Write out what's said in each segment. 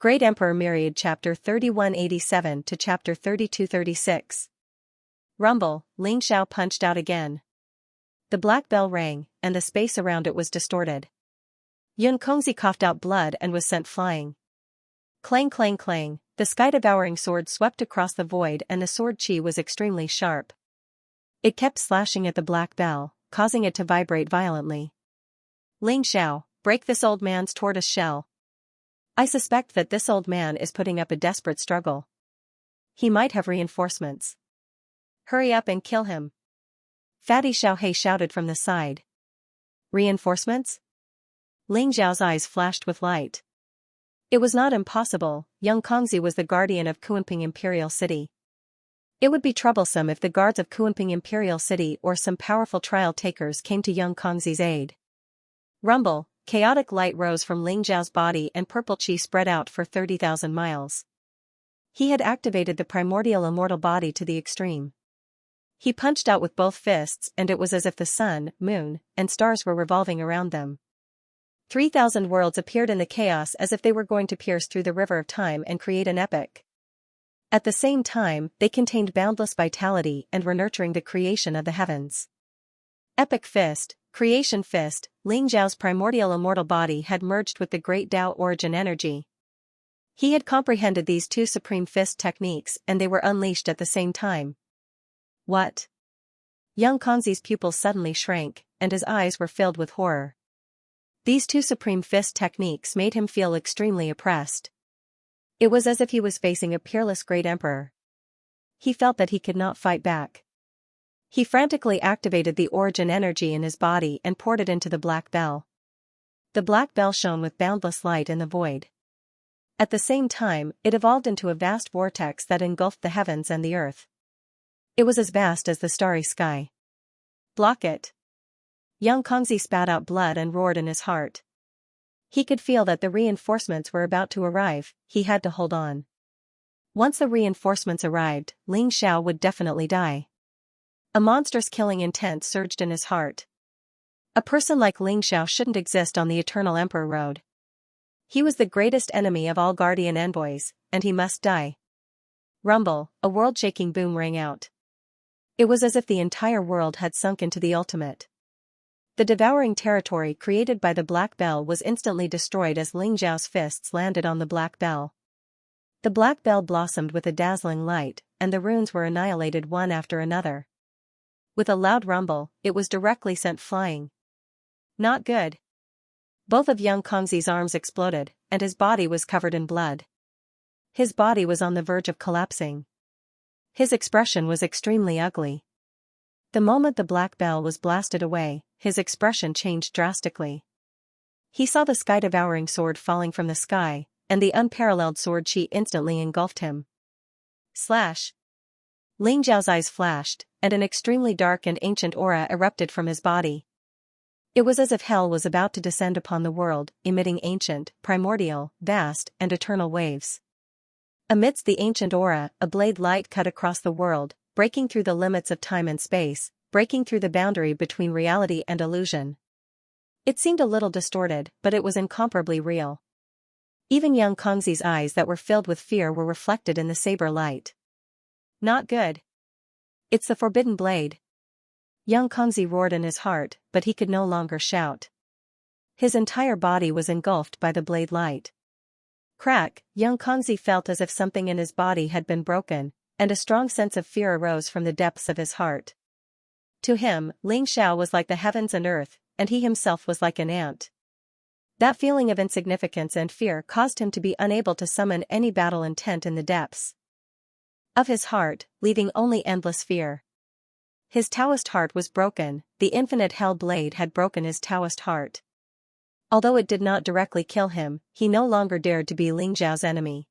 Great Emperor Myriad Chapter 3187 to Chapter 3236. Rumble, Ling Xiao punched out again. The black bell rang, and the space around it was distorted. Yun Kongzi coughed out blood and was sent flying. Clang clang clang, the sky-devouring sword swept across the void and the sword chi was extremely sharp. It kept slashing at the black bell, causing it to vibrate violently. Ling Xiao, break this old man's tortoise shell. I suspect that this old man is putting up a desperate struggle. He might have reinforcements. Hurry up and kill him. Fatty Xiaohei shouted from the side. Reinforcements? Ling Xiao's eyes flashed with light. It was not impossible. Young Kongzi was the guardian of Kunping Imperial City. It would be troublesome if the guards of Kunping Imperial City or some powerful trial takers came to young Kongzi's aid. Rumble, chaotic light rose from Ling Xiao's body and purple chi spread out for 30,000 miles. He had activated the primordial immortal body to the extreme. He punched out with both fists and it was as if the sun, moon, and stars were revolving around them. 3,000 worlds appeared in the chaos as if they were going to pierce through the river of time and create an epic. At the same time, they contained boundless vitality and were nurturing the creation of the heavens. Epic Fist, Creation Fist, Ling Xiao's primordial immortal body had merged with the great Tao origin energy. He had comprehended these two supreme fist techniques and they were unleashed at the same time. What? Young Kongzi's pupils suddenly shrank, and his eyes were filled with horror. These two supreme fist techniques made him feel extremely oppressed. It was as if he was facing a peerless great emperor. He felt that he could not fight back. He frantically activated the origin energy in his body and poured it into the black bell. The black bell shone with boundless light in the void. At the same time, it evolved into a vast vortex that engulfed the heavens and the earth. It was as vast as the starry sky. Block it. Young Kongzi spat out blood and roared in his heart. He could feel that the reinforcements were about to arrive. He had to hold on. Once the reinforcements arrived, Ling Xiao would definitely die. A monstrous killing intent surged in his heart. A person like Ling Xiao shouldn't exist on the Eternal Emperor Road. He was the greatest enemy of all guardian envoys, and he must die. Rumble, a world-shaking boom rang out. It was as if the entire world had sunk into the ultimate. The devouring territory created by the black bell was instantly destroyed as Ling Xiao's fists landed on the black bell. The black bell blossomed with a dazzling light, and the runes were annihilated one after another. With a loud rumble, it was directly sent flying. Not good. Both of young Kongzi's arms exploded, and his body was covered in blood. His body was on the verge of collapsing. His expression was extremely ugly. The moment the black bell was blasted away, his expression changed drastically. He saw the sky-devouring sword falling from the sky, and the unparalleled sword chi instantly engulfed him. Slash! Ling Xiao's eyes flashed, and an extremely dark and ancient aura erupted from his body. It was as if hell was about to descend upon the world, emitting ancient, primordial, vast, and eternal waves. Amidst the ancient aura, a blade light cut across the world, breaking through the limits of time and space, breaking through the boundary between reality and illusion. It seemed a little distorted, but it was incomparably real. Even young Kongzi's eyes that were filled with fear were reflected in the saber light. Not good. It's the forbidden blade. Young Kongzi roared in his heart, but he could no longer shout. His entire body was engulfed by the blade light. Crack, young Kongzi felt as if something in his body had been broken, and a strong sense of fear arose from the depths of his heart. To him, Ling Xiao was like the heavens and earth, and he himself was like an ant. That feeling of insignificance and fear caused him to be unable to summon any battle intent in the depths of his heart, leaving only endless fear. His Taoist heart was broken, the infinite hell blade had broken his Taoist heart. Although it did not directly kill him, he no longer dared to be Ling Xiao's enemy.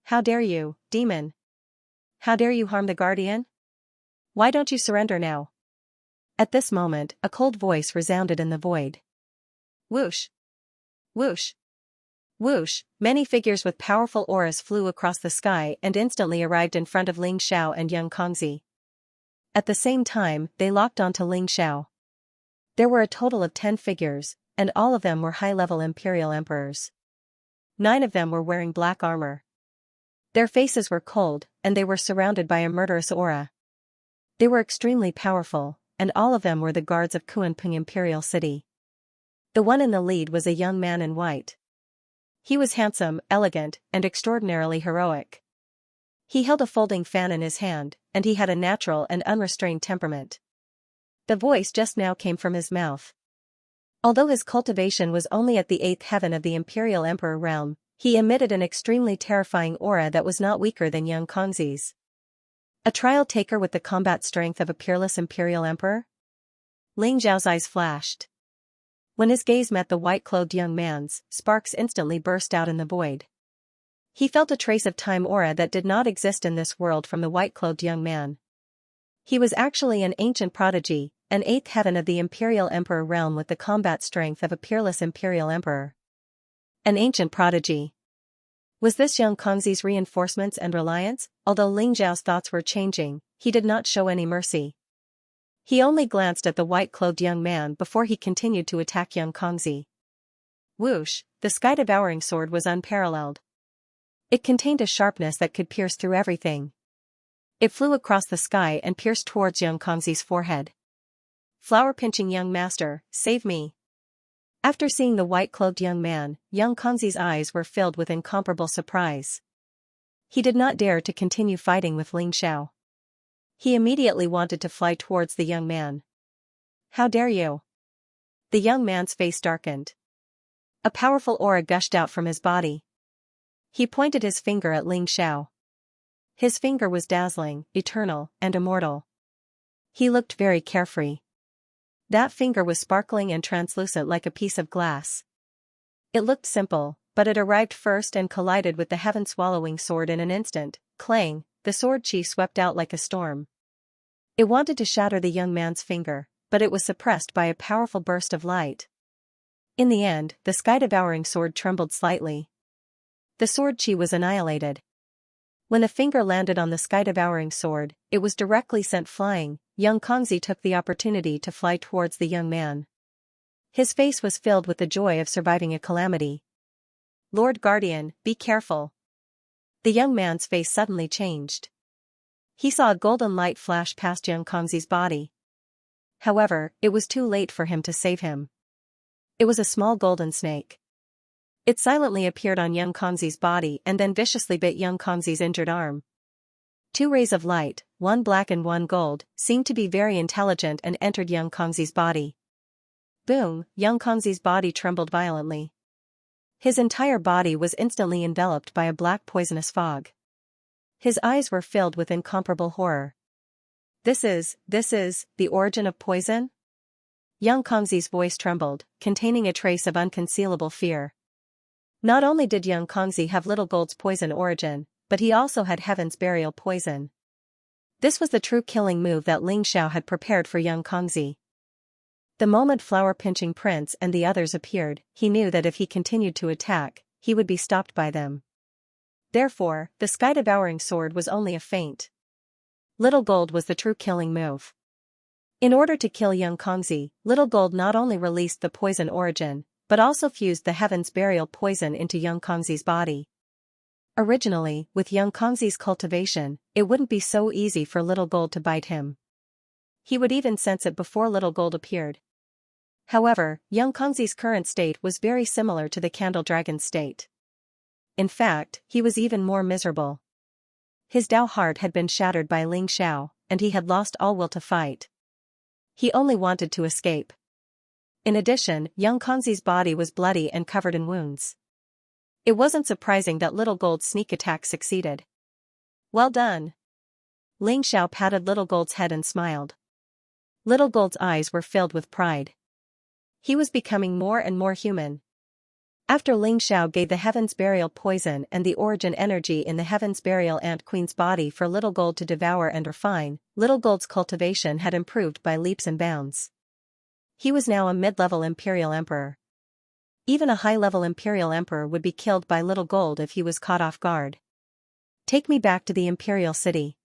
How dare you, demon? How dare you harm the guardian? Why don't you surrender now? At this moment, a cold voice resounded in the void. Whoosh! Whoosh! Whoosh! Many figures with powerful auras flew across the sky and instantly arrived in front of Ling Xiao and young Kongzi. At the same time, they locked onto Ling Xiao. There were a total of 10 figures, and all of them were high-level imperial emperors. 9 of them were wearing black armor. Their faces were cold, and they were surrounded by a murderous aura. They were extremely powerful, and all of them were the guards of Kunpeng Imperial City. The one in the lead was a young man in white. He was handsome, elegant, and extraordinarily heroic. He held a folding fan in his hand, and he had a natural and unrestrained temperament. The voice just now came from his mouth. Although his cultivation was only at the 8th heaven of the Imperial Emperor realm, he emitted an extremely terrifying aura that was not weaker than young Kongzi's. A trial taker with the combat strength of a peerless Imperial Emperor? Ling Zhao's eyes flashed. When his gaze met the white-clothed young man's, sparks instantly burst out in the void. He felt a trace of time aura that did not exist in this world from the white-clothed young man. He was actually an ancient prodigy, an 8th heaven of the Imperial Emperor realm with the combat strength of a peerless Imperial Emperor. An ancient prodigy. Was this young Kongzi's reinforcements and reliance? Although Ling Zhao's thoughts were changing, he did not show any mercy. He only glanced at the white-clothed young man before he continued to attack young Kongzi. Whoosh, the sky-devouring sword was unparalleled. It contained a sharpness that could pierce through everything. It flew across the sky and pierced towards young Kongzi's forehead. Flower-pinching young master, save me. After seeing the white-clothed young man, young Kongzi's eyes were filled with incomparable surprise. He did not dare to continue fighting with Ling Zhao. He immediately wanted to fly towards the young man. How dare you? The young man's face darkened. A powerful aura gushed out from his body. He pointed his finger at Ling Zhao. His finger was dazzling, eternal, and immortal. He looked very carefree. That finger was sparkling and translucent like a piece of glass. It looked simple, but it arrived first and collided with the heaven-swallowing sword in an instant. Clang, the sword chi swept out like a storm. It wanted to shatter the young man's finger, but it was suppressed by a powerful burst of light. In the end, the sky-devouring sword trembled slightly. The sword chi was annihilated. When the finger landed on the sky-devouring sword, it was directly sent flying. Young Kongzi took the opportunity to fly towards the young man. His face was filled with the joy of surviving a calamity. Lord Guardian, be careful. The young man's face suddenly changed. He saw a golden light flash past young Kongzi's body. However, it was too late for him to save him. It was a small golden snake. It silently appeared on young Kongzi's body and then viciously bit young Kongzi's injured arm. 2 rays of light, one black and one gold, seemed to be very intelligent and entered young Kongzi's body. Boom, young Kongzi's body trembled violently. His entire body was instantly enveloped by a black poisonous fog. His eyes were filled with incomparable horror. This is the origin of poison? Young Kongzi's voice trembled, containing a trace of unconcealable fear. Not only did young Kongzi have Little Gold's poison origin, but he also had Heaven's Burial poison. This was the true killing move that Ling Zhao had prepared for young Kongzi. The moment Flower-Pinching Prince and the others appeared, he knew that if he continued to attack, he would be stopped by them. Therefore, the sky-devouring sword was only a feint. Little Gold was the true killing move. In order to kill young Kongzi, Little Gold not only released the poison origin, but also fused the Heaven's Burial poison into young Kongzi's body. Originally, with young Kongzi's cultivation, it wouldn't be so easy for Little Gold to bite him. He would even sense it before Little Gold appeared. However, young Kongzi's current state was very similar to the Candle Dragon's state. In fact, he was even more miserable. His Dao heart had been shattered by Ling Zhao, and he had lost all will to fight. He only wanted to escape. In addition, young Kongzi's body was bloody and covered in wounds. It wasn't surprising that Little Gold's sneak attack succeeded. Well done. Ling Zhao patted Little Gold's head and smiled. Little Gold's eyes were filled with pride. He was becoming more and more human. After Ling Zhao gave the Heaven's Burial poison and the origin energy in the Heaven's Burial Ant Queen's body for Little Gold to devour and refine, Little Gold's cultivation had improved by leaps and bounds. He was now a mid-level Imperial Emperor. Even a high-level Imperial Emperor would be killed by Little Gold if he was caught off guard. Take me back to the Imperial City.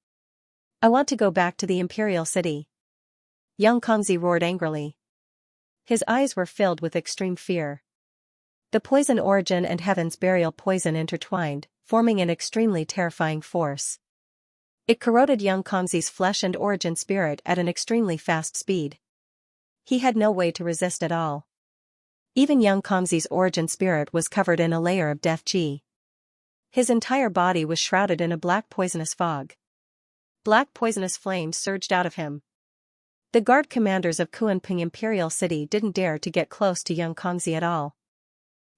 I want to go back to the Imperial City. Young Kongzi roared angrily. His eyes were filled with extreme fear. The poison origin and heaven's burial poison intertwined, forming an extremely terrifying force. It corroded young Kongzi's flesh and origin spirit at an extremely fast speed. He had no way to resist at all. Even young Kongzi's origin spirit was covered in a layer of death qi. His entire body was shrouded in a black poisonous fog. Black poisonous flames surged out of him. The guard commanders of Kunping Imperial City didn't dare to get close to young Kongzi at all.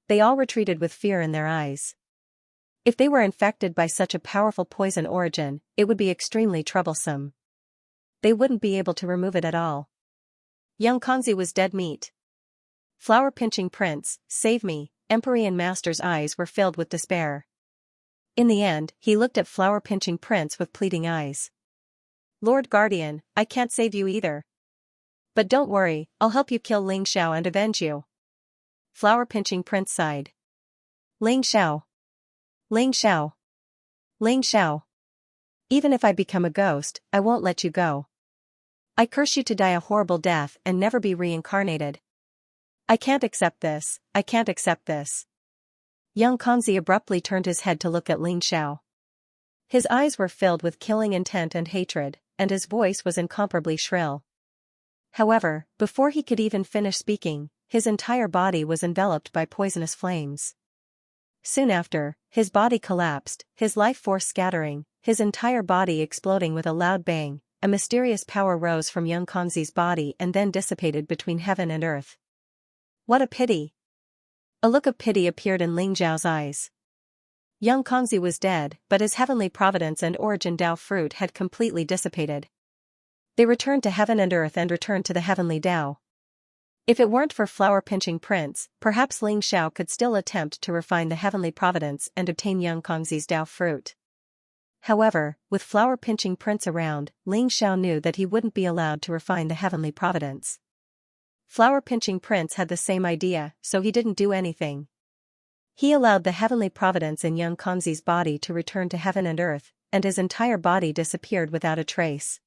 They all retreated with fear in their eyes. If they were infected by such a powerful poison origin, it would be extremely troublesome. They wouldn't be able to remove it at all. Young Kongzi was dead meat. Flower-pinching prince, save me, Empyrean Master's eyes were filled with despair. In the end, he looked at Flower-pinching prince with pleading eyes. Lord Guardian, I can't save you either. But don't worry, I'll help you kill Ling Xiao and avenge you. Flower-pinching prince sighed. Ling Xiao. Ling Xiao. Ling Xiao. Even if I become a ghost, I won't let you go. I curse you to die a horrible death and never be reincarnated. I can't accept this, I can't accept this. Young Kongzi abruptly turned his head to look at Ling Xiao. His eyes were filled with killing intent and hatred, and his voice was incomparably shrill. However, before he could even finish speaking, his entire body was enveloped by poisonous flames. Soon after, his body collapsed, his life force scattering, his entire body exploding with a loud bang. A mysterious power rose from young Kongzi's body and then dissipated between heaven and earth. What a pity! A look of pity appeared in Ling Xiao's eyes. Young Kongzi was dead, but his heavenly providence and origin Dao fruit had completely dissipated. They returned to heaven and earth and returned to the heavenly Dao. If it weren't for Flower-pinching prince, perhaps Ling Xiao could still attempt to refine the heavenly providence and obtain young Kongzi's Dao fruit. However, with Flower-pinching prince around, Ling Xiao knew that he wouldn't be allowed to refine the heavenly providence. Flower-pinching prince had the same idea, so he didn't do anything. He allowed the heavenly providence in young Kongzi's body to return to heaven and earth, and his entire body disappeared without a trace.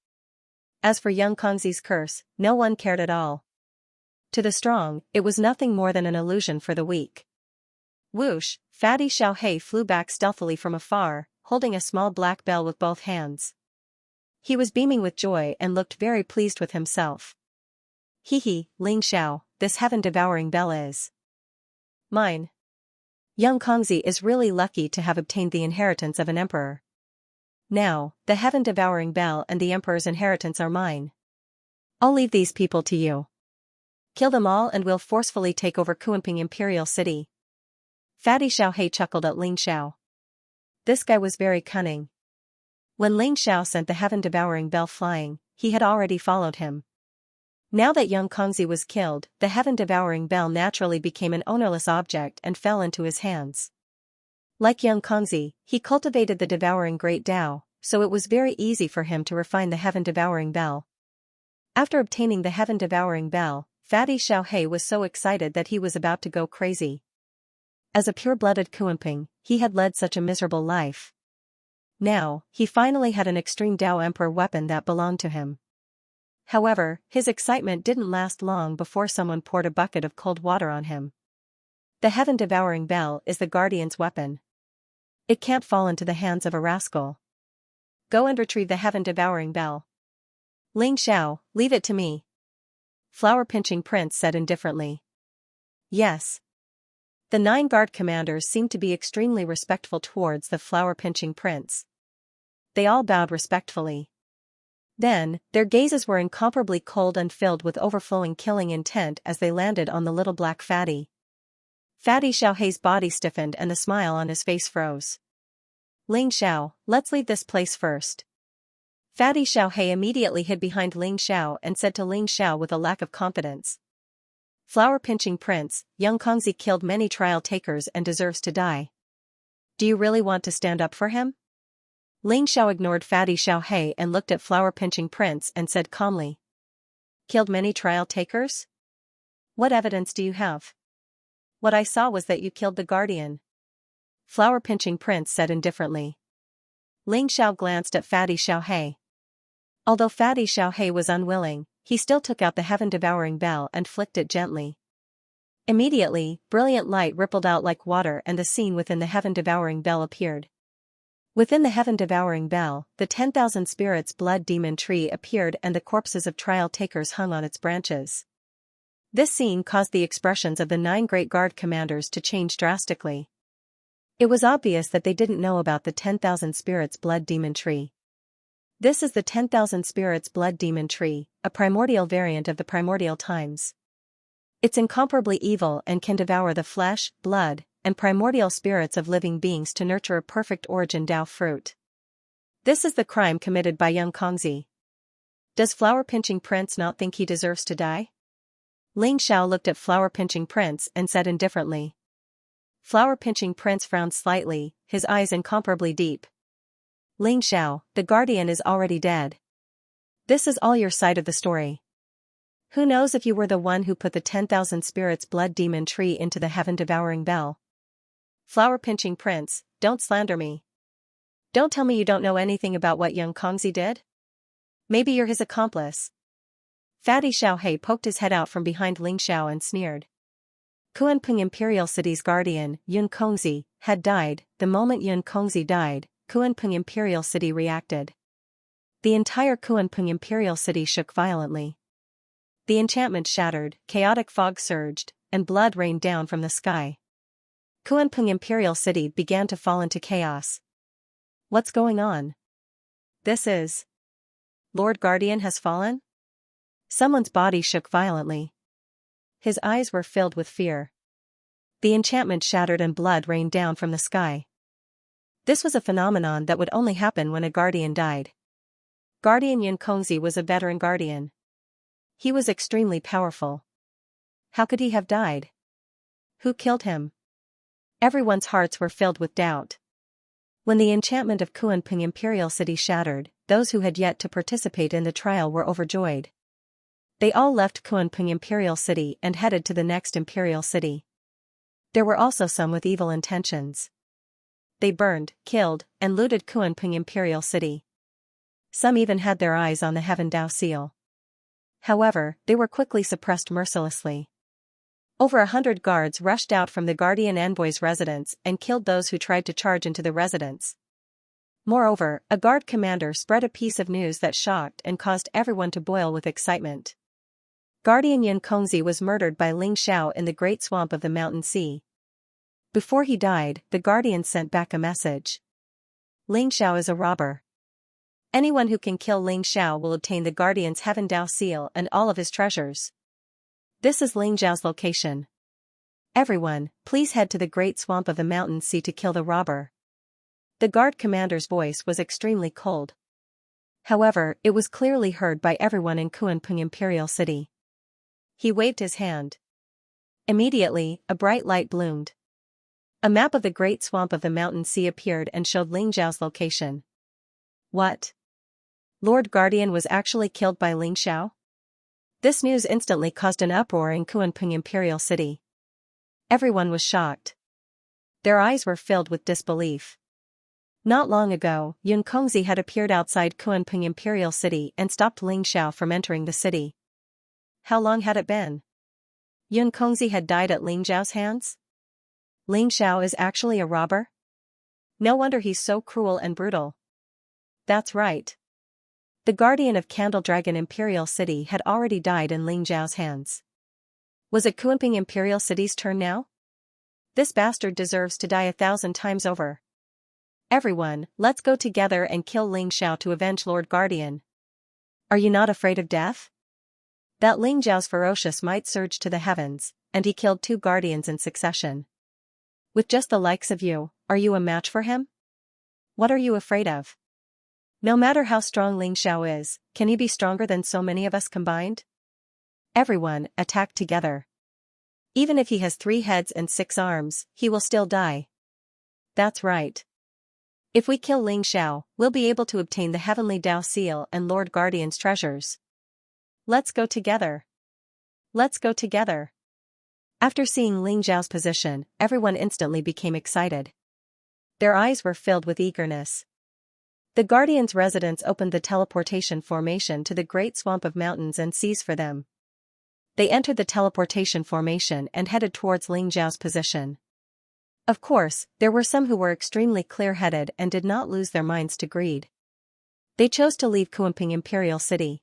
As for young Kongzi's curse, no one cared at all. To the strong, it was nothing more than an illusion for the weak. Whoosh, Fatty Xiaohei flew back stealthily from afar, holding a small black bell with both hands. He was beaming with joy and looked very pleased with himself. Hee, Ling Xiao, this heaven-devouring bell is mine. Young Kongzi is really lucky to have obtained the inheritance of an emperor. Now, the heaven-devouring bell and the emperor's inheritance are mine. I'll leave these people to you. Kill them all and we'll forcefully take over Kunping Imperial City. Fatty Xiaohei chuckled at Ling Xiao. This guy was very cunning. When Ling Xiao sent the heaven-devouring bell flying, he had already followed him. Now that young Kongzi was killed, the heaven-devouring bell naturally became an ownerless object and fell into his hands. Like young Kongzi, he cultivated the devouring great Dao, so it was very easy for him to refine the heaven-devouring bell. After obtaining the heaven-devouring bell, Fatty Xiaohei was so excited that he was about to go crazy. As a pure-blooded Kunping, he had led such a miserable life. Now, he finally had an extreme Dao Emperor weapon that belonged to him. However, his excitement didn't last long before someone poured a bucket of cold water on him. The heaven-devouring bell is the guardian's weapon. It can't fall into the hands of a rascal. Go and retrieve the heaven-devouring bell. Ling Xiao, leave it to me. Flower-pinching prince said indifferently. Yes. The 9 guard commanders seemed to be extremely respectful towards the flower-pinching prince. They all bowed respectfully. Then, their gazes were incomparably cold and filled with overflowing killing intent as they landed on the little black fatty. Fatty Xiaohei's body stiffened and the smile on his face froze. Ling Xiao, let's leave this place first. Fatty Xiaohei immediately hid behind Ling Xiao and said to Ling Xiao with a lack of confidence. Flower-pinching prince, young Kongzi killed many trial takers and deserves to die. Do you really want to stand up for him? Ling Xiao ignored Fatty Xiaohei and looked at Flower-pinching prince and said calmly. Killed many trial takers? What evidence do you have? What I saw was that you killed the guardian. Flower-pinching prince said indifferently. Ling Xiao glanced at Fatty Xiaohei. Although Fatty Xiaohei was unwilling, he still took out the heaven-devouring bell and flicked it gently. Immediately, brilliant light rippled out like water and the scene within the heaven-devouring bell appeared. Within the heaven-devouring bell, the 10,000 spirits blood demon tree appeared and the corpses of trial takers hung on its branches. This scene caused the expressions of the 9 great guard commanders to change drastically. It was obvious that they didn't know about the 10,000 spirits blood demon tree. This is the 10,000 spirits blood demon tree, a primordial variant of the primordial times. It's incomparably evil and can devour the flesh, blood, and primordial spirits of living beings to nurture a perfect origin Tao fruit. This is the crime committed by Xianxia. Does flower-pinching prince not think he deserves to die? Ling Xiao looked at flower-pinching prince and said indifferently. Flower-pinching prince frowned slightly, his eyes incomparably deep. Ling Xiao, the guardian is already dead. This is all your side of the story. Who knows if you were the one who put the 10,000 spirits blood demon tree into the heaven-devouring bell? Flower-pinching prince, don't slander me. Don't tell me you don't know anything about what Xianxia did? Maybe you're his accomplice. Fatty Xiaohei poked his head out from behind Ling Xiao and sneered. Kuanping Imperial City's guardian, Xianxia, had died. The moment Xianxia died, Kuanping Imperial City reacted. The entire Kuanping Imperial City shook violently. The enchantment shattered, chaotic fog surged, and blood rained down from the sky. Kuanping Imperial City began to fall into chaos. What's going on? This is... Lord Guardian has fallen? Someone's body shook violently. His eyes were filled with fear. The enchantment shattered and blood rained down from the sky. This was a phenomenon that would only happen when a guardian died. Guardian Xianxia was a veteran guardian. He was extremely powerful. How could he have died? Who killed him? Everyone's hearts were filled with doubt. When the enchantment of Kuanping Imperial City shattered, those who had yet to participate in the trial were overjoyed. They all left Kuanping Imperial City and headed to the next Imperial City. There were also some with evil intentions. They burned, killed, and looted Kuanping Imperial City. Some even had their eyes on the Heaven Dao seal. However, they were quickly suppressed mercilessly. Over 100 guards rushed out from the Guardian Envoy's residence and killed those who tried to charge into the residence. Moreover, a guard commander spread a piece of news that shocked and caused everyone to boil with excitement. Guardian Xianxia was murdered by Ling Xiao in the Great Swamp of the Mountain Sea. Before he died, the Guardian sent back a message. Ling Xiao is a robber. Anyone who can kill Ling Xiao will obtain the Guardian's Heaven Dao seal and all of his treasures. This is Ling Xiao's location. Everyone, please head to the Great Swamp of the Mountain Sea to kill the robber. The guard commander's voice was extremely cold. However, it was clearly heard by everyone in Kuanping Imperial City. He waved his hand. Immediately, a bright light bloomed. A map of the Great Swamp of the Mountain Sea appeared and showed Ling Xiao's location. What? Lord Guardian was actually killed by Ling Xiao? This news instantly caused an uproar in Kuanping Imperial City. Everyone was shocked. Their eyes were filled with disbelief. Not long ago, Xianxia had appeared outside Kuanping Imperial City and stopped Ling Xiao from entering the city. How long had it been? Xianxia had died at Ling Xiao's hands? Ling Xiao is actually a robber? No wonder he's so cruel and brutal. That's right. The guardian of Candle Dragon Imperial City had already died in Ling Xiao's hands. Was it Kuanping Imperial City's turn now? This bastard deserves to die 1,000 times over. Everyone, let's go together and kill Ling Xiao to avenge Lord Guardian. Are you not afraid of death? That Ling Xiao's ferocious might surged to the heavens, and he killed 2 guardians in succession. With just the likes of you, are you a match for him? What are you afraid of? No matter how strong Ling Xiao is, can he be stronger than so many of us combined? Everyone, attack together. Even if he has 3 heads and 6 arms, he will still die. That's right. If we kill Ling Xiao, we'll be able to obtain the Heavenly Dao Seal and Lord Guardian's treasures. Let's go together. Let's go together. After seeing Ling Xiao's position, everyone instantly became excited. Their eyes were filled with eagerness. The Guardian's residence opened the teleportation formation to the Great Swamp of Mountains and Seas for them. They entered the teleportation formation and headed towards Ling Xiao's position. Of course, there were some who were extremely clear-headed and did not lose their minds to greed. They chose to leave Kuanping Imperial City.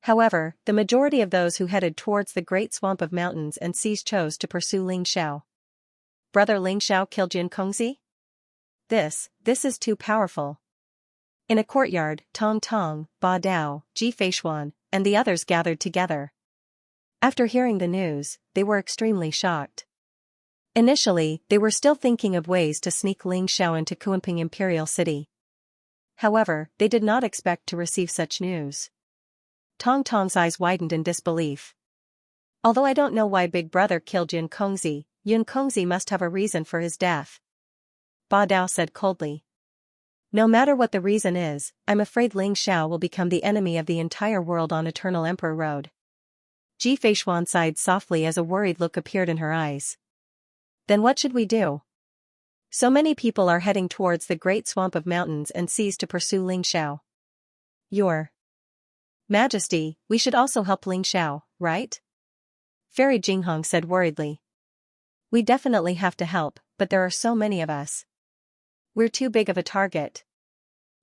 However, the majority of those who headed towards the great swamp of mountains and seas chose to pursue Ling Xiao. Brother Ling Xiao killed Jin Kongzi? This is too powerful. In a courtyard, Tong Tong, Ba Dao, Ji Feishuan, and the others gathered together. After hearing the news, they were extremely shocked. Initially, they were still thinking of ways to sneak Ling Xiao into Kuanping Imperial City. However, they did not expect to receive such news. Tong Tong's eyes widened in disbelief. Although I don't know why Big Brother killed Yun Kongzi must have a reason for his death. Ba Dao said coldly. No matter what the reason is, I'm afraid Ling Xiao will become the enemy of the entire world on Eternal Emperor Road. Ji Feishuan sighed softly as a worried look appeared in her eyes. Then what should we do? So many people are heading towards the great swamp of mountains and seas to pursue Ling Xiao. Your Majesty, we should also help Ling Xiao, right? Fairy Jinghong said worriedly. We definitely have to help, but there are so many of us. We're too big of a target.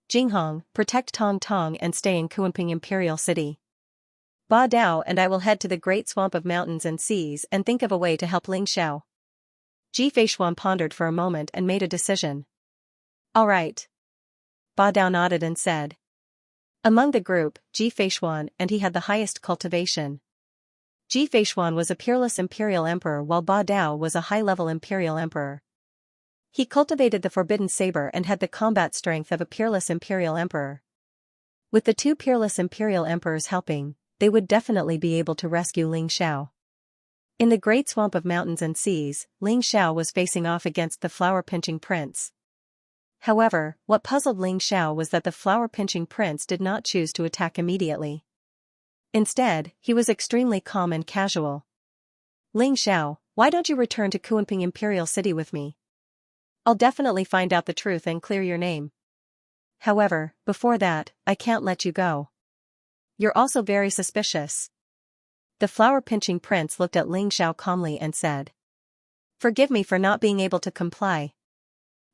Jinghong, protect Tong Tong and stay in Kuanping Imperial City. Ba Dao and I will head to the great swamp of mountains and seas and think of a way to help Ling Xiao. Ji Feishuan pondered for a moment and made a decision. All right. Ba Dao nodded and said. Among the group, Ji Feishuan and he had the highest cultivation. Ji Feishuan was a peerless imperial emperor while Ba Dao was a high-level imperial emperor. He cultivated the forbidden saber and had the combat strength of a peerless imperial emperor. With the two peerless imperial emperors helping, they would definitely be able to rescue Ling Xiao. In the great swamp of mountains and seas, Ling Xiao was facing off against the flower-pinching prince. However, what puzzled Ling Xiao was that the flower-pinching prince did not choose to attack immediately. Instead, he was extremely calm and casual. Ling Xiao, why don't you return to Kuanping Imperial City with me? I'll definitely find out the truth and clear your name. However, before that, I can't let you go. You're also very suspicious. The flower-pinching prince looked at Ling Xiao calmly and said. Forgive me for not being able to comply.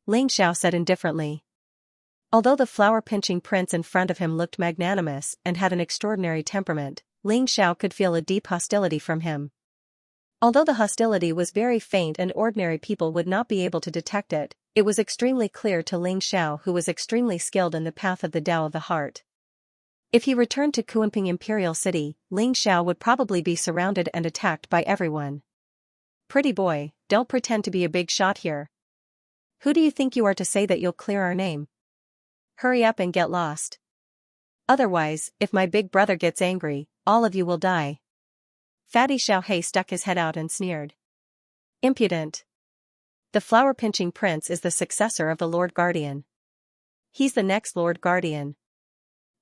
Ling Xiao said indifferently. Although the flower-pinching prince in front of him looked magnanimous and had an extraordinary temperament, Ling Xiao could feel a deep hostility from him. Although the hostility was very faint and ordinary people would not be able to detect it, it was extremely clear to Ling Xiao, who was extremely skilled in the path of the Tao of the heart. If he returned to Kuanping Imperial City, Ling Xiao would probably be surrounded and attacked by everyone. Pretty boy, don't pretend to be a big shot here. Who do you think you are to say that you'll clear our name? Hurry up and get lost. Otherwise, if my big brother gets angry, all of you will die. Fatty Xiaohei stuck his head out and sneered. Impudent. The flower-pinching prince is the successor of the Lord Guardian. He's the next Lord Guardian.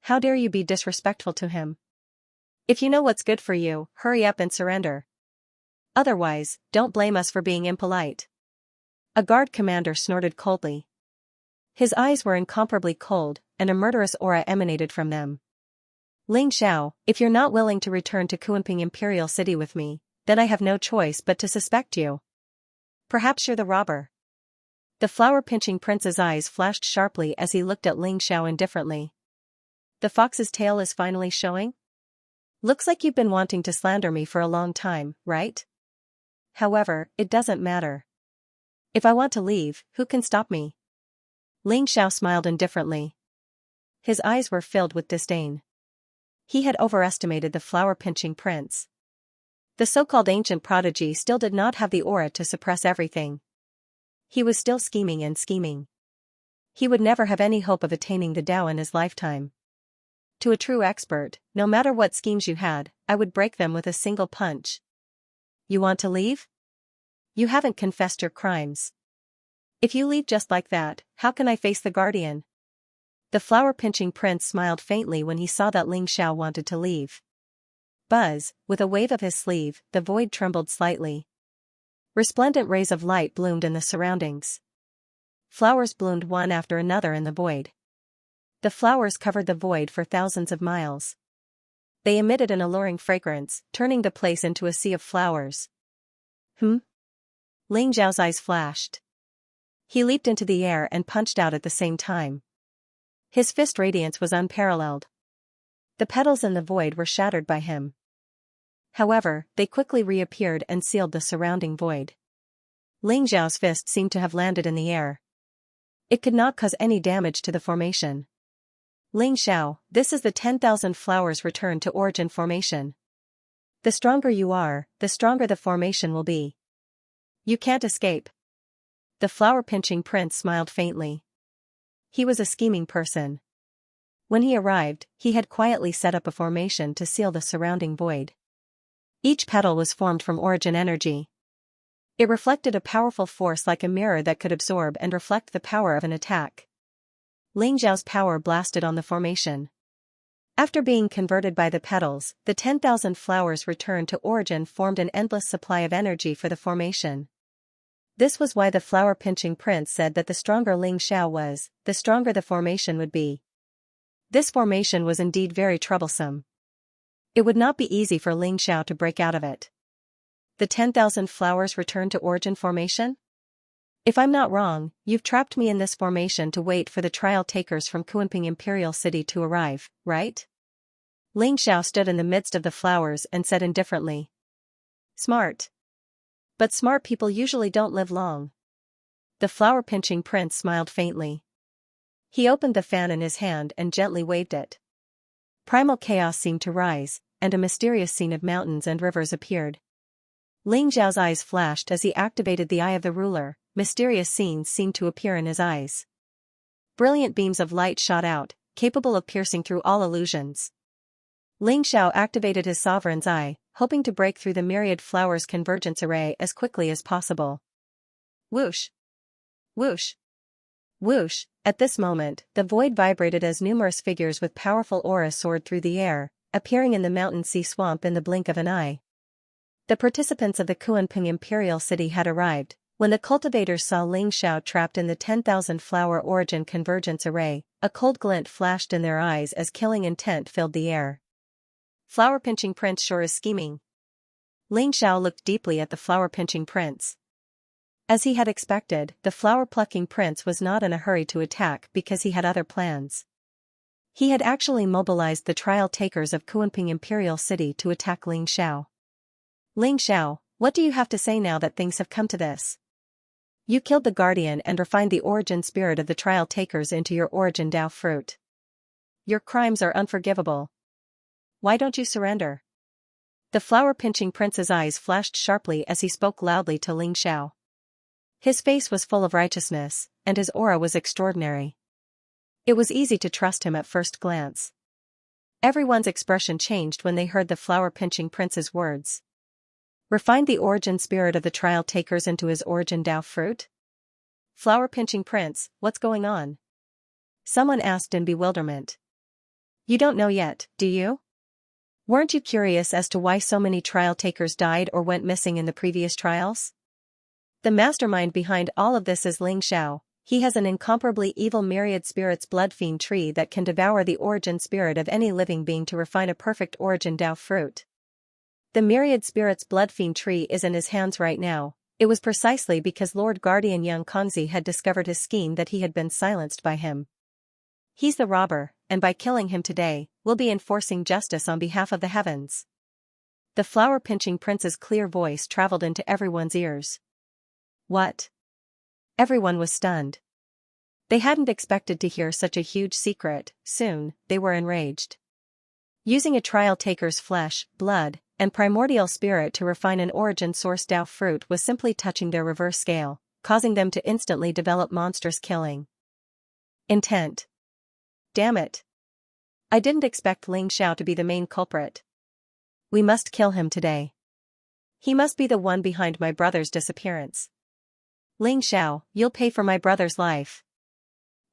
How dare you be disrespectful to him? If you know what's good for you, hurry up and surrender. Otherwise, don't blame us for being impolite. A guard commander snorted coldly. His eyes were incomparably cold, and a murderous aura emanated from them. Ling Xiao, if you're not willing to return to Kuanping Imperial City with me, then I have no choice but to suspect you. Perhaps you're the robber. The flower-pinching prince's eyes flashed sharply as he looked at Ling Xiao indifferently. The fox's tail is finally showing? Looks like you've been wanting to slander me for a long time, right? However, it doesn't matter. If I want to leave, who can stop me? Ling Xiao smiled indifferently. His eyes were filled with disdain. He had overestimated the flower-pinching prince. The so-called ancient prodigy still did not have the aura to suppress everything. He was still scheming and scheming. He would never have any hope of attaining the Tao in his lifetime. To a true expert, no matter what schemes you had, I would break them with a single punch. You want to leave? You haven't confessed your crimes. If you leave just like that, how can I face the Guardian? The flower-pinching prince smiled faintly when he saw that Ling Xiao wanted to leave. Buzz, with a wave of his sleeve, the void trembled slightly. Resplendent rays of light bloomed in the surroundings. Flowers bloomed one after another in the void. The flowers covered the void for thousands of miles. They emitted an alluring fragrance, turning the place into a sea of flowers. Ling Xiao's eyes flashed. He leaped into the air and punched out at the same time. His fist radiance was unparalleled. The petals in the void were shattered by him. However, they quickly reappeared and sealed the surrounding void. Ling Xiao's fist seemed to have landed in the air. It could not cause any damage to the formation. Ling Xiao, this is the 10,000 flowers return to origin formation. The stronger you are, the stronger the formation will be. You can't escape. The flower-pinching prince smiled faintly. He was a scheming person. When he arrived, he had quietly set up a formation to seal the surrounding void. Each petal was formed from origin energy. It reflected a powerful force like a mirror that could absorb and reflect the power of an attack. Ling Xiao's power blasted on the formation. After being converted by the petals, the 10,000 flowers returned to origin formed an endless supply of energy for the formation. This was why the flower-pinching prince said that the stronger Ling Xiao was, the stronger the formation would be. This formation was indeed very troublesome. It would not be easy for Ling Xiao to break out of it. The 10,000 flowers returned to origin formation? If I'm not wrong, you've trapped me in this formation to wait for the trial takers from Kuanping Imperial City to arrive, right? Ling Xiao stood in the midst of the flowers and said indifferently. Smart. But smart people usually don't live long. The flower-pinching prince smiled faintly. He opened the fan in his hand and gently waved it. Primal chaos seemed to rise, and a mysterious scene of mountains and rivers appeared. Ling Xiao's eyes flashed as he activated the eye of the ruler. Mysterious scenes seemed to appear in his eyes. Brilliant beams of light shot out, capable of piercing through all illusions. Ling Xiao activated his sovereign's eye, hoping to break through the myriad flowers' convergence array as quickly as possible. Whoosh! Whoosh! Whoosh! At this moment, the void vibrated as numerous figures with powerful auras soared through the air, appearing in the mountain sea swamp in the blink of an eye. The participants of the Kuanping Imperial City had arrived. When the cultivators saw Ling Xiao trapped in the 10,000 flower origin convergence array, a cold glint flashed in their eyes as killing intent filled the air. Flower-pinching prince sure is scheming. Ling Xiao looked deeply at the flower-pinching prince. As he had expected, the flower-plucking prince was not in a hurry to attack because he had other plans. He had actually mobilized the trial takers of Kuanping Imperial City to attack Ling Xiao. Ling Xiao, what do you have to say now that things have come to this? You killed the guardian and refined the origin spirit of the trial takers into your origin Dao fruit. Your crimes are unforgivable. Why don't you surrender? The flower-pinching prince's eyes flashed sharply as he spoke loudly to Ling Xiao. His face was full of righteousness, and his aura was extraordinary. It was easy to trust him at first glance. Everyone's expression changed when they heard the flower-pinching prince's words. Refined the origin spirit of the trial takers into his origin Dao fruit? Flower-pinching prince, what's going on? Someone asked in bewilderment. You don't know yet, do you? Weren't you curious as to why so many trial takers died or went missing in the previous trials? The mastermind behind all of this is Ling Xiao. He has an incomparably evil myriad spirit's blood fiend tree that can devour the origin spirit of any living being to refine a perfect origin Dao fruit. The myriad spirit's blood fiend tree is in his hands right now. It was precisely because Lord Guardian Yang Kongzi had discovered his scheme that he had been silenced by him. He's the robber, and by killing him today, we'll be enforcing justice on behalf of the heavens. The flower-pinching prince's clear voice traveled into everyone's ears. What? Everyone was stunned. They hadn't expected to hear such a huge secret. Soon, they were enraged. Using a trial taker's flesh, blood, and primordial spirit to refine an origin source Dao fruit was simply touching their reverse scale, causing them to instantly develop monstrous killing intent. Damn it. I didn't expect Ling Xiao to be the main culprit. We must kill him today. He must be the one behind my brother's disappearance. Ling Xiao, you'll pay for my brother's life.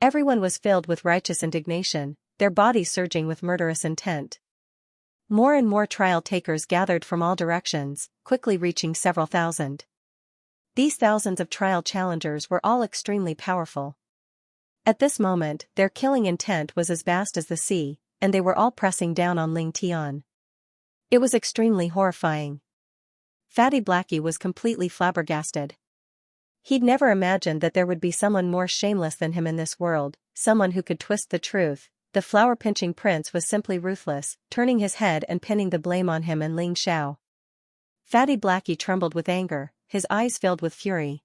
Everyone was filled with righteous indignation, their bodies surging with murderous intent. More and more trial takers gathered from all directions, quickly reaching several thousand. These thousands of trial challengers were all extremely powerful. At this moment, their killing intent was as vast as the sea, and they were all pressing down on Ling Tian. It was extremely horrifying. Fatty Blackie was completely flabbergasted. He'd never imagined that there would be someone more shameless than him in this world, someone who could twist the truth. The flower-pinching prince was simply ruthless, turning his head and pinning the blame on him and Ling Xiao. Fatty Blackie trembled with anger, his eyes filled with fury.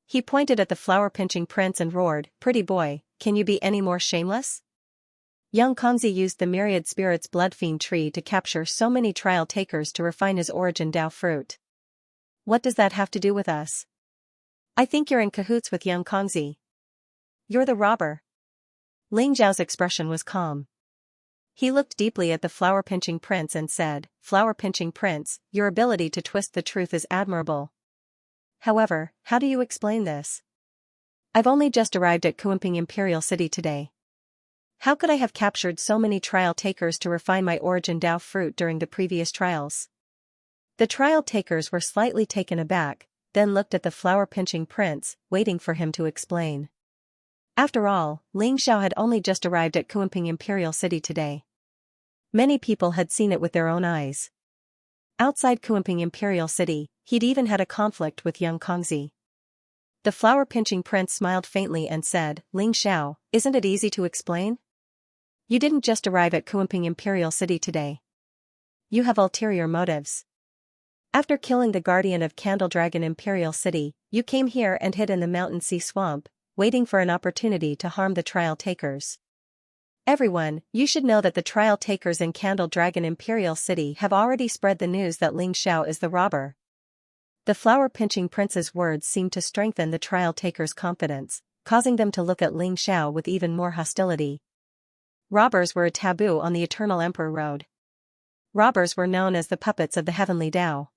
He pointed at the flower-pinching prince and roared, "Pretty boy, can you be any more shameless?" Xianxia used the Myriad spirit's blood-fiend tree to capture so many trial takers to refine his origin Dao fruit. What does that have to do with us? I think you're in cahoots with Xianxia. You're the robber. Ling Zhao's expression was calm. He looked deeply at the flower-pinching prince and said, "Flower-pinching prince, your ability to twist the truth is admirable. However, how do you explain this? I've only just arrived at Kuimping Imperial City today. How could I have captured so many trial takers to refine my origin Dao fruit during the previous trials?" The trial takers were slightly taken aback, then looked at the flower-pinching prince, waiting for him to explain. After all, Ling Xiao had only just arrived at Kuimping Imperial City today. Many people had seen it with their own eyes. Outside Kuimping Imperial City, he'd even had a conflict with Xianxia. The flower-pinching prince smiled faintly and said, "Ling Xiao, isn't it easy to explain? You didn't just arrive at Kuimping Imperial City today. You have ulterior motives. After killing the guardian of Candle Dragon Imperial City, you came here and hid in the mountain sea swamp, waiting for an opportunity to harm the trial takers. Everyone, you should know that the trial takers in Candle Dragon Imperial City have already spread the news that Ling Xiao is the robber." The flower-pinching prince's words seemed to strengthen the trial takers' confidence, causing them to look at Ling Xiao with even more hostility. Robbers were a taboo on the Eternal Emperor Road. Robbers were known as the puppets of the Heavenly Dao.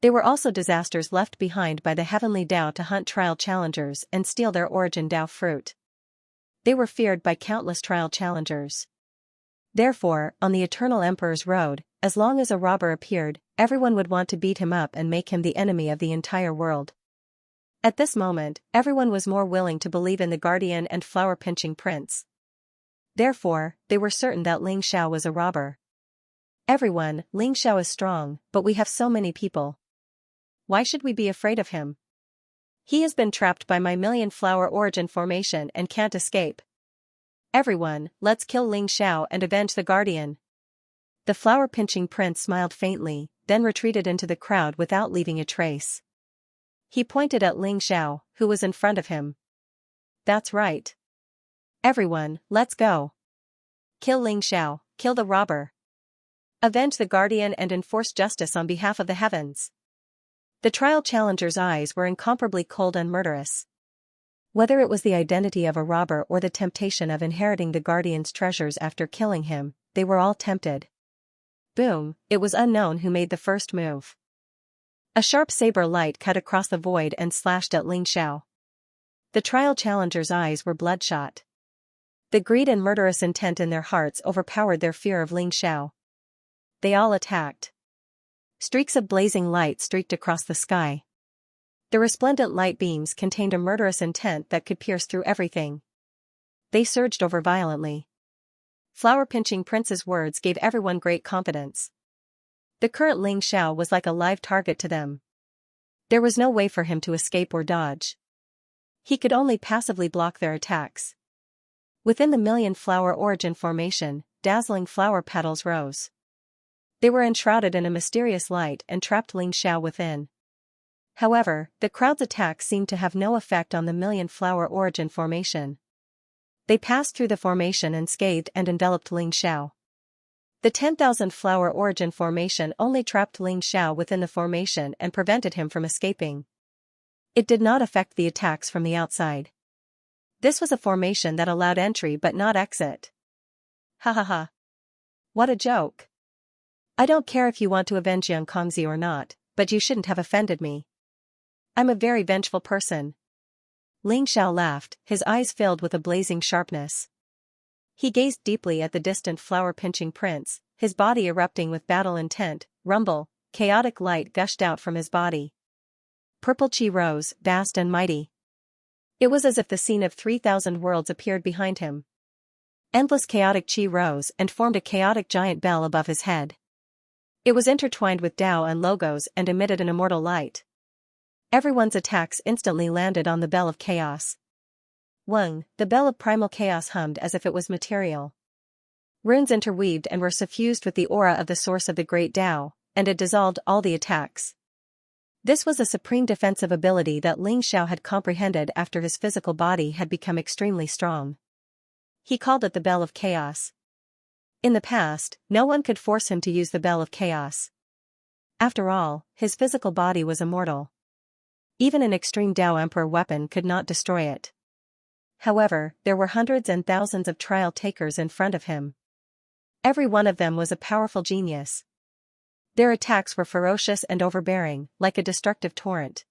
They were also disasters left behind by the Heavenly Dao to hunt trial challengers and steal their origin Dao fruit. They were feared by countless trial challengers. Therefore, on the Eternal Emperor's Road, as long as a robber appeared, everyone would want to beat him up and make him the enemy of the entire world. At this moment, everyone was more willing to believe in the guardian and flower-pinching prince. Therefore, they were certain that Ling Xiao was a robber. "Everyone, Ling Xiao is strong, but we have so many people. Why should we be afraid of him? He has been trapped by my million flower origin formation and can't escape. Everyone, let's kill Ling Xiao and avenge the guardian." The flower-pinching prince smiled faintly, then retreated into the crowd without leaving a trace. He pointed at Ling Xiao, who was in front of him. "That's right. Everyone, let's go. Kill Ling Xiao, kill the robber. Avenge the guardian and enforce justice on behalf of the heavens." The trial challenger's eyes were incomparably cold and murderous. Whether it was the identity of a robber or the temptation of inheriting the guardian's treasures after killing him, they were all tempted. Boom, it was unknown who made the first move. A sharp saber light cut across the void and slashed at Ling Xiao. The trial challenger's eyes were bloodshot. The greed and murderous intent in their hearts overpowered their fear of Ling Xiao. They all attacked. Streaks of blazing light streaked across the sky. The resplendent light beams contained a murderous intent that could pierce through everything. They surged over violently. Flower-pinching prince's words gave everyone great confidence. The current Ling Xiao was like a live target to them. There was no way for him to escape or dodge. He could only passively block their attacks. Within the million flower origin formation, dazzling flower petals rose. They were enshrouded in a mysterious light and trapped Ling Xiao within. However, the crowd's attacks seemed to have no effect on the million flower origin formation. They passed through the formation unscathed and enveloped Ling Xiao. The 10,000 flower origin formation only trapped Ling Xiao within the formation and prevented him from escaping. It did not affect the attacks from the outside. This was a formation that allowed entry but not exit. Ha ha ha. What a joke. I don't care if you want to avenge Xianxia or not, but you shouldn't have offended me. I'm a very vengeful person. Ling Xiao laughed, his eyes filled with a blazing sharpness. He gazed deeply at the distant flower-pinching prince, his body erupting with battle intent. Rumble, chaotic light gushed out from his body. Purple chi rose, vast and mighty. It was as if the scene of 3,000 worlds appeared behind him. Endless chaotic chi rose and formed a chaotic giant bell above his head. It was intertwined with Tao and logos and emitted an immortal light. Everyone's attacks instantly landed on the bell of chaos. Weng, the bell of primal chaos hummed as if it was material. Runes interweaved and were suffused with the aura of the source of the great Tao, and it dissolved all the attacks. This was a supreme defensive ability that Ling Xiao had comprehended after his physical body had become extremely strong. He called it the Bell of Chaos. In the past, no one could force him to use the Bell of Chaos. After all, his physical body was immortal. Even an extreme Tao Emperor weapon could not destroy it. However, there were hundreds and thousands of trial takers in front of him. Every one of them was a powerful genius. Their attacks were ferocious and overbearing, like a destructive torrent.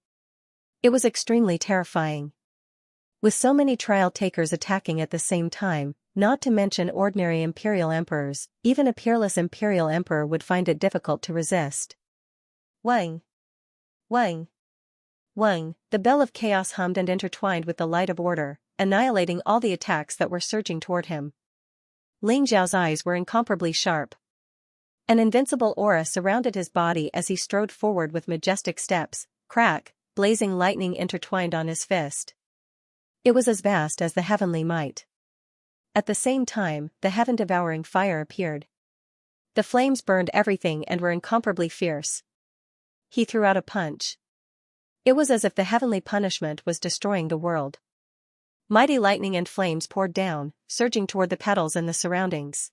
It was extremely terrifying. With so many trial takers attacking at the same time, not to mention ordinary imperial emperors, even a peerless imperial emperor would find it difficult to resist. Weng! Weng! Weng! The bell of chaos hummed and intertwined with the light of order, annihilating all the attacks that were surging toward him. Ling Xiao's eyes were incomparably sharp. An invincible aura surrounded his body as he strode forward with majestic steps. Crack, blazing lightning intertwined on his fist. It was as vast as the heavenly might. At the same time, the heaven-devouring fire appeared. The flames burned everything and were incomparably fierce. He threw out a punch. It was as if the heavenly punishment was destroying the world. Mighty lightning and flames poured down, surging toward the petals and the surroundings.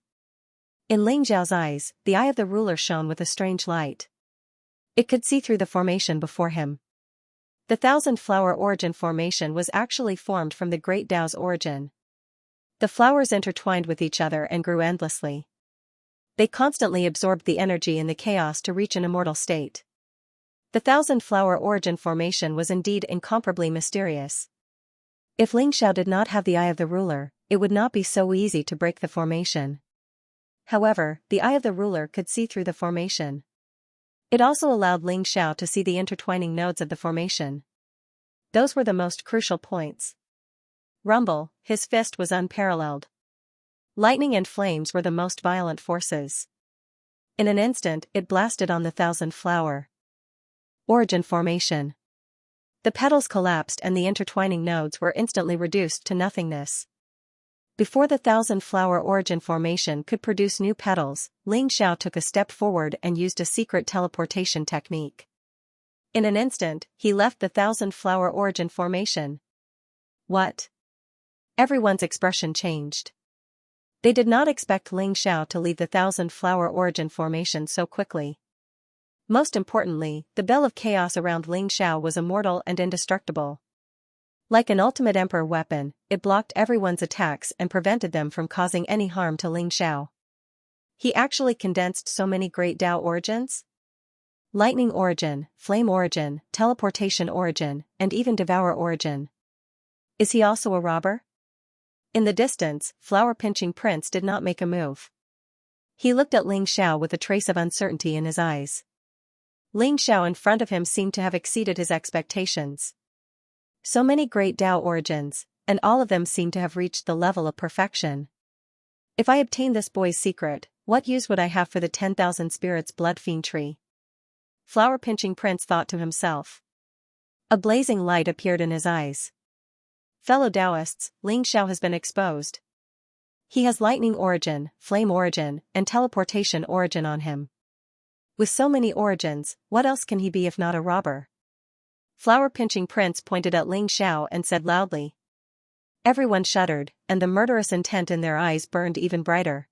In Ling Xiao's eyes, the eye of the ruler shone with a strange light. It could see through the formation before him. The thousand-flower origin formation was actually formed from the great Tao's origin. The flowers intertwined with each other and grew endlessly. They constantly absorbed the energy in the chaos to reach an immortal state. The thousand-flower origin formation was indeed incomparably mysterious. If Ling Xiao did not have the eye of the ruler, it would not be so easy to break the formation. However, the eye of the ruler could see through the formation. It also allowed Ling Xiao to see the intertwining nodes of the formation. Those were the most crucial points. Rumble, his fist was unparalleled. Lightning and flames were the most violent forces. In an instant, it blasted on the thousand-flower origin formation. The petals collapsed and the intertwining nodes were instantly reduced to nothingness. Before the thousand-flower origin formation could produce new petals, Ling Xiao took a step forward and used a secret teleportation technique. In an instant, he left the thousand-flower origin formation. What? Everyone's expression changed. They did not expect Ling Xiao to leave the thousand-flower origin formation so quickly. Most importantly, the bell of chaos around Ling Xiao was immortal and indestructible. Like an ultimate emperor weapon, it blocked everyone's attacks and prevented them from causing any harm to Ling Xiao. He actually condensed so many great Tao origins? Lightning origin, flame origin, teleportation origin, and even devour origin. Is he also a robber? In the distance, flower-pinching prince did not make a move. He looked at Ling Xiao with a trace of uncertainty in his eyes. Ling Xiao in front of him seemed to have exceeded his expectations. So many great Tao origins, and all of them seemed to have reached the level of perfection. If I obtain this boy's secret, what use would I have for the 10,000 spirits blood fiend tree? Flower-pinching prince thought to himself. A blazing light appeared in his eyes. Fellow Taoists, Ling Xiao has been exposed. He has lightning origin, flame origin, and teleportation origin on him. With so many origins, what else can he be if not a robber? Flower-pinching prince pointed at Ling Xiao and said loudly. Everyone shuddered, and the murderous intent in their eyes burned even brighter.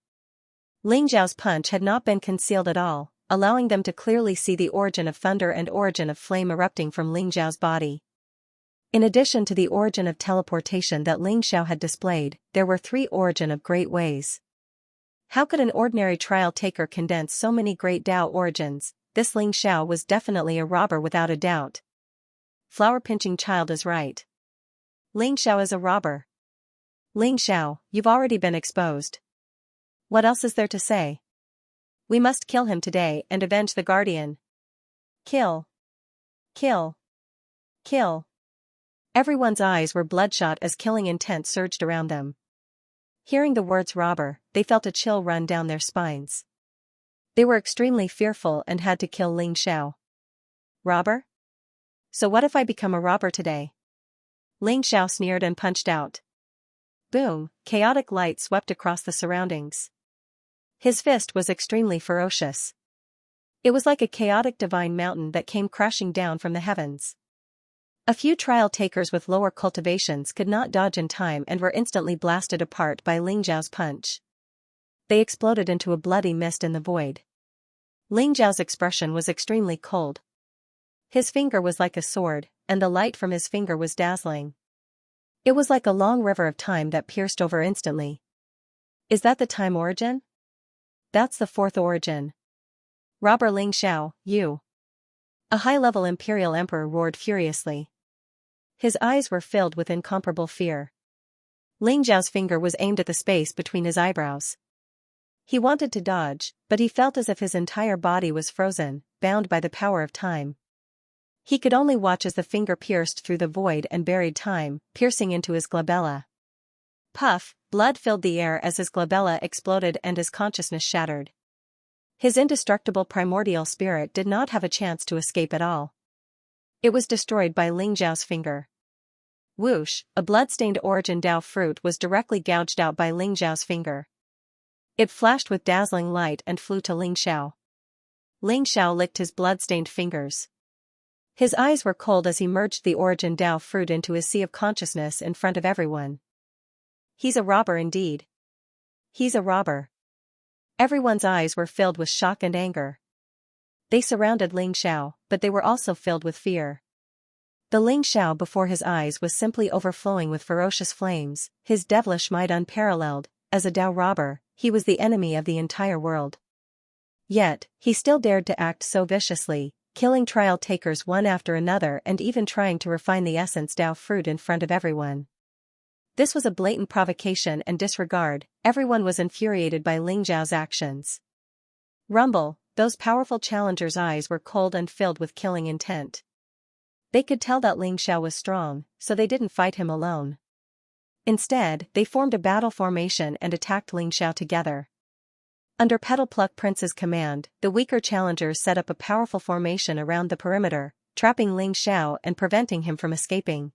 Ling Xiao's punch had not been concealed at all, allowing them to clearly see the origin of thunder and origin of flame erupting from Ling Xiao's body. In addition to the origin of teleportation that Ling Xiao had displayed, there were 3 origin of great ways. How could an ordinary trial taker condense so many great Tao origins? This Ling Xiao was definitely a robber without a doubt. Flower-pinching child is right. Ling Xiao is a robber. Ling Xiao, you've already been exposed. What else is there to say? We must kill him today and avenge the guardian. Kill. Kill. Kill. Everyone's eyes were bloodshot as killing intent surged around them. Hearing the words robber, they felt a chill run down their spines. They were extremely fearful and had to kill Ling Xiao. Robber? So what if I become a robber today? Ling Xiao sneered and punched out. Boom, chaotic light swept across the surroundings. His fist was extremely ferocious. It was like a chaotic divine mountain that came crashing down from the heavens. A few trial takers with lower cultivations could not dodge in time and were instantly blasted apart by Ling Zhao's punch. They exploded into a bloody mist in the void. Ling Zhao's expression was extremely cold. His finger was like a sword, and the light from his finger was dazzling. It was like a long river of time that pierced over instantly. Is that the time origin? That's the fourth origin. Robber Ling Xiao, you. A high-level imperial emperor roared furiously. His eyes were filled with incomparable fear. Ling Zhao's finger was aimed at the space between his eyebrows. He wanted to dodge, but he felt as if his entire body was frozen, bound by the power of time. He could only watch as the finger pierced through the void and buried time, piercing into his glabella. Puff, blood filled the air as his glabella exploded and his consciousness shattered. His indestructible primordial spirit did not have a chance to escape at all. It was destroyed by Ling Zhao's finger. Whoosh, a blood-stained origin Dao fruit was directly gouged out by Ling Zhao's finger. It flashed with dazzling light and flew to Ling Xiao. Ling Xiao licked his blood-stained fingers. His eyes were cold as he merged the origin Dao fruit into his sea of consciousness in front of everyone. He's a robber indeed. He's a robber. Everyone's eyes were filled with shock and anger. They surrounded Ling Xiao, but they were also filled with fear. The Ling Xiao before his eyes was simply overflowing with ferocious flames, his devilish might unparalleled. As a Dao robber, he was the enemy of the entire world. Yet, he still dared to act so viciously, killing trial takers one after another and even trying to refine the essence Dao fruit in front of everyone. This was a blatant provocation and disregard. Everyone was infuriated by Ling Zhao's actions. Rumble, those powerful challengers' eyes were cold and filled with killing intent. They could tell that Ling Xiao was strong, so they didn't fight him alone. Instead, they formed a battle formation and attacked Ling Xiao together. Under Petal Pluck Prince's command, the weaker challengers set up a powerful formation around the perimeter, trapping Ling Xiao and preventing him from escaping.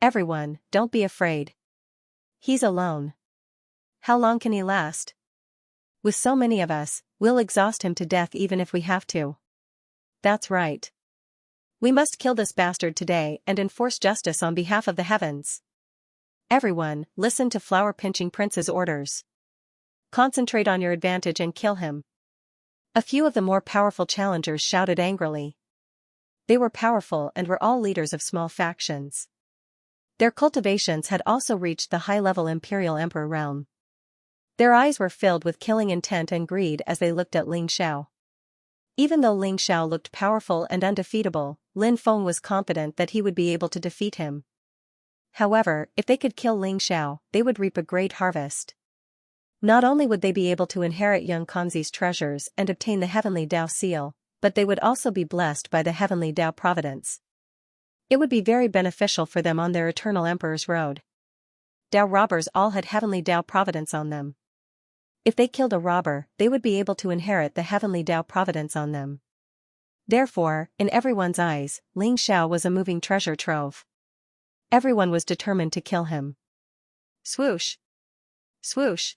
Everyone, don't be afraid. He's alone. How long can he last? With so many of us, we'll exhaust him to death even if we have to. That's right. We must kill this bastard today and enforce justice on behalf of the heavens. Everyone, listen to Flower Pinching Prince's orders. Concentrate on your advantage and kill him. A few of the more powerful challengers shouted angrily. They were powerful and were all leaders of small factions. Their cultivations had also reached the high-level Imperial Emperor realm. Their eyes were filled with killing intent and greed as they looked at Ling Xiao. Even though Ling Xiao looked powerful and undefeatable, Lin Feng was confident that he would be able to defeat him. However, if they could kill Ling Xiao, they would reap a great harvest. Not only would they be able to inherit Young Kanzi's treasures and obtain the Heavenly Dao seal, but they would also be blessed by the Heavenly Dao providence. It would be very beneficial for them on their Eternal Emperor's road. Dao robbers all had Heavenly Dao providence on them. If they killed a robber, they would be able to inherit the Heavenly Dao providence on them. Therefore, in everyone's eyes, Ling Xiao was a moving treasure trove. Everyone was determined to kill him. Swoosh! Swoosh!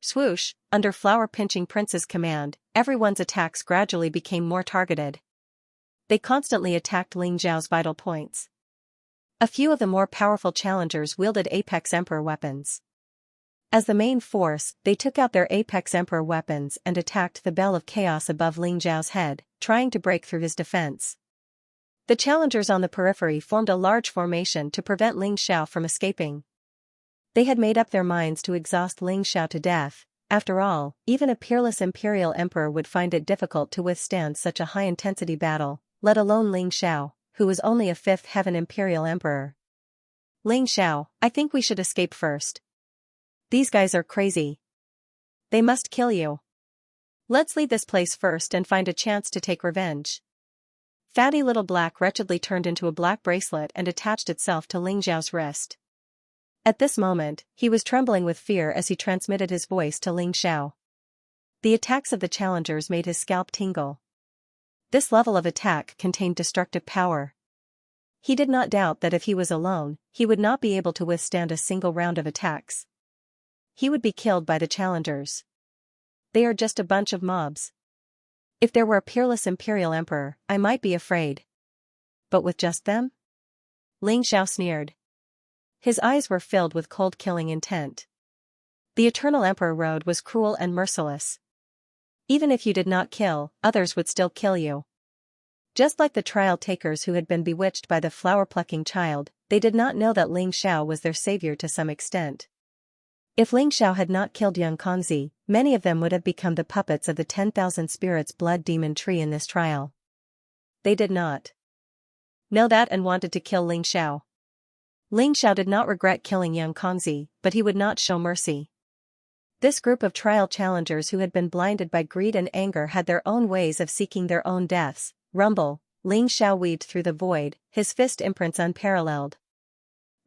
Swoosh! Under Flower Pinching Prince's command, everyone's attacks gradually became more targeted. They constantly attacked Ling Zhao's vital points. A few of the more powerful challengers wielded Apex Emperor weapons. As the main force, they took out their Apex Emperor weapons and attacked the Bell of Chaos above Ling Zhao's head, trying to break through his defense. The challengers on the periphery formed a large formation to prevent Ling Xiao from escaping. They had made up their minds to exhaust Ling Xiao to death. After all, even a peerless Imperial Emperor would find it difficult to withstand such a high-intensity battle, let alone Ling Xiao, who was only a fifth heaven Imperial Emperor. Ling Xiao, I think we should escape first. These guys are crazy. They must kill you. Let's leave this place first and find a chance to take revenge. Fatty Little Black wretchedly turned into a black bracelet and attached itself to Ling Xiao's wrist. At this moment, he was trembling with fear as he transmitted his voice to Ling Xiao. The attacks of the challengers made his scalp tingle. This level of attack contained destructive power. He did not doubt that if he was alone, he would not be able to withstand a single round of attacks. He would be killed by the challengers. They are just a bunch of mobs. If there were a peerless imperial emperor, I might be afraid. But with just them? Ling Xiao sneered. His eyes were filled with cold killing intent. The Eternal Emperor Road was cruel and merciless. Even if you did not kill, others would still kill you. Just like the trial takers who had been bewitched by the flower-plucking child, they did not know that Ling Xiao was their savior to some extent. If Ling Xiao had not killed Xianxia, many of them would have become the puppets of the 10,000 spirits blood demon tree in this trial. They did not know that and wanted to kill Ling Xiao. Ling Xiao did not regret killing Xianxia, but he would not show mercy. This group of trial challengers who had been blinded by greed and anger had their own ways of seeking their own deaths. Rumble, Ling Xiao weaved through the void, his fist imprints unparalleled.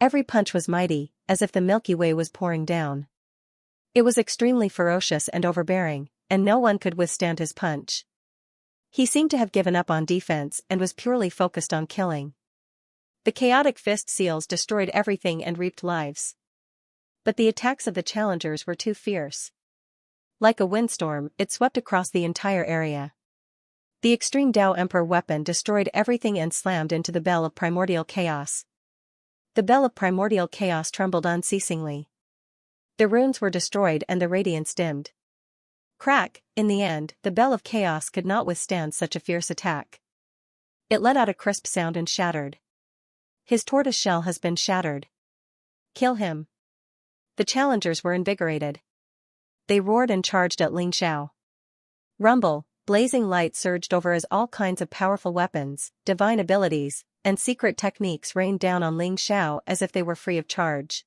Every punch was mighty, as if the Milky Way was pouring down. It was extremely ferocious and overbearing, and no one could withstand his punch. He seemed to have given up on defense and was purely focused on killing. The chaotic fist seals destroyed everything and reaped lives. But the attacks of the challengers were too fierce. Like a windstorm, it swept across the entire area. The Extreme Dao Emperor weapon destroyed everything and slammed into the bell of primordial chaos. The bell of primordial chaos trembled unceasingly. The runes were destroyed and the radiance dimmed. Crack, in the end, the bell of chaos could not withstand such a fierce attack. It let out a crisp sound and shattered. His tortoise shell has been shattered. Kill him. The challengers were invigorated. They roared and charged at Ling Xiao. Rumble, blazing light surged over as all kinds of powerful weapons, divine abilities, and secret techniques rained down on Ling Xiao as if they were free of charge.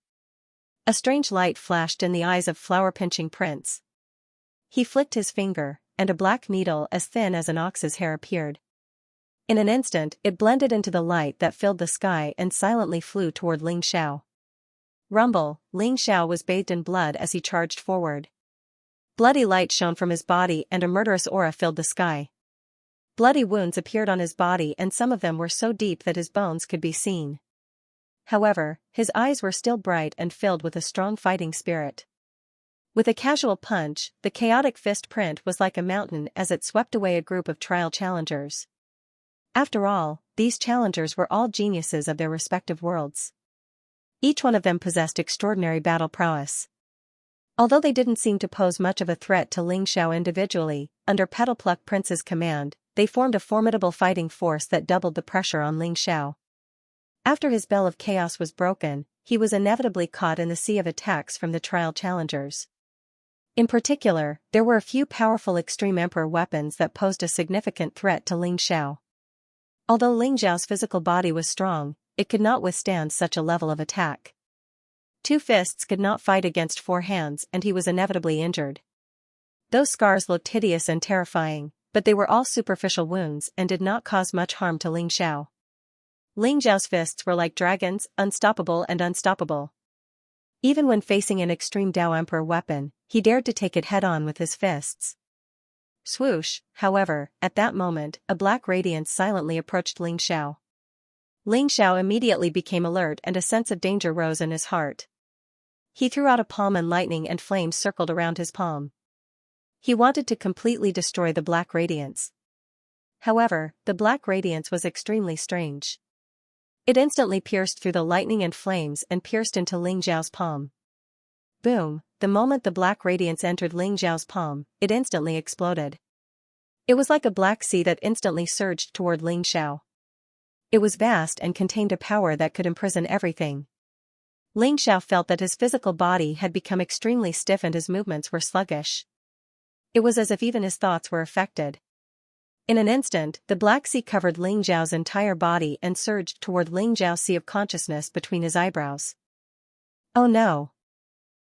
A strange light flashed in the eyes of flower-pinching prince. He flicked his finger, and a black needle as thin as an ox's hair appeared. In an instant it blended into the light that filled the sky and silently flew toward Ling Xiao. Rumble, Ling Xiao was bathed in blood as he charged forward. Bloody light shone from his body and a murderous aura filled the sky. Bloody wounds appeared on his body and some of them were so deep that his bones could be seen. However, his eyes were still bright and filled with a strong fighting spirit. With a casual punch, the chaotic fist print was like a mountain as it swept away a group of trial challengers. After all, these challengers were all geniuses of their respective worlds. Each one of them possessed extraordinary battle prowess. Although they didn't seem to pose much of a threat to Ling Xiao individually, under Petalpluck Prince's command, they formed a formidable fighting force that doubled the pressure on Ling Xiao. After his bell of chaos was broken, he was inevitably caught in the sea of attacks from the trial challengers. In particular, there were a few powerful Extreme Emperor weapons that posed a significant threat to Ling Xiao. Although Ling Xiao's physical body was strong, it could not withstand such a level of attack. 2 fists could not fight against 4 hands and he was inevitably injured. Those scars looked hideous and terrifying, but they were all superficial wounds and did not cause much harm to Ling Xiao. Ling Xiao's fists were like dragons, unstoppable and unstoppable. Even when facing an Extreme Dao Emperor weapon, he dared to take it head-on with his fists. Swoosh, however, at that moment, a black radiance silently approached Ling Xiao. Ling Xiao immediately became alert and a sense of danger rose in his heart. He threw out a palm and lightning and flames circled around his palm. He wanted to completely destroy the black radiance. However, the black radiance was extremely strange. It instantly pierced through the lightning and flames and pierced into Ling Xiao's palm. Boom, the moment the black radiance entered Ling Xiao's palm, it instantly exploded. It was like a black sea that instantly surged toward Ling Xiao. It was vast and contained a power that could imprison everything. Ling Xiao felt that his physical body had become extremely stiff and his movements were sluggish. It was as if even his thoughts were affected. In an instant, the black sea covered Ling Xiao's entire body and surged toward Ling Xiao's sea of consciousness between his eyebrows. Oh no!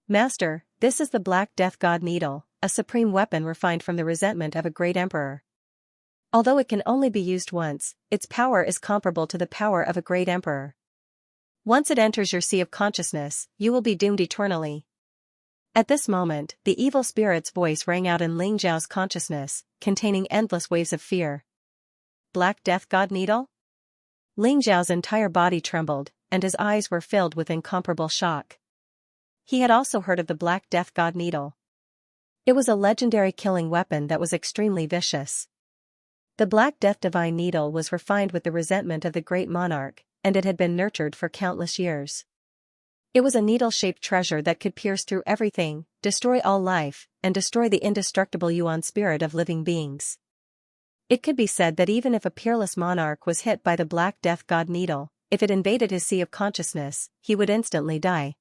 Master, this is the Black Death God Needle, a supreme weapon refined from the resentment of a great emperor. Although it can only be used once, its power is comparable to the power of a great emperor. Once it enters your sea of consciousness, you will be doomed eternally. At this moment, the evil spirit's voice rang out in Ling Zhao's consciousness, containing endless waves of fear. Black Death God Needle? Ling Zhao's entire body trembled, and his eyes were filled with incomparable shock. He had also heard of the Black Death God Needle. It was a legendary killing weapon that was extremely vicious. The Black Death Divine Needle was refined with the resentment of the great monarch, and it had been nurtured for countless years. It was a needle-shaped treasure that could pierce through everything, destroy all life, and destroy the indestructible Yuan spirit of living beings. It could be said that even if a peerless monarch was hit by the Black Death God Needle, if it invaded his sea of consciousness, he would instantly die.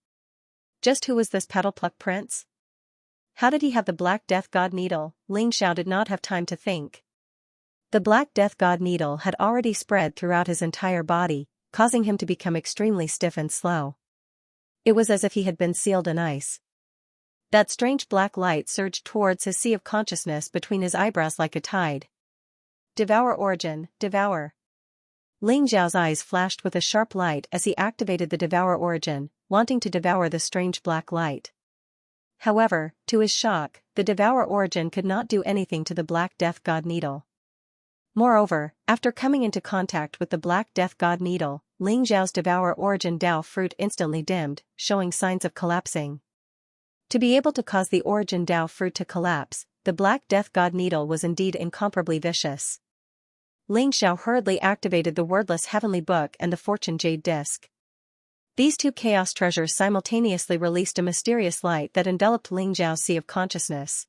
Just who was this Petal Pluck Prince? How did he have the Black Death God Needle? Ling Xiao did not have time to think. The Black Death God Needle had already spread throughout his entire body, causing him to become extremely stiff and slow. It was as if he had been sealed in ice. That strange black light surged towards his sea of consciousness between his eyebrows like a tide. Devour Origin, devour. Ling Zhao's eyes flashed with a sharp light as he activated the Devour Origin, wanting to devour the strange black light. However, to his shock, the Devour Origin could not do anything to the Black Death God Needle. Moreover, after coming into contact with the Black Death God Needle, Ling Zhao's Devour Origin Dao fruit instantly dimmed, showing signs of collapsing. To be able to cause the Origin Dao fruit to collapse, the Black Death God Needle was indeed incomparably vicious. Ling Xiao hurriedly activated the wordless heavenly book and the fortune jade disc. These two chaos treasures simultaneously released a mysterious light that enveloped Ling Zhao's sea of consciousness.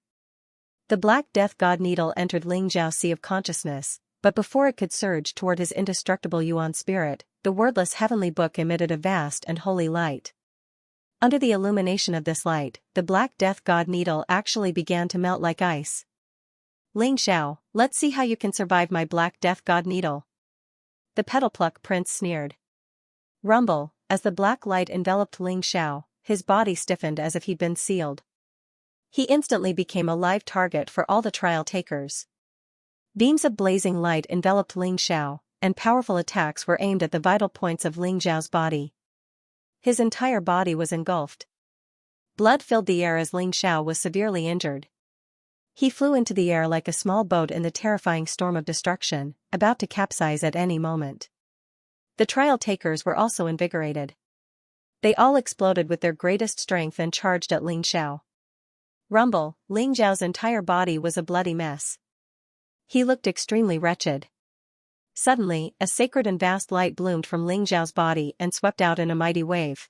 The Black Death God Needle entered Ling Zhao's sea of consciousness, but before it could surge toward his indestructible Yuan spirit, the wordless heavenly book emitted a vast and holy light. Under the illumination of this light, the Black Death God Needle actually began to melt like ice. Ling Xiao, let's see how you can survive my Black Death God Needle. The Petal Pluck Prince sneered. Rumble, as the black light enveloped Ling Xiao, his body stiffened as if he'd been sealed. He instantly became a live target for all the trial takers. Beams of blazing light enveloped Ling Xiao, and powerful attacks were aimed at the vital points of Ling Zhao's body. His entire body was engulfed. Blood filled the air as Ling Xiao was severely injured. He flew into the air like a small boat in the terrifying storm of destruction, about to capsize at any moment. The trial takers were also invigorated. They all exploded with their greatest strength and charged at Ling Xiao. Rumble, Ling Zhao's entire body was a bloody mess. He looked extremely wretched. Suddenly, a sacred and vast light bloomed from Ling Zhao's body and swept out in a mighty wave.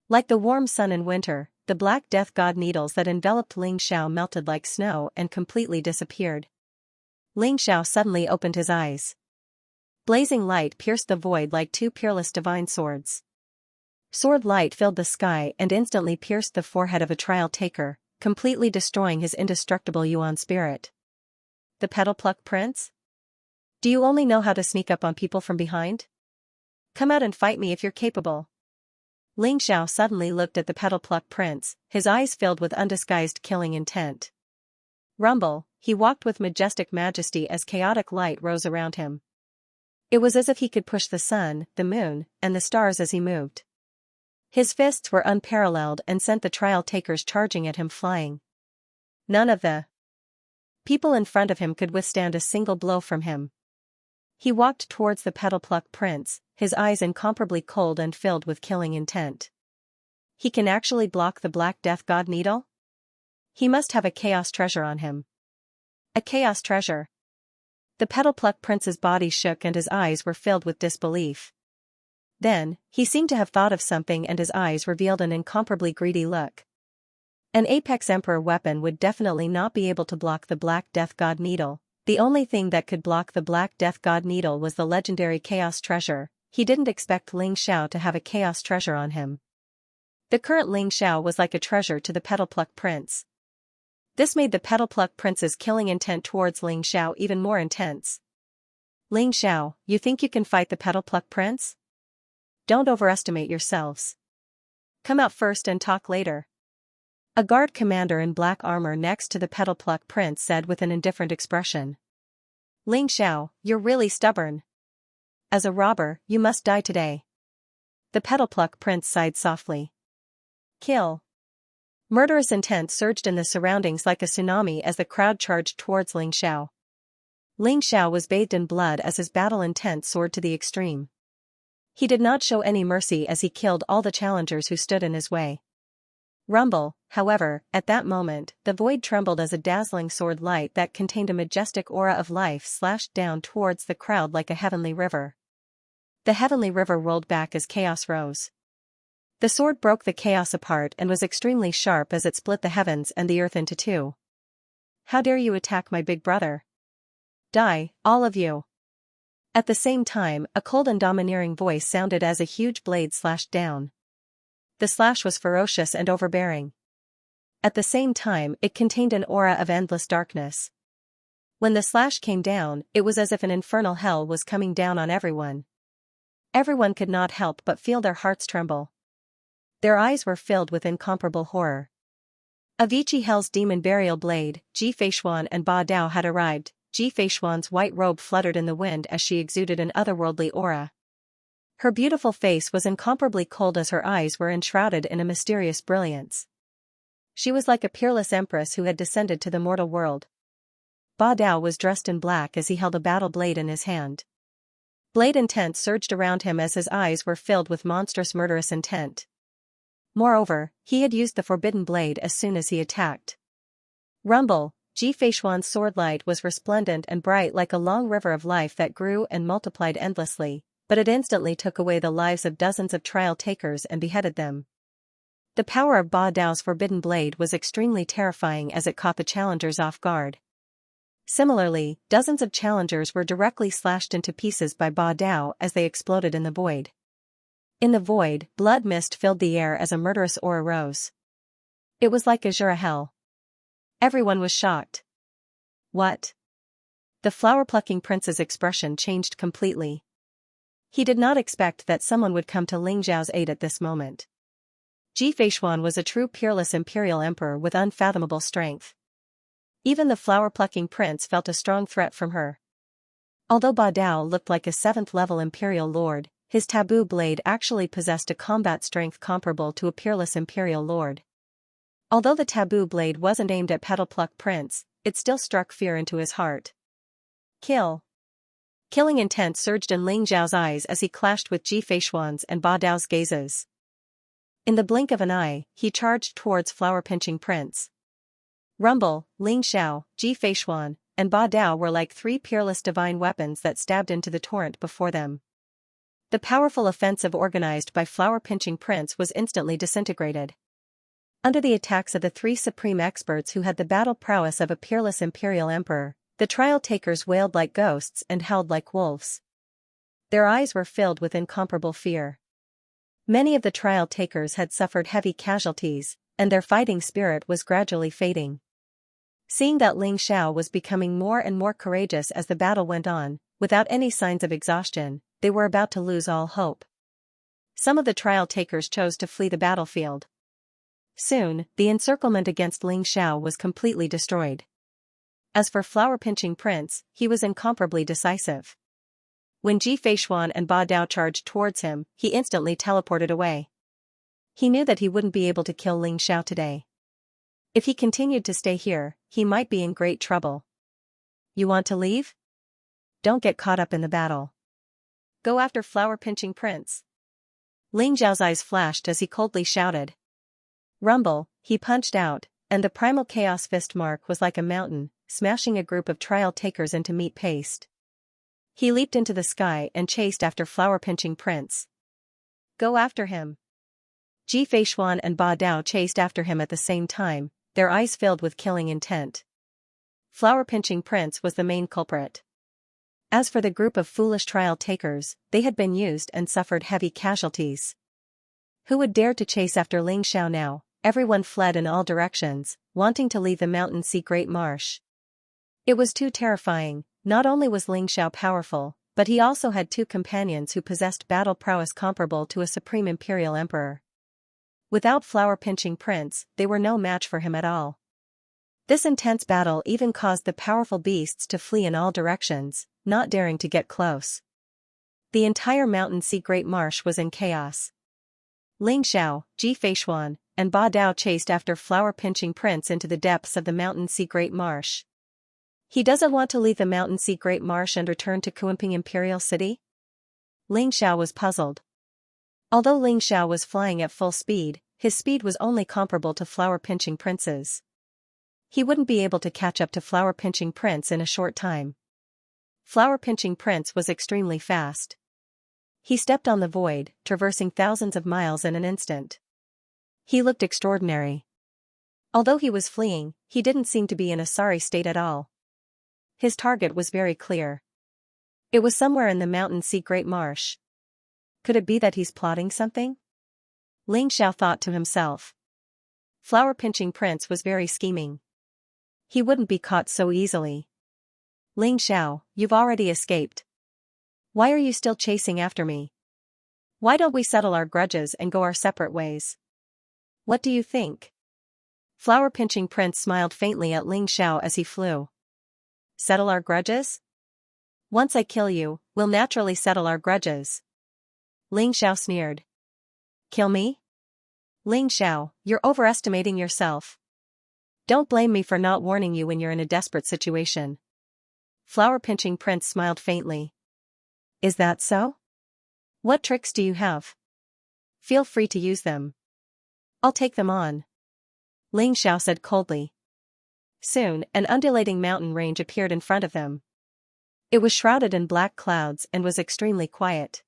Like the warm sun in winter, the Black Death God Needles that enveloped Ling Xiao melted like snow and completely disappeared. Ling Xiao suddenly opened his eyes. Blazing light pierced the void like two peerless divine swords. Sword light filled the sky and instantly pierced the forehead of a trial taker, completely destroying his indestructible Yuan spirit. The Petal Pluck Prince? Do you only know how to sneak up on people from behind? Come out and fight me if you're capable. Ling Xiao suddenly looked at the Petal Pluck Prince, his eyes filled with undisguised killing intent. Rumble, he walked with majestic majesty as chaotic light rose around him. It was as if he could push the sun, the moon, and the stars as he moved. His fists were unparalleled and sent the trial takers charging at him flying. None of the people in front of him could withstand a single blow from him. He walked towards the Petal Pluck Prince, his eyes incomparably cold and filled with killing intent. He can actually block the Black Death God Needle? He must have a chaos treasure on him. A chaos treasure. The Petal Pluck Prince's body shook and his eyes were filled with disbelief. Then, he seemed to have thought of something and his eyes revealed an incomparably greedy look. An Apex Emperor weapon would definitely not be able to block the Black Death God Needle. The only thing that could block the Black Death God Needle was the legendary Chaos Treasure. He didn't expect Ling Xiao to have a Chaos Treasure on him. The current Ling Xiao was like a treasure to the Petal Pluck Prince. This made the Petal Pluck Prince's killing intent towards Ling Xiao even more intense. Ling Xiao, you think you can fight the Petal Pluck Prince? Don't overestimate yourselves. Come out first and talk later. A guard commander in black armor next to the Petal Pluck Prince said with an indifferent expression. Ling Xiao, you're really stubborn. As a robber, you must die today. The Petal Pluck Prince sighed softly. Kill. Murderous intent surged in the surroundings like a tsunami as the crowd charged towards Ling Xiao. Ling Xiao was bathed in blood as his battle intent soared to the extreme. He did not show any mercy as he killed all the challengers who stood in his way. Rumble, however, at that moment, the void trembled as a dazzling sword light that contained a majestic aura of life slashed down towards the crowd like a heavenly river. The heavenly river rolled back as chaos rose. The sword broke the chaos apart and was extremely sharp as it split the heavens and the earth into two. How dare you attack my big brother? Die, all of you. At the same time, a cold and domineering voice sounded as a huge blade slashed down. The slash was ferocious and overbearing. At the same time, it contained an aura of endless darkness. When the slash came down, it was as if an infernal hell was coming down on everyone. Everyone could not help but feel their hearts tremble. Their eyes were filled with incomparable horror. Avicii Hell's demon burial blade, Ji Feishuan and Ba Dao had arrived. Ji Feishuan's white robe fluttered in the wind as she exuded an otherworldly aura. Her beautiful face was incomparably cold as her eyes were enshrouded in a mysterious brilliance. She was like a peerless empress who had descended to the mortal world. Ba Dao was dressed in black as he held a battle blade in his hand. Blade intent surged around him as his eyes were filled with monstrous murderous intent. Moreover, he had used the forbidden blade as soon as he attacked. Rumble, Ji Feishuan's sword light was resplendent and bright like a long river of life that grew and multiplied endlessly, but it instantly took away the lives of dozens of trial takers and beheaded them. The power of Ba Dao's forbidden blade was extremely terrifying as it caught the challengers off guard. Similarly, dozens of challengers were directly slashed into pieces by Ba Dao as they exploded in the void. In the void, blood mist filled the air as a murderous aura rose. It was like azure hell. Everyone was shocked. What? The flower-plucking prince's expression changed completely. He did not expect that someone would come to Ling Xiao's aid at this moment. Ji Feishuan was a true peerless imperial emperor with unfathomable strength. Even the flower-plucking prince felt a strong threat from her. Although Ba Dao looked like a 7th-level imperial lord, his taboo blade actually possessed a combat strength comparable to a peerless imperial lord. Although the taboo blade wasn't aimed at Petalpluck Prince, it still struck fear into his heart. Kill. Killing intent surged in Ling Xiao's eyes as he clashed with Ji Feishuan's and Ba Dao's gazes. In the blink of an eye, he charged towards flower-pinching Prince. Rumble, Ling Xiao, Ji Feishuan, and Ba Dao were like 3 peerless divine weapons that stabbed into the torrent before them. The powerful offensive organized by flower-pinching Prince was instantly disintegrated. Under the attacks of the 3 supreme experts who had the battle prowess of a peerless imperial emperor, the trial takers wailed like ghosts and howled like wolves. Their eyes were filled with incomparable fear. Many of the trial takers had suffered heavy casualties, and their fighting spirit was gradually fading. Seeing that Ling Xiao was becoming more and more courageous as the battle went on, without any signs of exhaustion, they were about to lose all hope. Some of the trial takers chose to flee the battlefield. Soon, the encirclement against Ling Xiao was completely destroyed. As for flower-pinching Prince, he was incomparably decisive. When Ji Feishuan and Ba Dao charged towards him, he instantly teleported away. He knew that he wouldn't be able to kill Ling Xiao today. If he continued to stay here, he might be in great trouble. You want to leave? Don't get caught up in the battle. Go after flower-pinching Prince. Ling Xiao's eyes flashed as he coldly shouted. Rumble, he punched out, and the primal chaos fist mark was like a mountain, smashing a group of trial takers into meat paste. He leaped into the sky and chased after flower-pinching Prince. Go after him. Ji Feishuan and Ba Dao chased after him at the same time, their eyes filled with killing intent. Flower-pinching Prince was the main culprit. As for the group of foolish trial takers, they had been used and suffered heavy casualties. Who would dare to chase after Ling Xiao now? Everyone fled in all directions, wanting to leave the mountain sea great marsh. It was too terrifying. Not only was Ling Xiao powerful, but he also had 2 companions who possessed battle prowess comparable to a supreme imperial emperor. Without flower-pinching Prince, they were no match for him at all. This intense battle even caused the powerful beasts to flee in all directions, not daring to get close. The entire mountain sea great marsh was in chaos. Ling Xiao, Ji Feishuan, and Ba Dao chased after flower-pinching Prince into the depths of the Mountain Sea Great Marsh. He doesn't want to leave the Mountain Sea Great Marsh and return to Kuimping Imperial City? Ling Xiao was puzzled. Although Ling Xiao was flying at full speed, his speed was only comparable to flower-pinching Prince's. He wouldn't be able to catch up to flower-pinching Prince in a short time. Flower-pinching Prince was extremely fast. He stepped on the void, traversing thousands of miles in an instant. He looked extraordinary. Although he was fleeing, he didn't seem to be in a sorry state at all. His target was very clear. It was somewhere in the Mountain Sea Great Marsh. Could it be that he's plotting something? Ling Xiao thought to himself. Flower-pinching Prince was very scheming. He wouldn't be caught so easily. Ling Xiao, you've already escaped. Why are you still chasing after me? Why don't we settle our grudges and go our separate ways? What do you think? Flower-pinching Prince smiled faintly at Ling Xiao as he flew. Settle our grudges? Once I kill you, we'll naturally settle our grudges. Ling Xiao sneered. Kill me? Ling Xiao, you're overestimating yourself. Don't blame me for not warning you when you're in a desperate situation. Flower-pinching Prince smiled faintly. Is that so? What tricks do you have? Feel free to use them. I'll take them on. Ling Xiao said coldly. Soon, an undulating mountain range appeared in front of them. It was shrouded in black clouds and was extremely quiet.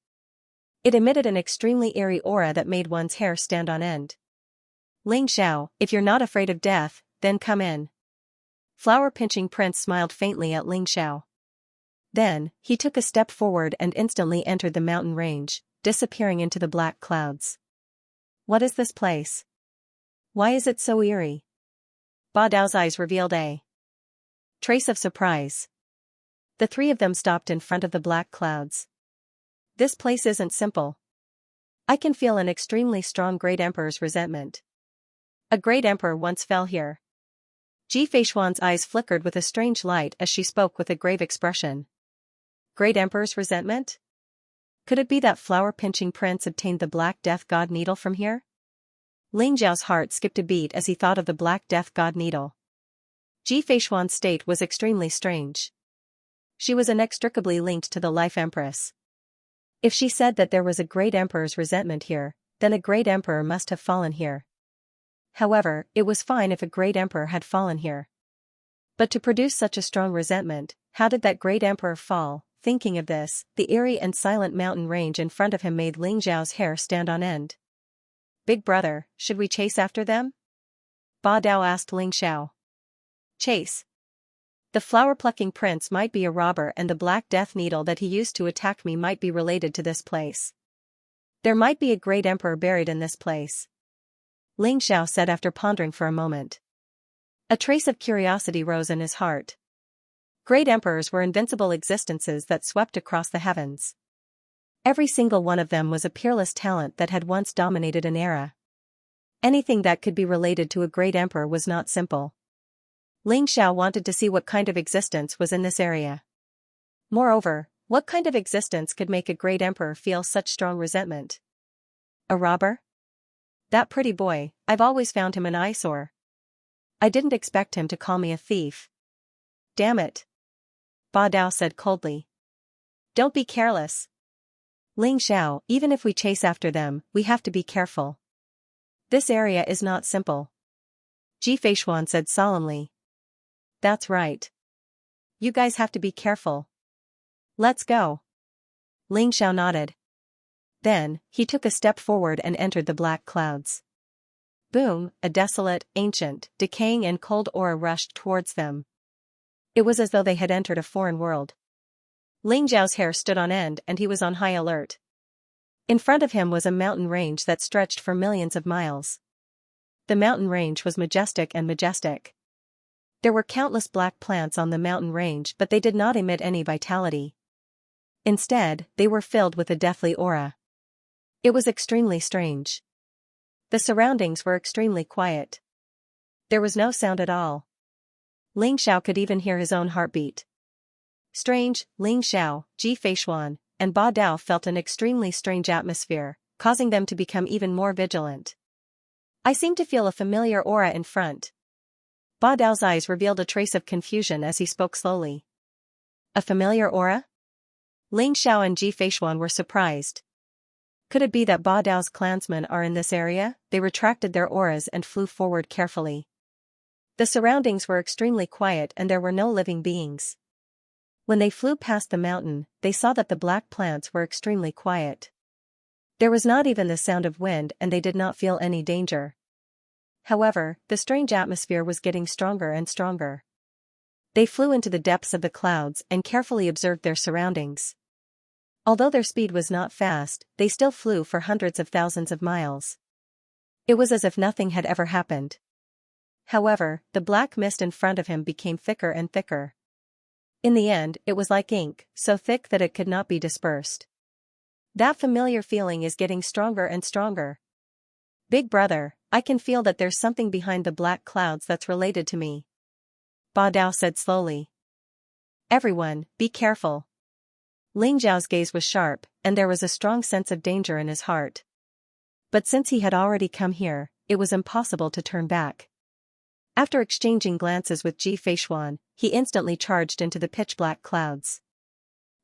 It emitted an extremely eerie aura that made one's hair stand on end. Ling Xiao, if you're not afraid of death, then come in. Flower-pinching Prince smiled faintly at Ling Xiao. Then, he took a step forward and instantly entered the mountain range, disappearing into the black clouds. What is this place? Why is it so eerie? Ba Dao's eyes revealed a trace of surprise. The three of them stopped in front of the black clouds. This place isn't simple. I can feel an extremely strong Great Emperor's resentment. A Great Emperor once fell here. Ji Feishuan's eyes flickered with a strange light as she spoke with a grave expression. Great Emperor's resentment? Could it be that flower-pinching Prince obtained the Black Death God Needle from here? Ling Zhao's heart skipped a beat as he thought of the Black Death God Needle. Ji Feishuan's state was extremely strange. She was inextricably linked to the Life Empress. If she said that there was a Great Emperor's resentment here, then a Great Emperor must have fallen here. However, it was fine if a Great Emperor had fallen here. But to produce such a strong resentment, how did that Great Emperor fall? Thinking of this, the eerie and silent mountain range in front of him made Ling Zhao's hair stand on end. Big brother, should we chase after them? Ba Dao asked Ling Xiao. Chase. The flower-plucking Prince might be a robber and the Black Death Needle that he used to attack me might be related to this place. There might be a Great Emperor buried in this place. Ling Xiao said after pondering for a moment. A trace of curiosity rose in his heart. Great Emperors were invincible existences that swept across the heavens. Every single one of them was a peerless talent that had once dominated an era. Anything that could be related to a Great Emperor was not simple. Ling Xiao wanted to see what kind of existence was in this area. Moreover, what kind of existence could make a Great Emperor feel such strong resentment? A robber? That pretty boy, I've always found him an eyesore. I didn't expect him to call me a thief. Damn it. Ba Dao said coldly. Don't be careless. Ling Xiao, even if we chase after them, we have to be careful. This area is not simple. Ji Feishuan said solemnly. That's right. You guys have to be careful. Let's go. Ling Xiao nodded. Then, he took a step forward and entered the black clouds. Boom, a desolate, ancient, decaying and cold aura rushed towards them. It was as though they had entered a foreign world. Ling Zhao's hair stood on end and he was on high alert. In front of him was a mountain range that stretched for millions of miles. The mountain range was majestic and majestic. There were countless black plants on the mountain range but they did not emit any vitality. Instead, they were filled with a deathly aura. It was extremely strange. The surroundings were extremely quiet. There was no sound at all. Ling Xiao could even hear his own heartbeat. Strange, Ling Xiao, Ji Feishuan, and Ba Dao felt an extremely strange atmosphere, causing them to become even more vigilant. I seem to feel a familiar aura in front. Ba Dao's eyes revealed a trace of confusion as he spoke slowly. A familiar aura? Ling Xiao and Ji Feishuan were surprised. Could it be that Ba Dao's clansmen are in this area? They retracted their auras and flew forward carefully. The surroundings were extremely quiet and there were no living beings. When they flew past the mountain, they saw that the black plants were extremely quiet. There was not even the sound of wind and they did not feel any danger. However, the strange atmosphere was getting stronger and stronger. They flew into the depths of the clouds and carefully observed their surroundings. Although their speed was not fast, they still flew for hundreds of thousands of miles. It was as if nothing had ever happened. However, the black mist in front of him became thicker and thicker. In the end, it was like ink, so thick that it could not be dispersed. That familiar feeling is getting stronger and stronger. Big brother, I can feel that there's something behind the black clouds that's related to me. Ba Dao said slowly. Everyone, be careful. Ling Zhao's gaze was sharp, and there was a strong sense of danger in his heart. But since he had already come here, it was impossible to turn back. After exchanging glances with Ji Feishuan, he instantly charged into the pitch-black clouds.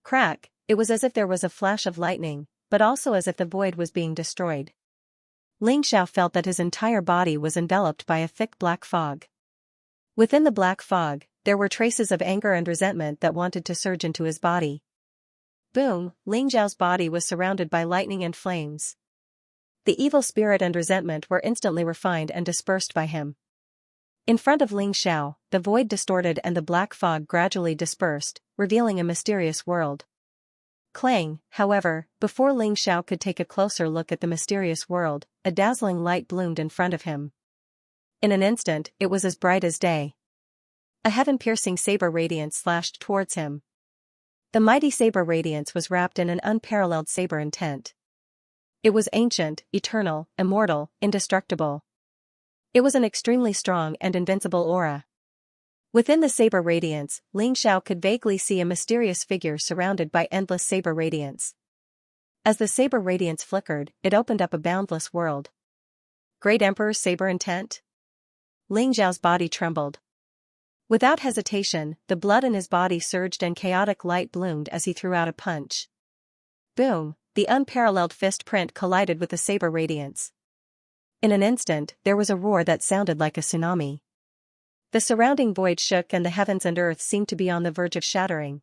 Crack, it was as if there was a flash of lightning, but also as if the void was being destroyed. Ling Xiao felt that his entire body was enveloped by a thick black fog. Within the black fog, there were traces of anger and resentment that wanted to surge into his body. Boom, Ling Xiao's body was surrounded by lightning and flames. The evil spirit and resentment were instantly refined and dispersed by him. In front of Ling Xiao, the void distorted and the black fog gradually dispersed, revealing a mysterious world. Clang, however, before Ling Xiao could take a closer look at the mysterious world, a dazzling light bloomed in front of him. In an instant, it was as bright as day. A heaven-piercing saber radiance slashed towards him. The mighty saber radiance was wrapped in an unparalleled saber intent. It was ancient, eternal, immortal, indestructible. It was an extremely strong and invincible aura. Within the saber radiance, Ling Xiao could vaguely see a mysterious figure surrounded by endless saber radiance. As the saber radiance flickered, it opened up a boundless world. Great Emperor's saber intent? Ling Xiao's body trembled. Without hesitation, the blood in his body surged and chaotic light bloomed as he threw out a punch. Boom, the unparalleled fist print collided with the saber radiance. In an instant, there was a roar that sounded like a tsunami. The surrounding void shook and the heavens and earth seemed to be on the verge of shattering.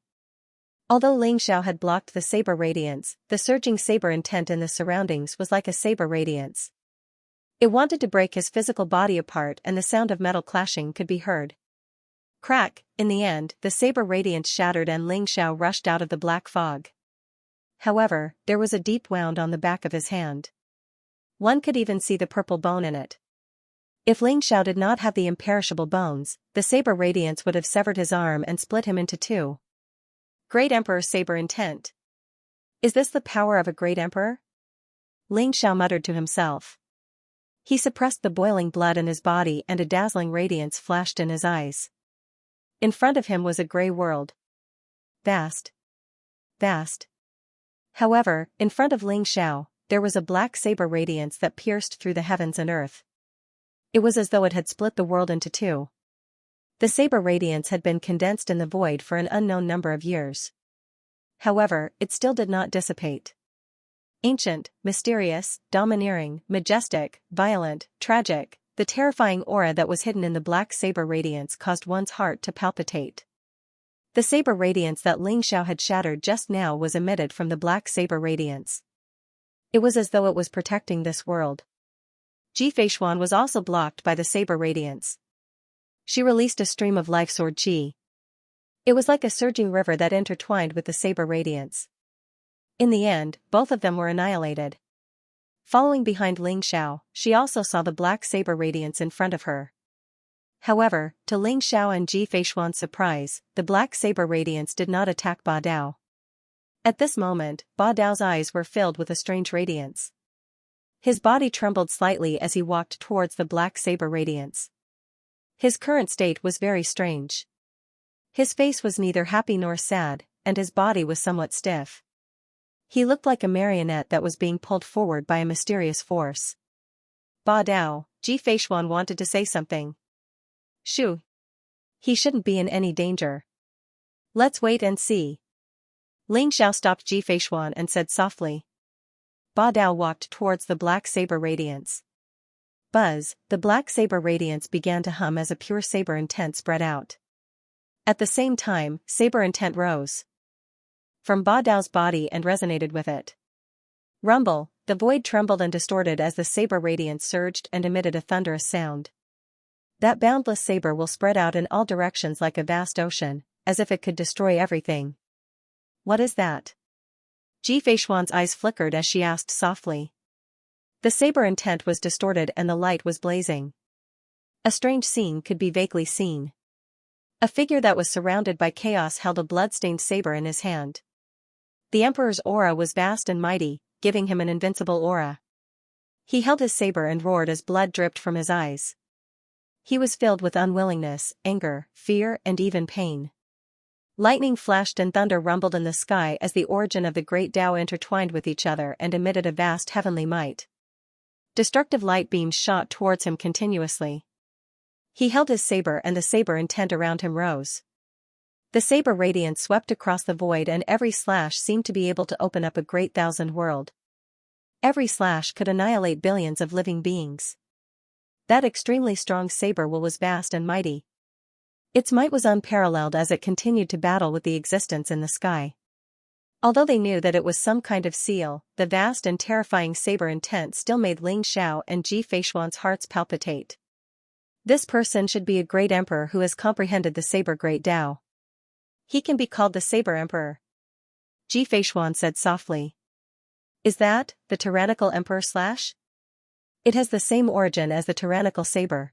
Although Ling Xiao had blocked the saber radiance, the surging saber intent in the surroundings was like a saber radiance. It wanted to break his physical body apart and the sound of metal clashing could be heard. Crack, in the end, the saber radiance shattered and Ling Xiao rushed out of the black fog. However, there was a deep wound on the back of his hand. One could even see the purple bone in it. If Ling Xiao did not have the imperishable bones, the saber radiance would have severed his arm and split him into two. Great Emperor's saber intent. Is this the power of a great emperor? Ling Xiao muttered to himself. He suppressed the boiling blood in his body and a dazzling radiance flashed in his eyes. In front of him was a gray world. Vast. Vast. However, in front of Ling Xiao, there was a black saber radiance that pierced through the heavens and earth. It was as though it had split the world into two. The saber radiance had been condensed in the void for an unknown number of years. However, it still did not dissipate. Ancient, mysterious, domineering, majestic, violent, tragic, the terrifying aura that was hidden in the black saber radiance caused one's heart to palpitate. The saber radiance that Ling Xiao had shattered just now was emitted from the black saber radiance. It was as though it was protecting this world. Ji Feishuan was also blocked by the saber radiance. She released a stream of life sword chi. It was like a surging river that intertwined with the saber radiance. In the end, both of them were annihilated. Following behind Ling Xiao, she also saw the black saber radiance in front of her. However, to Ling Xiao and Ji Feishuan's surprise, the black saber radiance did not attack Ba Dao. At this moment, Ba Dao's eyes were filled with a strange radiance. His body trembled slightly as he walked towards the black saber radiance. His current state was very strange. His face was neither happy nor sad, and his body was somewhat stiff. He looked like a marionette that was being pulled forward by a mysterious force. Ba Dao, Ji Feishuan wanted to say something. Shoo. He shouldn't be in any danger. Let's wait and see. Ling Xiao stopped Ji Feishuan and said softly. Ba Dao walked towards the black saber radiance. Buzz, the black saber radiance began to hum as a pure saber intent spread out. At the same time, saber intent rose from Ba Dao's body and resonated with it. Rumble, the void trembled and distorted as the saber radiance surged and emitted a thunderous sound. That boundless saber will spread out in all directions like a vast ocean, as if it could destroy everything. What is that? Ji Feishuan's eyes flickered as she asked softly. The saber intent was distorted and the light was blazing. A strange scene could be vaguely seen. A figure that was surrounded by chaos held a blood-stained saber in his hand. The Emperor's aura was vast and mighty, giving him an invincible aura. He held his saber and roared as blood dripped from his eyes. He was filled with unwillingness, anger, fear, and even pain. Lightning flashed and thunder rumbled in the sky as the origin of the great Tao intertwined with each other and emitted a vast heavenly might. Destructive light beams shot towards him continuously. He held his saber and the saber intent around him rose. The saber radiance swept across the void and every slash seemed to be able to open up a great thousand world. Every slash could annihilate billions of living beings. That extremely strong saber will was vast and mighty. Its might was unparalleled as it continued to battle with the existence in the sky. Although they knew that it was some kind of seal, the vast and terrifying saber intent still made Ling Xiao and Ji Feishuan's hearts palpitate. This person should be a great emperor who has comprehended the saber great Tao. He can be called the Saber Emperor. Ji Feishuan said softly. Is that the tyrannical emperor slash? It has the same origin as the tyrannical saber.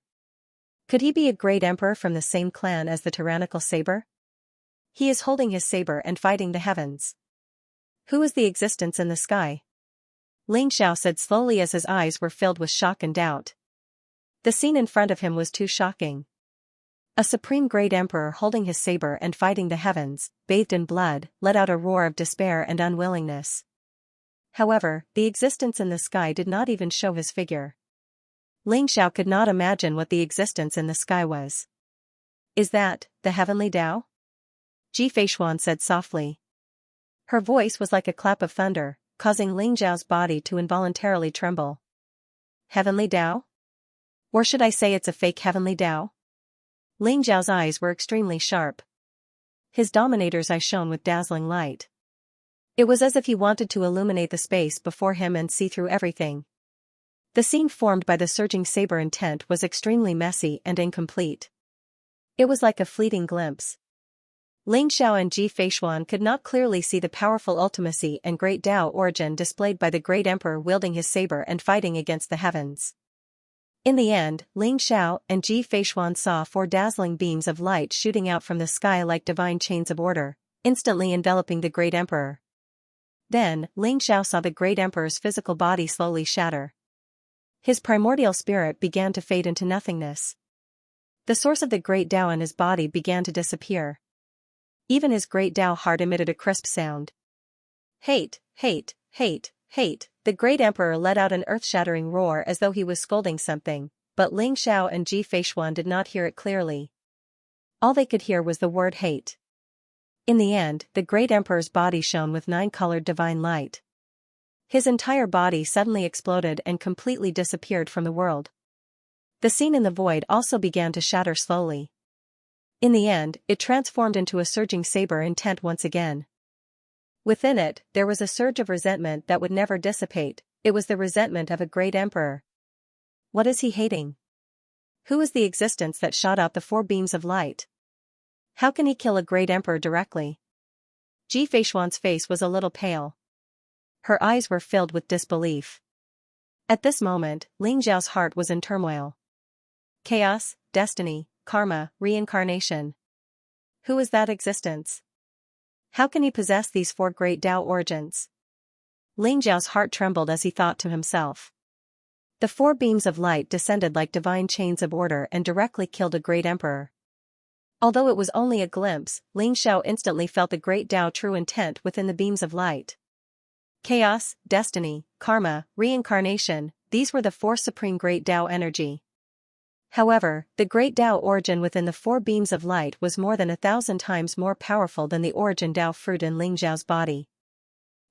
Could he be a great emperor from the same clan as the tyrannical saber? He is holding his saber and fighting the heavens. Who is the existence in the sky? Ling Xiao said slowly as his eyes were filled with shock and doubt. The scene in front of him was too shocking. A supreme great emperor holding his saber and fighting the heavens, bathed in blood, let out a roar of despair and unwillingness. However, the existence in the sky did not even show his figure. Ling Xiao could not imagine what the existence in the sky was. Is that the heavenly Tao? Ji Feishuan said softly. Her voice was like a clap of thunder, causing Ling Xiao's body to involuntarily tremble. Heavenly Tao? Or should I say it's a fake heavenly Tao? Ling Xiao's eyes were extremely sharp. His dominator's eye shone with dazzling light. It was as if he wanted to illuminate the space before him and see through everything. The scene formed by the surging saber intent was extremely messy and incomplete. It was like a fleeting glimpse. Ling Xiao and Ji Feishuan could not clearly see the powerful ultimacy and great Tao origin displayed by the great emperor wielding his saber and fighting against the heavens. In the end, Ling Xiao and Ji Feishuan saw 4 dazzling beams of light shooting out from the sky like divine chains of order, instantly enveloping the great emperor. Then, Ling Xiao saw the great emperor's physical body slowly shatter. His primordial spirit began to fade into nothingness. The source of the great Tao in his body began to disappear. Even his great Tao heart emitted a crisp sound. Hate, hate, hate, hate. The great emperor let out an earth-shattering roar as though he was scolding something, but Ling Xiao and Ji Feishuan did not hear it clearly. All they could hear was the word hate. In the end, the great emperor's body shone with 9-colored divine light. His entire body suddenly exploded and completely disappeared from the world. The scene in the void also began to shatter slowly. In the end, it transformed into a surging saber intent once again. Within it, there was a surge of resentment that would never dissipate. It was the resentment of a great emperor. What is he hating? Who is the existence that shot out the 4 beams of light? How can he kill a great emperor directly? Ji Feishuan's face was a little pale. Her eyes were filled with disbelief. At this moment, Ling Xiao's heart was in turmoil. Chaos, destiny, karma, reincarnation. Who is that existence? How can he possess these 4 great Tao origins? Ling Xiao's heart trembled as he thought to himself. The 4 beams of light descended like divine chains of order and directly killed a great emperor. Although it was only a glimpse, Ling Xiao instantly felt the great Tao true intent within the beams of light. Chaos, destiny, karma, reincarnation, these were the four supreme great Tao energy. However, the great Tao origin within the four beams of light was more than 1,000 times more powerful than the origin Tao fruit in Ling Zhao's body.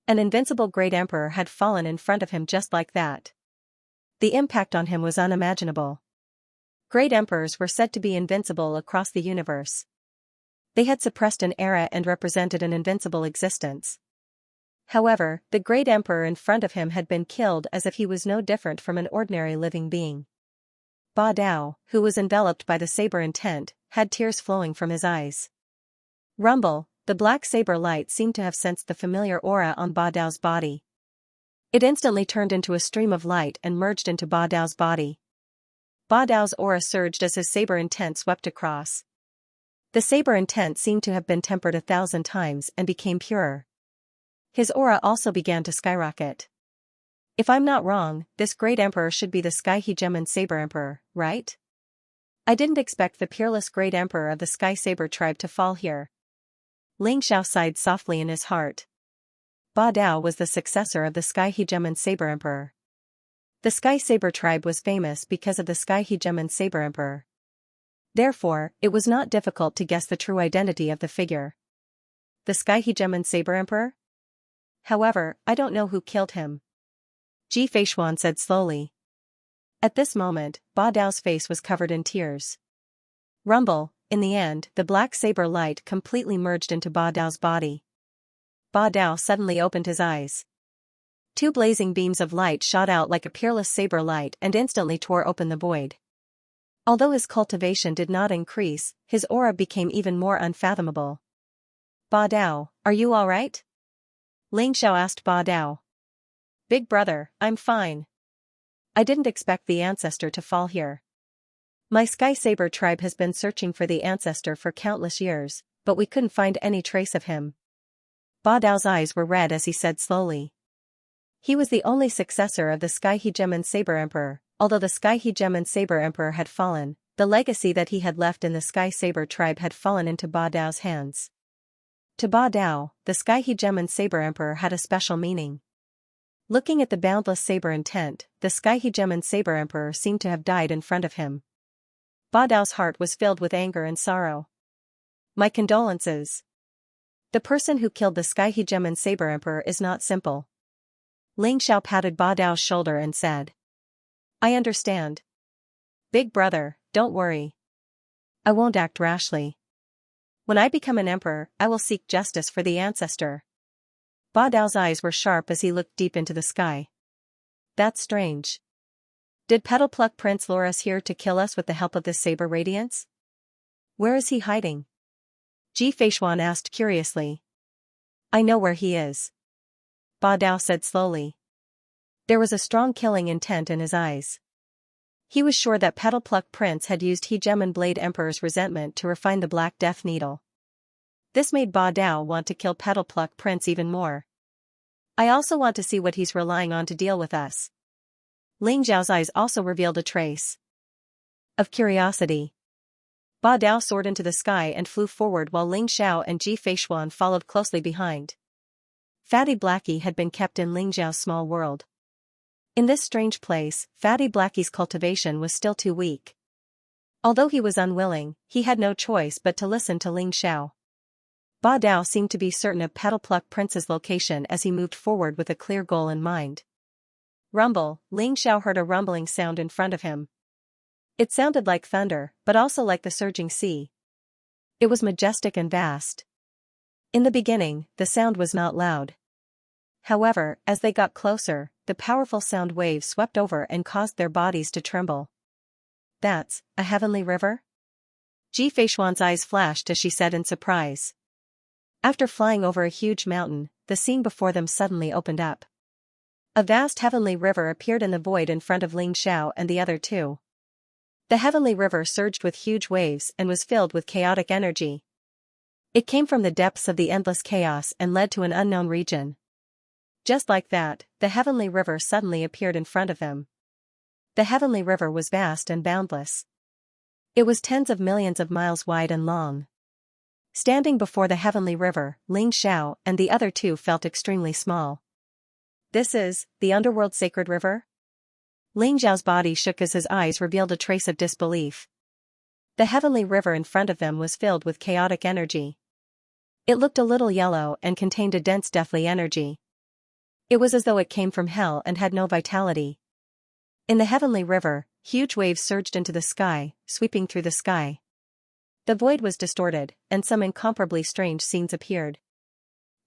An invincible great emperor had fallen in front of him just like that. The impact on him was unimaginable. Great emperors were said to be invincible across the universe. They had suppressed an era and represented an invincible existence. However, the great emperor in front of him had been killed as if he was no different from an ordinary living being. Ba Dao, who was enveloped by the saber intent, had tears flowing from his eyes. Rumble, the black saber light seemed to have sensed the familiar aura on Ba Dao's body. It instantly turned into a stream of light and merged into Ba Dao's body. Ba Dao's aura surged as his saber intent swept across. The saber intent seemed to have been tempered 1,000 times and became purer. His aura also began to skyrocket. If I'm not wrong, this great emperor should be the Sky Hegemon Saber Emperor, right? I didn't expect the peerless great emperor of the Sky Saber tribe to fall here. Ling Xiao sighed softly in his heart. Ba Dao was the successor of the Sky Hegemon Saber Emperor. The Sky Saber tribe was famous because of the Sky Hegemon Saber Emperor. Therefore, it was not difficult to guess the true identity of the figure. The Sky Hegemon Saber Emperor? However, I don't know who killed him. Ji Feishuan said slowly. At this moment, Ba Dao's face was covered in tears. Rumble, in the end, the black saber light completely merged into Ba Dao's body. Ba Dao suddenly opened his eyes. Two blazing beams of light shot out like a peerless saber light and instantly tore open the void. Although his cultivation did not increase, his aura became even more unfathomable. Ba Dao, are you all right? Ling Xiao asked Ba Dao. Big brother, I'm fine. I didn't expect the ancestor to fall here. My Sky Saber tribe has been searching for the ancestor for countless years, but we couldn't find any trace of him. Ba Dao's eyes were red as he said slowly. He was the only successor of the Sky Hegemon Saber Emperor. Although the Sky Hegemon Saber Emperor had fallen, the legacy that he had left in the Sky Saber tribe had fallen into Ba Dao's hands. To Ba Dao, the Sky Hegemon Saber Emperor had a special meaning. Looking at the boundless saber intent, the Sky Hegemon Saber Emperor seemed to have died in front of him. Ba Dao's heart was filled with anger and sorrow. My condolences. The person who killed the Sky Hegemon Saber Emperor is not simple. Ling Xiao patted Ba Dao's shoulder and said. I understand. Big brother, don't worry. I won't act rashly. When I become an emperor, I will seek justice for the ancestor. Ba Dao's eyes were sharp as he looked deep into the sky. That's strange. Did Petal Pluck Prince lure us here to kill us with the help of this saber radiance? Where is he hiding? Ji Feishuan asked curiously. I know where he is. Ba Dao said slowly. There was a strong killing intent in his eyes. He was sure that Petal Pluck Prince had used Hegemon Blade Emperor's resentment to refine the Black Death Needle. This made Ba Dao want to kill Petal Pluck Prince even more. I also want to see what he's relying on to deal with us. Ling Zhao's eyes also revealed a trace of curiosity. Ba Dao soared into the sky and flew forward while Ling Xiao and Ji Feishuan followed closely behind. Fatty Blackie had been kept in Ling Zhao's small world. In this strange place, Fatty Blackie's cultivation was still too weak. Although he was unwilling, he had no choice but to listen to Ling Xiao. Ba Dao seemed to be certain of Petal Pluck Prince's location as he moved forward with a clear goal in mind. Rumble, Ling Xiao heard a rumbling sound in front of him. It sounded like thunder, but also like the surging sea. It was majestic and vast. In the beginning, the sound was not loud. However, as they got closer, the powerful sound waves swept over and caused their bodies to tremble. That's a heavenly river? Ji Feishuan's eyes flashed as she said in surprise. After flying over a huge mountain, the scene before them suddenly opened up. A vast heavenly river appeared in the void in front of Ling Xiao and the other two. The heavenly river surged with huge waves and was filled with chaotic energy. It came from the depths of the endless chaos and led to an unknown region. Just like that, the heavenly river suddenly appeared in front of them. The heavenly river was vast and boundless. It was tens of millions of miles wide and long. Standing before the heavenly river, Ling Xiao and the other two felt extremely small. This is the underworld sacred river? Ling Xiao's body shook as his eyes revealed a trace of disbelief. The heavenly river in front of them was filled with chaotic energy. It looked a little yellow and contained a dense deathly energy. It was as though it came from hell and had no vitality. In the heavenly river, huge waves surged into the sky, sweeping through the sky. The void was distorted, and some incomparably strange scenes appeared.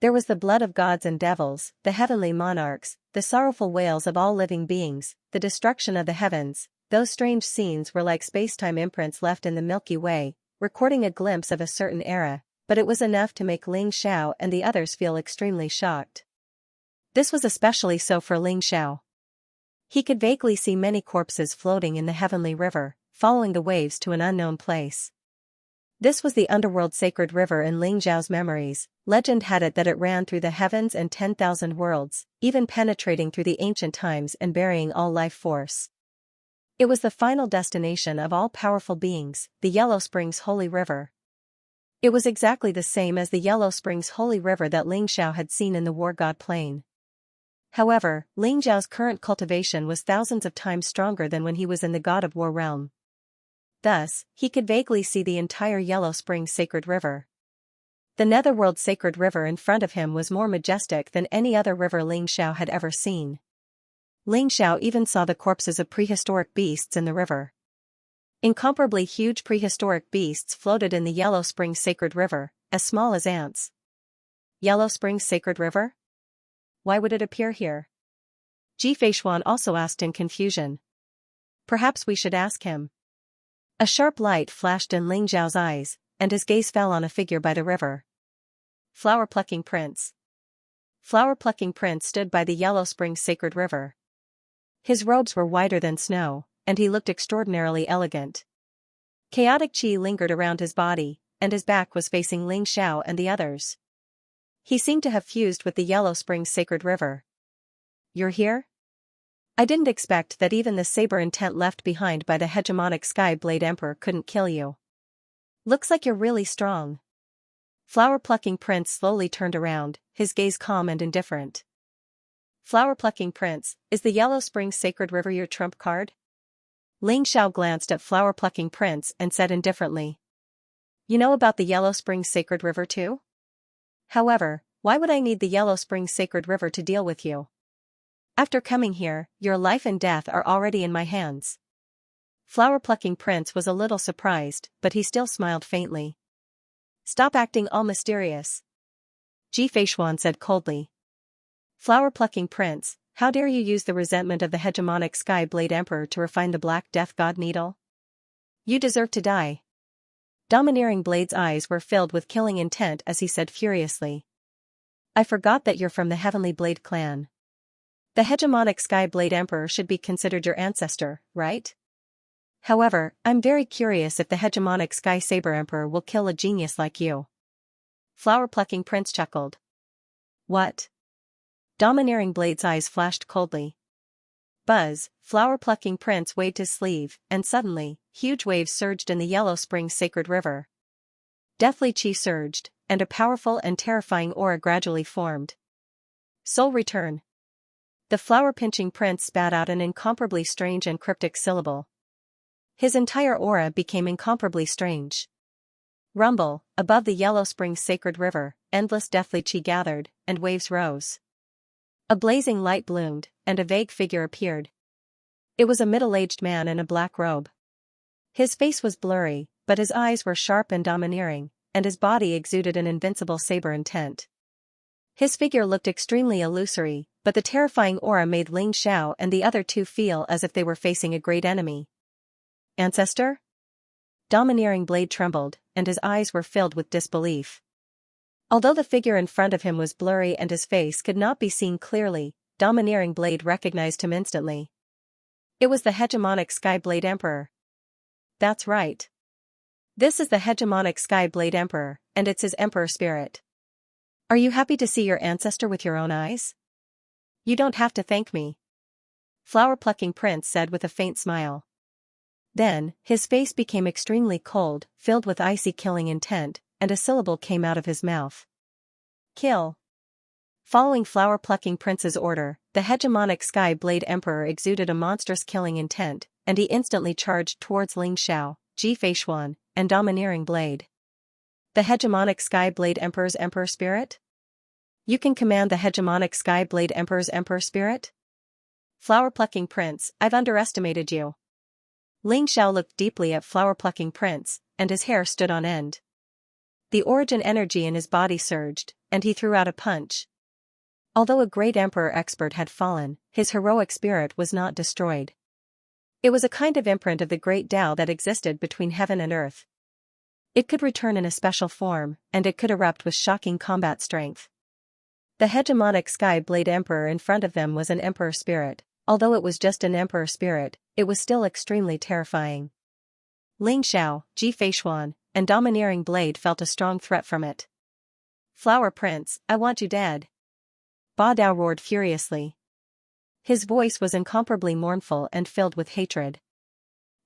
There was the blood of gods and devils, the heavenly monarchs, the sorrowful wails of all living beings, the destruction of the heavens. Those strange scenes were like space-time imprints left in the Milky Way, recording a glimpse of a certain era, but it was enough to make Ling Xiao and the others feel extremely shocked. This was especially so for Ling Xiao. He could vaguely see many corpses floating in the heavenly river, following the waves to an unknown place. This was the underworld sacred river in Ling Xiao's memories. Legend had it that it ran through the heavens and 10,000 worlds, even penetrating through the ancient times and burying all life force. It was the final destination of all powerful beings, the Yellow Springs Holy River. It was exactly the same as the Yellow Springs Holy River that Ling Xiao had seen in the War God Plain. However, Ling Xiao's current cultivation was thousands of times stronger than when he was in the God of War realm. Thus, he could vaguely see the entire Yellow Springs sacred river. The Netherworld sacred river in front of him was more majestic than any other river Ling Xiao had ever seen. Ling Xiao even saw the corpses of prehistoric beasts in the river. Incomparably huge prehistoric beasts floated in the Yellow Springs sacred river, as small as ants. Yellow Springs sacred river? Why would it appear here? Ji Feishuan also asked in confusion. Perhaps we should ask him. A sharp light flashed in Ling Xiao's eyes, and his gaze fell on a figure by the river. Flower-plucking prince. Flower-plucking prince stood by the Yellow Springs sacred river. His robes were whiter than snow, and he looked extraordinarily elegant. Chaotic qi lingered around his body, and his back was facing Ling Xiao and the others. He seemed to have fused with the Yellow Springs sacred river. You're here? I didn't expect that even the saber intent left behind by the hegemonic Sky Blade Emperor couldn't kill you. Looks like you're really strong. Flower-plucking prince slowly turned around, his gaze calm and indifferent. Flower-plucking prince, is the Yellow Springs sacred river your trump card? Ling Xiao glanced at flower-plucking prince and said indifferently. You know about the Yellow Springs sacred river too? However, why would I need the Yellow Springs sacred river to deal with you? After coming here, your life and death are already in my hands. Flower-plucking prince was a little surprised, but he still smiled faintly. Stop acting all mysterious. Ji Feishuan said coldly. Flower-plucking prince, how dare you use the resentment of the hegemonic Sky Blade Emperor to refine the Black Death God Needle? You deserve to die. Domineering Blade's eyes were filled with killing intent as he said furiously. I forgot that you're from the Heavenly Blade clan. The hegemonic Sky Blade Emperor should be considered your ancestor, right? However, I'm very curious if the hegemonic Sky Saber Emperor will kill a genius like you. Flower-plucking prince chuckled. What? Domineering Blade's eyes flashed coldly. Buzz, flower-plucking prince waved his sleeve, and suddenly, huge waves surged in the Yellow Springs sacred river. Deathly qi surged, and a powerful and terrifying aura gradually formed. Soul return. The flower-pinching prince spat out an incomparably strange and cryptic syllable. His entire aura became incomparably strange. Rumble, above the Yellow Springs sacred river, endless deathly qi gathered, and waves rose. A blazing light bloomed, and a vague figure appeared. It was a middle-aged man in a black robe. His face was blurry, but his eyes were sharp and domineering, and his body exuded an invincible saber intent. His figure looked extremely illusory, but the terrifying aura made Ling Xiao and the other two feel as if they were facing a great enemy. Ancestor? Domineering Blade trembled, and his eyes were filled with disbelief. Although the figure in front of him was blurry and his face could not be seen clearly, Domineering Blade recognized him instantly. It was the hegemonic Sky Blade Emperor. That's right. This is the hegemonic Sky Blade Emperor, and it's his emperor spirit. Are you happy to see your ancestor with your own eyes? You don't have to thank me. Flower-plucking prince said with a faint smile. Then, his face became extremely cold, filled with icy killing intent, and a syllable came out of his mouth. Kill. Following flower-plucking prince's order, the hegemonic Sky Blade Emperor exuded a monstrous killing intent, and he instantly charged towards Ling Xiao, Ji Feishuan, and Domineering Blade. The hegemonic Sky Blade Emperor's Emperor Spirit? You can command the hegemonic Sky Blade Emperor's Emperor Spirit? Flower-plucking prince, I've underestimated you. Ling Xiao looked deeply at flower-plucking prince, and his hair stood on end. The origin energy in his body surged, and he threw out a punch. Although a great emperor expert had fallen, his heroic spirit was not destroyed. It was a kind of imprint of the great Tao that existed between heaven and earth. It could return in a special form, and it could erupt with shocking combat strength. The hegemonic Sky Blade Emperor in front of them was an emperor spirit. Although it was just an emperor spirit, it was still extremely terrifying. Ling Xiao, Ji Feishuan, and Domineering Blade felt a strong threat from it. Flower Prince, I want you dead. Ba Dao roared furiously. His voice was incomparably mournful and filled with hatred.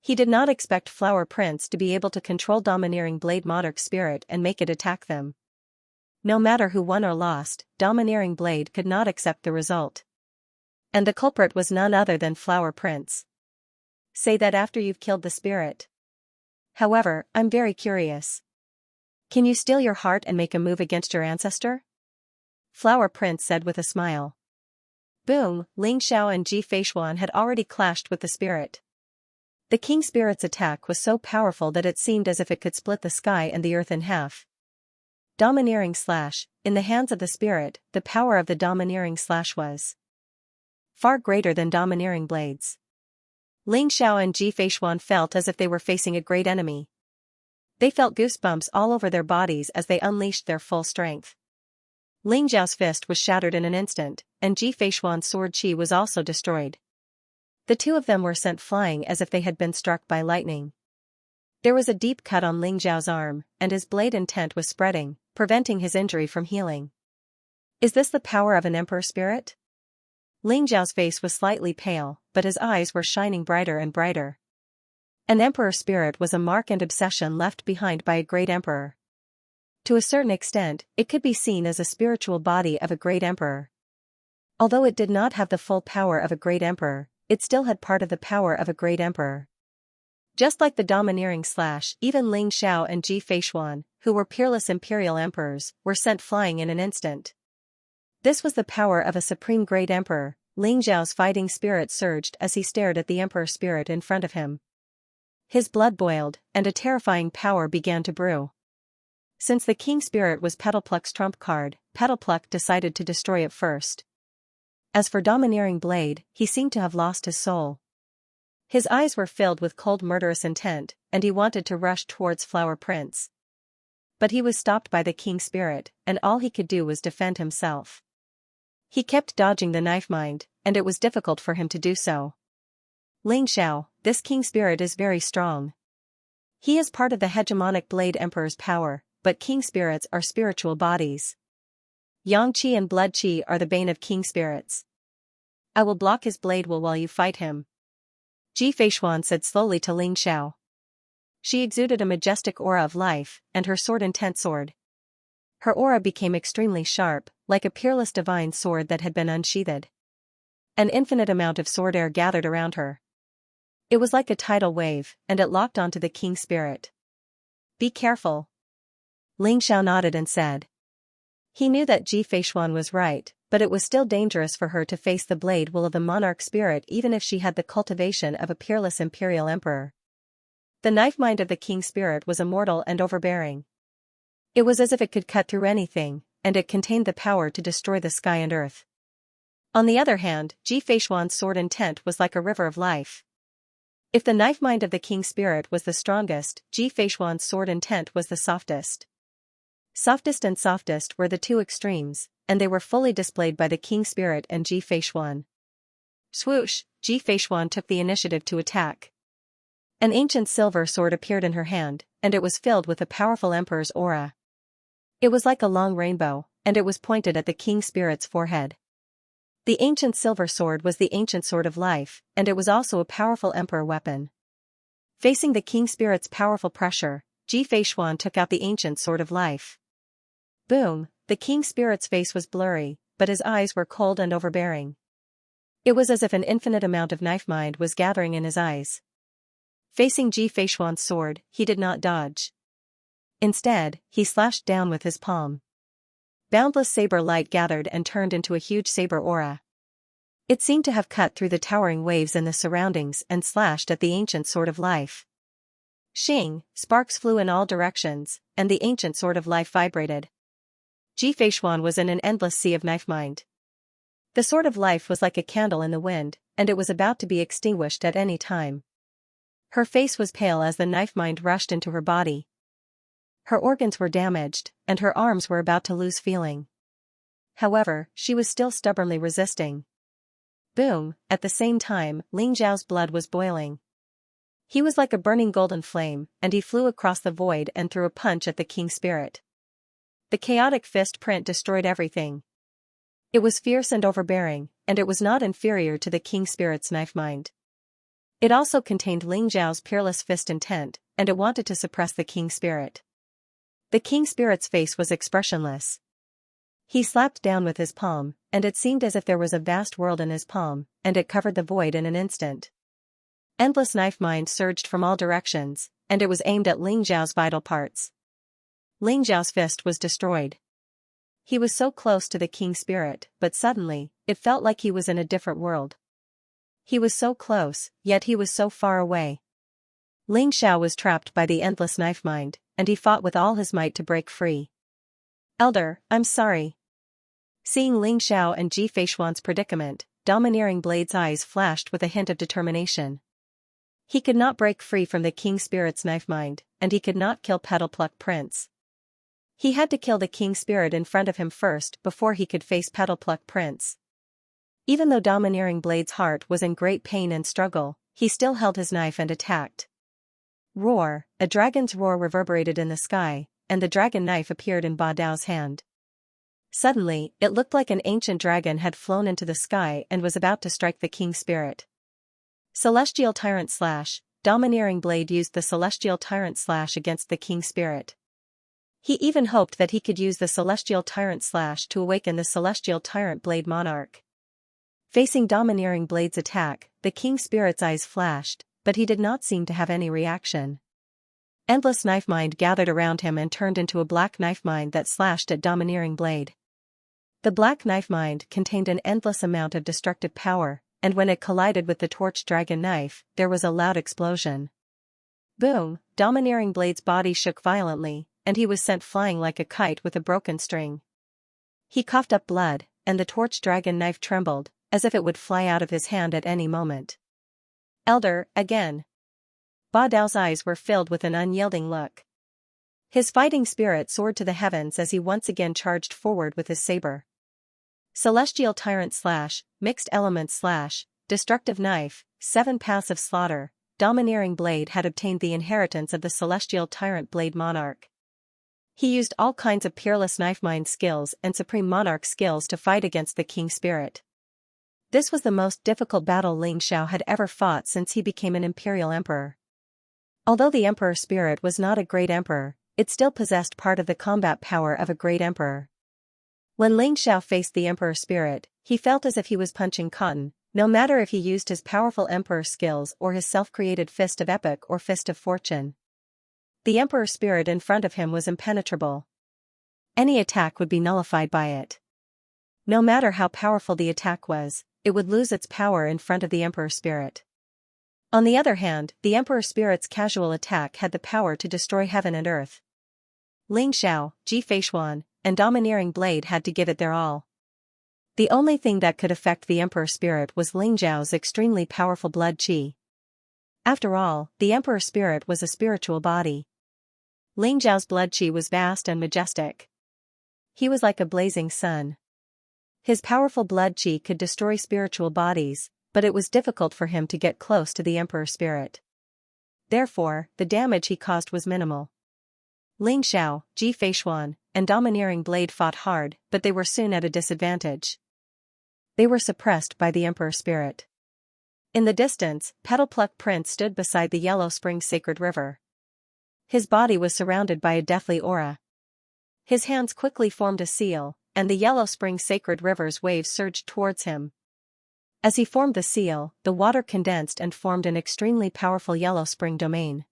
He did not expect Flower Prince to be able to control Domineering Blade Monarch spirit and make it attack them. No matter who won or lost, Domineering Blade could not accept the result. And the culprit was none other than Flower Prince. Say that after you've killed the spirit. However, I'm very curious. Can you steal your heart and make a move against your ancestor? Flower Prince said with a smile. Boom, Ling Xiao and Ji Feishuan had already clashed with the spirit. The king spirit's attack was so powerful that it seemed as if it could split the sky and the earth in half. Domineering slash, in the hands of the spirit, the power of the domineering slash was far greater than Domineering Blades. Ling Xiao and Ji Feishuan felt as if they were facing a great enemy. They felt goosebumps all over their bodies as they unleashed their full strength. Ling Xiao's fist was shattered in an instant, and Ji Feishuan's sword chi was also destroyed. The two of them were sent flying as if they had been struck by lightning. There was a deep cut on Ling Xiao's arm, and his blade intent was spreading, preventing his injury from healing. Is this the power of an emperor spirit? Ling Xiao's face was slightly pale, but his eyes were shining brighter and brighter. An emperor spirit was a mark and obsession left behind by a great emperor. To a certain extent, it could be seen as a spiritual body of a great emperor. Although it did not have the full power of a great emperor, it still had part of the power of a great emperor. Just like the domineering slash, even Ling Xiao and Ji Feishuan, who were peerless imperial emperors, were sent flying in an instant. This was the power of a supreme great emperor. Ling Xiao's fighting spirit surged as he stared at the emperor spirit in front of him. His blood boiled, and a terrifying power began to brew. Since the king spirit was Petalpluck's trump card, Petalpluck decided to destroy it first. As for Domineering Blade, he seemed to have lost his soul. His eyes were filled with cold murderous intent, and he wanted to rush towards Flower Prince. But he was stopped by the king spirit, and all he could do was defend himself. He kept dodging the knife mind, and it was difficult for him to do so. Ling Xiao, this king spirit is very strong. He is part of the hegemonic Blade Emperor's power, but king spirits are spiritual bodies. Yang Qi and Blood Qi are the bane of king spirits. I will block his blade while you fight him. Ji Feishuan said slowly to Ling Xiao. She exuded a majestic aura of life, and her sword intent sword. Her aura became extremely sharp, like a peerless divine sword that had been unsheathed. An infinite amount of sword air gathered around her. It was like a tidal wave, and it locked onto the king spirit. Be careful. Ling Xiao nodded and said. He knew that Ji Feishuan was right, but it was still dangerous for her to face the blade will of the monarch spirit even if she had the cultivation of a peerless imperial emperor. The knife mind of the king spirit was immortal and overbearing. It was as if it could cut through anything, and it contained the power to destroy the sky and earth. On the other hand, Ji Feishuan's sword intent was like a river of life. If the knife mind of the king spirit was the strongest, Ji Feishuan's sword intent was the softest. Softest and softest were the two extremes, and they were fully displayed by the king spirit and Ji Feishuan. Swoosh, Ji Feishuan took the initiative to attack. An ancient silver sword appeared in her hand, and it was filled with a powerful emperor's aura. It was like a long rainbow, and it was pointed at the king spirit's forehead. The ancient silver sword was the ancient sword of life, and it was also a powerful emperor weapon. Facing the king spirit's powerful pressure, Ji Feishuan took out the ancient sword of life. Boom, the king spirit's face was blurry, but his eyes were cold and overbearing. It was as if an infinite amount of knife mind was gathering in his eyes. Facing Ji Feishuan's sword, he did not dodge. Instead, he slashed down with his palm. Boundless saber light gathered and turned into a huge saber aura. It seemed to have cut through the towering waves in the surroundings and slashed at the ancient sword of life. Shing, sparks flew in all directions, and the ancient sword of life vibrated. Ji Feishuan was in an endless sea of knife mind. The sword of life was like a candle in the wind, and it was about to be extinguished at any time. Her face was pale as the knife mind rushed into her body. Her organs were damaged, and her arms were about to lose feeling. However, she was still stubbornly resisting. Boom, at the same time, Ling Zhao's blood was boiling. He was like a burning golden flame, and he flew across the void and threw a punch at the king spirit. The chaotic fist print destroyed everything. It was fierce and overbearing, and it was not inferior to the king spirit's knife mind. It also contained Ling Zhao's peerless fist intent, and it wanted to suppress the king spirit. The king spirit's face was expressionless. He slapped down with his palm, and it seemed as if there was a vast world in his palm, and it covered the void in an instant. Endless knife mind surged from all directions, and it was aimed at Ling Zhao's vital parts. Ling Zhao's fist was destroyed. He was so close to the king spirit, but suddenly, it felt like he was in a different world. He was so close, yet he was so far away. Ling Zhao was trapped by the endless knife mind, and he fought with all his might to break free. "Elder, I'm sorry." Seeing Ling Zhao and Ji Feishuan's predicament, Domineering Blade's eyes flashed with a hint of determination. He could not break free from the king spirit's knife mind, and he could not kill Petal Pluck Prince. He had to kill the king spirit in front of him first before he could face Petal Pluck Prince. Even though Domineering Blade's heart was in great pain and struggle, he still held his knife and attacked. Roar, a dragon's roar reverberated in the sky, and the dragon knife appeared in Ba Dao's hand. Suddenly, it looked like an ancient dragon had flown into the sky and was about to strike the king spirit. Celestial Tyrant Slash. Domineering Blade used the Celestial Tyrant Slash against the king spirit. He even hoped that he could use the Celestial Tyrant Slash to awaken the Celestial Tyrant Blade Monarch. Facing Domineering Blade's attack, the king spirit's eyes flashed, but he did not seem to have any reaction. Endless knife mind gathered around him and turned into a black knife mind that slashed at Domineering Blade. The black knife mind contained an endless amount of destructive power, and when it collided with the torch dragon knife, there was a loud explosion. Boom, Domineering Blade's body shook violently, and he was sent flying like a kite with a broken string. He coughed up blood, and the torch dragon knife trembled, as if it would fly out of his hand at any moment. "Elder, again." Ba Dao's eyes were filled with an unyielding look. His fighting spirit soared to the heavens as he once again charged forward with his saber. Celestial Tyrant Slash, Mixed Element Slash, Destructive Knife, 7 Passive Slaughter. Domineering Blade had obtained the inheritance of the Celestial Tyrant Blade Monarch. He used all kinds of peerless knife mind skills and Supreme Monarch skills to fight against the king spirit. This was the most difficult battle Ling Zhao had ever fought since he became an imperial emperor. Although the emperor spirit was not a great emperor, it still possessed part of the combat power of a great emperor. When Ling Zhao faced the emperor spirit, he felt as if he was punching cotton, no matter if he used his powerful emperor skills or his self-created fist of epic or fist of fortune. The emperor spirit in front of him was impenetrable. Any attack would be nullified by it. No matter how powerful the attack was, it would lose its power in front of the emperor spirit. On the other hand, the emperor spirit's casual attack had the power to destroy heaven and earth. Ling Zhao, Ji Feishuan, and Domineering Blade had to give it their all. The only thing that could affect the emperor spirit was Ling Zhao's extremely powerful blood qi. After all, the emperor spirit was a spiritual body. Ling Zhao's blood qi was vast and majestic. He was like a blazing sun. His powerful blood qi could destroy spiritual bodies, but it was difficult for him to get close to the emperor spirit. Therefore, the damage he caused was minimal. Ling Zhao, Ji Feishuan, and Domineering Blade fought hard, but they were soon at a disadvantage. They were suppressed by the emperor spirit. In the distance, Petal Pluck Prince stood beside the Yellow Spring Sacred River. His body was surrounded by a deathly aura. His hands quickly formed a seal, and the yellow spring sacred river's waves surged towards him. As he formed the seal, the water condensed and formed an extremely powerful yellow spring domain.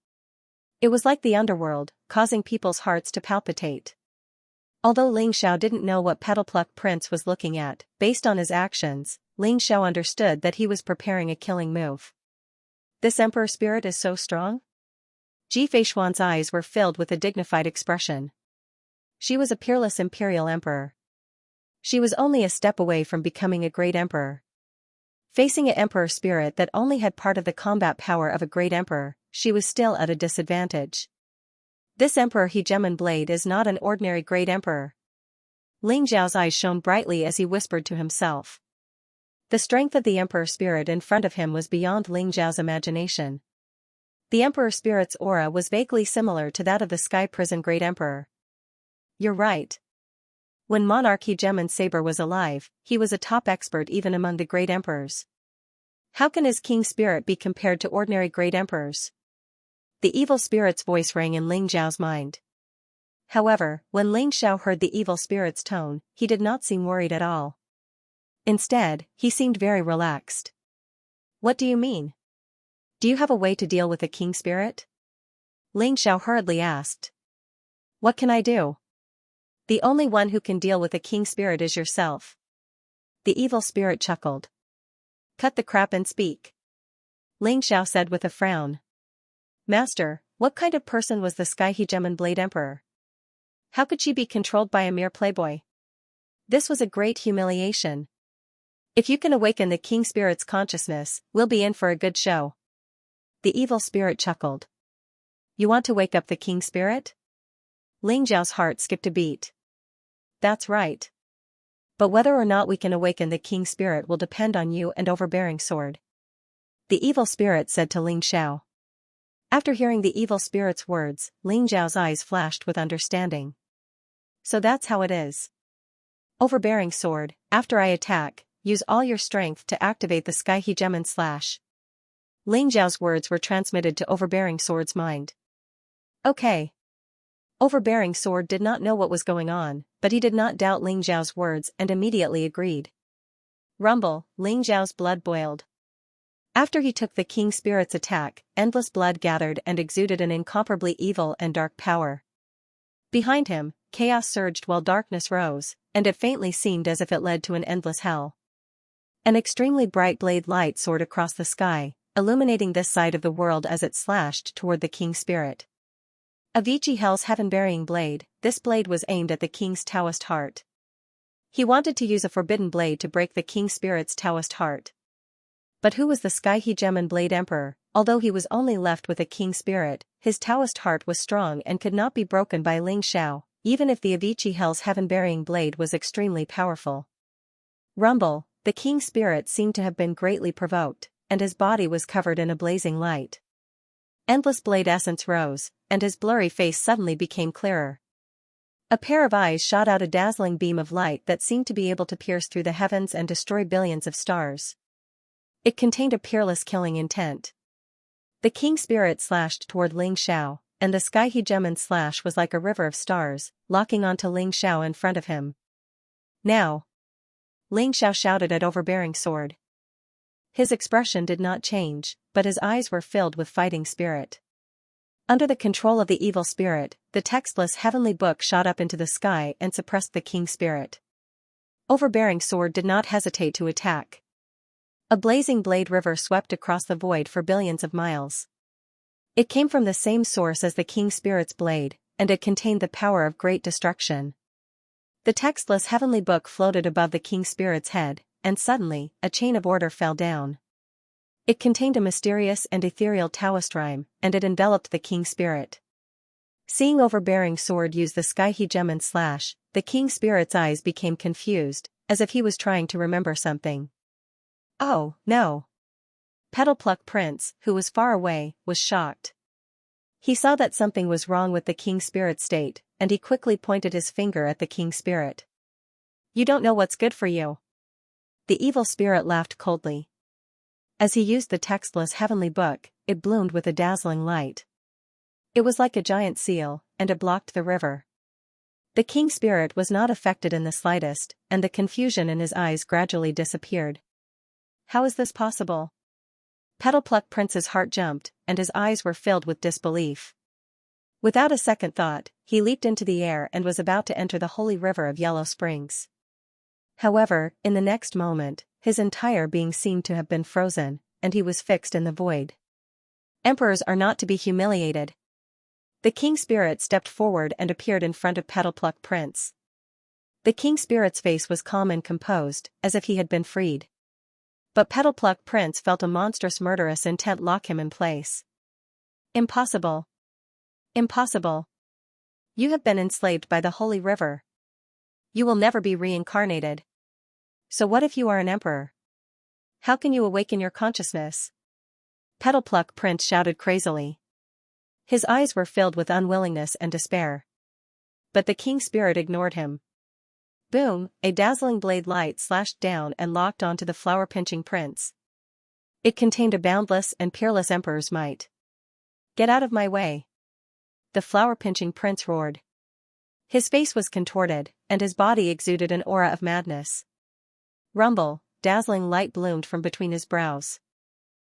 It was like the underworld, causing people's hearts to palpitate. Although Ling Xiao didn't know what Petalpluck Prince was looking at, based on his actions, Ling Xiao understood that he was preparing a killing move. This emperor spirit is so strong? Ji Feishuan's eyes were filled with a dignified expression. She was a peerless imperial emperor. She was only a step away from becoming a great emperor. Facing an emperor spirit that only had part of the combat power of a great emperor, she was still at a disadvantage. This emperor hegemon blade is not an ordinary great emperor. Ling Xiao's eyes shone brightly as he whispered to himself. The strength of the emperor spirit in front of him was beyond Ling Xiao's imagination. The emperor spirit's aura was vaguely similar to that of the Sky Prison Great Emperor. You're right. When Monarch Hegemon Saber was alive, he was a top expert even among the great emperors. How can his king spirit be compared to ordinary great emperors? The evil spirit's voice rang in Ling Xiao's mind. However, when Ling Xiao heard the evil spirit's tone, he did not seem worried at all. Instead, he seemed very relaxed. What do you mean? Do you have a way to deal with a king spirit? Ling Xiao hurriedly asked. What can I do? The only one who can deal with a king spirit is yourself. The evil spirit chuckled. Cut the crap and speak. Ling Xiao said with a frown. Master, what kind of person was the Sky Hegemon Blade Emperor? How could she be controlled by a mere playboy? This was a great humiliation. If you can awaken the king spirit's consciousness, we'll be in for a good show. The evil spirit chuckled. You want to wake up the king spirit? Ling Xiao's heart skipped a beat. That's right. But whether or not we can awaken the king spirit will depend on you and Overbearing Sword. The evil spirit said to Ling Xiao. After hearing the evil spirit's words, Ling Xiao's eyes flashed with understanding. So that's how it is. Overbearing Sword, after I attack, use all your strength to activate the Sky Hegemon slash. Ling Xiao's words were transmitted to Overbearing Sword's mind. Okay. Overbearing Sword did not know what was going on, but he did not doubt Ling Xiao's words and immediately agreed. Rumble, Ling Xiao's blood boiled. After he took the king spirit's attack, endless blood gathered and exuded an incomparably evil and dark power. Behind him, chaos surged while darkness rose, and it faintly seemed as if it led to an endless hell. An extremely bright blade light soared across the sky, illuminating this side of the world as it slashed toward the king spirit. Avicii Hell's heaven-burying blade, this blade was aimed at the king's Taoist heart. He wanted to use a forbidden blade to break the king spirit's Taoist heart. But who was the Sky Hegemon Blade Emperor? Although he was only left with a king spirit, his Taoist heart was strong and could not be broken by Ling Xiao, even if the Avicii Hell's heaven-burying blade was extremely powerful. Rumble, the king spirit seemed to have been greatly provoked, and his body was covered in a blazing light. Endless blade essence rose, and his blurry face suddenly became clearer. A pair of eyes shot out a dazzling beam of light that seemed to be able to pierce through the heavens and destroy billions of stars. It contained a peerless killing intent. The king spirit slashed toward Ling Xiao, and the Sky Hegemon slash was like a river of stars, locking onto Ling Xiao in front of him. Now! Ling Xiao shouted at Overbearing Sword. His expression did not change, but his eyes were filled with fighting spirit. Under the control of the evil spirit, the textless heavenly book shot up into the sky and suppressed the king spirit. Overbearing Sword did not hesitate to attack. A blazing blade river swept across the void for billions of miles. It came from the same source as the king spirit's blade, and it contained the power of great destruction. The textless heavenly book floated above the king spirit's head, and suddenly, a chain of order fell down. It contained a mysterious and ethereal Taoist rhyme, and it enveloped the king spirit. Seeing Overbearing Sword use the Sky Hegemon slash, the king spirit's eyes became confused, as if he was trying to remember something. Oh, no! Petalpluck Prince, who was far away, was shocked. He saw that something was wrong with the king spirit's state, and he quickly pointed his finger at the king spirit. You don't know what's good for you. The evil spirit laughed coldly. As he used the textless heavenly book, it bloomed with a dazzling light. It was like a giant seal, and it blocked the river. The king spirit was not affected in the slightest, and the confusion in his eyes gradually disappeared. How is this possible? Petalpluck Prince's heart jumped, and his eyes were filled with disbelief. Without a second thought, he leaped into the air and was about to enter the holy river of Yellow Springs. However, in the next moment, his entire being seemed to have been frozen, and he was fixed in the void. Emperors are not to be humiliated. The king spirit stepped forward and appeared in front of Petalpluck Prince. The king spirit's face was calm and composed, as if he had been freed. But Petalpluck Prince felt a monstrous murderous intent lock him in place. Impossible. Impossible. You have been enslaved by the holy river. You will never be reincarnated. So what if you are an emperor? How can you awaken your consciousness? Petalpluck Prince shouted crazily. His eyes were filled with unwillingness and despair. But the king spirit ignored him. Boom, a dazzling blade light slashed down and locked onto the flower-pinching prince. It contained a boundless and peerless emperor's might. Get out of my way. The flower-pinching prince roared. His face was contorted, and his body exuded an aura of madness. Rumble, dazzling light bloomed from between his brows.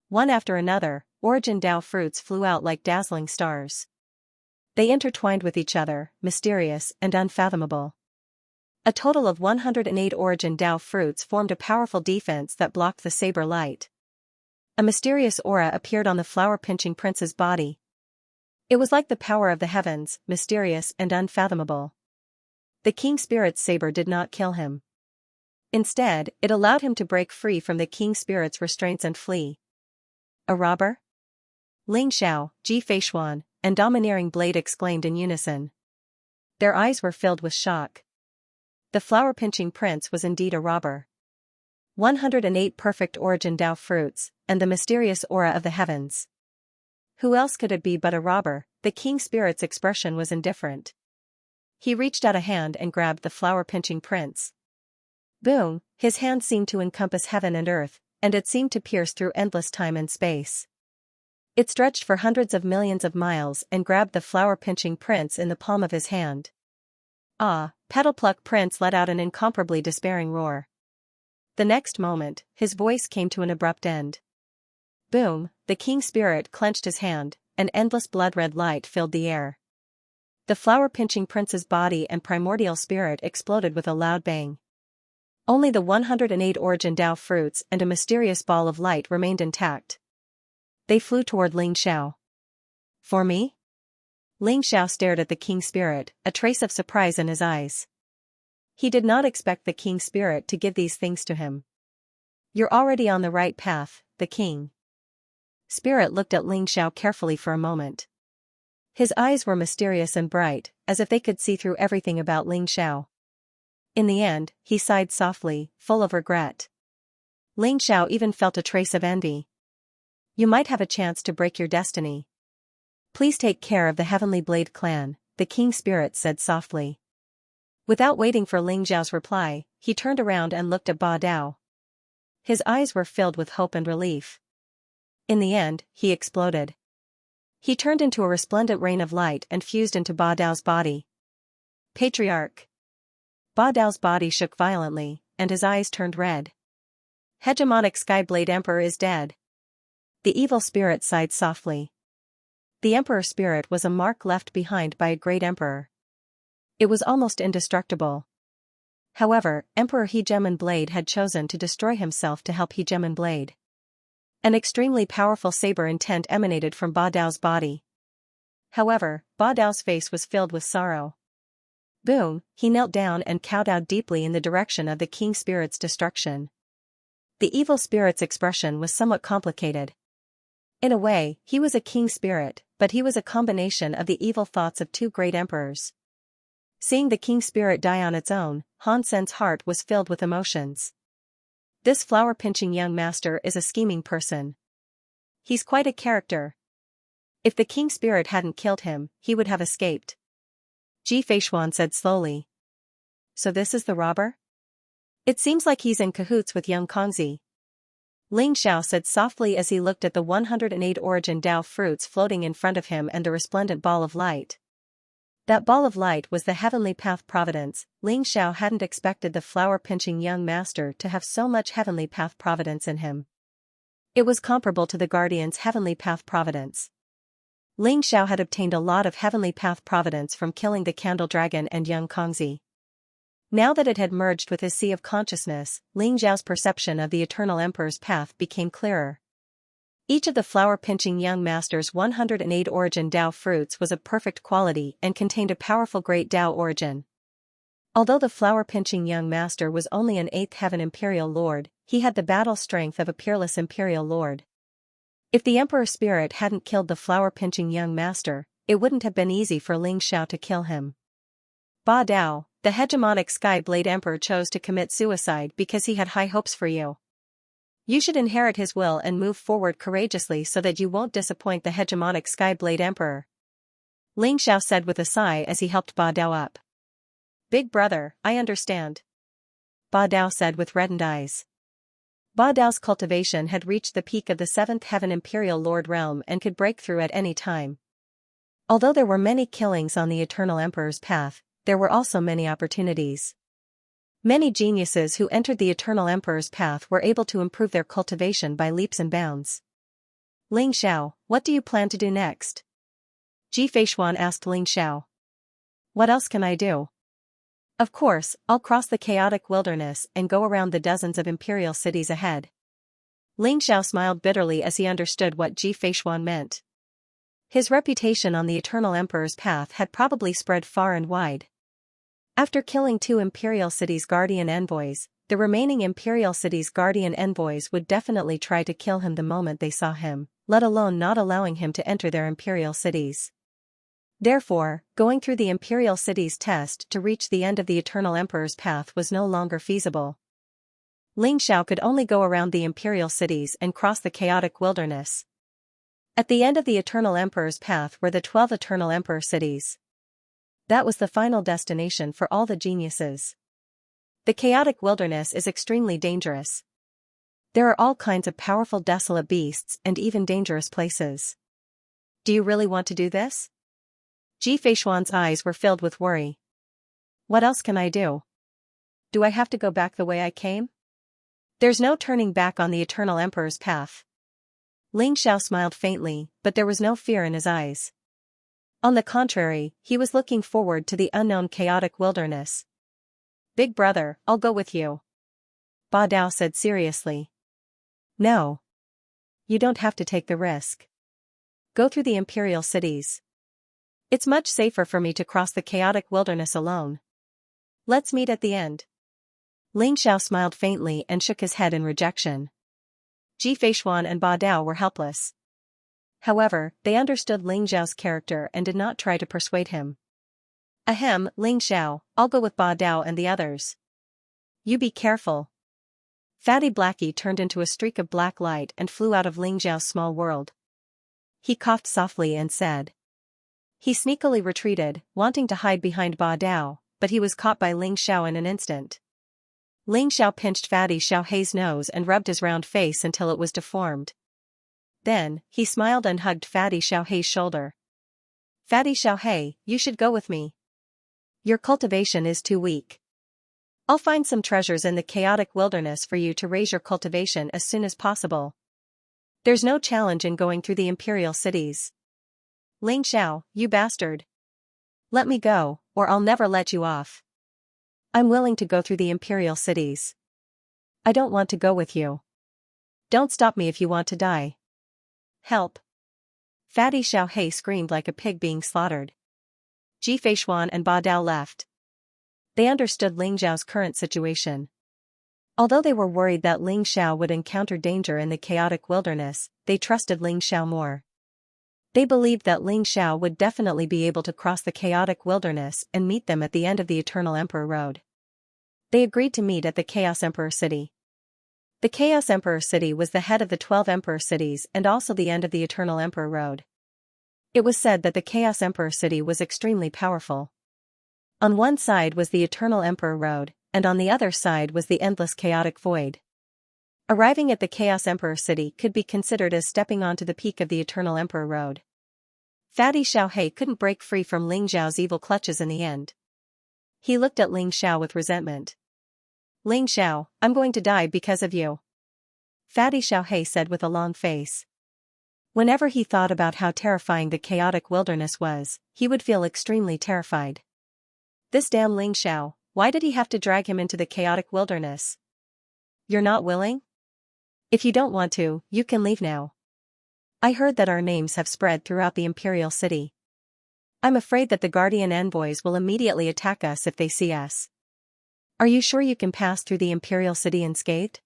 One after another, Origin Dao fruits flew out like dazzling stars. They intertwined with each other, mysterious and unfathomable. A total of 108 Origin Dao fruits formed a powerful defense that blocked the saber light. A mysterious aura appeared on the flower-pinching prince's body. It was like the power of the heavens, mysterious and unfathomable. The king spirit's saber did not kill him. Instead, it allowed him to break free from the king spirit's restraints and flee. A robber? Ling Xiao, Ji Feishuan, and Domineering Blade exclaimed in unison. Their eyes were filled with shock. The flower-pinching prince was indeed a robber. 108 perfect Origin Dao fruits, and the mysterious aura of the heavens. Who else could it be but a robber? The king spirit's expression was indifferent. He reached out a hand and grabbed the flower-pinching prince. Boom, his hand seemed to encompass heaven and earth, and it seemed to pierce through endless time and space. It stretched for hundreds of millions of miles and grabbed the flower-pinching prince in the palm of his hand. Ah, Petalpluck Prince let out an incomparably despairing roar. The next moment, his voice came to an abrupt end. Boom, the king spirit clenched his hand, and endless blood-red light filled the air. The flower-pinching prince's body and primordial spirit exploded with a loud bang. Only the 108 Origin Dao fruits and a mysterious ball of light remained intact. They flew toward Ling Xiao. For me? Ling Xiao stared at the king spirit, a trace of surprise in his eyes. He did not expect the king spirit to give these things to him. You're already on the right path, the king spirit looked at Ling Xiao carefully for a moment. His eyes were mysterious and bright, as if they could see through everything about Ling Xiao. In the end, he sighed softly, full of regret. Ling Xiao even felt a trace of envy. You might have a chance to break your destiny. Please take care of the Heavenly Blade clan, the king spirit said softly. Without waiting for Ling Xiao's reply, he turned around and looked at Ba Dao. His eyes were filled with hope and relief. In the end, he exploded. He turned into a resplendent rain of light and fused into Ba Dao's body. Patriarch. Ba Dao's body shook violently, and his eyes turned red. Hegemonic Skyblade Emperor is dead. The evil spirit sighed softly. The Emperor spirit was a mark left behind by a great emperor. It was almost indestructible. However, Emperor Hegemon Blade had chosen to destroy himself to help Hegemon Blade. An extremely powerful saber intent emanated from Ba Dao's body. However, Ba Dao's face was filled with sorrow. Boom, he knelt down and kowtowed deeply in the direction of the king spirit's destruction. The evil spirit's expression was somewhat complicated. In a way, he was a king spirit, but he was a combination of the evil thoughts of two great emperors. Seeing the king spirit die on its own, Han Sen's heart was filled with emotions. This flower-pinching young master is a scheming person. He's quite a character. If the king spirit hadn't killed him, he would have escaped. Ji Feishuan said slowly. So this is the robber? It seems like he's in cahoots with young Kongzi. Ling Xiao said softly as he looked at the 108 Origin Dao fruits floating in front of him and the resplendent ball of light. That ball of light was the heavenly path providence. Ling Xiao hadn't expected the flower-pinching young master to have so much heavenly path providence in him. It was comparable to the guardian's heavenly path providence. Ling Xiao had obtained a lot of heavenly path providence from killing the candle dragon and young Kongzi. Now that it had merged with his sea of consciousness, Ling Xiao's perception of the eternal emperor's path became clearer. Each of the flower-pinching young master's 108 origin Dao fruits was of perfect quality and contained a powerful great Dao origin. Although the flower-pinching young master was only an 8th heaven imperial lord, he had the battle strength of a peerless imperial lord. If the emperor spirit hadn't killed the flower-pinching young master, it wouldn't have been easy for Ling Xiao to kill him. Ba Dao, the hegemonic Sky Blade Emperor, chose to commit suicide because he had high hopes for you. You should inherit his will and move forward courageously so that you won't disappoint the hegemonic Sky Blade Emperor. Ling Xiao said with a sigh as he helped Ba Dao up. Big brother, I understand. Ba Dao said with reddened eyes. Ba Dao's cultivation had reached the peak of the 7th heaven imperial lord realm and could break through at any time. Although there were many killings on the eternal emperor's path, there were also many opportunities. Many geniuses who entered the eternal emperor's path were able to improve their cultivation by leaps and bounds. Ling Xiao, what do you plan to do next? Ji Feishuan asked Ling Xiao. What else can I do? Of course, I'll cross the chaotic wilderness and go around the dozens of imperial cities ahead. Ling Xiao smiled bitterly as he understood what Ji Feishuan meant. His reputation on the eternal emperor's path had probably spread far and wide. After killing 2 imperial cities' guardian envoys, the remaining imperial cities' guardian envoys would definitely try to kill him the moment they saw him, let alone not allowing him to enter their imperial cities. Therefore, going through the imperial cities' test to reach the end of the eternal emperor's path was no longer feasible. Ling Xiao could only go around the imperial cities and cross the chaotic wilderness. At the end of the eternal emperor's path were the 12 eternal emperor cities. That was the final destination for all the geniuses. The chaotic wilderness is extremely dangerous. There are all kinds of powerful desolate beasts and even dangerous places. Do you really want to do this? Ji Feishuan's eyes were filled with worry. What else can I do? Do I have to go back the way I came? There's no turning back on the eternal emperor's path. Ling Xiao smiled faintly, but there was no fear in his eyes. On the contrary, he was looking forward to the unknown chaotic wilderness. Big brother, I'll go with you. Ba Dao said seriously. No. You don't have to take the risk. Go through the imperial cities. It's much safer for me to cross the chaotic wilderness alone. Let's meet at the end. Ling Xiao smiled faintly and shook his head in rejection. Ji Feishuan and Ba Dao were helpless. However, they understood Ling Xiao's character and did not try to persuade him. Ahem, Ling Xiao, I'll go with Ba Dao and the others. You be careful. Fatty Blackie turned into a streak of black light and flew out of Ling Xiao's small world. He coughed softly and said. He sneakily retreated, wanting to hide behind Ba Dao, but he was caught by Ling Xiao in an instant. Ling Xiao pinched Fatty Xiaohei's nose and rubbed his round face until it was deformed. Then, he smiled and hugged Fatty Xiaohei's shoulder. Fatty Xiaohei, you should go with me. Your cultivation is too weak. I'll find some treasures in the chaotic wilderness for you to raise your cultivation as soon as possible. There's no challenge in going through the imperial cities. Ling Xiao, you bastard. Let me go, or I'll never let you off. I'm willing to go through the imperial cities. I don't want to go with you. Don't stop me if you want to die. Help. Fatty Xiaohei screamed like a pig being slaughtered. Ji Feishuan and Ba Dao left. They understood Ling Xiao's current situation. Although they were worried that Ling Xiao would encounter danger in the chaotic wilderness, they trusted Ling Xiao more. They believed that Ling Xiao would definitely be able to cross the chaotic wilderness and meet them at the end of the Eternal Emperor Road. They agreed to meet at the Chaos Emperor City. The Chaos Emperor City was the head of the 12 Emperor Cities and also the end of the Eternal Emperor Road. It was said that the Chaos Emperor City was extremely powerful. On one side was the Eternal Emperor Road, and on the other side was the endless chaotic void. Arriving at the Chaos Emperor City could be considered as stepping onto the peak of the Eternal Emperor Road. Fatty Xiaohei couldn't break free from Ling Xiao's evil clutches in the end. He looked at Ling Xiao with resentment. Ling Xiao, I'm going to die because of you. Fatty Xiaohei said with a long face. Whenever he thought about how terrifying the chaotic wilderness was, he would feel extremely terrified. This damn Ling Xiao, why did he have to drag him into the chaotic wilderness? You're not willing? If you don't want to, you can leave now. I heard that our names have spread throughout the imperial city. I'm afraid that the guardian envoys will immediately attack us if they see us. Are you sure you can pass through the imperial city unscathed?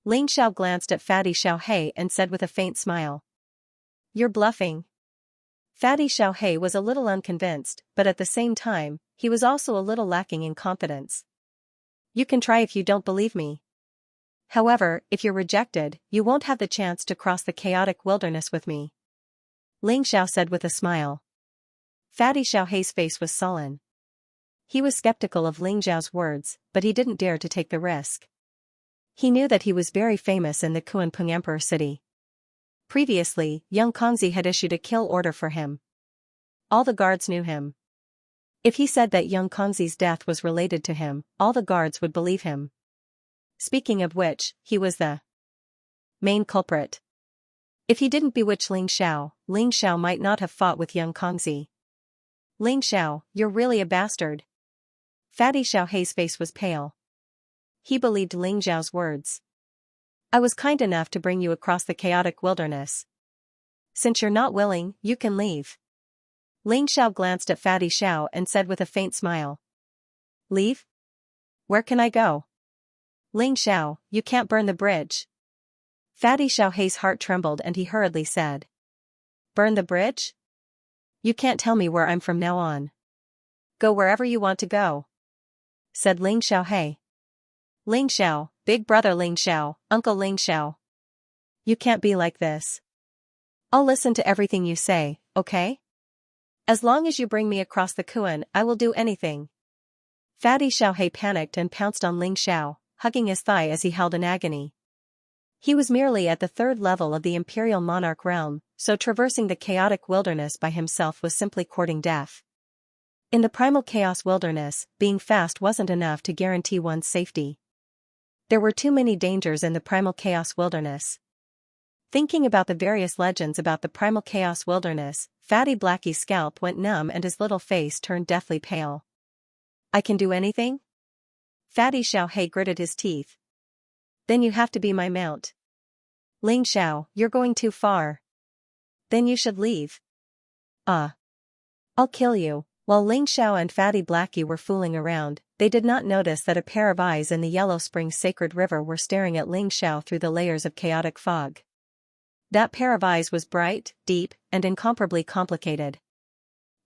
Ling Xiao glanced at Fatty Xiaohei and said with a faint smile. You're bluffing. Fatty Xiaohei was a little unconvinced, but at the same time, he was also a little lacking in confidence. You can try if you don't believe me. However, if you're rejected, you won't have the chance to cross the chaotic wilderness with me. Ling Xiao said with a smile. Fatty Xiaohei's face was sullen. He was skeptical of Ling Xiao's words, but he didn't dare to take the risk. He knew that he was very famous in the Kuanping Emperor city. Previously, young Kongzi had issued a kill order for him. All the guards knew him. If he said that young Kongzi's death was related to him, all the guards would believe him. Speaking of which, he was the main culprit. If he didn't bewitch Ling Xiao might not have fought with young Kongzi. Ling Xiao, you're really a bastard. Fatty Xiaohei's face was pale. He believed Ling Xiao's words. I was kind enough to bring you across the chaotic wilderness. Since you're not willing, you can leave. Ling Xiao glanced at Fatty Xiao and said with a faint smile. Leave? Where can I go? Ling Xiao, you can't burn the bridge. Fatty Xiaohei's heart trembled and he hurriedly said. Burn the bridge? You can't tell me where I'm from now on. Go wherever you want to go, said Ling Xiaohei. Ling Xiao, big brother Ling Xiao, Uncle Ling Xiao. You can't be like this. I'll listen to everything you say, okay? As long as you bring me across the Kuan, I will do anything. Fatty Xiaohei panicked and pounced on Ling Xiao, hugging his thigh as he held in agony. He was merely at the 3rd level of the imperial monarch realm, so traversing the chaotic wilderness by himself was simply courting death. In the primal chaos wilderness, being fast wasn't enough to guarantee one's safety. There were too many dangers in the primal chaos wilderness. Thinking about the various legends about the primal chaos wilderness, Fatty Blackie's scalp went numb and his little face turned deathly pale. I can do anything? Fatty Xiaohei gritted his teeth. Then you have to be my mount. Ling Xiao, you're going too far. Then you should leave. I'll kill you. While Ling Xiao and Fatty Blackie were fooling around, they did not notice that a pair of eyes in the Yellow Spring Sacred River were staring at Ling Xiao through the layers of chaotic fog. That pair of eyes was bright, deep, and incomparably complicated.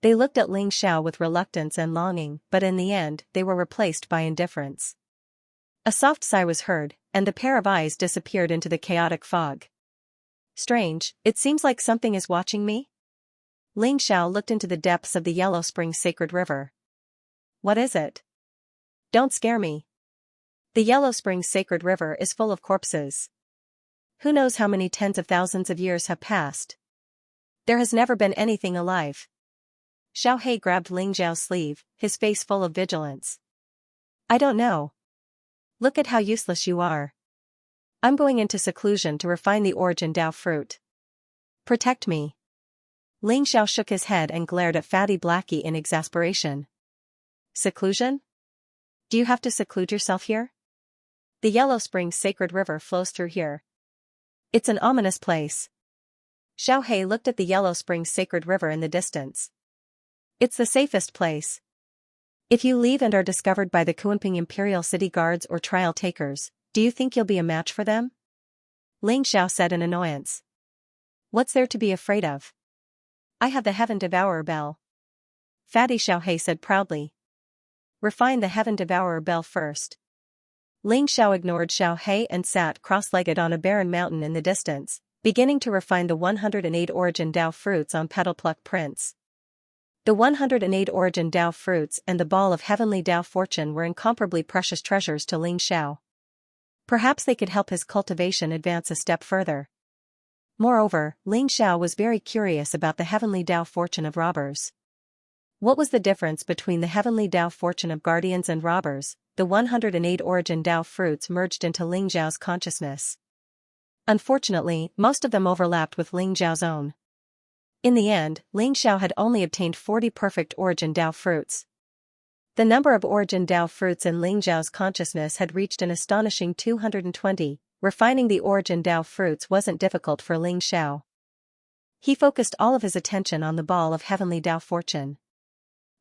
They looked at Ling Xiao with reluctance and longing, but in the end, they were replaced by indifference. A soft sigh was heard, and the pair of eyes disappeared into the chaotic fog. Strange, it seems like something is watching me? Ling Xiao looked into the depths of the Yellow Spring Sacred River. What is it? Don't scare me. The Yellow Spring Sacred River is full of corpses. Who knows how many tens of thousands of years have passed? There has never been anything alive. Xiaohei grabbed Ling Xiao's sleeve, his face full of vigilance. I don't know. Look at how useless you are. I'm going into seclusion to refine the origin Dao fruit. Protect me. Ling Xiao shook his head and glared at Fatty Blackie in exasperation. Seclusion? Do you have to seclude yourself here? The Yellow Spring Sacred River flows through here. It's an ominous place. Xiaohei looked at the Yellow Spring Sacred River in the distance. It's the safest place. If you leave and are discovered by the Kuanping Imperial City Guards or trial takers, do you think you'll be a match for them? Ling Xiao said in annoyance. What's there to be afraid of? I have the Heaven Devourer bell. Fatty Xiaohei said proudly. Refine the Heaven Devourer bell first. Ling Xiao ignored Xiaohei and sat cross-legged on a barren mountain in the distance, beginning to refine the 108 origin Dao fruits on petal pluck prints. The 108 origin Dao fruits and the ball of heavenly Dao fortune were incomparably precious treasures to Ling Xiao. Perhaps they could help his cultivation advance a step further. Moreover, Ling Xiao was very curious about the heavenly Dao fortune of robbers. What was the difference between the heavenly Dao fortune of guardians and robbers? The 108 origin Dao fruits merged into Ling Xiao's consciousness. Unfortunately, most of them overlapped with Ling Xiao's own. In the end, Ling Xiao had only obtained 40 perfect origin Dao fruits. The number of origin Dao fruits in Ling Xiao's consciousness had reached an astonishing 220. Refining the origin Dao fruits wasn't difficult for Ling Xiao. He focused all of his attention on the ball of heavenly Dao fortune.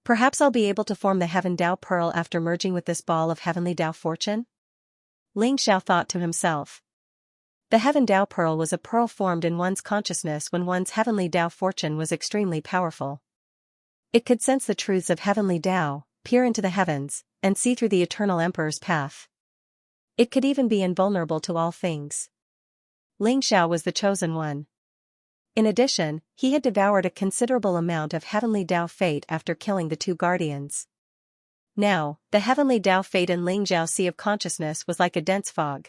Perhaps I'll be able to form the Heaven Dao Pearl after merging with this ball of heavenly Dao fortune? Ling Xiao thought to himself. The Heaven Dao Pearl was a pearl formed in one's consciousness when one's heavenly Dao fortune was extremely powerful. It could sense the truths of heavenly Dao, peer into the heavens, and see through the eternal emperor's path. It could even be invulnerable to all things. Ling Xiao was the chosen one. In addition, he had devoured a considerable amount of heavenly Dao fate after killing the two guardians. Now, the heavenly Dao fate in Ling Xiao's sea of consciousness was like a dense fog.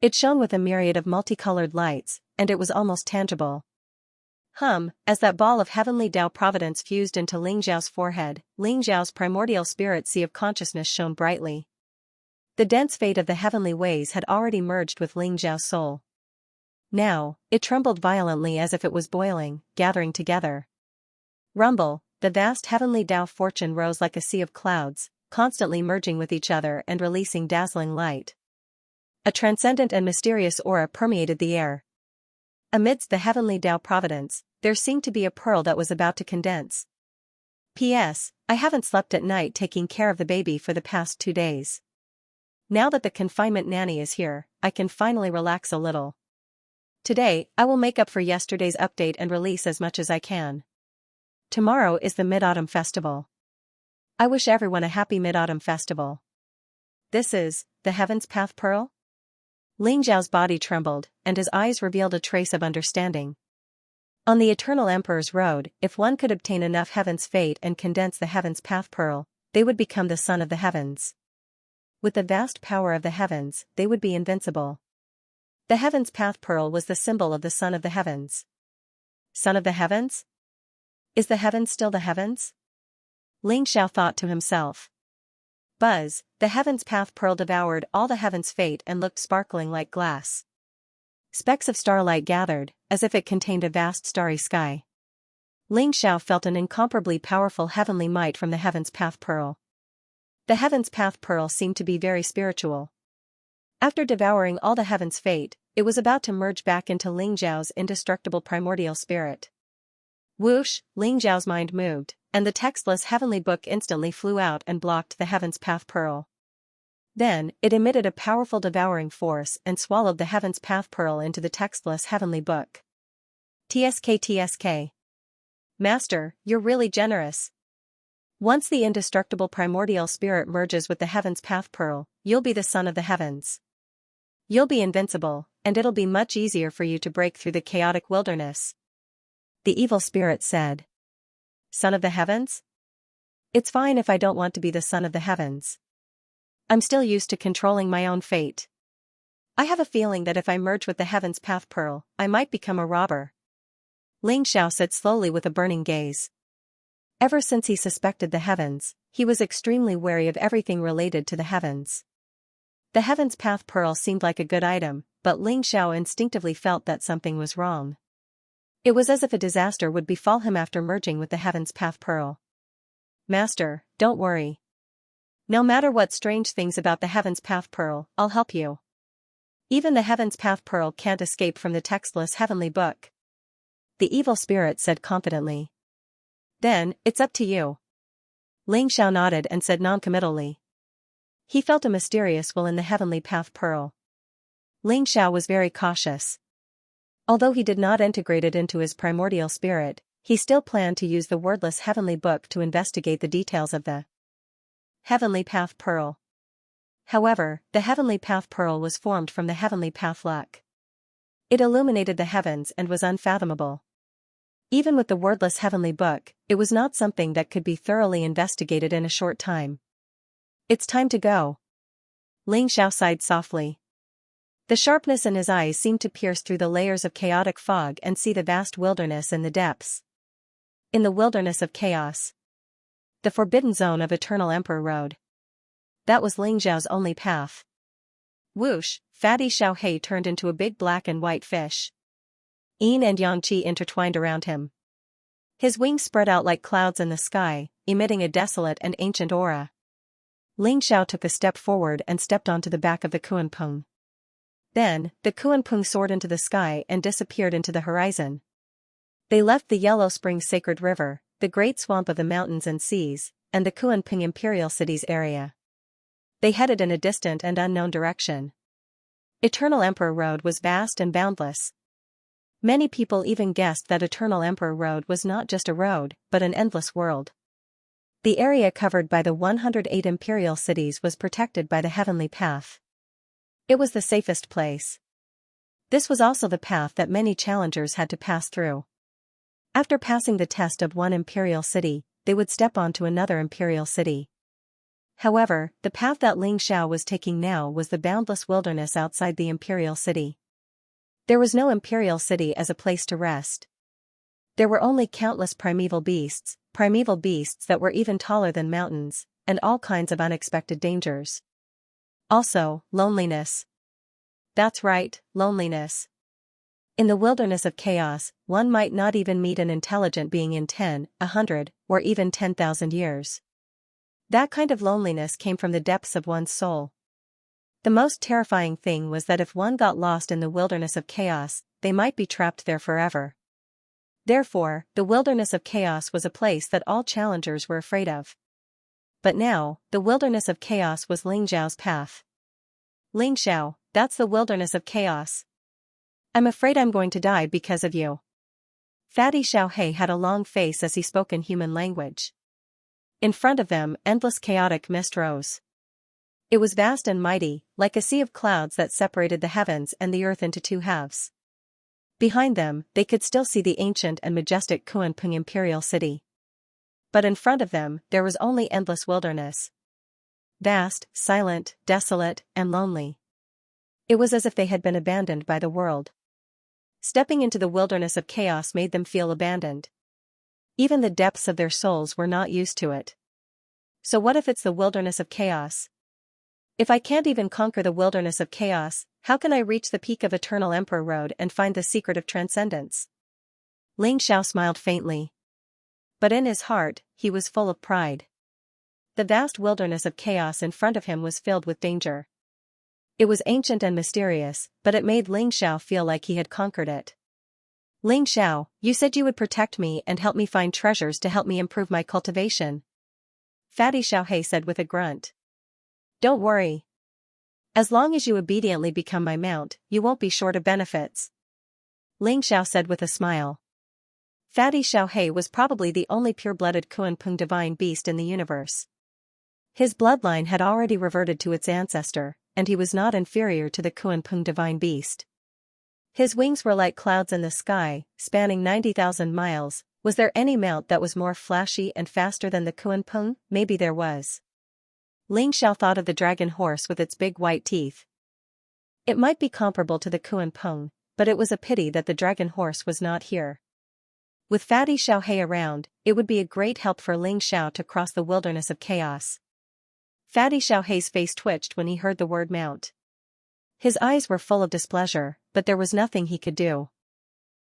It shone with a myriad of multicolored lights, and it was almost tangible. As that ball of heavenly Dao providence fused into Ling Xiao's forehead, Ling Xiao's primordial spirit sea of consciousness shone brightly. The dense fate of the heavenly ways had already merged with Ling Xiao's soul. Now, it trembled violently as if it was boiling, gathering together. Rumble, the vast heavenly Dao fortune rose like a sea of clouds, constantly merging with each other and releasing dazzling light. A transcendent and mysterious aura permeated the air. Amidst the heavenly Dao providence, there seemed to be a pearl that was about to condense. P.S. I haven't slept at night taking care of the baby for the past 2 days. Now that the confinement nanny is here, I can finally relax a little. Today, I will make up for yesterday's update and release as much as I can. Tomorrow is the Mid-Autumn Festival. I wish everyone a happy Mid-Autumn Festival. This is the Heaven's Path Pearl? Ling Xiao's body trembled, and his eyes revealed a trace of understanding. On the Eternal Emperor's road, if one could obtain enough Heaven's fate and condense the Heaven's Path Pearl, they would become the Son of the Heavens. With the vast power of the heavens, they would be invincible. The Heaven's Path Pearl was the symbol of the Son of the Heavens. Son of the Heavens? Is the heavens still the heavens? Ling Xiao thought to himself. Buzz, the Heaven's Path Pearl devoured all the heaven's fate and looked sparkling like glass. Specks of starlight gathered, as if it contained a vast starry sky. Ling Xiao felt an incomparably powerful heavenly might from the Heaven's Path Pearl. The Heaven's Path Pearl seemed to be very spiritual. After devouring all the heaven's fate, it was about to merge back into Ling Xiao's indestructible primordial spirit. Whoosh, Ling Xiao's mind moved, and the textless heavenly book instantly flew out and blocked the Heaven's Path Pearl. Then, it emitted a powerful devouring force and swallowed the Heaven's Path Pearl into the textless heavenly book. TSK. Master, you're really generous. Once the indestructible primordial spirit merges with the Heaven's Path Pearl, you'll be the Son of the Heavens. You'll be invincible, and it'll be much easier for you to break through the chaotic wilderness. The evil spirit said. Son of the Heavens? It's fine if I don't want to be the Son of the Heavens. I'm still used to controlling my own fate. I have a feeling that if I merge with the Heaven's Path Pearl, I might become a robber. Ling Xiao said slowly with a burning gaze. Ever since he suspected the heavens, he was extremely wary of everything related to the heavens. The Heaven's Path Pearl seemed like a good item, but Ling Xiao instinctively felt that something was wrong. It was as if a disaster would befall him after merging with the Heaven's Path Pearl. Master, don't worry. No matter what strange things about the Heaven's Path Pearl, I'll help you. Even the Heaven's Path Pearl can't escape from the textless heavenly book. The evil spirit said confidently. Then, it's up to you. Ling Xiao nodded and said noncommittally. He felt a mysterious will in the Heavenly Path Pearl. Ling Xiao was very cautious. Although he did not integrate it into his primordial spirit, he still planned to use the wordless heavenly book to investigate the details of the Heavenly Path Pearl. However, the Heavenly Path Pearl was formed from the Heavenly Path Luck. It illuminated the heavens and was unfathomable. Even with the wordless heavenly book, it was not something that could be thoroughly investigated in a short time. It's time to go. Ling Xiao sighed softly. The sharpness in his eyes seemed to pierce through the layers of chaotic fog and see the vast wilderness in the depths. In the wilderness of chaos. The forbidden zone of Eternal Emperor Road. That was Ling Xiao's only path. Whoosh, Fatty Xiaohei turned into a big black and white fish. Yin and Yang Qi intertwined around him. His wings spread out like clouds in the sky, emitting a desolate and ancient aura. Ling Xiao took a step forward and stepped onto the back of the Kuanpeng. Then, the Kuanpeng soared into the sky and disappeared into the horizon. They left the Yellow Springs Sacred River, the Great Swamp of the Mountains and Seas, and the Kuanpeng Imperial Cities area. They headed in a distant and unknown direction. Eternal Emperor Road was vast and boundless. Many people even guessed that Eternal Emperor Road was not just a road, but an endless world. The area covered by the 108 imperial cities was protected by the Heavenly Path. It was the safest place. This was also the path that many challengers had to pass through. After passing the test of one imperial city, they would step onto another imperial city. However, the path that Ling Xiao was taking now was the boundless wilderness outside the imperial city. There was no imperial city as a place to rest. There were only countless primeval beasts that were even taller than mountains, and all kinds of unexpected dangers. Also, loneliness. That's right, loneliness. In the wilderness of chaos, one might not even meet an intelligent being in 10, 100, or even 10,000 years. That kind of loneliness came from the depths of one's soul. The most terrifying thing was that if one got lost in the wilderness of chaos, they might be trapped there forever. Therefore, the wilderness of chaos was a place that all challengers were afraid of. But now, the wilderness of chaos was Ling Xiao's path. Ling Xiao, that's the wilderness of chaos. I'm afraid I'm going to die because of you. Fatty Xiaohei had a long face as he spoke in human language. In front of them, endless chaotic mist rose. It was vast and mighty, like a sea of clouds that separated the heavens and the earth into two halves. Behind them, they could still see the ancient and majestic Kuanpeng Imperial City. But in front of them, there was only endless wilderness. Vast, silent, desolate, and lonely. It was as if they had been abandoned by the world. Stepping into the wilderness of chaos made them feel abandoned. Even the depths of their souls were not used to it. So what if it's the wilderness of chaos? If I can't even conquer the wilderness of chaos, how can I reach the peak of Eternal Emperor Road and find the secret of transcendence? Ling Xiao smiled faintly. But in his heart, he was full of pride. The vast wilderness of chaos in front of him was filled with danger. It was ancient and mysterious, but it made Ling Xiao feel like he had conquered it. Ling Xiao, you said you would protect me and help me find treasures to help me improve my cultivation. Fatty Xiaohei said with a grunt. Don't worry. As long as you obediently become my mount, you won't be short of benefits. Ling Xiao said with a smile. Fatty Xiaohei was probably the only pure-blooded Kuanpeng divine beast in the universe. His bloodline had already reverted to its ancestor, and he was not inferior to the Kuanpeng divine beast. His wings were like clouds in the sky, spanning 90,000 miles. Was there any mount that was more flashy and faster than the Kuanpeng? Maybe there was. Ling Xiao thought of the dragon horse with its big white teeth. It might be comparable to the Kuanpeng, but it was a pity that the dragon horse was not here. With Fatty Xiaohei around, it would be a great help for Ling Xiao to cross the wilderness of chaos. Fatty Xiaohei's face twitched when he heard the word mount. His eyes were full of displeasure, but there was nothing he could do.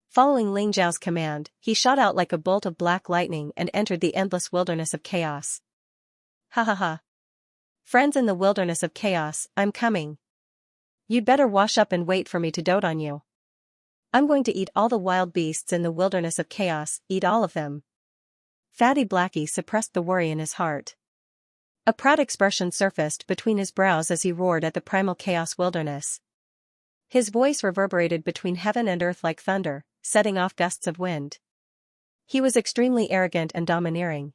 Following Ling Xiao's command, he shot out like a bolt of black lightning and entered the endless wilderness of chaos. Ha ha ha. Friends in the wilderness of chaos, I'm coming. You'd better wash up and wait for me to dote on you. I'm going to eat all the wild beasts in the wilderness of chaos, eat all of them. Fatty Blackie suppressed the worry in his heart. A proud expression surfaced between his brows as he roared at the primal chaos wilderness. His voice reverberated between heaven and earth like thunder, setting off gusts of wind. He was extremely arrogant and domineering.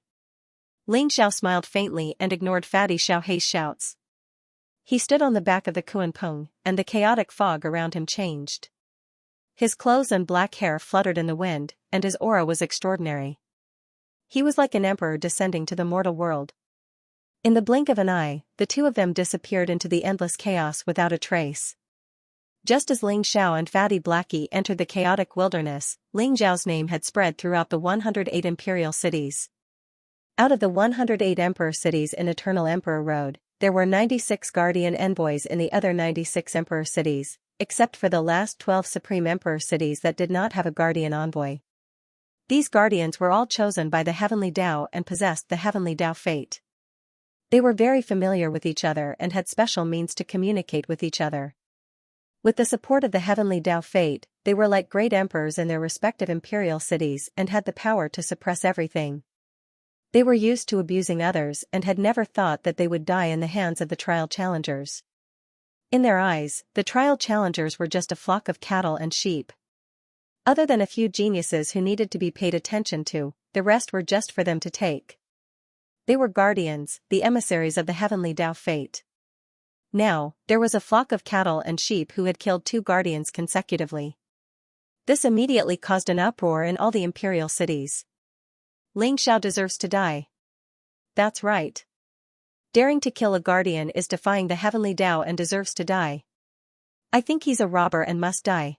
Ling Xiao smiled faintly and ignored Fatty Xiaohei's shouts. He stood on the back of the Kuanpeng, and the chaotic fog around him changed. His clothes and black hair fluttered in the wind, and his aura was extraordinary. He was like an emperor descending to the mortal world. In the blink of an eye, the two of them disappeared into the endless chaos without a trace. Just as Ling Xiao and Fatty Blackie entered the chaotic wilderness, Ling Zhao's name had spread throughout the 108 imperial cities. Out of the 108 emperor cities in Eternal Emperor Road, there were 96 guardian envoys in the other 96 emperor cities, except for the last 12 supreme emperor cities that did not have a guardian envoy. These guardians were all chosen by the Heavenly Tao and possessed the Heavenly Tao fate. They were very familiar with each other and had special means to communicate with each other. With the support of the Heavenly Tao fate, they were like great emperors in their respective imperial cities and had the power to suppress everything. They were used to abusing others and had never thought that they would die in the hands of the trial challengers. In their eyes, the trial challengers were just a flock of cattle and sheep. Other than a few geniuses who needed to be paid attention to, the rest were just for them to take. They were guardians, the emissaries of the Heavenly Tao fate. Now, there was a flock of cattle and sheep who had killed 2 guardians consecutively. This immediately caused an uproar in all the imperial cities. Ling Xiao deserves to die. That's right. Daring to kill a guardian is defying the Heavenly Tao and deserves to die. I think he's a robber and must die.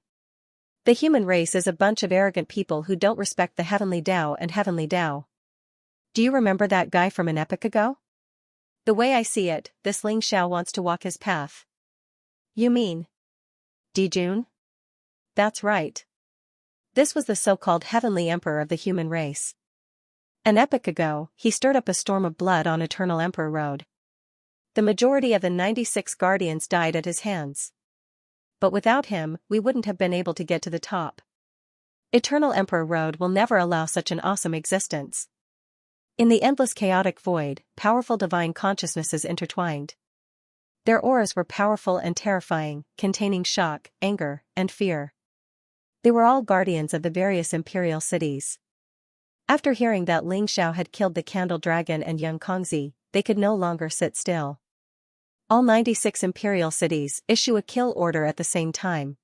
The human race is a bunch of arrogant people who don't respect the Heavenly Tao and Heavenly Tao. Do you remember that guy from an epoch ago? The way I see it, this Ling Xiao wants to walk his path. You mean Dijun? That's right. This was the so-called Heavenly Emperor of the human race. An epoch ago, he stirred up a storm of blood on Eternal Emperor Road. The majority of the 96 guardians died at his hands. But without him, we wouldn't have been able to get to the top. Eternal Emperor Road will never allow such an awesome existence. In the endless chaotic void, powerful divine consciousnesses intertwined. Their auras were powerful and terrifying, containing shock, anger, and fear. They were all guardians of the various imperial cities. After hearing that Ling Xiao had killed the Candle Dragon and Young Kongzi, they could no longer sit still. All 96 imperial cities issue a kill order at the same time.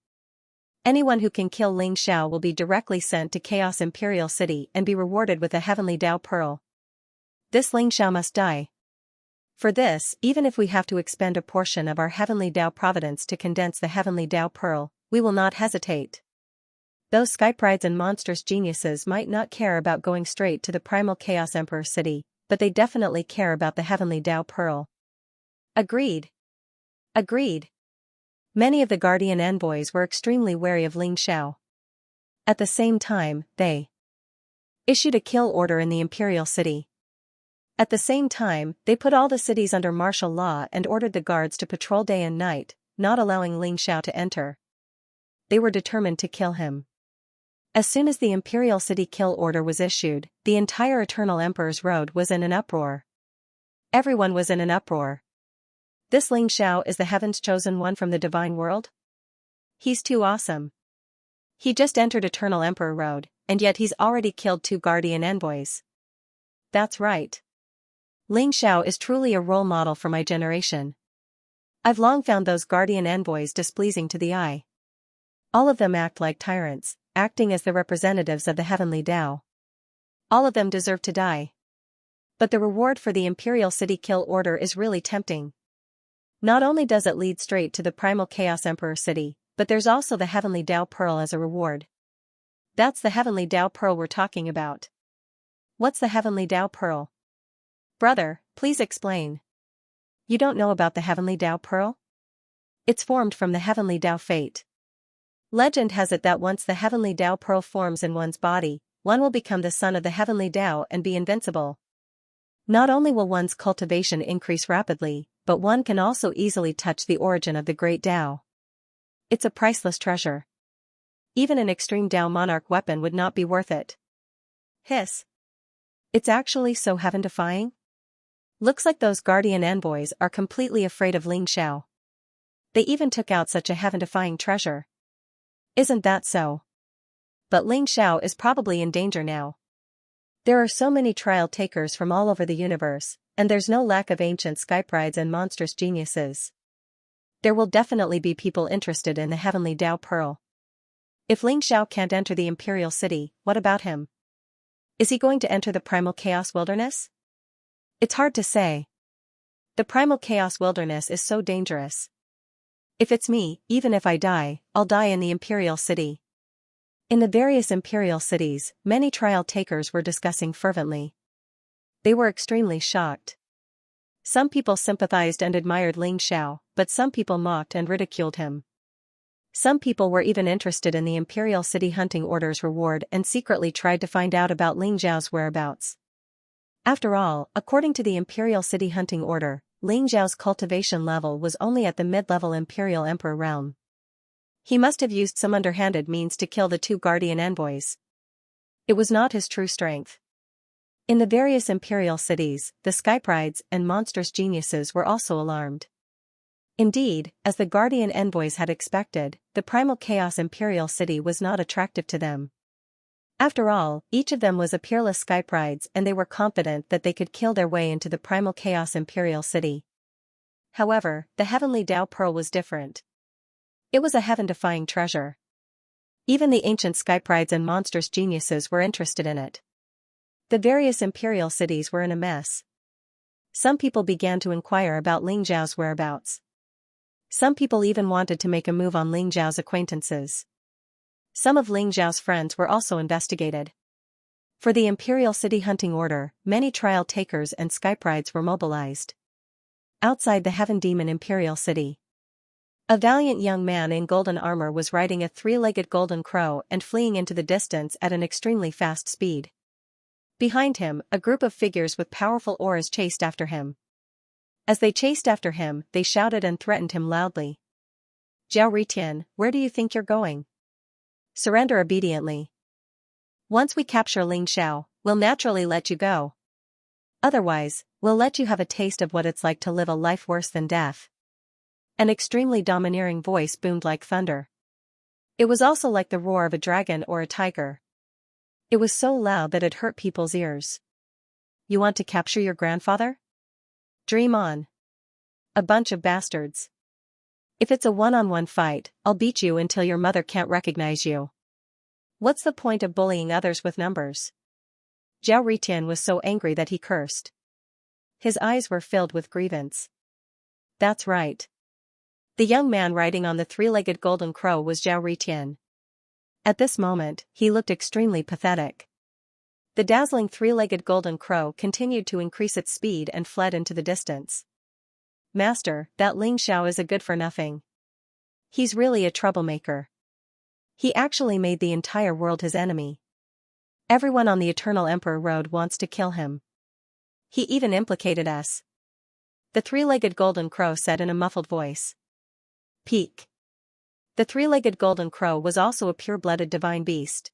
Anyone who can kill Ling Xiao will be directly sent to Chaos Imperial City and be rewarded with a Heavenly Tao Pearl. This Ling Xiao must die. For this, even if we have to expend a portion of our Heavenly Tao Providence to condense the Heavenly Tao Pearl, we will not hesitate. Those Skyprides and monstrous geniuses might not care about going straight to the Primal Chaos Emperor City, but they definitely care about the Heavenly Tao Pearl. Agreed. Agreed. Many of the Guardian envoys were extremely wary of Ling Xiao. At the same time, they issued a kill order in the Imperial City. At the same time, they put all the cities under martial law and ordered the guards to patrol day and night, not allowing Ling Xiao to enter. They were determined to kill him. As soon as the Imperial City kill order was issued, the entire Eternal Emperor's Road was in an uproar. Everyone was in an uproar. This Ling Xiao is the Heaven's chosen one from the divine world? He's too awesome. He just entered Eternal Emperor Road, and yet he's already killed 2 guardian envoys. That's right. Ling Xiao is truly a role model for my generation. I've long found those guardian envoys displeasing to the eye. All of them act like tyrants, acting as the representatives of the Heavenly Tao. All of them deserve to die. But the reward for the Imperial City kill order is really tempting. Not only does it lead straight to the Primal Chaos Emperor City, but there's also the Heavenly Tao Pearl as a reward. That's the Heavenly Tao Pearl we're talking about. What's the Heavenly Tao Pearl? Brother, please explain. You don't know about the Heavenly Tao Pearl? It's formed from the Heavenly Tao fate. Legend has it that once the Heavenly Tao Pearl forms in one's body, one will become the son of the Heavenly Tao and be invincible. Not only will one's cultivation increase rapidly, but one can also easily touch the origin of the great Tao. It's a priceless treasure. Even an extreme Tao monarch weapon would not be worth it. Hiss. It's actually so heaven-defying? Looks like those guardian envoys are completely afraid of Ling Xiao. They even took out such a heaven-defying treasure. Isn't that so? But Ling Xiao is probably in danger now. There are so many trial takers from all over the universe, and there's no lack of ancient Skyprides and monstrous geniuses. There will definitely be people interested in the Heavenly Tao Pearl. If Ling Xiao can't enter the Imperial City, what about him? Is he going to enter the Primal Chaos Wilderness? It's hard to say. The Primal Chaos Wilderness is so dangerous. If it's me, even if I die, I'll die in the imperial city. In the various imperial cities, many trial takers were discussing fervently. They were extremely shocked. Some people sympathized and admired Ling Xiao, but some people mocked and ridiculed him. Some people were even interested in the Imperial City Hunting Order's reward and secretly tried to find out about Ling Xiao's whereabouts. After all, according to the Imperial City Hunting Order, Ling Xiao's cultivation level was only at the mid-level Imperial Emperor realm. He must have used some underhanded means to kill the two guardian envoys. It was not his true strength. In the various imperial cities, the skyprides and monstrous geniuses were also alarmed. Indeed, as the guardian envoys had expected, the primal chaos imperial city was not attractive to them. After all, each of them was a peerless skyprides and they were confident that they could kill their way into the primal chaos imperial city. However, the heavenly Dao Pearl was different. It was a heaven-defying treasure. Even the ancient skyprides and monstrous geniuses were interested in it. The various imperial cities were in a mess. Some people began to inquire about Ling Xiao's whereabouts. Some people even wanted to make a move on Ling Xiao's acquaintances. Some of Ling Xiao's friends were also investigated. For the Imperial City Hunting Order, many trial takers and skyprides were mobilized. Outside the Heaven Demon Imperial City, a valiant young man in golden armor was riding a three-legged golden crow and fleeing into the distance at an extremely fast speed. Behind him, a group of figures with powerful auras chased after him. As they chased after him, they shouted and threatened him loudly. "Zhao Ritian, where do you think you're going? Surrender obediently. Once we capture Ling Xiao, we'll naturally let you go. Otherwise, we'll let you have a taste of what it's like to live a life worse than death." An extremely domineering voice boomed like thunder. It was also like the roar of a dragon or a tiger. It was so loud that it hurt people's ears. "You want to capture your grandfather? Dream on. A bunch of bastards. If it's a one-on-one fight, I'll beat you until your mother can't recognize you. What's the point of bullying others with numbers?" Zhao Ritian was so angry that he cursed. His eyes were filled with grievance. That's right. The young man riding on the three-legged golden crow was Zhao Ritian. At this moment, he looked extremely pathetic. The dazzling three-legged golden crow continued to increase its speed and fled into the distance. "Master, that Ling Xiao is a good-for-nothing. He's really a troublemaker. He actually made the entire world his enemy. Everyone on the Eternal Emperor Road wants to kill him. He even implicated us," the three-legged golden crow said in a muffled voice. Peak. The three-legged golden crow was also a pure-blooded divine beast.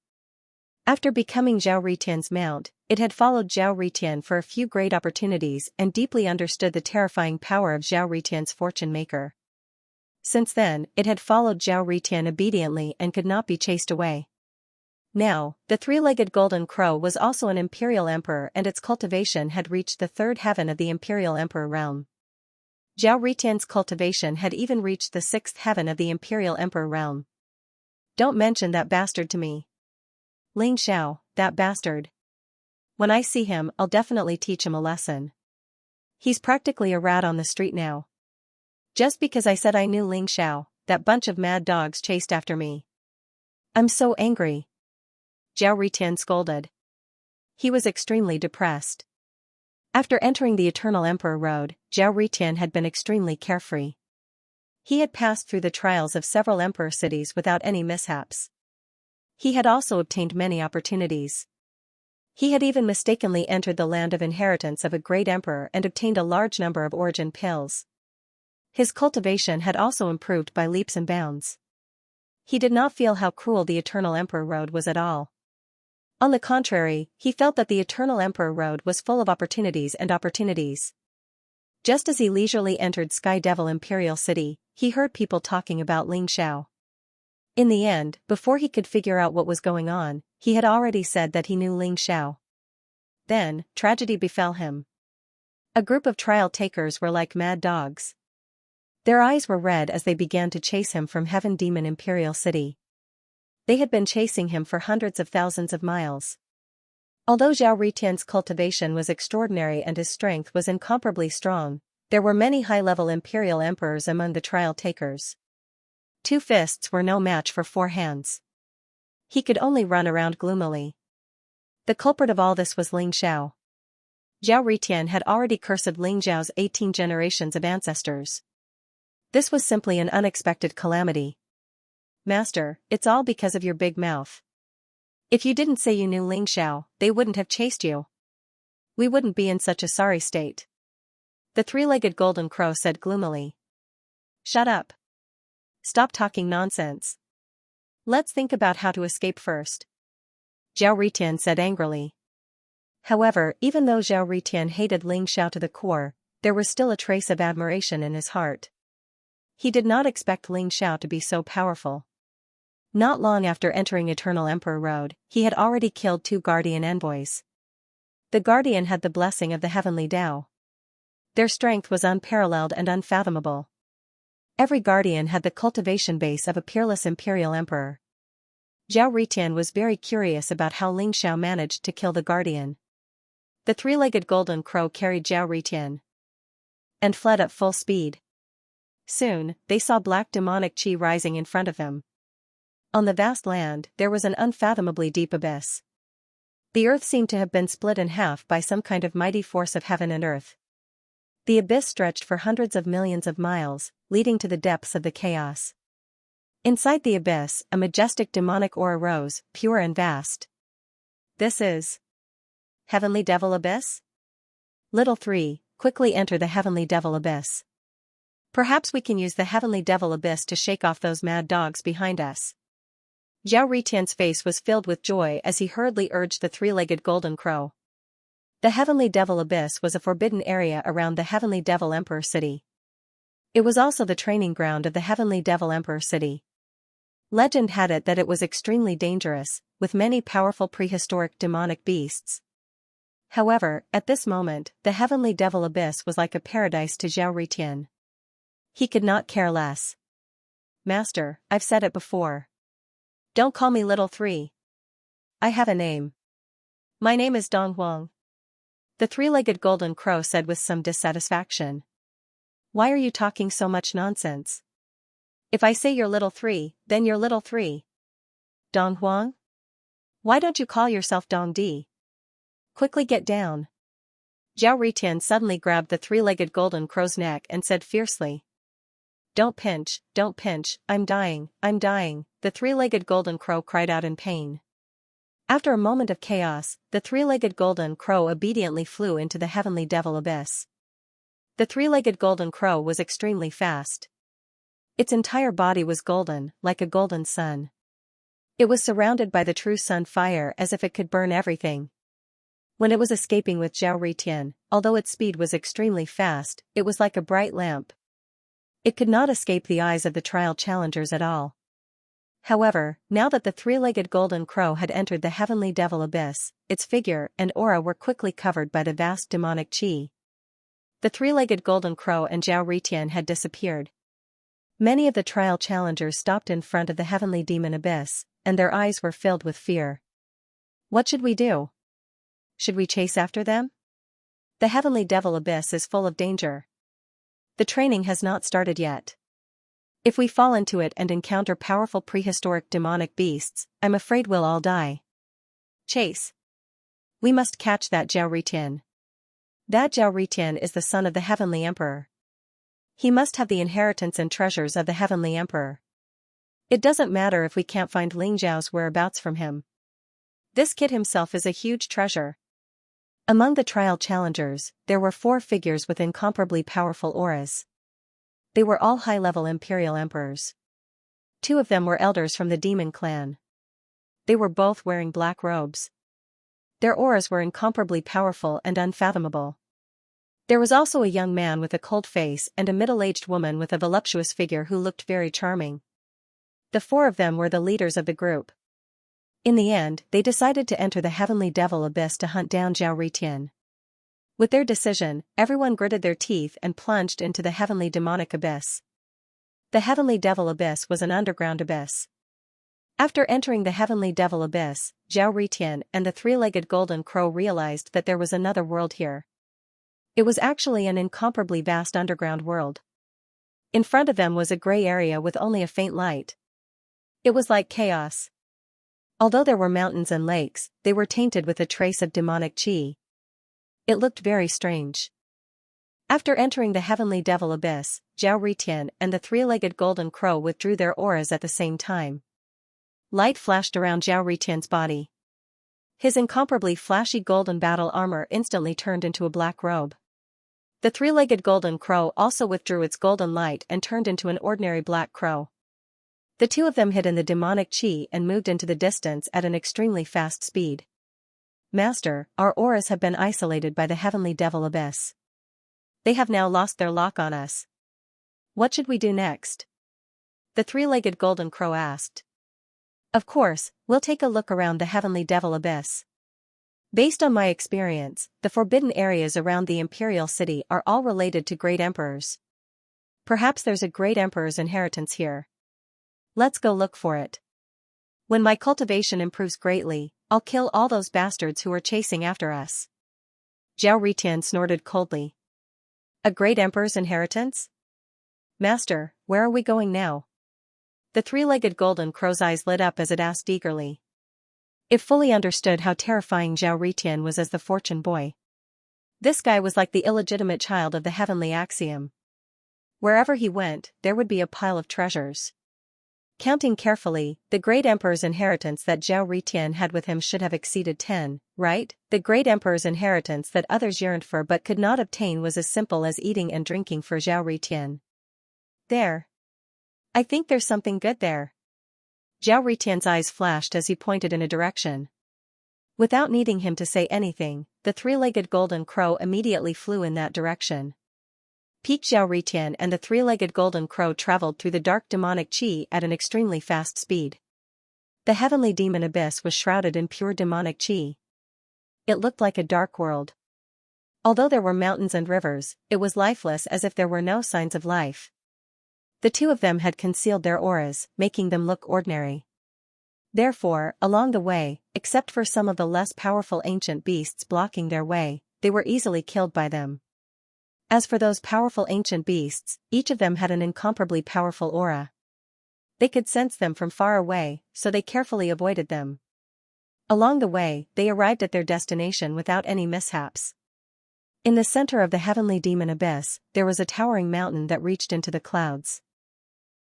After becoming Zhao Ritian's mount, it had followed Zhao Ritian for a few great opportunities and deeply understood the terrifying power of Zhao Ritian's fortune maker. Since then, it had followed Zhao Ritian obediently and could not be chased away. Now, the three-legged golden crow was also an imperial emperor and its cultivation had reached the third heaven of the imperial emperor realm. Zhao Ritian's cultivation had even reached the sixth heaven of the imperial emperor realm. "Don't mention that bastard to me. Ling Xiao, that bastard. When I see him, I'll definitely teach him a lesson. He's practically a rat on the street now. Just because I said I knew Ling Xiao, that bunch of mad dogs chased after me. I'm so angry." Zhao Ritian scolded. He was extremely depressed. After entering the Eternal Emperor Road, Zhao Ritian had been extremely carefree. He had passed through the trials of several emperor cities without any mishaps. He had also obtained many opportunities. He had even mistakenly entered the land of inheritance of a great emperor and obtained a large number of origin pills. His cultivation had also improved by leaps and bounds. He did not feel how cruel the Eternal Emperor Road was at all. On the contrary, he felt that the Eternal Emperor Road was full of opportunities and opportunities. Just as he leisurely entered Sky Devil Imperial City, he heard people talking about Ling Xiao. In the end, before he could figure out what was going on, he had already said that he knew Ling Xiao. Then, tragedy befell him. A group of trial takers were like mad dogs. Their eyes were red as they began to chase him from Heaven Demon Imperial City. They had been chasing him for hundreds of thousands of miles. Although Zhao Ritian's cultivation was extraordinary and his strength was incomparably strong, there were many high-level imperial emperors among the trial takers. 2 fists were no match for 4 hands. He could only run around gloomily. The culprit of all this was Ling Xiao. Zhao Ritian had already cursed Ling Xiao's 18 generations of ancestors. This was simply an unexpected calamity. Master, it's all because of your big mouth. If you didn't say you knew Ling Xiao, they wouldn't have chased you. We wouldn't be in such a sorry state. The 3-legged golden crow said gloomily. Shut up. Stop talking nonsense. Let's think about how to escape first. Zhao Ritian said angrily. However, even though Zhao Ritian hated Ling Xiao to the core, there was still a trace of admiration in his heart. He did not expect Ling Xiao to be so powerful. Not long after entering Eternal Emperor Road, he had already killed 2 guardian envoys. The guardian had the blessing of the heavenly Tao. Their strength was unparalleled and unfathomable. Every guardian had the cultivation base of a peerless imperial emperor. Zhao Ritian was very curious about how Ling Xiao managed to kill the guardian. The 3-legged golden crow carried Zhao Ritian and fled at full speed. Soon, they saw black demonic qi rising in front of them. On the vast land, there was an unfathomably deep abyss. The earth seemed to have been split in half by some kind of mighty force of heaven and earth. The abyss stretched for hundreds of millions of miles, leading to the depths of the chaos. Inside the abyss, a majestic demonic aura rose, pure and vast. This is Heavenly Devil Abyss? Little 3, quickly enter the Heavenly Devil Abyss. Perhaps we can use the Heavenly Devil Abyss to shake off those mad dogs behind us. Zhao Ritian's face was filled with joy as he hurriedly urged the 3-legged golden crow. The Heavenly Devil Abyss was a forbidden area around the Heavenly Devil Emperor City. It was also the training ground of the Heavenly Devil Emperor City. Legend had it that it was extremely dangerous, with many powerful prehistoric demonic beasts. However, at this moment, the Heavenly Devil Abyss was like a paradise to Zhao Ritian. He could not care less. Master, I've said it before. Don't call me Little 3. I have a name. My name is Dong Huang. The 3-legged golden crow said with some dissatisfaction. Why are you talking so much nonsense? If I say you're Little 3, then you're Little 3. Dong Huang? Why don't you call yourself Dong Di? Quickly get down. Zhao Ritian suddenly grabbed the 3-legged golden crow's neck and said fiercely. Don't pinch, I'm dying, the 3-legged golden crow cried out in pain. After a moment of chaos, the 3-legged golden crow obediently flew into the Heavenly Devil Abyss. The 3-legged golden crow was extremely fast. Its entire body was golden, like a golden sun. It was surrounded by the true sun fire as if it could burn everything. When it was escaping with Zhao Ritian, although its speed was extremely fast, it was like a bright lamp. It could not escape the eyes of the trial challengers at all. However, now that the 3-legged golden crow had entered the Heavenly Devil Abyss, its figure and aura were quickly covered by the vast demonic qi. The 3-legged golden crow and Zhao Ritian had disappeared. Many of the trial challengers stopped in front of the Heavenly Demon Abyss, and their eyes were filled with fear. What should we do? Should we chase after them? The Heavenly Devil Abyss is full of danger. The training has not started yet. If we fall into it and encounter powerful prehistoric demonic beasts, I'm afraid we'll all die. Chase. We must catch that Zhao Ritian. That Zhao Ritian is the son of the Heavenly Emperor. He must have the inheritance and treasures of the Heavenly Emperor. It doesn't matter if we can't find Ling Xiao's whereabouts from him. This kid himself is a huge treasure. Among the trial challengers, there were 4 figures with incomparably powerful auras. They were all high-level imperial emperors. 2 of them were elders from the demon clan. They were both wearing black robes. Their auras were incomparably powerful and unfathomable. There was also a young man with a cold face and a middle-aged woman with a voluptuous figure who looked very charming. The 4 of them were the leaders of the group. In the end, they decided to enter the Heavenly Devil Abyss to hunt down Zhao Ritian. With their decision, everyone gritted their teeth and plunged into the Heavenly Demonic Abyss. The Heavenly Devil Abyss was an underground abyss. After entering the Heavenly Devil Abyss, Zhao Ritian and the 3-legged golden crow realized that there was another world here. It was actually an incomparably vast underground world. In front of them was a gray area with only a faint light. It was like chaos. Although there were mountains and lakes, they were tainted with a trace of demonic chi. It looked very strange. After entering the heavenly devil abyss, Zhao Ritian and the three-legged golden crow withdrew their auras at the same time. Light flashed around Zhao Ritian's body. His incomparably flashy golden battle armor instantly turned into a black robe. The three-legged golden crow also withdrew its golden light and turned into an ordinary black crow. The two of them hid in the demonic chi and moved into the distance at an extremely fast speed. Master, our auras have been isolated by the heavenly devil abyss. They have now lost their lock on us. What should we do next? The three-legged golden crow asked. Of course, we'll take a look around the heavenly devil abyss. Based on my experience, the forbidden areas around the imperial city are all related to great emperors. Perhaps there's a great emperor's inheritance here. Let's go look for it. When my cultivation improves greatly, I'll kill all those bastards who are chasing after us. Zhao Ritian snorted coldly. A great emperor's inheritance? Master, where are we going now? The three-legged golden crow's eyes lit up as it asked eagerly. It fully understood how terrifying Zhao Ritian was as the fortune boy. This guy was like the illegitimate child of the heavenly axiom. Wherever he went, there would be a pile of treasures. Counting carefully, the great emperor's inheritance that Zhao Ritian had with him should have exceeded 10, right? The great emperor's inheritance that others yearned for but could not obtain was as simple as eating and drinking for Zhao Ritian. There. I think there's something good there. Zhao Ritian's eyes flashed as he pointed in a direction. Without needing him to say anything, the three-legged golden crow immediately flew in that direction. Peak Zhao Ritian and the three-legged golden crow traveled through the dark demonic chi at an extremely fast speed. The heavenly demon abyss was shrouded in pure demonic chi. It looked like a dark world. Although there were mountains and rivers, it was lifeless as if there were no signs of life. The two of them had concealed their auras, making them look ordinary. Therefore, along the way, except for some of the less powerful ancient beasts blocking their way, they were easily killed by them. As for those powerful ancient beasts, each of them had an incomparably powerful aura. They could sense them from far away, so they carefully avoided them. Along the way, they arrived at their destination without any mishaps. In the center of the heavenly demon abyss, there was a towering mountain that reached into the clouds.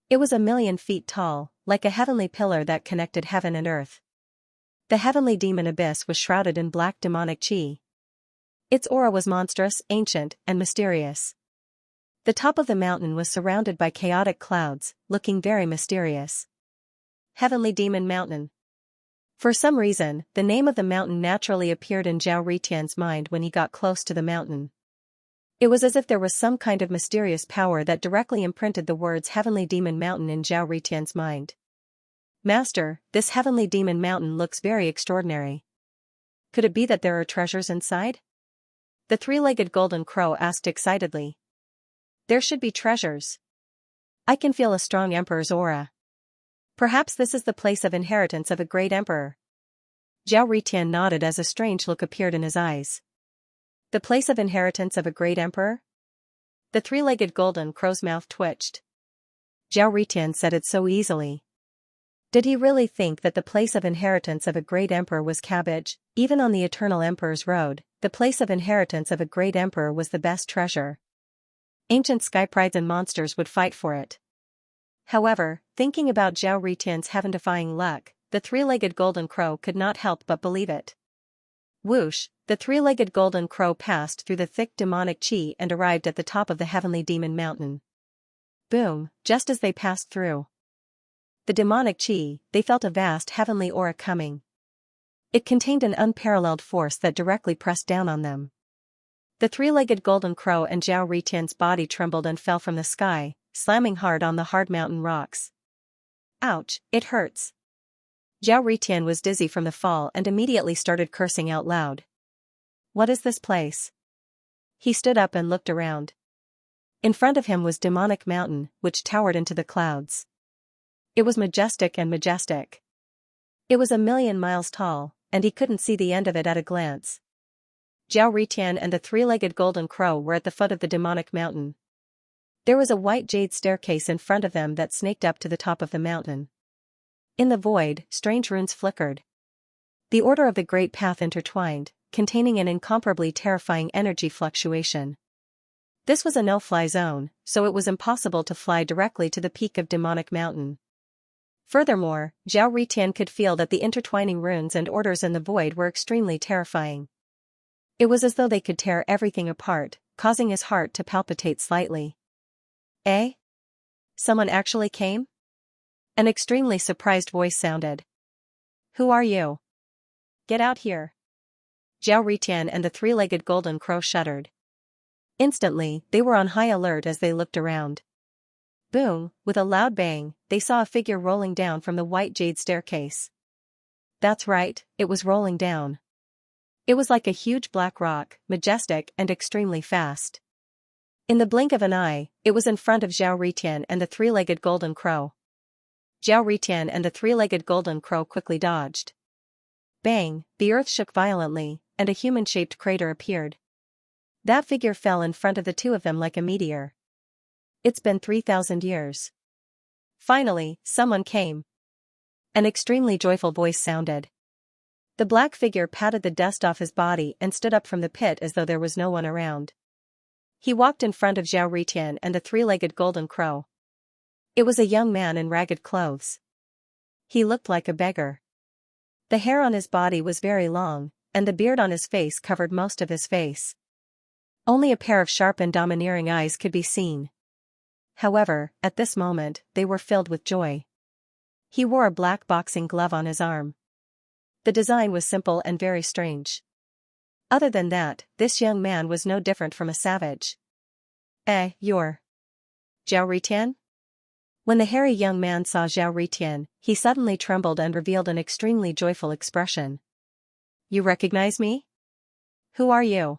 It was 1,000,000 feet tall, like a heavenly pillar that connected heaven and earth. The heavenly demon abyss was shrouded in black demonic chi. Its aura was monstrous, ancient, and mysterious. The top of the mountain was surrounded by chaotic clouds, looking very mysterious. Heavenly Demon Mountain. For some reason, the name of the mountain naturally appeared in Zhao Ritian's mind when he got close to the mountain. It was as if there was some kind of mysterious power that directly imprinted the words Heavenly Demon Mountain in Zhao Ritian's mind. Master, this Heavenly Demon Mountain looks very extraordinary. Could it be that there are treasures inside? The three-legged golden crow asked excitedly. There should be treasures. I can feel a strong emperor's aura. Perhaps this is the place of inheritance of a great emperor. Zhao Ritian nodded as a strange look appeared in his eyes. The place of inheritance of a great emperor? The three-legged golden crow's mouth twitched. Zhao Ritian said it so easily. Did he really think that the place of inheritance of a great emperor was cabbage? Even on the eternal emperor's road, the place of inheritance of a great emperor was the best treasure. Ancient skyprides and monsters would fight for it. However, thinking about Zhao Ritian's heaven-defying luck, the three-legged golden crow could not help but believe it. Whoosh, the three-legged golden crow passed through the thick demonic chi and arrived at the top of the heavenly demon mountain. Boom, just as they passed through the demonic chi, they felt a vast heavenly aura coming. It contained an unparalleled force that directly pressed down on them. The three-legged golden crow and Zhao Ritian's body trembled and fell from the sky, slamming hard on the hard mountain rocks. Ouch, it hurts. Zhao Ritian was dizzy from the fall and immediately started cursing out loud. What is this place? He stood up and looked around. In front of him was Demonic Mountain, which towered into the clouds. It was majestic and majestic. It was 1,000,000 miles tall, and he couldn't see the end of it at a glance. Zhao Ritian and the three-legged golden crow were at the foot of the demonic mountain. There was a white jade staircase in front of them that snaked up to the top of the mountain. In the void, strange runes flickered. The order of the Great Path intertwined, containing an incomparably terrifying energy fluctuation. This was a no-fly zone, so it was impossible to fly directly to the peak of Demonic Mountain. Furthermore, Zhao Ritian could feel that the intertwining runes and orders in the void were extremely terrifying. It was as though they could tear everything apart, causing his heart to palpitate slightly. Eh? Someone actually came? An extremely surprised voice sounded. Who are you? Get out here. Zhao Ritian and the three-legged golden crow shuddered. Instantly, they were on high alert as they looked around. Boom, with a loud bang, they saw a figure rolling down from the white jade staircase. That's right, it was rolling down. It was like a huge black rock, majestic and extremely fast. In the blink of an eye, it was in front of Zhao Ritian and the three-legged golden crow. Zhao Ritian and the three-legged golden crow quickly dodged. Bang, the earth shook violently, and a human-shaped crater appeared. That figure fell in front of the two of them like a meteor. It's been 3,000 years. Finally, someone came. An extremely joyful voice sounded. The black figure patted the dust off his body and stood up from the pit as though there was no one around. He walked in front of Zhao Ritian and the three-legged golden crow. It was a young man in ragged clothes. He looked like a beggar. The hair on his body was very long, and the beard on his face covered most of his face. Only a pair of sharp and domineering eyes could be seen. However, at this moment, they were filled with joy. He wore a black boxing glove on his arm. The design was simple and very strange. Other than that, this young man was no different from a savage. You're Zhao Ritian? When the hairy young man saw Zhao Ritian, he suddenly trembled and revealed an extremely joyful expression. You recognize me? Who are you?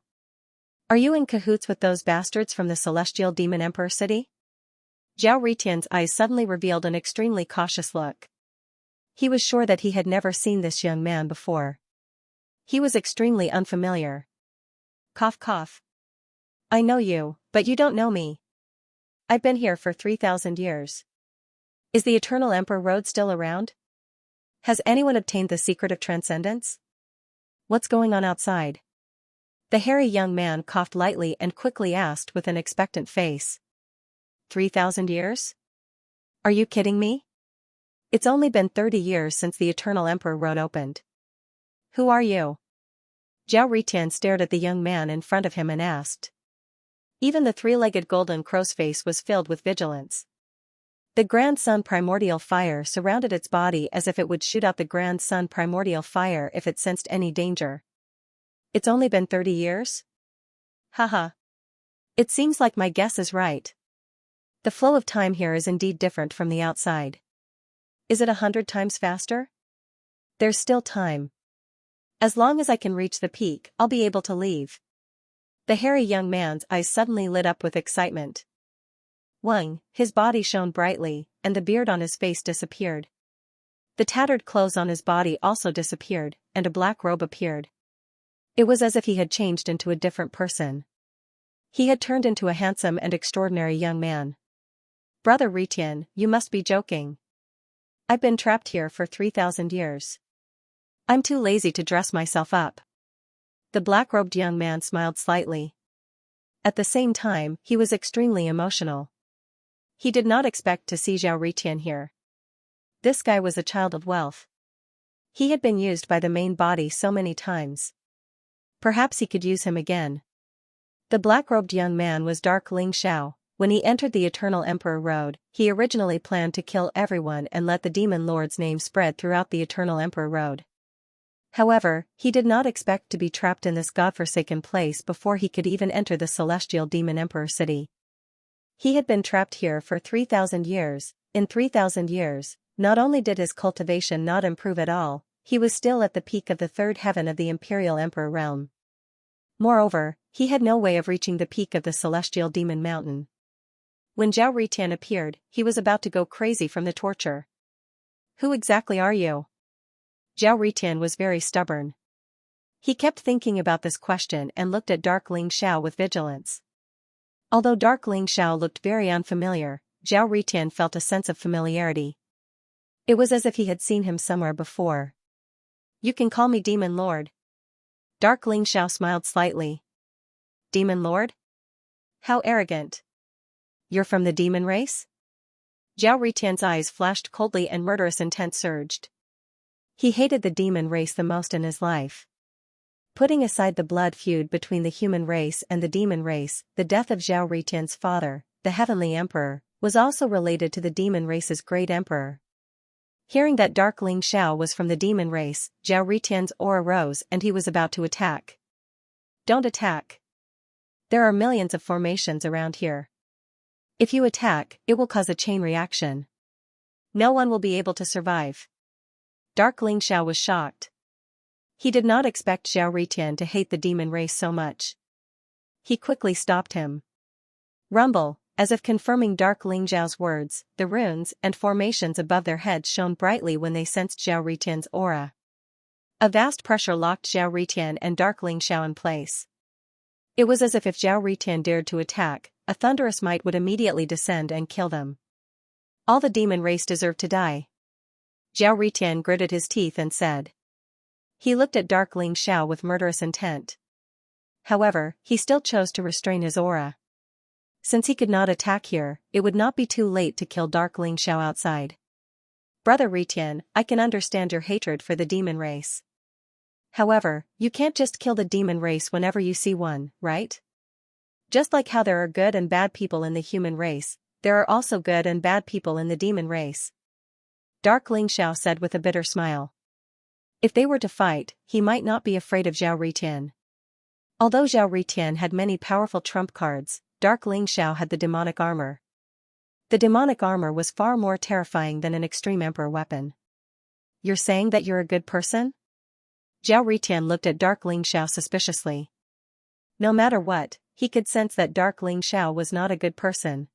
Are you in cahoots with those bastards from the Celestial Demon Emperor city? Zhao Ritian's eyes suddenly revealed an extremely cautious look. He was sure that he had never seen this young man before. He was extremely unfamiliar. Cough cough. I know you, but you don't know me. I've been here for 3,000 years. Is the Eternal Emperor Road still around? Has anyone obtained the secret of transcendence? What's going on outside? The hairy young man coughed lightly and quickly asked with an expectant face. 3,000 years? Are you kidding me? It's only been 30 years since the Eternal Emperor Road opened. Who are you? Zhao Ritian stared at the young man in front of him and asked. Even the three-legged golden crow's face was filled with vigilance. The Grand Sun Primordial Fire surrounded its body as if it would shoot out the Grand Sun Primordial Fire if it sensed any danger. It's only been 30 years? Haha. It seems like my guess is right. The flow of time here is indeed different from the outside. Is it 100 times faster? There's still time. As long as I can reach the peak, I'll be able to leave. The hairy young man's eyes suddenly lit up with excitement. His body shone brightly, and the beard on his face disappeared. The tattered clothes on his body also disappeared, and a black robe appeared. It was as if he had changed into a different person. He had turned into a handsome and extraordinary young man. Brother Ritian, you must be joking. I've been trapped here for 3,000 years. I'm too lazy to dress myself up. The black-robed young man smiled slightly. At the same time, he was extremely emotional. He did not expect to see Zhao Ritian here. This guy was a child of wealth. He had been used by the main body so many times. Perhaps he could use him again. The black-robed young man was Dark Ling Xiao. When he entered the Eternal Emperor Road, he originally planned to kill everyone and let the Demon Lord's name spread throughout the Eternal Emperor Road. However, he did not expect to be trapped in this godforsaken place before he could even enter the Celestial Demon Emperor city. He had been trapped here for 3,000 years. In 3,000 years, not only did his cultivation not improve at all, he was still at the peak of the third heaven of the Imperial Emperor realm. Moreover, he had no way of reaching the peak of the Celestial Demon Mountain. When Zhao Ritian appeared, he was about to go crazy from the torture. Who exactly are you? Zhao Ritian was very stubborn. He kept thinking about this question and looked at Dark Ling Xiao with vigilance. Although Dark Ling Xiao looked very unfamiliar, Zhao Ritian felt a sense of familiarity. It was as if he had seen him somewhere before. You can call me Demon Lord. Dark Ling Xiao smiled slightly. Demon Lord? How arrogant. You're from the demon race? Zhao Ritian's eyes flashed coldly and murderous intent surged. He hated the demon race the most in his life. Putting aside the blood feud between the human race and the demon race, the death of Zhao Ritian's father, the Heavenly Emperor, was also related to the demon race's great emperor. Hearing that Dark Ling Xiao was from the demon race, Zhao Ritian's aura rose and he was about to attack. Don't attack. There are millions of formations around here. If you attack, it will cause a chain reaction. No one will be able to survive. Dark Ling Xiao was shocked. He did not expect Zhao Ritian to hate the demon race so much. He quickly stopped him. Rumble, as if confirming Dark Ling Xiao's words, the runes and formations above their heads shone brightly when they sensed Zhao Ritian's aura. A vast pressure locked Zhao Ritian and Dark Ling Xiao in place. It was as if Zhao Ritian dared to attack, a thunderous might would immediately descend and kill them. All the demon race deserve to die. Zhao Ritian gritted his teeth and said. He looked at Dark Ling Xiao with murderous intent. However, he still chose to restrain his aura. Since he could not attack here, it would not be too late to kill Dark Ling Xiao outside. Brother Ritian, I can understand your hatred for the demon race. However, you can't just kill the demon race whenever you see one, right? Just like how there are good and bad people in the human race, there are also good and bad people in the demon race. Dark Ling Xiao said with a bitter smile. If they were to fight, he might not be afraid of Zhao Ritian. Although Zhao Ritian had many powerful trump cards, Dark Ling Xiao had the demonic armor. The demonic armor was far more terrifying than an extreme emperor weapon. You're saying that you're a good person? Zhao Ritian looked at Dark Ling Xiao suspiciously. No matter what, he could sense that Dark Ling Xiao was not a good person.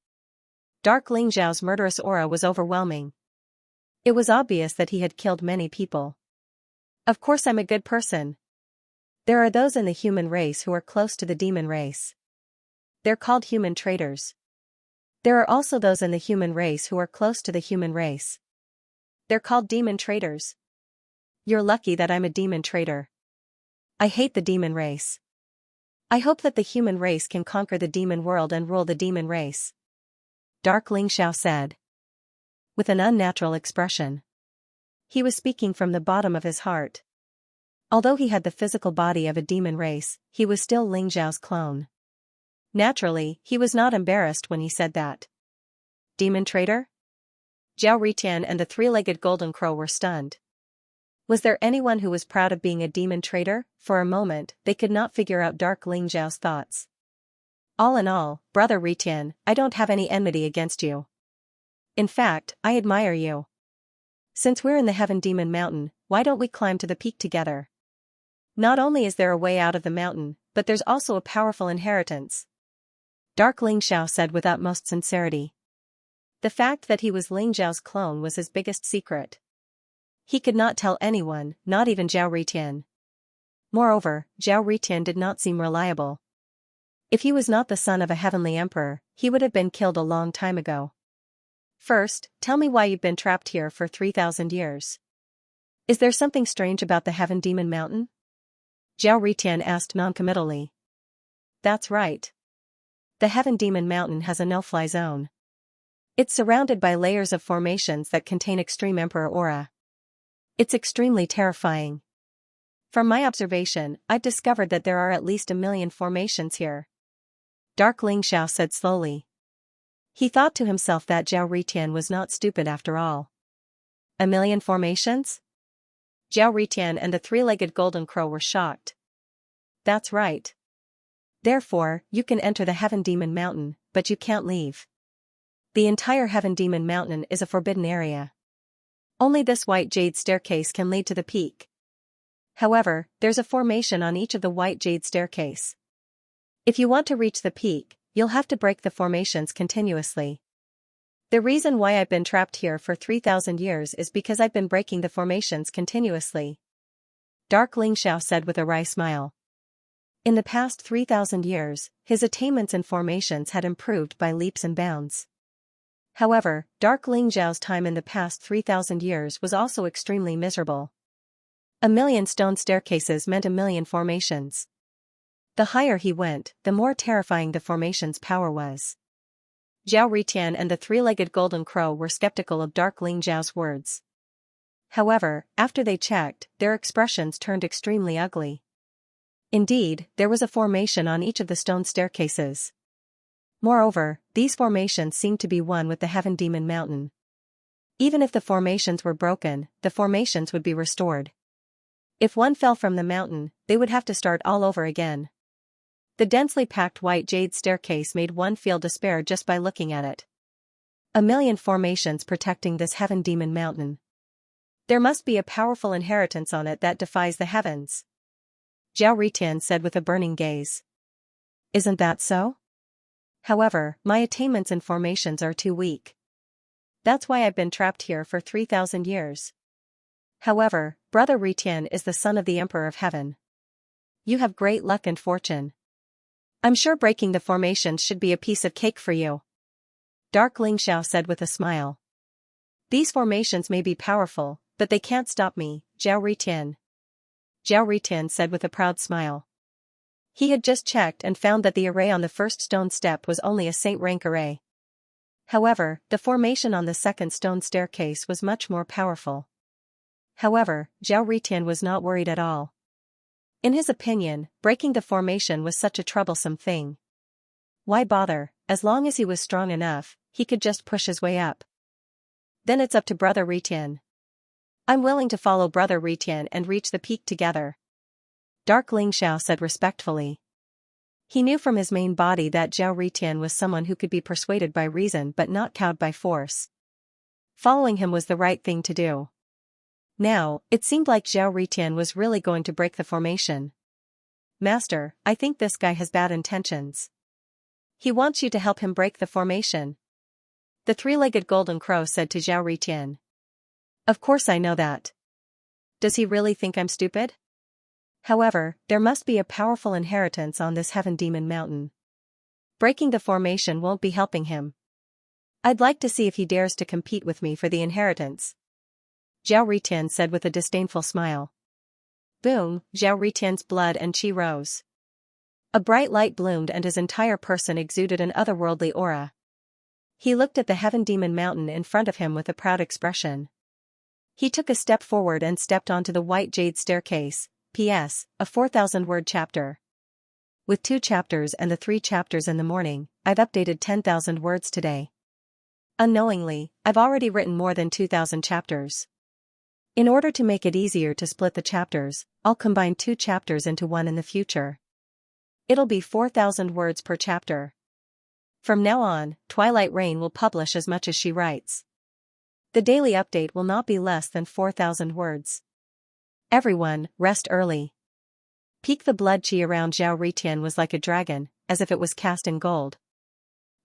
Dark Ling Xiao's murderous aura was overwhelming. It was obvious that he had killed many people. Of course I'm a good person. There are those in the human race who are close to the demon race. They're called human traitors. There are also those in the human race who are close to the human race. They're called demon traitors. You're lucky that I'm a demon traitor. I hate the demon race. I hope that the human race can conquer the demon world and rule the demon race. Dark Ling Xiao said. With an unnatural expression. He was speaking from the bottom of his heart. Although he had the physical body of a demon race, he was still Ling Xiao's clone. Naturally, he was not embarrassed when he said that. Demon traitor? Zhao Ritian and the three-legged golden crow were stunned. Was there anyone who was proud of being a demon traitor? For a moment, they could not figure out Dark Ling Xiao's thoughts. All in all, Brother Ritian, I don't have any enmity against you. In fact, I admire you. Since we're in the Heaven Demon Mountain, why don't we climb to the peak together? Not only is there a way out of the mountain, but there's also a powerful inheritance. Dark Ling Xiao said with utmost sincerity. The fact that he was Ling Xiao's clone was his biggest secret. He could not tell anyone, not even Zhao Ritian. Moreover, Zhao Ritian did not seem reliable. If he was not the son of a heavenly emperor, he would have been killed a long time ago. First, tell me why you've been trapped here for 3,000 years. Is there something strange about the Heaven Demon Mountain? Zhao Ritian asked noncommittally. That's right. The Heaven Demon Mountain has a no-fly zone. It's surrounded by layers of formations that contain extreme emperor aura. It's extremely terrifying. From my observation, I've discovered that there are at least 1 million formations here. Dark Ling Xiao said slowly. He thought to himself that Zhao Ritian was not stupid after all. 1 million formations? Zhao Ritian and the three-legged golden crow were shocked. That's right. Therefore, you can enter the Heaven Demon Mountain, but you can't leave. The entire Heaven Demon Mountain is a forbidden area. Only this white jade staircase can lead to the peak. However, there's a formation on each of the white jade staircase. If you want to reach the peak, you'll have to break the formations continuously. The reason why I've been trapped here for 3,000 years is because I've been breaking the formations continuously. Dark Ling Xiao said with a wry smile. In the past 3,000 years, his attainments and formations had improved by leaps and bounds. However, Dark Lingzhao's time in the past 3,000 years was also extremely miserable. 1,000,000 stone staircases meant 1,000,000 formations. The higher he went, the more terrifying the formation's power was. Zhao Ritian and the three-legged golden crow were skeptical of Dark Lingzhao's words. However, after they checked, their expressions turned extremely ugly. Indeed, there was a formation on each of the stone staircases. Moreover, these formations seemed to be one with the Heaven Demon Mountain. Even if the formations were broken, the formations would be restored. If one fell from the mountain, they would have to start all over again. The densely packed white jade staircase made one feel despair just by looking at it. 1,000,000 formations protecting this Heaven Demon Mountain. There must be a powerful inheritance on it that defies the heavens. Zhao Ritian said with a burning gaze. Isn't that so? However, my attainments and formations are too weak. That's why I've been trapped here for 3,000 years. However, Brother Ritian is the son of the Emperor of Heaven. You have great luck and fortune. I'm sure breaking the formations should be a piece of cake for you. Dark Lingzhao said with a smile. These formations may be powerful, but they can't stop me, Zhao Ritian. Zhao Ritian said with a proud smile. He had just checked and found that the array on the first stone step was only a saint rank array. However, the formation on the second stone staircase was much more powerful. However, Zhao Ritian was not worried at all. In his opinion, breaking the formation was such a troublesome thing. Why bother? As long as he was strong enough, he could just push his way up. Then it's up to Brother Ritian. I'm willing to follow Brother Ritian and reach the peak together. Dark Lingzhao said respectfully. He knew from his main body that Zhao Ritian was someone who could be persuaded by reason but not cowed by force. Following him was the right thing to do. Now, it seemed like Zhao Ritian was really going to break the formation. Master, I think this guy has bad intentions. He wants you to help him break the formation. The three-legged golden crow said to Zhao Ritian. Of course I know that. Does he really think I'm stupid? However, there must be a powerful inheritance on this Heaven Demon Mountain. Breaking the formation won't be helping him. I'd like to see if he dares to compete with me for the inheritance. Zhao Ritian said with a disdainful smile. Boom, Zhao Ritian's blood and chi rose. A bright light bloomed and his entire person exuded an otherworldly aura. He looked at the Heaven Demon Mountain in front of him with a proud expression. He took a step forward and stepped onto the white jade staircase. P.S. A 4,000-word chapter. With 2 chapters and the 3 chapters in the morning, I've updated 10,000 words today. Unknowingly, I've already written more than 2,000 chapters. In order to make it easier to split the chapters, I'll combine 2 chapters into one in the future. It'll be 4,000 words per chapter. From now on, Twilight Rain will publish as much as she writes. The daily update will not be less than 4,000 words. Everyone, rest early. Peak. The blood chi around Zhao Ritian was like a dragon, as if it was cast in gold.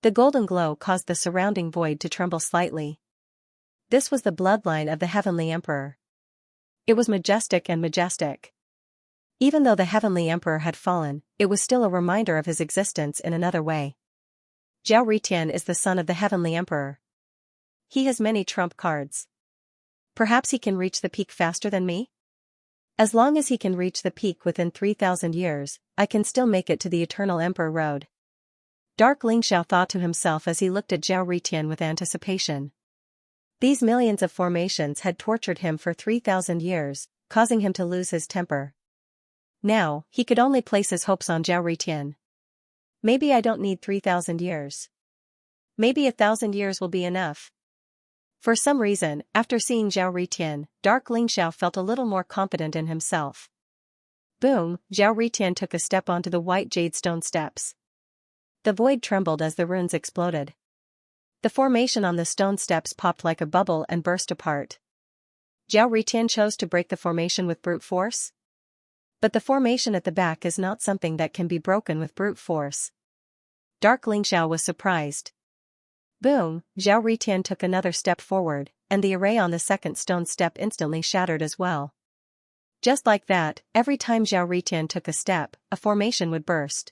The golden glow caused the surrounding void to tremble slightly. This was the bloodline of the Heavenly Emperor. It was majestic and majestic. Even though the Heavenly Emperor had fallen, it was still a reminder of his existence in another way. Zhao Ritian is the son of the Heavenly Emperor. He has many trump cards. Perhaps he can reach the peak faster than me? As long as he can reach the peak within 3,000 years, I can still make it to the Eternal Emperor Road. Dark Lingzhao thought to himself as he looked at Zhao Ritian with anticipation. These millions of formations had tortured him for 3,000 years, causing him to lose his temper. Now, he could only place his hopes on Zhao Ritian. Maybe I don't need 3,000 years. Maybe 1,000 years will be enough. For some reason, after seeing Zhao Ritian, Dark Lingzhao felt a little more confident in himself. Boom, Zhao Ritian took a step onto the white jade stone steps. The void trembled as the runes exploded. The formation on the stone steps popped like a bubble and burst apart. Zhao Ritian chose to break the formation with brute force? But the formation at the back is not something that can be broken with brute force. Dark Lingzhao was surprised. Boom, Zhao Ritian took another step forward, and the array on the second stone step instantly shattered as well. Just like that, every time Zhao Ritian took a step, a formation would burst.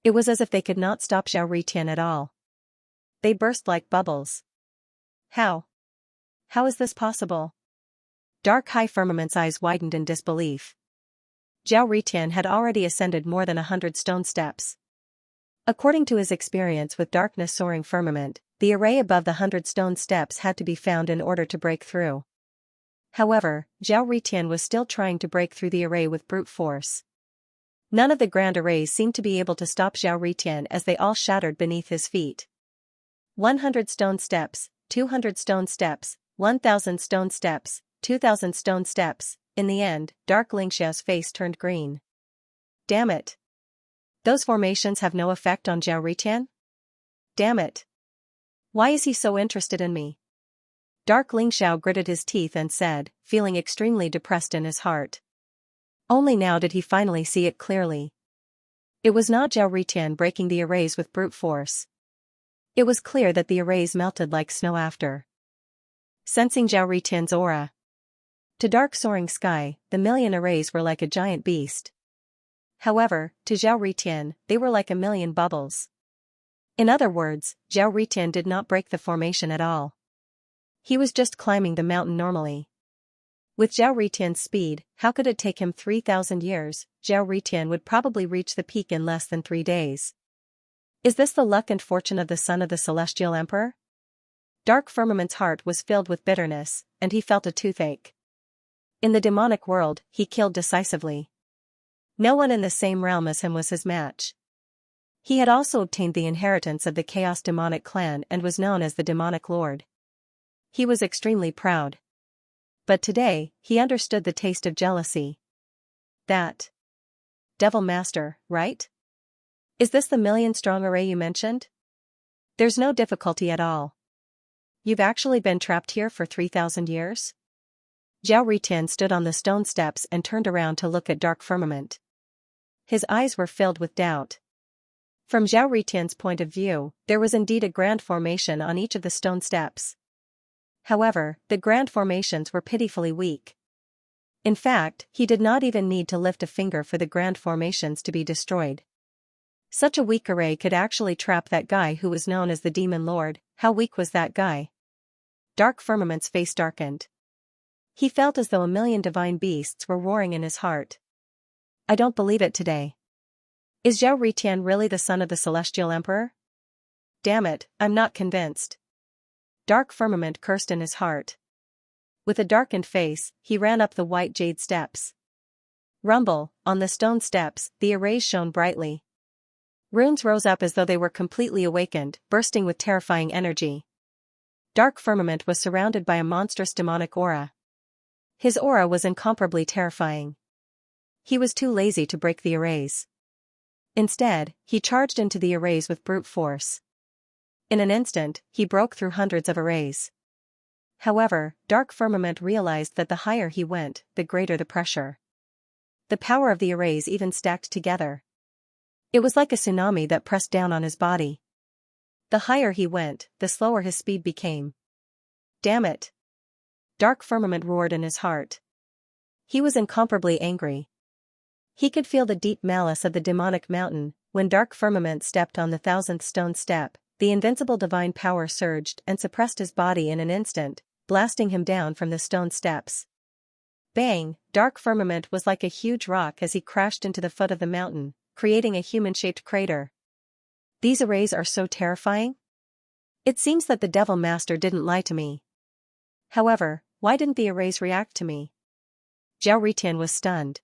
It was as if they could not stop Zhao Ritian at all. They burst like bubbles. How? How is this possible? Dark High Firmament's eyes widened in disbelief. Zhao Ritian had already ascended more than 100 stone steps. According to his experience with darkness soaring firmament, the array above the 100 stone steps had to be found in order to break through. However, Zhao Ritian was still trying to break through the array with brute force. None of the grand arrays seemed to be able to stop Zhao Ritian as they all shattered beneath his feet. 100 stone steps, 200 stone steps, 1,000 stone steps, 2,000 stone steps. In the end, Dark Xianxia's face turned green. Damn it. Those formations have no effect on Zhao Ritian? Damn it. Why is he so interested in me? Dark Xianxia gritted his teeth and said, feeling extremely depressed in his heart. Only now did he finally see it clearly. It was not Zhao Ritian breaking the arrays with brute force. It was clear that the arrays melted like snow after. Sensing Zhao Ritian's aura. To Dark Soaring Sky, the million arrays were like a giant beast. However, to Zhao Ritian, they were like a million bubbles. In other words, Zhao Ritian did not break the formation at all. He was just climbing the mountain normally. With Zhao Ritian's speed, how could it take him 3,000 years? Zhao Ritian would probably reach the peak in less than 3 days. Is this the luck and fortune of the son of the Celestial Emperor? Dark Firmament's heart was filled with bitterness, and he felt a toothache. In the demonic world, he killed decisively. No one in the same realm as him was his match. He had also obtained the inheritance of the Chaos Demonic clan and was known as the Demonic Lord. He was extremely proud. But today, he understood the taste of jealousy. That Devil Master, right? Is this the million-strong array you mentioned? There's no difficulty at all. You've actually been trapped here for 3,000 years? Zhao Ritian stood on the stone steps and turned around to look at Dark Firmament. His eyes were filled with doubt. From Zhao Ritian's point of view, there was indeed a grand formation on each of the stone steps. However, the grand formations were pitifully weak. In fact, he did not even need to lift a finger for the grand formations to be destroyed. Such a weak array could actually trap that guy who was known as the Demon Lord. How weak was that guy? Dark Firmament's face darkened. He felt as though a million divine beasts were roaring in his heart. I don't believe it today. Is Zhao Ritian really the son of the Celestial Emperor? Damn it, I'm not convinced. Dark Firmament cursed in his heart. With a darkened face, he ran up the white jade steps. Rumble, on the stone steps, the arrays shone brightly. Runes rose up as though they were completely awakened, bursting with terrifying energy. Dark Firmament was surrounded by a monstrous demonic aura. His aura was incomparably terrifying. He was too lazy to break the arrays. Instead, he charged into the arrays with brute force. In an instant, he broke through hundreds of arrays. However, Dark Firmament realized that the higher he went, the greater the pressure. The power of the arrays even stacked together. It was like a tsunami that pressed down on his body. The higher he went, the slower his speed became. Damn it! Dark Firmament roared in his heart. He was incomparably angry. He could feel the deep malice of the demonic mountain. When Dark Firmament stepped on the 1,000th stone step, the invincible divine power surged and suppressed his body in an instant, blasting him down from the stone steps. Bang! Dark Firmament was like a huge rock as he crashed into the foot of the mountain, creating a human-shaped crater. These arrays are so terrifying? It seems that the Devil Master didn't lie to me. However, why didn't the arrays react to me? Zhao Ritian was stunned.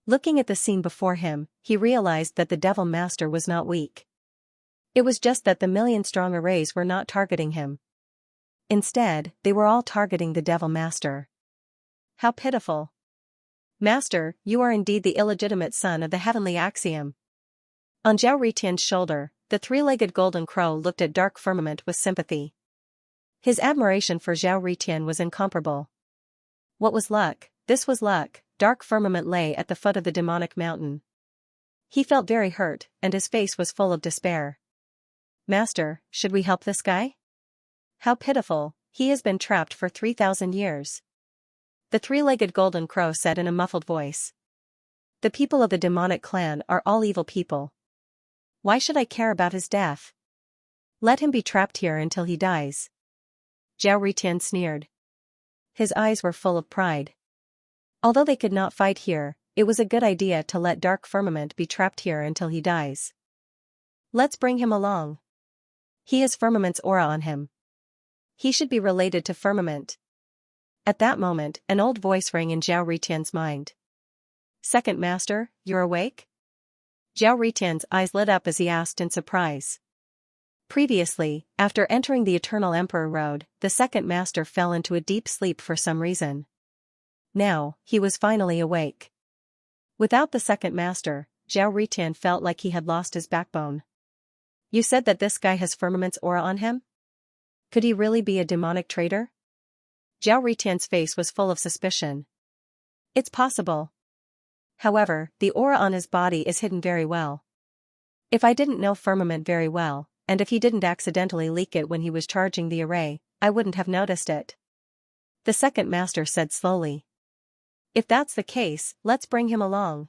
Looking at the scene before him, he realized that the Devil Master was not weak. It was just that the million-strong arrays were not targeting him. Instead, they were all targeting the Devil Master. How pitiful. Master, you are indeed the illegitimate son of the heavenly axiom. On Zhao Ritian's shoulder, the three-legged golden crow looked at Dark Firmament with sympathy. His admiration for Zhao Ritian was incomparable. What was luck? This was luck. Dark Firmament lay at the foot of the demonic mountain. He felt very hurt, and his face was full of despair. Master, should we help this guy? How pitiful, he has been trapped for 3,000 years. The three-legged golden crow said in a muffled voice. The people of the demonic clan are all evil people. Why should I care about his death? Let him be trapped here until he dies. Zhao Ritian sneered. His eyes were full of pride. Although they could not fight here, it was a good idea to let Dark Firmament be trapped here until he dies. Let's bring him along. He has Firmament's aura on him. He should be related to Firmament. At that moment, an old voice rang in Zhao Ritian's mind. Second Master, you're awake? Zhao Ritian's eyes lit up as he asked in surprise. Previously, after entering the Eternal Emperor Road, the Second Master fell into a deep sleep for some reason. Now, he was finally awake. Without the Second Master, Zhao Ritian felt like he had lost his backbone. You said that this guy has Firmament's aura on him? Could he really be a demonic traitor? Zhao Ritian's face was full of suspicion. It's possible. However, the aura on his body is hidden very well. If I didn't know Firmament very well, and if he didn't accidentally leak it when he was charging the array, I wouldn't have noticed it. The Second Master said slowly. If that's the case, let's bring him along.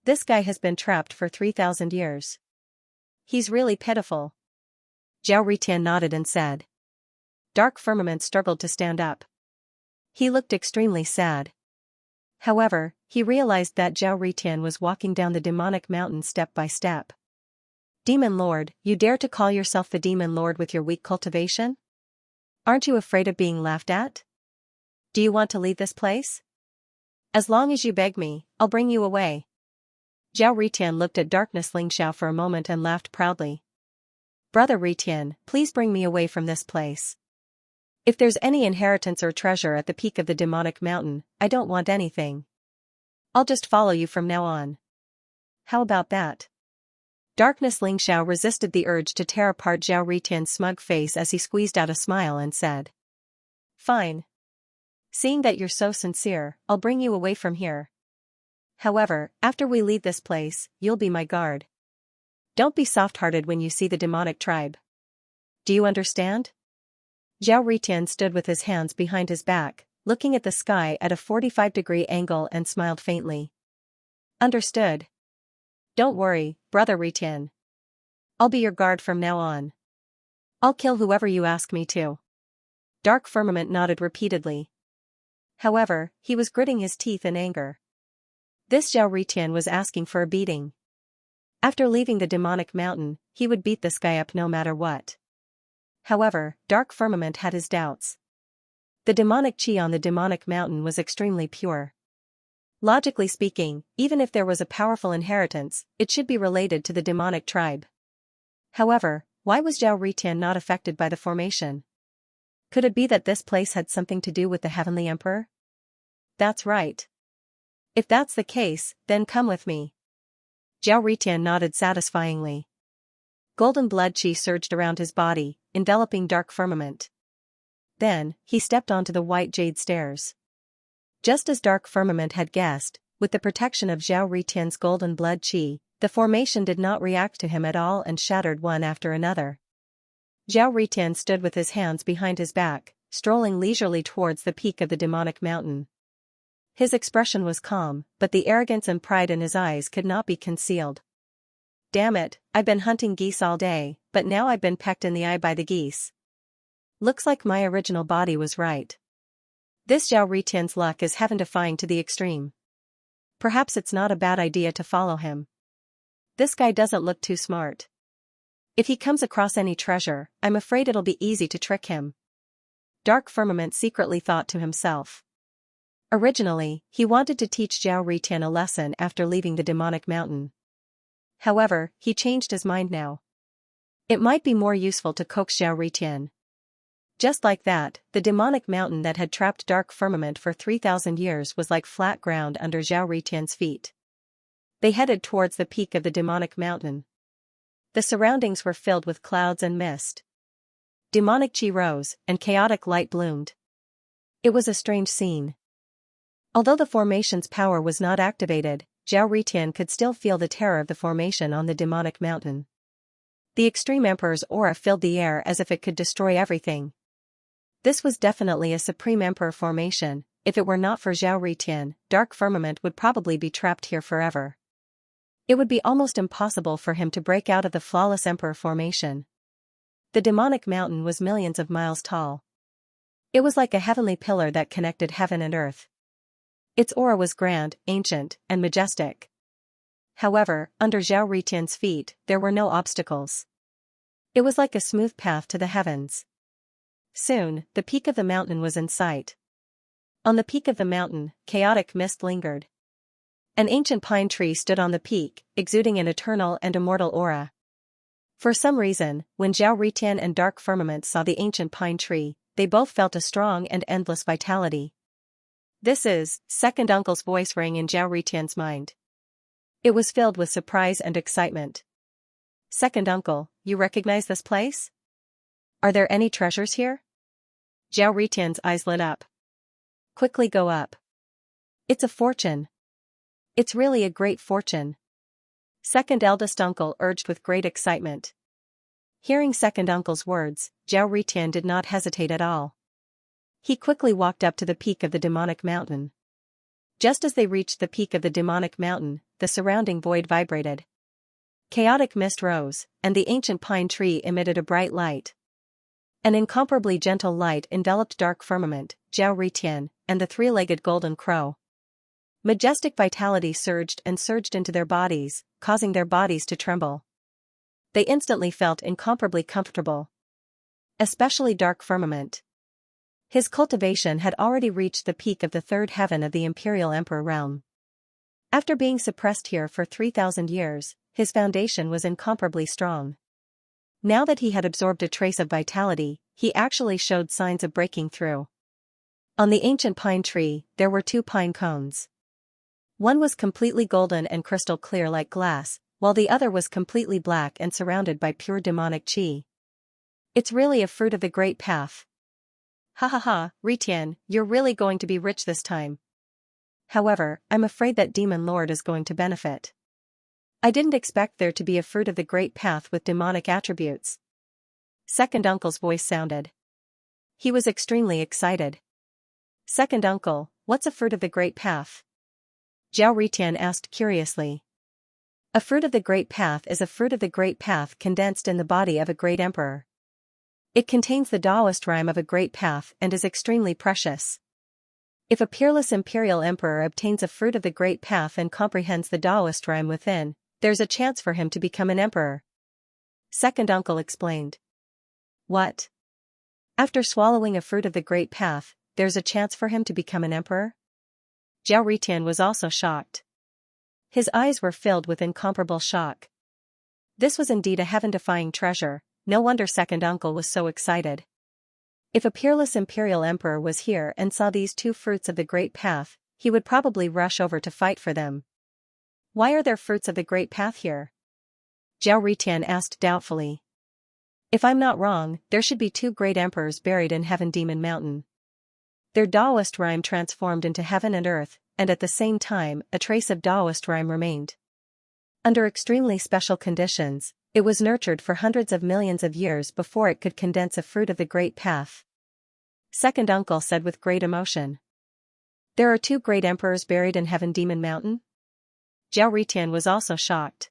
This guy has been trapped for 3,000 years. He's really pitiful. Zhao Ritian nodded and said. Dark Firmament struggled to stand up. He looked extremely sad. However, he realized that Zhao Ritian was walking down the demonic mountain step by step. Demon Lord, you dare to call yourself the Demon Lord with your weak cultivation? Aren't you afraid of being laughed at? Do you want to leave this place? As long as you beg me, I'll bring you away. Zhao Ritian looked at Darkness Lingxiao for a moment and laughed proudly. Brother Ritian, please bring me away from this place. If there's any inheritance or treasure at the peak of the demonic mountain, I don't want anything. I'll just follow you from now on. How about that? Darkness Lingxiao resisted the urge to tear apart Zhao Ritian's smug face as he squeezed out a smile and said. Fine. Seeing that you're so sincere, I'll bring you away from here. However, after we leave this place, you'll be my guard. Don't be soft-hearted when you see the demonic tribe. Do you understand? Zhao Ritian stood with his hands behind his back, looking at the sky at a 45-degree angle and smiled faintly. Understood. Don't worry, Brother Ritian. I'll be your guard from now on. I'll kill whoever you ask me to. Dark Firmament nodded repeatedly. However, he was gritting his teeth in anger. This Zhao Ritian was asking for a beating. After leaving the demonic mountain, he would beat this guy up no matter what. However, Dark Firmament had his doubts. The demonic chi on the demonic mountain was extremely pure. Logically speaking, even if there was a powerful inheritance, it should be related to the demonic tribe. However, why was Zhao Ritian not affected by the formation? Could it be that this place had something to do with the Heavenly Emperor? That's right. If that's the case, then come with me. Zhao Ritian nodded satisfyingly. Golden blood chi surged around his body, enveloping Dark Firmament. Then, he stepped onto the white jade stairs. Just as Dark Firmament had guessed, with the protection of Zhao Ritian's golden blood chi, the formation did not react to him at all and shattered one after another. Zhao Ritian stood with his hands behind his back, strolling leisurely towards the peak of the demonic mountain. His expression was calm, but the arrogance and pride in his eyes could not be concealed. Damn it, I've been hunting geese all day, but now I've been pecked in the eye by the geese. Looks like my original body was right. This Zhao Ritian's luck is heaven-defying to the extreme. Perhaps it's not a bad idea to follow him. This guy doesn't look too smart. If he comes across any treasure, I'm afraid it'll be easy to trick him. Dark Firmament secretly thought to himself. Originally, he wanted to teach Zhao Ritian a lesson after leaving the demonic mountain. However, he changed his mind now. It might be more useful to coax Zhao Ritian. Just like that, the demonic mountain that had trapped Dark Firmament for 3,000 years was like flat ground under Zhao Ritian's feet. They headed towards the peak of the demonic mountain. The surroundings were filled with clouds and mist. Demonic chi rose, and chaotic light bloomed. It was a strange scene. Although the formation's power was not activated, Zhao Ritian could still feel the terror of the formation on the demonic mountain. The Extreme Emperor's aura filled the air as if it could destroy everything. This was definitely a Supreme Emperor formation, if it were not for Zhao Ritian, dark firmament would probably be trapped here forever. It would be almost impossible for him to break out of the flawless Emperor formation. The demonic mountain was millions of miles tall. It was like a heavenly pillar that connected heaven and earth. Its aura was grand, ancient, and majestic. However, under Zhao Ritian's feet, there were no obstacles. It was like a smooth path to the heavens. Soon, the peak of the mountain was in sight. On the peak of the mountain, chaotic mist lingered. An ancient pine tree stood on the peak, exuding an eternal and immortal aura. For some reason, when Zhao Ritian and Dark Firmament saw the ancient pine tree, they both felt a strong and endless vitality. "This is," second uncle's voice rang in Zhao Ritian's mind. It was filled with surprise and excitement. "Second uncle, you recognize this place? Are there any treasures here?" Zhao Ritian's eyes lit up. "Quickly go up. It's a fortune. It's really a great fortune," second eldest uncle urged with great excitement. Hearing second uncle's words, Zhao Ritian did not hesitate at all. He quickly walked up to the peak of the demonic mountain. Just as they reached the peak of the demonic mountain, the surrounding void vibrated. Chaotic mist rose, and the ancient pine tree emitted a bright light. An incomparably gentle light enveloped Dark Firmament, Zhao Ritian, and the three-legged golden crow. Majestic vitality surged and surged into their bodies, causing their bodies to tremble. They instantly felt incomparably comfortable. Especially Dark Firmament. His cultivation had already reached the peak of the third heaven of the Imperial Emperor realm. After being suppressed here for 3,000 years, his foundation was incomparably strong. Now that he had absorbed a trace of vitality, he actually showed signs of breaking through. On the ancient pine tree, there were 2 pine cones. One was completely golden and crystal clear like glass, while the other was completely black and surrounded by pure demonic qi. "It's really a fruit of the great path. Ha ha ha, Ritian, you're really going to be rich this time. However, I'm afraid that Demon Lord is going to benefit. I didn't expect there to be a fruit of the great path with demonic attributes." Second uncle's voice sounded. He was extremely excited. "Second uncle, what's a fruit of the great path?" Zhao Ritian asked curiously. "A fruit of the great path is a fruit of the great path condensed in the body of a great emperor. It contains the Taoist rhyme of a great path and is extremely precious. If a peerless imperial emperor obtains a fruit of the great path and comprehends the Taoist rhyme within, there's a chance for him to become an emperor," second uncle explained. "What? After swallowing a fruit of the great path, there's a chance for him to become an emperor?" Zhao Ritian was also shocked. His eyes were filled with incomparable shock. This was indeed a heaven-defying treasure. No wonder second uncle was so excited. If a peerless imperial emperor was here and saw these 2 fruits of the great path, he would probably rush over to fight for them. "Why are there fruits of the great path here?" Zhao Ritian asked doubtfully. "If I'm not wrong, there should be 2 great emperors buried in Heaven Demon Mountain. Their Taoist rhyme transformed into heaven and earth, and at the same time, a trace of Taoist rhyme remained. Under extremely special conditions, it was nurtured for hundreds of millions of years before it could condense a fruit of the great path," second uncle said with great emotion. "There are 2 great emperors buried in Heaven Demon Mountain?" Zhao Ritian was also shocked.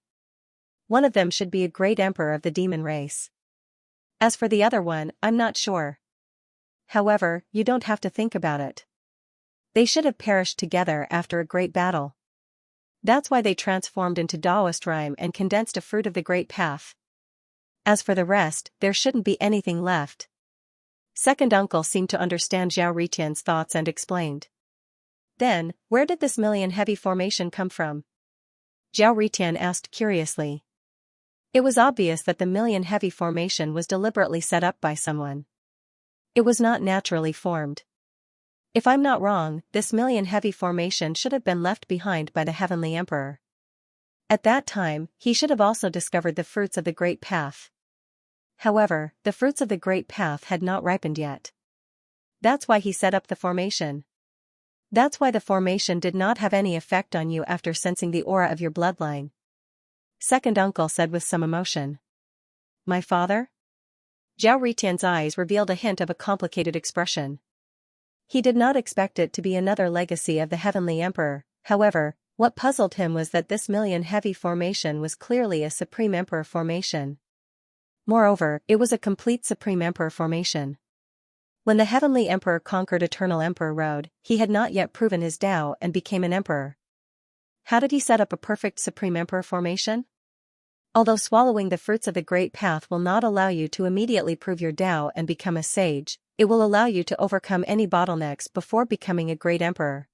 "One of them should be a great emperor of the demon race. As for the other one, I'm not sure. However, you don't have to think about it. They should have perished together after a great battle. That's why they transformed into Taoist rhyme and condensed a fruit of the great path. As for the rest, there shouldn't be anything left." Second uncle seemed to understand Zhao Ritian's thoughts and explained. "Then, where did this million-heavy formation come from?" Zhao Ritian asked curiously. It was obvious that the million-heavy formation was deliberately set up by someone. It was not naturally formed. If I'm not wrong, this million-heavy formation should have been left behind by the Heavenly Emperor. At that time, he should have also discovered the fruits of the Great Path. However, the fruits of the Great Path had not ripened yet. That's why he set up the formation. That's why the formation did not have any effect on you after sensing the aura of your bloodline," second uncle said with some emotion. "My father?" Zhao Ritian's eyes revealed a hint of a complicated expression. He did not expect it to be another legacy of the Heavenly Emperor. However, what puzzled him was that this million-heavy formation was clearly a Supreme Emperor formation. Moreover, it was a complete Supreme Emperor formation. When the Heavenly Emperor conquered Eternal Emperor Road, he had not yet proven his Tao and became an emperor. How did he set up a perfect Supreme Emperor formation? Although swallowing the fruits of the Great Path will not allow you to immediately prove your Tao and become a sage, it will allow you to overcome any bottlenecks before becoming a great emperor.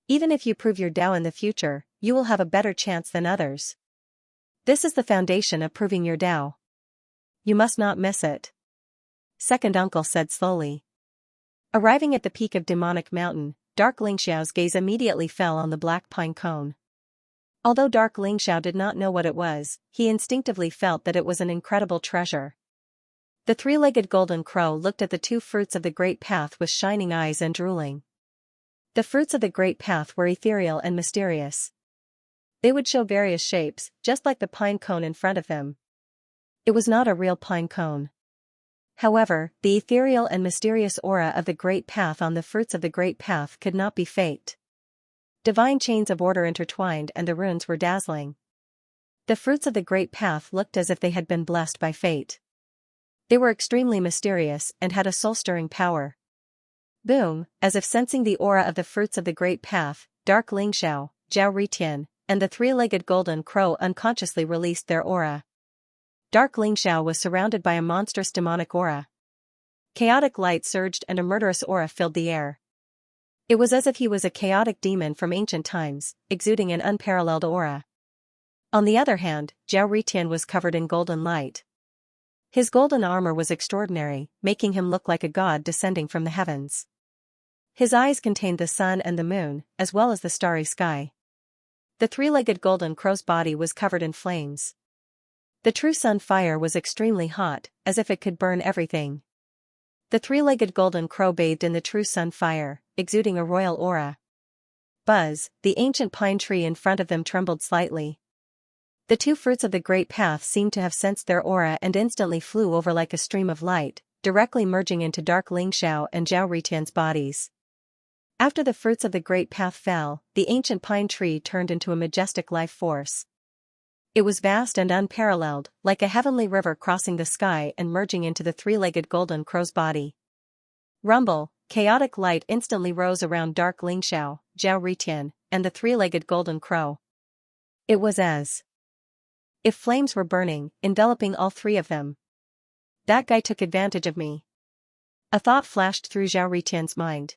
Even if you prove your Tao in the future, you will have a better chance than others. This is the foundation of proving your Tao. You must not miss it. Second uncle said slowly. Arriving at the peak of Demonic Mountain, Dark Lingxiao's gaze immediately fell on the black pine cone. Although Dark Lingxiao did not know what it was, he instinctively felt that it was an incredible treasure. The three-legged golden crow looked at the two fruits of the Great Path with shining eyes and drooling. The fruits of the Great Path were ethereal and mysterious. They would show various shapes, just like the pine cone in front of them. It was not a real pine cone. However, the ethereal and mysterious aura of the Great Path on the fruits of the Great Path could not be faked. Divine chains of order intertwined and the runes were dazzling. The fruits of the Great Path looked as if they had been blessed by fate. They were extremely mysterious and had a soul-stirring power. Boom, as if sensing the aura of the fruits of the Great Path, Dark Lingxiao, Zhao Ritian, and the three-legged golden crow unconsciously released their aura. Dark Lingxiao was surrounded by a monstrous demonic aura. Chaotic light surged and a murderous aura filled the air. It was as if he was a chaotic demon from ancient times, exuding an unparalleled aura. On the other hand, Zhao Ritian was covered in golden light. His golden armor was extraordinary, making him look like a god descending from the heavens. His eyes contained the sun and the moon, as well as the starry sky. The three-legged golden crow's body was covered in flames. The true sun fire was extremely hot, as if it could burn everything. The three-legged golden crow bathed in the true sun fire, exuding a royal aura. Buzz, the ancient pine tree in front of them trembled slightly. The two fruits of the Great Path seemed to have sensed their aura and instantly flew over like a stream of light, directly merging into Dark Lingxiao and Zhao Ritian's bodies. After the fruits of the Great Path fell, the ancient pine tree turned into a majestic life force. It was vast and unparalleled, like a heavenly river crossing the sky and merging into the three-legged golden crow's body. Rumble, chaotic light instantly rose around Dark Lingxiao, Zhao Ritian, and the three-legged golden crow. It was as if flames were burning, enveloping all three of them. That guy took advantage of me. A thought flashed through Zhao Ritian's mind.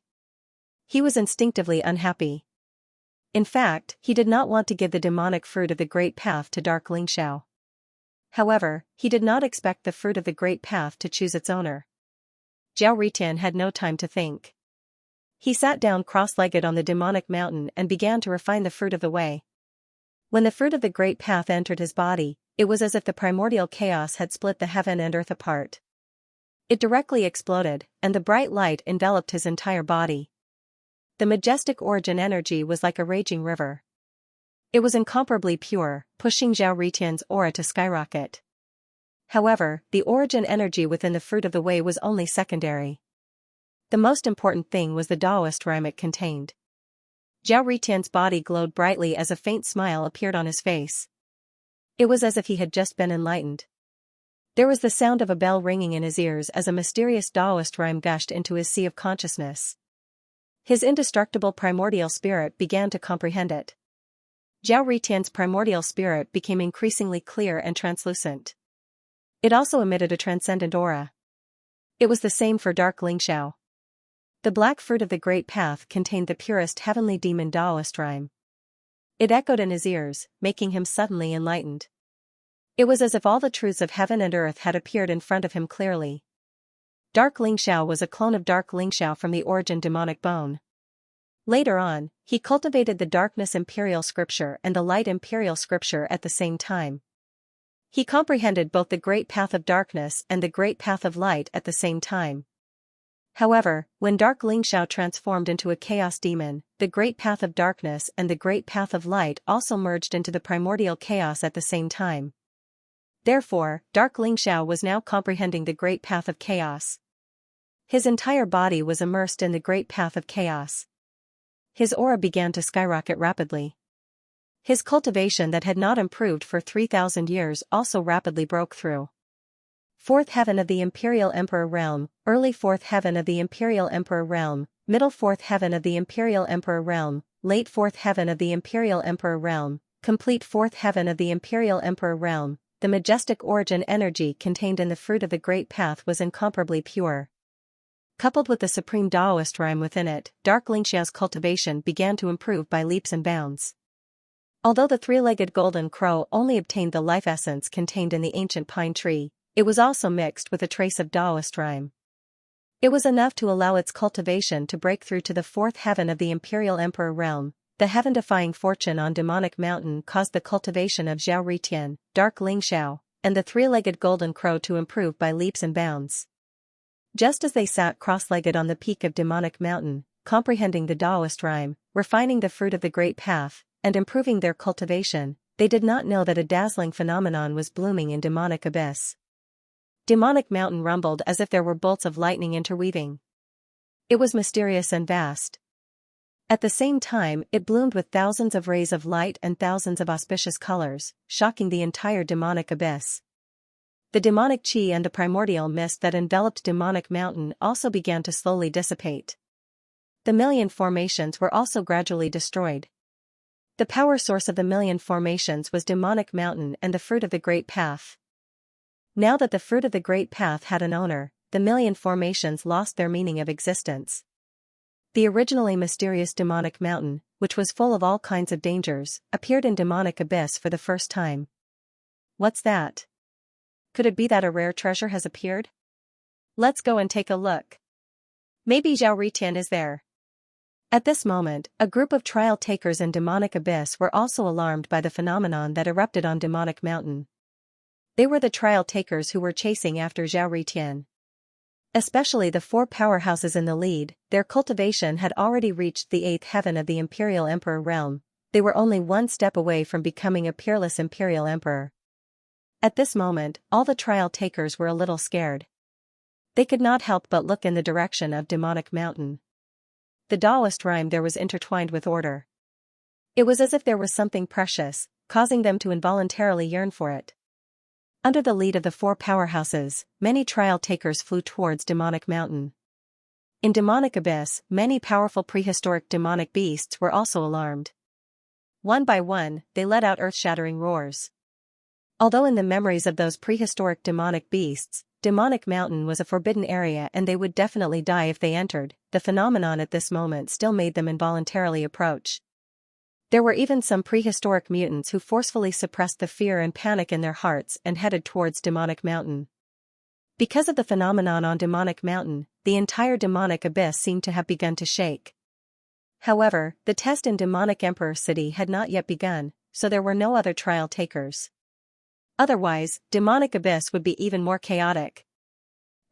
He was instinctively unhappy. In fact, he did not want to give the demonic fruit of the Great Path to Dark Lingxiao. However, he did not expect the fruit of the Great Path to choose its owner. Zhao Ritian had no time to think. He sat down cross-legged on the demonic mountain and began to refine the fruit of the way. When the fruit of the Great Path entered his body, it was as if the primordial chaos had split the heaven and earth apart. It directly exploded, and the bright light enveloped his entire body. The majestic origin energy was like a raging river. It was incomparably pure, pushing Zhao Ritian's aura to skyrocket. However, the origin energy within the fruit of the way was only secondary. The most important thing was the Taoist rhyme it contained. Zhao Ritian's body glowed brightly as a faint smile appeared on his face. It was as if he had just been enlightened. There was the sound of a bell ringing in his ears as a mysterious Taoist rhyme gushed into his sea of consciousness. His indestructible primordial spirit began to comprehend it. Zhao Ritian's primordial spirit became increasingly clear and translucent. It also emitted a transcendent aura. It was the same for Dark Lingxiao. The black fruit of the Great Path contained the purest heavenly demon Taoist rhyme. It echoed in his ears, making him suddenly enlightened. It was as if all the truths of heaven and earth had appeared in front of him clearly. Dark Lingxiao was a clone of Dark Lingxiao from the origin demonic bone. Later on, he cultivated the darkness imperial scripture and the light imperial scripture at the same time. He comprehended both the great path of darkness and the great path of light at the same time. However, when Dark Lingxiao transformed into a chaos demon, the great path of darkness and the great path of light also merged into the primordial chaos at the same time. Therefore, Dark Lingxiao was now comprehending the great path of chaos. His entire body was immersed in the great path of chaos. His aura began to skyrocket rapidly. His cultivation that had not improved for 3,000 years also rapidly broke through. Fourth heaven of the Imperial Emperor Realm, early fourth heaven of the Imperial Emperor Realm, middle fourth heaven of the Imperial Emperor Realm, late fourth heaven of the Imperial Emperor Realm, complete fourth heaven of the Imperial Emperor Realm. The majestic origin energy contained in the fruit of the Great Path was incomparably pure. Coupled with the supreme Taoist rhyme within it, Dark Xianxia's cultivation began to improve by leaps and bounds. Although the three-legged golden crow only obtained the life essence contained in the ancient pine tree, it was also mixed with a trace of Taoist rhyme. It was enough to allow its cultivation to break through to the fourth heaven of the Imperial Emperor Realm. The heaven-defying fortune on Demonic Mountain caused the cultivation of Xiao Ritian, Dark Lingxiao, and the three-legged golden crow to improve by leaps and bounds. Just as they sat cross-legged on the peak of Demonic Mountain, comprehending the Taoist rhyme, refining the fruit of the Great Path, and improving their cultivation, they did not know that a dazzling phenomenon was blooming in Demonic Abyss. Demonic Mountain rumbled as if there were bolts of lightning interweaving. It was mysterious and vast. At the same time, it bloomed with thousands of rays of light and thousands of auspicious colors, shocking the entire Demonic Abyss. The demonic chi and the primordial mist that enveloped Demonic Mountain also began to slowly dissipate. The million formations were also gradually destroyed. The power source of the million formations was Demonic Mountain and the fruit of the Great Path. Now that the fruit of the Great Path had an owner, the million formations lost their meaning of existence. The originally mysterious Demonic Mountain, which was full of all kinds of dangers, appeared in Demonic Abyss for the first time. What's that? Could it be that a rare treasure has appeared? Let's go and take a look. Maybe Xiao Ritian is there. At this moment, a group of trial takers in Demonic Abyss were also alarmed by the phenomenon that erupted on Demonic Mountain. They were the trial takers who were chasing after Xiao Ritian. Especially the four powerhouses in the lead, their cultivation had already reached the eighth heaven of the Imperial Emperor Realm. They were only one step away from becoming a peerless Imperial Emperor. At this moment, all the trial takers were a little scared. They could not help but look in the direction of Demonic Mountain. The Taoist rhyme there was intertwined with order. It was as if there was something precious, causing them to involuntarily yearn for it. Under the lead of the four powerhouses, many trial takers flew towards Demonic Mountain. In Demonic Abyss, many powerful prehistoric demonic beasts were also alarmed. One by one, they let out earth-shattering roars. Although in the memories of those prehistoric demonic beasts, Demonic Mountain was a forbidden area and they would definitely die if they entered, the phenomenon at this moment still made them involuntarily approach. There were even some prehistoric mutants who forcefully suppressed the fear and panic in their hearts and headed towards Demonic Mountain. Because of the phenomenon on Demonic Mountain, the entire Demonic Abyss seemed to have begun to shake. However, the test in Demonic Emperor City had not yet begun, so there were no other trial takers. Otherwise, Demonic Abyss would be even more chaotic.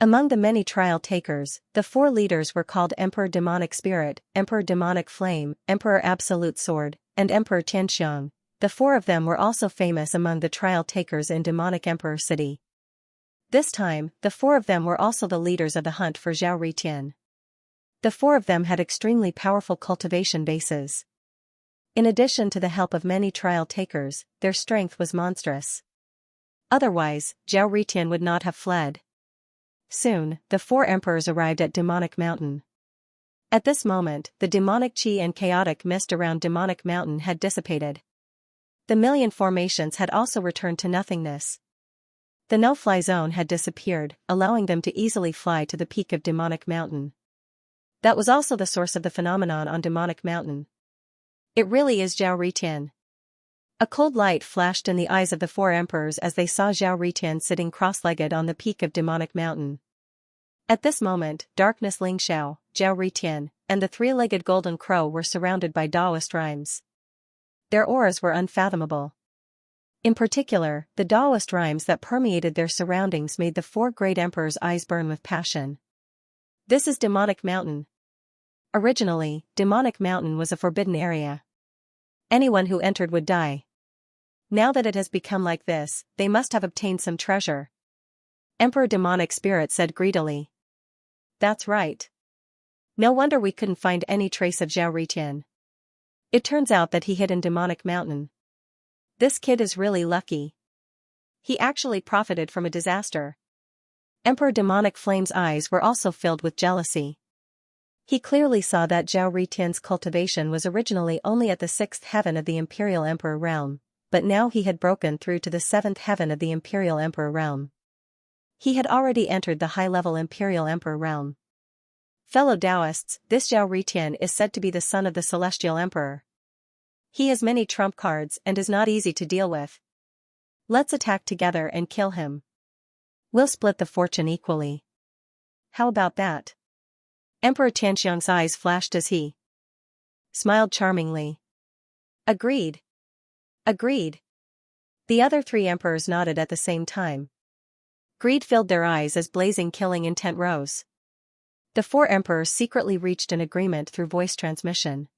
Among the many trial takers, the four leaders were called Emperor Demonic Spirit, Emperor Demonic Flame, Emperor Absolute Sword, and Emperor Xianxia. The four of them were also famous among the trial takers in Demonic Emperor City. This time, the four of them were also the leaders of the hunt for Xiao Ritian. The four of them had extremely powerful cultivation bases. In addition to the help of many trial takers, their strength was monstrous. Otherwise, Xiao Ritian would not have fled. Soon, the four emperors arrived at Demonic Mountain. At this moment, the demonic chi and chaotic mist around Demonic Mountain had dissipated. The million formations had also returned to nothingness. The no-fly zone had disappeared, allowing them to easily fly to the peak of Demonic Mountain. That was also the source of the phenomenon on Demonic Mountain. It really is Xiao Ritian. A cold light flashed in the eyes of the four emperors as they saw Xiao Ritian sitting cross-legged on the peak of Demonic Mountain. At this moment, Darkness Lingxiao, Xiao Ritian, and the three-legged golden crow were surrounded by Taoist rhymes. Their auras were unfathomable. In particular, the Taoist rhymes that permeated their surroundings made the four great emperors' eyes burn with passion. This is Demonic Mountain. Originally, Demonic Mountain was a forbidden area. Anyone who entered would die. Now that it has become like this, they must have obtained some treasure. Emperor Demonic Spirit said greedily. That's right. No wonder we couldn't find any trace of Zhao Ritian. It turns out that he hid in Demonic Mountain. This kid is really lucky. He actually profited from a disaster. Emperor Demonic Flame's eyes were also filled with jealousy. He clearly saw that Zhao Ritian's cultivation was originally only at the 6th heaven of the Imperial Emperor realm, but now he had broken through to the 7th heaven of the Imperial Emperor realm. He had already entered the high-level Imperial Emperor realm. Fellow Taoists, this Zhao Ritian is said to be the son of the Celestial Emperor. He has many trump cards and is not easy to deal with. Let's attack together and kill him. We'll split the fortune equally. How about that? Emperor Xianxia's eyes flashed as he smiled charmingly. Agreed. Agreed. The other 3 emperors nodded at the same time. Greed filled their eyes as blazing killing intent rose. The 4 emperors secretly reached an agreement through voice transmission.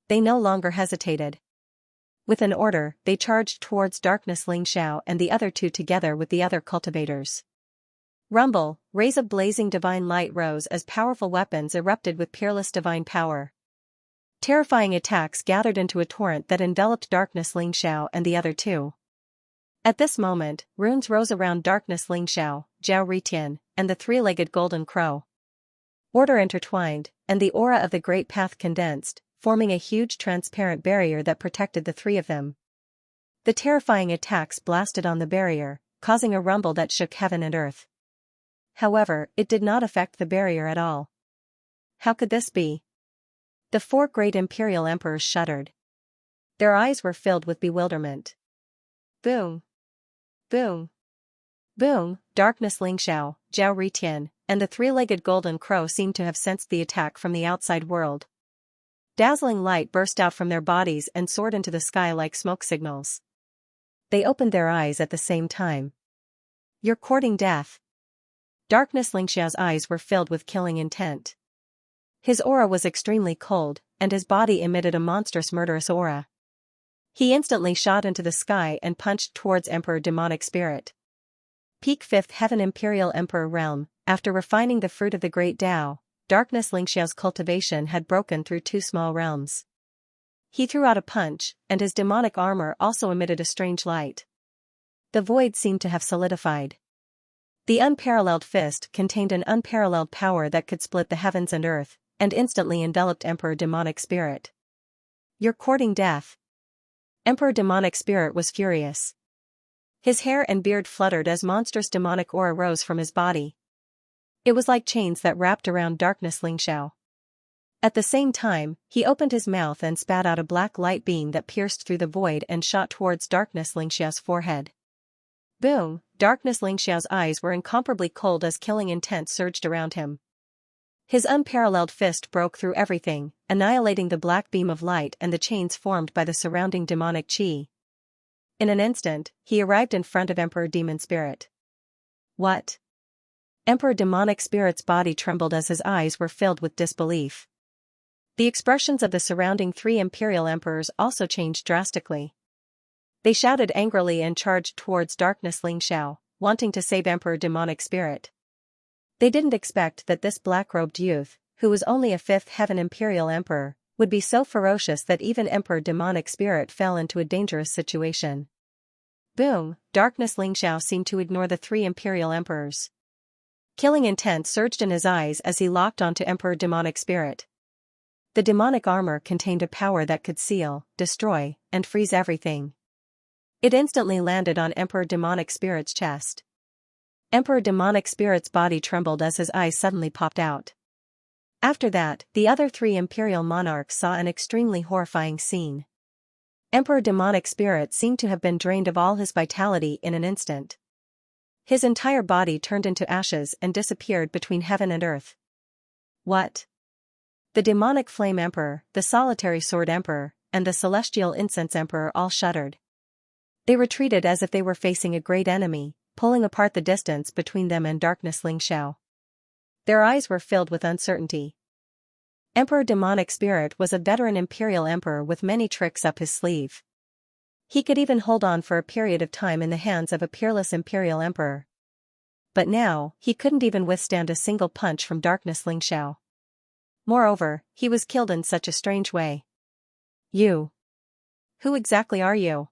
They no longer hesitated. With an order, they charged towards Darkness Ling Xiao and the other 2 together with the other cultivators. Rumble, rays of blazing divine light rose as powerful weapons erupted with peerless divine power. Terrifying attacks gathered into a torrent that enveloped Darkness Ling Xiao and the other 2. At this moment, runes rose around Darkness Ling Xiao, Zhao Ritian, and the 3-legged golden crow. Order intertwined, and the aura of the Great Path condensed, forming a huge transparent barrier that protected the 3 of them. The terrifying attacks blasted on the barrier, causing a rumble that shook heaven and earth. However, it did not affect the barrier at all. How could this be? The 4 great imperial emperors shuddered. Their eyes were filled with bewilderment. Boom! Boom! Boom! Darkness Ling Xiao, Zhao Ritian, and the 3-legged golden crow seemed to have sensed the attack from the outside world. Dazzling light burst out from their bodies and soared into the sky like smoke signals. They opened their eyes at the same time. You're courting death. Darkness Ling Xiao's eyes were filled with killing intent. His aura was extremely cold, and his body emitted a monstrous murderous aura. He instantly shot into the sky and punched towards Emperor Demonic Spirit. Peak 5th Heaven Imperial Emperor Realm, after refining the fruit of the Great Tao, Darkness Ling Xiao's cultivation had broken through 2 small realms. He threw out a punch, and his demonic armor also emitted a strange light. The void seemed to have solidified. The unparalleled fist contained an unparalleled power that could split the heavens and earth, and instantly enveloped Emperor Demonic Spirit. You're courting death. Emperor Demonic Spirit was furious. His hair and beard fluttered as monstrous demonic aura rose from his body. It was like chains that wrapped around Darkness Ling Xiao. At the same time, he opened his mouth and spat out a black light beam that pierced through the void and shot towards Darkness Ling Xiao's forehead. Boom! Darkness Ling Xiao's eyes were incomparably cold as killing intent surged around him. His unparalleled fist broke through everything, annihilating the black beam of light and the chains formed by the surrounding demonic qi. In an instant, he arrived in front of Emperor Demon Spirit. What? Emperor Demonic Spirit's body trembled as his eyes were filled with disbelief. The expressions of the surrounding 3 imperial emperors also changed drastically. They shouted angrily and charged towards Darkness Ling Xiao, wanting to save Emperor Demonic Spirit. They didn't expect that this black-robed youth, who was only a 5th Heaven Imperial Emperor, would be so ferocious that even Emperor Demonic Spirit fell into a dangerous situation. Boom! Darkness Ling Xiao seemed to ignore the 3 imperial emperors. Killing intent surged in his eyes as he locked onto Emperor Demonic Spirit. The demonic armor contained a power that could seal, destroy, and freeze everything. It instantly landed on Emperor Demonic Spirit's chest. Emperor Demonic Spirit's body trembled as his eyes suddenly popped out. After that, the other 3 imperial monarchs saw an extremely horrifying scene. Emperor Demonic Spirit seemed to have been drained of all his vitality in an instant. His entire body turned into ashes and disappeared between heaven and earth. What? The Demonic Flame Emperor, the Solitary Sword Emperor, and the Celestial Incense Emperor all shuddered. They retreated as if they were facing a great enemy, pulling apart the distance between them and Darkness Ling Xiao. Their eyes were filled with uncertainty. Emperor Demonic Spirit was a veteran imperial emperor with many tricks up his sleeve. He could even hold on for a period of time in the hands of a peerless imperial emperor. But now, he couldn't even withstand a single punch from Darkness Xiao. Moreover, he was killed in such a strange way. You. Who exactly are you?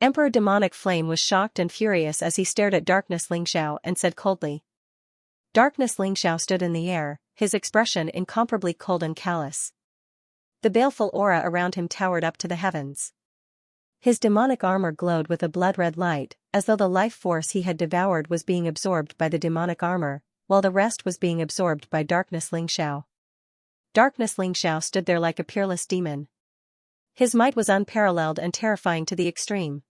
Emperor Demonic Flame was shocked and furious as he stared at Darkness Xiao and said coldly. Darkness Xiao stood in the air, his expression incomparably cold and callous. The baleful aura around him towered up to the heavens. His demonic armor glowed with a blood-red light, as though the life force he had devoured was being absorbed by the demonic armor, while the rest was being absorbed by Darkness Xiao. Darkness Xiao stood there like a peerless demon. His might was unparalleled and terrifying to the extreme.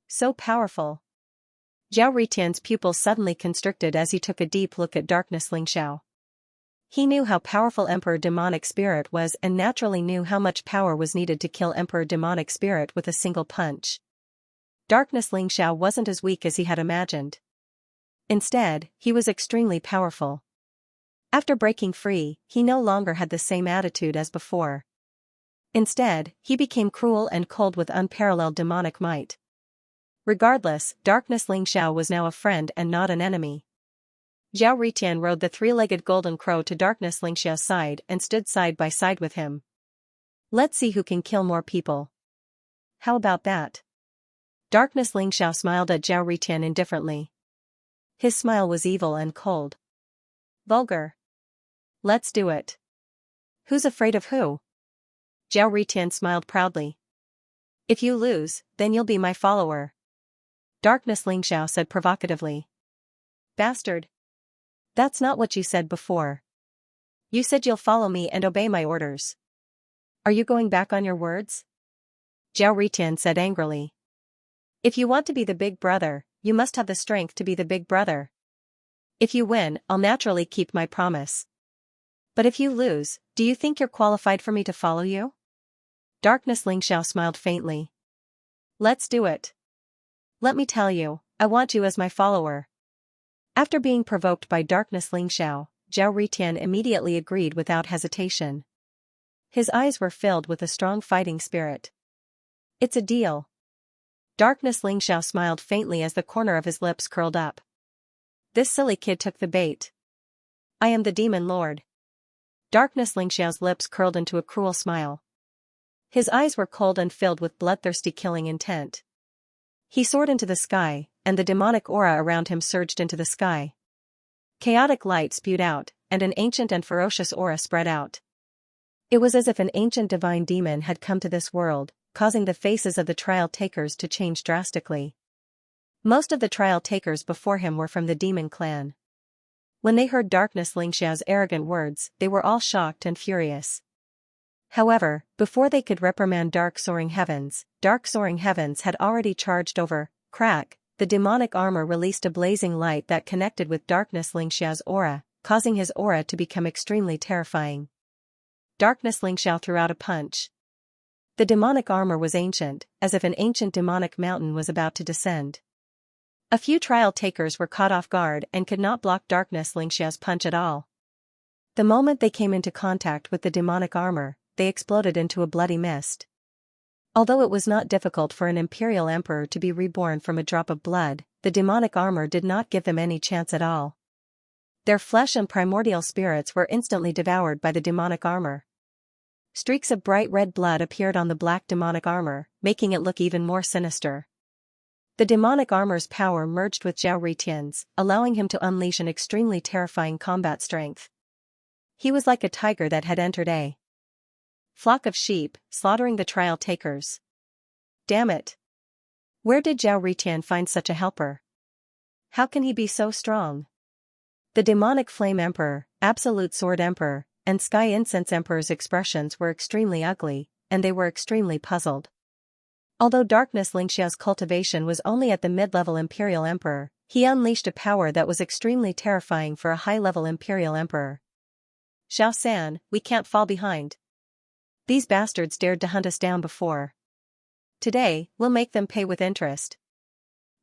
So powerful. Zhao Ritian's pupils suddenly constricted as he took a deep look at Darkness Xiao. He knew how powerful Emperor Demonic Spirit was and naturally knew how much power was needed to kill Emperor Demonic Spirit with a single punch. Darkness Xiao wasn't as weak as he had imagined. Instead, he was extremely powerful. After breaking free, he no longer had the same attitude as before. Instead, he became cruel and cold with unparalleled demonic might. Regardless, Darkness Xiao was now a friend and not an enemy. Zhao Ritian rode the three-legged golden crow to Darkness Xiao's side and stood side by side with him. Let's see who can kill more people. How about that? Darkness Xiao smiled at Zhao Ritian indifferently. His smile was evil and cold. Vulgar. Let's do it. Who's afraid of who? Zhao Ritian smiled proudly. If you lose, then you'll be my follower. Darkness Xiao said provocatively. Bastard. That's not what you said before. You said you'll follow me and obey my orders. Are you going back on your words? Zhao Ritian said angrily. If you want to be the big brother, you must have the strength to be the big brother. If you win, I'll naturally keep my promise. But if you lose, do you think you're qualified for me to follow you? Darkness Xiao smiled faintly. Let's do it. Let me tell you, I want you as my follower. After being provoked by Darkness Xiao, Zhao Ritian immediately agreed without hesitation. His eyes were filled with a strong fighting spirit. It's a deal. Darkness Xiao smiled faintly as the corner of his lips curled up. This silly kid took the bait. I am the Demon Lord. Darkness Xiao's lips curled into a cruel smile. His eyes were cold and filled with bloodthirsty killing intent. He soared into the sky, and the demonic aura around him surged into the sky. Chaotic light spewed out, and an ancient and ferocious aura spread out. It was as if an ancient divine demon had come to this world, causing the faces of the trial takers to change drastically. Most of the trial takers before him were from the demon clan. When they heard Darkness Xiao's arrogant words, they were all shocked and furious. However, before they could reprimand Dark Soaring Heavens had already charged over. Crack, the demonic armor released a blazing light that connected with Darkness Xiao's aura, causing his aura to become extremely terrifying. Darkness Xiao threw out a punch. The demonic armor was ancient, as if an ancient demonic mountain was about to descend. A few trial takers were caught off guard and could not block Darkness Xiao's punch at all. The moment they came into contact with the demonic armor, they exploded into a bloody mist. Although it was not difficult for an imperial emperor to be reborn from a drop of blood, the demonic armor did not give them any chance at all. Their flesh and primordial spirits were instantly devoured by the demonic armor. Streaks of bright red blood appeared on the black demonic armor, making it look even more sinister. The demonic armor's power merged with Zhao Ritian's, allowing him to unleash an extremely terrifying combat strength. He was like a tiger that had entered a flock of sheep, slaughtering the trial takers. Damn it! Where did Zhao Ritian find such a helper? How can he be so strong? The demonic flame emperor, absolute sword emperor, and sky incense emperor's expressions were extremely ugly, and they were extremely puzzled. Although Darkness Xiao's cultivation was only at the mid-level imperial emperor, he unleashed a power that was extremely terrifying for a high-level imperial emperor. Xiao San, we can't fall behind. These bastards dared to hunt us down before. Today, we'll make them pay with interest.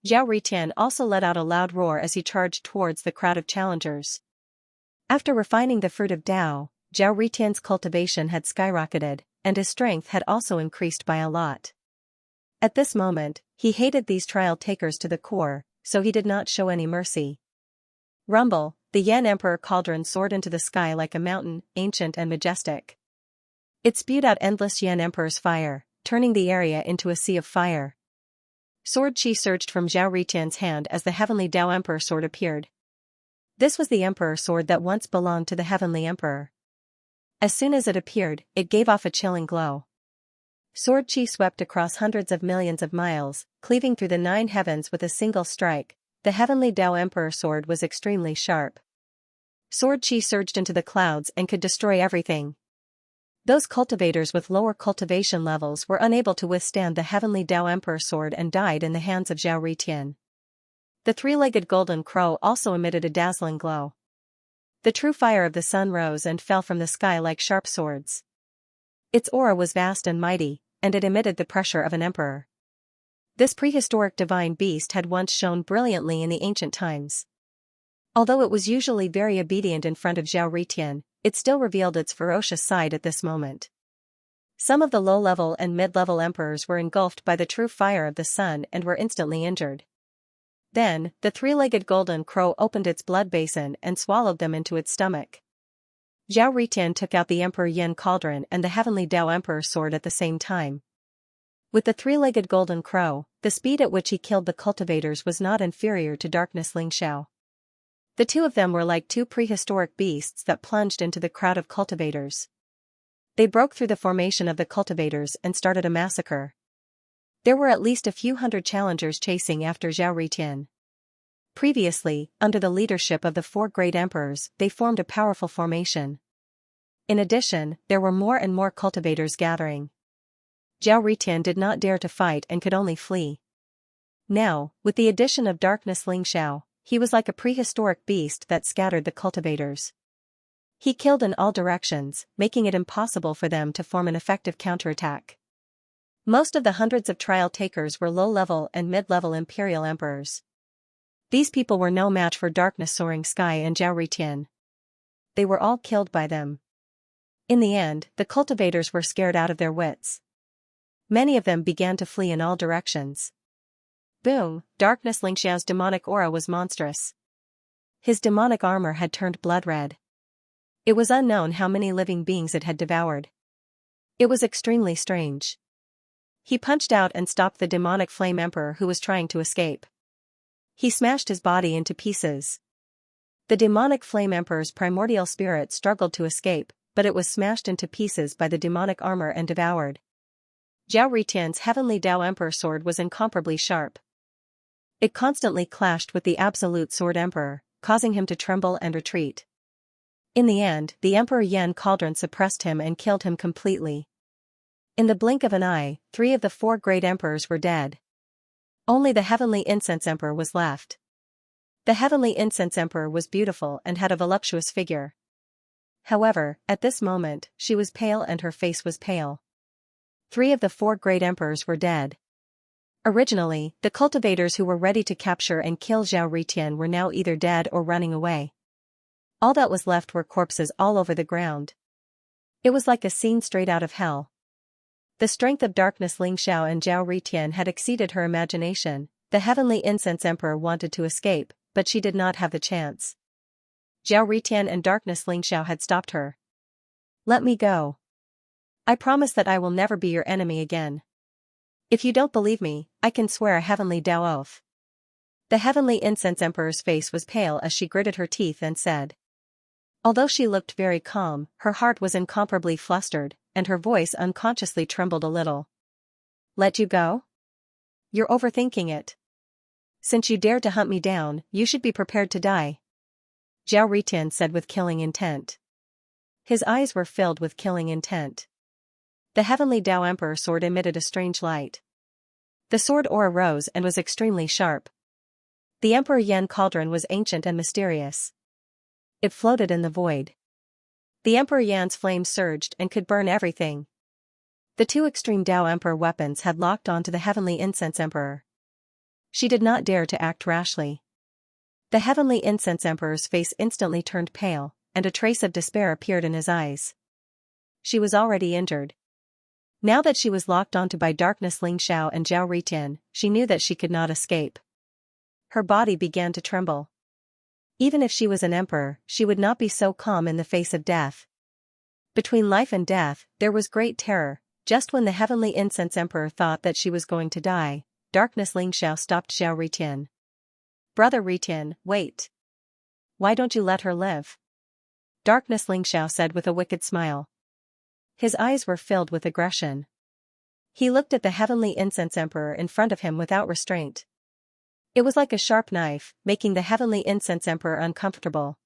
Zhao Ritian also let out a loud roar as he charged towards the crowd of challengers. After refining the fruit of Tao, Zhao Ritian's cultivation had skyrocketed, and his strength had also increased by a lot. At this moment, he hated these trial takers to the core, so he did not show any mercy. Rumble, the Yan Emperor cauldron soared into the sky like a mountain, ancient and majestic. It spewed out endless Yan Emperor's fire, turning the area into a sea of fire. Sword chi surged from Zhao Ritian's hand as the heavenly Dao Emperor sword appeared. This was the Emperor sword that once belonged to the heavenly Emperor. As soon as it appeared, it gave off a chilling glow. Sword chi swept across hundreds of millions of miles, cleaving through the 9 heavens with a single strike. The heavenly Dao Emperor sword was extremely sharp. Sword chi surged into the clouds and could destroy everything. Those cultivators with lower cultivation levels were unable to withstand the heavenly Dao Emperor sword and died in the hands of Zhao Ritian. The 3-legged golden crow also emitted a dazzling glow. The true fire of the sun rose and fell from the sky like sharp swords. Its aura was vast and mighty, and it emitted the pressure of an emperor. This prehistoric divine beast had once shone brilliantly in the ancient times. Although it was usually very obedient in front of Zhao Ritian, it still revealed its ferocious side at this moment. Some of the low-level and mid-level emperors were engulfed by the true fire of the sun and were instantly injured. Then, the 3-legged golden crow opened its blood basin and swallowed them into its stomach. Zhao Ritian took out the Emperor Yin cauldron and the heavenly Dao Emperor sword at the same time. With the 3-legged golden crow, the speed at which he killed the cultivators was not inferior to Darkness Lingxiao. The two of them were like two prehistoric beasts that plunged into the crowd of cultivators. They broke through the formation of the cultivators and started a massacre. There were at least a few hundred challengers chasing after Zhao Ritian. Previously, under the leadership of the 4 great emperors, they formed a powerful formation. In addition, there were more and more cultivators gathering. Zhao Ritian did not dare to fight and could only flee. Now, with the addition of Darkness Lingxiao, he was like a prehistoric beast that scattered the cultivators. He killed in all directions, making it impossible for them to form an effective counterattack. Most of the hundreds of trial takers were low-level and mid-level imperial emperors. These people were no match for Darkness Soaring Sky and Zhao Ritian. They were all killed by them. In the end, the cultivators were scared out of their wits. Many of them began to flee in all directions. Boom! Darkness Lingxiao's demonic aura was monstrous. His demonic armor had turned blood red. It was unknown how many living beings it had devoured. It was extremely strange. He punched out and stopped the demonic flame emperor who was trying to escape. He smashed his body into pieces. The demonic flame emperor's primordial spirit struggled to escape, but it was smashed into pieces by the demonic armor and devoured. Zhao Ritian's heavenly Dao Emperor sword was incomparably sharp. It constantly clashed with the absolute sword emperor, causing him to tremble and retreat. In the end, the Emperor Yan cauldron suppressed him and killed him completely. In the blink of an eye, 3 of the 4 great emperors were dead. Only the heavenly incense emperor was left. The heavenly incense emperor was beautiful and had a voluptuous figure. However, at this moment, she was pale and her face was pale. 3 of the 4 great emperors were dead. Originally, the cultivators who were ready to capture and kill Zhao Ritian were now either dead or running away. All that was left were corpses all over the ground. It was like a scene straight out of hell. The strength of Darkness Lingxiao and Zhao Ritian had exceeded her imagination. The heavenly incense emperor wanted to escape, but she did not have the chance. Zhao Ritian and Darkness Lingxiao had stopped her. "Let me go. I promise that I will never be your enemy again. If you don't believe me, I can swear a heavenly Dao oath." The heavenly incense emperor's face was pale as she gritted her teeth and said. Although she looked very calm, her heart was incomparably flustered, and her voice unconsciously trembled a little. "Let you go? You're overthinking it. Since you dared to hunt me down, you should be prepared to die," Zhao Ritian said with killing intent. His eyes were filled with killing intent. The heavenly Dao Emperor sword emitted a strange light. The sword aura rose and was extremely sharp. The Emperor Yan cauldron was ancient and mysterious. It floated in the void. The Emperor Yan's flame surged and could burn everything. The 2 extreme Dao Emperor weapons had locked onto the heavenly incense emperor. She did not dare to act rashly. The heavenly incense emperor's face instantly turned pale, and a trace of despair appeared in his eyes. She was already injured. Now that she was locked onto by Darkness Lingxiao and Zhao Ritian, she knew that she could not escape. Her body began to tremble. Even if she was an emperor, she would not be so calm in the face of death. Between life and death, there was great terror. Just when the heavenly incense emperor thought that she was going to die, darkness Lingxiao stopped Zhao Ritian. Brother Ritian, wait. Why don't you let her live? Darkness Lingxiao said with a wicked smile. His eyes were filled with aggression. He looked at the heavenly incense emperor in front of him without restraint. It was like a sharp knife, making the heavenly incense emperor uncomfortable.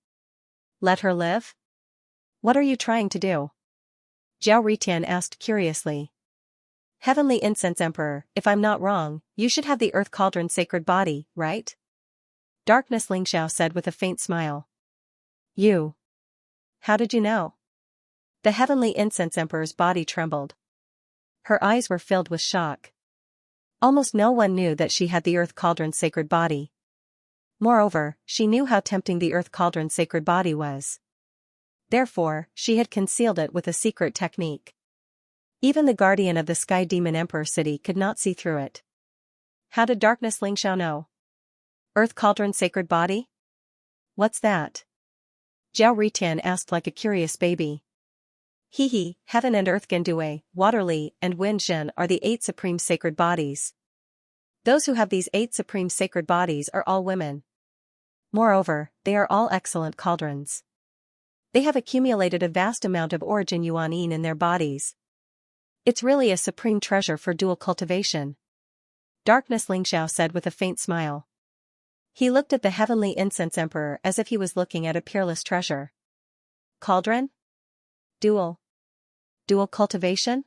Let her live? What are you trying to do? Zhao Ritian asked curiously. Heavenly incense emperor, if I'm not wrong, you should have the earth cauldron sacred body, right? Darkness Lingxiao said with a faint smile. You. How did you know? The heavenly incense emperor's body trembled. Her eyes were filled with shock. Almost no one knew that she had the earth cauldron's sacred body. Moreover, she knew how tempting the earth cauldron's sacred body was. Therefore, she had concealed it with a secret technique. Even the guardian of the Sky Demon Emperor city could not see through it. How did Darkness Lingxiao know? Earth cauldron's sacred body? What's that? Zhao Ritian asked like a curious baby. He, Heaven and Earth Gendue, Water Li, and Wind Zhen are the 8 supreme sacred bodies. Those who have these 8 supreme sacred bodies are all women. Moreover, they are all excellent cauldrons. They have accumulated a vast amount of origin yuan-yin in their bodies. It's really a supreme treasure for dual cultivation. Darkness Lingxiao said with a faint smile. He looked at the heavenly incense emperor as if he was looking at a peerless treasure. Cauldron? Dual cultivation?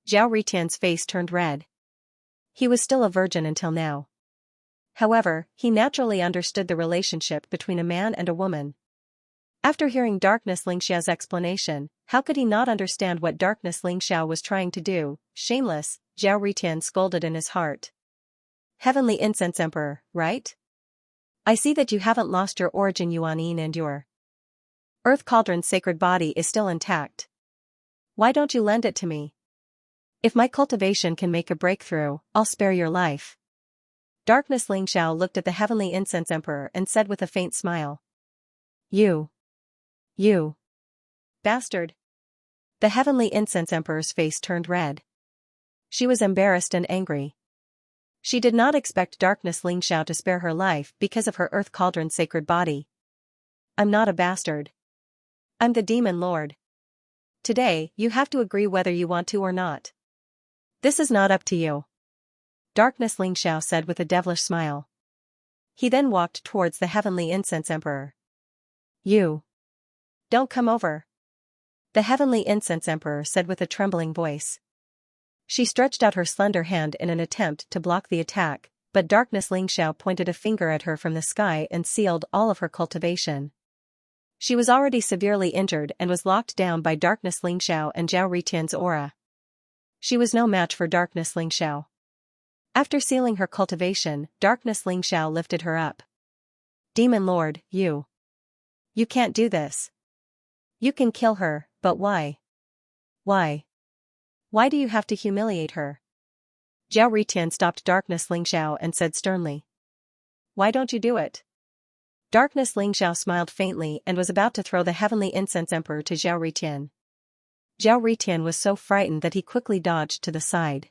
Zhao Ritian's face turned red. He was still a virgin until now. However, he naturally understood the relationship between a man and a woman. After hearing Darkness Lingxiao's explanation, how could he not understand what Darkness Lingxiao was trying to do? Shameless, Zhao Ritian scolded in his heart. Heavenly Incense Emperor, right? I see that you haven't lost your origin yuan-yin and your Earth Cauldron's sacred body is still intact. Why don't you lend it to me? If my cultivation can make a breakthrough, I'll spare your life. Darkness Lingxiao looked at the Heavenly Incense Emperor and said with a faint smile. You bastard. The Heavenly Incense Emperor's face turned red. She was embarrassed and angry. She did not expect Darkness Lingxiao to spare her life because of her Earth Cauldron's sacred body. I'm not a bastard. I'm the Demon Lord. Today, you have to agree whether you want to or not. This is not up to you. Darkness Lingxiao said with a devilish smile. He then walked towards the Heavenly Incense Emperor. You don't come over. The Heavenly Incense Emperor said with a trembling voice. She stretched out her slender hand in an attempt to block the attack, but Darkness Lingxiao pointed a finger at her from the sky and sealed all of her cultivation. She was already severely injured and was locked down by Darkness Lingxiao and Zhao Ritian's aura. She was no match for Darkness Lingxiao. After sealing her cultivation, Darkness Lingxiao lifted her up. Demon Lord, you can't do this. You can kill her, but why? Why? Why do you have to humiliate her? Zhao Ritian stopped Darkness Lingxiao and said sternly. Why don't you do it? Darkness Lingxiao smiled faintly and was about to throw the Heavenly Incense Emperor to Zhao Ritian. Zhao Ritian was so frightened that he quickly dodged to the side.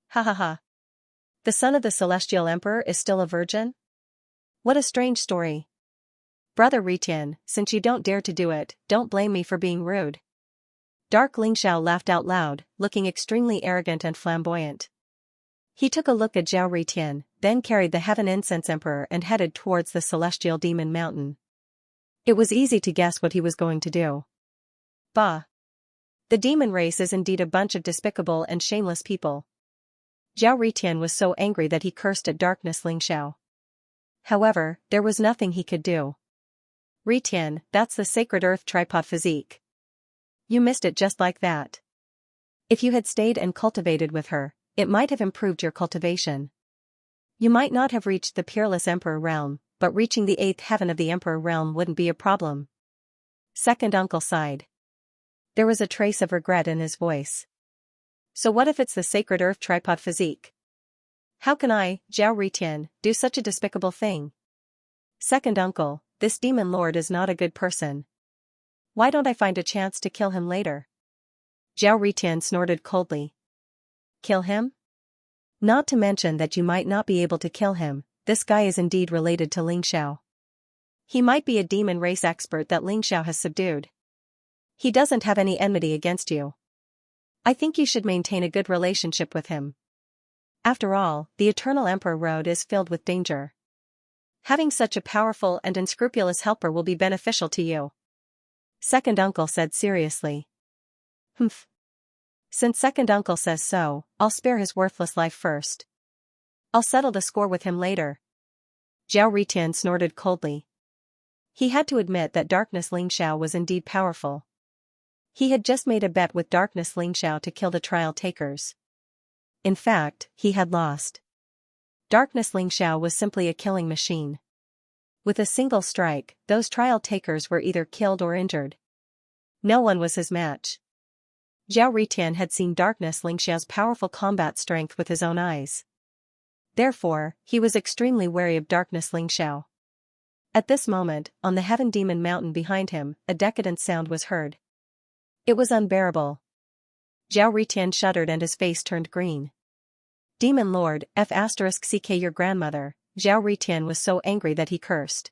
Ha ha ha. The son of the Celestial Emperor is still a virgin? What a strange story. Brother Ritian, since you don't dare to do it, don't blame me for being rude. Dark Lingxiao laughed out loud, looking extremely arrogant and flamboyant. He took a look at Zhao Ritian, then carried the Heaven Incense Emperor and headed towards the Celestial Demon Mountain. It was easy to guess what he was going to do. Bah! The demon race is indeed a bunch of despicable and shameless people. Zhao Ritian was so angry that he cursed at Darkness Lingxiao. However, there was nothing he could do. Ritian, that's the Sacred Earth Tripod Physique. You missed it just like that. If you had stayed and cultivated with her, it might have improved your cultivation. You might not have reached the Peerless Emperor realm, but reaching the 8th heaven of the Emperor realm wouldn't be a problem. Second uncle sighed. There was a trace of regret in his voice. So what if it's the Sacred Earth Tripod Physique? How can I, Zhao Ritian, do such a despicable thing? Second uncle, this demon lord is not a good person. Why don't I find a chance to kill him later? Zhao Ritian snorted coldly. Kill him? Not to mention that you might not be able to kill him, this guy is indeed related to Ling Xiao. He might be a demon race expert that Ling Xiao has subdued. He doesn't have any enmity against you. I think you should maintain a good relationship with him. After all, the Eternal Emperor Road is filled with danger. Having such a powerful and unscrupulous helper will be beneficial to you. Second uncle said seriously. Humph. Since second uncle says so, I'll spare his worthless life first. I'll settle the score with him later. Zhao Ritian snorted coldly. He had to admit that Darkness Ling Xiao was indeed powerful. He had just made a bet with Darkness Ling Xiao to kill the trial takers. In fact, he had lost. Darkness Ling Xiao was simply a killing machine. With a single strike, those trial takers were either killed or injured. No one was his match. Zhao Ritian had seen Darkness Ling Xiao's powerful combat strength with his own eyes. Therefore, he was extremely wary of Darkness Ling Xiao. At this moment, on the Heaven Demon Mountain behind him, a decadent sound was heard. It was unbearable. Zhao Ritian shuddered and his face turned green. Demon Lord, F*ck your grandmother, Zhao Ritian was so angry that he cursed.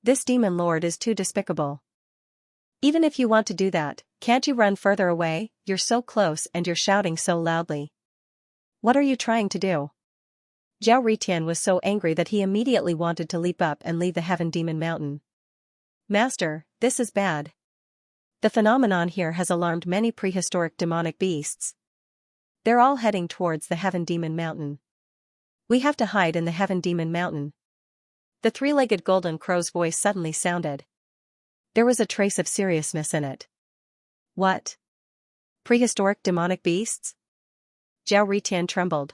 This Demon Lord is too despicable. Even if you want to do that, can't you run further away? You're so close and you're shouting so loudly. What are you trying to do? Zhao Ritian was so angry that he immediately wanted to leap up and leave the Heaven Demon Mountain. Master, this is bad. The phenomenon here has alarmed many prehistoric demonic beasts. They're all heading towards the Heaven Demon Mountain. We have to hide in the Heaven Demon Mountain. The three-legged golden crow's voice suddenly sounded. There was a trace of seriousness in it. What? Prehistoric demonic beasts? Zhao Ritian trembled.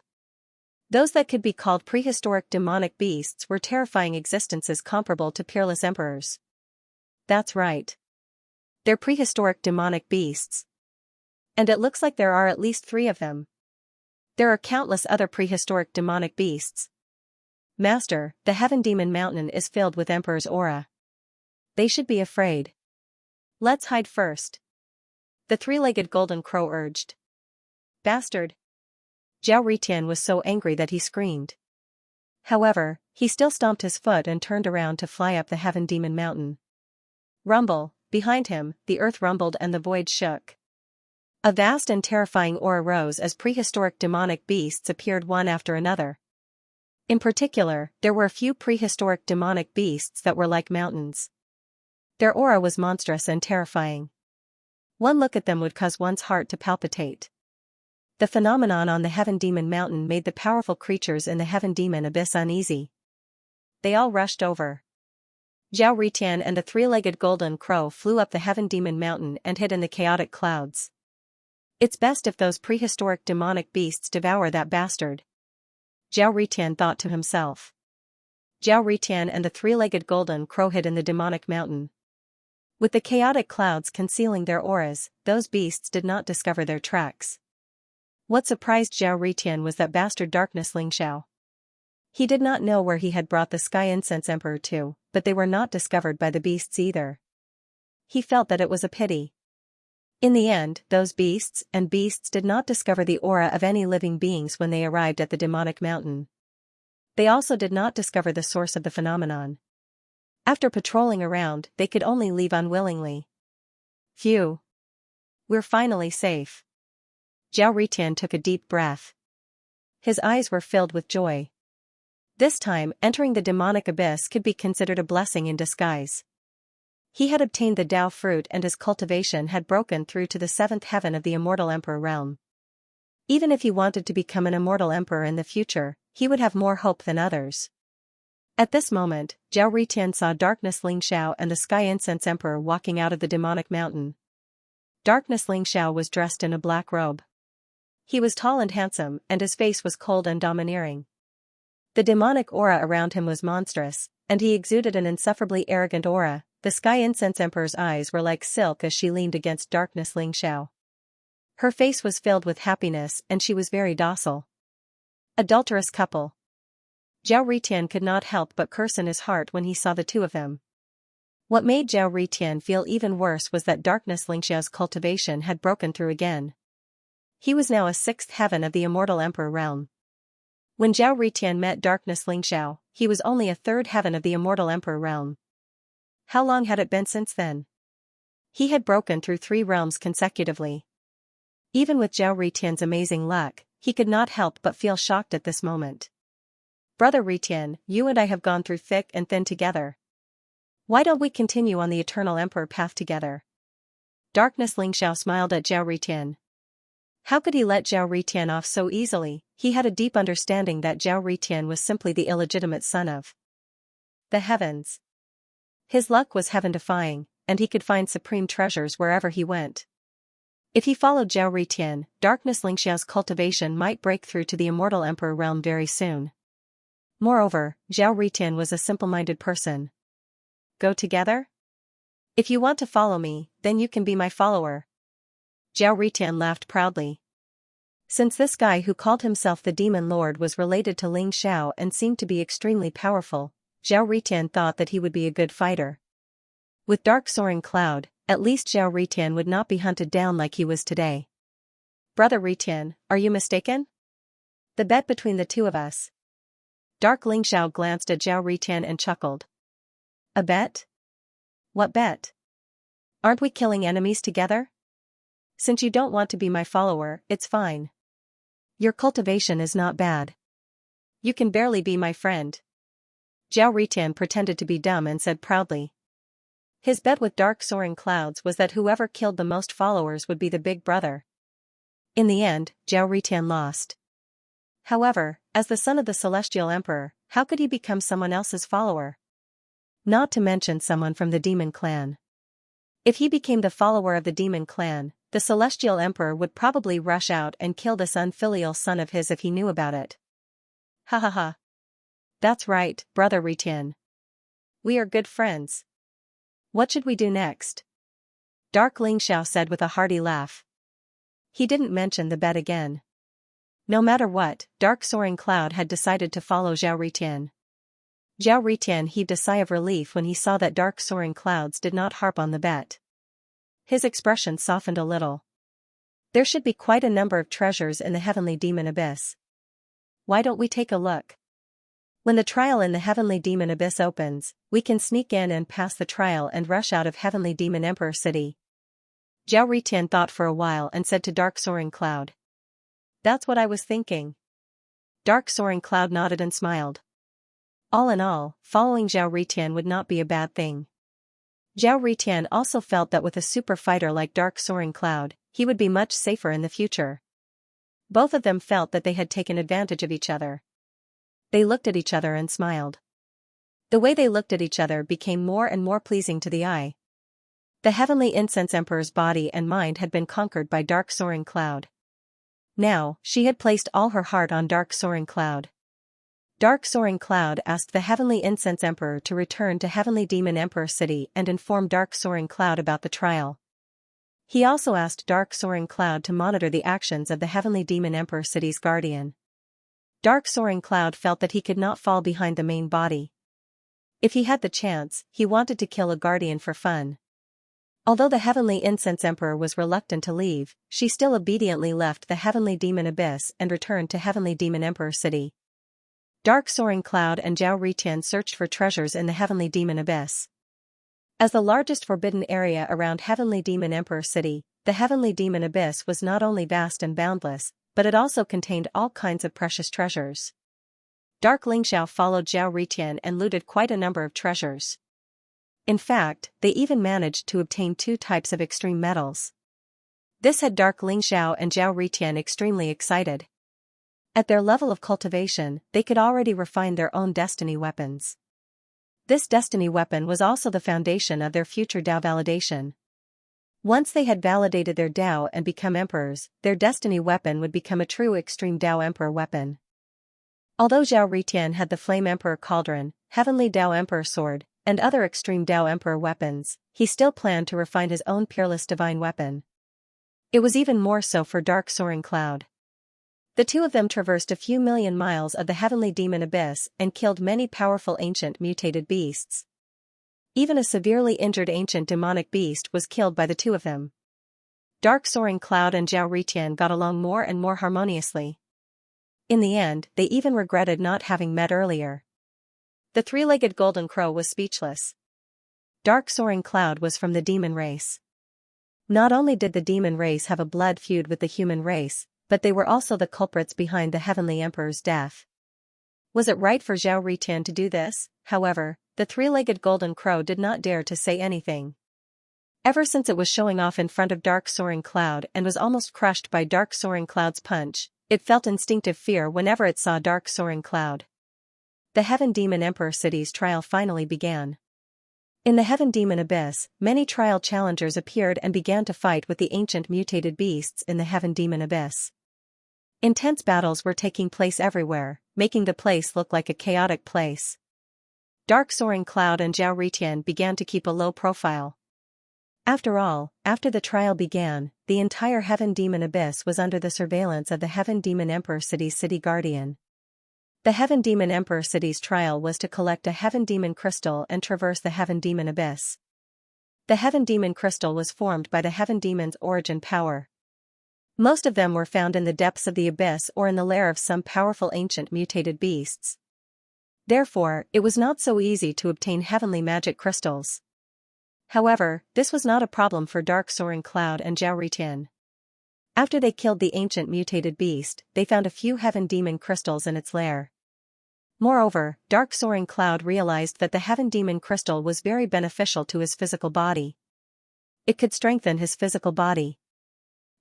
Those that could be called prehistoric demonic beasts were terrifying existences comparable to peerless emperors. That's right. They're prehistoric demonic beasts. And it looks like there are at least 3 of them. There are countless other prehistoric demonic beasts. Master, the Heaven Demon Mountain is filled with Emperor's aura. They should be afraid. Let's hide first. The three-legged golden crow urged. Bastard! Zhao Ritian was so angry that he screamed. However, he still stomped his foot and turned around to fly up the Heaven Demon Mountain. Rumble, behind him, the earth rumbled and the void shook. A vast and terrifying aura rose as prehistoric demonic beasts appeared one after another. In particular, there were a few prehistoric demonic beasts that were like mountains. Their aura was monstrous and terrifying. One look at them would cause one's heart to palpitate. The phenomenon on the Heaven Demon Mountain made the powerful creatures in the Heaven Demon Abyss uneasy. They all rushed over. Zhao Ritian and the three-legged golden crow flew up the Heaven Demon Mountain and hid in the chaotic clouds. It's best if those prehistoric demonic beasts devour that bastard. Zhao Ritian thought to himself. Zhao Ritian and the three-legged golden crow hid in the demonic mountain. With the chaotic clouds concealing their auras, those beasts did not discover their tracks. What surprised Zhao Ritian was that bastard Darkness Ling Xiao. He did not know where he had brought the Sky Incense Emperor to, but they were not discovered by the beasts either. He felt that it was a pity. In the end, those beasts did not discover the aura of any living beings when they arrived at the demonic mountain. They also did not discover the source of the phenomenon. After patrolling around, they could only leave unwillingly. Phew. We're finally safe. Zhao Ritian took a deep breath. His eyes were filled with joy. This time, entering the demonic abyss could be considered a blessing in disguise. He had obtained the Dao fruit and his cultivation had broken through to the 7th heaven of the immortal emperor realm. Even if he wanted to become an immortal emperor in the future, he would have more hope than others. At this moment, Zhao Ritian saw Darkness Ling Xiao and the Sky Incense Emperor walking out of the demonic mountain. Darkness Ling Xiao was dressed in a black robe. He was tall and handsome, and his face was cold and domineering. The demonic aura around him was monstrous, and he exuded an insufferably arrogant aura. The Sky Incense Emperor's eyes were like silk as she leaned against Darkness Ling Xiao. Her face was filled with happiness and she was very docile. Adulterous couple. Zhao Ritian could not help but curse in his heart when he saw the two of them. What made Zhao Ritian feel even worse was that darkness Xianxia's cultivation had broken through again. He was now a sixth heaven of the immortal emperor realm. When Zhao Ritian met darkness Lingxiao, he was only a third heaven of the immortal emperor realm. How long had it been since then? He had broken through 3 realms consecutively. Even with Zhao Ritian's amazing luck, he could not help but feel shocked at this moment. Brother Ritian, you and I have gone through thick and thin together. Why don't we continue on the eternal emperor path together? Darkness Lingxiao smiled at Zhao Ritian. How could he let Zhao Ritian off so easily? He had a deep understanding that Zhao Ritian was simply the illegitimate son of the heavens. His luck was heaven-defying, and he could find supreme treasures wherever he went. If he followed Zhao Ritian, darkness Lingxiao's cultivation might break through to the immortal emperor realm very soon. Moreover, Zhao Ritian was a simple-minded person. Go together? If you want to follow me, then you can be my follower. Zhao Ritian laughed proudly. Since this guy who called himself the Demon Lord was related to Ling Xiao and seemed to be extremely powerful, Zhao Ritian thought that he would be a good fighter. With dark soaring cloud, at least Zhao Ritian would not be hunted down like he was today. Brother Ritian, are you mistaken? The bet between the two of us. Dark Ling Xiao glanced at Zhao Ritian and chuckled. A bet? What bet? Aren't we killing enemies together? Since you don't want to be my follower, it's fine. Your cultivation is not bad. You can barely be my friend. Zhao Ritian pretended to be dumb and said proudly. His bet with dark soaring clouds was that whoever killed the most followers would be the big brother. In the end, Zhao Ritian lost. However, as the son of the celestial emperor, how could he become someone else's follower? Not to mention someone from the demon clan. If he became the follower of the demon clan, the celestial emperor would probably rush out and kill this unfilial son of his if he knew about it. Ha ha ha. That's right, brother Ritian. We are good friends. What should we do next? Dark Ling Xiao said with a hearty laugh. He didn't mention the bet again. No matter what, Dark Soaring Cloud had decided to follow Zhao Ritian. Zhao Ritian heaved a sigh of relief when he saw that Dark Soaring Clouds did not harp on the bet. His expression softened a little. There should be quite a number of treasures in the heavenly demon abyss. Why don't we take a look? When the trial in the heavenly demon abyss opens, we can sneak in and pass the trial and rush out of heavenly demon emperor city. Zhao Ritian thought for a while and said to Dark Soaring Cloud. That's what I was thinking. Dark Soaring Cloud nodded and smiled. All in all, following Zhao Ritian would not be a bad thing. Zhao Ritian also felt that with a super fighter like Dark Soaring Cloud, he would be much safer in the future. Both of them felt that they had taken advantage of each other. They looked at each other and smiled. The way they looked at each other became more and more pleasing to the eye. The heavenly incense emperor's body and mind had been conquered by Dark Soaring Cloud. Now, she had placed all her heart on Dark Soaring Cloud. Dark Soaring Cloud asked the Heavenly Incense Emperor to return to Heavenly Demon Emperor City and inform Dark Soaring Cloud about the trial. He also asked Dark Soaring Cloud to monitor the actions of the Heavenly Demon Emperor City's guardian. Dark Soaring Cloud felt that he could not fall behind the main body. If he had the chance, he wanted to kill a guardian for fun. Although the Heavenly Incense Emperor was reluctant to leave, she still obediently left the Heavenly Demon Abyss and returned to Heavenly Demon Emperor City. Dark Soaring Cloud and Zhao Ritian searched for treasures in the Heavenly Demon Abyss. As the largest forbidden area around Heavenly Demon Emperor City, the Heavenly Demon Abyss was not only vast and boundless, but it also contained all kinds of precious treasures. Dark Lingxiao followed Zhao Ritian and looted quite a number of treasures. In fact, they even managed to obtain 2 types of extreme metals. This had Dark Lingxiao and Zhao Ritian extremely excited. At their level of cultivation, they could already refine their own destiny weapons. This destiny weapon was also the foundation of their future Dao validation. Once they had validated their Dao and become emperors, their destiny weapon would become a true extreme Dao emperor weapon. Although Zhao Ritian had the Flame Emperor Cauldron, Heavenly Dao Emperor Sword, and other extreme Dao Emperor weapons, he still planned to refine his own peerless divine weapon. It was even more so for Dark Soaring Cloud. The two of them traversed a few million miles of the Heavenly Demon Abyss and killed many powerful ancient mutated beasts. Even a severely injured ancient demonic beast was killed by the two of them. Dark Soaring Cloud and Zhao Ritian got along more and more harmoniously. In the end, they even regretted not having met earlier. The three-legged golden crow was speechless. Dark Soaring Cloud was from the demon race. Not only did the demon race have a blood feud with the human race, but they were also the culprits behind the Heavenly Emperor's death. Was it right for Zhao Ritian to do this? However, the three-legged golden crow did not dare to say anything. Ever since it was showing off in front of Dark Soaring Cloud and was almost crushed by Dark Soaring Cloud's punch, it felt instinctive fear whenever it saw Dark Soaring Cloud. The Heaven Demon Emperor City's trial finally began. In the Heaven Demon Abyss, many trial challengers appeared and began to fight with the ancient mutated beasts in the Heaven Demon Abyss. Intense battles were taking place everywhere, making the place look like a chaotic place. Dark Soaring Cloud and Zhao Ritian began to keep a low profile. After all, after the trial began, the entire Heaven Demon Abyss was under the surveillance of the Heaven Demon Emperor City's city guardian. The Heaven Demon Emperor City's trial was to collect a Heaven Demon Crystal and traverse the Heaven Demon Abyss. The Heaven Demon Crystal was formed by the Heaven Demon's origin power. Most of them were found in the depths of the abyss or in the lair of some powerful ancient mutated beasts. Therefore, it was not so easy to obtain heavenly magic crystals. However, this was not a problem for Dark Soaring Cloud and Zhao Ritian. After they killed the ancient mutated beast, they found a few Heaven Demon crystals in its lair. Moreover, Dark Soaring Cloud realized that the Heaven Demon crystal was very beneficial to his physical body. It could strengthen his physical body.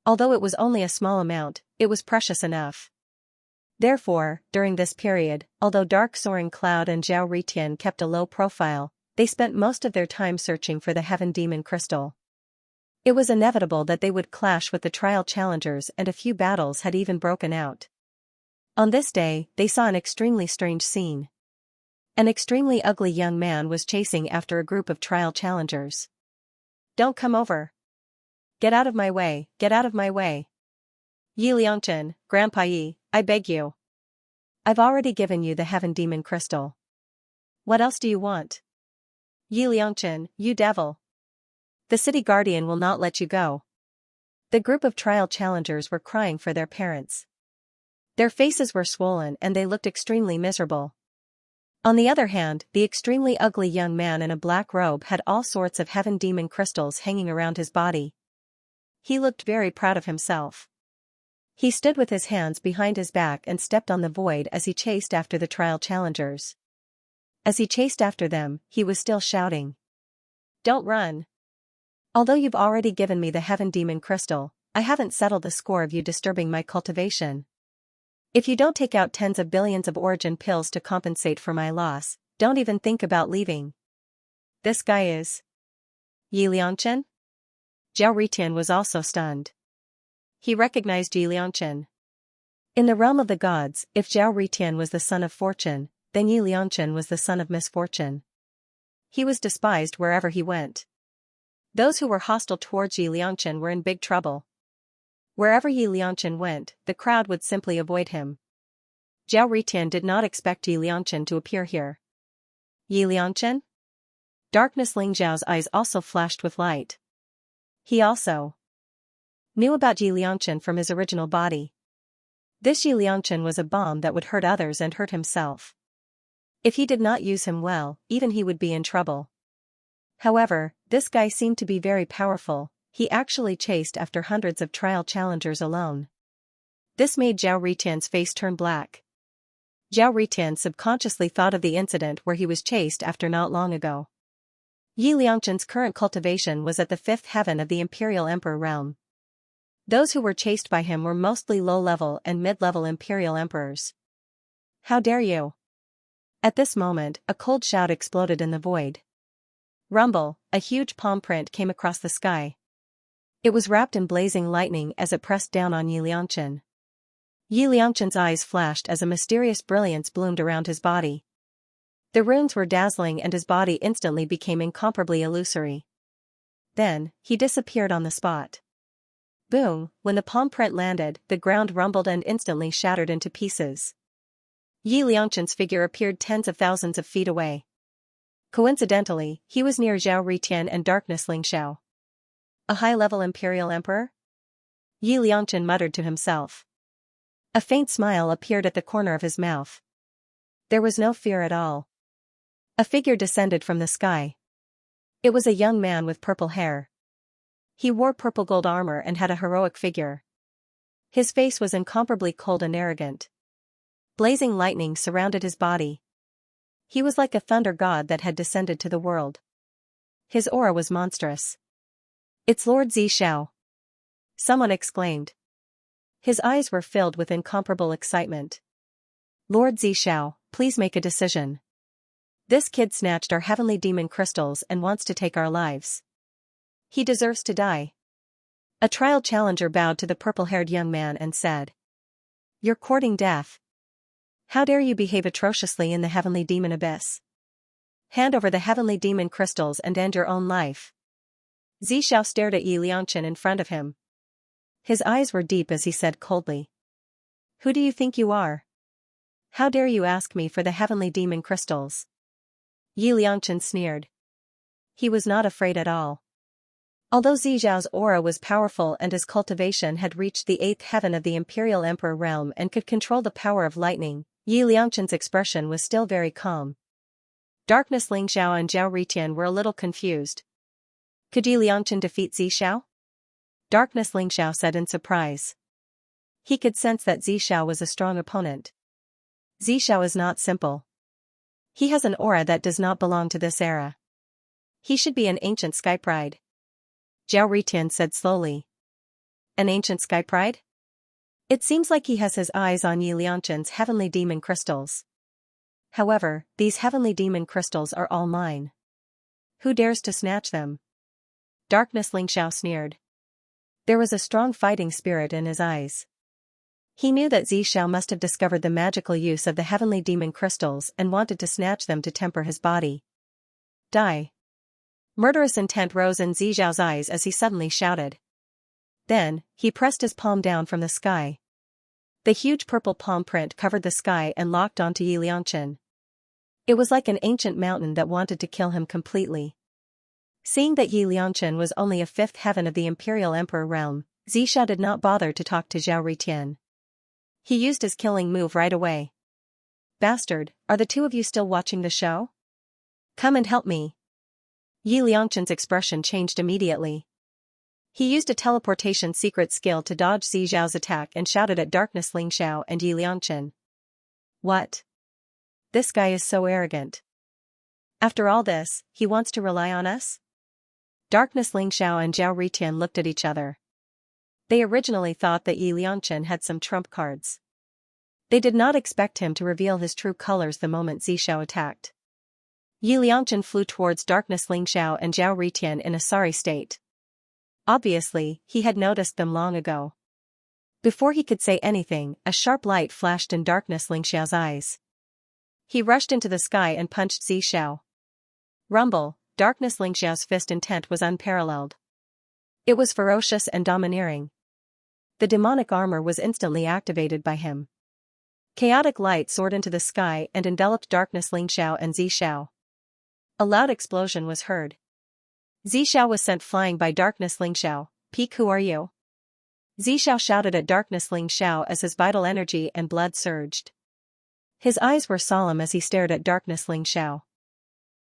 Although it was only a small amount, it was precious enough. Therefore, during this period, although Dark Soaring Cloud and Zhao Ritian kept a low profile, they spent most of their time searching for the Heaven Demon crystal. It was inevitable that they would clash with the trial challengers, and a few battles had even broken out. On this day, they saw an extremely strange scene. An extremely ugly young man was chasing after a group of trial challengers. "Don't come over. Get out of my way, get out of my way. Yi Liangchen, Grandpa Yi, I beg you. I've already given you the Heaven Demon crystal. What else do you want? Yi Liangchen, you devil. The city guardian will not let you go." The group of trial challengers were crying for their parents. Their faces were swollen and they looked extremely miserable. On the other hand, the extremely ugly young man in a black robe had all sorts of Heaven Demon crystals hanging around his body. He looked very proud of himself. He stood with his hands behind his back and stepped on the void as he chased after the trial challengers. As he chased after them, he was still shouting, "Don't run. Although you've already given me the Heaven Demon crystal, I haven't settled the score of you disturbing my cultivation. If you don't take out tens of billions of origin pills to compensate for my loss, don't even think about leaving." This guy is Yi Liangchen? Zhao Ritian was also stunned. He recognized Yi Liangchen. In the realm of the gods, if Zhao Ritian was the son of fortune, then Yi Liangchen was the son of misfortune. He was despised wherever he went. Those who were hostile towards Yi Liangchen were in big trouble. Wherever Yi Liangchen went, the crowd would simply avoid him. Zhao Ritian did not expect Yi Liangchen to appear here. Yi Liangchen? Darkness Ling Zhao's eyes also flashed with light. He also knew about Yi Liangchen from his original body. This Yi Liangchen was a bomb that would hurt others and hurt himself. If he did not use him well, even he would be in trouble. However, this guy seemed to be very powerful. He actually chased after hundreds of trial challengers alone. This made Zhao Ritian's face turn black. Zhao Ritian subconsciously thought of the incident where he was chased after not long ago. Yi Liangchen's current cultivation was at the 5th heaven of the Imperial Emperor realm. Those who were chased by him were mostly low-level and mid-level Imperial Emperors. "How dare you!" At this moment, a cold shout exploded in the void. Rumble, a huge palm print came across the sky. It was wrapped in blazing lightning as it pressed down on Yi Liangchen. Yi Liangchen's eyes flashed as a mysterious brilliance bloomed around his body. The runes were dazzling and his body instantly became incomparably illusory. Then, he disappeared on the spot. Boom, when the palm print landed, the ground rumbled and instantly shattered into pieces. Yi Liangchen's figure appeared tens of thousands of feet away. Coincidentally, he was near Zhao Ritian and Darkness Lingxiao. A high-level imperial emperor? Yi Liangchen muttered to himself. A faint smile appeared at the corner of his mouth. There was no fear at all. A figure descended from the sky. It was a young man with purple hair. He wore purple gold armor and had a heroic figure. His face was incomparably cold and arrogant. Blazing lightning surrounded his body. He was like a thunder god that had descended to the world. His aura was monstrous. "It's Lord Zixiao," someone exclaimed. His eyes were filled with incomparable excitement. "Lord Zixiao, please make a decision. This kid snatched our heavenly demon crystals and wants to take our lives. He deserves to die." A trial challenger bowed to the purple-haired young man and said, "You're courting death. How dare you behave atrociously in the heavenly demon abyss? Hand over the heavenly demon crystals and end your own life." Zixiao stared at Yi Liangchen in front of him. His eyes were deep as he said coldly, "Who do you think you are? How dare you ask me for the heavenly demon crystals?" Yi Liangchen sneered. He was not afraid at all. Although Zixiao's aura was powerful and his cultivation had reached the 8th heaven of the Imperial Emperor realm and could control the power of lightning, Yi Liangchen's expression was still very calm. Darkness Lingxiao and Zhao Ritian were a little confused. Could Yi Liangchen defeat Zixiao? Darkness Lingxiao said in surprise. He could sense that Zixiao was a strong opponent. Zixiao is not simple. He has an aura that does not belong to this era. He should be an ancient skypride. Zhao Ritian said slowly. An ancient skypride? It seems like he has his eyes on Yi Liangchen's heavenly demon crystals. However, these heavenly demon crystals are all mine. Who dares to snatch them? Darkness Lingxiao sneered. There was a strong fighting spirit in his eyes. He knew that Zixiao must have discovered the magical use of the heavenly demon crystals and wanted to snatch them to temper his body. Die. Murderous intent rose in Zixiao's eyes as he suddenly shouted. Then, he pressed his palm down from the sky. The huge purple palm print covered the sky and locked onto Yi Liangchen. It was like an ancient mountain that wanted to kill him completely. Seeing that Yi Liangchen was only a 5th heaven of the Imperial Emperor realm, Zixiao did not bother to talk to Zhao Ritian. He used his killing move right away. "Bastard, are the two of you still watching the show? Come and help me." Yi Liangchen's expression changed immediately. He used a teleportation secret skill to dodge Zixiao's attack and shouted at Darkness Lingxiao and Yi Liangchen. "What? This guy is so arrogant. After all this, he wants to rely on us?" Darkness Lingxiao and Zhao Ritian looked at each other. They originally thought that Yi Liangchen had some trump cards. They did not expect him to reveal his true colors the moment Zixiao attacked. Yi Liangchen flew towards Darkness Lingxiao and Zhao Ritian in a sorry state. Obviously, he had noticed them long ago. Before he could say anything, a sharp light flashed in Darkness Lingxiao's eyes. He rushed into the sky and punched Zixiao. Rumble, Darkness Lingxiao's fist intent was unparalleled. It was ferocious and domineering. The demonic armor was instantly activated by him. Chaotic light soared into the sky and enveloped Darkness Lingxiao and Zixiao. A loud explosion was heard. Zixiao was sent flying by Darkness Lingxiao. "Peek, who are you?" Zixiao shouted at Darkness Lingxiao as his vital energy and blood surged. His eyes were solemn as he stared at Darkness Lingxiao.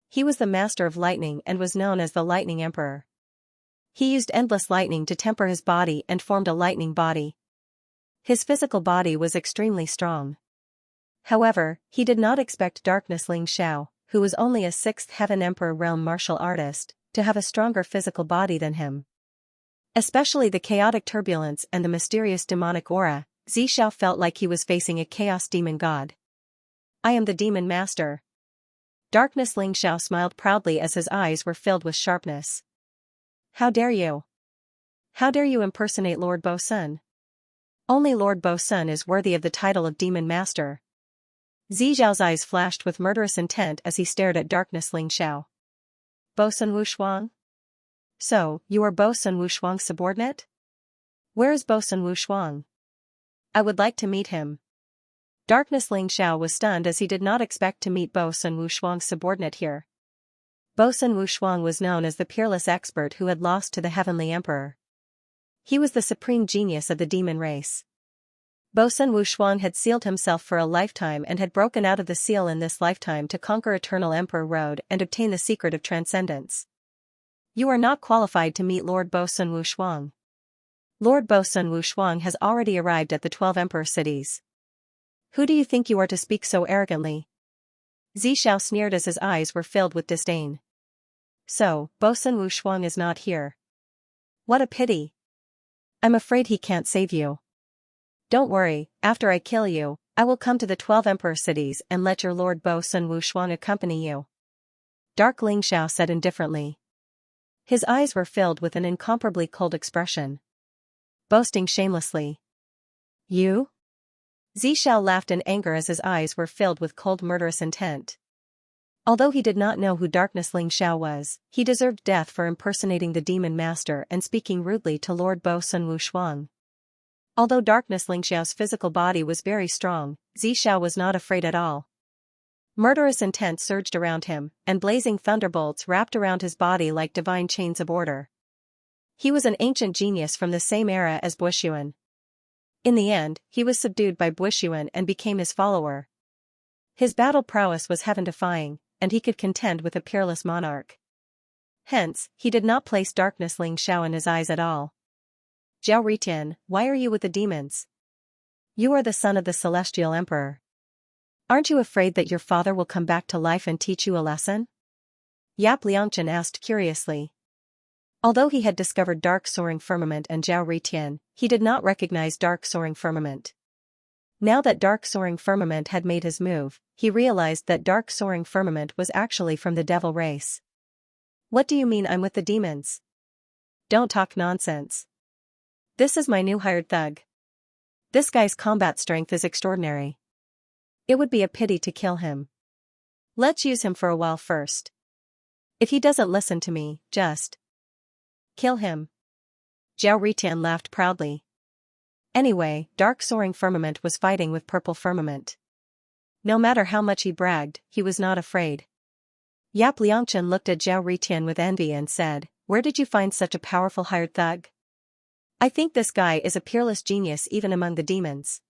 He was the master of lightning and was known as the Lightning Emperor. He used endless lightning to temper his body and formed a lightning body. His physical body was extremely strong. However, he did not expect Darkness Lingxiao, who was only a 6th heaven emperor realm martial artist, to have a stronger physical body than him. Especially the chaotic turbulence and the mysterious demonic aura, Zixiao felt like he was facing a chaos demon god. "I am the demon master." Darkness Lingxiao smiled proudly as his eyes were filled with sharpness. "How dare you? How dare you impersonate Lord Bo Sun? Only Lord Bo Sun is worthy of the title of demon master." Zixiao's eyes flashed with murderous intent as he stared at Darkness Lingxiao. "Bo Sun Wushuang? So, you are Bo Sun Wushuang's subordinate? Where is Bo Sun Wushuang? I would like to meet him." Darkness Lingxiao was stunned as he did not expect to meet Bo Sun Wushuang's subordinate here. Bosun Wushuang was known as the peerless expert who had lost to the Heavenly Emperor. He was the supreme genius of the demon race. Bosun Wushuang had sealed himself for a lifetime and had broken out of the seal in this lifetime to conquer Eternal Emperor Road and obtain the secret of transcendence. You are not qualified to meet Lord Bosun Wushuang. Lord Bosun Wushuang has already arrived at the 12 Emperor cities. Who do you think you are to speak so arrogantly? Xianxia sneered as his eyes were filled with disdain. So, Bosun Wushuang is not here. What a pity. I'm afraid he can't save you. Don't worry, after I kill you, I will come to the 12 Emperor cities and let your Lord Bosun Wushuang accompany you. Dark Lingxiao said indifferently. His eyes were filled with an incomparably cold expression. Boasting shamelessly. You? Xianxia laughed in anger as his eyes were filled with cold murderous intent. Although he did not know who Darkness Lingxiao was, he deserved death for impersonating the demon master and speaking rudely to Lord Bosun Wushuang. Although Darkness Lingxiao's physical body was very strong, Xianxia was not afraid at all. Murderous intent surged around him, and blazing thunderbolts wrapped around his body like divine chains of order. He was an ancient genius from the same era as Buixuan. In the end, he was subdued by Buixuan and became his follower. His battle prowess was heaven-defying, and he could contend with a peerless monarch. Hence, he did not place Darkness Lingxiao in his eyes at all. Zhao Ritian, why are you with the demons? You are the son of the Celestial Emperor. Aren't you afraid that your father will come back to life and teach you a lesson? Yap Liangchen asked curiously. Although he had discovered Dark Soaring Firmament and Zhao Ritian, he did not recognize Dark Soaring Firmament. Now that Dark Soaring Firmament had made his move, he realized that Dark Soaring Firmament was actually from the devil race. What do you mean I'm with the demons? Don't talk nonsense. This is my new hired thug. This guy's combat strength is extraordinary. It would be a pity to kill him. Let's use him for a while first. If he doesn't listen to me, just kill him. Zhao Ritian laughed proudly. Anyway, Dark Soaring Firmament was fighting with Purple Firmament. No matter how much he bragged, he was not afraid. Yap Liangchen looked at Zhao Ritian with envy and said, "Where did you find such a powerful hired thug? I think this guy is a peerless genius even among the demons.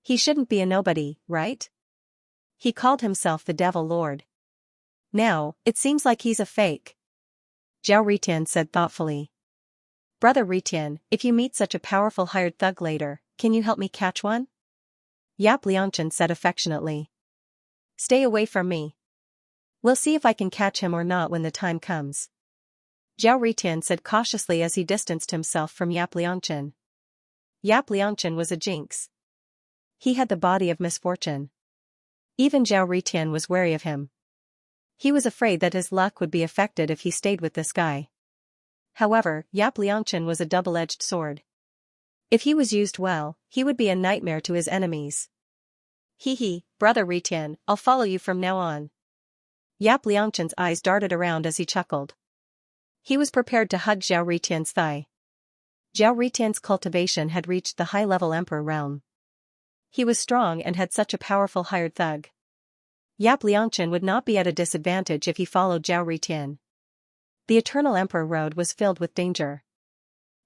He shouldn't be a nobody, right? He called himself the Devil Lord. Now, it seems like he's a fake." Zhao Ritian said thoughtfully. Brother Ritian, if you meet such a powerful hired thug later, can you help me catch one? Yap Liangchen said affectionately. Stay away from me. We'll see if I can catch him or not when the time comes. Zhao Ritian said cautiously as he distanced himself from Yap Liangchen. Yap Liangchen was a jinx. He had the body of misfortune. Even Zhao Ritian was wary of him. He was afraid that his luck would be affected if he stayed with this guy. However, Yap Liangchen was a double-edged sword. If he was used well, he would be a nightmare to his enemies. Hee, Brother Ritian, I'll follow you from now on. Yap Liangchen's eyes darted around as he chuckled. He was prepared to hug Zhao Ritian's thigh. Zhao Ritian's cultivation had reached the high-level emperor realm. He was strong and had such a powerful hired thug. Yap Liangchen would not be at a disadvantage if he followed Zhao Ritian. The Eternal Emperor Road was filled with danger.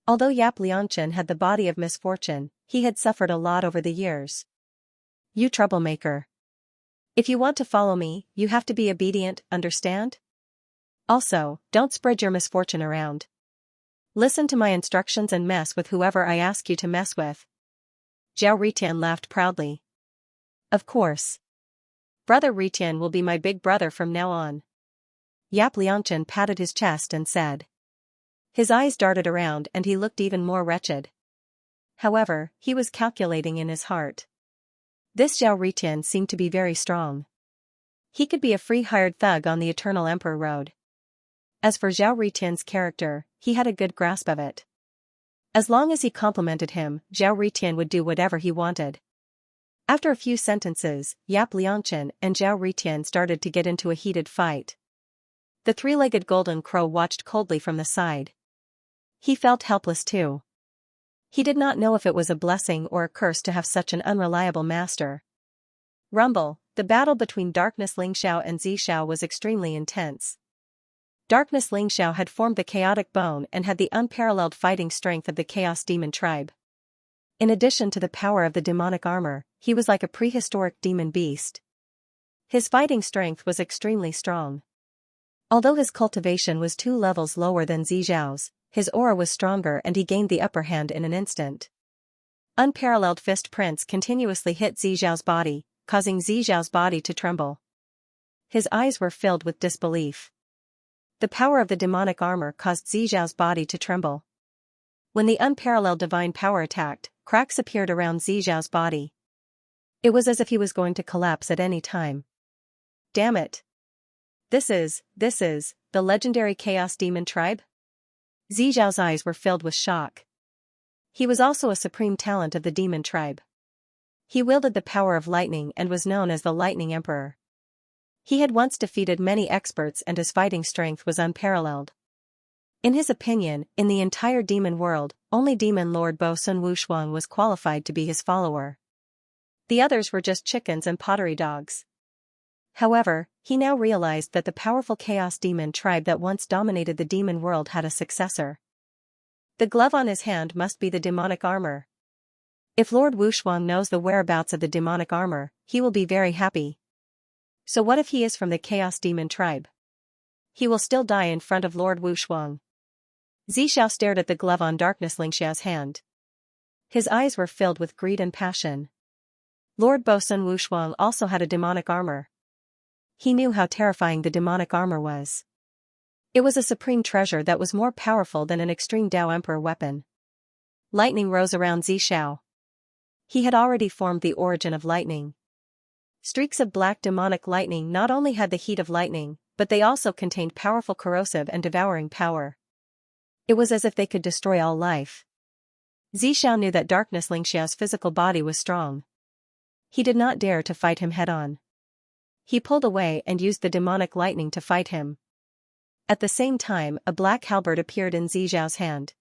Although Yap Liangchen had the body of misfortune, he had suffered a lot over the years. You troublemaker. If you want to follow me, you have to be obedient, understand? Also, don't spread your misfortune around. Listen to my instructions and mess with whoever I ask you to mess with. Zhao Ritian laughed proudly. Of course. Brother Ritian will be my big brother from now on. Yap Liangchen patted his chest and said. His eyes darted around and he looked even more wretched. However, he was calculating in his heart. This Zhao Ritian seemed to be very strong. He could be a free hired thug on the Eternal Emperor Road. As for Zhao Ritian's character, he had a good grasp of it. As long as he complimented him, Zhao Ritian would do whatever he wanted. After a few sentences, Yap Liangchen and Zhao Ritian started to get into a heated fight. The three-legged golden crow watched coldly from the side. He felt helpless too. He did not know if it was a blessing or a curse to have such an unreliable master. Rumble, the battle between Darkness Lingxiao and Xianxia was extremely intense. Darkness Lingxiao had formed the chaotic bone and had the unparalleled fighting strength of the Chaos Demon tribe. In addition to the power of the demonic armor, he was like a prehistoric demon beast. His fighting strength was extremely strong. Although his cultivation was 2 levels lower than Zixiao's, his aura was stronger and he gained the upper hand in an instant. Unparalleled fist prints continuously hit Zixiao's body, causing Zixiao's body to tremble. His eyes were filled with disbelief. The power of the demonic armor caused Zixiao's body to tremble. When the unparalleled divine power attacked, cracks appeared around Zixiao's body. It was as if he was going to collapse at any time. Damn it! This is the legendary Chaos Demon tribe? Zixiao's eyes were filled with shock. He was also a supreme talent of the demon tribe. He wielded the power of lightning and was known as the Lightning Emperor. He had once defeated many experts and his fighting strength was unparalleled. In his opinion, in the entire demon world, only Demon Lord Bo Sun Wushuang was qualified to be his follower. The others were just chickens and pottery dogs. However, he now realized that the powerful Chaos Demon tribe that once dominated the demon world had a successor. The glove on his hand must be the demonic armor. If Lord Wushuang knows the whereabouts of the demonic armor, he will be very happy. So what if he is from the Chaos Demon tribe? He will still die in front of Lord Wushuang. Zixiao stared at the glove on Darkness Lingxiao's hand. His eyes were filled with greed and passion. Lord Bo Sun Wushuang also had a demonic armor. He knew how terrifying the demonic armor was. It was a supreme treasure that was more powerful than an extreme Dao Emperor weapon. Lightning rose around Zixiao. He had already formed the origin of lightning. Streaks of black demonic lightning not only had the heat of lightning, but they also contained powerful corrosive and devouring power. It was as if they could destroy all life. Zixiao knew that Darkness Lingxiao's physical body was strong. He did not dare to fight him head-on. He pulled away and used the demonic lightning to fight him. At the same time, a black halberd appeared in Zixiao's hand.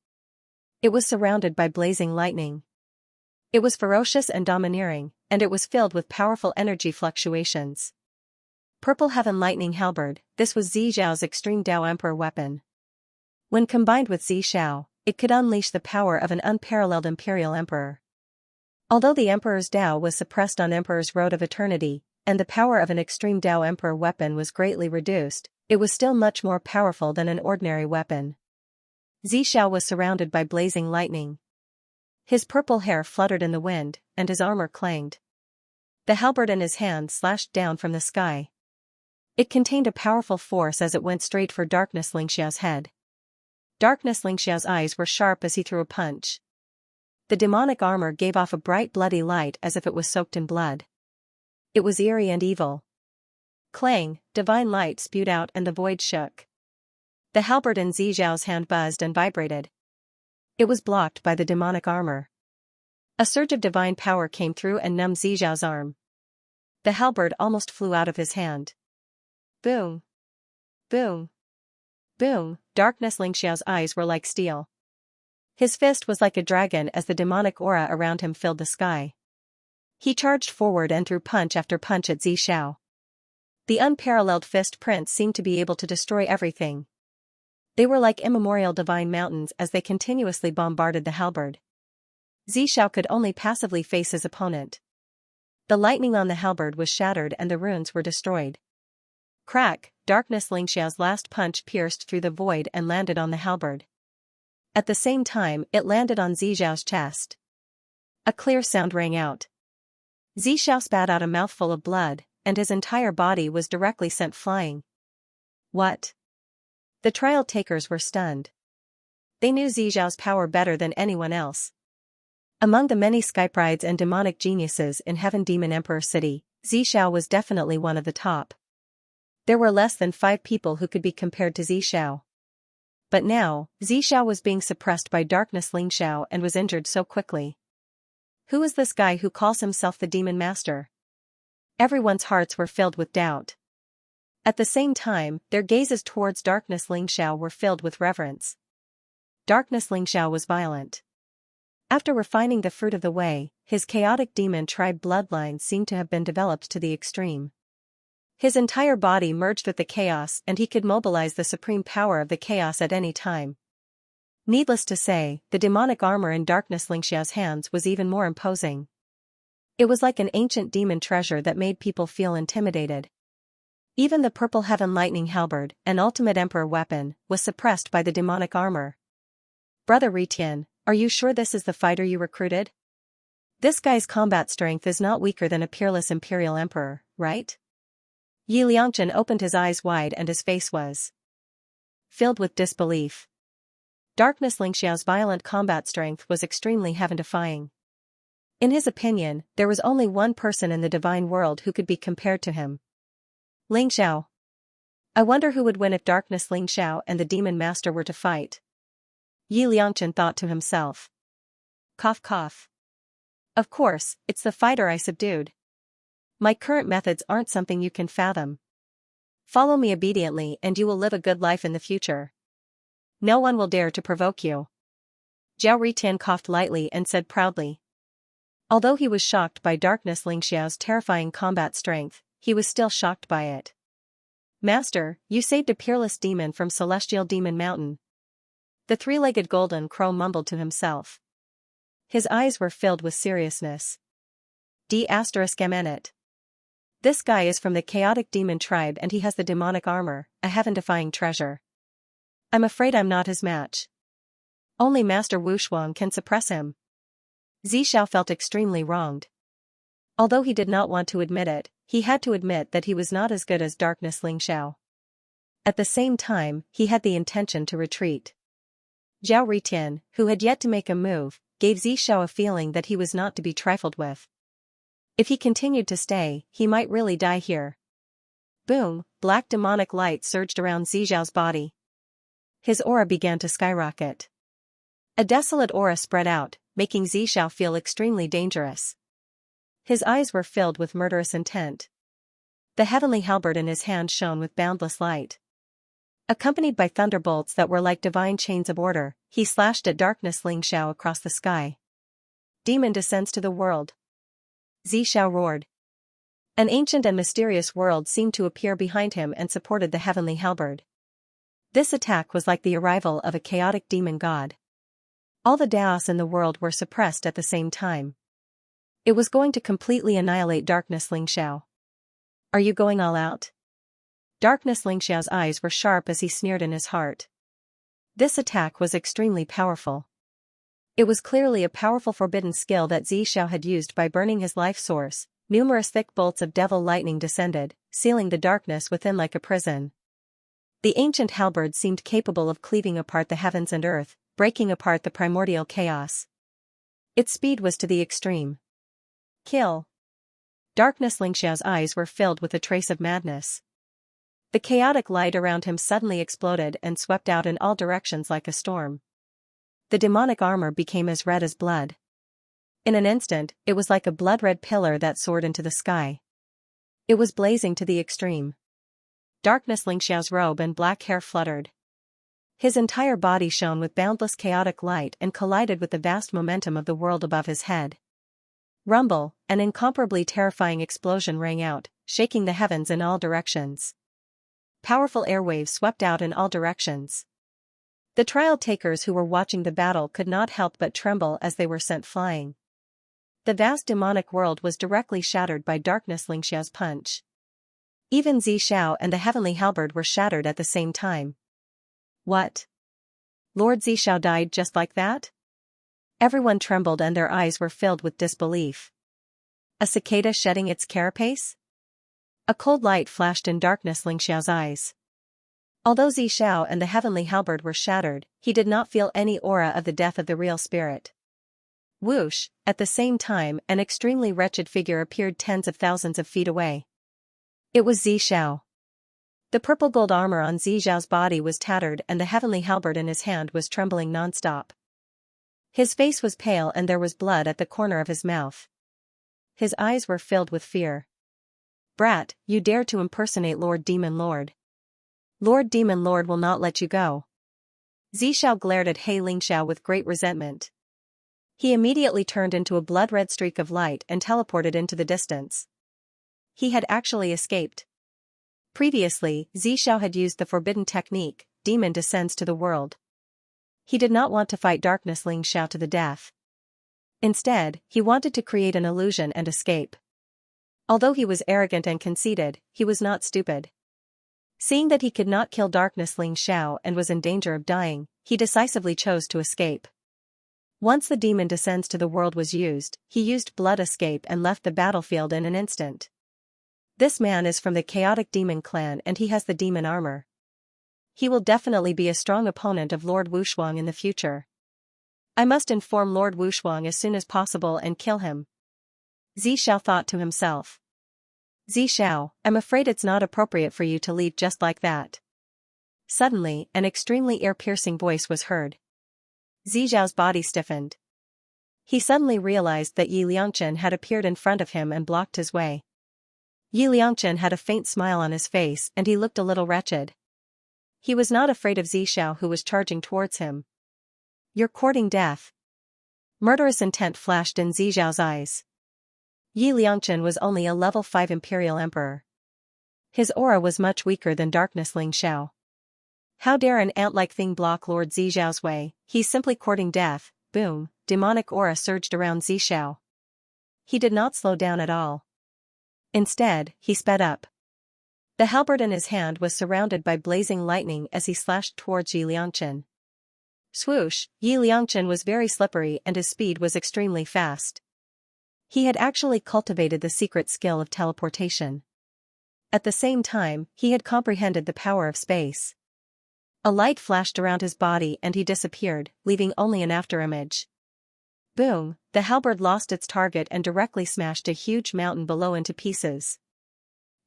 It was surrounded by blazing lightning. It was ferocious and domineering, and it was filled with powerful energy fluctuations. Purple Heaven Lightning Halberd, this was Zixiao's extreme Dao Emperor weapon. When combined with Zixiao, it could unleash the power of an unparalleled Imperial Emperor. Although the Emperor's Dao was suppressed on Emperor's Road of Eternity, and the power of an extreme Dao Emperor weapon was greatly reduced, it was still much more powerful than an ordinary weapon. Zixiao was surrounded by blazing lightning. His purple hair fluttered in the wind, and his armor clanged. The halberd in his hand slashed down from the sky. It contained a powerful force as it went straight for Darkness Lingxiao's head. Darkness Lingxiao's eyes were sharp as he threw a punch. The demonic armor gave off a bright bloody light as if it was soaked in blood. It was eerie and evil. Clang, divine light spewed out and the void shook. The halberd in Zixiao's hand buzzed and vibrated. It was blocked by the demonic armor. A surge of divine power came through and numbed Zixiao's arm. The halberd almost flew out of his hand. Boom! Boom! Boom! Darkness Lingxiao's eyes were like steel. His fist was like a dragon as the demonic aura around him filled the sky. He charged forward and threw punch after punch at Zixiao. The unparalleled fist prints seemed to be able to destroy everything. They were like immemorial divine mountains as they continuously bombarded the halberd. Zixiao could only passively face his opponent. The lightning on the halberd was shattered and the runes were destroyed. Crack! Darkness Lingxiao's last punch pierced through the void and landed on the halberd. At the same time, it landed on Zixiao's chest. A clear sound rang out. Zixiao spat out a mouthful of blood, and his entire body was directly sent flying. What? The trial takers were stunned. They knew Zixiao's power better than anyone else. Among the many skyprides and demonic geniuses in Heaven Demon Emperor City, Zixiao was definitely one of the top. There were less than 5 people who could be compared to Zixiao. But now, Zixiao was being suppressed by Darkness Lingxiao and was injured so quickly. Who is this guy who calls himself the Demon Master? Everyone's hearts were filled with doubt. At the same time, their gazes towards Darkness Lingxiao were filled with reverence. Darkness Lingxiao was violent. After refining the fruit of the way, his chaotic demon tribe bloodline seemed to have been developed to the extreme. His entire body merged with the chaos and he could mobilize the supreme power of the chaos at any time. Needless to say, the demonic armor in Darkness Xianxia's hands was even more imposing. It was like an ancient demon treasure that made people feel intimidated. Even the purple heaven lightning halberd, an ultimate emperor weapon, was suppressed by the demonic armor. Brother Ritian, are you sure this is the fighter you recruited? This guy's combat strength is not weaker than a peerless imperial emperor, right? Yi Liangchen opened his eyes wide and his face was filled with disbelief. Darkness Xianxia's violent combat strength was extremely heaven-defying. In his opinion, there was only one person in the divine world who could be compared to him. Ling Xiao. I wonder who would win if Darkness Ling Xiao and the demon master were to fight. Yi Liangchen thought to himself. Cough cough. Of course, it's the fighter I subdued. My current methods aren't something you can fathom. Follow me obediently and you will live a good life in the future. No one will dare to provoke you. Zhao Ritian coughed lightly and said proudly. Although he was shocked by Darkness Ling Xiao's terrifying combat strength, he was still shocked by it. Master, you saved a peerless demon from Celestial Demon Mountain. The three-legged golden crow mumbled to himself. His eyes were filled with seriousness. D***it. This guy is from the chaotic demon tribe and he has the demonic armor, a heaven-defying treasure. I'm afraid I'm not his match. Only Master Wu Shuang can suppress him. Xiao felt extremely wronged. Although he did not want to admit it, he had to admit that he was not as good as Darkness Ling Xiao. At the same time, he had the intention to retreat. Zhao Ritian, who had yet to make a move, gave Xiao a feeling that he was not to be trifled with. If he continued to stay, he might really die here. Boom, black demonic light surged around Xiao's body. His aura began to skyrocket. A desolate aura spread out, making Xiao feel extremely dangerous. His eyes were filled with murderous intent. The heavenly halberd in his hand shone with boundless light. Accompanied by thunderbolts that were like divine chains of order, he slashed at Darkness Ling Xiao across the sky. Demon descends to the world. Xiao roared. An ancient and mysterious world seemed to appear behind him and supported the heavenly halberd. This attack was like the arrival of a chaotic demon god. All the Daos in the world were suppressed at the same time. It was going to completely annihilate Darkness Ling Xiao. Are you going all out? Darkness Ling Xiao's eyes were sharp as he sneered in his heart. This attack was extremely powerful. It was clearly a powerful forbidden skill that Xiao had used by burning his life source. Numerous thick bolts of devil lightning descended, sealing the darkness within like a prison. The ancient halberd seemed capable of cleaving apart the heavens and earth, breaking apart the primordial chaos. Its speed was to the extreme. Kill. Darkness Ling Xiao's eyes were filled with a trace of madness. The chaotic light around him suddenly exploded and swept out in all directions like a storm. The demonic armor became as red as blood. In an instant, it was like a blood-red pillar that soared into the sky. It was blazing to the extreme. Darkness Ling Xiao's robe and black hair fluttered. His entire body shone with boundless chaotic light and collided with the vast momentum of the world above his head. Rumble, an incomparably terrifying explosion rang out, shaking the heavens in all directions. Powerful airwaves swept out in all directions. The trial takers who were watching the battle could not help but tremble as they were sent flying. The vast demonic world was directly shattered by Darkness Ling Xiao's punch. Even Xiao and the heavenly halberd were shattered at the same time. What? Lord Xiao died just like that? Everyone trembled and their eyes were filled with disbelief. A cicada shedding its carapace? A cold light flashed in Darkness Ling Xiao's eyes. Although Xiao and the heavenly halberd were shattered, he did not feel any aura of the death of the real spirit. Whoosh, at the same time, an extremely wretched figure appeared tens of thousands of feet away. It was Xiao. The purple gold armor on Xiao's body was tattered and the heavenly halberd in his hand was trembling non-stop. His face was pale and there was blood at the corner of his mouth. His eyes were filled with fear. Brat, you dare to impersonate Lord Demon Lord. Lord Demon Lord will not let you go. Xiao glared at He Lingxiao with great resentment. He immediately turned into a blood-red streak of light and teleported into the distance. He had actually escaped. Previously, Xiao had used the forbidden technique, demon descends to the world. He did not want to fight darkness Xiao to the death. Instead, he wanted to create an illusion and escape. Although he was arrogant and conceited, he was not stupid. Seeing that he could not kill darkness Xiao and was in danger of dying, he decisively chose to escape. Once the demon descends to the world was used, he used blood escape and left the battlefield in an instant. This man is from the chaotic demon clan and he has the demon armor. He will definitely be a strong opponent of Lord Wushuang in the future. I must inform Lord Wushuang as soon as possible and kill him. Xiao thought to himself. Xiao, I'm afraid it's not appropriate for you to leave just like that. Suddenly, an extremely ear-piercing voice was heard. Xiao's body stiffened. He suddenly realized that Yi Liangchen had appeared in front of him and blocked his way. Yi Liangchen had a faint smile on his face and he looked a little wretched. He was not afraid of Xiao who was charging towards him. You're courting death. Murderous intent flashed in Xiao's eyes. Yi Liangchen was only a level 5 Imperial Emperor. His aura was much weaker than Darkness Xiao. How dare an ant-like thing block Lord Xiao's way? He's simply courting death. Boom, demonic aura surged around Xiao. He did not slow down at all. Instead, he sped up. The halberd in his hand was surrounded by blazing lightning as he slashed towards Yi Liangchen. Swoosh, Yi Liangchen was very slippery and his speed was extremely fast. He had actually cultivated the secret skill of teleportation. At the same time, he had comprehended the power of space. A light flashed around his body and he disappeared, leaving only an afterimage. Boom, the halberd lost its target and directly smashed a huge mountain below into pieces.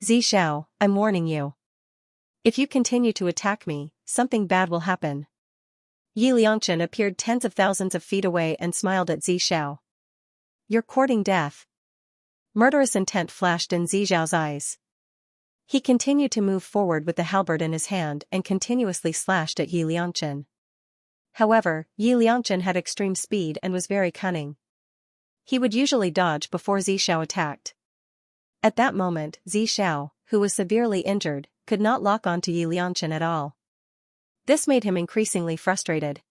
Xiao, I'm warning you. If you continue to attack me, something bad will happen. Yi Liangchen appeared tens of thousands of feet away and smiled at Xiao. You're courting death. Murderous intent flashed in Xiao's eyes. He continued to move forward with the halberd in his hand and continuously slashed at Yi Liangchen. However, Yi Liangchen had extreme speed and was very cunning. He would usually dodge before Xiao attacked. At that moment, Xiao, who was severely injured, could not lock onto Yi Liangchen at all. This made him increasingly frustrated.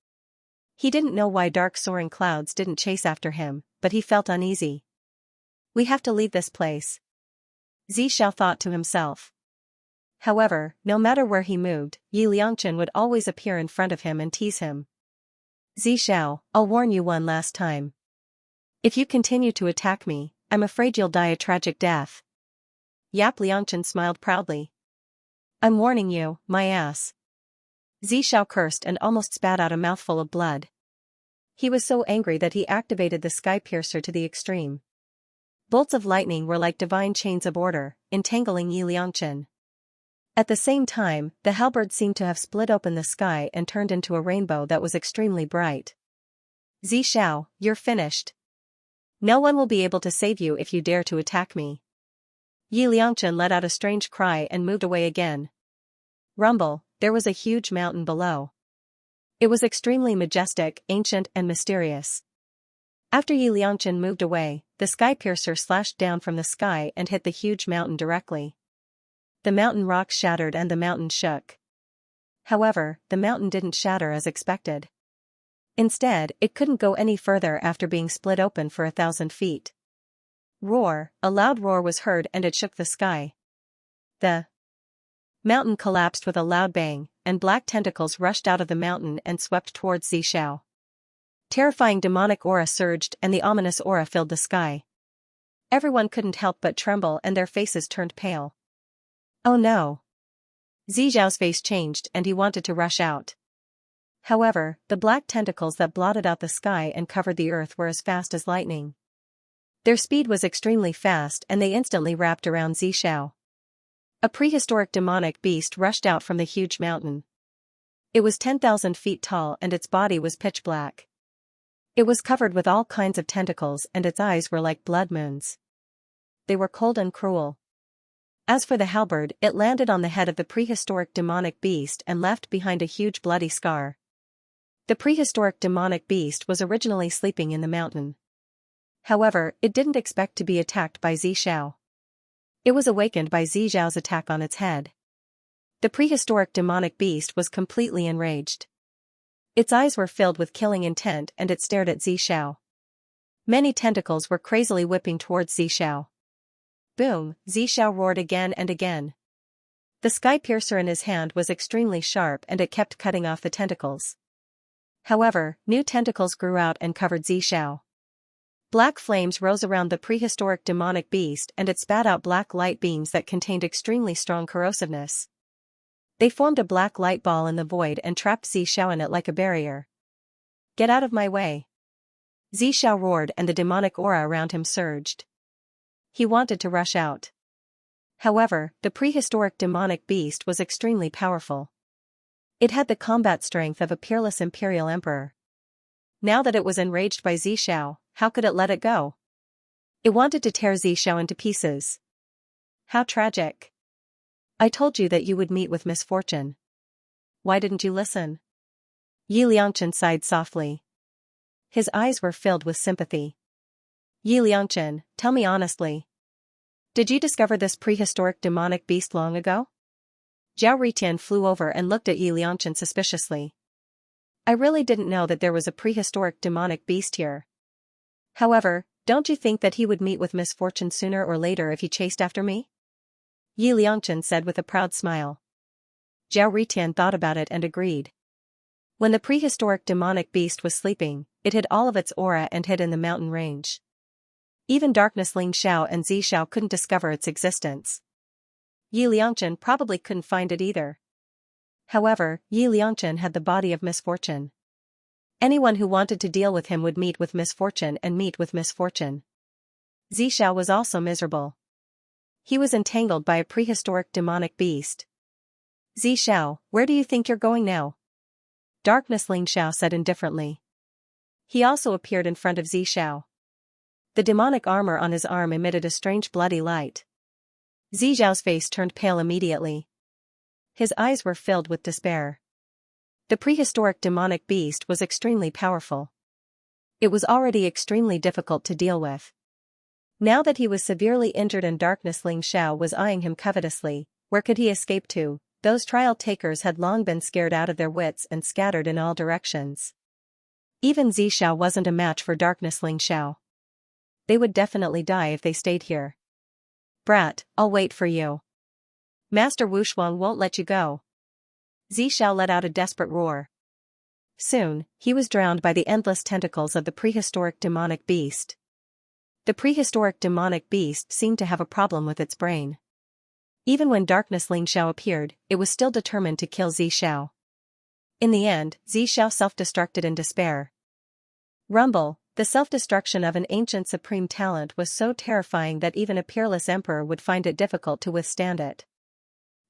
He didn't know why dark soaring clouds didn't chase after him, but he felt uneasy. We have to leave this place. Xiao thought to himself. However, no matter where he moved, Yi Liangchen would always appear in front of him and tease him. Xiao, I'll warn you one last time. If you continue to attack me, I'm afraid you'll die a tragic death. Yap Liangchen smiled proudly. I'm warning you, my ass. Xiao cursed and almost spat out a mouthful of blood. He was so angry that he activated the sky piercer to the extreme. Bolts of lightning were like divine chains of order, entangling Yi Liangchen. At the same time, the halberd seemed to have split open the sky and turned into a rainbow that was extremely bright. Xiao, you're finished. No one will be able to save you if you dare to attack me. Yi Liangchen let out a strange cry and moved away again. Rumble, there was a huge mountain below. It was extremely majestic, ancient and mysterious. After Yi Liangchen moved away, the sky piercer slashed down from the sky and hit the huge mountain directly. The mountain rocks shattered and the mountain shook. However, the mountain didn't shatter as expected. Instead, it couldn't go any further after being split open for 1,000 feet. Roar, a loud roar was heard and it shook the sky. The mountain collapsed with a loud bang, and black tentacles rushed out of the mountain and swept towards Xiao. Terrifying demonic aura surged and the ominous aura filled the sky. Everyone couldn't help but tremble and their faces turned pale. Oh no! Xiao's face changed and he wanted to rush out. However, the black tentacles that blotted out the sky and covered the earth were as fast as lightning. Their speed was extremely fast and they instantly wrapped around Xiao. A prehistoric demonic beast rushed out from the huge mountain. It was 10,000 feet tall and its body was pitch black. It was covered with all kinds of tentacles and its eyes were like blood moons. They were cold and cruel. As for the halberd, it landed on the head of the prehistoric demonic beast and left behind a huge bloody scar. The prehistoric demonic beast was originally sleeping in the mountain. However, it didn't expect to be attacked by Xiao. It was awakened by Xiao's attack on its head. The prehistoric demonic beast was completely enraged. Its eyes were filled with killing intent and it stared at Xiao. Many tentacles were crazily whipping towards Xiao. Boom, Xiao roared again and again. The sky piercer in his hand was extremely sharp and it kept cutting off the tentacles. However, new tentacles grew out and covered Xiao. Black flames rose around the prehistoric demonic beast and it spat out black light beams that contained extremely strong corrosiveness. They formed a black light ball in the void and trapped Xiao in it like a barrier. Get out of my way! Xiao roared and the demonic aura around him surged. He wanted to rush out. However, the prehistoric demonic beast was extremely powerful. It had the combat strength of a peerless imperial emperor. Now that it was enraged by Xiao, how could it let it go? It wanted to tear Xiao into pieces. How tragic. I told you that you would meet with misfortune. Why didn't you listen? Xianxia sighed softly. His eyes were filled with sympathy. Xianxia, tell me honestly. Did you discover this prehistoric demonic beast long ago? Zhao Ritian flew over and looked at Xianxia suspiciously. I really didn't know that there was a prehistoric demonic beast here. However, don't you think that he would meet with misfortune sooner or later if he chased after me? Xianxia said with a proud smile. Zhao Ritian thought about it and agreed. When the prehistoric demonic beast was sleeping, it hid all of its aura and hid in the mountain range. Even Darkness Ling Xiao and Xiao couldn't discover its existence. Xianxia probably couldn't find it either. However, Xianxia had the body of misfortune. Anyone who wanted to deal with him would meet with misfortune and meet with misfortune. Xiao was also miserable. He was entangled by a prehistoric demonic beast. Xiao, where do you think you're going now? Darkness Ling Xiao said indifferently. He also appeared in front of Xiao. The demonic armor on his arm emitted a strange bloody light. Xiao's face turned pale immediately. His eyes were filled with despair. The prehistoric demonic beast was extremely powerful. It was already extremely difficult to deal with. Now that he was severely injured and Darkness Ling Xiao was eyeing him covetously, where could he escape to? Those trial takers had long been scared out of their wits and scattered in all directions. Even Xiao wasn't a match for Darkness Ling Xiao. They would definitely die if they stayed here. Brat, I'll wait for you. Master Wushuang won't let you go. Xiao let out a desperate roar. Soon, he was drowned by the endless tentacles of the prehistoric demonic beast. The prehistoric demonic beast seemed to have a problem with its brain. Even when Darkness Ling Xiao appeared, it was still determined to kill Xiao. In the end, Xiao self-destructed in despair. Rumble, the self-destruction of an ancient supreme talent was so terrifying that even a peerless emperor would find it difficult to withstand it.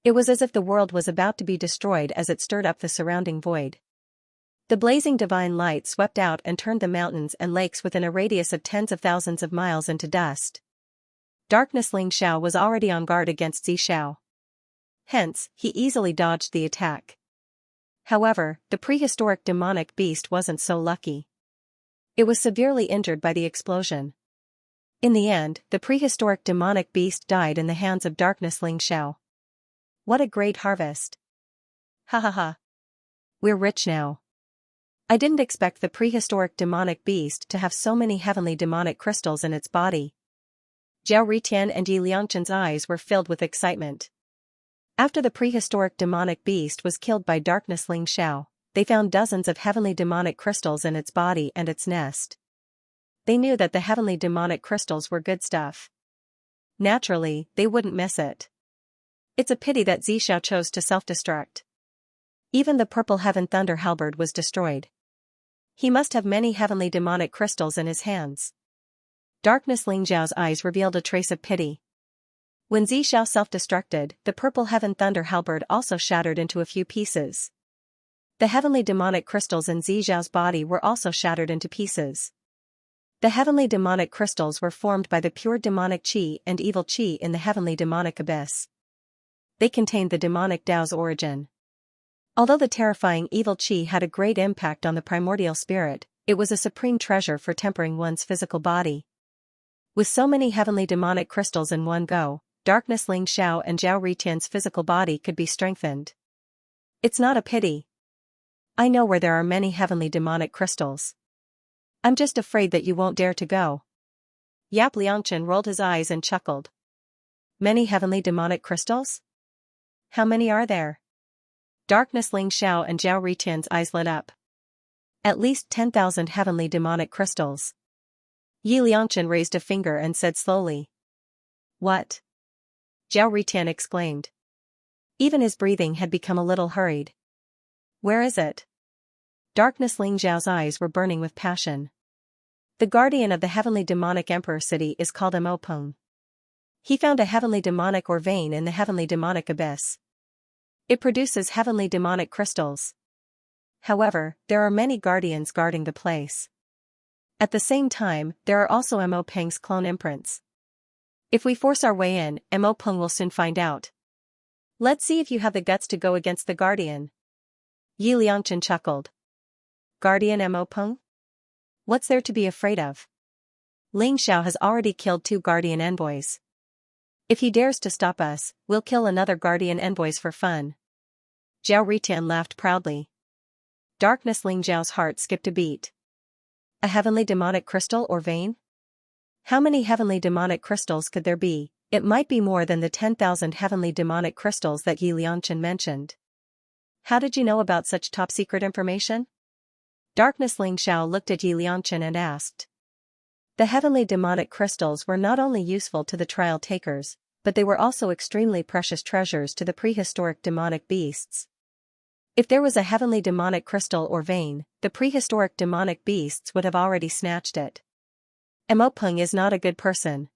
It was as if the world was about to be destroyed as it stirred up the surrounding void. The blazing divine light swept out and turned the mountains and lakes within a radius of tens of thousands of miles into dust. Darkness Ling Xiao was already on guard against Xiao. Hence, he easily dodged the attack. However, the prehistoric demonic beast wasn't so lucky. It was severely injured by the explosion. In the end, the prehistoric demonic beast died in the hands of Darkness Ling Xiao. What a great harvest! Ha ha ha! We're rich now. I didn't expect the prehistoric demonic beast to have so many heavenly demonic crystals in its body. Zhao Ritian and Xianxia's eyes were filled with excitement. After the prehistoric demonic beast was killed by Darkness Ling Xiao, they found dozens of heavenly demonic crystals in its body and its nest. They knew that the heavenly demonic crystals were good stuff. Naturally, they wouldn't miss it. It's a pity that Xiao chose to self-destruct. Even the purple heaven thunder halberd was destroyed. He must have many heavenly demonic crystals in his hands. Darkness Ling Xiao's eyes revealed a trace of pity. When Xiao self-destructed, the purple heaven thunder halberd also shattered into a few pieces. The heavenly demonic crystals in Xiao's body were also shattered into pieces. The heavenly demonic crystals were formed by the pure demonic qi and evil qi in the heavenly demonic abyss. They contained the demonic Tao's origin. Although the terrifying evil qi had a great impact on the primordial spirit, it was a supreme treasure for tempering one's physical body. With so many heavenly demonic crystals in one go, Darkness Ling Xiao and Zhao Ritian's physical body could be strengthened. It's not a pity. I know where there are many heavenly demonic crystals. I'm just afraid that you won't dare to go. Yap Liangchen rolled his eyes and chuckled. Many heavenly demonic crystals? How many are there? Darkness Ling Xiao and Zhao Ritian's eyes lit up. At least 10,000 heavenly demonic crystals. Yi Liangchen raised a finger and said slowly. What? Zhao Ritian exclaimed. Even his breathing had become a little hurried. Where is it? Darkness Ling Xiao's eyes were burning with passion. The guardian of the heavenly demonic emperor city is called Mo Peng. He found a heavenly demonic ore vein in the heavenly demonic abyss. It produces heavenly demonic crystals. However, there are many guardians guarding the place. At the same time, there are also Mo Peng's clone imprints. If we force our way in, Mo Peng will soon find out. Let's see if you have the guts to go against the guardian. Yi Liangchen chuckled. Guardian Mo Peng? What's there to be afraid of? Ling Xiao has already killed 2 guardian envoys. If he dares to stop us, we'll kill another guardian envoys for fun. Zhao Ritian laughed proudly. Darkness Ling Xiao's heart skipped a beat. A heavenly demonic crystal or vein? How many heavenly demonic crystals could there be? It might be more than the 10,000 heavenly demonic crystals that Yi Liangchen mentioned. How did you know about such top-secret information? Darkness Ling Xiao looked at Yi Liangchen and asked. The heavenly demonic crystals were not only useful to the trial takers, but they were also extremely precious treasures to the prehistoric demonic beasts. If there was a heavenly demonic crystal or vein, the prehistoric demonic beasts would have already snatched it. Mo Peng is not a good person.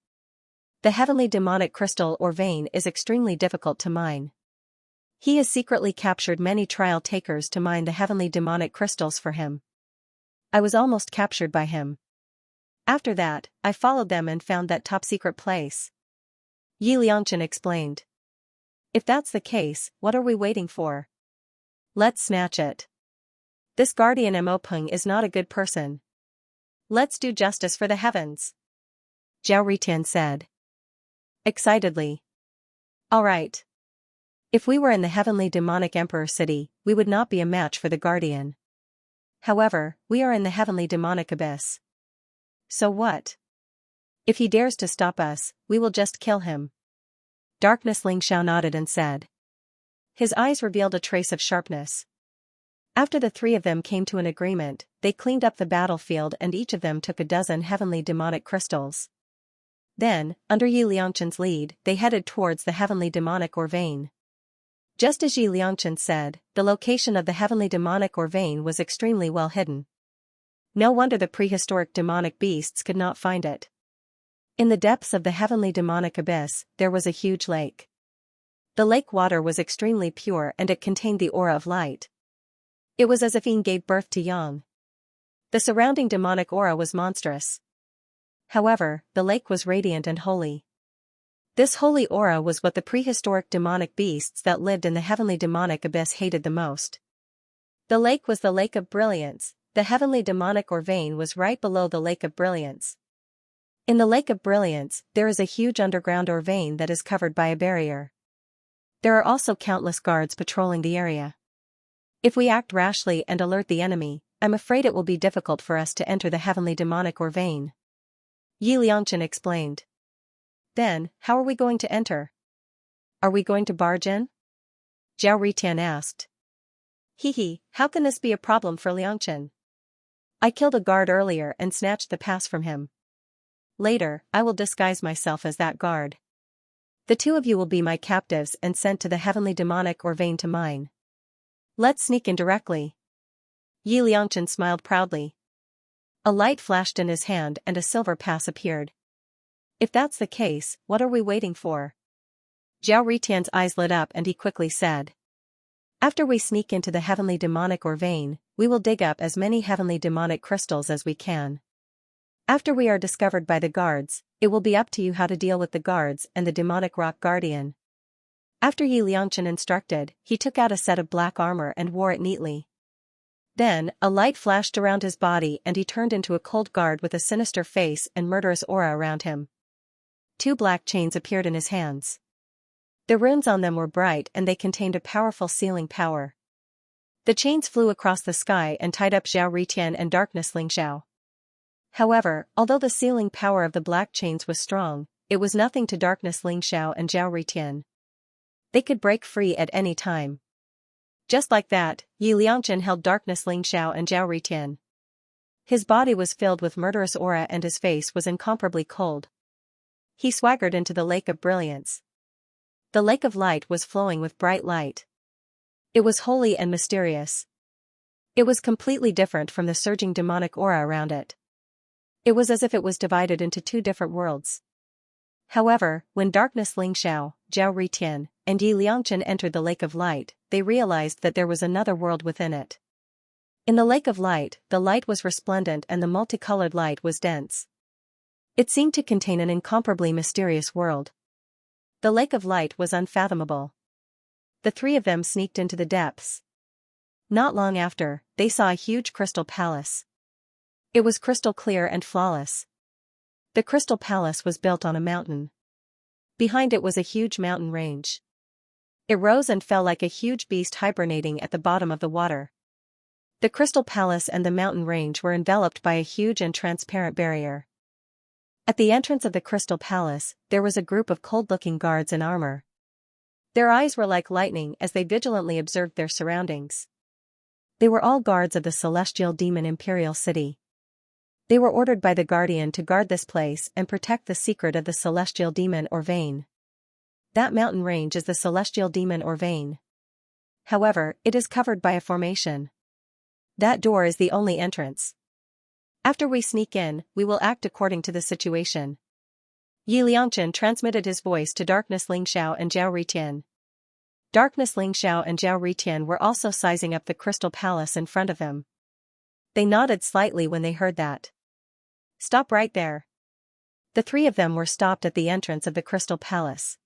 The heavenly demonic crystal or vein is extremely difficult to mine. He has secretly captured many trial takers to mine the heavenly demonic crystals for him. I was almost captured by him. After that, I followed them and found that top-secret place. Yi Liangchen explained. If that's the case, what are we waiting for? Let's snatch it. This guardian Mo Peng is not a good person. Let's do justice for the heavens. Zhao Ritian said. Excitedly. All right. If we were in the heavenly demonic emperor city, we would not be a match for the guardian. However, we are in the heavenly demonic abyss. So what? If he dares to stop us, we will just kill him. Darkness Ling Xiao nodded and said. His eyes revealed a trace of sharpness. After the 3 of them came to an agreement, they cleaned up the battlefield and each of them took a dozen heavenly demonic crystals. Then, under Yi Liangchen's lead, they headed towards the heavenly demonic ore vein. Just as Yi Liangchen said, the location of the heavenly demonic ore vein was extremely well hidden. No wonder the prehistoric demonic beasts could not find it. In the depths of the heavenly demonic abyss, there was a huge lake. The lake water was extremely pure and it contained the aura of light. It was as if Yin gave birth to Yang. The surrounding demonic aura was monstrous. However, the lake was radiant and holy. This holy aura was what the prehistoric demonic beasts that lived in the heavenly demonic abyss hated the most. The lake was the lake of brilliance. The heavenly demonic ore vein was right below the lake of brilliance. In the lake of brilliance, there is a huge underground ore vein that is covered by a barrier. There are also countless guards patrolling the area. If we act rashly and alert the enemy, I'm afraid it will be difficult for us to enter the heavenly demonic ore vein. Yi Liangchen explained. Then, how are we going to enter? Are we going to barge in? Zhao Ritian asked. Hee, how can this be a problem for Liangchen? I killed a guard earlier and snatched the pass from him. Later, I will disguise myself as that guard. The 2 of you will be my captives and sent to the heavenly demonic ore vein to mine. Let's sneak in directly. Yi Liangchen smiled proudly. A light flashed in his hand and a silver pass appeared. If that's the case, what are we waiting for? Zhao Ritian's eyes lit up and he quickly said. After we sneak into the heavenly demonic ore vein, we will dig up as many heavenly demonic crystals as we can. After we are discovered by the guards, it will be up to you how to deal with the guards and the demonic rock guardian. After Yi Liangchen instructed, he took out a set of black armor and wore it neatly. Then, a light flashed around his body and he turned into a cold guard with a sinister face and murderous aura around him. 2 black chains appeared in his hands. The runes on them were bright and they contained a powerful sealing power. The chains flew across the sky and tied up Zhao Ritian and Darkness Lingxiao. However, although the sealing power of the black chains was strong, it was nothing to Darkness Lingxiao and Zhao Ritian. They could break free at any time. Just like that, Yi Liangchen held Darkness Lingxiao and Zhao Ritian. His body was filled with murderous aura and his face was incomparably cold. He swaggered into the lake of brilliance. The lake of light was flowing with bright light. It was holy and mysterious. It was completely different from the surging demonic aura around it. It was as if it was divided into 2 different worlds. However, when Darkness Lingxiao, Zhao Ritian, and Yi Liangchen entered the lake of light, they realized that there was another world within it. In the lake of light, the light was resplendent and the multicolored light was dense. It seemed to contain an incomparably mysterious world. The lake of light was unfathomable. The 3 of them sneaked into the depths. Not long after, they saw a huge crystal palace. It was crystal clear and flawless. The crystal palace was built on a mountain. Behind it was a huge mountain range. It rose and fell like a huge beast hibernating at the bottom of the water. The crystal palace and the mountain range were enveloped by a huge and transparent barrier. At the entrance of the crystal palace, there was a group of cold-looking guards in armor. Their eyes were like lightning as they vigilantly observed their surroundings. They were all guards of the celestial demon imperial city. They were ordered by the guardian to guard this place and protect the secret of the celestial demon or vein. That mountain range is the celestial demon or vein. However, it is covered by a formation. That door is the only entrance. After we sneak in, we will act according to the situation. Yi Liangchen transmitted his voice to Darkness Lingxiao and Zhao Ritian. Darkness Lingxiao and Zhao Ritian were also sizing up the crystal palace in front of him. They nodded slightly when they heard that. Stop right there. The 3 of them were stopped at the entrance of the crystal palace.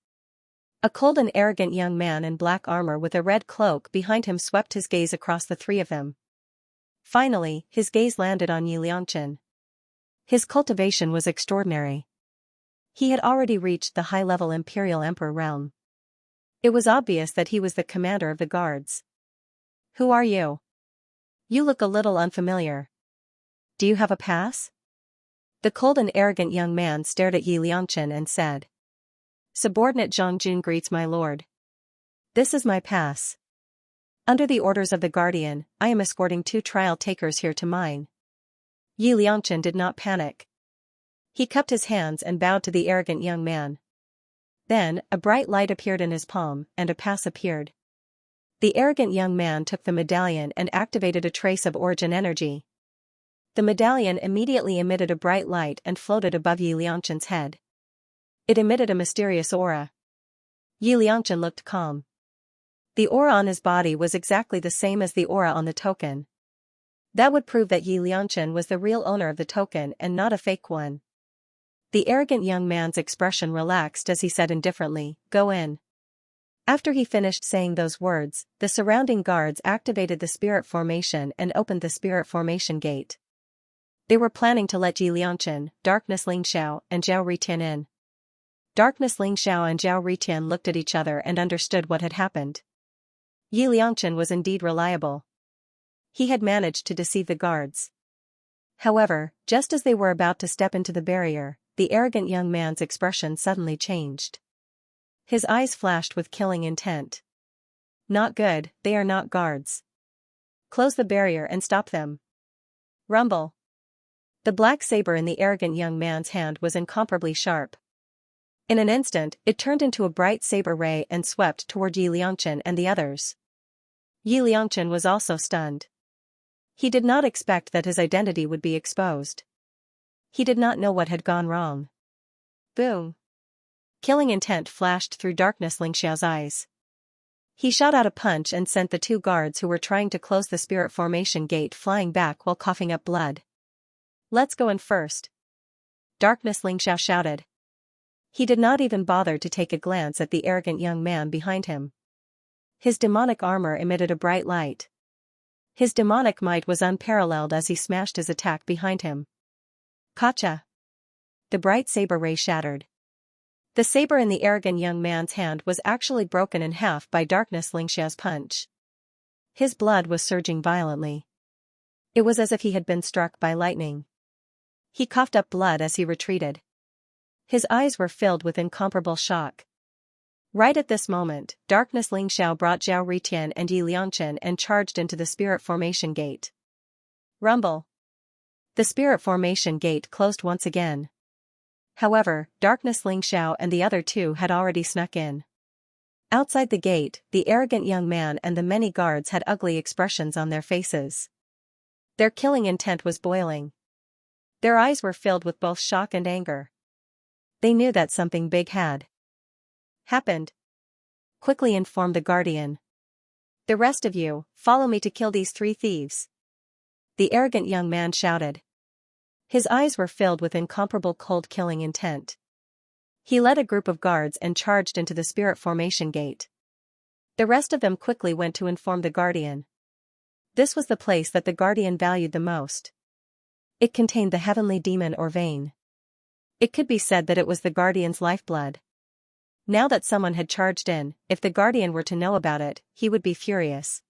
A cold and arrogant young man in black armor with a red cloak behind him swept his gaze across the 3 of them. Finally, his gaze landed on Yi Liangchen. His cultivation was extraordinary. He had already reached the high-level Imperial Emperor realm. It was obvious that he was the commander of the guards. Who are you? You look a little unfamiliar. Do you have a pass? The cold and arrogant young man stared at Yi Liangchen and said. Subordinate Zhang Jun greets my lord. This is my pass. Under the orders of the guardian, I am escorting 2 trial takers here to mine. Yi Liangchen did not panic. He cupped his hands and bowed to the arrogant young man. Then, a bright light appeared in his palm, and a pass appeared. The arrogant young man took the medallion and activated a trace of origin energy. The medallion immediately emitted a bright light and floated above Yi Liangchen's head. It emitted a mysterious aura. Yi Liangchen looked calm. The aura on his body was exactly the same as the aura on the token. That would prove that Yi Liangchen was the real owner of the token and not a fake one. The arrogant young man's expression relaxed as he said indifferently, "Go in." After he finished saying those words, the surrounding guards activated the spirit formation and opened the spirit formation gate. They were planning to let Yi Liangchen, Darkness Lingxiao, and Zhao Ritian in. Darkness Lingxiao and Zhao Ritian looked at each other and understood what had happened. Yi Liangchen was indeed reliable. He had managed to deceive the guards. However, just as they were about to step into the barrier, the arrogant young man's expression suddenly changed. His eyes flashed with killing intent. Not good, they are not guards. Close the barrier and stop them. Rumble. The black saber in the arrogant young man's hand was incomparably sharp. In an instant, it turned into a bright saber ray and swept toward Yi Liangchen and the others. Yi Liangchen was also stunned. He did not expect that his identity would be exposed. He did not know what had gone wrong. Boom. Killing intent flashed through Darkness Lingxiao's eyes. He shot out a punch and sent the 2 guards who were trying to close the spirit formation gate flying back while coughing up blood. Let's go in first. Darkness Lingxiao shouted. He did not even bother to take a glance at the arrogant young man behind him. His demonic armor emitted a bright light. His demonic might was unparalleled as he smashed his attack behind him. Gotcha! The bright saber ray shattered. The saber in the arrogant young man's hand was actually broken in half by Darkness Xianxia's punch. His blood was surging violently. It was as if he had been struck by lightning. He coughed up blood as he retreated. His eyes were filled with incomparable shock. Right at this moment, Darkness Xiao brought Zhao Ritian and Yi Liangchen and charged into the spirit formation gate. Rumble. The spirit formation gate closed once again. However, Darkness Xiao and the other two had already snuck in. Outside the gate, the arrogant young man and the many guards had ugly expressions on their faces. Their killing intent was boiling. Their eyes were filled with both shock and anger. They knew that something big had happened. Quickly informed the guardian. The rest of you, follow me to kill these 3 thieves. The arrogant young man shouted. His eyes were filled with incomparable cold killing intent. He led a group of guards and charged into the spirit formation gate. The rest of them quickly went to inform the guardian. This was the place that the guardian valued the most. It contained the heavenly demon or vein. It could be said that it was the guardian's lifeblood. Now that someone had charged in, if the guardian were to know about it, he would be furious.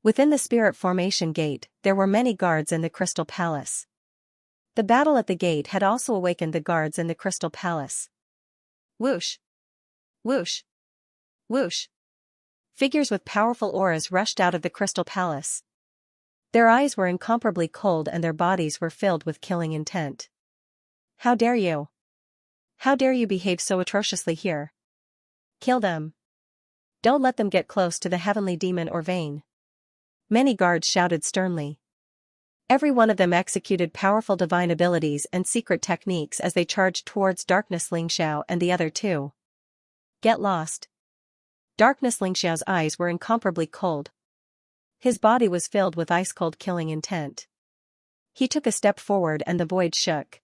Within the spirit formation gate, there were many guards in the Crystal Palace. The battle at the gate had also awakened the guards in the Crystal Palace. Whoosh! Whoosh! Whoosh! Figures with powerful auras rushed out of the Crystal Palace. Their eyes were incomparably cold and their bodies were filled with killing intent. How dare you? How dare you behave so atrociously here? Kill them. Don't let them get close to the heavenly demon or vein. Many guards shouted sternly. Every one of them executed powerful divine abilities and secret techniques as they charged towards Darkness Xiao and the other two. Get lost. Darkness Xiao's eyes were incomparably cold. His body was filled with ice-cold killing intent. He took a step forward and the void shook.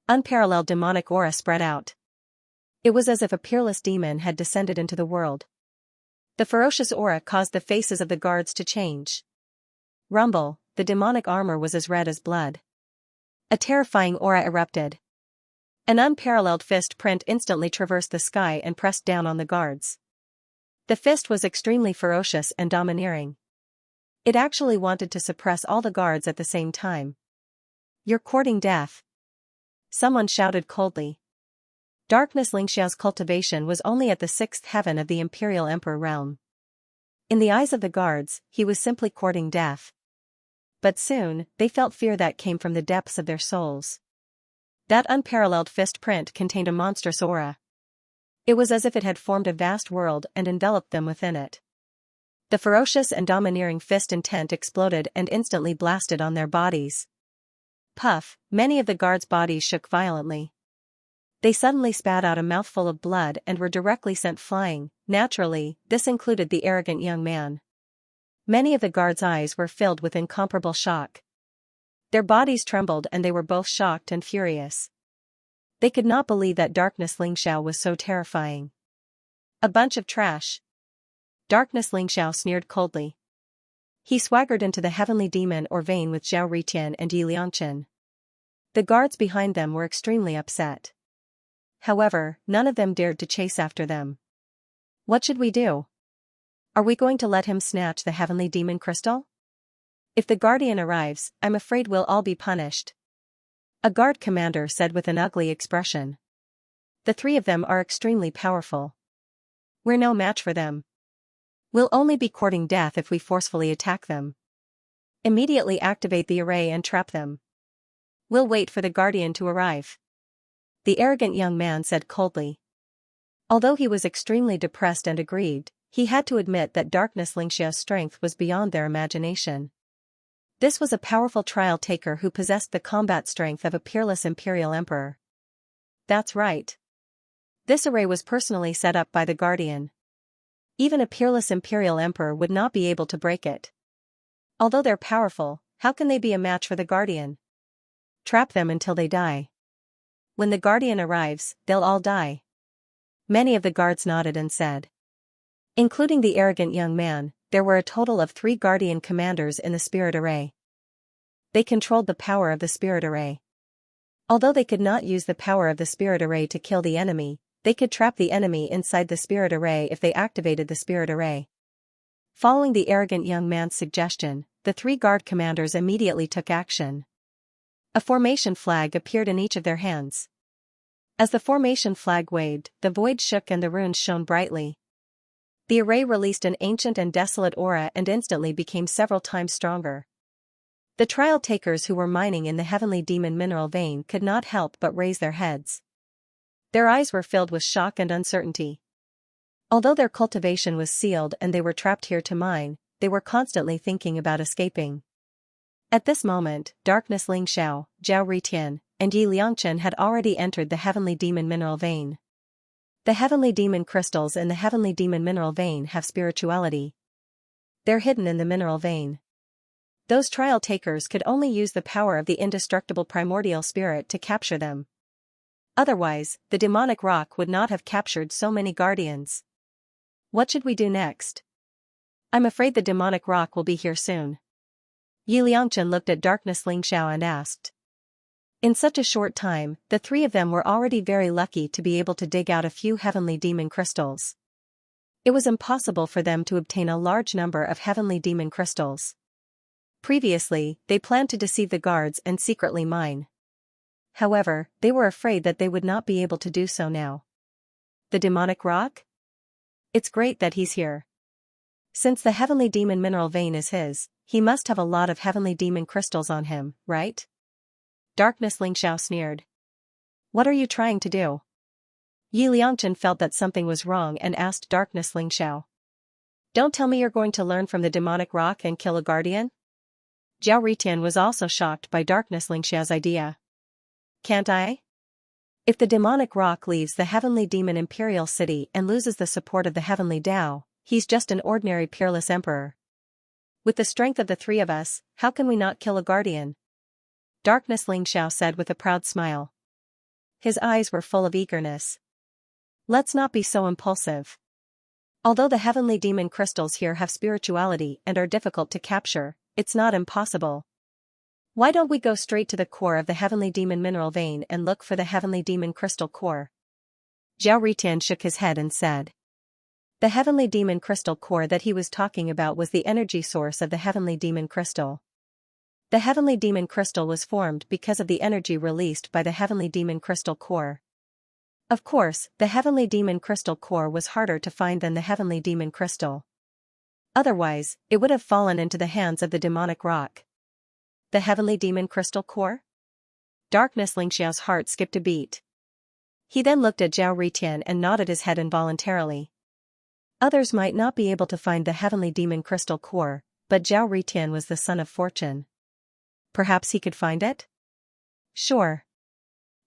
Unparalleled demonic aura spread out. It was as if a peerless demon had descended into the world. The ferocious aura caused the faces of the guards to change. Rumble, the demonic armor was as red as blood. A terrifying aura erupted. An unparalleled fist print instantly traversed the sky and pressed down on the guards. The fist was extremely ferocious and domineering. It actually wanted to suppress all the guards at the same time. You're courting death. Someone shouted coldly. Darkness Xiao's cultivation was only at the 6th heaven of the Imperial Emperor realm. In the eyes of the guards, he was simply courting death. But soon, they felt fear that came from the depths of their souls. That unparalleled fist print contained a monstrous aura. It was as if it had formed a vast world and enveloped them within it. The ferocious and domineering fist intent exploded and instantly blasted on their bodies. Puff, many of the guards' bodies shook violently. They suddenly spat out a mouthful of blood and were directly sent flying. Naturally, this included the arrogant young man. Many of the guards' eyes were filled with incomparable shock. Their bodies trembled and they were both shocked and furious. They could not believe that Darkness Xiao was so terrifying. A bunch of trash. Darkness Xiao sneered coldly. He swaggered into the heavenly demon or vein with Zhao Ritian and Yi Liangchen. The guards behind them were extremely upset. However, none of them dared to chase after them. What should we do? Are we going to let him snatch the heavenly demon crystal? If the guardian arrives, I'm afraid we'll all be punished. A guard commander said with an ugly expression. The 3 of them are extremely powerful. We're no match for them. We'll only be courting death if we forcefully attack them. Immediately activate the array and trap them. We'll wait for the guardian to arrive. The arrogant young man said coldly. Although he was extremely depressed and aggrieved, he had to admit that Darkness Xiao's strength was beyond their imagination. This was a powerful trial taker who possessed the combat strength of a peerless imperial emperor. That's right. This array was personally set up by the guardian. Even a peerless imperial emperor would not be able to break it. Although they're powerful, how can they be a match for the guardian? Trap them until they die. When the guardian arrives, they'll all die. Many of the guards nodded and said. Including the arrogant young man, there were a total of 3 guardian commanders in the spirit array. They controlled the power of the spirit array. Although they could not use the power of the spirit array to kill the enemy, they could trap the enemy inside the spirit array if they activated the spirit array. Following the arrogant young man's suggestion, the 3 guard commanders immediately took action. A formation flag appeared in each of their hands. As the formation flag waved, the void shook and the runes shone brightly. The array released an ancient and desolate aura and instantly became several times stronger. The trial takers who were mining in the heavenly demon mineral vein could not help but raise their heads. Their eyes were filled with shock and uncertainty. Although their cultivation was sealed and they were trapped here to mine, they were constantly thinking about escaping. At this moment, Darkness Lingxiao, Zhao Ritian, and Yi Liangchen had already entered the heavenly demon mineral vein. The heavenly demon crystals in the heavenly demon mineral vein have spirituality. They're hidden in the mineral vein. Those trial takers could only use the power of the indestructible primordial spirit to capture them. Otherwise, the demonic rock would not have captured so many guardians. What should we do next? I'm afraid the demonic rock will be here soon. Yi Liangchen looked at Darkness Lingxiao and asked. In such a short time, the 3 of them were already very lucky to be able to dig out a few heavenly demon crystals. It was impossible for them to obtain a large number of heavenly demon crystals. Previously, they planned to deceive the guards and secretly mine. However, they were afraid that they would not be able to do so now. The demonic rock? It's great that he's here. Since the heavenly demon mineral vein is his, he must have a lot of heavenly demon crystals on him, right? Darkness Lingxiao sneered. What are you trying to do? Yi Liangchen felt that something was wrong and asked Darkness Lingxiao. Don't tell me you're going to learn from the demonic rock and kill a guardian? Zhao Ritian was also shocked by Darkness Lingxiao's idea. Can't I? If the demonic rock leaves the heavenly demon imperial city and loses the support of the heavenly Tao, he's just an ordinary peerless emperor. With the strength of the 3 of us, how can we not kill a guardian? Darkness Lingxiao said with a proud smile. His eyes were full of eagerness. Let's not be so impulsive. Although the heavenly demon crystals here have spirituality and are difficult to capture, it's not impossible. Why don't we go straight to the core of the heavenly demon mineral vein and look for the heavenly demon crystal core? Zhao Ritian shook his head and said. The heavenly demon crystal core that he was talking about was the energy source of the heavenly demon crystal. The heavenly demon crystal was formed because of the energy released by the heavenly demon crystal core. Of course, the heavenly demon crystal core was harder to find than the heavenly demon crystal. Otherwise, it would have fallen into the hands of the demonic rock. The heavenly demon crystal core? Darkness Lingxiao's heart skipped a beat. He then looked at Zhao Ritian and nodded his head involuntarily. Others might not be able to find the heavenly demon crystal core, but Zhao Ritian was the son of fortune. Perhaps he could find it? Sure.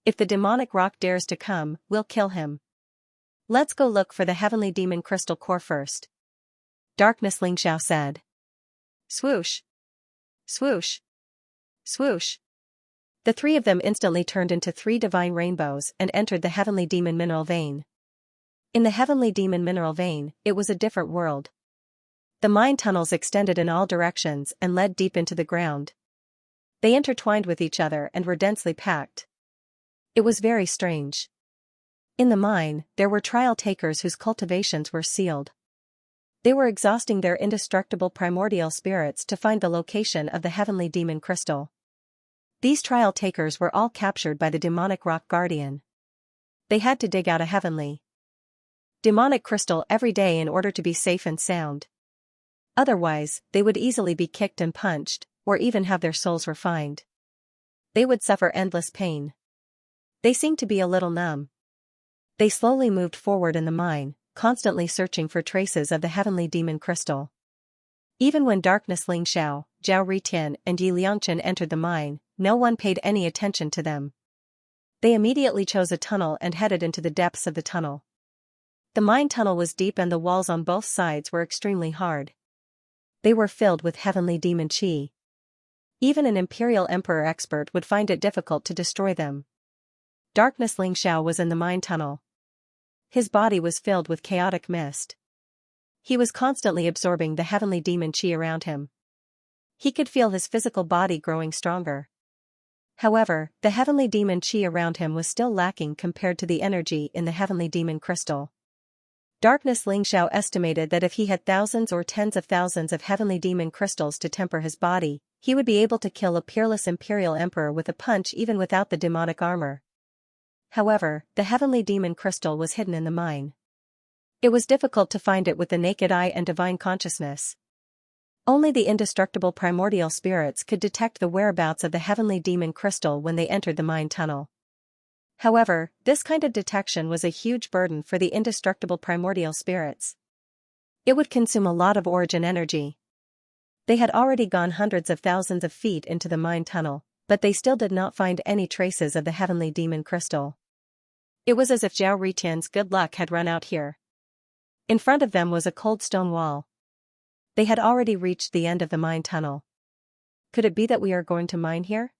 If the demonic rock dares to come, we'll kill him. Let's go look for the heavenly demon crystal core first. Darkness Lingxiao said. Swoosh! Swoosh! Swoosh! The 3 of them instantly turned into 3 divine rainbows and entered the heavenly demon mineral vein. In the heavenly demon mineral vein, it was a different world. The mine tunnels extended in all directions and led deep into the ground. They intertwined with each other and were densely packed. It was very strange. In the mine, there were trial takers whose cultivations were sealed. They were exhausting their indestructible primordial spirits to find the location of the heavenly demon crystal. These trial takers were all captured by the demonic rock guardian. They had to dig out a heavenly demonic crystal every day in order to be safe and sound. Otherwise, they would easily be kicked and punched, or even have their souls refined. They would suffer endless pain. They seemed to be a little numb. They slowly moved forward in the mine, constantly searching for traces of the heavenly demon crystal. Even when Darkness Lingxiao, Zhao Ritian and Yi Liangchen entered the mine, no one paid any attention to them. They immediately chose a tunnel and headed into the depths of the tunnel. The mine tunnel was deep and the walls on both sides were extremely hard. They were filled with heavenly demon qi. Even an imperial emperor expert would find it difficult to destroy them. Darkness Lingxiao was in the mine tunnel. His body was filled with chaotic mist. He was constantly absorbing the heavenly demon qi around him. He could feel his physical body growing stronger. However, the heavenly demon chi around him was still lacking compared to the energy in the heavenly demon crystal. Darkness Lingxiao estimated that if he had thousands or tens of thousands of heavenly demon crystals to temper his body, he would be able to kill a peerless imperial emperor with a punch even without the demonic armor. However, the heavenly demon crystal was hidden in the mine. It was difficult to find it with the naked eye and divine consciousness. Only the indestructible primordial spirits could detect the whereabouts of the heavenly demon crystal when they entered the mine tunnel. However, this kind of detection was a huge burden for the indestructible primordial spirits. It would consume a lot of origin energy. They had already gone hundreds of thousands of feet into the mine tunnel, but they still did not find any traces of the heavenly demon crystal. It was as if Zhao Ritian's good luck had run out here. In front of them was a cold stone wall. They had already reached the end of the mine tunnel. Could it be that we are going to mine here?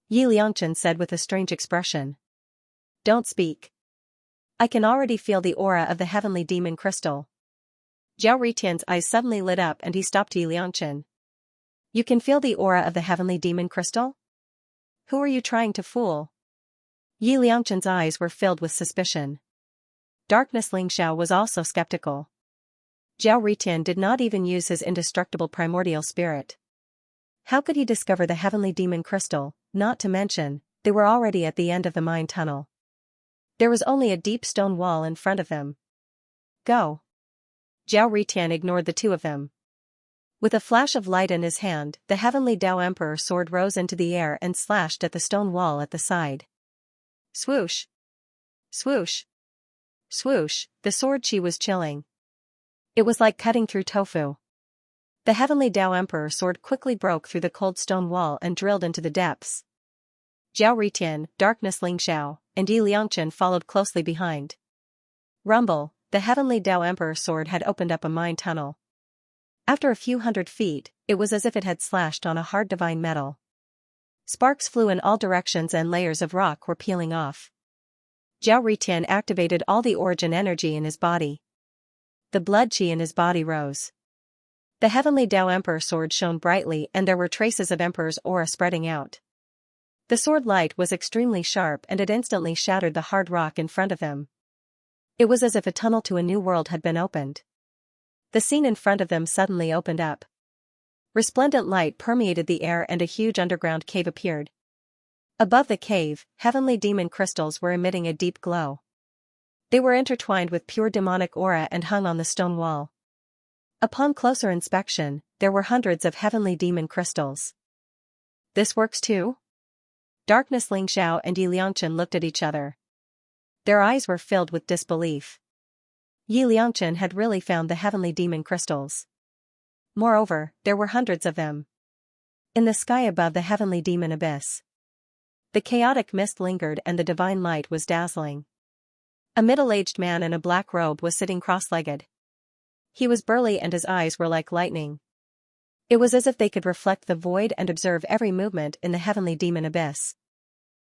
Yi Liangchen said with a strange expression. Don't speak. I can already feel the aura of the heavenly demon crystal. Zhao Ritian's eyes suddenly lit up and he stopped Yi Liangchen. You can feel the aura of the heavenly demon crystal? Who are you trying to fool? Yi Liangchen's eyes were filled with suspicion. Darkness Lingxiao was also skeptical. Zhao Ritian did not even use his indestructible primordial spirit. How could he discover the heavenly demon crystal, not to mention, they were already at the end of the mine tunnel. There was only a deep stone wall in front of them. Go. Zhao Ritian ignored the two of them. With a flash of light in his hand, the heavenly Tao Emperor sword rose into the air and slashed at the stone wall at the side. Swoosh! Swoosh! Swoosh! The sword chi was chilling. It was like cutting through tofu. The heavenly Tao Emperor sword quickly broke through the cold stone wall and drilled into the depths. Zhao Ritian, Darkness Lingxiao, and Yi Liangchen followed closely behind. Rumble, the heavenly Tao Emperor sword had opened up a mine tunnel. After a few hundred feet, it was as if it had slashed on a hard divine metal. Sparks flew in all directions and layers of rock were peeling off. Zhao Ritian activated all the origin energy in his body. The blood chi in his body rose. The heavenly Tao Emperor sword shone brightly and there were traces of Emperor's aura spreading out. The sword light was extremely sharp and it instantly shattered the hard rock in front of them. It was as if a tunnel to a new world had been opened. The scene in front of them suddenly opened up. Resplendent light permeated the air and a huge underground cave appeared. Above the cave, heavenly demon crystals were emitting a deep glow. They were intertwined with pure demonic aura and hung on the stone wall. Upon closer inspection, there were hundreds of heavenly demon crystals. This works too? Darkness Lingxiao and Yi Liangchen looked at each other. Their eyes were filled with disbelief. Yi Liangchen had really found the heavenly demon crystals. Moreover, there were hundreds of them. In the sky above the heavenly demon abyss. The chaotic mist lingered and the divine light was dazzling. A middle-aged man in a black robe was sitting cross-legged. He was burly and his eyes were like lightning. It was as if they could reflect the void and observe every movement in the heavenly demon abyss.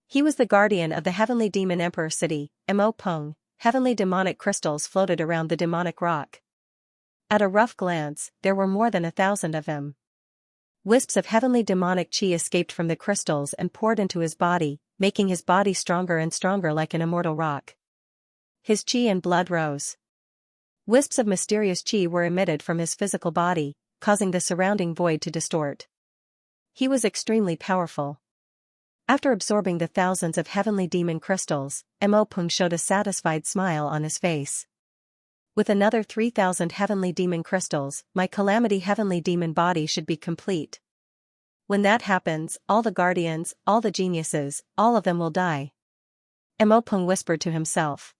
He was the guardian of the heavenly demon emperor city, Mo Peng. Heavenly demonic crystals floated around the demonic rock. At a rough glance, there were more than 1,000 of them. Wisps of heavenly demonic chi escaped from the crystals and poured into his body, making his body stronger and stronger like an immortal rock. His chi and blood rose. Wisps of mysterious chi were emitted from his physical body, causing the surrounding void to distort. He was extremely powerful. After absorbing the thousands of heavenly demon crystals, Mo Peng showed a satisfied smile on his face. With another 3,000 heavenly demon crystals, my calamity heavenly demon body should be complete. When that happens, all the guardians, all the geniuses, all of them will die. Mo Peng whispered to himself.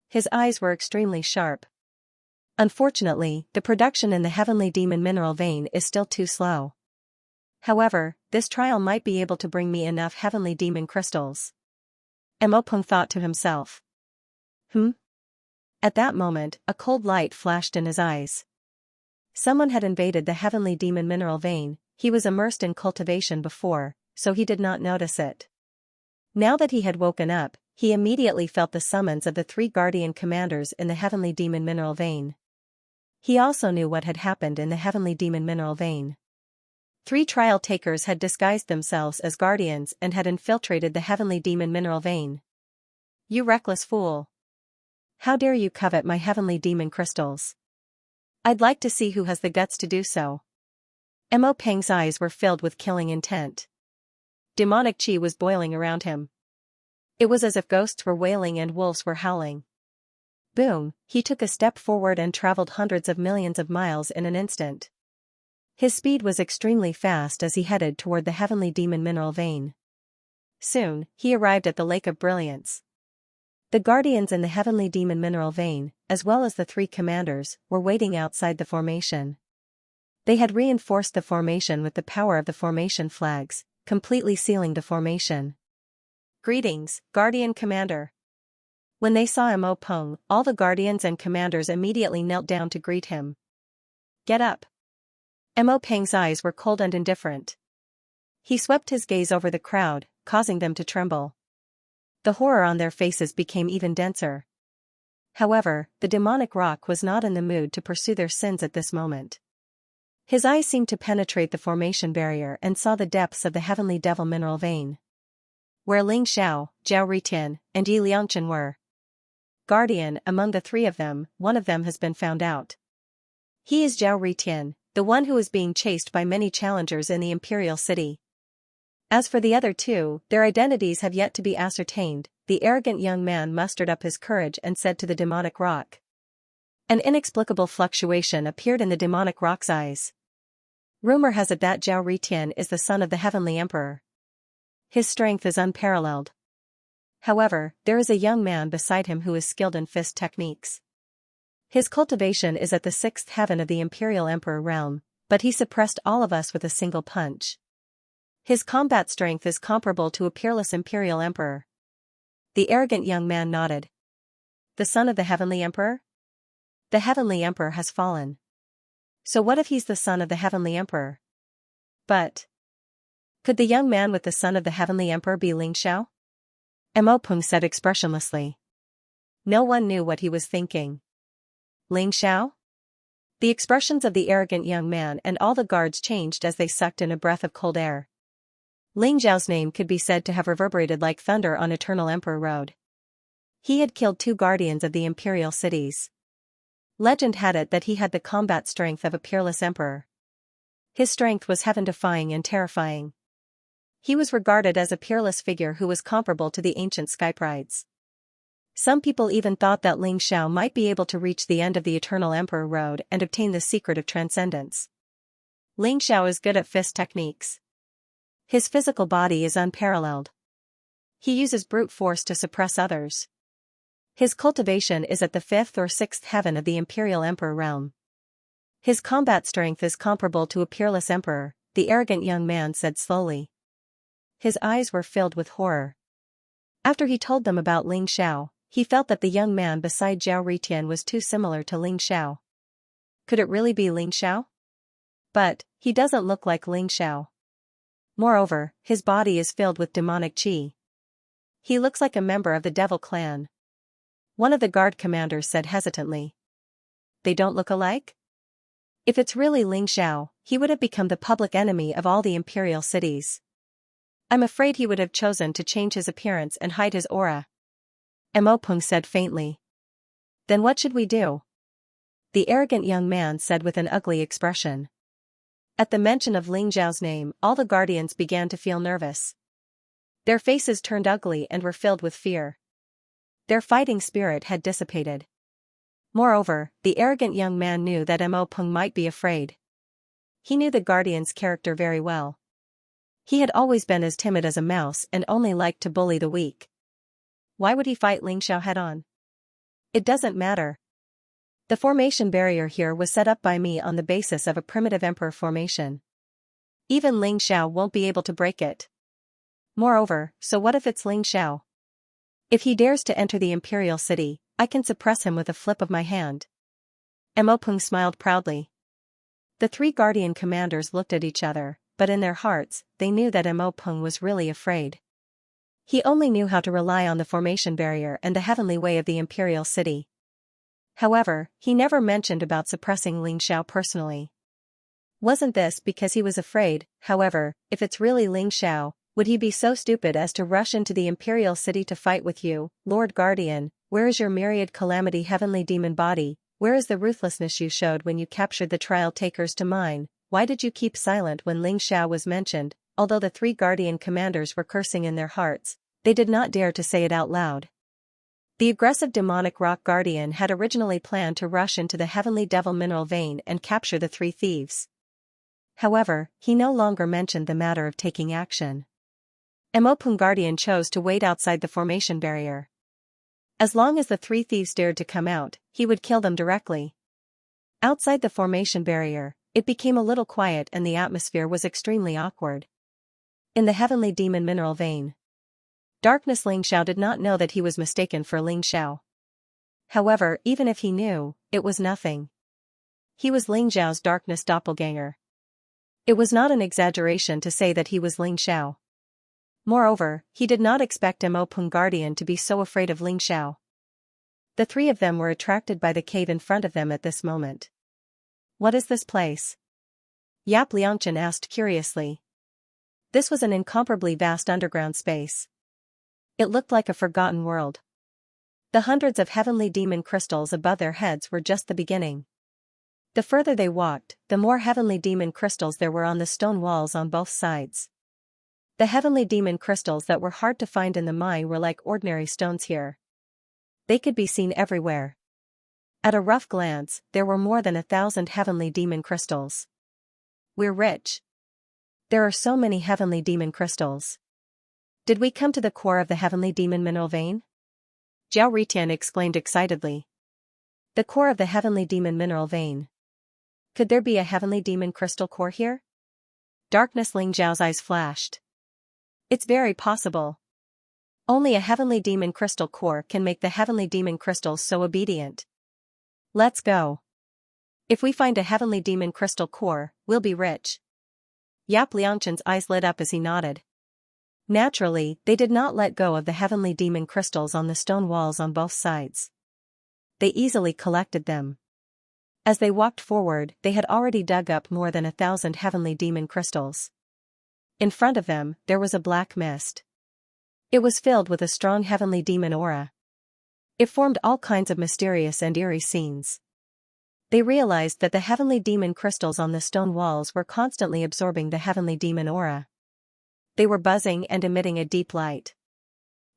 His eyes were extremely sharp. Unfortunately, the production in the heavenly demon mineral vein is still too slow. However, this trial might be able to bring me enough heavenly demon crystals. Mo Peng thought to himself. At that moment, a cold light flashed in his eyes. Someone had invaded the heavenly demon mineral vein. He was immersed in cultivation before, so he did not notice it. Now that he had woken up, he immediately felt the summons of the 3 guardian commanders in the heavenly demon mineral vein. He also knew what had happened in the heavenly demon mineral vein. 3 trial takers had disguised themselves as guardians and had infiltrated the heavenly demon mineral vein. You reckless fool! How dare you covet my heavenly demon crystals? I'd like to see who has the guts to do so. Mo Peng's eyes were filled with killing intent. Demonic chi was boiling around him. It was as if ghosts were wailing and wolves were howling. Boom, he took a step forward and traveled hundreds of millions of miles in an instant. His speed was extremely fast as he headed toward the heavenly demon mineral vein. Soon, he arrived at the Lake of Brilliance. The guardians in the heavenly demon mineral vein, as well as the 3 commanders, were waiting outside the formation. They had reinforced the formation with the power of the formation flags, completely sealing the formation. Greetings, Guardian Commander. When they saw Mo Peng, all the guardians and commanders immediately knelt down to greet him. Get up. Mo Peng's eyes were cold and indifferent. He swept his gaze over the crowd, causing them to tremble. The horror on their faces became even denser. However, the demonic rock was not in the mood to pursue their sins at this moment. His eyes seemed to penetrate the formation barrier and saw the depths of the heavenly devil mineral vein. Where Ling Xiao, Zhao Ritian, and Yi Liangchen were. Guardian, among the 3 of them, one of them has been found out. He is Zhao Ritian, the one who is being chased by many challengers in the Imperial City. As for the other 2, their identities have yet to be ascertained. The arrogant young man mustered up his courage and said to the demonic rock. An inexplicable fluctuation appeared in the demonic rock's eyes. Rumor has it that Zhao Ritian is the son of the Heavenly Emperor. His strength is unparalleled. However, there is a young man beside him who is skilled in fist techniques. His cultivation is at the 6th heaven of the Imperial Emperor realm, but he suppressed all of us with a single punch. His combat strength is comparable to a peerless Imperial Emperor. The arrogant young man nodded. The son of the Heavenly Emperor? The Heavenly Emperor has fallen. So what if he's the son of the Heavenly Emperor? But could the young man with the son of the Heavenly Emperor be Ling Xiao? Mo Peng said expressionlessly. No one knew what he was thinking. Ling Xiao? The expressions of the arrogant young man and all the guards changed as they sucked in a breath of cold air. Ling Xiao's name could be said to have reverberated like thunder on Eternal Emperor Road. He had killed 2 guardians of the imperial cities. Legend had it that he had the combat strength of a peerless emperor. His strength was heaven-defying and terrifying. He was regarded as a peerless figure who was comparable to the ancient skyprides. Some people even thought that Ling Xiao might be able to reach the end of the Eternal Emperor Road and obtain the secret of transcendence. Ling Xiao is good at fist techniques. His physical body is unparalleled. He uses brute force to suppress others. His cultivation is at the 5th or 6th heaven of the Imperial Emperor realm. His combat strength is comparable to a peerless emperor, the arrogant young man said slowly. His eyes were filled with horror. After he told them about Ling Xiao, he felt that the young man beside Zhao Ritian was too similar to Ling Xiao. Could it really be Ling Xiao? But he doesn't look like Ling Xiao. Moreover, his body is filled with demonic chi. He looks like a member of the Devil Clan. One of the guard commanders said hesitantly. They don't look alike? If it's really Ling Xiao, he would have become the public enemy of all the imperial cities. I'm afraid he would have chosen to change his appearance and hide his aura. Mo Peng said faintly. Then what should we do? The arrogant young man said with an ugly expression. At the mention of Ling Xiao's name, all the guardians began to feel nervous. Their faces turned ugly and were filled with fear. Their fighting spirit had dissipated. Moreover, the arrogant young man knew that Mo Peng might be afraid. He knew the guardian's character very well. He had always been as timid as a mouse and only liked to bully the weak. Why would he fight Ling Xiao head-on? It doesn't matter. The formation barrier here was set up by me on the basis of a primitive emperor formation. Even Ling Xiao won't be able to break it. Moreover, so what if it's Ling Xiao? If he dares to enter the imperial city, I can suppress him with a flip of my hand. Mo Peng smiled proudly. The 3 guardian commanders looked at each other, but in their hearts, they knew that Mo Peng was really afraid. He only knew how to rely on the formation barrier and the heavenly way of the imperial city. However, he never mentioned about suppressing Ling Xiao personally. Wasn't this because he was afraid? However, if it's really Ling Xiao, would he be so stupid as to rush into the Imperial City to fight with you, Lord Guardian? Where is your Myriad Calamity heavenly demon body? Where is the ruthlessness you showed when you captured the trial takers to mine? Why did you keep silent when Ling Xiao was mentioned? Although the three Guardian commanders were cursing in their hearts, they did not dare to say it out loud. The aggressive demonic rock guardian had originally planned to rush into the heavenly devil mineral vein and capture the three thieves. However, he no longer mentioned the matter of taking action. Mopung Guardian chose to wait outside the formation barrier. As long as the three thieves dared to come out, he would kill them directly. Outside the formation barrier, it became a little quiet and the atmosphere was extremely awkward. In the heavenly demon mineral vein, Darkness Ling Xiao did not know that he was mistaken for Ling Xiao. However, even if he knew, it was nothing. He was Ling Xiao's darkness doppelganger. It was not an exaggeration to say that he was Ling Xiao. Moreover, he did not expect Mopung Guardian to be so afraid of Ling Xiao. The three of them were attracted by the cave in front of them at this moment. What is this place? Yap Liangchen asked curiously. This was an incomparably vast underground space. It looked like a forgotten world. The hundreds of heavenly demon crystals above their heads were just the beginning. The further they walked, the more heavenly demon crystals there were on the stone walls on both sides. The heavenly demon crystals that were hard to find in the mine were like ordinary stones here. They could be seen everywhere. At a rough glance, there were more than 1,000 heavenly demon crystals. We're rich. There are so many heavenly demon crystals. Did we come to the core of the heavenly demon mineral vein? Zhao Ritian exclaimed excitedly. The core of the heavenly demon mineral vein. Could there be a heavenly demon crystal core here? Darkness Ling Zhao's eyes flashed. It's very possible. Only a heavenly demon crystal core can make the heavenly demon crystals so obedient. Let's go. If we find a heavenly demon crystal core, we'll be rich. Yap Liangchen's eyes lit up as he nodded. Naturally, they did not let go of the heavenly demon crystals on the stone walls on both sides. They easily collected them. As they walked forward, they had already dug up more than 1,000 heavenly demon crystals. In front of them, there was a black mist. It was filled with a strong heavenly demon aura. It formed all kinds of mysterious and eerie scenes. They realized that the heavenly demon crystals on the stone walls were constantly absorbing the heavenly demon aura. They were buzzing and emitting a deep light.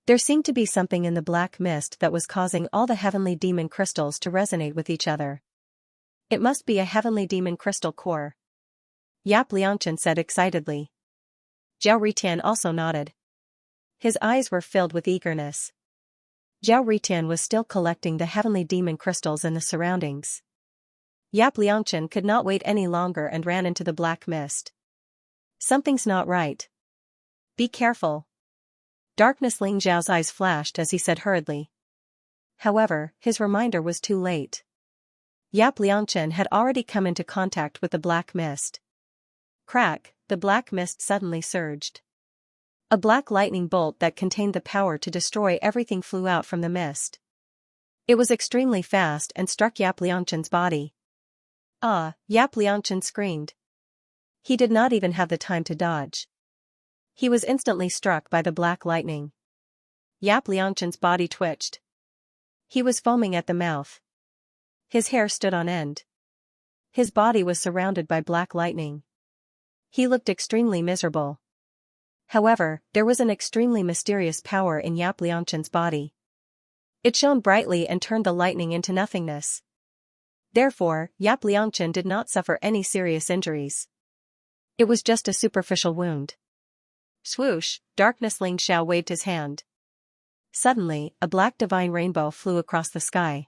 There seemed to be something in the black mist that was causing all the heavenly demon crystals to resonate with each other. It must be a heavenly demon crystal core. Yap Liangchen said excitedly. Zhao Ritian also nodded. His eyes were filled with eagerness. Zhao Ritian was still collecting the heavenly demon crystals in the surroundings. Yap Liangchen could not wait any longer and ran into the black mist. Something's not right. Be careful. Darkness Ling Zhao's eyes flashed as he said hurriedly. However, his reminder was too late. Yap Liangchen had already come into contact with the black mist. Crack, the black mist suddenly surged. A black lightning bolt that contained the power to destroy everything flew out from the mist. It was extremely fast and struck Yap Liangchen's body. Ah, Yap Liangchen screamed. He did not even have the time to dodge. He was instantly struck by the black lightning. Yap Liangchen's body twitched. He was foaming at the mouth. His hair stood on end. His body was surrounded by black lightning. He looked extremely miserable. However, there was an extremely mysterious power in Yap Liangchen's body. It shone brightly and turned the lightning into nothingness. Therefore, Yap Liangchen did not suffer any serious injuries. It was just a superficial wound. Swoosh, Darkness Ling Xiao waved his hand. Suddenly, a black divine rainbow flew across the sky.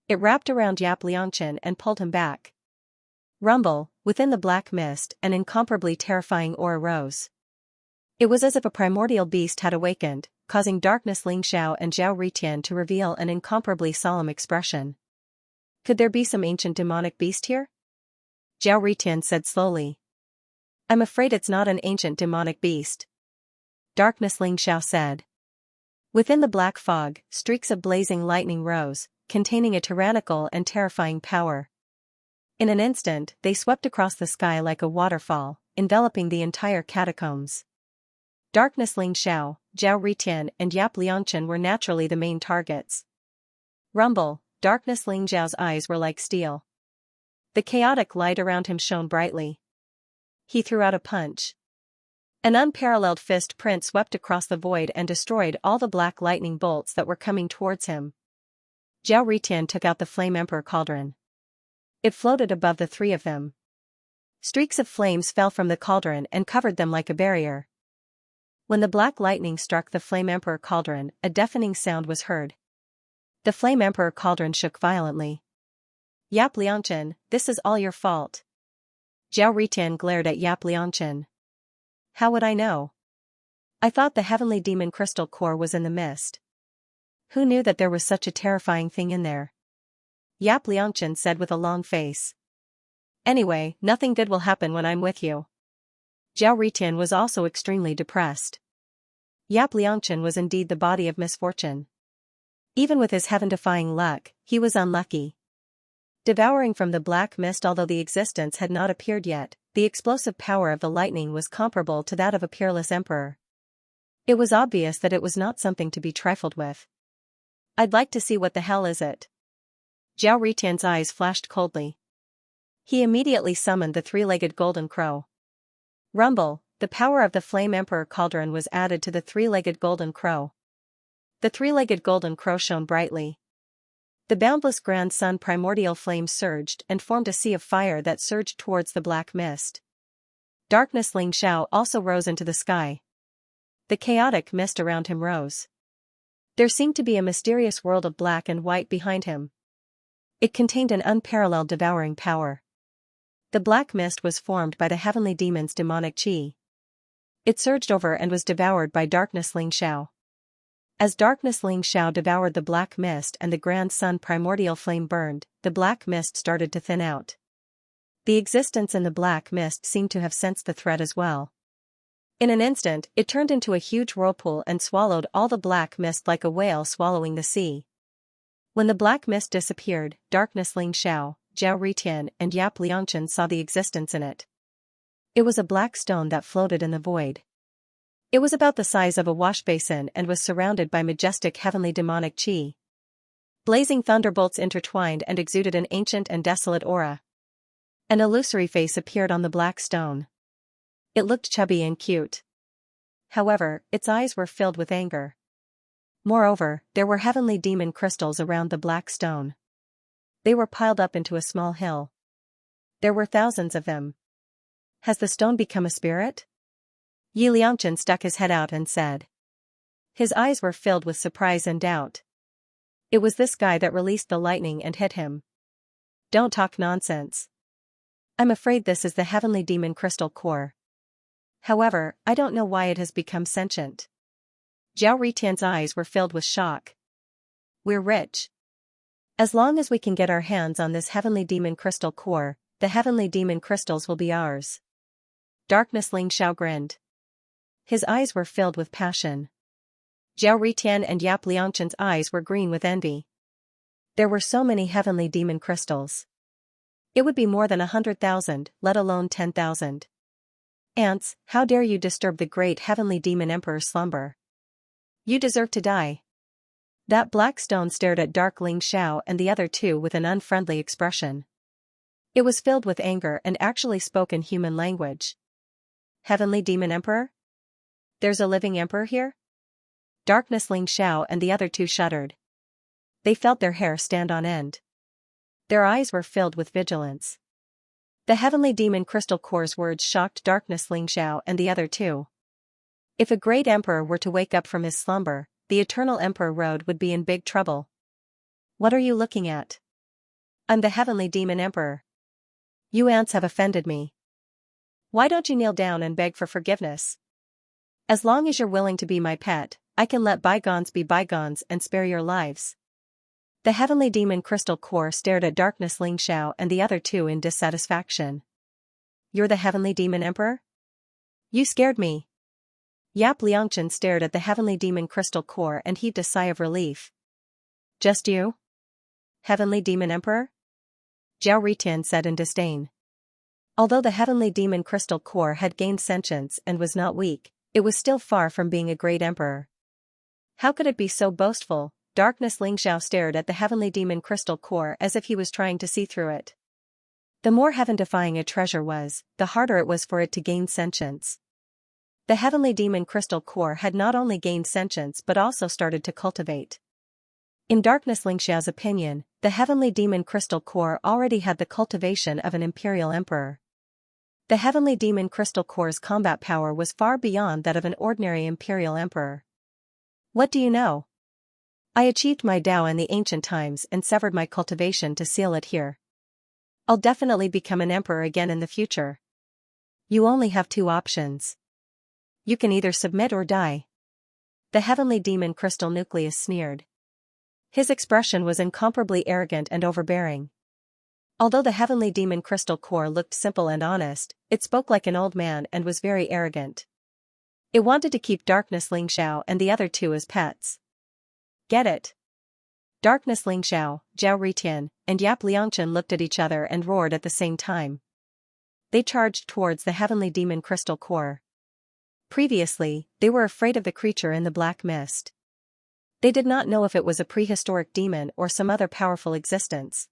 It wrapped around Yap Liangchen and pulled him back. Rumble, within the black mist, an incomparably terrifying aura rose. It was as if a primordial beast had awakened, causing Darkness Ling Xiao and Zhao Ritian to reveal an incomparably solemn expression. Could there be some ancient demonic beast here? Zhao Ritian said slowly. I'm afraid it's not an ancient demonic beast. Darkness Ling Xiao said. Within the black fog, streaks of blazing lightning rose, containing a tyrannical and terrifying power. In an instant, they swept across the sky like a waterfall, enveloping the entire catacombs. Darkness Xiao, Zhao Ritian and Yap Liangchen were naturally the main targets. Rumble, Darkness Xiao's eyes were like steel. The chaotic light around him shone brightly. He threw out a punch. An unparalleled fist print swept across the void and destroyed all the black lightning bolts that were coming towards him. Zhao Ritian took out the Flame Emperor cauldron. It floated above the three of them. Streaks of flames fell from the cauldron and covered them like a barrier. When the black lightning struck the Flame Emperor cauldron, a deafening sound was heard. The Flame Emperor cauldron shook violently. Yap Liangchen, this is all your fault. Zhao Ritian glared at Yap Liangchen. How would I know? I thought the heavenly demon crystal core was in the mist. Who knew that there was such a terrifying thing in there? Yap Liangchen said with a long face. Anyway, nothing good will happen when I'm with you. Zhao Ritian was also extremely depressed. Yap Liangchen was indeed the body of misfortune. Even with his heaven-defying luck, he was unlucky. Devouring from the black mist, although the existence had not appeared yet, the explosive power of the lightning was comparable to that of a peerless emperor. It was obvious that it was not something to be trifled with. I'd like to see what the hell is it. Zhao Ritian's eyes flashed coldly. He immediately summoned the three-legged golden crow. Rumble, the power of the Flame Emperor cauldron was added to the three-legged golden crow. The three-legged golden crow shone brightly. The boundless grand sun primordial flames surged and formed a sea of fire that surged towards the black mist. Darkness Xiao also rose into the sky. The chaotic mist around him rose. There seemed to be a mysterious world of black and white behind him. It contained an unparalleled devouring power. The black mist was formed by the heavenly demon's demonic qi. It surged over and was devoured by Darkness Xiao. As Darkness Xiao devoured the black mist and the grand sun primordial flame burned, the black mist started to thin out. The existence in the black mist seemed to have sensed the threat as well. In an instant, it turned into a huge whirlpool and swallowed all the black mist like a whale swallowing the sea. When the black mist disappeared, Darkness Xiao, Zhao Ritian and Yap Liangchen saw the existence in it. It was a black stone that floated in the void. It was about the size of a wash basin and was surrounded by majestic heavenly demonic qi. Blazing thunderbolts intertwined and exuded an ancient and desolate aura. An illusory face appeared on the black stone. It looked chubby and cute. However, its eyes were filled with anger. Moreover, there were heavenly demon crystals around the black stone. They were piled up into a small hill. There were thousands of them. Has the stone become a spirit? Yi Liangchen stuck his head out and said. His eyes were filled with surprise and doubt. It was this guy that released the lightning and hit him. Don't talk nonsense. I'm afraid this is the heavenly demon crystal core. However, I don't know why it has become sentient. Zhao Ritian's eyes were filled with shock. We're rich. As long as we can get our hands on this heavenly demon crystal core, the heavenly demon crystals will be ours. Darkness Xiao grinned. His eyes were filled with passion. Zhao Ritian and Yap Liangchen's eyes were green with envy. There were so many heavenly demon crystals. It would be more than 100,000, let alone 10,000. Ants, how dare you disturb the great heavenly demon emperor's slumber? You deserve to die. That black stone stared at Dark Xiao and the other two with an unfriendly expression. It was filled with anger and actually spoke in human language. Heavenly demon emperor? There's a living emperor here? Darkness Xiao and the other two shuddered. They felt their hair stand on end. Their eyes were filled with vigilance. The heavenly demon crystal core's words shocked Darkness Xiao and the other two. If a great emperor were to wake up from his slumber, the eternal emperor road would be in big trouble. What are you looking at? I'm the heavenly demon emperor. You ants have offended me. Why don't you kneel down and beg for forgiveness? As long as you're willing to be my pet, I can let bygones be bygones and spare your lives. The heavenly demon crystal core stared at Darkness Xiao and the other two in dissatisfaction. You're the heavenly demon emperor? You scared me. Yap Liangchen stared at the heavenly demon crystal core and heaved a sigh of relief. Just you? Heavenly demon emperor? Zhao Ritian said in disdain. Although the heavenly demon crystal core had gained sentience and was not weak, it was still far from being a great emperor. How could it be so boastful? Darkness Lingxiao stared at the heavenly demon crystal core as if he was trying to see through it. The more heaven-defying a treasure was, the harder it was for it to gain sentience. The heavenly demon crystal core had not only gained sentience but also started to cultivate. In Darkness Lingxiao's opinion, the heavenly demon crystal core already had the cultivation of an imperial emperor. The heavenly demon crystal core's combat power was far beyond that of an ordinary imperial emperor. What do you know? I achieved my Dao in the ancient times and severed my cultivation to seal it here. I'll definitely become an emperor again in the future. You only have two options. You can either submit or die. The heavenly demon crystal nucleus sneered. His expression was incomparably arrogant and overbearing. Although the heavenly demon crystal core looked simple and honest, it spoke like an old man and was very arrogant. It wanted to keep Darkness Lingxiao and the other two as pets. Get it? Darkness Lingxiao, Zhao Ritian, and Yap Liangchen looked at each other and roared at the same time. They charged towards the heavenly demon crystal core. Previously, they were afraid of the creature in the black mist. They did not know if it was a prehistoric demon or some other powerful existence.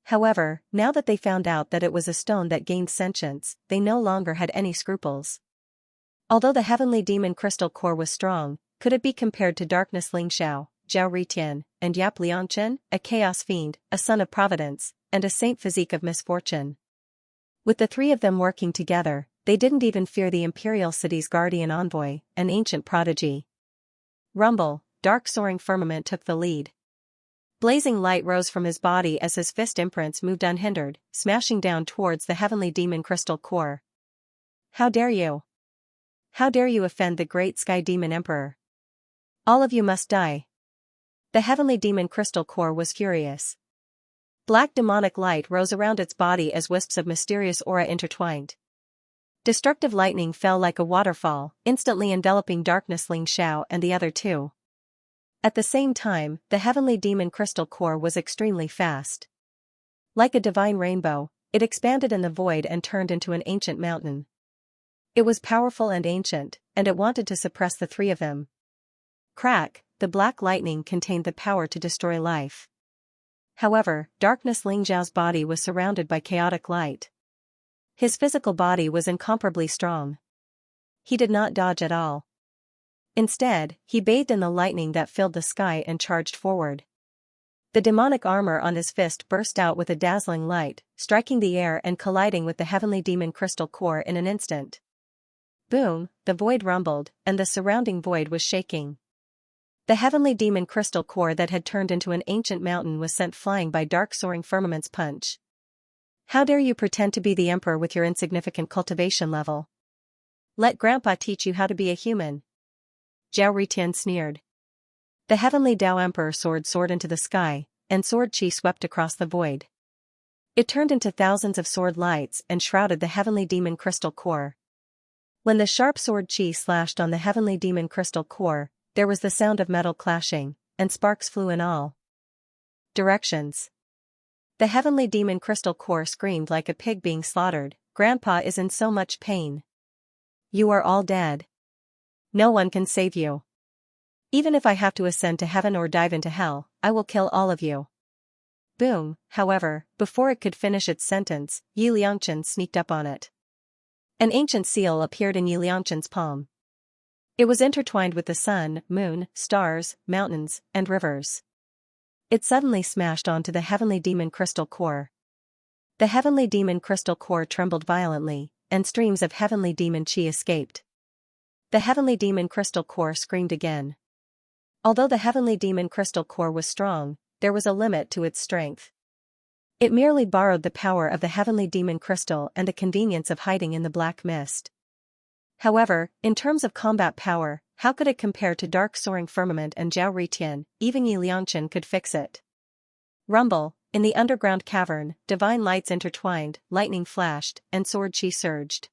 However, now that they found out that it was a stone that gained sentience, they no longer had any scruples. Although the heavenly demon crystal core was strong, could it be compared to Darkness Lingxiao, Zhao Ritian, and Yap Liangchen, a chaos fiend, a son of providence, and a saint physique of misfortune? With the three of them working together, they didn't even fear the imperial city's guardian envoy, an ancient prodigy. Rumble, dark soaring firmament took the lead. Blazing light rose from his body as his fist imprints moved unhindered, smashing down towards the heavenly demon crystal core. How dare you? How dare you offend the great sky demon emperor? All of you must die. The heavenly demon crystal core was furious. Black demonic light rose around its body as wisps of mysterious aura intertwined. Destructive lightning fell like a waterfall, instantly enveloping Darkness Lingxiao and the other two. At the same time, the heavenly demon crystal core was extremely fast. Like a divine rainbow, it expanded in the void and turned into an ancient mountain. It was powerful and ancient, and it wanted to suppress the three of them. Crack, the black lightning contained the power to destroy life. However, Darkness Lingxiao's body was surrounded by chaotic light. His physical body was incomparably strong. He did not dodge at all. Instead, he bathed in the lightning that filled the sky and charged forward. The demonic armor on his fist burst out with a dazzling light, striking the air and colliding with the heavenly demon crystal core in an instant. Boom, the void rumbled, and the surrounding void was shaking. The heavenly demon crystal core that had turned into an ancient mountain was sent flying by dark soaring firmament's punch. How dare you pretend to be the emperor with your insignificant cultivation level? Let Grandpa teach you how to be a human. Zhao Ritian sneered. The heavenly Dao Emperor sword soared into the sky, and sword chi swept across the void. It turned into thousands of sword lights and shrouded the heavenly demon crystal core. When the sharp sword chi slashed on the heavenly demon crystal core, there was the sound of metal clashing, and sparks flew in all directions. The heavenly demon crystal core screamed like a pig being slaughtered. Grandpa is in so much pain. You are all dead. No one can save you. Even if I have to ascend to heaven or dive into hell, I will kill all of you. Boom, however, before it could finish its sentence, Yi Liangchen sneaked up on it. An ancient seal appeared in Yi Liangchen's palm. It was intertwined with the sun, moon, stars, mountains, and rivers. It suddenly smashed onto the heavenly demon crystal core. The heavenly demon crystal core trembled violently, and streams of heavenly demon chi escaped. The heavenly demon crystal core screamed again. Although the heavenly demon crystal core was strong, there was a limit to its strength. It merely borrowed the power of the heavenly demon crystal and the convenience of hiding in the black mist. However, in terms of combat power, how could it compare to dark soaring firmament and Zhao Ritian? Even Yi Liangchen could fix it. Rumble, in the underground cavern, divine lights intertwined, lightning flashed, and sword chi surged.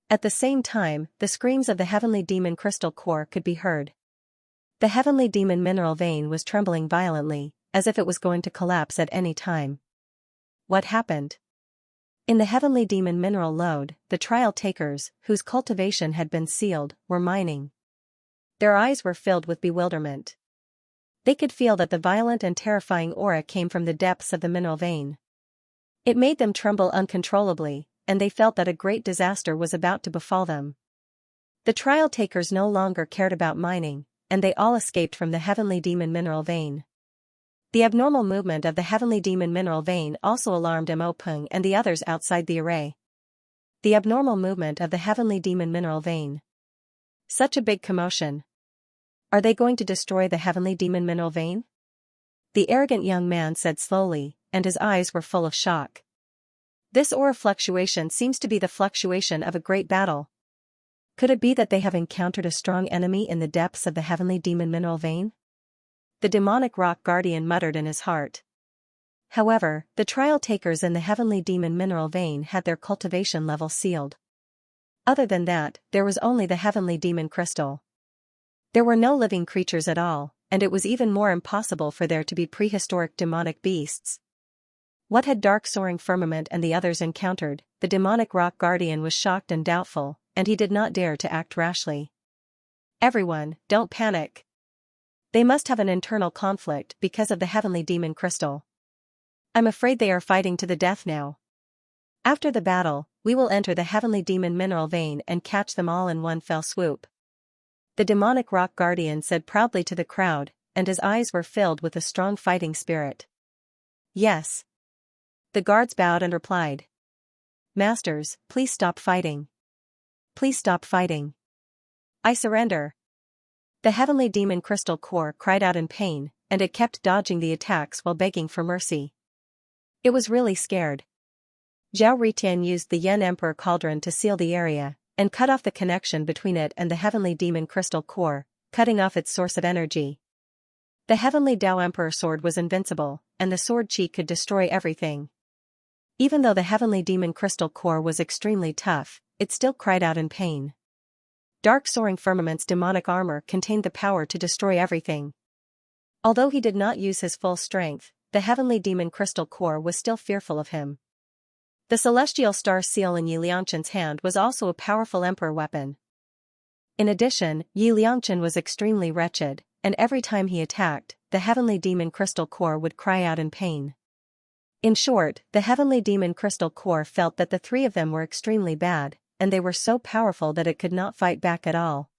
At the same time, the screams of the heavenly demon crystal core could be heard. The heavenly demon mineral vein was trembling violently, as if it was going to collapse at any time. What happened? In the heavenly demon mineral lode, the trial takers, whose cultivation had been sealed, were mining. Their eyes were filled with bewilderment. They could feel that the violent and terrifying aura came from the depths of the mineral vein. It made them tremble uncontrollably, and they felt that a great disaster was about to befall them. The trial takers no longer cared about mining, and they all escaped from the heavenly demon mineral vein. The abnormal movement of the heavenly demon mineral vein also alarmed Mo Peng and the others outside the array. The abnormal movement of the heavenly demon mineral vein. Such a big commotion. Are they going to destroy the heavenly demon mineral vein? The arrogant young man said slowly, and his eyes were full of shock. This aura fluctuation seems to be the fluctuation of a great battle. Could it be that they have encountered a strong enemy in the depths of the heavenly demon mineral vein? The demonic rock guardian muttered in his heart. However, the trial takers in the heavenly demon mineral vein had their cultivation level sealed. Other than that, there was only the heavenly demon crystal. There were no living creatures at all, and it was even more impossible for there to be prehistoric demonic beasts. What had Dark Soaring Firmament and the others encountered? The demonic rock guardian was shocked and doubtful, and he did not dare to act rashly. Everyone, don't panic. They must have an internal conflict because of the heavenly demon crystal. I'm afraid they are fighting to the death now. After the battle, we will enter the heavenly demon mineral vein and catch them all in one fell swoop. The demonic rock guardian said proudly to the crowd, and his eyes were filled with a strong fighting spirit. Yes. The guards bowed and replied. Masters, please stop fighting. Please stop fighting. I surrender. The heavenly demon crystal core cried out in pain, and it kept dodging the attacks while begging for mercy. It was really scared. Zhao Ritian used the Yen Emperor Cauldron to seal the area, and cut off the connection between it and the heavenly demon crystal core, cutting off its source of energy. The heavenly Tao Emperor sword was invincible, and the sword chi could destroy everything. Even though the heavenly demon crystal core was extremely tough, it still cried out in pain. Dark Soaring Firmament's demonic armor contained the power to destroy everything. Although he did not use his full strength, the heavenly demon crystal core was still fearful of him. The celestial star seal in Yi Liangchen's hand was also a powerful emperor weapon. In addition, Yi Liangchen was extremely wretched, and every time he attacked, the heavenly demon crystal core would cry out in pain. In short, the heavenly demon crystal core felt that the three of them were extremely bad, and they were so powerful that it could not fight back at all.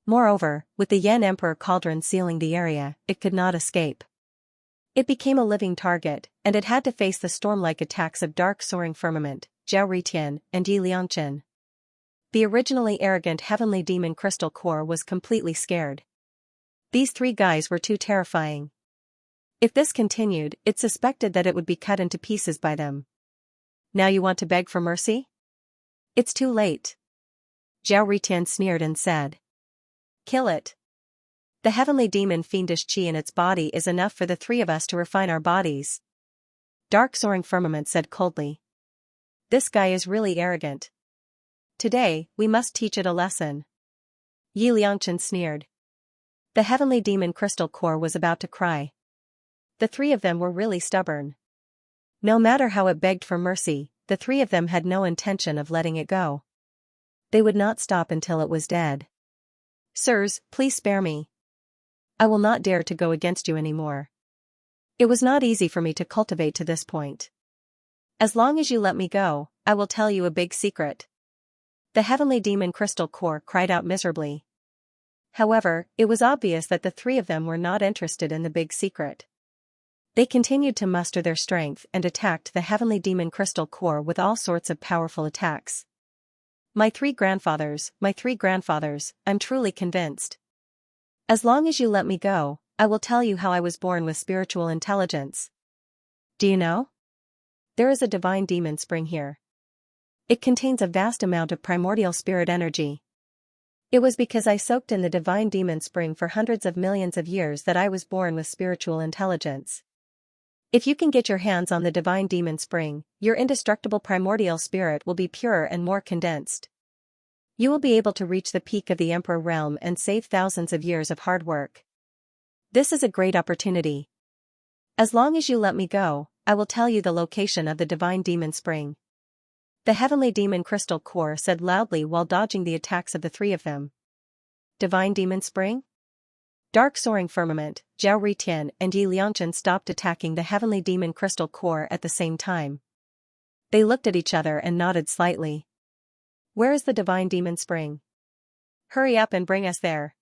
Moreover, with the Yen Emperor Cauldron sealing the area, it could not escape. It became a living target, and it had to face the storm-like attacks of Dark Soaring Firmament, Zhao Ritian, and Yi Liangchen. The originally arrogant heavenly demon crystal core was completely scared. These three guys were too terrifying. If this continued, it suspected that it would be cut into pieces by them. Now you want to beg for mercy? It's too late. Zhao Ritian sneered and said. Kill it. The heavenly demon fiendish chi in its body is enough for the three of us to refine our bodies. Dark Soaring Firmament said coldly. This guy is really arrogant. Today, we must teach it a lesson. Yi Liangchen sneered. The heavenly demon crystal core was about to cry. The three of them were really stubborn. No matter how it begged for mercy, the three of them had no intention of letting it go. They would not stop until it was dead. Sirs, please spare me. I will not dare to go against you anymore. It was not easy for me to cultivate to this point. As long as you let me go, I will tell you a big secret. The heavenly demon crystal core cried out miserably. However, it was obvious that the three of them were not interested in the big secret. They continued to muster their strength and attacked the heavenly demon crystal core with all sorts of powerful attacks. My three grandfathers, I'm truly convinced. As long as you let me go, I will tell you how I was born with spiritual intelligence. Do you know? There is a divine demon spring here. It contains a vast amount of primordial spirit energy. It was because I soaked in the divine demon spring for hundreds of millions of years that I was born with spiritual intelligence. If you can get your hands on the divine demon spring, your indestructible primordial spirit will be purer and more condensed. You will be able to reach the peak of the Emperor realm and save thousands of years of hard work. This is a great opportunity. As long as you let me go, I will tell you the location of the divine demon spring. The heavenly demon crystal core said loudly while dodging the attacks of the three of them. Divine demon spring? Dark soaring firmament, Zhao Ritian and Yi Liangchen stopped attacking the heavenly demon crystal core at the same time. They looked at each other and nodded slightly. Where is the divine demon spring? Hurry up and bring us there.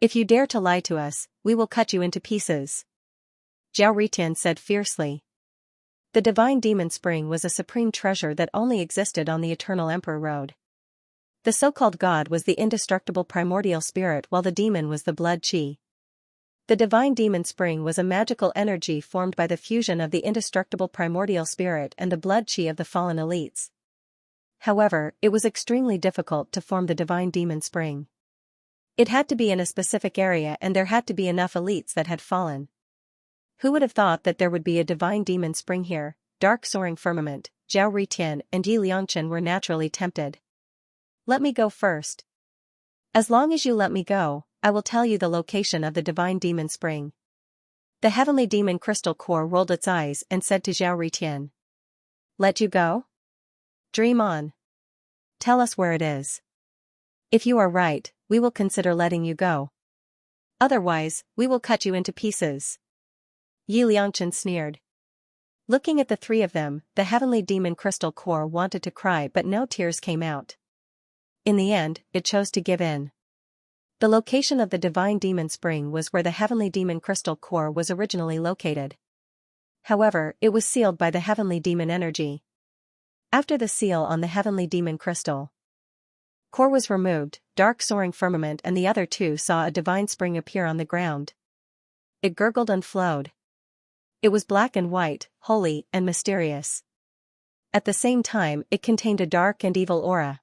If you dare to lie to us, we will cut you into pieces. Zhao Ritian said fiercely. The divine demon spring was a supreme treasure that only existed on the Eternal Emperor Road. The so-called god was the indestructible primordial spirit while the demon was the blood chi. The divine demon spring was a magical energy formed by the fusion of the indestructible primordial spirit and the blood chi of the fallen elites. However, it was extremely difficult to form the divine demon spring. It had to be in a specific area and there had to be enough elites that had fallen. Who would have thought that there would be a divine demon spring here? Dark soaring firmament, Zhao Ritian and Yi Liangchen were naturally tempted. Let me go first. As long as you let me go, I will tell you the location of the divine demon spring. The heavenly demon crystal core rolled its eyes and said to Zhao Ritian. Let you go? Dream on. Tell us where it is. If you are right, we will consider letting you go. Otherwise, we will cut you into pieces. Yi Liangchen sneered. Looking at the three of them, the heavenly demon crystal core wanted to cry but no tears came out. In the end, it chose to give in. The location of the divine demon spring was where the heavenly demon crystal core was originally located. However, it was sealed by the heavenly demon energy. After the seal on the heavenly demon crystal core was removed, dark soaring firmament and the other two saw a divine spring appear on the ground. It gurgled and flowed. It was black and white, holy and mysterious. At the same time, it contained a dark and evil aura.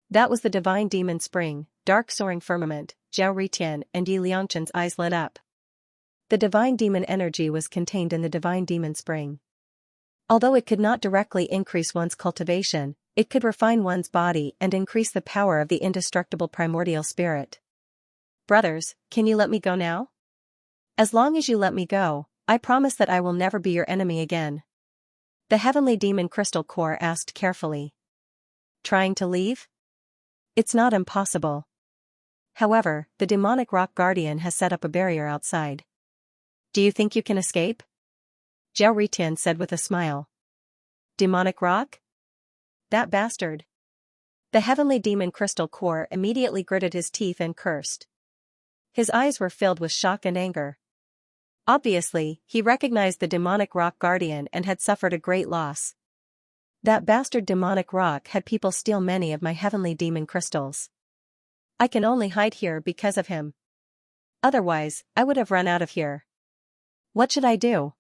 That was the divine demon spring. Dark soaring firmament, Zhao Ritian and Yi Liangchen's eyes lit up. The divine demon energy was contained in the divine demon spring. Although it could not directly increase one's cultivation, it could refine one's body and increase the power of the indestructible primordial spirit. Brothers, can you let me go now? As long as you let me go, I promise that I will never be your enemy again. The heavenly demon crystal core asked carefully. Trying to leave? It's not impossible. However, the demonic rock guardian has set up a barrier outside. Do you think you can escape? Zhao Ritian said with a smile. Demonic rock? That bastard. The heavenly demon crystal core immediately gritted his teeth and cursed. His eyes were filled with shock and anger. Obviously, he recognized the demonic rock guardian and had suffered a great loss. That bastard demonic rock had people steal many of my heavenly demon crystals. I can only hide here because of him. Otherwise, I would have run out of here. What should I do?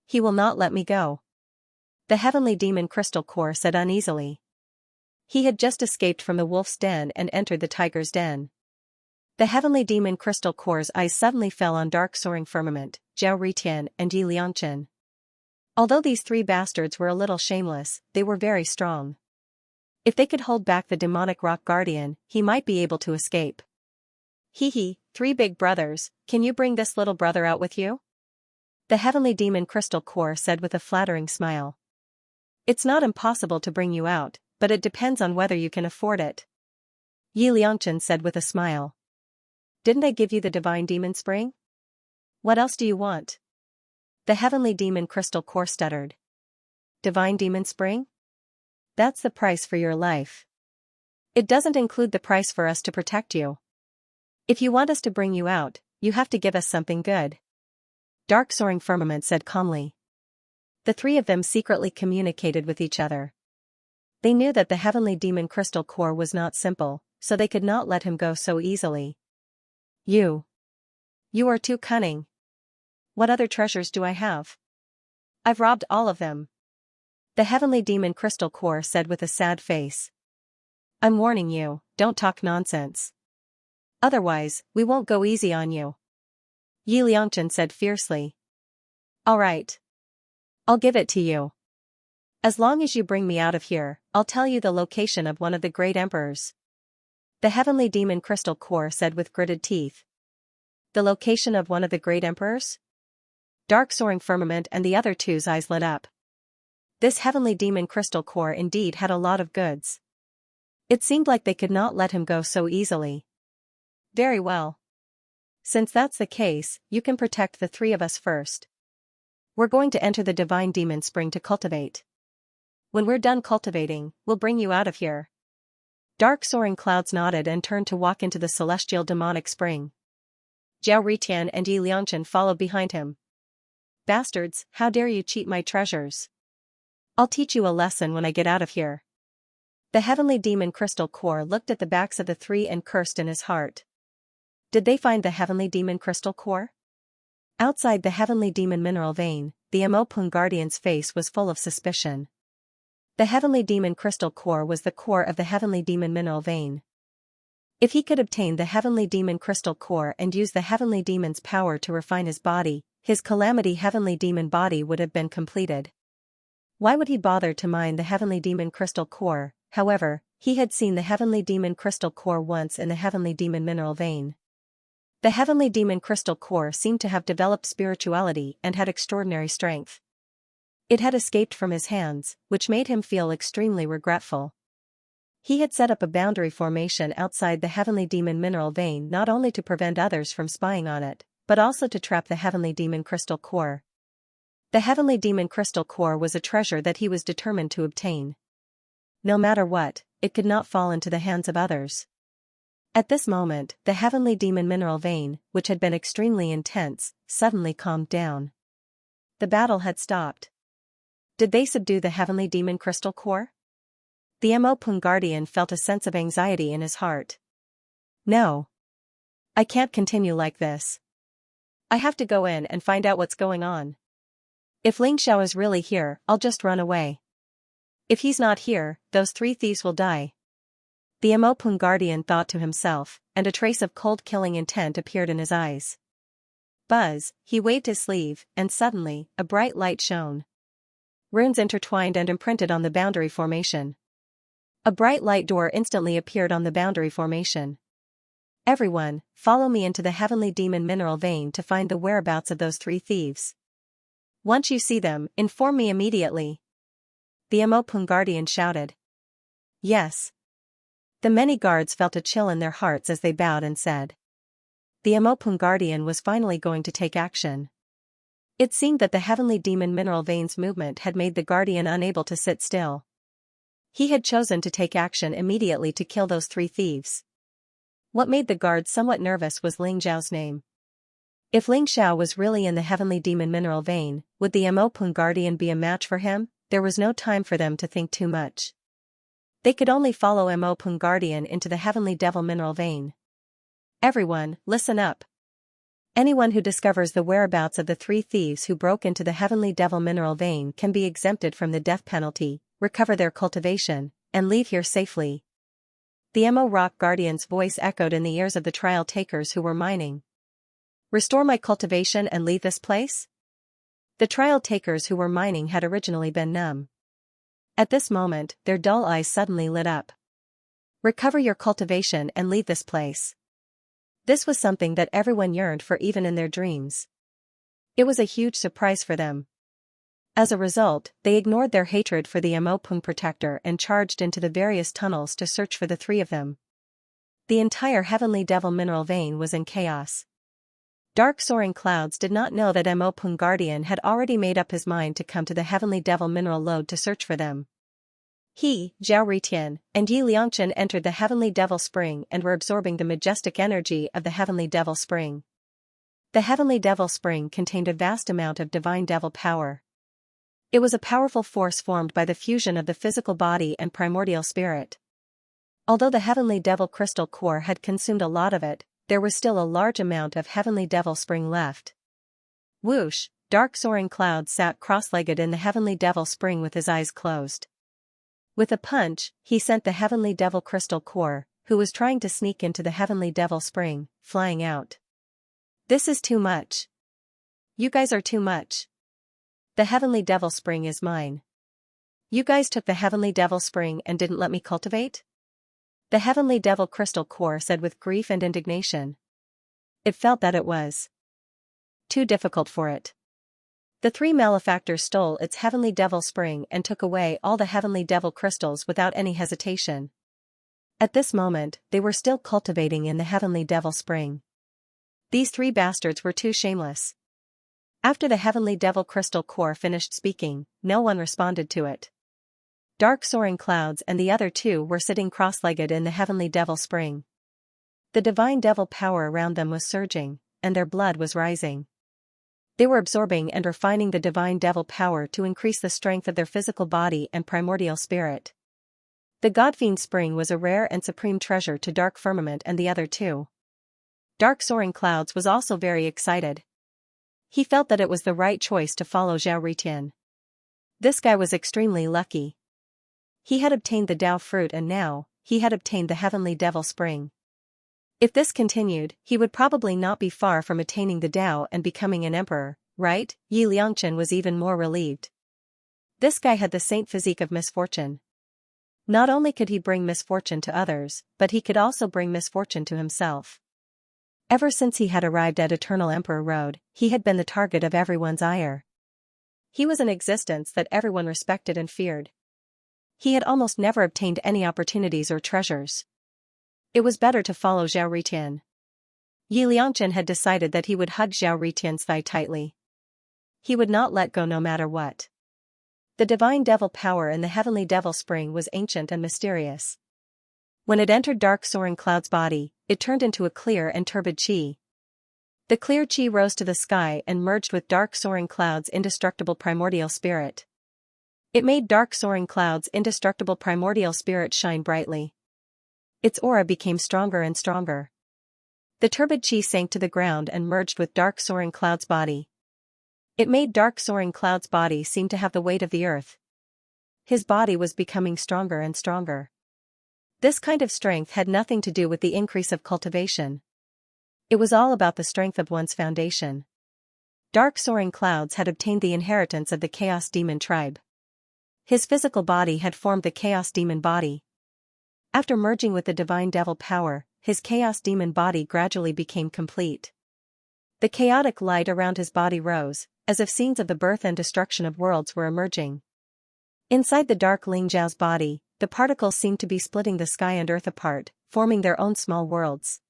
He will not let me go. The heavenly demon crystal core said uneasily. He had just escaped from the wolf's den and entered the tiger's den. The heavenly demon crystal core's eyes suddenly fell on dark soaring firmament, Zhao Ritian and Yi Liangchen. Although these three bastards were a little shameless, they were very strong. If they could hold back the demonic rock guardian, he might be able to escape. Hee, three big brothers, can you bring this little brother out with you? The heavenly demon crystal core said with a flattering smile. It's not impossible to bring you out, but it depends on whether you can afford it. Yi Liangchen said with a smile. Didn't I give you the divine demon spring? What else do you want? The heavenly demon crystal core stuttered. Divine demon spring? That's the price for your life. It doesn't include the price for us to protect you. If you want us to bring you out, you have to give us something good. Dark soaring firmament said calmly. The three of them secretly communicated with each other. They knew that the heavenly demon crystal core was not simple, so they could not let him go so easily. You are too cunning. What other treasures do I have? I've robbed all of them. The heavenly demon crystal core said with a sad face. I'm warning you, don't talk nonsense. Otherwise, we won't go easy on you. Yi Liangchen said fiercely. All right. I'll give it to you. As long as you bring me out of here, I'll tell you the location of one of the great emperors. The heavenly demon crystal core said with gritted teeth. The location of one of the great emperors? Dark soaring firmament and the other two's eyes lit up. This heavenly demon crystal core indeed had a lot of goods. It seemed like they could not let him go so easily. Very well. Since that's the case, you can protect the three of us first. We're going to enter the divine demon spring to cultivate. When we're done cultivating, we'll bring you out of here. Dark soaring clouds nodded and turned to walk into the celestial demonic spring. Zhao Ritian and Yi Liangchen followed behind him. Bastards, how dare you cheat my treasures? I'll teach you a lesson when I get out of here. The heavenly demon crystal core looked at the backs of the three and cursed in his heart. Did they find the heavenly demon crystal core? Outside the heavenly demon mineral vein, the Amopun guardian's face was full of suspicion. The heavenly demon crystal core was the core of the heavenly demon mineral vein. If he could obtain the heavenly demon crystal core and use the heavenly demon's power to refine his body, his calamity heavenly demon body would have been completed. Why would he bother to mine the heavenly demon crystal core? However, he had seen the heavenly demon crystal core once in the heavenly demon mineral vein. The heavenly demon crystal core seemed to have developed spirituality and had extraordinary strength. It had escaped from his hands, which made him feel extremely regretful. He had set up a boundary formation outside the heavenly demon mineral vein not only to prevent others from spying on it, but also to trap the heavenly demon crystal core. The heavenly demon crystal core was a treasure that he was determined to obtain. No matter what, it could not fall into the hands of others. At this moment, the heavenly demon mineral vein, which had been extremely intense, suddenly calmed down. The battle had stopped. Did they subdue the heavenly demon crystal core? The Amopun guardian felt a sense of anxiety in his heart. No. I can't continue like this. I have to go in and find out what's going on. If Xianxia is really here, I'll just run away. If he's not here, those three thieves will die. The Amopun guardian thought to himself, and a trace of cold killing intent appeared in his eyes. Buzz, he waved his sleeve, and suddenly, a bright light shone. Runes intertwined and imprinted on the boundary formation. A bright light door instantly appeared on the boundary formation. Everyone, follow me into the heavenly demon mineral vein to find the whereabouts of those three thieves. Once you see them, inform me immediately. The Amopun guardian shouted. Yes. The many guards felt a chill in their hearts as they bowed and said. The Amopun guardian was finally going to take action. It seemed that the heavenly demon mineral vein's movement had made the guardian unable to sit still. He had chosen to take action immediately to kill those three thieves. What made the guards somewhat nervous was Ling Zhao's name. If Xianxia was really in the heavenly demon mineral vein, would the Amopun guardian be a match for him? There was no time for them to think too much. They could only follow Amopun guardian into the heavenly devil mineral vein. Everyone, listen up. Anyone who discovers the whereabouts of the three thieves who broke into the heavenly devil mineral vein can be exempted from the death penalty, recover their cultivation, and leave here safely. The Emo Rock Guardian's voice echoed in the ears of the trial takers who were mining. Restore my cultivation and leave this place? The trial takers who were mining had originally been numb. At this moment, their dull eyes suddenly lit up. Recover your cultivation and leave this place. This was something that everyone yearned for even in their dreams. It was a huge surprise for them. As a result, they ignored their hatred for the Amopun protector and charged into the various tunnels to search for the three of them. The entire heavenly devil mineral vein was in chaos. Dark soaring clouds did not know that Amopun guardian had already made up his mind to come to the heavenly devil mineral lode to search for them. He, Zhao Ritian, and Yi Liangchen entered the heavenly devil spring and were absorbing the majestic energy of the heavenly devil spring. The heavenly devil spring contained a vast amount of divine devil power. It was a powerful force formed by the fusion of the physical body and primordial spirit. Although the heavenly devil crystal core had consumed a lot of it, there was still a large amount of heavenly devil spring left. Whoosh, dark soaring clouds sat cross-legged in the heavenly devil spring with his eyes closed. With a punch, he sent the heavenly devil crystal core, who was trying to sneak into the heavenly devil spring, flying out. This is too much. You guys are too much. The heavenly devil spring is mine. You guys took the heavenly devil spring and didn't let me cultivate? The heavenly devil crystal core said with grief and indignation. It felt that it was too difficult for it. The three malefactors stole its heavenly devil spring and took away all the heavenly devil crystals without any hesitation. At this moment, they were still cultivating in the heavenly devil spring. These three bastards were too shameless. After the heavenly devil crystal core finished speaking, no one responded to it. Dark soaring clouds and the other two were sitting cross-legged in the heavenly devil spring. The divine devil power around them was surging, and their blood was rising. They were absorbing and refining the divine devil power to increase the strength of their physical body and primordial spirit. The Godfiend spring was a rare and supreme treasure to Dark Firmament and the other two. Dark Soaring Clouds was also very excited. He felt that it was the right choice to follow Zhao Ritian. This guy was extremely lucky. He had obtained the Dao fruit and now, he had obtained the heavenly devil spring. If this continued, he would probably not be far from attaining the Dao and becoming an emperor, right? Yi Liangchen was even more relieved. This guy had the saint physique of misfortune. Not only could he bring misfortune to others, but he could also bring misfortune to himself. Ever since he had arrived at Eternal Emperor Road, he had been the target of everyone's ire. He was an existence that everyone respected and feared. He had almost never obtained any opportunities or treasures. It was better to follow Zhao Ritian. Yi Liangchen had decided that he would hug Zhao Ritian's thigh tightly. He would not let go no matter what. The divine devil power in the heavenly devil spring was ancient and mysterious. When it entered Dark Soaring Cloud's body, it turned into a clear and turbid chi. The clear chi rose to the sky and merged with Dark Soaring Cloud's indestructible primordial spirit. It made Dark Soaring Cloud's indestructible primordial spirit shine brightly. Its aura became stronger and stronger. The turbid chi sank to the ground and merged with Dark Soaring Cloud's body. It made Dark Soaring Cloud's body seem to have the weight of the earth. His body was becoming stronger and stronger. This kind of strength had nothing to do with the increase of cultivation. It was all about the strength of one's foundation. Dark Soaring Clouds had obtained the inheritance of the Chaos Demon tribe. His physical body had formed the Chaos Demon body. After merging with the divine devil power, his Chaos Demon body gradually became complete. The chaotic light around his body rose, as if scenes of the birth and destruction of worlds were emerging. Inside the dark Ling Zhao's body, the particles seemed to be splitting the sky and earth apart, forming their own small worlds.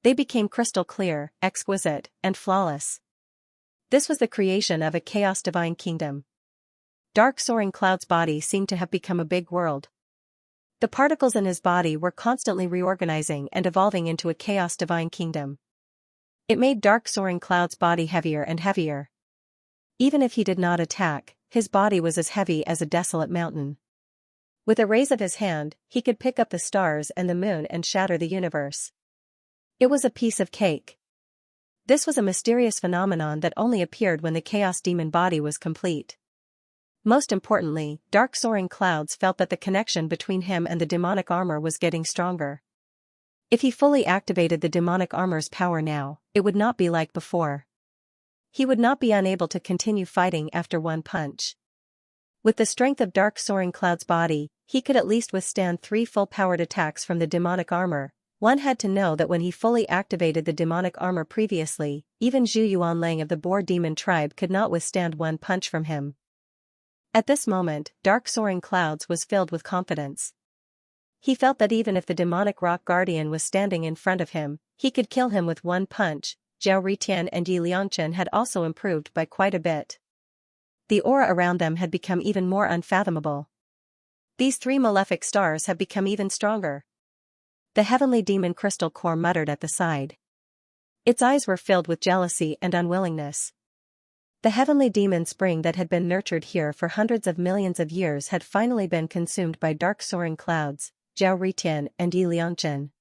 They became crystal clear, exquisite, and flawless. This was the creation of a chaos divine kingdom. Dark Soaring Cloud's body seemed to have become a big world. The particles in his body were constantly reorganizing and evolving into a chaos divine kingdom. It made Dark Soaring Cloud's body heavier and heavier. Even if he did not attack, his body was as heavy as a desolate mountain. With a raise of his hand, he could pick up the stars and the moon and shatter the universe. It was a piece of cake. This was a mysterious phenomenon that only appeared when the Chaos Demon body was complete. Most importantly, Dark Soaring Clouds felt that the connection between him and the demonic armor was getting stronger. If he fully activated the demonic armor's power now, it would not be like before. He would not be unable to continue fighting after one punch. With the strength of Dark Soaring Cloud's body, he could at least withstand 3 full-powered attacks from the demonic armor. One had to know that when he fully activated the demonic armor previously, even Zhu Yuanlang of the Boar Demon tribe could not withstand one punch from him. At this moment, Dark Soaring Clouds was filled with confidence. He felt that even if the demonic rock guardian was standing in front of him, he could kill him with one punch. Zhao Ritian and Yi Liangchen had also improved by quite a bit. The aura around them had become even more unfathomable. These 3 malefic stars have become even stronger. The heavenly demon crystal core muttered at the side. Its eyes were filled with jealousy and unwillingness. The heavenly demon spring that had been nurtured here for hundreds of millions of years had finally been consumed by Dark Soaring Clouds, Zhao Ritian and Yi Liangchen.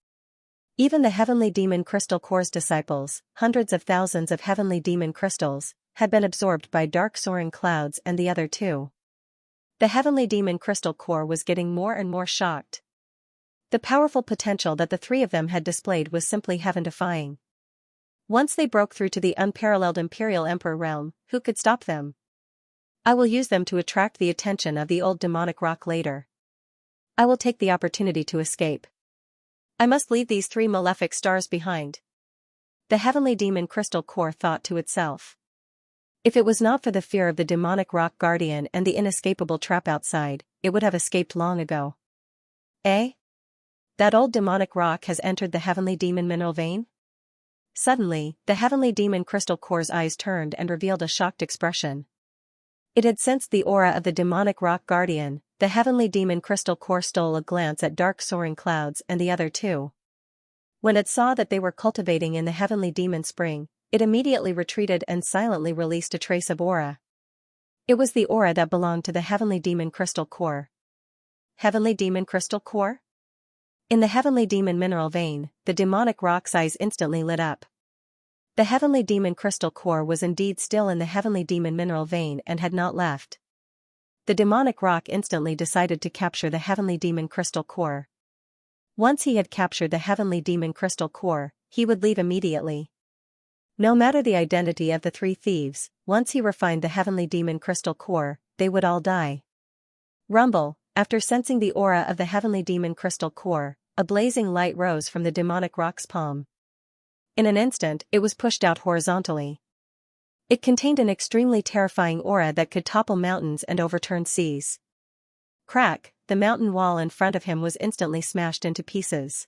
Even the heavenly demon crystal core's disciples, hundreds of thousands of heavenly demon crystals, had been absorbed by Dark Soaring Clouds and the other two. The heavenly demon crystal core was getting more and more shocked. The powerful potential that the 3 of them had displayed was simply heaven-defying. Once they broke through to the unparalleled Imperial Emperor realm, who could stop them? I will use them to attract the attention of the old demonic rock later. I will take the opportunity to escape. I must leave these 3 malefic stars behind. The heavenly demon crystal core thought to itself. If it was not for the fear of the demonic rock guardian and the inescapable trap outside, it would have escaped long ago. Eh? That old demonic rock has entered the heavenly demon mineral vein? Suddenly, the heavenly demon crystal core's eyes turned and revealed a shocked expression. It had sensed the aura of the demonic rock guardian. The heavenly demon crystal core stole a glance at dark soaring clouds and the other two. When it saw that they were cultivating in the heavenly demon spring, it immediately retreated and silently released a trace of aura. It was the aura that belonged to the heavenly demon crystal core. Heavenly demon crystal core? In the heavenly demon mineral vein, the demonic rock's eyes instantly lit up. The heavenly demon crystal core was indeed still in the heavenly demon mineral vein and had not left. The demonic rock instantly decided to capture the heavenly demon crystal core. Once he had captured the heavenly demon crystal core, he would leave immediately. No matter the identity of the three thieves, once he refined the heavenly demon crystal core, they would all die. Rumble, after sensing the aura of the heavenly demon crystal core, a blazing light rose from the demonic rock's palm. In an instant, it was pushed out horizontally. It contained an extremely terrifying aura that could topple mountains and overturn seas. Crack, the mountain wall in front of him was instantly smashed into pieces.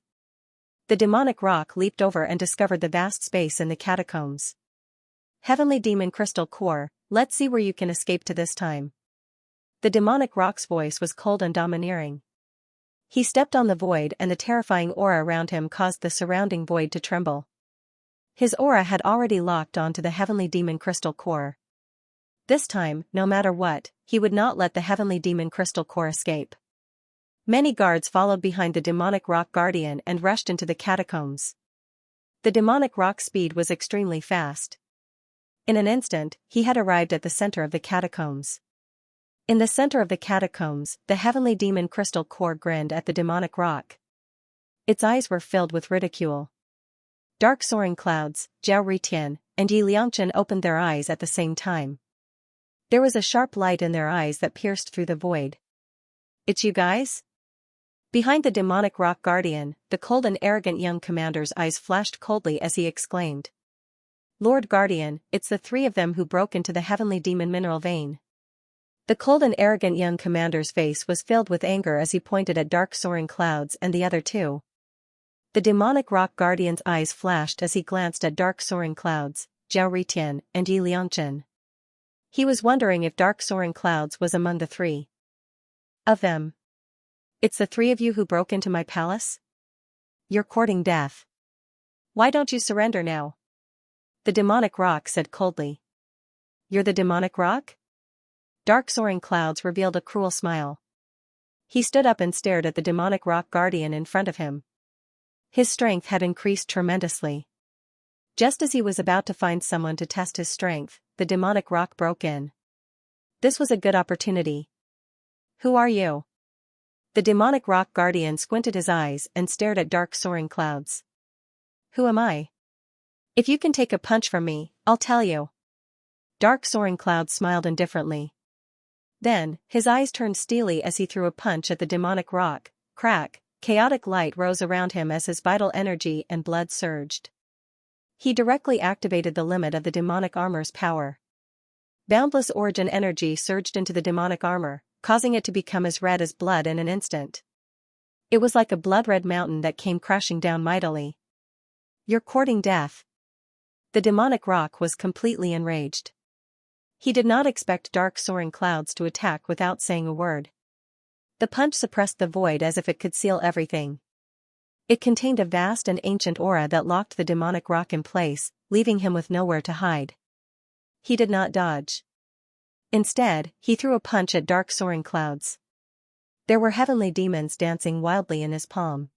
The demonic rock leaped over and discovered the vast space in the catacombs. Heavenly demon crystal core, let's see where you can escape to this time. The demonic rock's voice was cold and domineering. He stepped on the void and the terrifying aura around him caused the surrounding void to tremble. His aura had already locked onto the heavenly demon crystal core. This time, no matter what, he would not let the heavenly demon crystal core escape. Many guards followed behind the demonic rock guardian and rushed into the catacombs. The demonic rock's speed was extremely fast. In an instant, he had arrived at the center of the catacombs. In the center of the catacombs, the heavenly demon crystal core grinned at the demonic rock. Its eyes were filled with ridicule. Dark soaring clouds, Zhao Ritian, and Yi Liangchen opened their eyes at the same time. There was a sharp light in their eyes that pierced through the void. It's you guys? Behind the demonic rock guardian, the cold and arrogant young commander's eyes flashed coldly as he exclaimed. Lord Guardian, it's the three of them who broke into the heavenly demon mineral vein. The cold and arrogant young commander's face was filled with anger as he pointed at dark soaring clouds and the other two. The demonic rock guardian's eyes flashed as he glanced at dark soaring clouds, Zhao Ritian, and Yi Liangchen. He was wondering if dark soaring clouds was among the three of them. It's the three of you who broke into my palace? You're courting death. Why don't you surrender now? The demonic rock said coldly. You're the demonic rock? Dark soaring clouds revealed a cruel smile. He stood up and stared at the demonic rock guardian in front of him. His strength had increased tremendously. Just as he was about to find someone to test his strength, the demonic rock broke in. This was a good opportunity. Who are you? The demonic rock guardian squinted his eyes and stared at dark soaring clouds. Who am I? If you can take a punch from me, I'll tell you. Dark soaring clouds smiled indifferently. Then, his eyes turned steely as he threw a punch at the demonic rock. Crack, chaotic light rose around him as his vital energy and blood surged. He directly activated the limit of the demonic armor's power. Boundless origin energy surged into the demonic armor, causing it to become as red as blood in an instant. It was like a blood-red mountain that came crashing down mightily. You're courting death. The demonic rock was completely enraged. He did not expect dark soaring clouds to attack without saying a word. The punch suppressed the void as if it could seal everything. It contained a vast and ancient aura that locked the demonic rock in place, leaving him with nowhere to hide. He did not dodge. Instead, he threw a punch at dark soaring clouds. There were heavenly demons dancing wildly in his palm.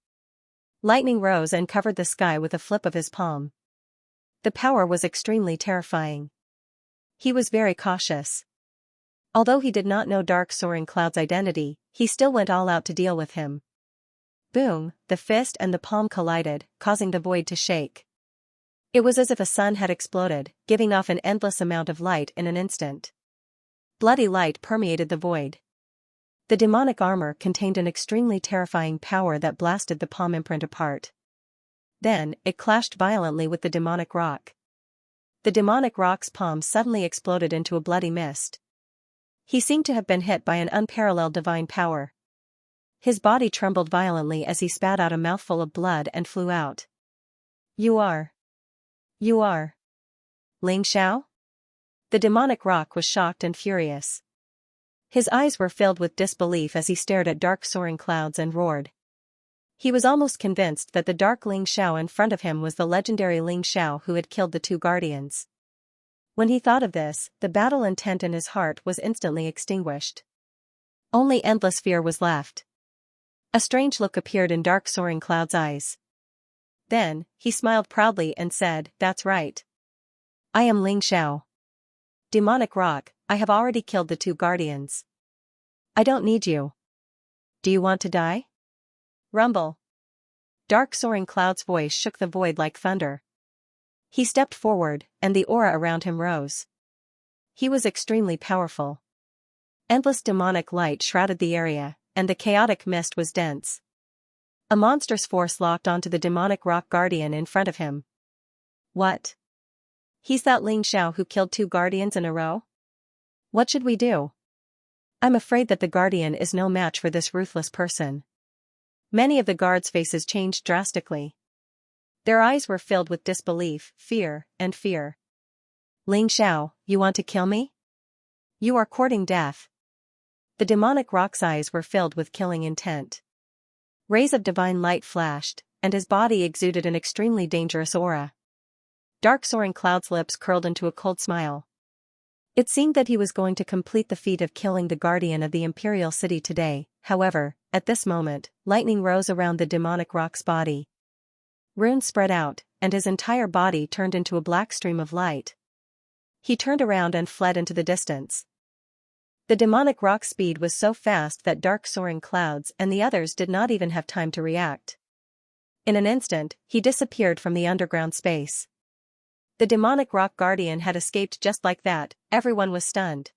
Lightning rose and covered the sky with a flip of his palm. The power was extremely terrifying. He was very cautious. Although he did not know dark soaring cloud's identity, he still went all out to deal with him. Boom, the fist and the palm collided, causing the void to shake. It was as if a sun had exploded, giving off an endless amount of light in an instant. Bloody light permeated the void. The demonic armor contained an extremely terrifying power that blasted the palm imprint apart. Then, it clashed violently with the demonic rock. The demonic rock's palm suddenly exploded into a bloody mist. He seemed to have been hit by an unparalleled divine power. His body trembled violently as he spat out a mouthful of blood and flew out. You are Xianxia? The demonic rock was shocked and furious. His eyes were filled with disbelief as he stared at dark soaring clouds and roared. He was almost convinced that the dark Xianxia in front of him was the legendary Xianxia who had killed the two guardians. When he thought of this, the battle intent in his heart was instantly extinguished. Only endless fear was left. A strange look appeared in dark soaring cloud's eyes. Then, he smiled proudly and said, "That's right. I am Xianxia. Demonic rock, I have already killed the two guardians. I don't need you. Do you want to die?" Rumble. Dark soaring cloud's voice shook the void like thunder. He stepped forward, and the aura around him rose. He was extremely powerful. Endless demonic light shrouded the area, and the chaotic mist was dense. A monstrous force locked onto the demonic rock guardian in front of him. What? He's that Xianxia who killed two guardians in a row? What should we do? I'm afraid that the guardian is no match for this ruthless person. Many of the guards' faces changed drastically. Their eyes were filled with disbelief, fear. Xianxia, you want to kill me? You are courting death. The demonic rock's eyes were filled with killing intent. Rays of divine light flashed, and his body exuded an extremely dangerous aura. Dark soaring cloud's lips curled into a cold smile. It seemed that he was going to complete the feat of killing the guardian of the imperial city today. However, at this moment, lightning rose around the demonic rock's body. Runes spread out, and his entire body turned into a black stream of light. He turned around and fled into the distance. The demonic rock's speed was so fast that dark soaring clouds and the others did not even have time to react. In an instant, he disappeared from the underground space. The demonic rock guardian had escaped just like that. Everyone was stunned.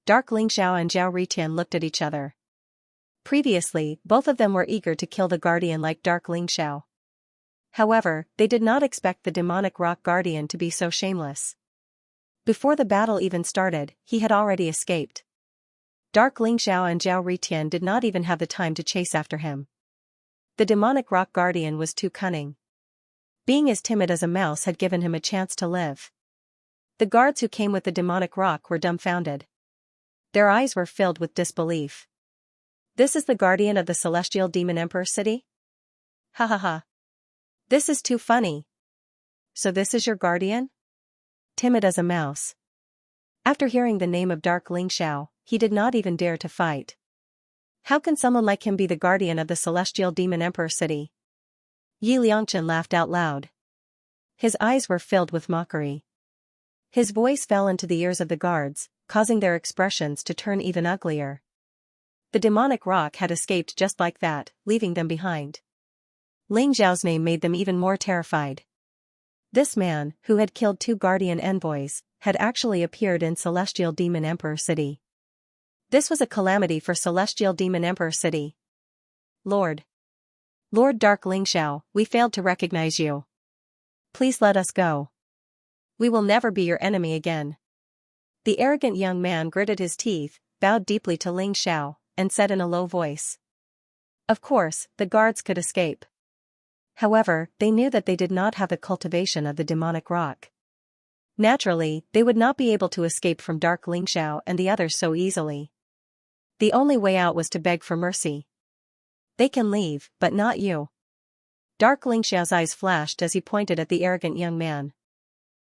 Dark Xianxia and Zhao Ritian looked at each other. Previously, both of them were eager to kill the guardian like Dark Xianxia. However, they did not expect the demonic rock guardian to be so shameless. Before the battle even started, he had already escaped. Dark Xianxia and Zhao Ritian did not even have the time to chase after him. The demonic rock guardian was too cunning. Being as timid as a mouse had given him a chance to live. The guards who came with the demonic rock were dumbfounded. Their eyes were filled with disbelief. This is the guardian of the celestial demon emperor city? Ha ha ha. This is too funny. So this is your guardian? Timid as a mouse. After hearing the name of Dark Xianxia, he did not even dare to fight. How can someone like him be the guardian of the celestial demon emperor city? Yi Liangchen laughed out loud. His eyes were filled with mockery. His voice fell into the ears of the guards, causing their expressions to turn even uglier. The demonic rock had escaped just like that, leaving them behind. Ling Zhao's name made them even more terrified. This man, who had killed two guardian envoys, had actually appeared in Celestial Demon Emperor City. This was a calamity for Celestial Demon Emperor City. Lord Dark Xianxia, we failed to recognize you. Please let us go. We will never be your enemy again. The arrogant young man gritted his teeth, bowed deeply to Xianxia, and said in a low voice. Of course, the guards could escape. However, they knew that they did not have the cultivation of the demonic rock. Naturally, they would not be able to escape from Dark Xianxia and the others so easily. The only way out was to beg for mercy. They can leave, but not you. Dark Xianxia's eyes flashed as he pointed at the arrogant young man.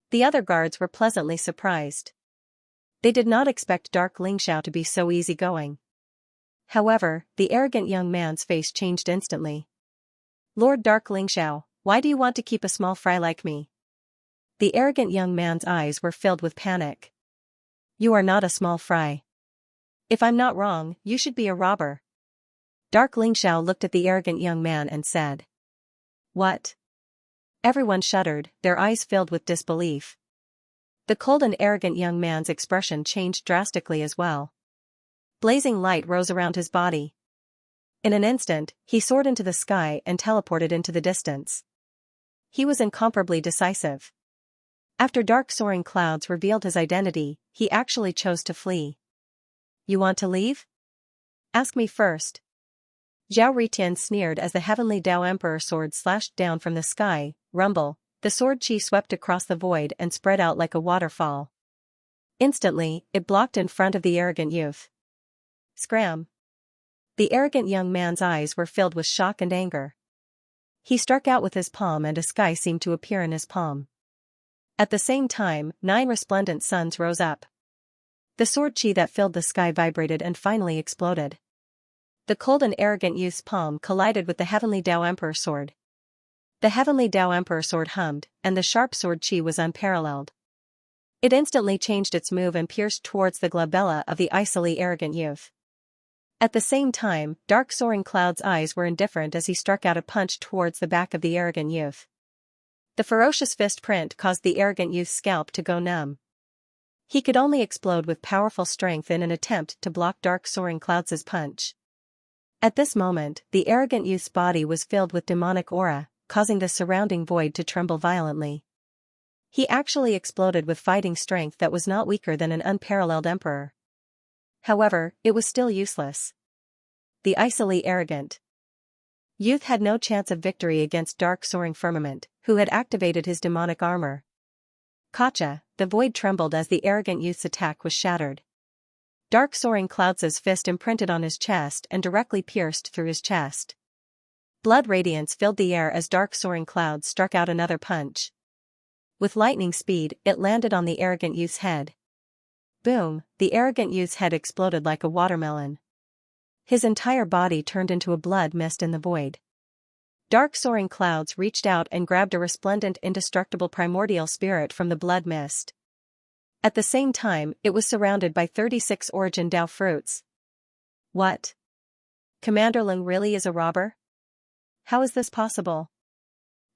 The other guards were pleasantly surprised. They did not expect Dark Xianxia to be so easygoing. However, the arrogant young man's face changed instantly. Lord Dark Xianxia, why do you want to keep a small fry like me? The arrogant young man's eyes were filled with panic. You are not a small fry. If I'm not wrong, you should be a robber. Dark Xianxia looked at the arrogant young man and said. What? Everyone shuddered, their eyes filled with disbelief. The cold and arrogant young man's expression changed drastically as well. Blazing light rose around his body. In an instant, he soared into the sky and teleported into the distance. He was incomparably decisive. After dark soaring clouds revealed his identity, he actually chose to flee. You want to leave? Ask me first. Zhao Ritian sneered as the heavenly Dao Emperor sword slashed down from the sky. Rumble, the sword chi swept across the void and spread out like a waterfall. Instantly, it blocked in front of the arrogant youth. Scram! The arrogant young man's eyes were filled with shock and anger. He struck out with his palm and a sky seemed to appear in his palm. At the same time, 9 resplendent suns rose up. The sword chi that filled the sky vibrated and finally exploded. The cold and arrogant youth's palm collided with the heavenly Dao Emperor sword. The heavenly Dao Emperor sword hummed, and the sharp sword chi was unparalleled. It instantly changed its move and pierced towards the glabella of the icily arrogant youth. At the same time, dark soaring cloud's eyes were indifferent as he struck out a punch towards the back of the arrogant youth. The ferocious fist print caused the arrogant youth's scalp to go numb. He could only explode with powerful strength in an attempt to block dark soaring clouds' punch. At this moment, the arrogant youth's body was filled with demonic aura, causing the surrounding void to tremble violently. He actually exploded with fighting strength that was not weaker than an unparalleled emperor. However, it was still useless. The icily arrogant youth had no chance of victory against dark soaring firmament, who had activated his demonic armor. Kacha, the void trembled as the arrogant youth's attack was shattered. Dark soaring clouds' fist imprinted on his chest and directly pierced through his chest. Blood radiance filled the air as dark soaring clouds struck out another punch. With lightning speed, it landed on the arrogant youth's head. Boom, the arrogant youth's head exploded like a watermelon. His entire body turned into a blood mist in the void. Dark soaring clouds reached out and grabbed a resplendent indestructible primordial spirit from the blood mist. At the same time, it was surrounded by 36 origin Dao fruits. What? Commander Lung really is a robber? How is this possible?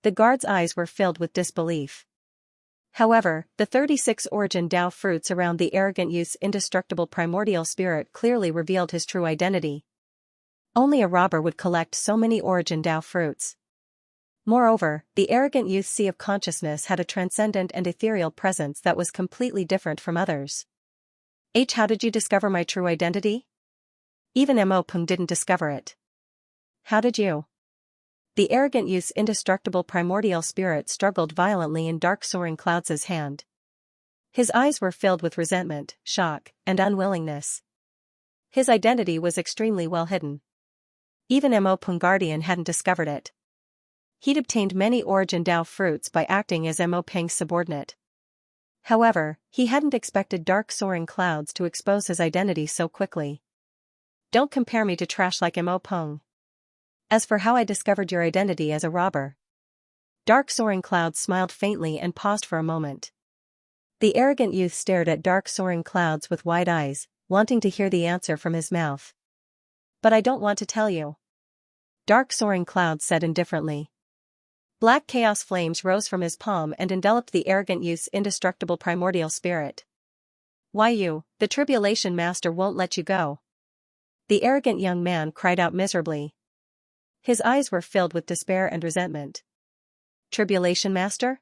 The guard's eyes were filled with disbelief. However, the 36 origin Dao fruits around the arrogant youth's indestructible primordial spirit clearly revealed his true identity. Only a robber would collect so many origin Dao fruits. Moreover, the arrogant youth's sea of consciousness had a transcendent and ethereal presence that was completely different from others. How did you discover my true identity? Even Mo Peng didn't discover it. How did you? The arrogant youth's indestructible primordial spirit struggled violently in dark soaring clouds' hand. His eyes were filled with resentment, shock, and unwillingness. His identity was extremely well hidden. Even Mo Peng Guardian hadn't discovered it. He'd obtained many origin Dao fruits by acting as Mo Peng's subordinate. However, he hadn't expected dark soaring clouds to expose his identity so quickly. Don't compare me to trash like Mo Peng. As for how I discovered your identity as a robber. Dark soaring clouds smiled faintly and paused for a moment. The arrogant youth stared at dark soaring clouds with wide eyes, wanting to hear the answer from his mouth. But I don't want to tell you. Dark soaring clouds said indifferently. Black chaos flames rose from his palm and enveloped the arrogant youth's indestructible primordial spirit. Why you, the Tribulation Master won't let you go? The arrogant young man cried out miserably. His eyes were filled with despair and resentment. Tribulation Master?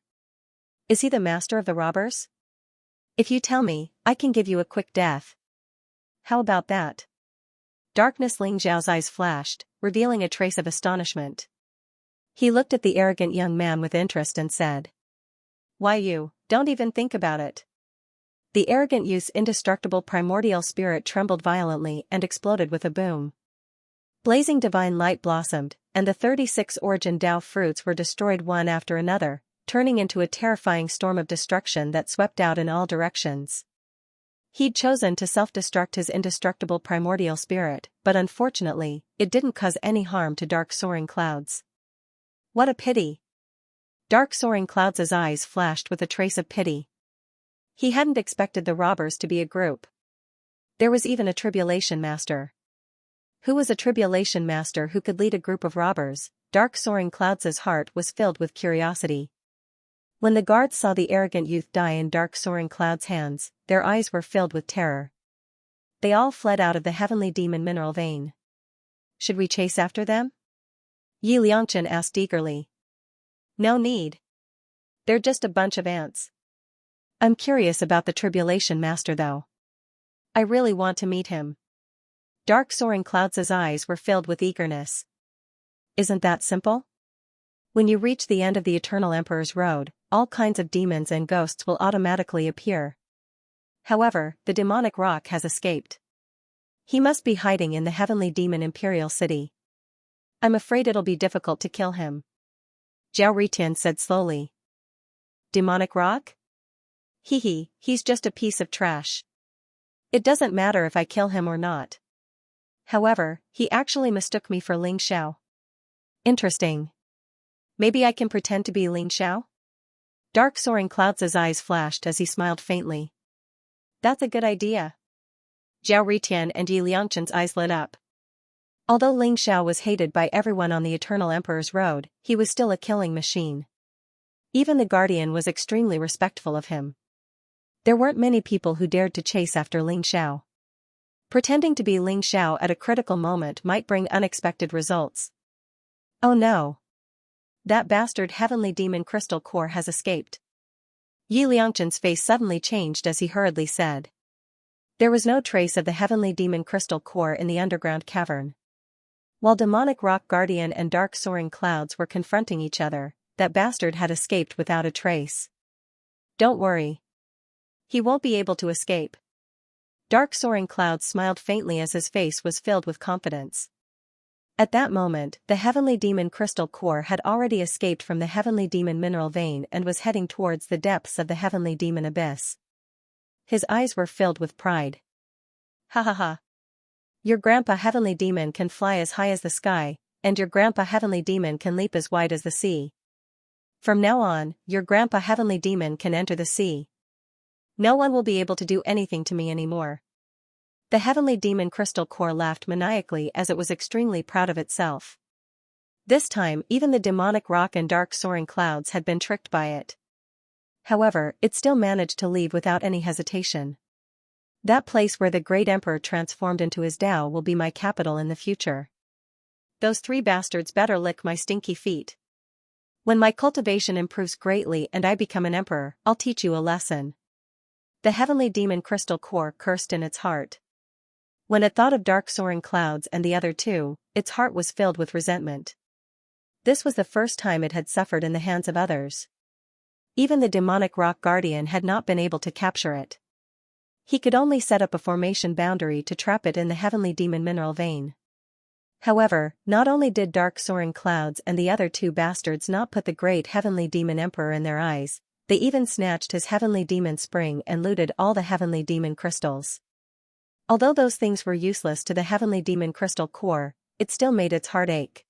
Is he the master of the robbers? If you tell me, I can give you a quick death. How about that? Darkness Ling Zhao's eyes flashed, revealing a trace of astonishment. He looked at the arrogant young man with interest and said. Why you, don't even think about it. The arrogant youth's indestructible primordial spirit trembled violently and exploded with a boom. Blazing divine light blossomed, and the 36 origin Dao fruits were destroyed one after another, turning into a terrifying storm of destruction that swept out in all directions. He'd chosen to self-destruct his indestructible primordial spirit, but unfortunately, it didn't cause any harm to dark soaring clouds. What a pity! Dark soaring clouds' eyes flashed with a trace of pity. He hadn't expected the robbers to be a group. There was even a Tribulation Master. Who was a Tribulation Master who could lead a group of robbers? Dark soaring clouds' heart was filled with curiosity. When the guards saw the arrogant youth die in dark soaring clouds' hands, their eyes were filled with terror. They all fled out of the heavenly demon mineral vein. Should we chase after them? Yi Liangchen asked eagerly. No need. They're just a bunch of ants. I'm curious about the Tribulation Master though. I really want to meet him. Dark soaring clouds' eyes were filled with eagerness. Isn't that simple? When you reach the end of the Eternal Emperor's road, all kinds of demons and ghosts will automatically appear. However, the demonic rock has escaped. He must be hiding in the heavenly demon Imperial City. I'm afraid it'll be difficult to kill him. Zhao Ritian said slowly. Demonic rock? He's just a piece of trash. It doesn't matter if I kill him or not. However, he actually mistook me for Ling Xiao. Interesting. Maybe I can pretend to be Ling Xiao? Dark soaring clouds' eyes flashed as he smiled faintly. That's a good idea. Zhao Ritian and Yi Liangchen's eyes lit up. Although Ling Xiao was hated by everyone on the Eternal Emperor's road, he was still a killing machine. Even the Guardian was extremely respectful of him. There weren't many people who dared to chase after Ling Xiao. Pretending to be Ling Xiao at a critical moment might bring unexpected results. Oh no. That bastard heavenly demon crystal core has escaped. Yi Liangchen's face suddenly changed as he hurriedly said. There was no trace of the heavenly demon crystal core in the underground cavern. While demonic rock guardian and dark soaring clouds were confronting each other, that bastard had escaped without a trace. Don't worry. He won't be able to escape. Dark soaring clouds smiled faintly as his face was filled with confidence. At that moment, the heavenly demon crystal core had already escaped from the heavenly demon mineral vein and was heading towards the depths of the heavenly demon abyss. His eyes were filled with pride. Ha ha ha. Your grandpa heavenly demon can fly as high as the sky, and your grandpa heavenly demon can leap as wide as the sea. From now on, your grandpa heavenly demon can enter the sea. No one will be able to do anything to me anymore. The heavenly demon crystal core laughed maniacally as it was extremely proud of itself. This time even the demonic rock and dark soaring clouds had been tricked by it. However, it still managed to leave without any hesitation. That place where the great emperor transformed into his Tao will be my capital in the future. Those three bastards better lick my stinky feet. When my cultivation improves greatly and I become an emperor, I'll teach you a lesson. The heavenly demon crystal core cursed in its heart. When it thought of dark soaring clouds and the other two, its heart was filled with resentment. This was the first time it had suffered in the hands of others. Even the demonic rock guardian had not been able to capture it. He could only set up a formation boundary to trap it in the heavenly demon mineral vein. However, not only did dark soaring clouds and the other two bastards not put the great heavenly demon emperor in their eyes, they even snatched his heavenly demon spring and looted all the heavenly demon crystals. Although those things were useless to the heavenly demon crystal core, it still made its heart ache.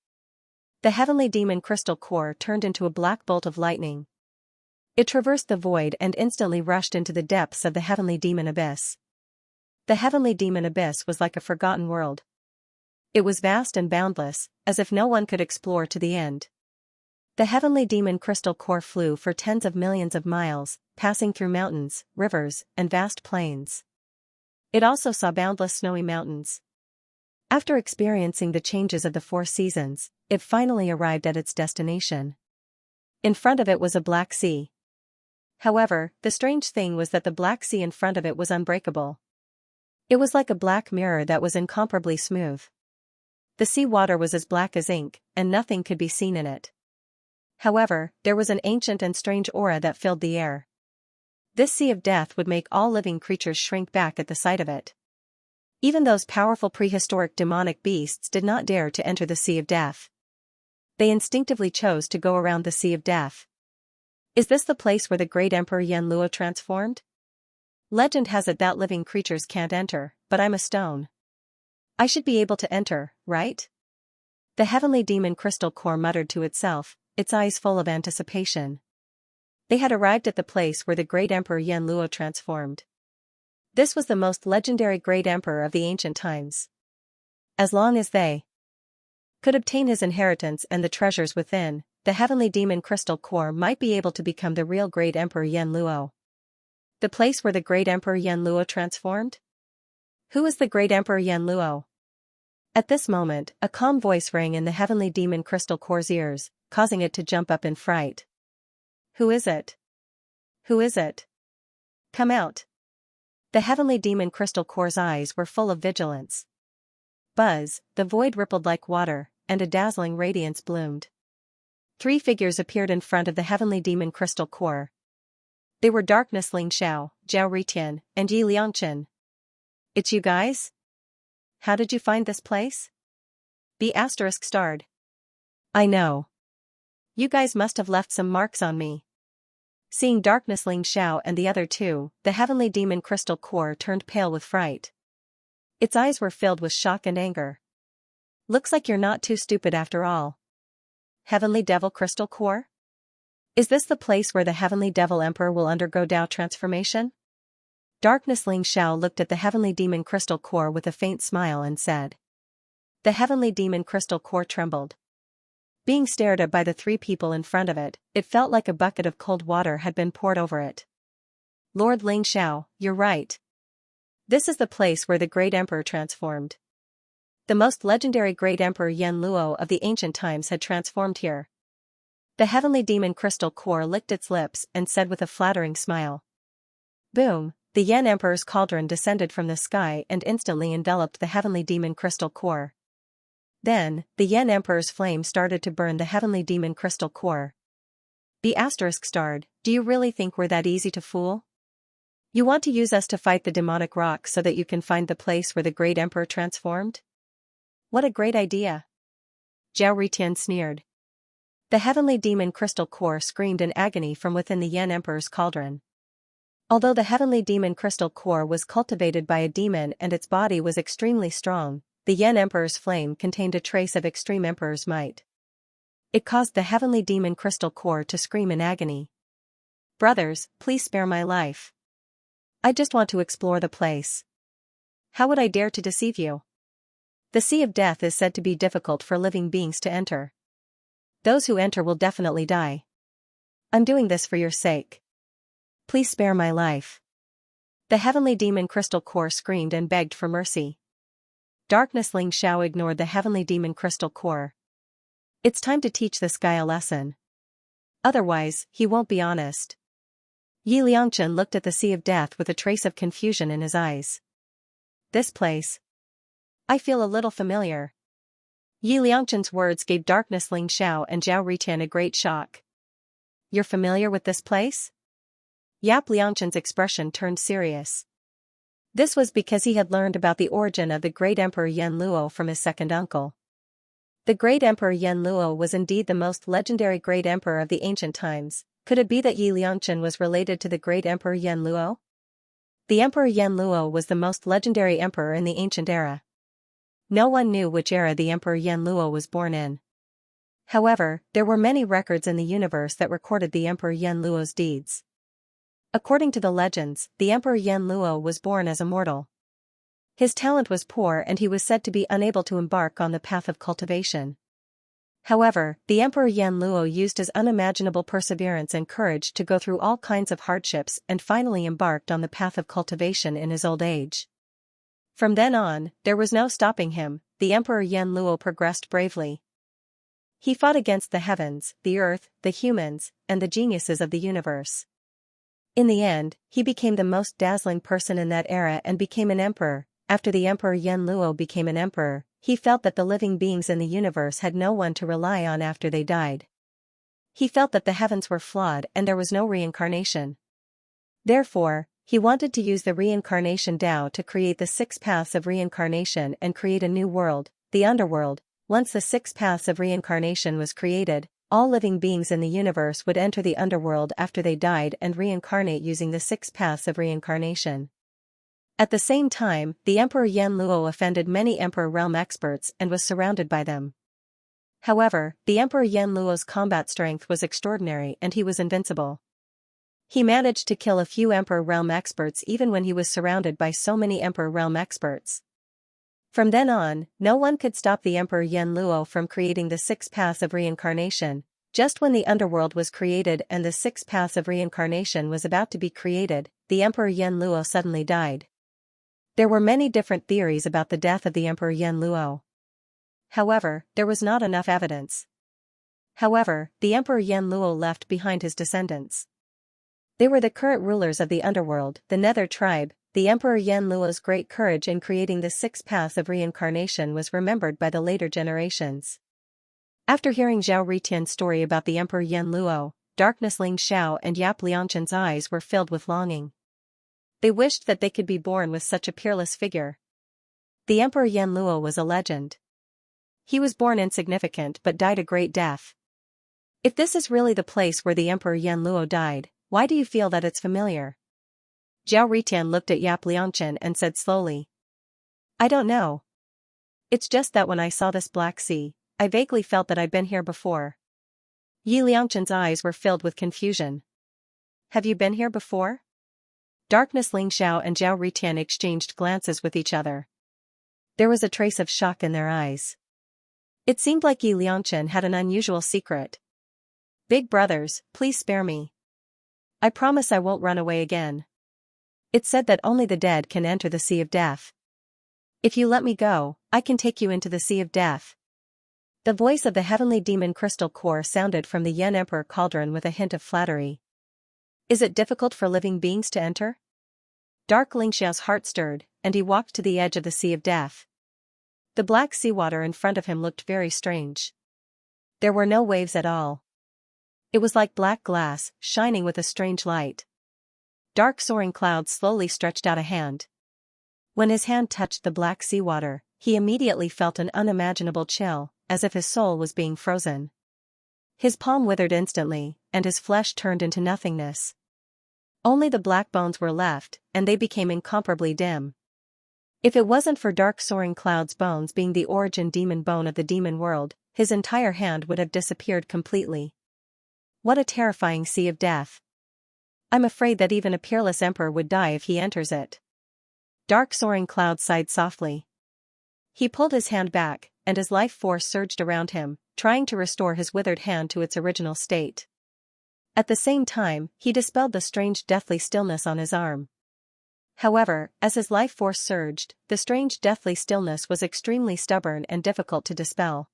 The heavenly demon crystal core turned into a black bolt of lightning. It traversed the void and instantly rushed into the depths of the heavenly demon abyss. The heavenly demon abyss was like a forgotten world. It was vast and boundless, as if no one could explore to the end. The heavenly demon crystal core flew for tens of millions of miles, passing through mountains, rivers, and vast plains. It also saw boundless snowy mountains. After experiencing the changes of the 4 seasons, it finally arrived at its destination. In front of it was a black sea. However, the strange thing was that the black sea in front of it was unbreakable. It was like a black mirror that was incomparably smooth. The sea water was as black as ink, and nothing could be seen in it. However, there was an ancient and strange aura that filled the air. This sea of death would make all living creatures shrink back at the sight of it. Even those powerful prehistoric demonic beasts did not dare to enter the sea of death. They instinctively chose to go around the sea of death. Is this the place where the great emperor Yan Luo transformed? Legend has it that living creatures can't enter, but I'm a stone. I should be able to enter, right? The heavenly demon crystal core muttered to itself, its eyes full of anticipation. They had arrived at the place where the great emperor Yan Luo transformed. This was the most legendary great emperor of the ancient times. As long as they could obtain his inheritance and the treasures within, the heavenly demon crystal core might be able to become the real great emperor Yan Luo. The place where the great emperor Yan Luo transformed? Who is the great emperor Yan Luo? At this moment, a calm voice rang in the heavenly demon crystal core's ears, causing it to jump up in fright. Who is it? Who is it? Come out. The heavenly demon crystal core's eyes were full of vigilance. Buzz, the void rippled like water, and a dazzling radiance bloomed. 3 figures appeared in front of the heavenly demon crystal core. They were Darkness Lingxiao, Zhao Ritian, and Yi Liangchen. It's you guys? How did you find this place? B** starred. I know. You guys must have left some marks on me. Seeing Darkness Lingxiao and the other 2, the heavenly demon crystal core turned pale with fright. Its eyes were filled with shock and anger. Looks like you're not too stupid after all. Heavenly Devil Crystal Core? Is this the place where the Heavenly Devil Emperor will undergo Dao transformation? Darkness Lingxiao looked at the Heavenly Demon Crystal Core with a faint smile and said. The Heavenly Demon Crystal Core trembled. Being stared at by the 3 people in front of it, it felt like a bucket of cold water had been poured over it. Lord Lingxiao, you're right. This is the place where the Great Emperor transformed. The most legendary Great Emperor Yan Luo of the ancient times had transformed here. The Heavenly Demon Crystal Core licked its lips and said with a flattering smile. Boom, the Yan Emperor's cauldron descended from the sky and instantly enveloped the Heavenly Demon Crystal Core. Then, the Yan Emperor's flame started to burn the Heavenly Demon Crystal Core. B** starred, do you really think we're that easy to fool? You want to use us to fight the demonic rock so that you can find the place where the Great Emperor transformed? What a great idea! Zhao Ritian sneered. The Heavenly Demon Crystal Core screamed in agony from within the Yan Emperor's cauldron. Although the Heavenly Demon Crystal Core was cultivated by a demon and its body was extremely strong, the Yan Emperor's flame contained a trace of extreme Emperor's might. It caused the Heavenly Demon Crystal Core to scream in agony. Brothers, please spare my life. I just want to explore the place. How would I dare to deceive you? The Sea of Death is said to be difficult for living beings to enter. Those who enter will definitely die. I'm doing this for your sake. Please spare my life. The Heavenly Demon Crystal Core screamed and begged for mercy. Darkness Lingxiao ignored the Heavenly Demon Crystal Core. It's time to teach this guy a lesson. Otherwise, he won't be honest. Yi Liangchen looked at the Sea of Death with a trace of confusion in his eyes. This place. I feel a little familiar. Yi Liangchen's words gave Darkness Lingxiao and Zhao Ritian a great shock. You're familiar with this place? Yap Liangchen's expression turned serious. This was because he had learned about the origin of the Great Emperor Yan Luo from his second uncle. The Great Emperor Yan Luo was indeed the most legendary Great Emperor of the ancient times. Could it be that Yi Liangchen was related to the Great Emperor Yan Luo? The Emperor Yan Luo was the most legendary emperor in the ancient era. No one knew which era the Emperor Yan Luo was born in. However, there were many records in the universe that recorded the Emperor Yan Luo's deeds. According to the legends, the Emperor Yan Luo was born as a mortal. His talent was poor and he was said to be unable to embark on the path of cultivation. However, the Emperor Yan Luo used his unimaginable perseverance and courage to go through all kinds of hardships and finally embarked on the path of cultivation in his old age. From then on, there was no stopping him. The Emperor Yan Luo progressed bravely. He fought against the heavens, the earth, the humans, and the geniuses of the universe. In the end, he became the most dazzling person in that era and became an emperor. After the Emperor Yan Luo became an emperor, he felt that the living beings in the universe had no one to rely on after they died. He felt that the heavens were flawed and there was no reincarnation. Therefore, he wanted to use the reincarnation Tao to create the 6 paths of reincarnation and create a new world, the underworld. Once the 6 paths of reincarnation was created, all living beings in the universe would enter the underworld after they died and reincarnate using the 6 paths of reincarnation. At the same time, the Emperor Yan Luo offended many Emperor Realm experts and was surrounded by them. However, the Emperor Yan Luo's combat strength was extraordinary and he was invincible. He managed to kill a few Emperor Realm experts even when he was surrounded by so many Emperor Realm experts. From then on, no one could stop the Emperor Yan Luo from creating the 6 paths of reincarnation. Just when the underworld was created and the 6 paths of reincarnation was about to be created, the Emperor Yan Luo suddenly died. There were many different theories about the death of the Emperor Yan Luo. However, there was not enough evidence. However, the Emperor Yan Luo left behind his descendants. They were the current rulers of the underworld, the Nether tribe. The Emperor Yan Luo's great courage in creating the 6 paths of reincarnation was remembered by the later generations. After hearing Zhao Ritian's story about the Emperor Yan Luo, Darkness Ling Xiao and Yap Lianchen's eyes were filled with longing. They wished that they could be born with such a peerless figure. The Emperor Yan Luo was a legend. He was born insignificant but died a great death. If this is really the place where the Emperor Yan Luo died, why do you feel that it's familiar? Zhao Ritian looked at Yap Liangchen and said slowly. I don't know. It's just that when I saw this black sea, I vaguely felt that I'd been here before. Yi Liangchen's eyes were filled with confusion. Have you been here before? Darkness Ling Xiao and Zhao Ritian exchanged glances with each other. There was a trace of shock in their eyes. It seemed like Yi Liangchen had an unusual secret. Big brothers, please spare me. I promise I won't run away again. It's said that only the dead can enter the Sea of Death. If you let me go, I can take you into the Sea of Death. The voice of the heavenly demon crystal core sounded from the Yen Emperor cauldron with a hint of flattery. Is it difficult for living beings to enter? Dark Ling Xiao's heart stirred, and he walked to the edge of the Sea of Death. The black seawater in front of him looked very strange. There were no waves at all. It was like black glass, shining with a strange light. Dark soaring clouds slowly stretched out a hand. When his hand touched the black seawater, he immediately felt an unimaginable chill, as if his soul was being frozen. His palm withered instantly, and his flesh turned into nothingness. Only the black bones were left, and they became incomparably dim. If it wasn't for dark soaring clouds' bones being the origin demon bone of the demon world, his entire hand would have disappeared completely. What a terrifying Sea of Death. I'm afraid that even a peerless emperor would die if he enters it. Dark soaring clouds sighed softly. He pulled his hand back, and his life force surged around him, trying to restore his withered hand to its original state. At the same time, he dispelled the strange deathly stillness on his arm. However, as his life force surged, the strange deathly stillness was extremely stubborn and difficult to dispel.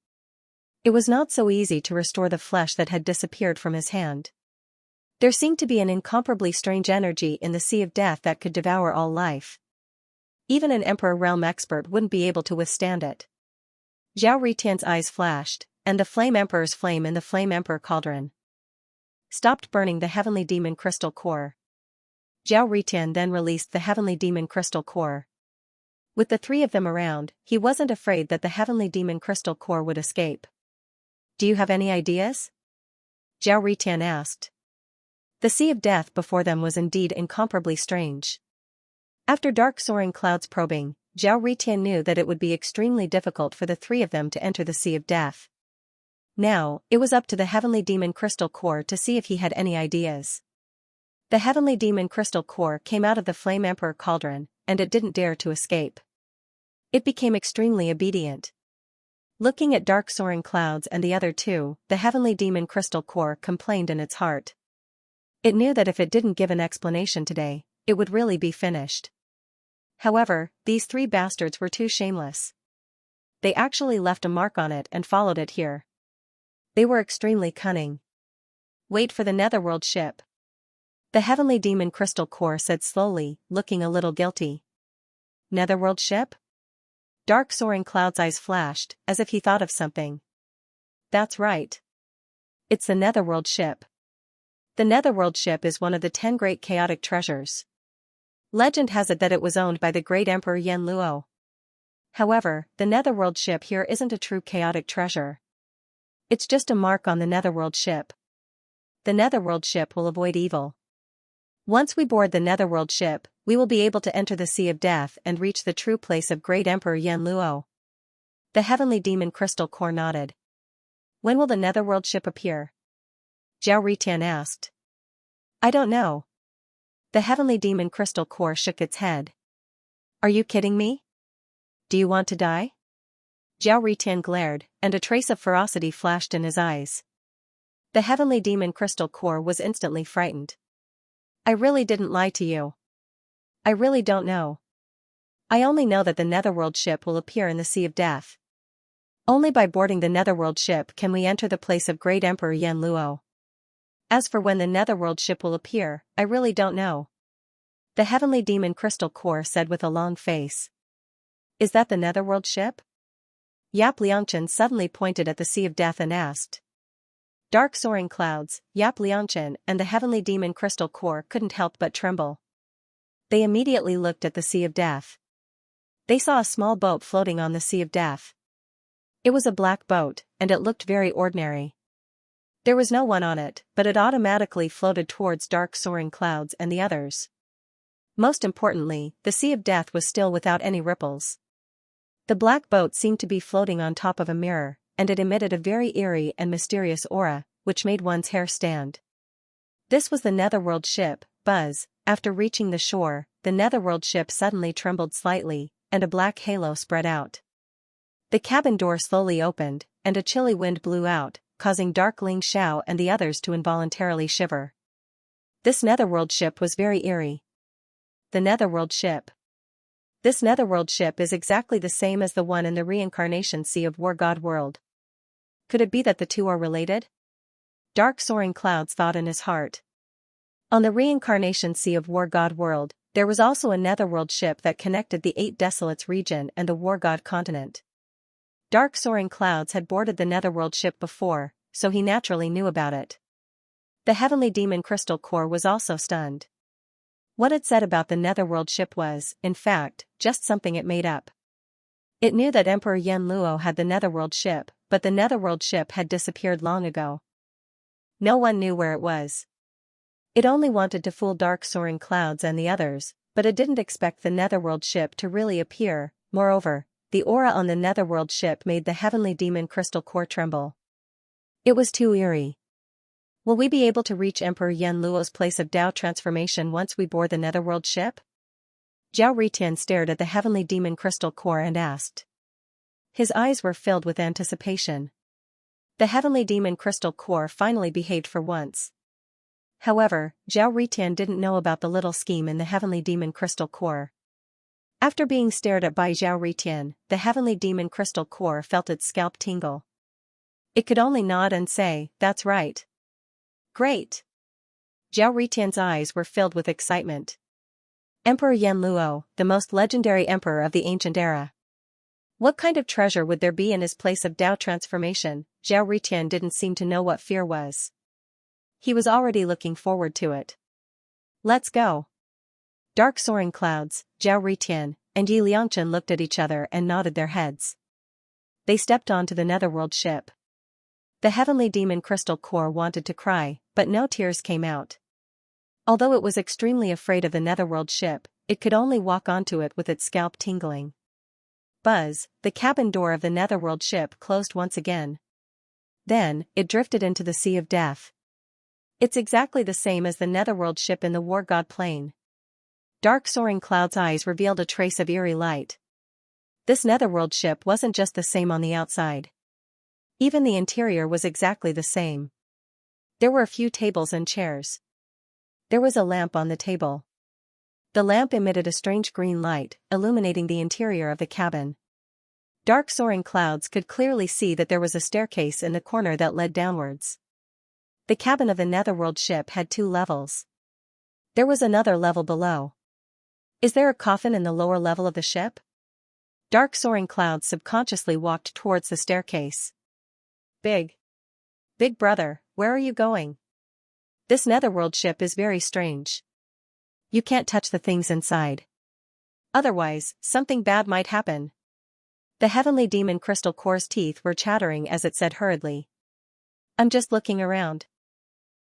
It was not so easy to restore the flesh that had disappeared from his hand. There seemed to be an incomparably strange energy in the Sea of Death that could devour all life. Even an Emperor Realm expert wouldn't be able to withstand it. Zhao Ritian's eyes flashed, and the Flame Emperor's flame in the Flame Emperor cauldron stopped burning the heavenly demon crystal core. Zhao Ritian then released the heavenly demon crystal core. With the 3 of them around, he wasn't afraid that the heavenly demon crystal core would escape. Do you have any ideas? Zhao Ritian asked. The Sea of Death before them was indeed incomparably strange. After dark soaring clouds probing, Zhao Ritian knew that it would be extremely difficult for the 3 of them to enter the Sea of Death. Now, it was up to the heavenly demon crystal core to see if he had any ideas. The heavenly demon crystal core came out of the Flame Emperor cauldron, and it didn't dare to escape. It became extremely obedient. Looking at dark soaring clouds and the other 2, the heavenly demon crystal core complained in its heart. It knew that if it didn't give an explanation today, it would really be finished. However, these 3 bastards were too shameless. They actually left a mark on it and followed it here. They were extremely cunning. Wait for the Netherworld ship. The heavenly demon crystal core said slowly, looking a little guilty. Netherworld ship? Dark soaring clouds' eyes flashed, as if he thought of something. That's right. It's the Netherworld ship. The Netherworld ship is one of the 10 great chaotic treasures. Legend has it that it was owned by the great Emperor Yan Luo. However, the Netherworld ship here isn't a true chaotic treasure. It's just a mark on the Netherworld ship. The Netherworld ship will avoid evil. Once we board the Netherworld ship, we will be able to enter the Sea of Death and reach the true place of great Emperor Yan Luo. The heavenly demon crystal core nodded. When will the Netherworld ship appear? Zhao Ritian asked. I don't know. The heavenly demon crystal core shook its head. Are you kidding me? Do you want to die? Zhao Ritian glared, and a trace of ferocity flashed in his eyes. The heavenly demon crystal core was instantly frightened. I really didn't lie to you. I really don't know. I only know that the Netherworld ship will appear in the Sea of Death. Only by boarding the Netherworld ship can we enter the place of great Emperor Yan Luo. As for when the netherworld ship will appear, I really don't know. The heavenly demon crystal core said with a long face. Is that the netherworld ship? Yap Liangchen suddenly pointed at the Sea of Death and asked. Dark soaring clouds, Yap Liangchen and the heavenly demon crystal core couldn't help but tremble. They immediately looked at the Sea of Death. They saw a small boat floating on the Sea of Death. It was a black boat, and it looked very ordinary. There was no one on it, but it automatically floated towards dark soaring clouds and the others. Most importantly, the Sea of Death was still without any ripples. The black boat seemed to be floating on top of a mirror, and it emitted a very eerie and mysterious aura, which made one's hair stand. This was the netherworld ship, Buzz. After reaching the shore, the netherworld ship suddenly trembled slightly, and a black halo spread out. The cabin door slowly opened, and a chilly wind blew out, causing Dark Ling Xiao and the others to involuntarily shiver. This netherworld ship was very eerie. The netherworld ship. This netherworld ship is exactly the same as the one in the reincarnation sea of War God World. Could it be that the two are related? Dark soaring clouds thought in his heart. On the reincarnation sea of War God World, there was also a netherworld ship that connected the Eight Desolates region and the War God continent. Dark soaring clouds had boarded the netherworld ship before, so he naturally knew about it. The heavenly demon crystal core was also stunned. What it said about the netherworld ship was, in fact, just something it made up. It knew that Emperor Yen Luo had the netherworld ship, but the netherworld ship had disappeared long ago. No one knew where it was. It only wanted to fool dark soaring clouds and the others, but it didn't expect the netherworld ship to really appear. Moreover, the aura on the netherworld ship made the heavenly demon crystal core tremble. It was too eerie. Will we be able to reach Emperor Yen Luo's place of Dao transformation once we board the netherworld ship? Zhao Ritian stared at the heavenly demon crystal core and asked. His eyes were filled with anticipation. The heavenly demon crystal core finally behaved for once. However, Zhao Ritian didn't know about the little scheme in the heavenly demon crystal core. After being stared at by Zhao Ritian, the heavenly demon crystal core felt its scalp tingle. It could only nod and say, "That's right." Great! Zhao Ritian's eyes were filled with excitement. Emperor Yen Luo, the most legendary emperor of the ancient era. What kind of treasure would there be in his place of Dao transformation? Zhao Ritian didn't seem to know what fear was. He was already looking forward to it. Let's go. Dark soaring clouds, Zhao Ritian, and Yi Liangchen looked at each other and nodded their heads. They stepped onto the netherworld ship. The heavenly demon crystal core wanted to cry, but no tears came out. Although it was extremely afraid of the netherworld ship, it could only walk onto it with its scalp tingling. Buzz, the cabin door of the netherworld ship closed once again. Then, it drifted into the Sea of Death. It's exactly the same as the netherworld ship in the War God plane. Dark soaring clouds' eyes revealed a trace of eerie light. This netherworld ship wasn't just the same on the outside. Even the interior was exactly the same. There were a few tables and chairs. There was a lamp on the table. The lamp emitted a strange green light, illuminating the interior of the cabin. Dark soaring clouds could clearly see that there was a staircase in the corner that led downwards. The cabin of the netherworld ship had 2 levels. There was another level below. Is there a coffin in the lower level of the ship? Dark soaring clouds subconsciously walked towards the staircase. Big brother, where are you going? This netherworld ship is very strange. You can't touch the things inside. Otherwise, something bad might happen. The heavenly demon crystal core's teeth were chattering as it said hurriedly. I'm just looking around.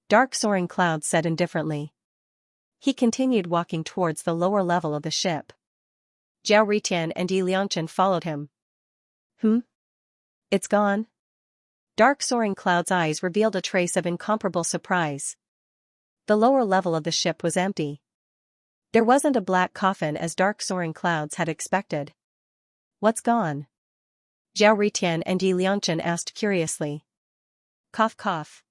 Dark soaring clouds said indifferently. He continued walking towards the lower level of the ship. Zhao Ritian and Yi Liangchen followed him. It's gone? Dark soaring clouds' eyes revealed a trace of incomparable surprise. The lower level of the ship was empty. There wasn't a black coffin as dark soaring clouds had expected. What's gone? Zhao Ritian and Yi Liangchen asked curiously. Cough cough.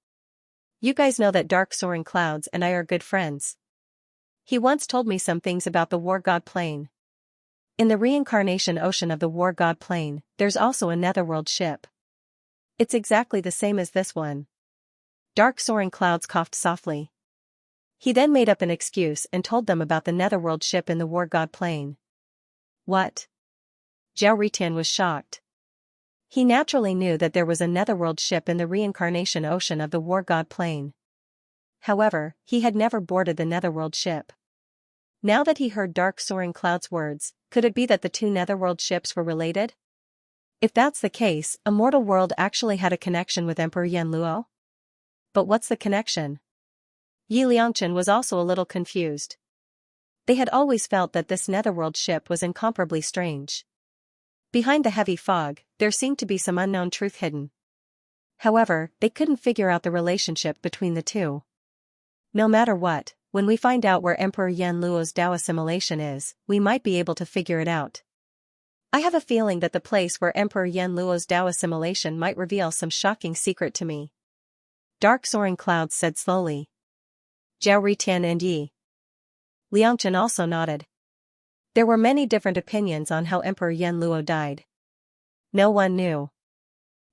You guys know that dark soaring clouds and I are good friends. He once told me some things about the War God plane. In the reincarnation ocean of the War God plane, there's also a netherworld ship. It's exactly the same as this one. Dark soaring clouds coughed softly. He then made up an excuse and told them about the netherworld ship in the war god plane. What? Zhao Ritian was shocked. He naturally knew that there was a netherworld ship in the reincarnation ocean of the war god plane. However, he had never boarded the netherworld ship. Now that he heard Dark Soaring Cloud's words, could it be that the two netherworld ships were related? If that's the case, a mortal world actually had a connection with Emperor Yan Luo? But what's the connection? Yi Liangchen was also a little confused. They had always felt that this netherworld ship was incomparably strange. Behind the heavy fog, there seemed to be some unknown truth hidden. However, they couldn't figure out the relationship between the two. No matter what, when we find out where Emperor Yan Luo's Tao assimilation is, we might be able to figure it out. I have a feeling that the place where Emperor Yan Luo's Tao assimilation might reveal some shocking secret to me. Dark Soaring Clouds said slowly. Zhao Ritian and Yi Liangchen also nodded. There were many different opinions on how Emperor Yan Luo died. No one knew.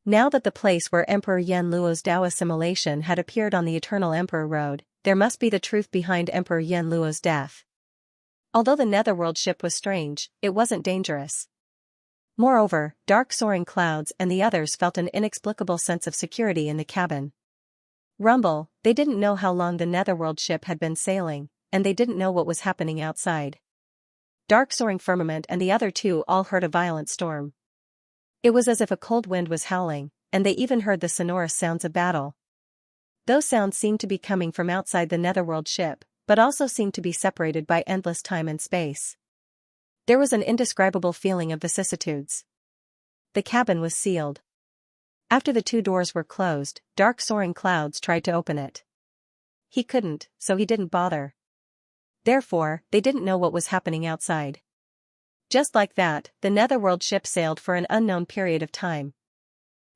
Now that the place where Emperor Yan Luo's Tao assimilation had appeared on the Eternal Emperor Road, there must be the truth behind Emperor Yan Luo's death. Although the netherworld ship was strange, it wasn't dangerous. Moreover, Dark Soaring Clouds and the others felt an inexplicable sense of security in the cabin. Rumble, they didn't know how long the netherworld ship had been sailing, and they didn't know what was happening outside. Dark Soaring Firmament and the other two all heard a violent storm. It was as if a cold wind was howling, and they even heard the sonorous sounds of battle. Those sounds seemed to be coming from outside the netherworld ship, but also seemed to be separated by endless time and space. There was an indescribable feeling of vicissitudes. The cabin was sealed. After the two doors were closed, Dark Soaring Clouds tried to open it. He couldn't, so he didn't bother. Therefore, they didn't know what was happening outside. Just like that, the netherworld ship sailed for an unknown period of time.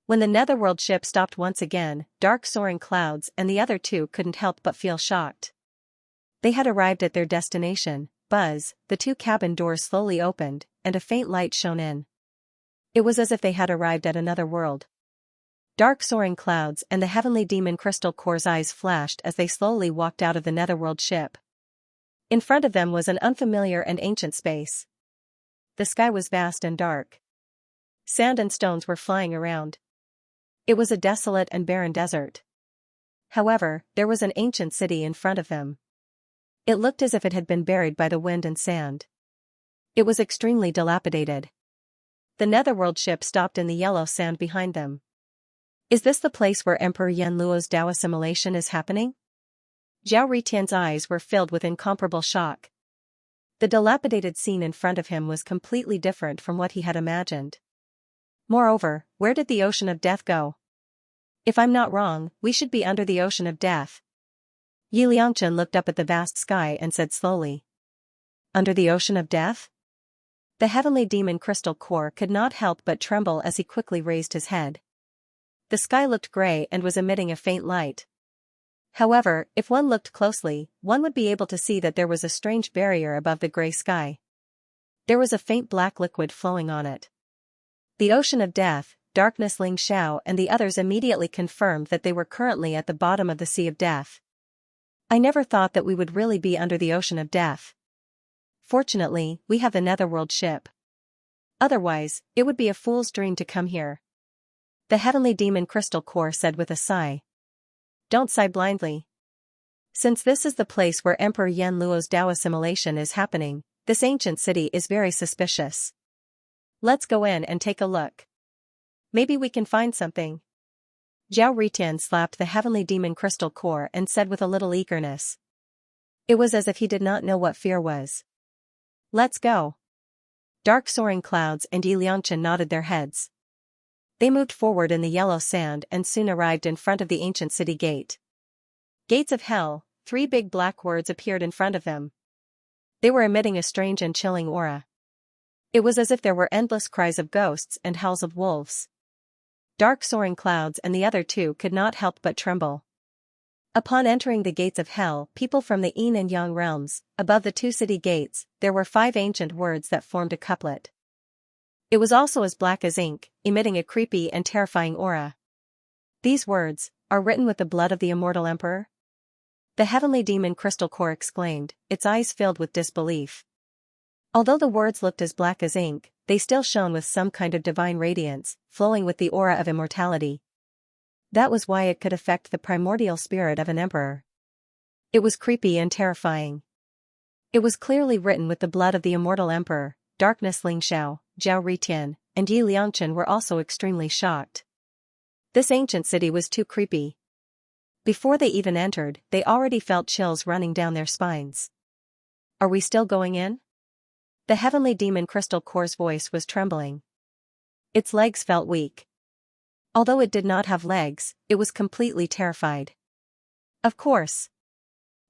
When the netherworld ship stopped once again, Dark Soaring Clouds and the other two couldn't help but feel shocked. They had arrived at their destination. Buzz, the two cabin doors slowly opened, and a faint light shone in. It was as if they had arrived at another world. Dark Soaring Clouds and the heavenly demon Crystal Core's eyes flashed as they slowly walked out of the netherworld ship. In front of them was an unfamiliar and ancient space. The sky was vast and dark. Sand and stones were flying around. It was a desolate and barren desert. However, there was an ancient city in front of them. It looked as if it had been buried by the wind and sand. It was extremely dilapidated. The netherworld ship stopped in the yellow sand behind them. Is this the place where Emperor Yan Luo's Tao assimilation is happening? Zhao Ritian's eyes were filled with incomparable shock. The dilapidated scene in front of him was completely different from what he had imagined. Moreover, where did the ocean of death go? If I'm not wrong, we should be under the ocean of death. Yi Liangchen looked up at the vast sky and said slowly. Under the ocean of death? The heavenly demon Crystal Core could not help but tremble as he quickly raised his head. The sky looked gray and was emitting a faint light. However, if one looked closely, one would be able to see that there was a strange barrier above the gray sky. There was a faint black liquid flowing on it. The ocean of death, Darkness Ling Xiao and the others immediately confirmed that they were currently at the bottom of the sea of death. I never thought that we would really be under the ocean of death. Fortunately, we have the netherworld ship. Otherwise, it would be a fool's dream to come here. The heavenly demon Crystal Core said with a sigh. Don't sigh blindly. Since this is the place where Emperor Yan Luo's Tao assimilation is happening, this ancient city is very suspicious. Let's go in and take a look. Maybe we can find something. Zhao Ritian slapped the heavenly demon Crystal Core and said with a little eagerness. It was as if he did not know what fear was. Let's go. Dark Soaring Clouds and Yi Liangchen nodded their heads. They moved forward in the yellow sand and soon arrived in front of the ancient city gate. Gates of Hell, 3 big black words appeared in front of them. They were emitting a strange and chilling aura. It was as if there were endless cries of ghosts and howls of wolves. Dark Soaring Clouds and the other two could not help but tremble. Upon entering the gates of hell, people from the Yin and Yang realms, above the 2 city gates, there were 5 ancient words that formed a couplet. It was also as black as ink, emitting a creepy and terrifying aura. These words, are written with the blood of the immortal emperor? The heavenly demon crystal core exclaimed, its eyes filled with disbelief. Although the words looked as black as ink, they still shone with some kind of divine radiance, flowing with the aura of immortality. That was why it could affect the primordial spirit of an emperor. It was creepy and terrifying. It was clearly written with the blood of the immortal emperor. Darkness Lingxiao, Zhao Ritian, and Yi Liangchen were also extremely shocked. This ancient city was too creepy. Before they even entered, they already felt chills running down their spines. Are we still going in? The heavenly demon crystal core's voice was trembling. Its legs felt weak. Although it did not have legs, it was completely terrified. Of course.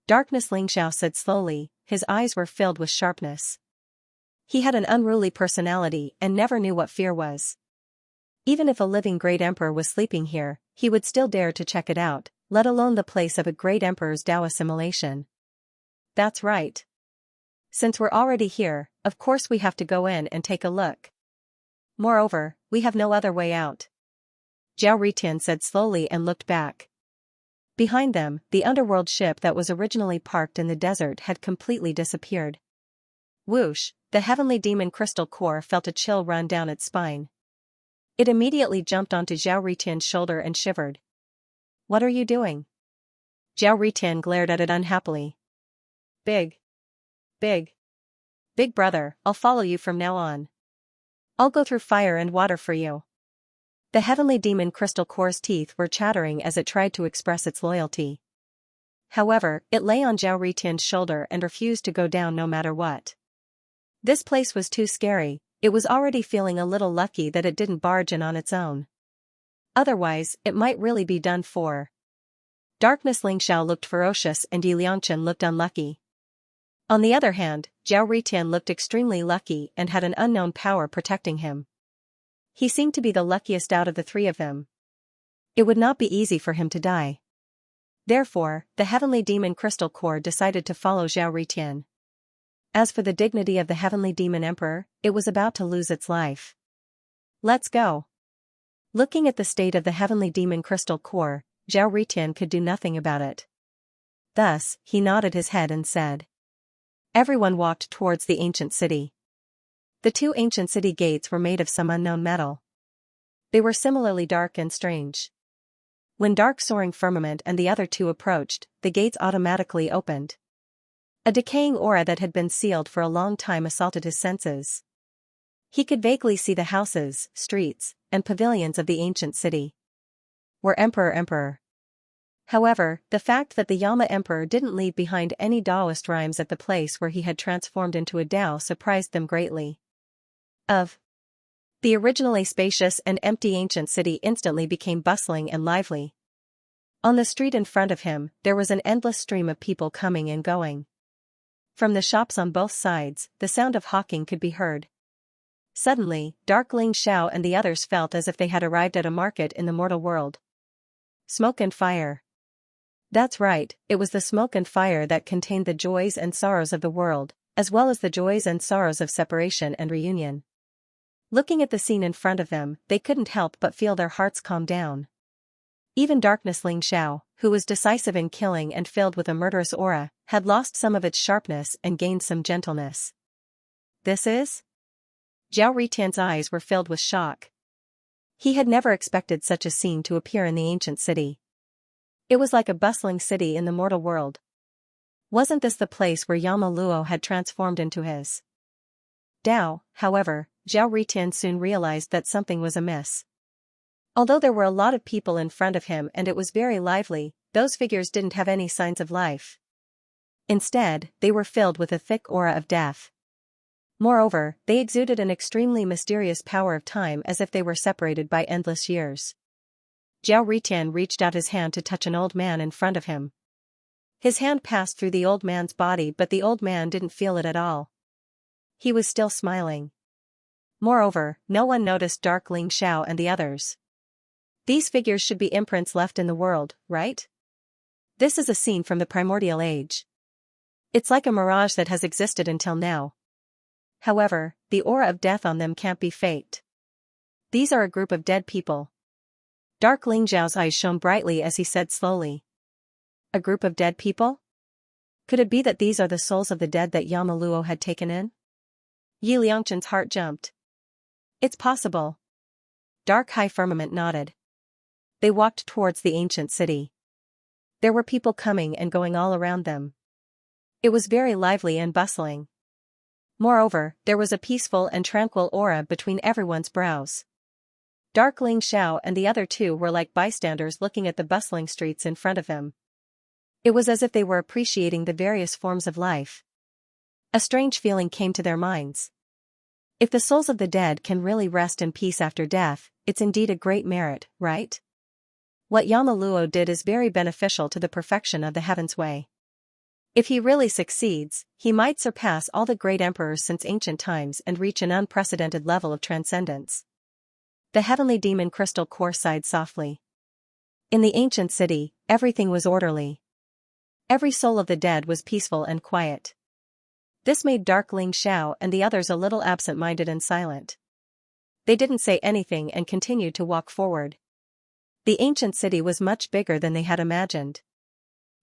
Darkness Lingxiao said slowly, his eyes were filled with sharpness. He had an unruly personality and never knew what fear was. Even if a living great emperor was sleeping here, he would still dare to check it out, let alone the place of a great emperor's Tao assimilation. That's right. Since we're already here, of course we have to go in and take a look. Moreover, we have no other way out. Zhao Ritian said slowly and looked back. Behind them, the underworld ship that was originally parked in the desert had completely disappeared. Whoosh, the heavenly demon crystal core felt a chill run down its spine. It immediately jumped onto Zhao Ritian's shoulder and shivered. What are you doing? Zhao Ritian glared at it unhappily. Big brother, I'll follow you from now on. I'll go through fire and water for you. The heavenly demon crystal core's teeth were chattering as it tried to express its loyalty. However, it lay on Zhao Ritian's shoulder and refused to go down no matter what. This place was too scary. It was already feeling a little lucky that it didn't barge in on its own. Otherwise, it might really be done for. Darkness Lingxiao looked ferocious and Yi Liangchen looked unlucky. On the other hand, Zhao Ritian looked extremely lucky and had an unknown power protecting him. He seemed to be the luckiest out of the three of them. It would not be easy for him to die. Therefore, the heavenly demon crystal core decided to follow Zhao Ritian. As for the dignity of the heavenly demon emperor, it was about to lose its life. Let's go. Looking at the state of the heavenly demon crystal core, Zhao Ritian could do nothing about it. Thus, he nodded his head and said. Everyone walked towards the ancient city. The two ancient city gates were made of some unknown metal. They were similarly dark and strange. When Dark Soaring Firmament and the other two approached, the gates automatically opened. A decaying aura that had been sealed for a long time assaulted his senses. He could vaguely see the houses, streets, and pavilions of the ancient city. Were emperor. However, the fact that the Yama emperor didn't leave behind any Taoist rhymes at the place where he had transformed into a Tao surprised them greatly. The originally spacious and empty ancient city instantly became bustling and lively. On the street in front of him, there was an endless stream of people coming and going. From the shops on both sides, the sound of hawking could be heard. Suddenly, Dark Lingxiao and the others felt as if they had arrived at a market in the mortal world. Smoke and fire. That's right, it was the smoke and fire that contained the joys and sorrows of the world, as well as the joys and sorrows of separation and reunion. Looking at the scene in front of them, they couldn't help but feel their hearts calm down. Even Darkness Lingxiao, who was decisive in killing and filled with a murderous aura, had lost some of its sharpness and gained some gentleness. This is? Zhao Ritian's eyes were filled with shock. He had never expected such a scene to appear in the ancient city. It was like a bustling city in the mortal world. Wasn't this the place where Yama Luo had transformed into his Tao? However, Zhao Ritian soon realized that something was amiss. Although there were a lot of people in front of him and it was very lively, those figures didn't have any signs of life. Instead, they were filled with a thick aura of death. Moreover, they exuded an extremely mysterious power of time as if they were separated by endless years. Zhao Ritian reached out his hand to touch an old man in front of him. His hand passed through the old man's body but the old man didn't feel it at all. He was still smiling. Moreover, no one noticed Dark Lingxiao and the others. These figures should be imprints left in the world, right? This is a scene from the primordial age. It's like a mirage that has existed until now. However, the aura of death on them can't be faked. These are a group of dead people. Dark Ling Zhao's eyes shone brightly as he said slowly. A group of dead people? Could it be that these are the souls of the dead that Yama Luo had taken in? Yi Liangchen's heart jumped. It's possible. Dark High Firmament nodded. They walked towards the ancient city. There were people coming and going all around them. It was very lively and bustling. Moreover, there was a peaceful and tranquil aura between everyone's brows. Dark Ling Xiao and the other two were like bystanders looking at the bustling streets in front of them. It was as if they were appreciating the various forms of life. A strange feeling came to their minds. If the souls of the dead can really rest in peace after death, it's indeed a great merit, right? What Yama Luo did is very beneficial to the perfection of the Heaven's Way. If he really succeeds, he might surpass all the great emperors since ancient times and reach an unprecedented level of transcendence. The heavenly demon crystal core sighed softly. In the ancient city, everything was orderly. Every soul of the dead was peaceful and quiet. This made Dark Ling Xiao and the others a little absent-minded and silent. They didn't say anything and continued to walk forward. The ancient city was much bigger than they had imagined.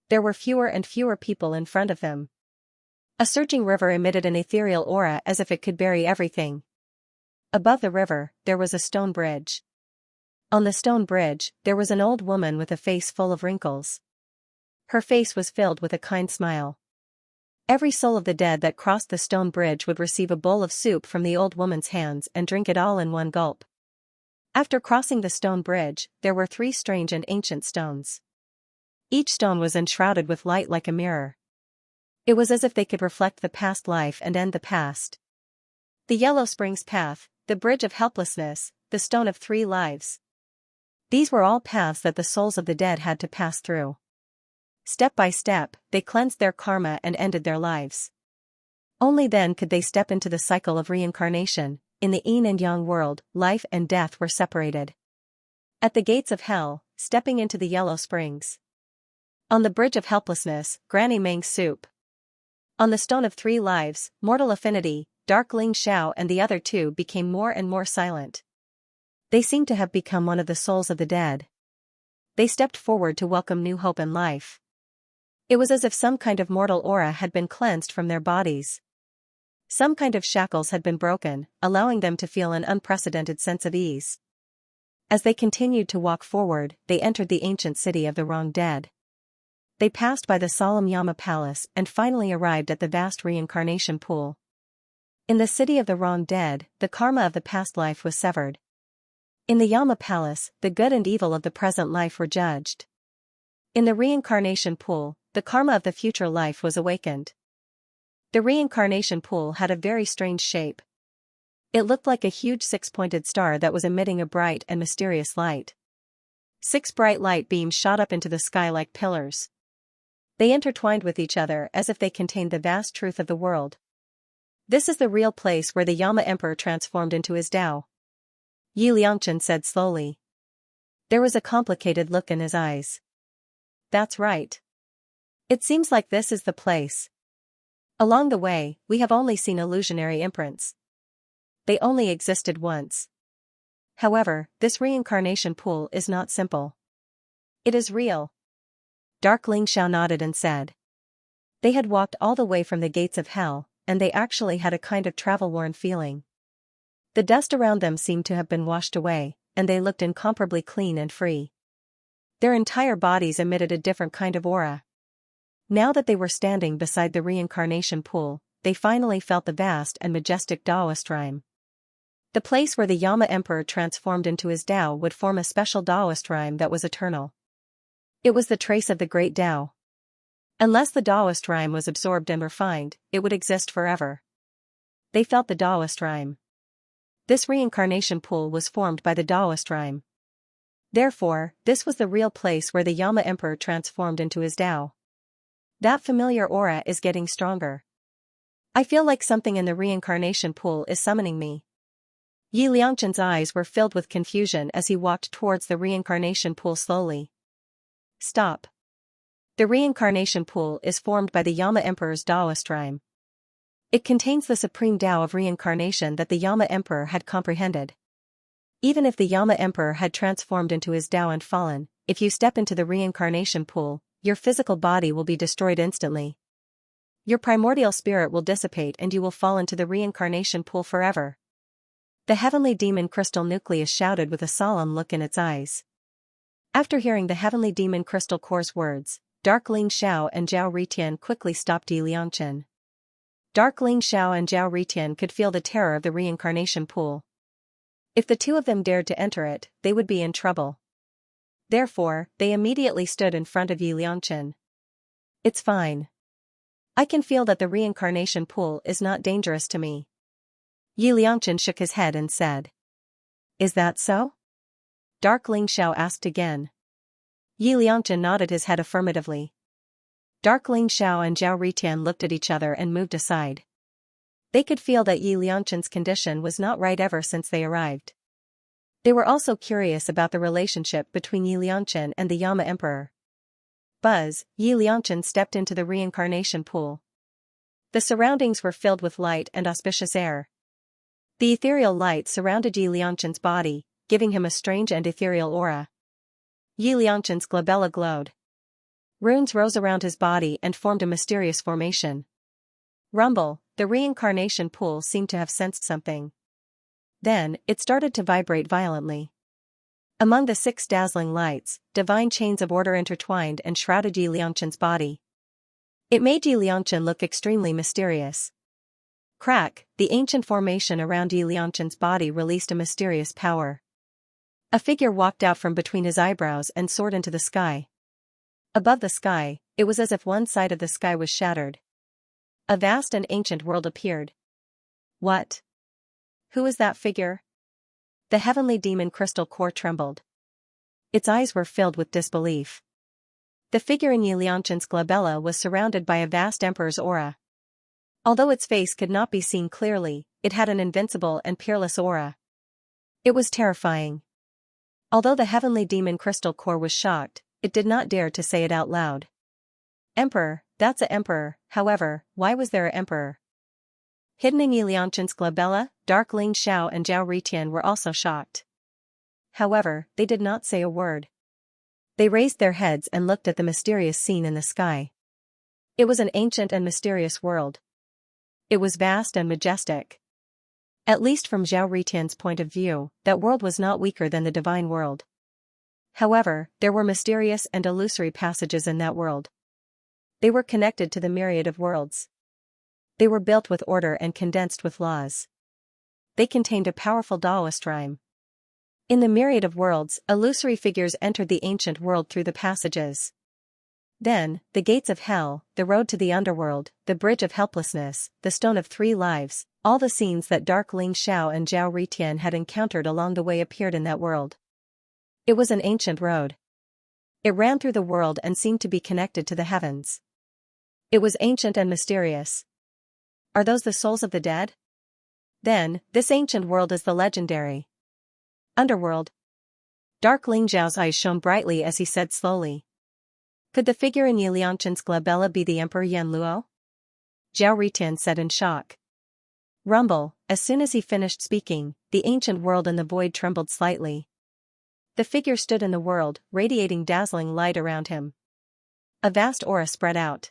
There were fewer and fewer people in front of them. A surging river emitted an ethereal aura as if it could bury everything. Above the river, there was a stone bridge. On the stone bridge, there was an old woman with a face full of wrinkles. Her face was filled with a kind smile. Every soul of the dead that crossed the stone bridge would receive a bowl of soup from the old woman's hands and drink it all in one gulp. After crossing the stone bridge, there were 3 strange and ancient stones. Each stone was enshrouded with light like a mirror. It was as if they could reflect the past life and end the past. The Yellow Springs Path, the Bridge of Helplessness, the Stone of 3 Lives. These were all paths that the souls of the dead had to pass through. Step by step, they cleansed their karma and ended their lives. Only then could they step into the cycle of reincarnation. In the yin and yang world, life and death were separated. At the gates of hell, stepping into the Yellow Springs. On the Bridge of Helplessness, Granny Meng's soup. On the Stone of 3 Lives, mortal affinity, Dark Ling Xiao and the other two became more and more silent. They seemed to have become one of the souls of the dead. They stepped forward to welcome new hope and life. It was as if some kind of mortal aura had been cleansed from their bodies. Some kind of shackles had been broken, allowing them to feel an unprecedented sense of ease. As they continued to walk forward, they entered the ancient city of the wrong dead. They passed by the solemn Yama Palace and finally arrived at the vast reincarnation pool. In the city of the wrong dead, the karma of the past life was severed. In the Yama Palace, the good and evil of the present life were judged. In the reincarnation pool, the karma of the future life was awakened. The reincarnation pool had a very strange shape. It looked like a huge 6-pointed star that was emitting a bright and mysterious light. 6 bright light beams shot up into the sky like pillars. They intertwined with each other as if they contained the vast truth of the world. This is the real place where the Yama Emperor transformed into his Tao. Yi Liangchen said slowly. There was a complicated look in his eyes. That's right. It seems like this is the place. Along the way, we have only seen illusionary imprints. They only existed once. However, this reincarnation pool is not simple. It is real. Dark Ling Xiao nodded and said. They had walked all the way from the gates of hell, and they actually had a kind of travel-worn feeling. The dust around them seemed to have been washed away, and they looked incomparably clean and free. Their entire bodies emitted a different kind of aura. Now that they were standing beside the reincarnation pool, they finally felt the vast and majestic Taoist rhyme. The place where the Yama Emperor transformed into his Tao would form a special Taoist rhyme that was eternal. It was the trace of the great Tao. Unless the Taoist rhyme was absorbed and refined, it would exist forever. They felt the Taoist rhyme. This reincarnation pool was formed by the Taoist rhyme. Therefore, this was the real place where the Yama Emperor transformed into his Tao. That familiar aura is getting stronger. I feel like something in the reincarnation pool is summoning me. Yi Liangchen's eyes were filled with confusion as he walked towards the reincarnation pool slowly. Stop. The reincarnation pool is formed by the Yama Emperor's Taoist rhyme. It contains the supreme Tao of reincarnation that the Yama Emperor had comprehended. Even if the Yama Emperor had transformed into his Tao and fallen, if you step into the reincarnation pool, your physical body will be destroyed instantly. Your primordial spirit will dissipate and you will fall into the reincarnation pool forever. The heavenly demon crystal nucleus shouted with a solemn look in its eyes. After hearing the heavenly demon crystal core's words, Dark Ling Xiao and Zhao Ritian quickly stopped Yi Liangchen. Dark Ling Xiao and Zhao Ritian could feel the terror of the reincarnation pool. If the two of them dared to enter it, they would be in trouble. Therefore, they immediately stood in front of Yi Liangchen. It's fine. I can feel that the reincarnation pool is not dangerous to me. Yi Liangchen shook his head and said. Is that so? Dark Ling Xiao asked again. Yi Liangchen nodded his head affirmatively. Dark Ling Xiao and Zhao Ritian looked at each other and moved aside. They could feel that Yi Liangchen's condition was not right ever since they arrived. They were also curious about the relationship between Yi Liangchen and the Yama Emperor. Buzz, Yi Liangchen stepped into the reincarnation pool. The surroundings were filled with light and auspicious air. The ethereal light surrounded Yi Liangchen's body, giving him a strange and ethereal aura. Yi Liangchen's glabella glowed. Runes rose around his body and formed a mysterious formation. Rumble, the reincarnation pool seemed to have sensed something. Then, it started to vibrate violently. Among the 6 dazzling lights, divine chains of order intertwined and shrouded Yi Liangchen's body. It made Yi Liangchen look extremely mysterious. Crack, the ancient formation around Yi Liangchen's body released a mysterious power. A figure walked out from between his eyebrows and soared into the sky. Above the sky, it was as if one side of the sky was shattered. A vast and ancient world appeared. What? Who is that figure? The heavenly demon crystal core trembled. Its eyes were filled with disbelief. The figure in Yi Liangchen's glabella was surrounded by a vast emperor's aura. Although its face could not be seen clearly, it had an invincible and peerless aura. It was terrifying. Although the heavenly demon crystal core was shocked, it did not dare to say it out loud. Emperor, that's a emperor. However, why was there a emperor? Hidden in Yi Liangchen's glabella, Dark Ling Xiao and Zhao Ritian were also shocked. However, they did not say a word. They raised their heads and looked at the mysterious scene in the sky. It was an ancient and mysterious world. It was vast and majestic. At least from Zhao Ritian's point of view, that world was not weaker than the divine world. However, there were mysterious and illusory passages in that world. They were connected to the myriad of worlds. They were built with order and condensed with laws. They contained a powerful Taoist rhyme. In the myriad of worlds, illusory figures entered the ancient world through the passages. Then, the gates of hell, the road to the underworld, the bridge of helplessness, the stone of 3 lives, all the scenes that Dark Ling Xiao and Zhao Ritian had encountered along the way appeared in that world. It was an ancient road. It ran through the world and seemed to be connected to the heavens. It was ancient and mysterious. Are those the souls of the dead? Then, this ancient world is the legendary underworld. Dark Ling Xiao's eyes shone brightly as he said slowly. Could the figure in Yi Liangchen's glabella be the Emperor Yan Luo? Zhao Ritian said in shock. Rumble, as soon as he finished speaking, the ancient world and the void trembled slightly. The figure stood in the world, radiating dazzling light around him. A vast aura spread out.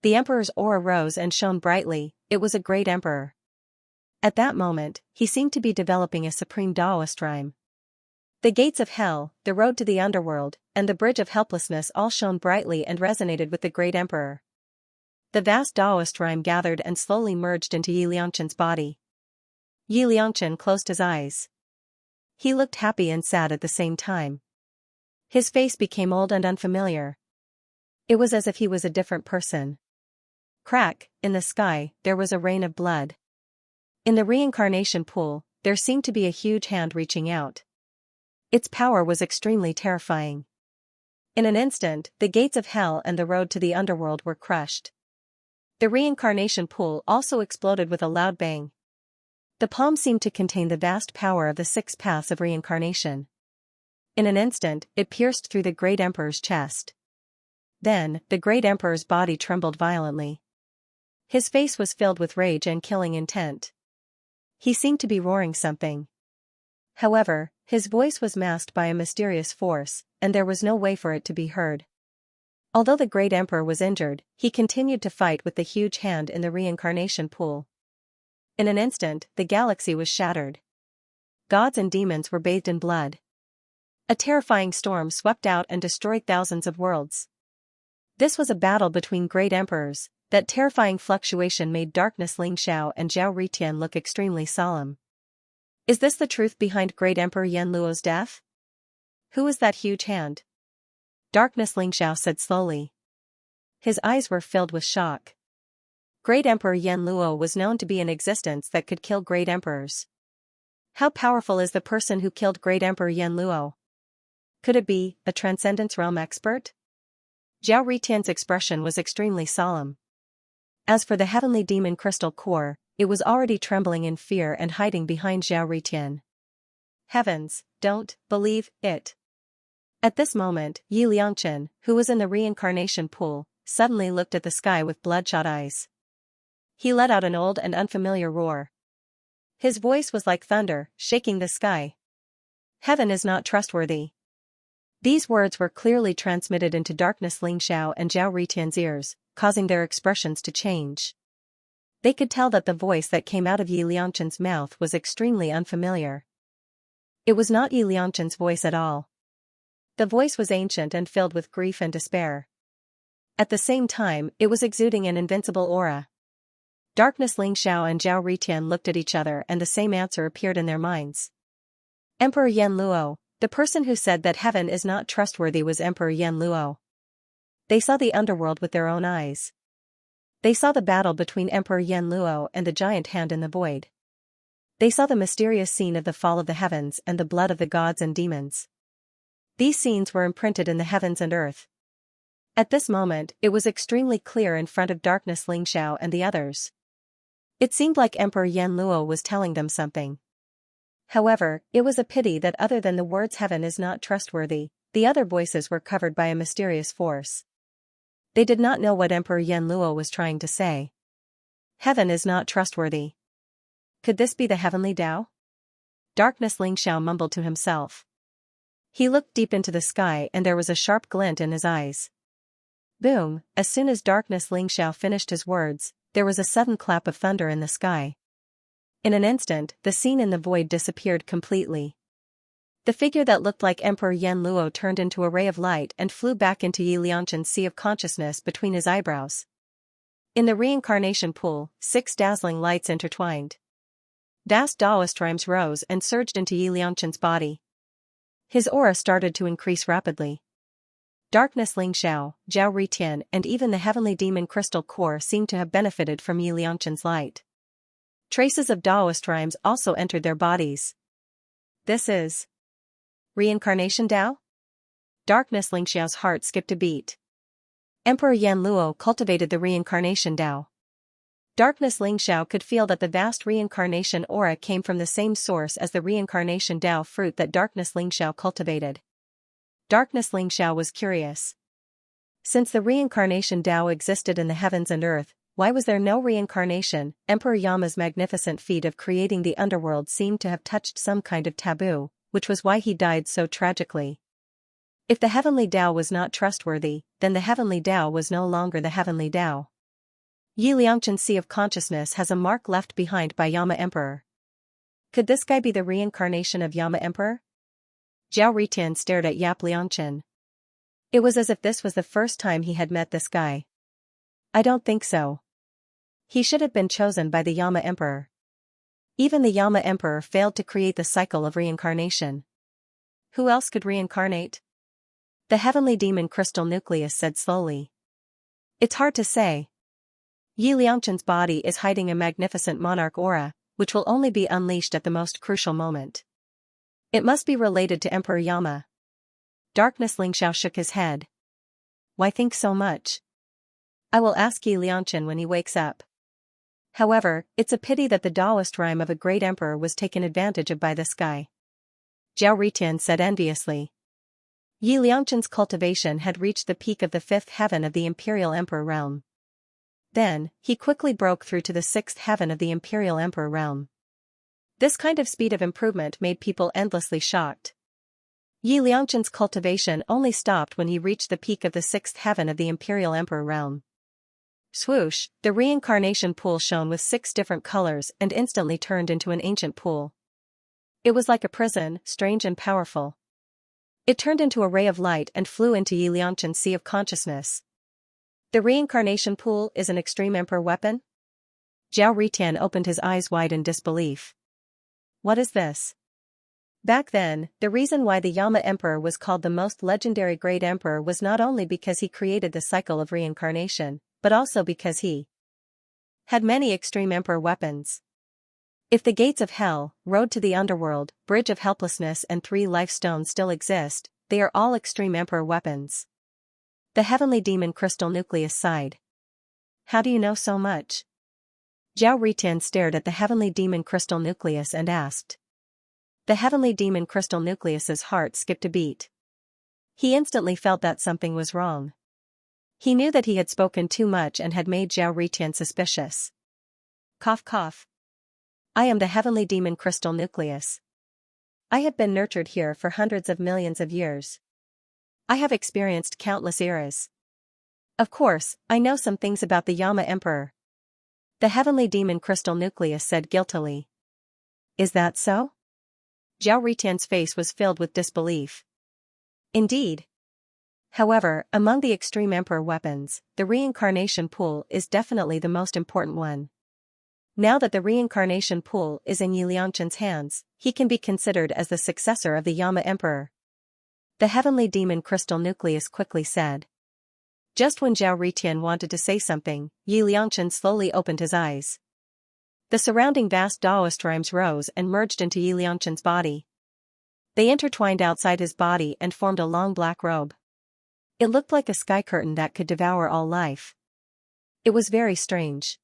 The emperor's aura rose and shone brightly. It was a great emperor. At that moment, he seemed to be developing a supreme Taoist rhyme. The gates of hell, the road to the underworld, and the bridge of helplessness all shone brightly and resonated with the great emperor. The vast Taoist rhyme gathered and slowly merged into Yi Liangchen's body. Yi Liangchen closed his eyes. He looked happy and sad at the same time. His face became old and unfamiliar. It was as if he was a different person. Crack, in the sky, there was a rain of blood. In the reincarnation pool, there seemed to be a huge hand reaching out. Its power was extremely terrifying. In an instant, the gates of hell and the road to the underworld were crushed. The reincarnation pool also exploded with a loud bang. The palm seemed to contain the vast power of the 6 paths of reincarnation. In an instant, it pierced through the great emperor's chest. Then, the great emperor's body trembled violently. His face was filled with rage and killing intent. He seemed to be roaring something. However, his voice was masked by a mysterious force, and there was no way for it to be heard. Although the great emperor was injured, he continued to fight with the huge hand in the reincarnation pool. In an instant, the galaxy was shattered. Gods and demons were bathed in blood. A terrifying storm swept out and destroyed thousands of worlds. This was a battle between great emperors. That terrifying fluctuation made Darkness Lingxiao and Zhao Ritian look extremely solemn. Is this the truth behind Great Emperor Yan Luo's death? Who is that huge hand? Darkness Lingxiao said slowly. His eyes were filled with shock. Great Emperor Yan Luo was known to be an existence that could kill great emperors. How powerful is the person who killed Great Emperor Yan Luo? Could it be a Transcendence Realm expert? Zhao Ritian's expression was extremely solemn. As for the heavenly demon crystal core, it was already trembling in fear and hiding behind Zhao Ritian. Heavens, don't believe it. At this moment, Yi Liangchen, who was in the reincarnation pool, suddenly looked at the sky with bloodshot eyes. He let out an old and unfamiliar roar. His voice was like thunder, shaking the sky. Heaven is not trustworthy. These words were clearly transmitted into Darkness Lingxiao and Zhao Ritian's ears, causing their expressions to change. They could tell that the voice that came out of Yi Liangchen's mouth was extremely unfamiliar. It was not Yi Liangchen's voice at all. The voice was ancient and filled with grief and despair. At the same time, it was exuding an invincible aura. Darkness Lingxiao and Zhao Ritian looked at each other and the same answer appeared in their minds. Emperor Yan Luo, the person who said that heaven is not trustworthy, was Emperor Yan Luo. They saw the underworld with their own eyes. They saw the battle between Emperor Yan Luo and the giant hand in the void. They saw the mysterious scene of the fall of the heavens and the blood of the gods and demons. These scenes were imprinted in the heavens and earth. At this moment, it was extremely clear in front of Darkness Lingxiao and the others. It seemed like Emperor Yan Luo was telling them something. However, it was a pity that other than the words heaven is not trustworthy, the other voices were covered by a mysterious force. They did not know what Emperor Yan Luo was trying to say. Heaven is not trustworthy. Could this be the heavenly Tao? Darkness Lingxiao mumbled to himself. He looked deep into the sky and there was a sharp glint in his eyes. Boom! As soon as Darkness Lingxiao finished his words, there was a sudden clap of thunder in the sky. In an instant, the scene in the void disappeared completely. The figure that looked like Emperor Yan Luo turned into a ray of light and flew back into Yi Liangchen's sea of consciousness between his eyebrows. In the reincarnation pool, 6 dazzling lights intertwined. Vast Taoist rhymes rose and surged into Yi Liangchen's body. His aura started to increase rapidly. Darkness Lingxiao, Zhao Ritian and even the heavenly demon crystal core seemed to have benefited from Yi Liangchen's light. Traces of Taoist rhymes also entered their bodies. This is Reincarnation Tao? Darkness Lingxiao's heart skipped a beat. Emperor Yan Luo cultivated the reincarnation Tao. Darkness Lingxiao could feel that the vast reincarnation aura came from the same source as the reincarnation Tao fruit that Darkness Lingxiao cultivated. Darkness Lingxiao was curious. Since the reincarnation Tao existed in the heavens and earth, why was there no reincarnation? Emperor Yama's magnificent feat of creating the underworld seemed to have touched some kind of taboo, which was why he died so tragically. If the heavenly Tao was not trustworthy, then the heavenly Tao was no longer the heavenly Tao. Yi Liangchen's sea of consciousness has a mark left behind by Yama Emperor. Could this guy be the reincarnation of Yama Emperor? Zhao Ritian stared at Yap Liangchen. It was as if this was the first time he had met this guy. I don't think so. He should have been chosen by the Yama Emperor. Even the Yama Emperor failed to create the cycle of reincarnation. Who else could reincarnate? The heavenly demon crystal nucleus said slowly. It's hard to say. Yi Liangchen's body is hiding a magnificent monarch aura, which will only be unleashed at the most crucial moment. It must be related to Emperor Yama. Darkness Lingxiao shook his head. Why think so much? I will ask Yi Liangchen when he wakes up. However, it's a pity that the Taoist rhyme of a great emperor was taken advantage of by this guy. Zhao Ritian said enviously. Yi Liangchen's cultivation had reached the peak of the 5th heaven of the Imperial Emperor realm. Then, he quickly broke through to the 6th heaven of the Imperial Emperor realm. This kind of speed of improvement made people endlessly shocked. Yi Liangchen's cultivation only stopped when he reached the peak of the sixth heaven of the Imperial Emperor realm. Swoosh, the reincarnation pool shone with 6 different colors and instantly turned into an ancient pool. It was like a prison, strange and powerful. It turned into a ray of light and flew into Yi Liangchen's sea of consciousness. The reincarnation pool is an extreme emperor weapon? Zhao Ritian opened his eyes wide in disbelief. What is this? Back then, the reason why the Yama Emperor was called the most legendary great emperor was not only because he created the cycle of reincarnation, but also because he had many extreme emperor weapons. If the gates of hell, road to the underworld, bridge of helplessness and 3 life stones still exist, they are all extreme emperor weapons. The heavenly demon crystal nucleus sighed. How do you know so much? Zhao Ritian stared at the heavenly demon crystal nucleus and asked. The heavenly demon crystal nucleus's heart skipped a beat. He instantly felt that something was wrong. He knew that he had spoken too much and had made Zhao Ritian suspicious. Cough cough. I am the heavenly demon crystal nucleus. I have been nurtured here for hundreds of millions of years. I have experienced countless eras. Of course, I know some things about the Yama Emperor. The heavenly demon crystal nucleus said guiltily. Is that so? Zhao Ritian's face was filled with disbelief. Indeed. However, among the extreme emperor weapons, the reincarnation pool is definitely the most important one. Now that the reincarnation pool is in Yi Liangchen's hands, he can be considered as the successor of the Yama Emperor. The heavenly demon crystal nucleus quickly said. Just when Zhao Ritian wanted to say something, Yi Liangchen slowly opened his eyes. The surrounding vast Daoist rhymes rose and merged into Yi Liangchen's body. They intertwined outside his body and formed a long black robe. It looked like a sky curtain that could devour all life. It was very strange.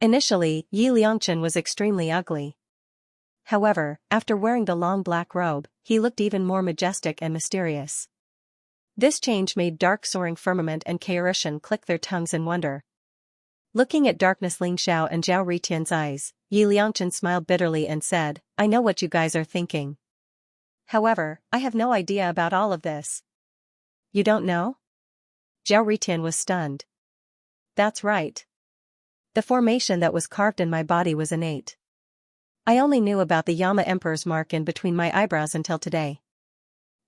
Initially, Yi Liangchen was extremely ugly. However, after wearing the long black robe, he looked even more majestic and mysterious. This change made dark soaring firmament and Kairishan click their tongues in wonder. Looking at darkness Ling Xiao and Zhao Ritian's eyes, Yi Liangchen smiled bitterly and said, I know what you guys are thinking. However, I have no idea about all of this. You don't know? Zhao Ritian was stunned. That's right. The formation that was carved in my body was innate. I only knew about the Yama Emperor's mark in between my eyebrows until today.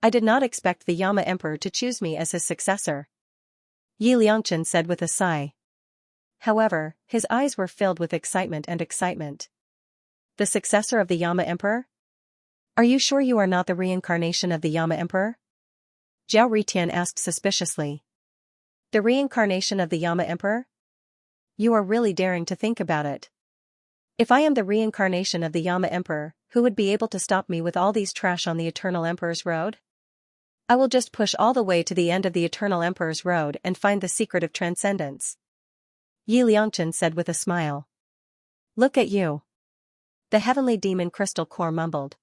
I did not expect the Yama Emperor to choose me as his successor. Yi Liangchen said with a sigh. However, his eyes were filled with excitement and excitement. The successor of the Yama Emperor? Are you sure you are not the reincarnation of the Yama Emperor? Zhao Ritian asked suspiciously. The reincarnation of the Yama Emperor? You are really daring to think about it. If I am the reincarnation of the Yama Emperor, who would be able to stop me with all these trash on the Eternal Emperor's road? I will just push all the way to the end of the Eternal Emperor's road and find the secret of transcendence. Yi Liangchen said with a smile. Look at you. The heavenly demon crystal core mumbled.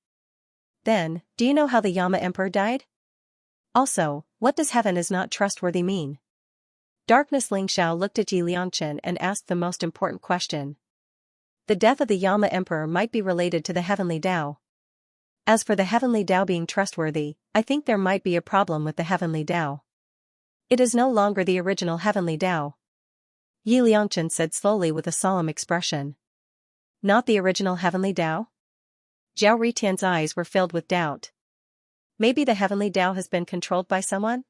Then, do you know how the Yama Emperor died? Also, what does heaven is not trustworthy mean? Darkness Ling Xiao looked at Yi Liangchen and asked the most important question. The death of the Yama Emperor might be related to the heavenly Tao. As for the heavenly Tao being trustworthy, I think there might be a problem with the heavenly Tao. It is no longer the original heavenly Tao. Yi Liangchen said slowly with a solemn expression. Not the original heavenly Tao? Zhao Ritian's eyes were filled with doubt. Maybe the heavenly Tao has been controlled by someone?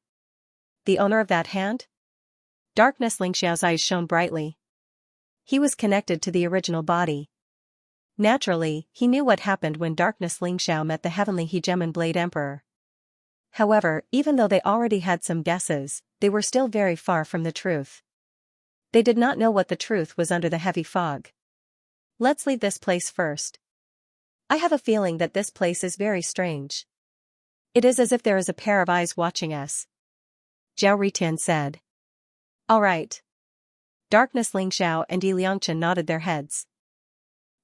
The owner of that hand? Darkness Ling Xiao's eyes shone brightly. He was connected to the original body. Naturally, he knew what happened when Darkness Ling Xiao met the heavenly Hegemon Blade Emperor. However, even though they already had some guesses, they were still very far from the truth. They did not know what the truth was under the heavy fog. Let's leave this place first. I have a feeling that this place is very strange. It is as if there is a pair of eyes watching us. Zhao Ritian said. All right. Darkness Ling Xiao and Yi Liangchen nodded their heads.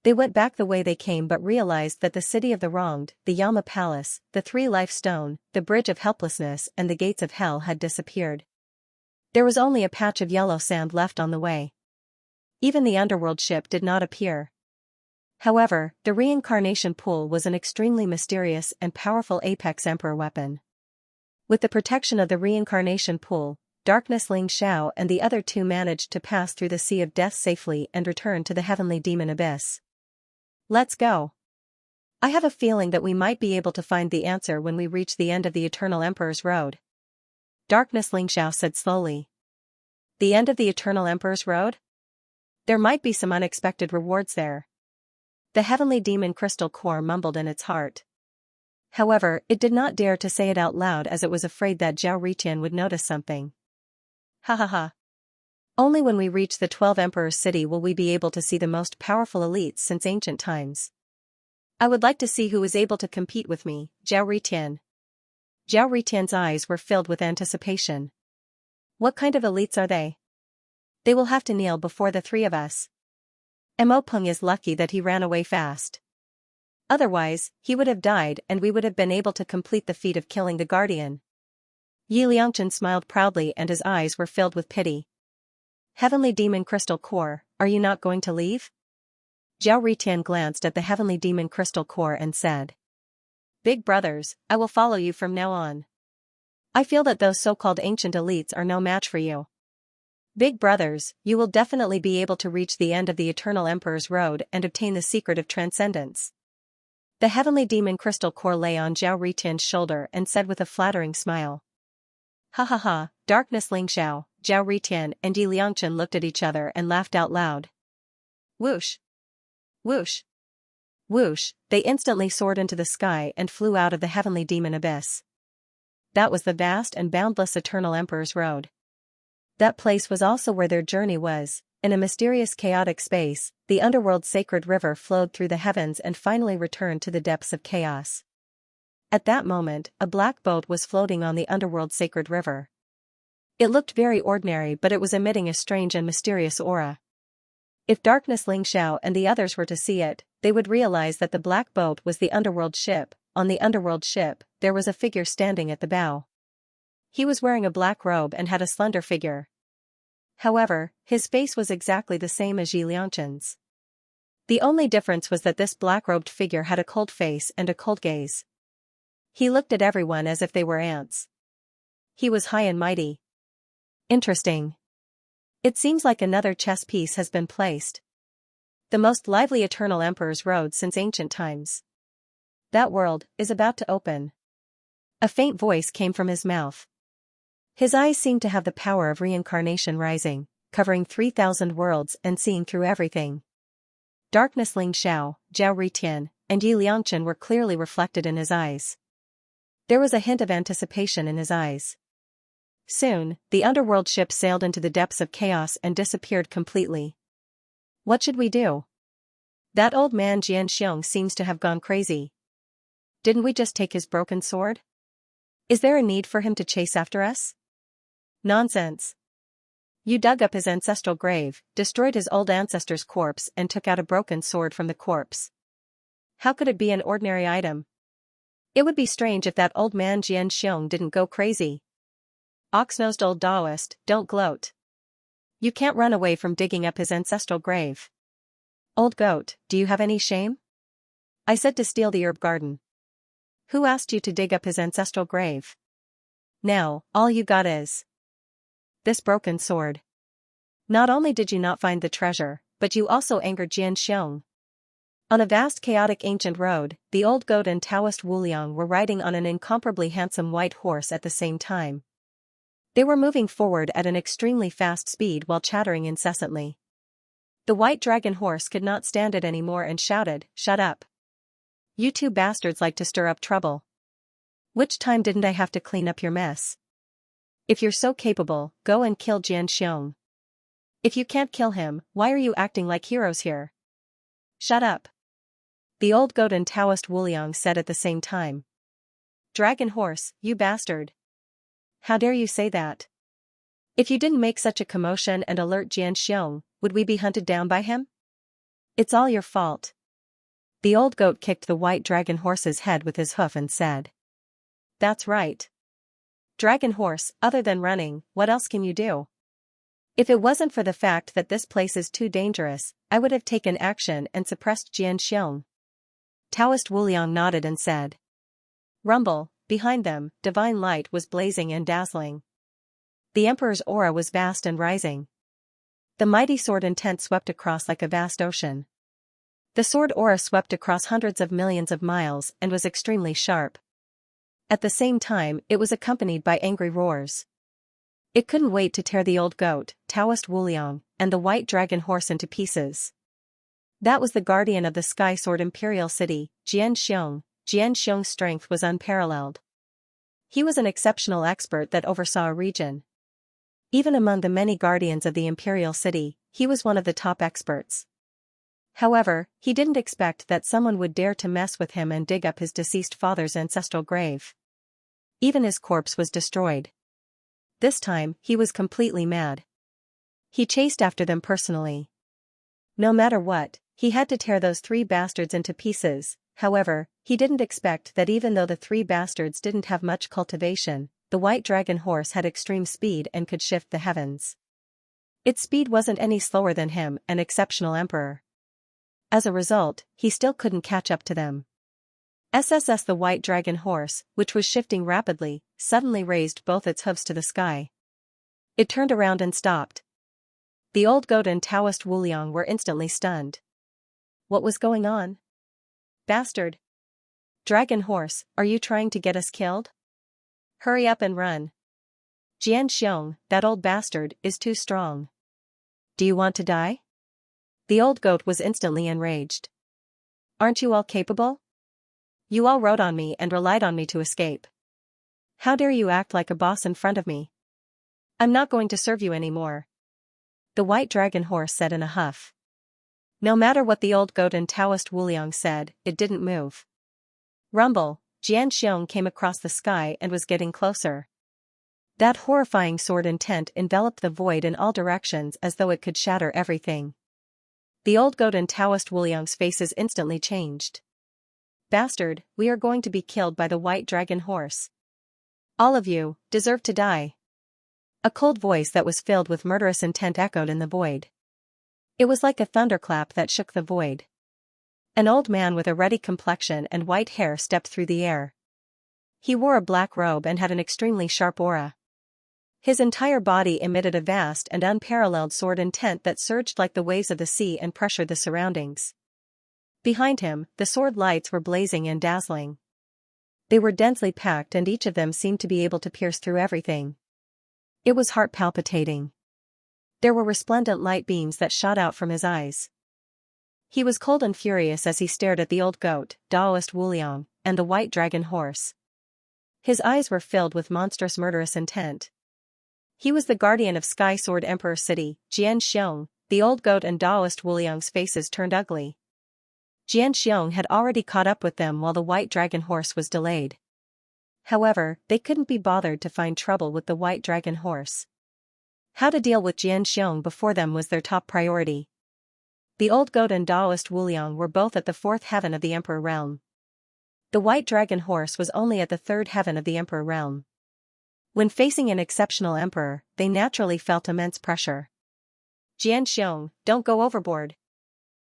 They went back the way they came but realized that the city of the wronged, the Yama Palace, the 3 life stone, the bridge of helplessness and the gates of hell had disappeared. There was only a patch of yellow sand left on the way. Even the underworld ship did not appear. However, the reincarnation pool was an extremely mysterious and powerful apex emperor weapon. With the protection of the reincarnation pool, Darkness Xianxia and the other two managed to pass through the Sea of Death safely and return to the Heavenly Demon Abyss. Let's go. I have a feeling that we might be able to find the answer when we reach the end of the Eternal Emperor's Road. Darkness Xianxia said slowly. The end of the Eternal Emperor's Road? There might be some unexpected rewards there. The Heavenly Demon Crystal Core mumbled in its heart. However, it did not dare to say it out loud as it was afraid that Zhao Ritian would notice something. Ha ha ha. Only when we reach the 12 Emperor's City will we be able to see the most powerful elites since ancient times. I would like to see who is able to compete with me, Zhao Ritian. Zhao Ritian's eyes were filled with anticipation. What kind of elites are they? They will have to kneel before the three of us. Mo Peng is lucky that he ran away fast. Otherwise, he would have died and we would have been able to complete the feat of killing the Guardian. Yi Liangchen smiled proudly and his eyes were filled with pity. Heavenly Demon Crystal Core, are you not going to leave? Zhao Ritian glanced at the Heavenly Demon Crystal Core and said. Big brothers, I will follow you from now on. I feel that those so-called ancient elites are no match for you. Big brothers, you will definitely be able to reach the end of the Eternal Emperor's Road and obtain the secret of transcendence. The Heavenly Demon Crystal Core lay on Zhao Ritian's shoulder and said with a flattering smile. Ha ha ha, Darkness Xianxia, Zhao Ritian and Yi Liangchen looked at each other and laughed out loud. Whoosh! Whoosh! Whoosh! They instantly soared into the sky and flew out of the Heavenly Demon Abyss. That was the vast and boundless Eternal Emperor's Road. That place was also where their journey was. In a mysterious chaotic space, the underworld's sacred river flowed through the heavens and finally returned to the depths of chaos. At that moment, a black boat was floating on the underworld's sacred river. It looked very ordinary, but it was emitting a strange and mysterious aura. If Darkness Xianxia and the others were to see it, they would realize that the black boat was the underworld ship. On the underworld ship, there was a figure standing at the bow. He was wearing a black robe and had a slender figure. However, his face was exactly the same as Yi Liangchen's. The only difference was that this black-robed figure had a cold face and a cold gaze. He looked at everyone as if they were ants. He was high and mighty. Interesting. It seems like another chess piece has been placed. The most lively Eternal Emperor's Road since ancient times. That world is about to open. A faint voice came from his mouth. His eyes seemed to have the power of reincarnation rising, covering 3,000 worlds and seeing through everything. Darkness Xianxia, Zhao Ritian, and Yi Liangchen were clearly reflected in his eyes. There was a hint of anticipation in his eyes. Soon, the underworld ship sailed into the depths of chaos and disappeared completely. What should we do? That old man Xianxiong seems to have gone crazy. Didn't we just take his broken sword? Is there a need for him to chase after us? Nonsense. You dug up his ancestral grave, destroyed his old ancestor's corpse and took out a broken sword from the corpse. How could it be an ordinary item? It would be strange if that old man Xianxiong didn't go crazy. Ox-nosed old Taoist, don't gloat. You can't run away from digging up his ancestral grave. Old goat, do you have any shame? I said to steal the herb garden. Who asked you to dig up his ancestral grave? Now, all you got is this broken sword. Not only did you not find the treasure, but you also angered Xianxiong. On a vast chaotic ancient road, the old goat and Taoist Wuliang were riding on an incomparably handsome white horse at the same time. They were moving forward at an extremely fast speed while chattering incessantly. The white dragon horse could not stand it anymore and shouted, "Shut up. You two bastards like to stir up trouble. Which time didn't I have to clean up your mess? If you're so capable, go and kill Xianxiong. If you can't kill him, why are you acting like heroes here? Shut up." The old goat and Taoist Wuliang said at the same time. Dragon horse, you bastard. How dare you say that? If you didn't make such a commotion and alert Xianxiong, would we be hunted down by him? It's all your fault. The old goat kicked the white dragon horse's head with his hoof and said. That's right. Dragon horse, other than running, what else can you do? If it wasn't for the fact that this place is too dangerous, I would have taken action and suppressed Xianxia. Taoist Wuliang nodded and said. Rumble, behind them, divine light was blazing and dazzling. The emperor's aura was vast and rising. The mighty sword intent swept across like a vast ocean. The sword aura swept across hundreds of millions of miles and was extremely sharp. At the same time, it was accompanied by angry roars. It couldn't wait to tear the old goat, Taoist Wuliang, and the white dragon horse into pieces. That was the guardian of the Sky Sword Imperial City, Xianxia. Xianxia's strength was unparalleled. He was an exceptional expert that oversaw a region. Even among the many guardians of the Imperial City, he was one of the top experts. However, he didn't expect that someone would dare to mess with him and dig up his deceased father's ancestral grave. Even his corpse was destroyed. This time, he was completely mad. He chased after them personally. No matter what, he had to tear those three bastards into pieces. However, he didn't expect that even though the three bastards didn't have much cultivation, the white dragon horse had extreme speed and could shift the heavens. Its speed wasn't any slower than him, an exceptional emperor. As a result, he still couldn't catch up to them. The white dragon horse, which was shifting rapidly, suddenly raised both its hooves to the sky. It turned around and stopped. The old goat and Taoist Wuliang were instantly stunned. What was going on? Bastard! Dragon horse, are you trying to get us killed? Hurry up and run. Xianxia, that old bastard, is too strong. Do you want to die? The old goat was instantly enraged. Aren't you all capable? You all rode on me and relied on me to escape. How dare you act like a boss in front of me? I'm not going to serve you anymore. The white dragon horse said in a huff. No matter what the old goat and Taoist Wuliang said, it didn't move. Rumble, Xianxia came across the sky and was getting closer. That horrifying sword intent enveloped the void in all directions as though it could shatter everything. The old goat and Taoist Wuliang's faces instantly changed. Bastard, we are going to be killed by the white dragon horse. All of you deserve to die. A cold voice that was filled with murderous intent echoed in the void. It was like a thunderclap that shook the void. An old man with a ruddy complexion and white hair stepped through the air. He wore a black robe and had an extremely sharp aura. His entire body emitted a vast and unparalleled sword intent that surged like the waves of the sea and pressured the surroundings. Behind him, the sword lights were blazing and dazzling. They were densely packed and each of them seemed to be able to pierce through everything. It was heart-palpitating. There were resplendent light beams that shot out from his eyes. He was cold and furious as he stared at the old goat, Taoist Wuliang, and the white dragon horse. His eyes were filled with monstrous murderous intent. He was the guardian of Sky Sword Emperor City, Xianxia. The old goat and Taoist Wuliang's faces turned ugly. Xianxia had already caught up with them while the white dragon horse was delayed. However, they couldn't be bothered to find trouble with the white dragon horse. How to deal with Xianxia before them was their top priority. The old goat and Taoist Wuliang were both at the fourth heaven of the Emperor realm. The white dragon horse was only at the third heaven of the Emperor realm. When facing an exceptional emperor, they naturally felt immense pressure. Xianxia, don't go overboard.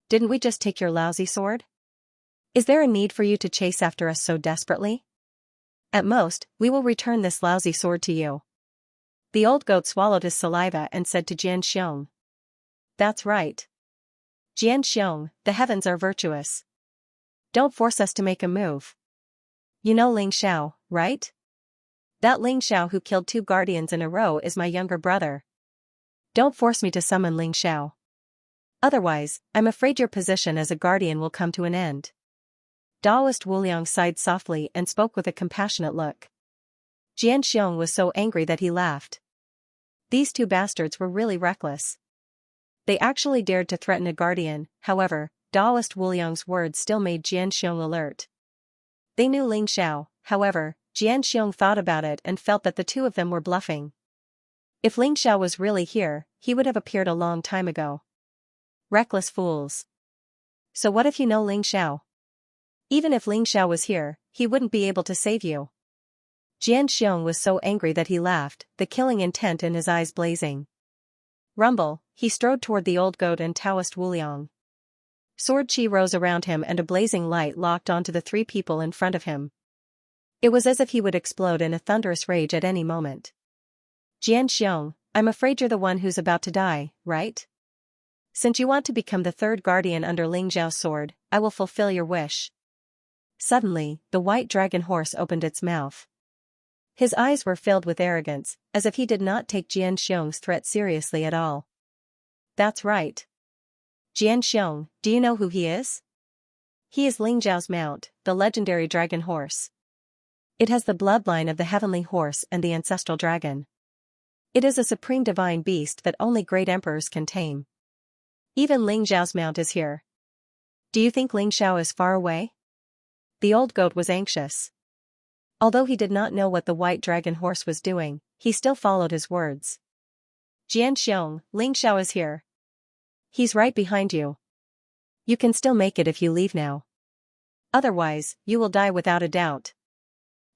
Didn't we just take your lousy sword? Is there a need for you to chase after us so desperately? At most, we will return this lousy sword to you. The old goat swallowed his saliva and said to Xianxia. That's right. Xianxia, the heavens are virtuous. Don't force us to make a move. You know Ling Xiao, right? That Ling Xiao who killed 2 guardians in a row is my younger brother. Don't force me to summon Ling Xiao. Otherwise, I'm afraid your position as a guardian will come to an end. Taoist Wuliang sighed softly and spoke with a compassionate look. Xianxia was so angry that he laughed. These 2 bastards were really reckless. They actually dared to threaten a guardian. However, Taoist Wuliang's words still made Xianxia alert. They knew Ling Xiao, however, Xianxia thought about it and felt that the 2 of them were bluffing. If Ling Xiao was really here, he would have appeared a long time ago. Reckless fools. So what if you know Ling Xiao? Even if Ling Xiao was here, he wouldn't be able to save you. Xianxia was so angry that he laughed, the killing intent in his eyes blazing. Rumble, he strode toward the old goat and Taoist Wuliang. Sword chi rose around him and a blazing light locked onto the three people in front of him. It was as if he would explode in a thunderous rage at any moment. Xianxia, I'm afraid you're the one who's about to die, right? Since you want to become the third guardian under Ling Zhao's sword, I will fulfill your wish. Suddenly, the white dragon horse opened its mouth. His eyes were filled with arrogance, as if he did not take Xianxia's threat seriously at all. That's right. Xianxia, do you know who he is? He is Ling Zhao's mount, the legendary dragon horse. It has the bloodline of the heavenly horse and the ancestral dragon. It is a supreme divine beast that only great emperors can tame. Even Ling Zhao's mount is here. Do you think Ling Xiao is far away? The old goat was anxious. Although he did not know what the white dragon horse was doing, he still followed his words. Xianxiong, Ling Xiao is here. He's right behind you. You can still make it if you leave now. Otherwise, you will die without a doubt.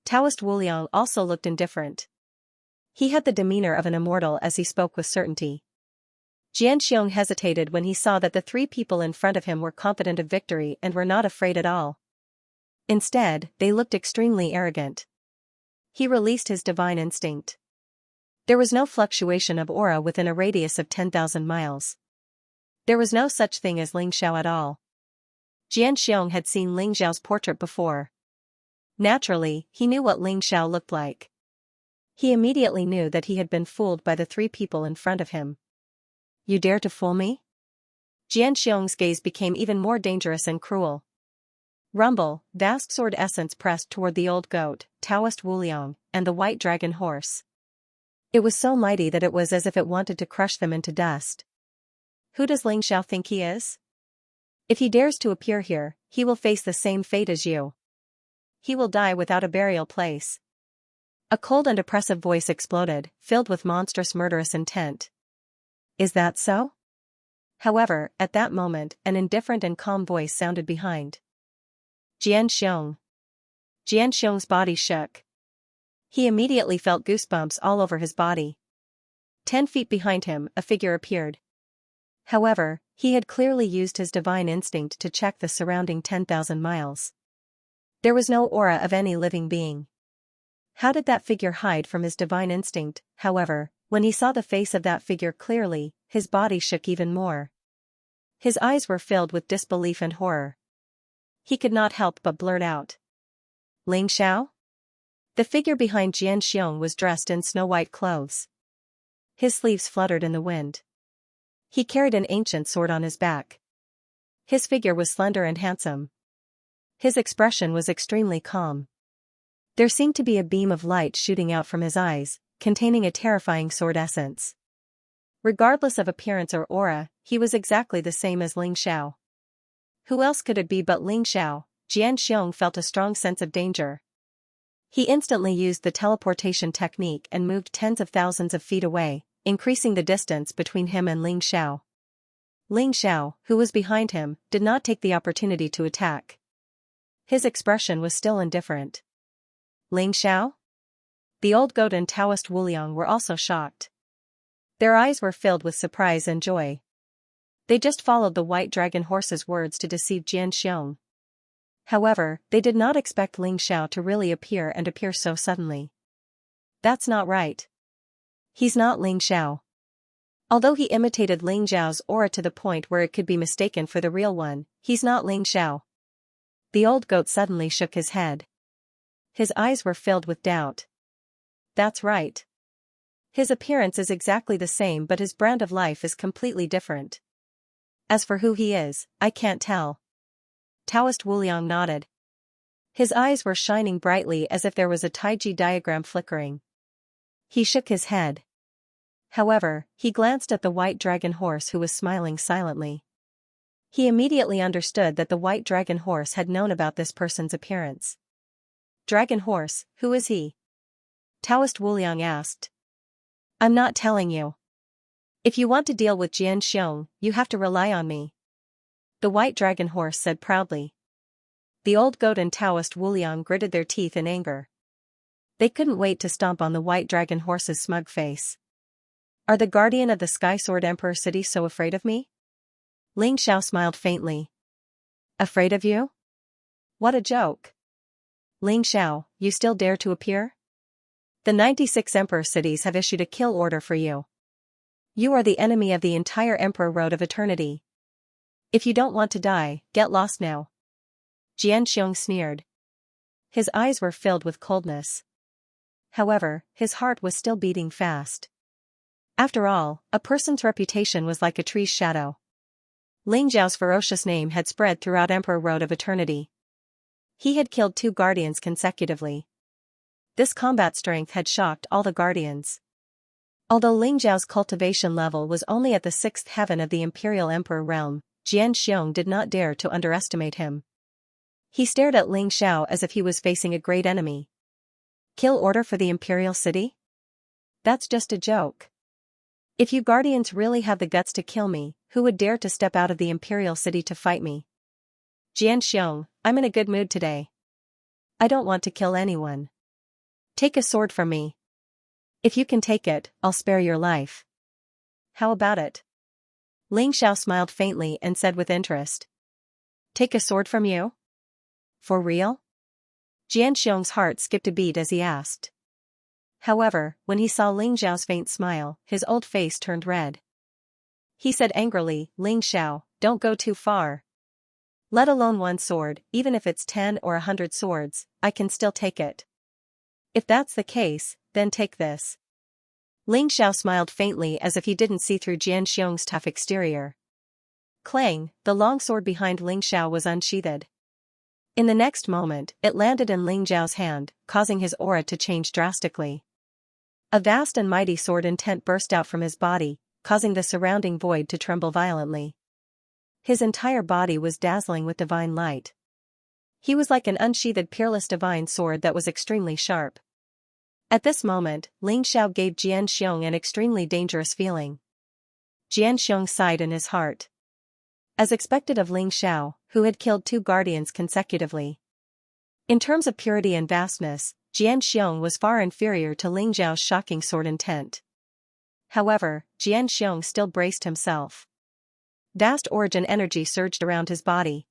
Taoist Wuliang also looked indifferent. He had the demeanor of an immortal as he spoke with certainty. Xianxiong hesitated when he saw that the three people in front of him were confident of victory and were not afraid at all. Instead, they looked extremely arrogant. He released his divine instinct. There was no fluctuation of aura within a radius of 10,000 miles. There was no such thing as Ling Xiao at all. Xianxiong had seen Ling Xiao's portrait before. Naturally, he knew what Ling Xiao looked like. He immediately knew that he had been fooled by the three people in front of him. You dare to fool me? Xianxiong's gaze became even more dangerous and cruel. Rumble, vast sword essence pressed toward the old goat, Taoist Wuliang, and the white dragon horse. It was so mighty that it was as if it wanted to crush them into dust. Who does Ling Xiao think he is? If he dares to appear here, he will face the same fate as you. He will die without a burial place. A cold and oppressive voice exploded, filled with monstrous murderous intent. Is that so? However, at that moment, an indifferent and calm voice sounded behind. Xianxiong. Xianxiong's body shook. He immediately felt goosebumps all over his body. 10 feet behind him, a figure appeared. However, he had clearly used his divine instinct to check the surrounding 10,000 miles. There was no aura of any living being. How did that figure hide from his divine instinct? However, when he saw the face of that figure clearly, his body shook even more. His eyes were filled with disbelief and horror. He could not help but blurt out. Ling Xiao? The figure behind Xianxiong was dressed in snow-white clothes. His sleeves fluttered in the wind. He carried an ancient sword on his back. His figure was slender and handsome. His expression was extremely calm. There seemed to be a beam of light shooting out from his eyes, containing a terrifying sword essence. Regardless of appearance or aura, he was exactly the same as Ling Xiao. Who else could it be but Ling Xiao? Xianxiong felt a strong sense of danger. He instantly used the teleportation technique and moved tens of thousands of feet away, increasing the distance between him and Ling Xiao. Ling Xiao, who was behind him, did not take the opportunity to attack. His expression was still indifferent. Ling Xiao? The old goat and Taoist Wuliang were also shocked. Their eyes were filled with surprise and joy. They just followed the white dragon horse's words to deceive Xianxiong. However, they did not expect Ling Xiao to really appear and appear so suddenly. That's not right. He's not Ling Xiao. Although he imitated Ling Xiao's aura to the point where it could be mistaken for the real one, he's not Ling Xiao. The old goat suddenly shook his head. His eyes were filled with doubt. That's right. His appearance is exactly the same, but his brand of life is completely different. As for who he is, I can't tell. Taoist Wuliang nodded. His eyes were shining brightly as if there was a Taiji diagram flickering. He shook his head. However, he glanced at the white dragon horse who was smiling silently. He immediately understood that the white dragon horse had known about this person's appearance. Dragon horse, who is he? Taoist Wuliang asked. I'm not telling you. If you want to deal with Xianxiong, you have to rely on me. The white dragon horse said proudly. The old goat and Taoist Wuliang gritted their teeth in anger. They couldn't wait to stomp on the white dragon horse's smug face. Are the guardian of the Sky Sword Emperor City so afraid of me? Ling Xiao smiled faintly. Afraid of you? What a joke. Ling Xiao, you still dare to appear? The 96 Emperor cities have issued a kill order for you. You are the enemy of the entire Emperor Road of Eternity. If you don't want to die, get lost now. Xianxia sneered. His eyes were filled with coldness. However, his heart was still beating fast. After all, a person's reputation was like a tree's shadow. Ling Zhao's ferocious name had spread throughout Emperor Road of Eternity. He had killed 2 guardians consecutively. This combat strength had shocked all the guardians. Although Ling Zhao's cultivation level was only at the 6th heaven of the Imperial Emperor realm, Xianxia did not dare to underestimate him. He stared at Ling Xiao as if he was facing a great enemy. Kill order for the Imperial City? That's just a joke. If you guardians really have the guts to kill me, who would dare to step out of the Imperial City to fight me? Xianxia, I'm in a good mood today. I don't want to kill anyone. Take a sword from me. If you can take it, I'll spare your life. How about it? Ling Xiao smiled faintly and said with interest. Take a sword from you? For real? Xianxia's heart skipped a beat as he asked. However, when he saw Ling Xiao's faint smile, his old face turned red. He said angrily, Ling Xiao, don't go too far. Let alone one sword, even if it's 10 or 100 swords, I can still take it. If that's the case, then take this. Ling Xiao smiled faintly as if he didn't see through Xianxia's tough exterior. Clang, the long sword behind Ling Xiao was unsheathed. In the next moment, it landed in Ling Xiao's hand, causing his aura to change drastically. A vast and mighty sword intent burst out from his body, causing the surrounding void to tremble violently. His entire body was dazzling with divine light. He was like an unsheathed peerless divine sword that was extremely sharp. At this moment, Ling Xiao gave Xianxia an extremely dangerous feeling. Xianxia sighed in his heart. As expected of Ling Xiao, who had killed 2 guardians consecutively. In terms of purity and vastness, Xianxia was far inferior to Ling Xiao's shocking sword intent. However, Xianxia still braced himself. Vast origin energy surged around his body.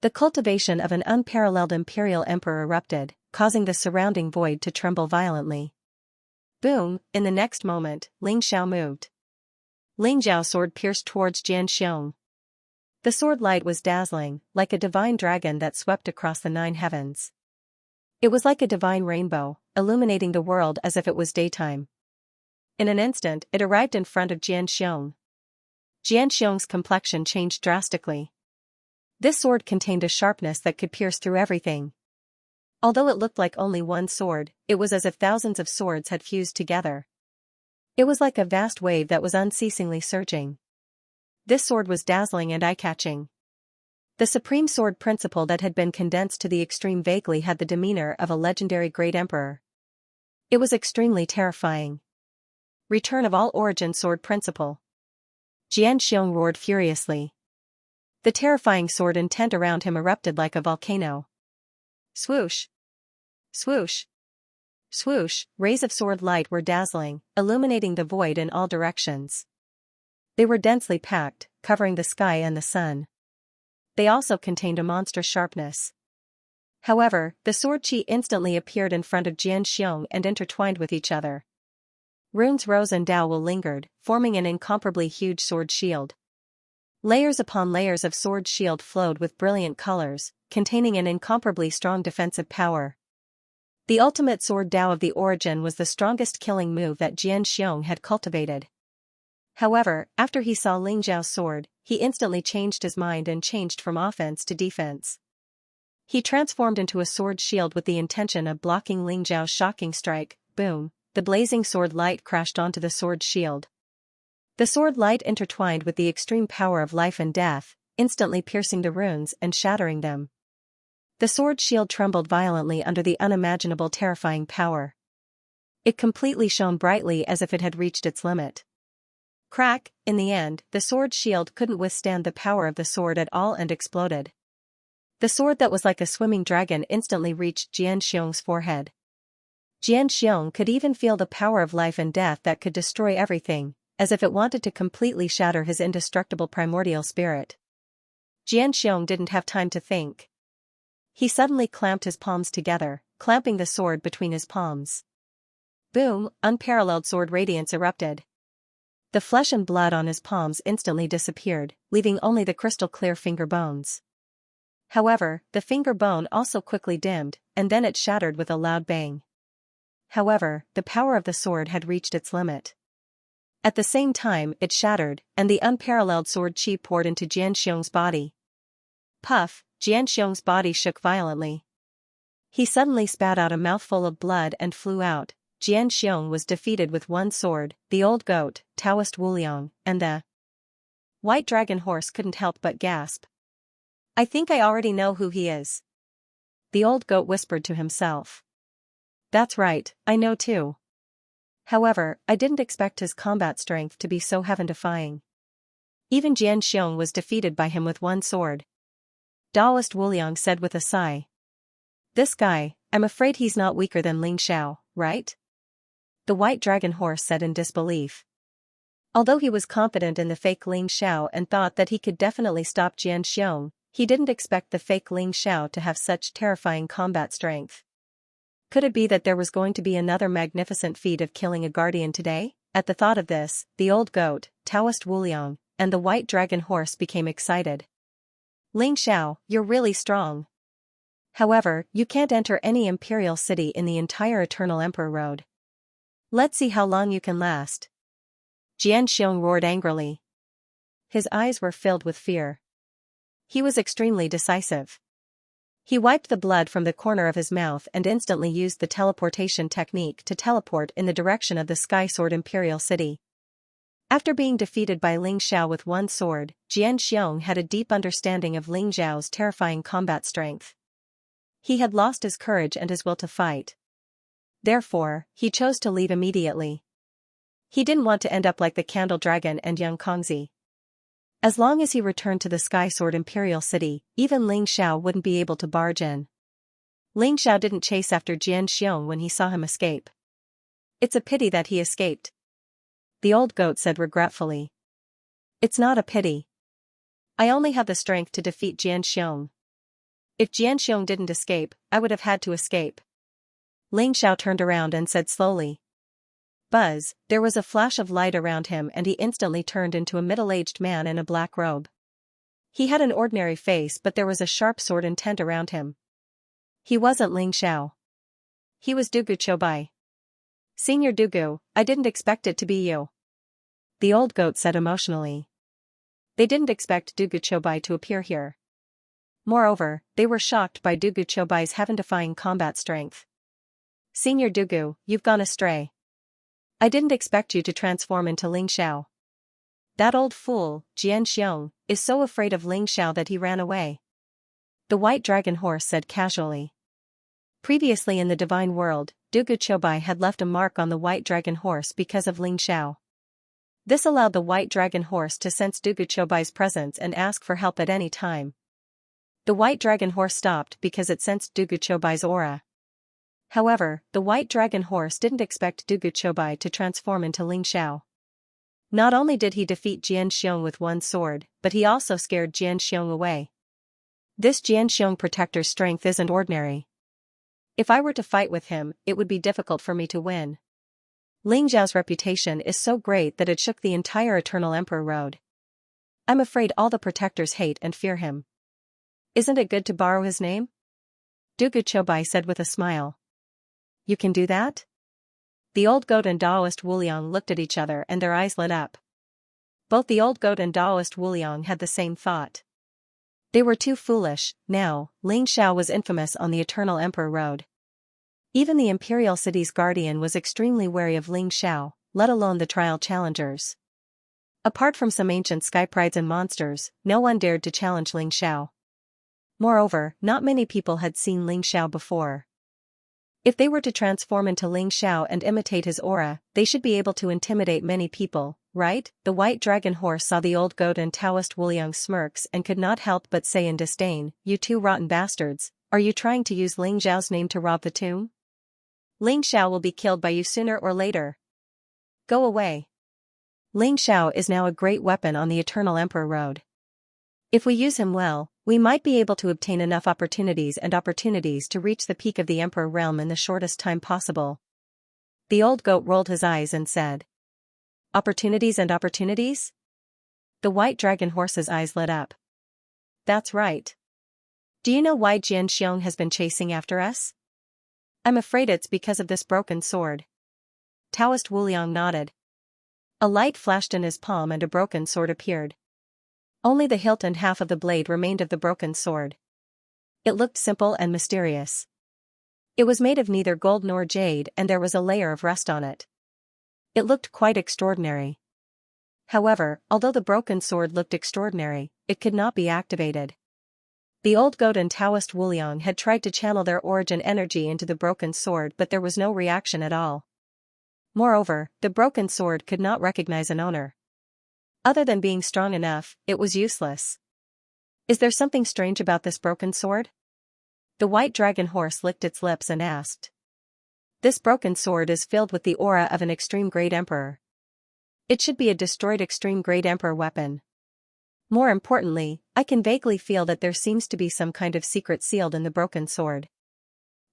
The cultivation of an unparalleled imperial emperor erupted, causing the surrounding void to tremble violently. Boom, in the next moment, Ling Xiao moved. Ling Xiao's sword pierced towards Xianxia. The sword light was dazzling, like a divine dragon that swept across the 9 heavens. It was like a divine rainbow, illuminating the world as if it was daytime. In an instant, it arrived in front of Xianxia. Xianxia's complexion changed drastically. This sword contained a sharpness that could pierce through everything. Although it looked like only one sword, it was as if thousands of swords had fused together. It was like a vast wave that was unceasingly surging. This sword was dazzling and eye-catching. The supreme sword principle that had been condensed to the extreme vaguely had the demeanor of a legendary great emperor. It was extremely terrifying. Return of all origin sword principle. Xianxia roared furiously. The terrifying sword intent around him erupted like a volcano. Swoosh! Swoosh! Swoosh! Rays of sword light were dazzling, illuminating the void in all directions. They were densely packed, covering the sky and the sun. They also contained a monstrous sharpness. However, the sword chi instantly appeared in front of Xianxia and intertwined with each other. Runes rose and Dao lingered, forming an incomparably huge sword shield. Layers upon layers of sword shield flowed with brilliant colors, containing an incomparably strong defensive power. The ultimate sword Dao of the origin was the strongest killing move that Xianxia had cultivated. However, after he saw Ling Zhao's sword, he instantly changed his mind and changed from offense to defense. He transformed into a sword shield with the intention of blocking Ling Zhao's shocking strike. Boom, the blazing sword light crashed onto the sword shield. The sword light intertwined with the extreme power of life and death, instantly piercing the runes and shattering them. The sword shield trembled violently under the unimaginable terrifying power. It completely shone brightly as if it had reached its limit. Crack, in the end, the sword shield couldn't withstand the power of the sword at all and exploded. The sword that was like a swimming dragon instantly reached Xianxia's forehead. Xianxia could even feel the power of life and death that could destroy everything, as if it wanted to completely shatter his indestructible primordial spirit. Xianxia didn't have time to think. He suddenly clamped his palms together, clamping the sword between his palms. Boom, unparalleled sword radiance erupted. The flesh and blood on his palms instantly disappeared, leaving only the crystal-clear finger bones. However, the finger bone also quickly dimmed, and then it shattered with a loud bang. However, the power of the sword had reached its limit. At the same time, it shattered, and the unparalleled sword chi poured into Xianxia's body. Puff, Xianxia's body shook violently. He suddenly spat out a mouthful of blood and flew out. Xianxia was defeated with one sword. The old goat, Taoist Wuliang, and the white dragon horse couldn't help but gasp. I think I already know who he is. The old goat whispered to himself. That's right, I know too. However, I didn't expect his combat strength to be so heaven-defying. Even Xianxia was defeated by him with one sword. Taoist Wuliang said with a sigh. This guy, I'm afraid he's not weaker than Ling Xiao, right? The white dragon horse said in disbelief. Although he was confident in the fake Ling Xiao and thought that he could definitely stop Xianxia, he didn't expect the fake Ling Xiao to have such terrifying combat strength. Could it be that there was going to be another magnificent feat of killing a guardian today? At the thought of this, the old goat, Taoist Wuliang, and the white dragon horse became excited. Ling Xiao, you're really strong. However, you can't enter any imperial city in the entire Eternal Emperor Road. Let's see how long you can last. Xianxia roared angrily. His eyes were filled with fear. He was extremely decisive. He wiped the blood from the corner of his mouth and instantly used the teleportation technique to teleport in the direction of the Sky Sword Imperial City. After being defeated by Ling Xiao with one sword, Xianxia had a deep understanding of Ling Xiao's terrifying combat strength. He had lost his courage and his will to fight. Therefore, he chose to leave immediately. He didn't want to end up like the Candle Dragon and young Kongzi. As long as he returned to the Sky Sword Imperial City, even Ling Xiao wouldn't be able to barge in. Ling Xiao didn't chase after Xianxia when he saw him escape. It's a pity that he escaped. The old goat said regretfully. It's not a pity. I only have the strength to defeat Xianxia. If Xianxia didn't escape, I would have had to escape. Ling Xiao turned around and said slowly. Buzz, there was a flash of light around him and he instantly turned into a middle-aged man in a black robe. He had an ordinary face but there was a sharp sword intent around him. He wasn't Ling Xiao. He was Dugu Chobai. Senior Dugu, I didn't expect it to be you. The old goat said emotionally. They didn't expect Dugu Chobai to appear here. Moreover, they were shocked by Dugu Chobai's heaven-defying combat strength. Senior Dugu, you've gone astray. I didn't expect you to transform into Ling Xiao. That old fool, Xianxia, is so afraid of Ling Xiao that he ran away. The white dragon horse said casually. Previously in the divine world, Dugu Chobai had left a mark on the white dragon horse because of Ling Xiao. This allowed the white dragon horse to sense Dugu Chobai's presence and ask for help at any time. The white dragon horse stopped because it sensed Dugu Chobai's aura. However, the white dragon horse didn't expect Dugu Chobai to transform into Ling Xiao. Not only did he defeat Xianxia with one sword, but he also scared Xianxia away. This Xianxia protector's strength isn't ordinary. If I were to fight with him, it would be difficult for me to win. Ling Xiao's reputation is so great that it shook the entire Eternal Emperor Road. I'm afraid all the protectors hate and fear him. Isn't it good to borrow his name? Dugu Chobai said with a smile. You can do that? The old goat and Taoist Wuliang looked at each other and their eyes lit up. Both the old goat and Taoist Wuliang had the same thought. They were too foolish. Now, Ling Xiao was infamous on the Eternal Emperor Road. Even the Imperial City's guardian was extremely wary of Ling Xiao, let alone the trial challengers. Apart from some ancient sky prides and monsters, no one dared to challenge Ling Xiao. Moreover, not many people had seen Ling Xiao before. If they were to transform into Ling Xiao and imitate his aura, they should be able to intimidate many people, right? The white dragon horse saw the old goat and Taoist Wuliang smirks and could not help but say in disdain, You two rotten bastards, are you trying to use Ling Xiao's name to rob the tomb? Ling Xiao will be killed by you sooner or later. Go away. Ling Xiao is now a great weapon on the Eternal Emperor Road. If we use him well, we might be able to obtain enough opportunities to reach the peak of the Emperor realm in the shortest time possible. The old goat rolled his eyes and said. Opportunities? The white dragon horse's eyes lit up. That's right. Do you know why Xianxia has been chasing after us? I'm afraid it's because of this broken sword. Taoist Wuliang nodded. A light flashed in his palm and a broken sword appeared. Only the hilt and half of the blade remained of the broken sword. It looked simple and mysterious. It was made of neither gold nor jade and there was a layer of rust on it. It looked quite extraordinary. However, although the broken sword looked extraordinary, it could not be activated. The old goat and Taoist Wuliang had tried to channel their origin energy into the broken sword but there was no reaction at all. Moreover, the broken sword could not recognize an owner. Other than being strong enough, it was useless. Is there something strange about this broken sword? The white dragon horse licked its lips and asked. This broken sword is filled with the aura of an extreme great emperor. It should be a destroyed extreme great emperor weapon. More importantly, I can vaguely feel that there seems to be some kind of secret sealed in the broken sword.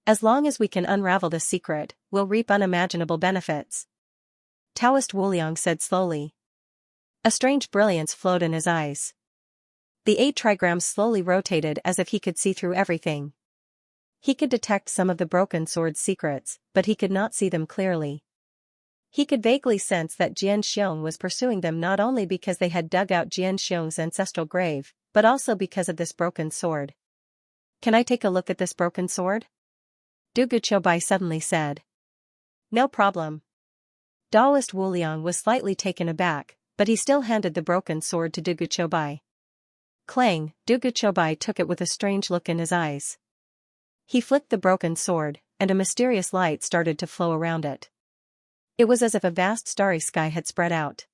As long as we can unravel this secret, we'll reap unimaginable benefits. Taoist Wuliang said slowly. A strange brilliance flowed in his eyes. The 8 trigrams slowly rotated as if he could see through everything. He could detect some of the broken sword's secrets, but he could not see them clearly. He could vaguely sense that Xianxia was pursuing them not only because they had dug out Xianxia's ancestral grave, but also because of this broken sword. Can I take a look at this broken sword? Du Guqiubai suddenly said. No problem. Taoist Wuliang was slightly taken aback, but he still handed the broken sword to Du Guqiubai. Clang, Du Guqiubai took it with a strange look in his eyes. He flicked the broken sword, and a mysterious light started to flow around it. It was as if a vast starry sky had spread out.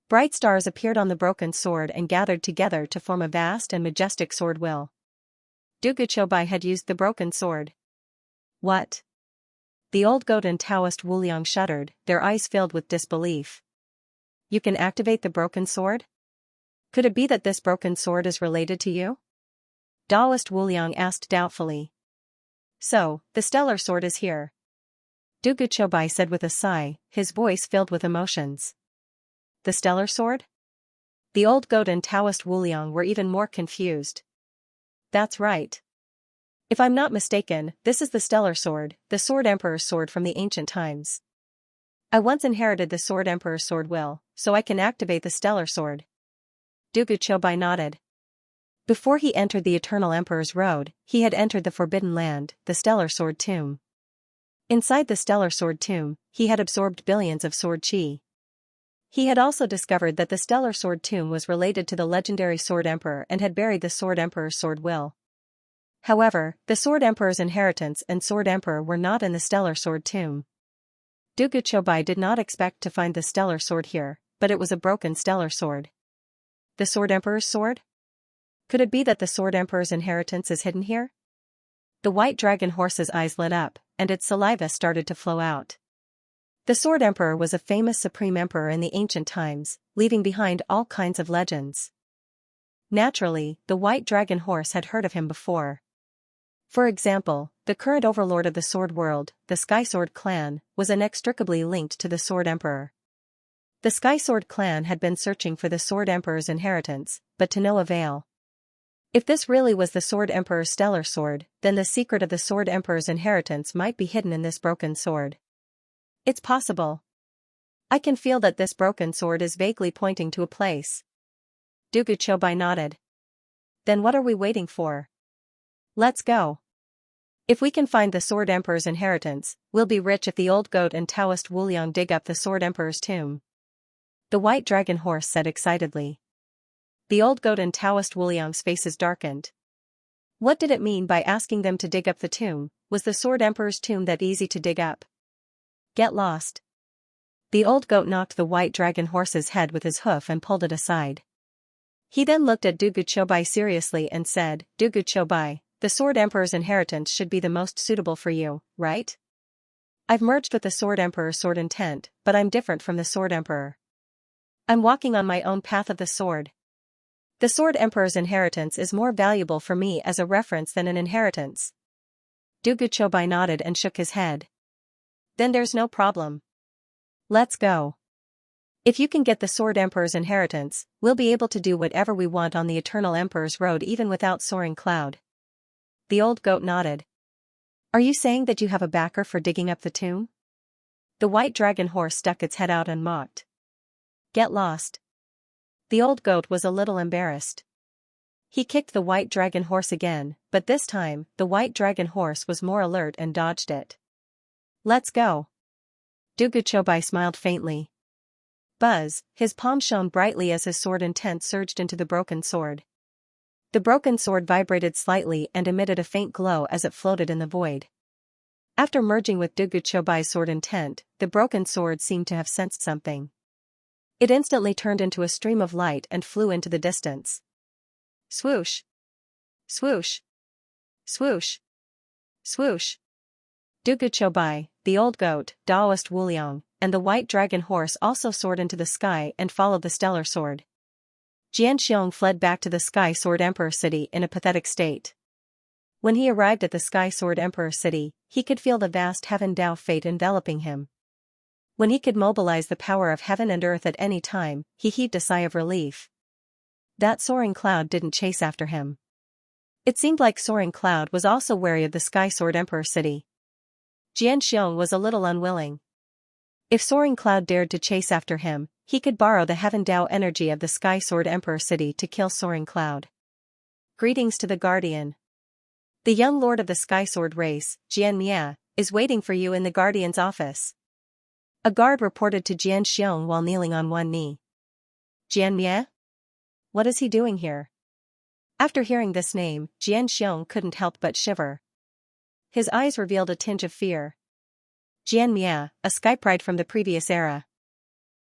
Bright stars appeared on the broken sword and gathered together to form a vast and majestic sword will. Du Guqiubai had used the broken sword. What? The old goat and Taoist Wuliang shuddered, their eyes filled with disbelief. You can activate the broken sword? Could it be that this broken sword is related to you? Taoist Wuliang asked doubtfully. So, the stellar sword is here. Du Guqiubai said with a sigh, his voice filled with emotions. The stellar sword? The old goat and Taoist Wuliang were even more confused. That's right. If I'm not mistaken, this is the stellar sword, the sword emperor's sword from the ancient times. I once inherited the sword emperor's sword will, so I can activate the stellar sword. Du Guqiubai nodded. Before he entered the Eternal Emperor's Road, he had entered the Forbidden Land, the Stellar Sword Tomb. Inside the Stellar Sword Tomb, he had absorbed billions of sword chi. He had also discovered that the Stellar Sword Tomb was related to the legendary Sword Emperor and had buried the Sword Emperor's sword will. However, the Sword Emperor's inheritance and Sword Emperor were not in the Stellar Sword Tomb. Du Guqiubai did not expect to find the Stellar Sword here, but it was a broken Stellar Sword. The Sword Emperor's sword? Could it be that the Sword Emperor's inheritance is hidden here? The white dragon horse's eyes lit up, and its saliva started to flow out. The Sword Emperor was a famous supreme emperor in the ancient times, leaving behind all kinds of legends. Naturally, the white dragon horse had heard of him before. For example, the current overlord of the Sword World, the Sky Sword clan, was inextricably linked to the Sword Emperor. The Sky Sword clan had been searching for the Sword Emperor's inheritance, but to no avail. If this really was the Sword Emperor's stellar sword, then the secret of the Sword Emperor's inheritance might be hidden in this broken sword. It's possible. I can feel that this broken sword is vaguely pointing to a place. Du Guqiubai nodded. Then what are we waiting for? Let's go. If we can find the Sword Emperor's inheritance, we'll be rich if the old goat and Taoist Wuliang dig up the Sword Emperor's tomb. The white dragon horse said excitedly. The old goat and Taoist Wuliang's faces darkened. What did it mean by asking them to dig up the tomb? Was the Sword Emperor's tomb that easy to dig up? Get lost. The old goat knocked the white dragon horse's head with his hoof and pulled it aside. He then looked at Du Guqiubai seriously and said, Du Guqiubai, the Sword Emperor's inheritance should be the most suitable for you, right? I've merged with the Sword Emperor's sword intent, but I'm different from the Sword Emperor. I'm walking on my own path of the sword. The Sword Emperor's inheritance is more valuable for me as a reference than an inheritance. Duguchobai nodded and shook his head. Then there's no problem. Let's go. If you can get the Sword Emperor's inheritance, we'll be able to do whatever we want on the Eternal Emperor's road even without Soaring Cloud. The old goat nodded. Are you saying that you have a backer for digging up the tomb? The white dragon horse stuck its head out and mocked. Get lost. The old goat was a little embarrassed. He kicked the white dragon horse again, but this time, the white dragon horse was more alert and dodged it. Let's go. Duguchobai smiled faintly. Buzz, his palm shone brightly as his sword intent surged into the broken sword. The broken sword vibrated slightly and emitted a faint glow as it floated in the void. After merging with Duguchobai's sword intent, the broken sword seemed to have sensed something. It instantly turned into a stream of light and flew into the distance. Swoosh! Swoosh! Swoosh! Swoosh! Duguchobai, the old goat, Daoist Wuliang, and the white dragon horse also soared into the sky and followed the stellar sword. Xianxia fled back to the Sky Sword Emperor City in a pathetic state. When he arrived at the Sky Sword Emperor City, he could feel the vast Heaven Dao fate enveloping him. When he could mobilize the power of heaven and earth at any time, he heaved a sigh of relief. That Soaring Cloud didn't chase after him. It seemed like Soaring Cloud was also wary of the Sky Sword Emperor City. Xianxia was a little unwilling. If Soaring Cloud dared to chase after him, he could borrow the Heaven Dao energy of the Sky Sword Emperor City to kill Soaring Cloud. Greetings to the Guardian. The young lord of the Sky Sword race, Xianxia, is waiting for you in the Guardian's office. A guard reported to Xianxia while kneeling on one knee. Xianxia? What is he doing here? After hearing this name, Xianxia couldn't help but shiver. His eyes revealed a tinge of fear. Xianxia, a skypride from the previous era.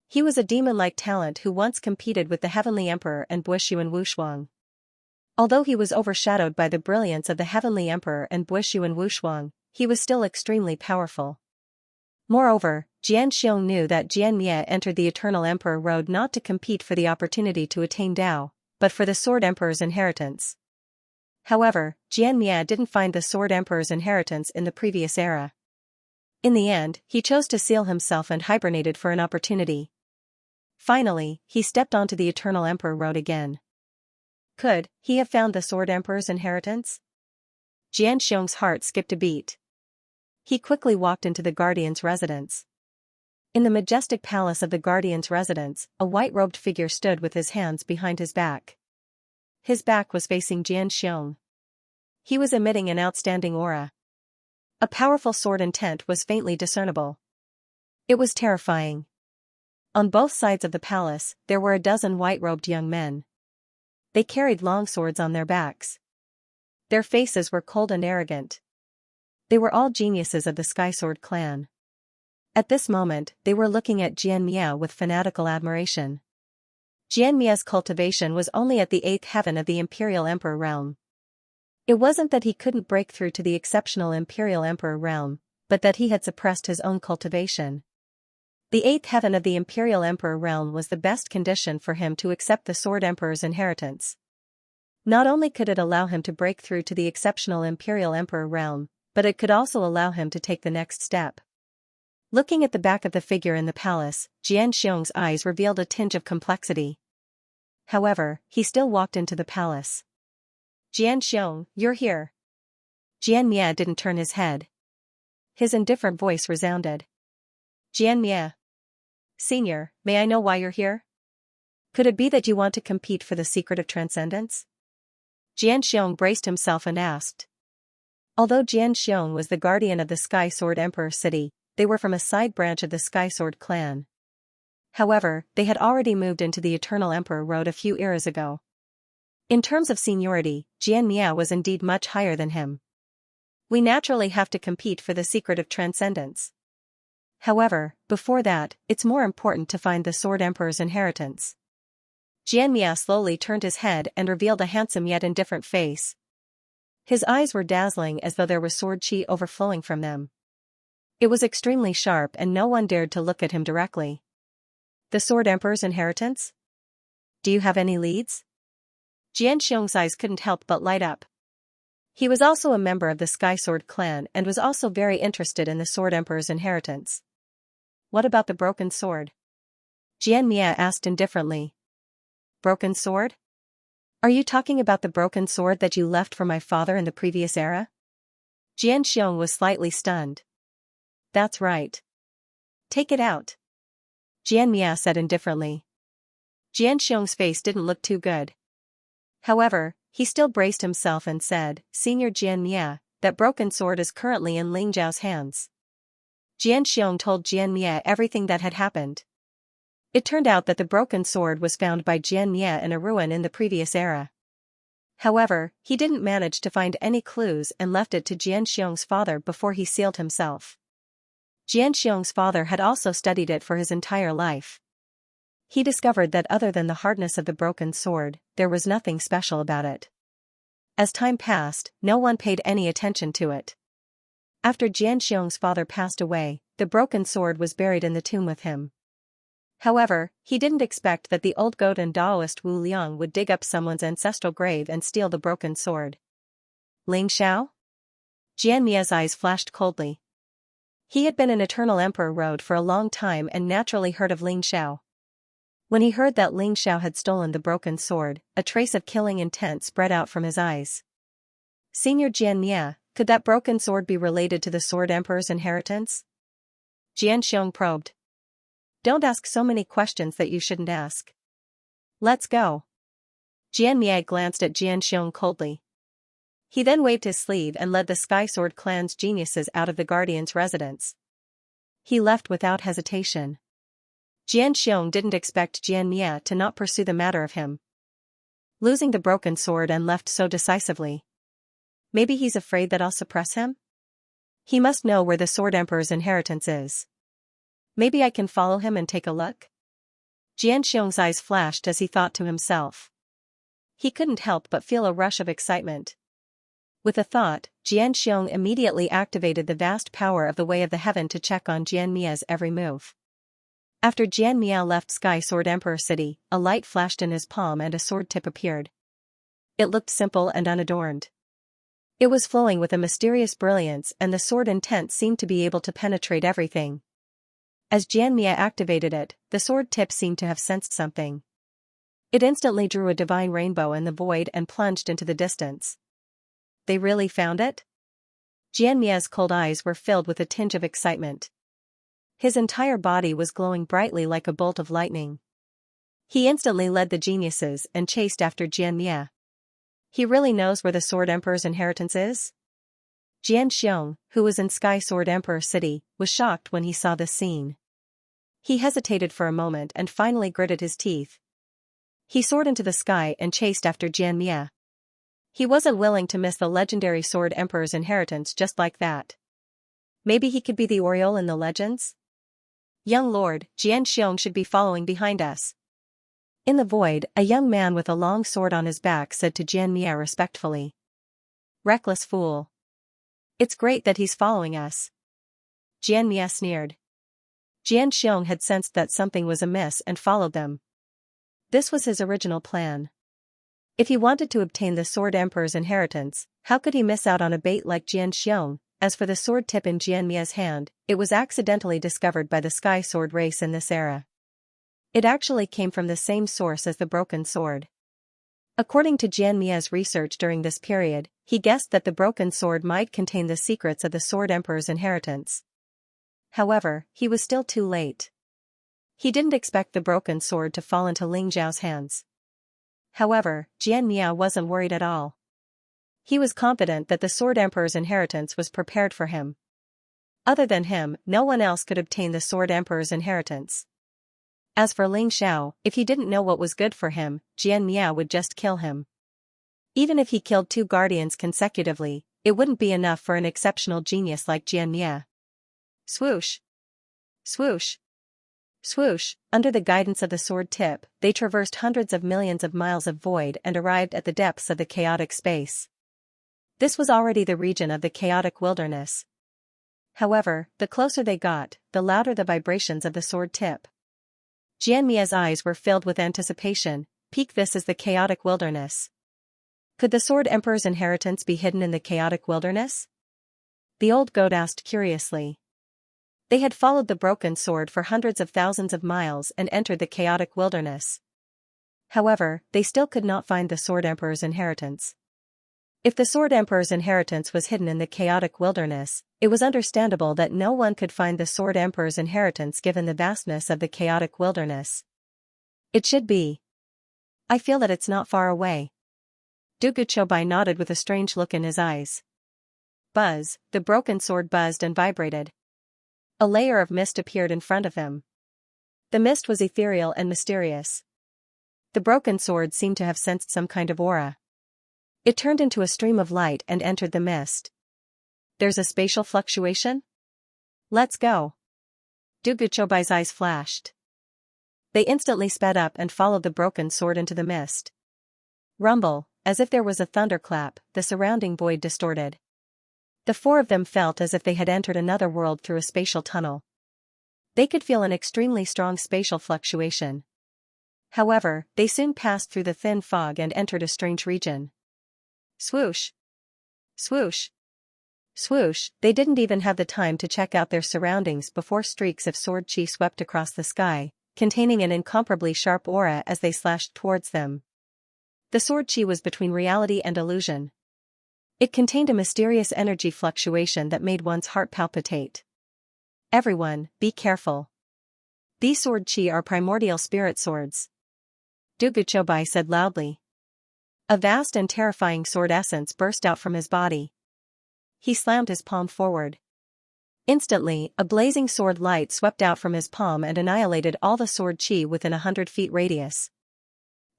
He was a demon-like talent who once competed with the Heavenly Emperor and Buishuan Wushuang. Although he was overshadowed by the brilliance of the Heavenly Emperor and Buishuan Wushuang, he was still extremely powerful. Moreover, Xianxia knew that Xianxia entered the Eternal Emperor road not to compete for the opportunity to attain Dao, but for the Sword Emperor's inheritance. However, Xianxia didn't find the Sword Emperor's inheritance in the previous era. In the end, he chose to seal himself and hibernated for an opportunity. Finally, he stepped onto the Eternal Emperor road again. Could he have found the Sword Emperor's inheritance? Xianxia's heart skipped a beat. He quickly walked into the Guardian's residence. In the majestic palace of the Guardian's residence, a white-robed figure stood with his hands behind his back. His back was facing Xianxia. He was emitting an outstanding aura. A powerful sword intent was faintly discernible. It was terrifying. On both sides of the palace, there were a dozen white-robed young men. They carried long swords on their backs. Their faces were cold and arrogant. They were all geniuses of the Sky Sword clan. At this moment, they were looking at Xianxia with fanatical admiration. Xianxia's cultivation was only at the 8th heaven of the Imperial Emperor realm. It wasn't that he couldn't break through to the exceptional Imperial Emperor realm, but that he had suppressed his own cultivation. The 8th heaven of the Imperial Emperor realm was the best condition for him to accept the Sword Emperor's inheritance. Not only could it allow him to break through to the exceptional Imperial Emperor realm, but it could also allow him to take the next step. Looking at the back of the figure in the palace, Xianxia's eyes revealed a tinge of complexity. However, he still walked into the palace. Xianxia, you're here. Xianxia didn't turn his head. His indifferent voice resounded. Xianxia. Senior, may I know why you're here? Could it be that you want to compete for the secret of transcendence? Xianxia braced himself and asked. Although Xianxia was the guardian of the Sky Sword Emperor City, they were from a side branch of the Sky Sword clan. However, they had already moved into the Eternal Emperor road a few eras ago. In terms of seniority, Xianxia was indeed much higher than him. We naturally have to compete for the secret of transcendence. However, before that, it's more important to find the Sword Emperor's inheritance. Xianxia slowly turned his head and revealed a handsome yet indifferent face. His eyes were dazzling as though there was sword chi overflowing from them. It was extremely sharp and no one dared to look at him directly. The Sword Emperor's inheritance? Do you have any leads? Xianxia's eyes couldn't help but light up. He was also a member of the Sky Sword clan and was also very interested in the Sword Emperor's inheritance. What about the broken sword? Xianxia asked indifferently. Broken sword? Are you talking about the broken sword that you left for my father in the previous era? Xianxia was slightly stunned. That's right. Take it out. Xianxia said indifferently. Xianxia's face didn't look too good. However, he still braced himself and said, Senior Xianxia, that broken sword is currently in Ling Zhao's hands. Xianxia told Xianxia everything that had happened. It turned out that the broken sword was found by Xianxia in a ruin in the previous era. However, he didn't manage to find any clues and left it to Xianxia's father before he sealed himself. Xianxia's father had also studied it for his entire life. He discovered that other than the hardness of the broken sword, there was nothing special about it. As time passed, no one paid any attention to it. After Xianxia's father passed away, the broken sword was buried in the tomb with him. However, he didn't expect that the old goat and Taoist Wu Liang would dig up someone's ancestral grave and steal the broken sword. Ling Xiao? Xianxia's eyes flashed coldly. He had been an Eternal Emperor Road for a long time and naturally heard of Ling Xiao. When he heard that Ling Xiao had stolen the broken sword, a trace of killing intent spread out from his eyes. Senior Xianxia, could that broken sword be related to the Sword Emperor's inheritance? Xianxiang probed. Don't ask so many questions that you shouldn't ask. Let's go. Xianxia glanced at Xianxiang coldly. He then waved his sleeve and led the Sky Sword clan's geniuses out of the Guardian's residence. He left without hesitation. Xianxiang didn't expect Xianxia to not pursue the matter of him losing the broken sword and left so decisively. Maybe he's afraid that I'll suppress him? He must know where the Sword Emperor's inheritance is. Maybe I can follow him and take a look? Xianxiang's eyes flashed as he thought to himself. He couldn't help but feel a rush of excitement. With a thought, Xianxiang immediately activated the vast power of the Way of the Heaven to check on Xianxia's every move. After Xianxia left Sky Sword Emperor City, a light flashed in his palm and a sword tip appeared. It looked simple and unadorned. It was flowing with a mysterious brilliance and the sword intent seemed to be able to penetrate everything. As Xianxia activated it, the sword tip seemed to have sensed something. It instantly drew a divine rainbow in the void and plunged into the distance. They really found it? Xianxia's cold eyes were filled with a tinge of excitement. His entire body was glowing brightly like a bolt of lightning. He instantly led the geniuses and chased after Xianxia. He really knows where the Sword Emperor's inheritance is? Xianxiang, who was in Sky Sword Emperor City, was shocked when he saw this scene. He hesitated for a moment and finally gritted his teeth. He soared into the sky and chased after Xianxia. He wasn't willing to miss the legendary Sword Emperor's inheritance just like that. Maybe he could be the Oriole in the legends? Young Lord, Xianxiang should be following behind us. In the void, a young man with a long sword on his back said to Xianxia respectfully. Reckless fool. It's great that he's following us. Xianxia sneered. Xianxiang had sensed that something was amiss and followed them. This was his original plan. If he wanted to obtain the Sword Emperor's inheritance, how could he miss out on a bait like Xianxiang? As for the sword tip in Xianxia's hand, it was accidentally discovered by the Sky Sword race in this era. It actually came from the same source as the broken sword. According to Xianxia's research during this period, he guessed that the broken sword might contain the secrets of the Sword Emperor's inheritance. However, he was still too late. He didn't expect the broken sword to fall into Ling Zhao's hands. However, Xianxia wasn't worried at all. He was confident that the Sword Emperor's inheritance was prepared for him. Other than him, no one else could obtain the Sword Emperor's inheritance. As for Ling Xiao, if he didn't know what was good for him, Xianxia would just kill him. Even if he killed 2 guardians consecutively, it wouldn't be enough for an exceptional genius like Xianxia. Swoosh! Swoosh! Swoosh! Under the guidance of the sword tip, they traversed hundreds of millions of miles of void and arrived at the depths of the chaotic space. This was already the region of the chaotic wilderness. However, the closer they got, the louder the vibrations of the sword tip. Xianxia's eyes were filled with anticipation. Peek, this is the chaotic wilderness. Could the Sword Emperor's inheritance be hidden in the chaotic wilderness? The old goat asked curiously. They had followed the broken sword for hundreds of thousands of miles and entered the chaotic wilderness. However, they still could not find the Sword Emperor's inheritance. If the Sword Emperor's inheritance was hidden in the chaotic wilderness, it was understandable that no one could find the Sword Emperor's inheritance given the vastness of the chaotic wilderness. It should be. I feel that it's not far away. Duguchobai nodded with a strange look in his eyes. Buzz, the broken sword buzzed and vibrated. A layer of mist appeared in front of him. The mist was ethereal and mysterious. The broken sword seemed to have sensed some kind of aura. It turned into a stream of light and entered the mist. There's a spatial fluctuation? Let's go. Duguchobai's eyes flashed. They instantly sped up and followed the broken sword into the mist. Rumble, as if there was a thunderclap, the surrounding void distorted. The four of them felt as if they had entered another world through a spatial tunnel. They could feel an extremely strong spatial fluctuation. However, they soon passed through the thin fog and entered a strange region. Swoosh! Swoosh! Swoosh! They didn't even have the time to check out their surroundings before streaks of sword chi swept across the sky, containing an incomparably sharp aura as they slashed towards them. The sword chi was between reality and illusion. It contained a mysterious energy fluctuation that made one's heart palpitate. Everyone, be careful. These sword chi are primordial spirit swords. Duguchobai said loudly. A vast and terrifying sword essence burst out from his body. He slammed his palm forward. Instantly, a blazing sword light swept out from his palm and annihilated all the sword chi within 100 feet radius.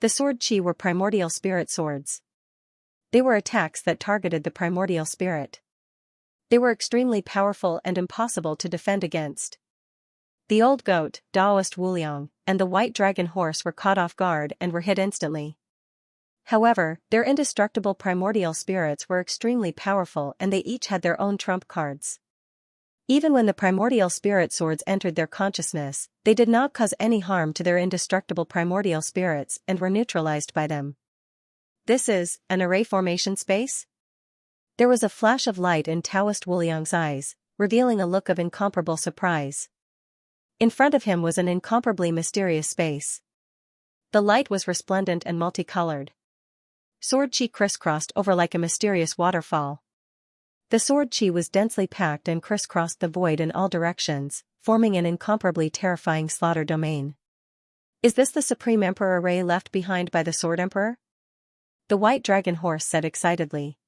The sword chi were primordial spirit swords. They were attacks that targeted the primordial spirit. They were extremely powerful and impossible to defend against. The old goat, Daoist Wuliang, and the white dragon horse were caught off guard and were hit instantly. However, their indestructible primordial spirits were extremely powerful and they each had their own trump cards. Even when the primordial spirit swords entered their consciousness, they did not cause any harm to their indestructible primordial spirits and were neutralized by them. This is an array formation space? There was a flash of light in Taoist Wuliang's eyes, revealing a look of incomparable surprise. In front of him was an incomparably mysterious space. The light was resplendent and multicolored. Sword chi crisscrossed over like a mysterious waterfall. The sword chi was densely packed and crisscrossed the void in all directions, forming an incomparably terrifying slaughter domain. Is this the Supreme Emperor array left behind by the Sword Emperor? The white dragon horse said excitedly.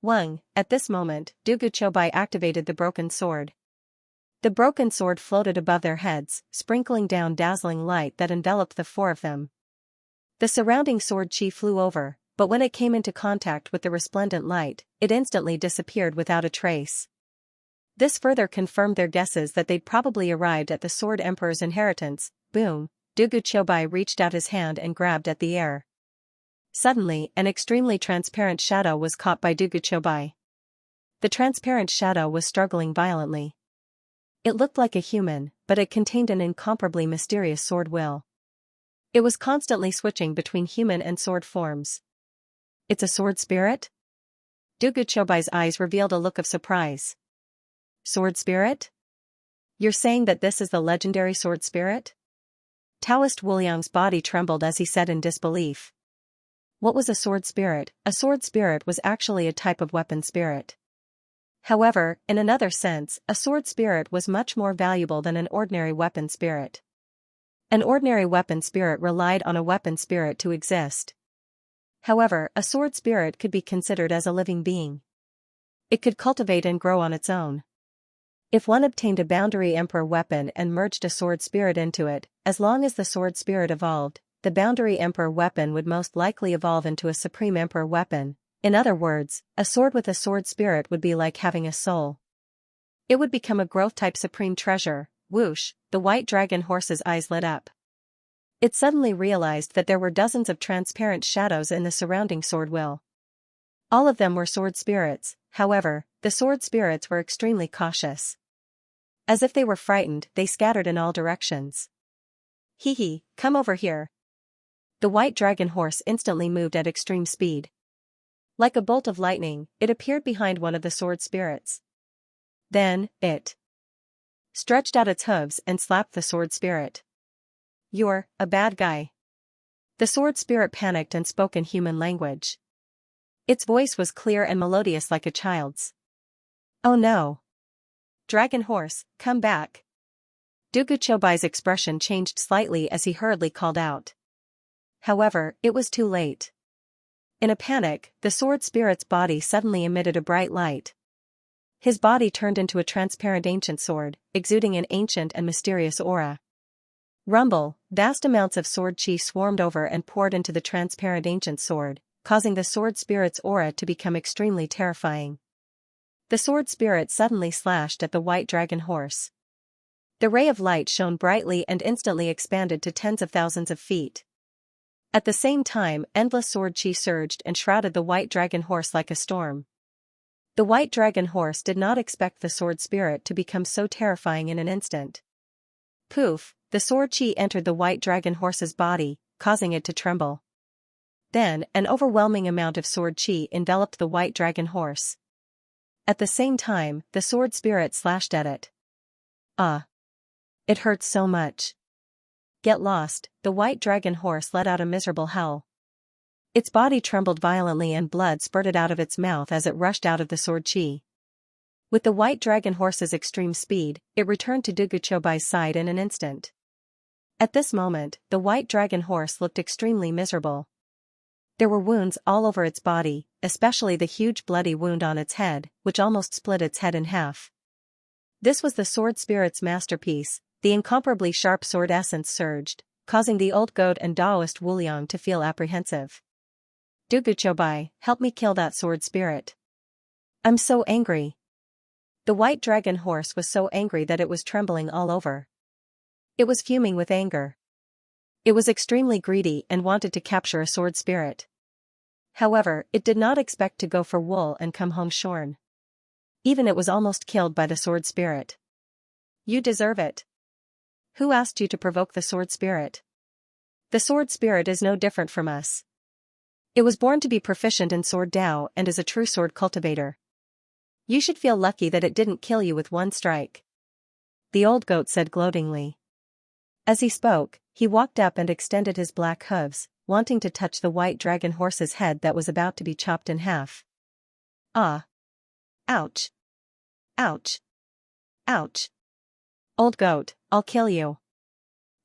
Wang, at this moment, Duguchobai activated the broken sword. The broken sword floated above their heads, sprinkling down dazzling light that enveloped the four of them. The surrounding sword chi flew over, but when it came into contact with the resplendent light, it instantly disappeared without a trace. This further confirmed their guesses that they'd probably arrived at the Sword Emperor's inheritance. Boom! Duguchobai reached out his hand and grabbed at the air. Suddenly, an extremely transparent shadow was caught by Duguchobai. The transparent shadow was struggling violently. It looked like a human, but it contained an incomparably mysterious sword will. It was constantly switching between human and sword forms. It's a sword spirit? Duguchobai's eyes revealed a look of surprise. Sword spirit? You're saying that this is the legendary sword spirit? Taoist Wuliang's body trembled as he said in disbelief. What was a sword spirit? A sword spirit was actually a type of weapon spirit. However, in another sense, a sword spirit was much more valuable than an ordinary weapon spirit. An ordinary weapon spirit relied on a weapon spirit to exist. However, a sword spirit could be considered as a living being. It could cultivate and grow on its own. If one obtained a boundary emperor weapon and merged a sword spirit into it, as long as the sword spirit evolved, the boundary emperor weapon would most likely evolve into a supreme emperor weapon. In other words, a sword with a sword spirit would be like having a soul. It would become a growth-type supreme treasure. Whoosh, the white dragon horse's eyes lit up. It suddenly realized that there were dozens of transparent shadows in the surrounding sword will. All of them were sword spirits, however, the sword spirits were extremely cautious. As if they were frightened, they scattered in all directions. Hee, come over here. The white dragon horse instantly moved at extreme speed. Like a bolt of lightning, it appeared behind one of the sword spirits. Then, it stretched out its hooves and slapped the sword spirit. You're a bad guy. The sword spirit panicked and spoke in human language. Its voice was clear and melodious like a child's. Oh no. Dragon horse, come back. Duguchobai's expression changed slightly as he hurriedly called out. However, it was too late. In a panic, the sword spirit's body suddenly emitted a bright light. His body turned into a transparent ancient sword, exuding an ancient and mysterious aura. Rumble, vast amounts of sword chi swarmed over and poured into the transparent ancient sword, causing the sword spirit's aura to become extremely terrifying. The sword spirit suddenly slashed at the white dragon horse. The ray of light shone brightly and instantly expanded to tens of thousands of feet. At the same time, endless sword chi surged and shrouded the white dragon horse like a storm. The white dragon horse did not expect the sword spirit to become so terrifying in an instant. Poof, the sword chi entered the white dragon horse's body, causing it to tremble. Then, an overwhelming amount of sword chi enveloped the white dragon horse. At the same time, the sword spirit slashed at it. It hurts so much. Get lost, the white dragon horse let out a miserable howl. Its body trembled violently and blood spurted out of its mouth as it rushed out of the sword chi. With the white dragon horse's extreme speed, it returned to Duguchobai's side in an instant. At this moment, the white dragon horse looked extremely miserable. There were wounds all over its body, especially the huge bloody wound on its head, which almost split its head in half. This was the sword spirit's masterpiece. The incomparably sharp sword essence surged, causing the old goat and Taoist Wuliang to feel apprehensive. Duguchobai, help me kill that sword spirit. I'm so angry. The white dragon horse was so angry that it was trembling all over. It was fuming with anger. It was extremely greedy and wanted to capture a sword spirit. However, it did not expect to go for wool and come home shorn. Even it was almost killed by the sword spirit. You deserve it. Who asked you to provoke the sword spirit? The sword spirit is no different from us. It was born to be proficient in sword Dao and is a true sword cultivator. You should feel lucky that it didn't kill you with one strike. The old goat said gloatingly. As he spoke, he walked up and extended his black hooves, wanting to touch the white dragon horse's head that was about to be chopped in half. Ah! Ouch! Ouch! Ouch! Old goat, I'll kill you.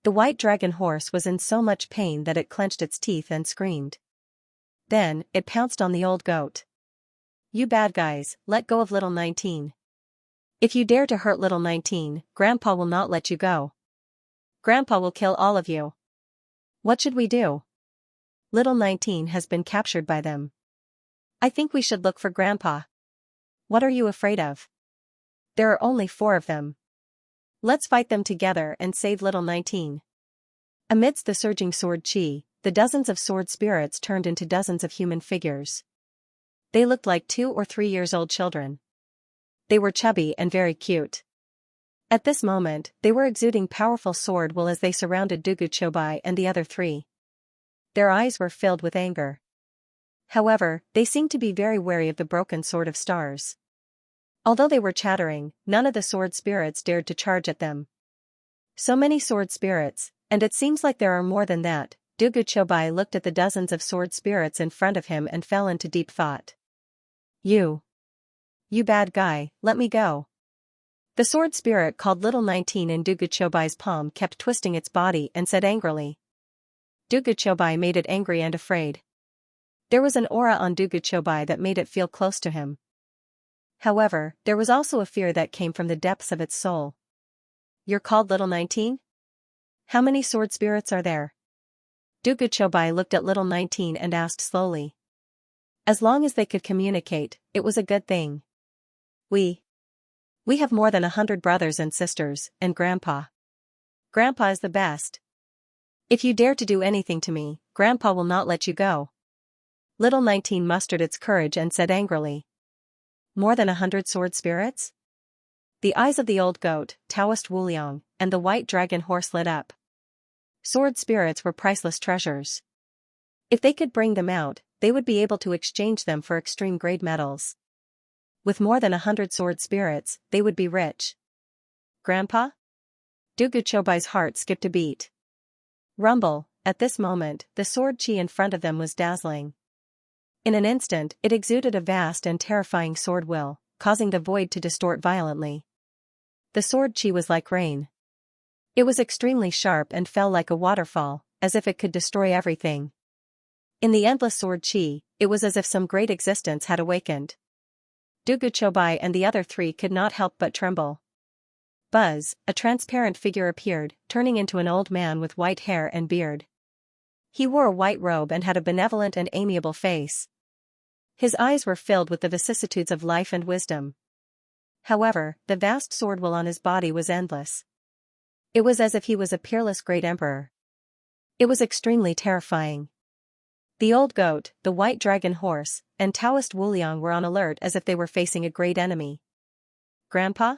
The white dragon horse was in so much pain that it clenched its teeth and screamed. Then, it pounced on the old goat. You bad guys, let go of little 19. If you dare to hurt little 19, Grandpa will not let you go. Grandpa will kill all of you. What should we do? Little 19 has been captured by them. I think we should look for Grandpa. What are you afraid of? There are only 4 of them. Let's fight them together and save little 19. Amidst the surging sword chi, the dozens of sword spirits turned into dozens of human figures. They looked like 2 or 3 years old children. They were chubby and very cute. At this moment, they were exuding powerful sword will as they surrounded Duguchobai and the other 3. Their eyes were filled with anger. However, they seemed to be very wary of the broken sword of stars. Although they were chattering, none of the sword spirits dared to charge at them. So many sword spirits, and it seems like there are more than that. Duguchobai looked at the dozens of sword spirits in front of him and fell into deep thought. You bad guy, let me go. The sword spirit called little 19 in Duguchobai's palm kept twisting its body and said angrily. Duguchobai made it angry and afraid. There was an aura on Duguchobai that made it feel close to him. However, there was also a fear that came from the depths of its soul. You're called little 19? How many sword spirits are there? Duguchobai looked at little 19 and asked slowly. As long as they could communicate, it was a good thing. We have more than 100 brothers and sisters, and Grandpa. Grandpa is the best. If you dare to do anything to me, Grandpa will not let you go. Little 19 mustered its courage and said angrily. More than 100 sword spirits? The eyes of the old goat, Taoist Wuliang, and the white dragon horse lit up. Sword spirits were priceless treasures. If they could bring them out, they would be able to exchange them for extreme-grade metals. With more than 100 sword spirits, they would be rich. Grandpa? Dugu Chobai's heart skipped a beat. Rumble, at this moment, the sword chi in front of them was dazzling. In an instant, it exuded a vast and terrifying sword will, causing the void to distort violently. The sword chi was like rain. It was extremely sharp and fell like a waterfall, as if it could destroy everything. In the endless sword chi, it was as if some great existence had awakened. Dugu Chobai and the other three could not help but tremble. Buzz, a transparent figure appeared, turning into an old man with white hair and beard. He wore a white robe and had a benevolent and amiable face. His eyes were filled with the vicissitudes of life and wisdom. However, the vast sword will on his body was endless. It was as if he was a peerless great emperor. It was extremely terrifying. The old goat, the white dragon horse, and Taoist Wuliang were on alert as if they were facing a great enemy. Grandpa?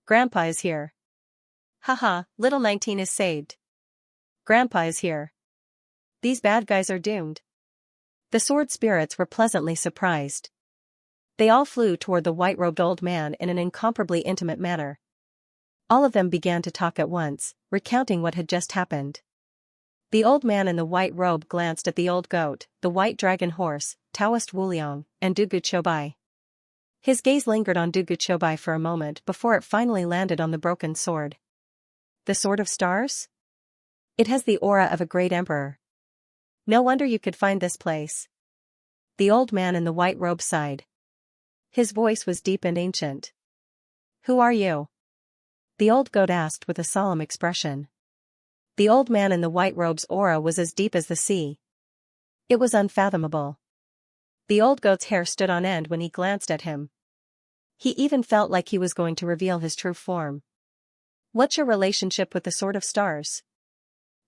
Grandpa is here. Haha, little 19 is saved. Grandpa is here. These bad guys are doomed. The sword spirits were pleasantly surprised. They all flew toward the white-robed old man in an incomparably intimate manner. All of them began to talk at once, recounting what had just happened. The old man in the white robe glanced at the old goat, the white dragon horse, Taoist Wuliang, and Dugu Chobai. His gaze lingered on Dugu Chobai for a moment before it finally landed on the broken sword. The Sword of Stars? It has the aura of a great emperor. No wonder you could find this place. The old man in the white robe sighed. His voice was deep and ancient. Who are you? The old goat asked with a solemn expression. The old man in the white robe's aura was as deep as the sea. It was unfathomable. The old goat's hair stood on end when he glanced at him. He even felt like he was going to reveal his true form. What's your relationship with the Sword of Stars?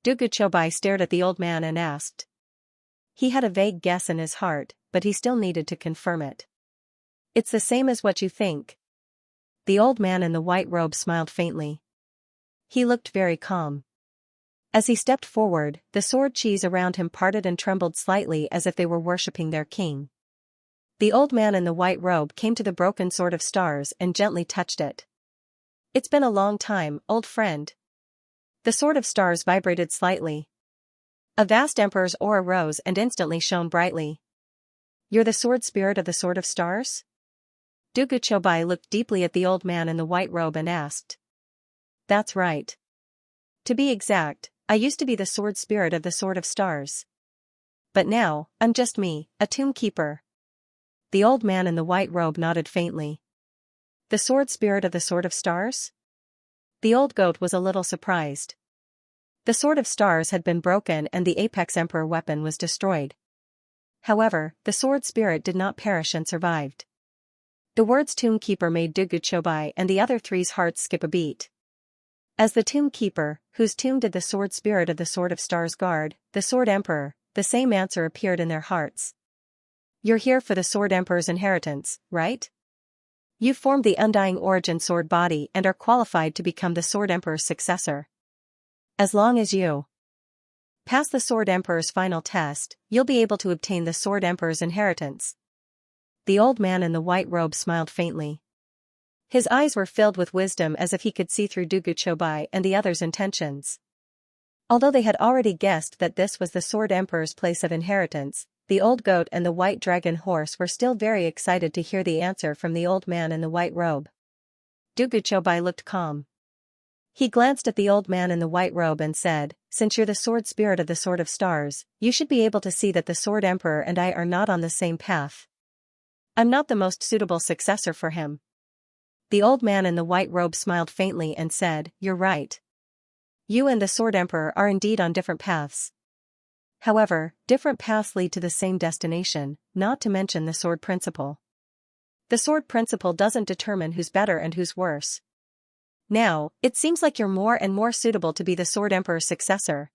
Dugu Chobai stared at the old man and asked. He had a vague guess in his heart, but he still needed to confirm it. It's the same as what you think. The old man in the white robe smiled faintly. He looked very calm. As he stepped forward, the sword chis around him parted and trembled slightly as if they were worshipping their king. The old man in the white robe came to the broken Sword of Stars and gently touched it. It's been a long time, old friend. The Sword of Stars vibrated slightly. A vast emperor's aura rose and instantly shone brightly. You're the sword spirit of the Sword of Stars? Dugu Chobai looked deeply at the old man in the white robe and asked. That's right. To be exact, I used to be the sword spirit of the Sword of Stars. But now, I'm just me, a tomb keeper. The old man in the white robe nodded faintly. The sword spirit of the Sword of Stars? The old goat was a little surprised. The Sword of Stars had been broken and the Apex Emperor weapon was destroyed. However, the sword spirit did not perish and survived. The words Tomb Keeper made Dugu Chobai and the other three's hearts skip a beat. As the Tomb Keeper, whose tomb did the sword spirit of the Sword of Stars guard, the Sword Emperor, the same answer appeared in their hearts. You're here for the Sword Emperor's inheritance, right? You formed the Undying Origin sword body and are qualified to become the Sword Emperor's successor. As long as you pass the Sword Emperor's final test, you'll be able to obtain the Sword Emperor's inheritance. The old man in the white robe smiled faintly. His eyes were filled with wisdom as if he could see through Dugu Chobai and the others' intentions. Although they had already guessed that this was the Sword Emperor's place of inheritance, the old goat and the white dragon horse were still very excited to hear the answer from the old man in the white robe. Dugu Chobai looked calm. He glanced at the old man in the white robe and said, Since you're the sword spirit of the Sword of Stars, you should be able to see that the Sword Emperor and I are not on the same path. I'm not the most suitable successor for him. The old man in the white robe smiled faintly and said, You're right. You and the Sword Emperor are indeed on different paths. However, different paths lead to the same destination, not to mention the sword principle. The sword principle doesn't determine who's better and who's worse. Now, it seems like you're more and more suitable to be the Sword Emperor's successor.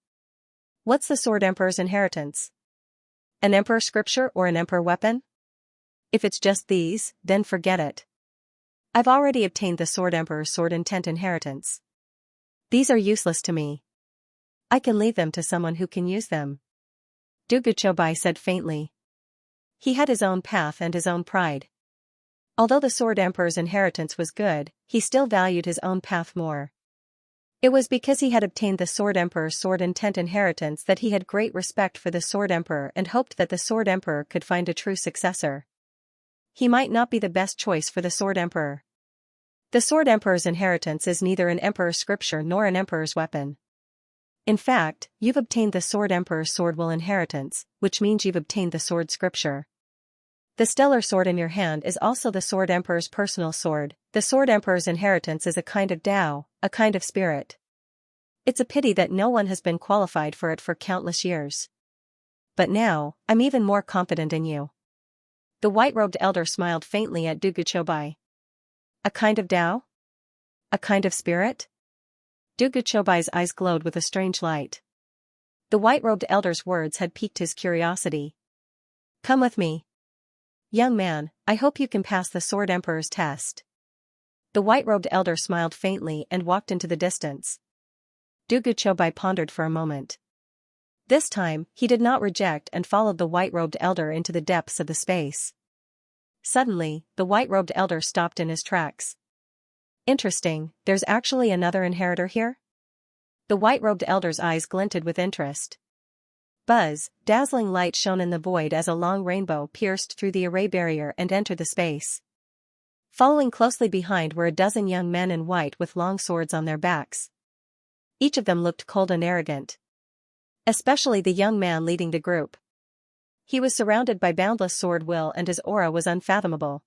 What's the Sword Emperor's inheritance? An Emperor scripture or an Emperor weapon? If it's just these, then forget it. I've already obtained the Sword Emperor's sword intent inheritance. These are useless to me. I can leave them to someone who can use them. Duguchobai said faintly. He had his own path and his own pride. Although the Sword Emperor's inheritance was good, he still valued his own path more. It was because he had obtained the Sword Emperor's sword intent inheritance that he had great respect for the Sword Emperor and hoped that the Sword Emperor could find a true successor. He might not be the best choice for the Sword Emperor. The Sword Emperor's inheritance is neither an emperor's scripture nor an emperor's weapon. In fact, you've obtained the Sword Emperor's sword will inheritance, which means you've obtained the sword scripture. The stellar sword in your hand is also the Sword Emperor's personal sword. The Sword Emperor's inheritance is a kind of Tao, a kind of spirit. It's a pity that no one has been qualified for it for countless years. But now, I'm even more confident in you. The white-robed elder smiled faintly at Duguchobai. A kind of Tao? A kind of spirit? Duguchobai's eyes glowed with a strange light. The white-robed elder's words had piqued his curiosity. Come with me. Young man, I hope you can pass the Sword Emperor's test. The white-robed elder smiled faintly and walked into the distance. Duguchobai pondered for a moment. This time, he did not reject and followed the white-robed elder into the depths of the space. Suddenly, the white-robed elder stopped in his tracks. Interesting, there's actually another inheritor here? The white-robed elder's eyes glinted with interest. Buzz, dazzling light shone in the void as a long rainbow pierced through the array barrier and entered the space. Following closely behind were a dozen young men in white with long swords on their backs. Each of them looked cold and arrogant. Especially the young man leading the group. He was surrounded by boundless sword will and his aura was unfathomable.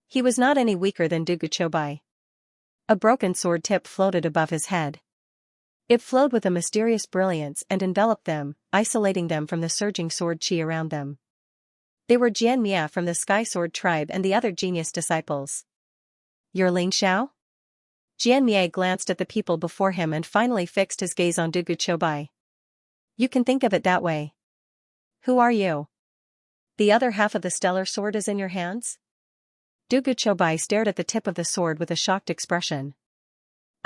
He was not any weaker than Duguchobai. A broken sword tip floated above his head. It flowed with a mysterious brilliance and enveloped them, isolating them from the surging sword chi around them. They were Xianxia from the Sky Sword tribe and the other genius disciples. You're Ling Xiao? Xianxia glanced at the people before him and finally fixed his gaze on Duguchobai. You can think of it that way. Who are you? The other half of the stellar sword is in your hands? Duguchobai stared at the tip of the sword with a shocked expression.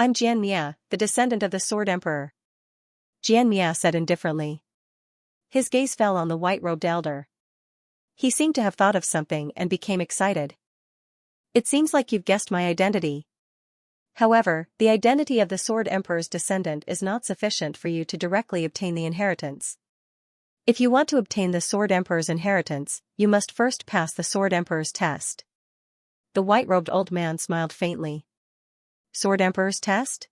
I'm Xianxia, the descendant of the Sword Emperor. Xianxia said indifferently. His gaze fell on the white-robed elder. He seemed to have thought of something and became excited. It seems like you've guessed my identity. However, the identity of the Sword Emperor's descendant is not sufficient for you to directly obtain the inheritance. If you want to obtain the Sword Emperor's inheritance, you must first pass the Sword Emperor's test. The white-robed old man smiled faintly. Sword Emperor's test?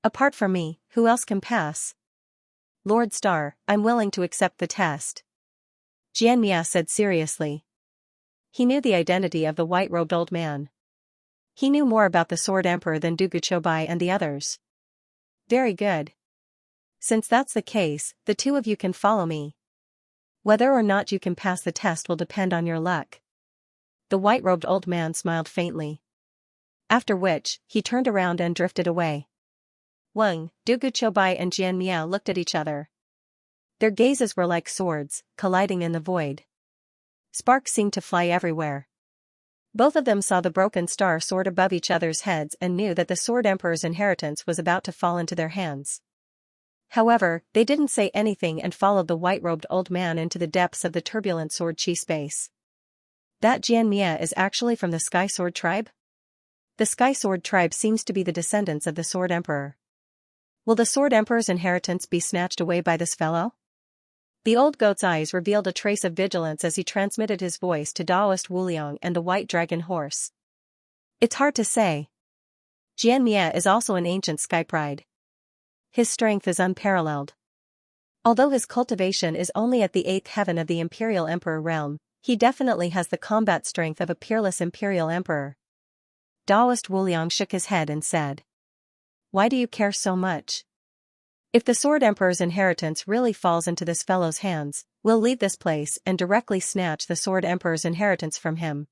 Apart from me, who else can pass? Lord Star, I'm willing to accept the test. Xianxia said seriously. He knew the identity of the white-robed old man. He knew more about the Sword Emperor than Duguchobai and the others. Very good. Since that's the case, the two of you can follow me. Whether or not you can pass the test will depend on your luck. The white-robed old man smiled faintly. After which, he turned around and drifted away. Wang, Duguchobai and Xianxia looked at each other. Their gazes were like swords, colliding in the void. Sparks seemed to fly everywhere. Both of them saw the broken star sword above each other's heads and knew that the Sword Emperor's inheritance was about to fall into their hands. However, they didn't say anything and followed the white-robed old man into the depths of the turbulent sword chi space. That Xianxia is actually from the Sky Sword tribe? The Sky Sword tribe seems to be the descendants of the Sword Emperor. Will the Sword Emperor's inheritance be snatched away by this fellow? The old goat's eyes revealed a trace of vigilance as he transmitted his voice to Daoist Wuliang and the White Dragon Horse. It's hard to say. Xianxia is also an ancient sky pride. His strength is unparalleled. Although his cultivation is only at the 8th heaven of the Imperial Emperor realm, he definitely has the combat strength of a peerless Imperial Emperor. Daoist Wuliang shook his head and said. Why do you care so much? If the Sword Emperor's inheritance really falls into this fellow's hands, we'll leave this place and directly snatch the Sword Emperor's inheritance from him.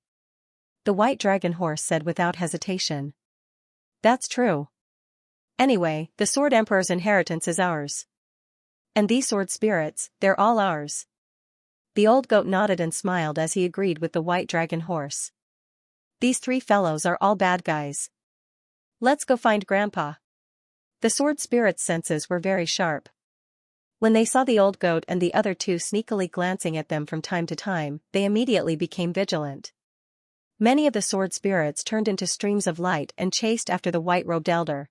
The White Dragon Horse said without hesitation. That's true. Anyway, the Sword Emperor's inheritance is ours. And these sword spirits, they're all ours. The old goat nodded and smiled as he agreed with the white dragon horse. These three fellows are all bad guys. Let's go find Grandpa. The sword spirit's senses were very sharp. When they saw the old goat and the other two sneakily glancing at them from time to time, they immediately became vigilant. Many of the sword spirits turned into streams of light and chased after the white-robed elder.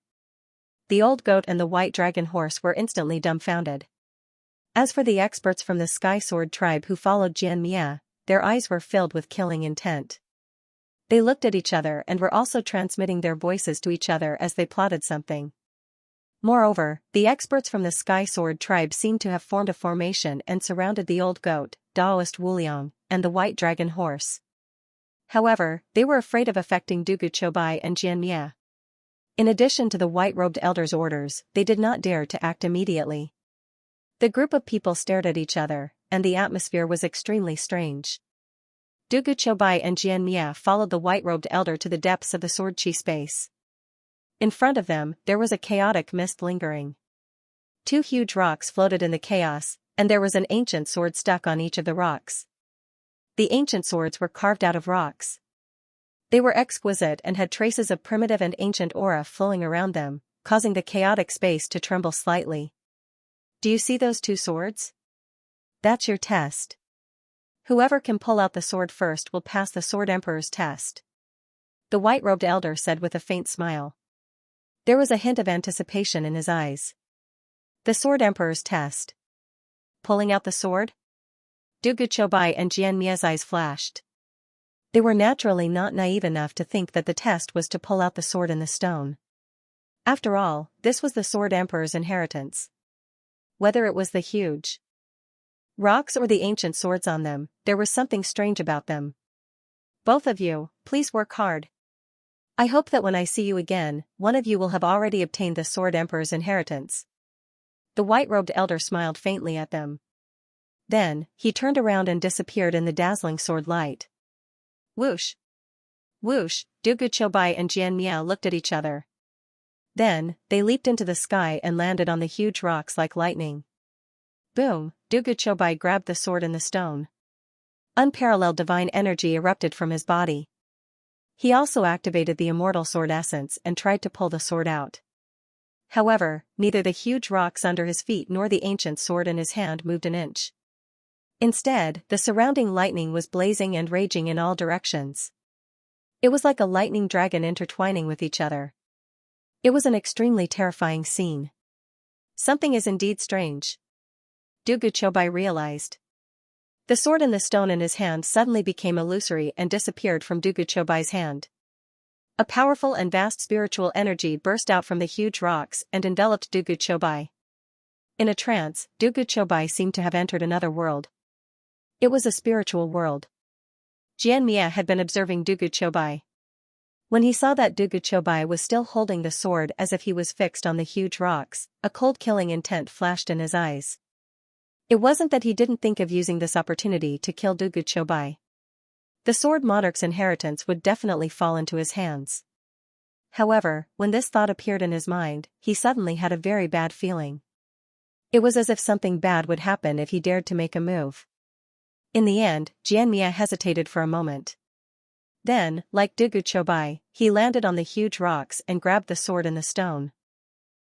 The old goat and the white dragon horse were instantly dumbfounded. As for the experts from the Sky Sword tribe who followed Xianxia, their eyes were filled with killing intent. They looked at each other and were also transmitting their voices to each other as they plotted something. Moreover, the experts from the Sky Sword tribe seemed to have formed a formation and surrounded the old goat, Daoist Wuliang, and the white dragon horse. However, they were afraid of affecting Dugu Chobai and Xianxia. In addition to the white-robed elder's orders, they did not dare to act immediately. The group of people stared at each other, and the atmosphere was extremely strange. Dugu Chobai and Xianxia followed the white-robed elder to the depths of the sword chi space. In front of them, there was a chaotic mist lingering. Two huge rocks floated in the chaos, and there was an ancient sword stuck on each of the rocks. The ancient swords were carved out of rocks. They were exquisite and had traces of primitive and ancient aura flowing around them, causing the chaotic space to tremble slightly. Do you see those two swords? That's your test. Whoever can pull out the sword first will pass the Sword Emperor's test. The white-robed elder said with a faint smile. There was a hint of anticipation in his eyes. The Sword Emperor's test. Pulling out the sword? Dugu Chobai and Xianxia's eyes flashed. They were naturally not naive enough to think that the test was to pull out the sword in the stone. After all, this was the Sword Emperor's inheritance. Whether it was the huge rocks or the ancient swords on them, there was something strange about them. Both of you, please work hard. I hope that when I see you again, one of you will have already obtained the Sword Emperor's inheritance. The white-robed elder smiled faintly at them. Then, he turned around and disappeared in the dazzling sword light. Whoosh! Whoosh! Dugu Chobai and Xianxia looked at each other. Then, they leaped into the sky and landed on the huge rocks like lightning. Boom! Dugu Chobai grabbed the sword in the stone. Unparalleled divine energy erupted from his body. He also activated the immortal sword essence and tried to pull the sword out. However, neither the huge rocks under his feet nor the ancient sword in his hand moved an inch. Instead, the surrounding lightning was blazing and raging in all directions. It was like a lightning dragon intertwining with each other. It was an extremely terrifying scene. Something is indeed strange. Dugu Chobai realized. The sword and the stone in his hand suddenly became illusory and disappeared from Dugu Chobai's hand. A powerful and vast spiritual energy burst out from the huge rocks and enveloped Dugu Chobai. In a trance, Dugu Chobai seemed to have entered another world. It was a spiritual world. Xianxia had been observing Dugu Chobai. When he saw that Dugu Chobai was still holding the sword as if he was fixed on the huge rocks, a cold killing intent flashed in his eyes. It wasn't that he didn't think of using this opportunity to kill Dugu Chobai. The sword monarch's inheritance would definitely fall into his hands. However, when this thought appeared in his mind, he suddenly had a very bad feeling. It was as if something bad would happen if he dared to make a move. In the end, Xianxia hesitated for a moment. Then, like Dugu Chobai, he landed on the huge rocks and grabbed the sword and the stone.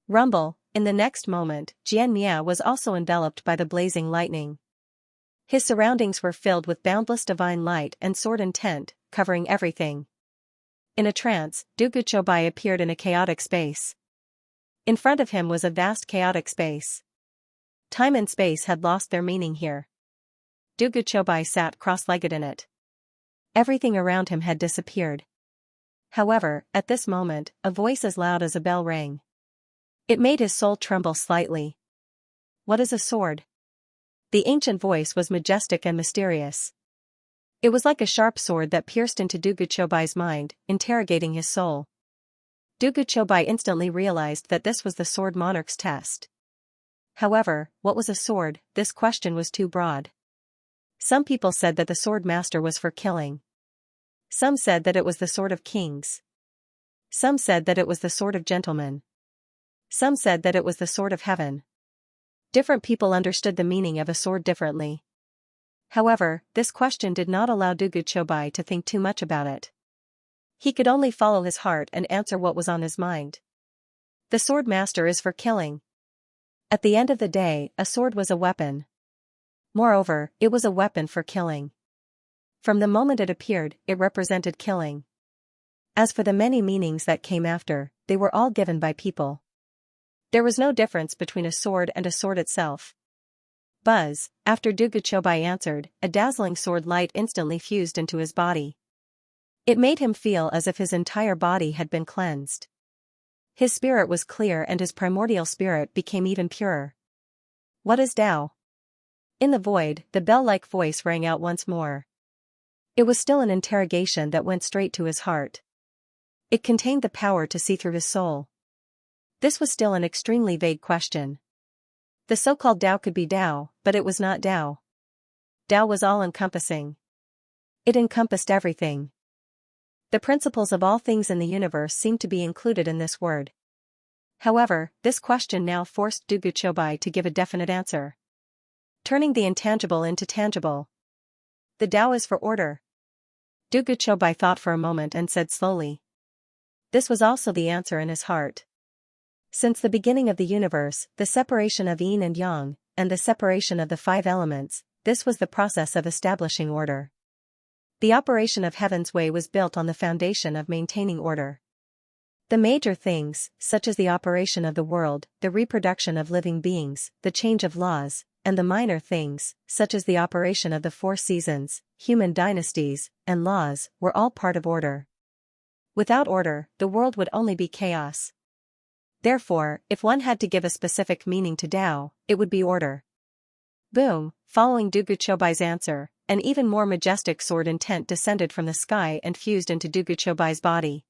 Rumble! In the next moment, Xianxia was also enveloped by the blazing lightning. His surroundings were filled with boundless divine light and sword intent, covering everything. In a trance, Dugu Chobai appeared in a chaotic space. In front of him was a vast chaotic space. Time and space had lost their meaning here. Dugu Chobai sat cross-legged in it. Everything around him had disappeared. However, at this moment, a voice as loud as a bell rang. It made his soul tremble slightly. What is a sword? The ancient voice was majestic and mysterious. It was like a sharp sword that pierced into Dugu Chobai's mind, interrogating his soul. Dugu Chobai instantly realized that this was the sword monarch's test. However, what was a sword? This question was too broad. Some people said that the sword master was for killing. Some said that it was the sword of kings. Some said that it was the sword of gentlemen. Some said that it was the sword of heaven. Different people understood the meaning of a sword differently. However, this question did not allow Dugu Chobai to think too much about it. He could only follow his heart and answer what was on his mind. The sword master is for killing. At the end of the day, a sword was a weapon. Moreover, it was a weapon for killing. From the moment it appeared, it represented killing. As for the many meanings that came after, they were all given by people. There was no difference between a sword and a sword itself. Buzz, after Dugu Chobai answered, a dazzling sword light instantly fused into his body. It made him feel as if his entire body had been cleansed. His spirit was clear and his primordial spirit became even purer. What is Tao? In the void, the bell-like voice rang out once more. It was still an interrogation that went straight to his heart. It contained the power to see through his soul. This was still an extremely vague question. The so-called Tao could be Tao, but it was not Tao. Tao was all-encompassing. It encompassed everything. The principles of all things in the universe seemed to be included in this word. However, this question now forced Dugu Chobai to give a definite answer. Turning the intangible into tangible. The Tao is for order. Dugu Chobai thought for a moment and said slowly. This was also the answer in his heart. Since the beginning of the universe, the separation of yin and yang, and the separation of the 5 elements, this was the process of establishing order. The operation of Heaven's way was built on the foundation of maintaining order. The major things, such as the operation of the world, the reproduction of living beings, the change of laws, and the minor things, such as the operation of the 4 seasons, human dynasties, and laws, were all part of order. Without order, the world would only be chaos. Therefore, if one had to give a specific meaning to Tao, it would be order. Boom, following Dugu Chobai's answer, an even more majestic sword intent descended from the sky and fused into Dugu Chobai's body.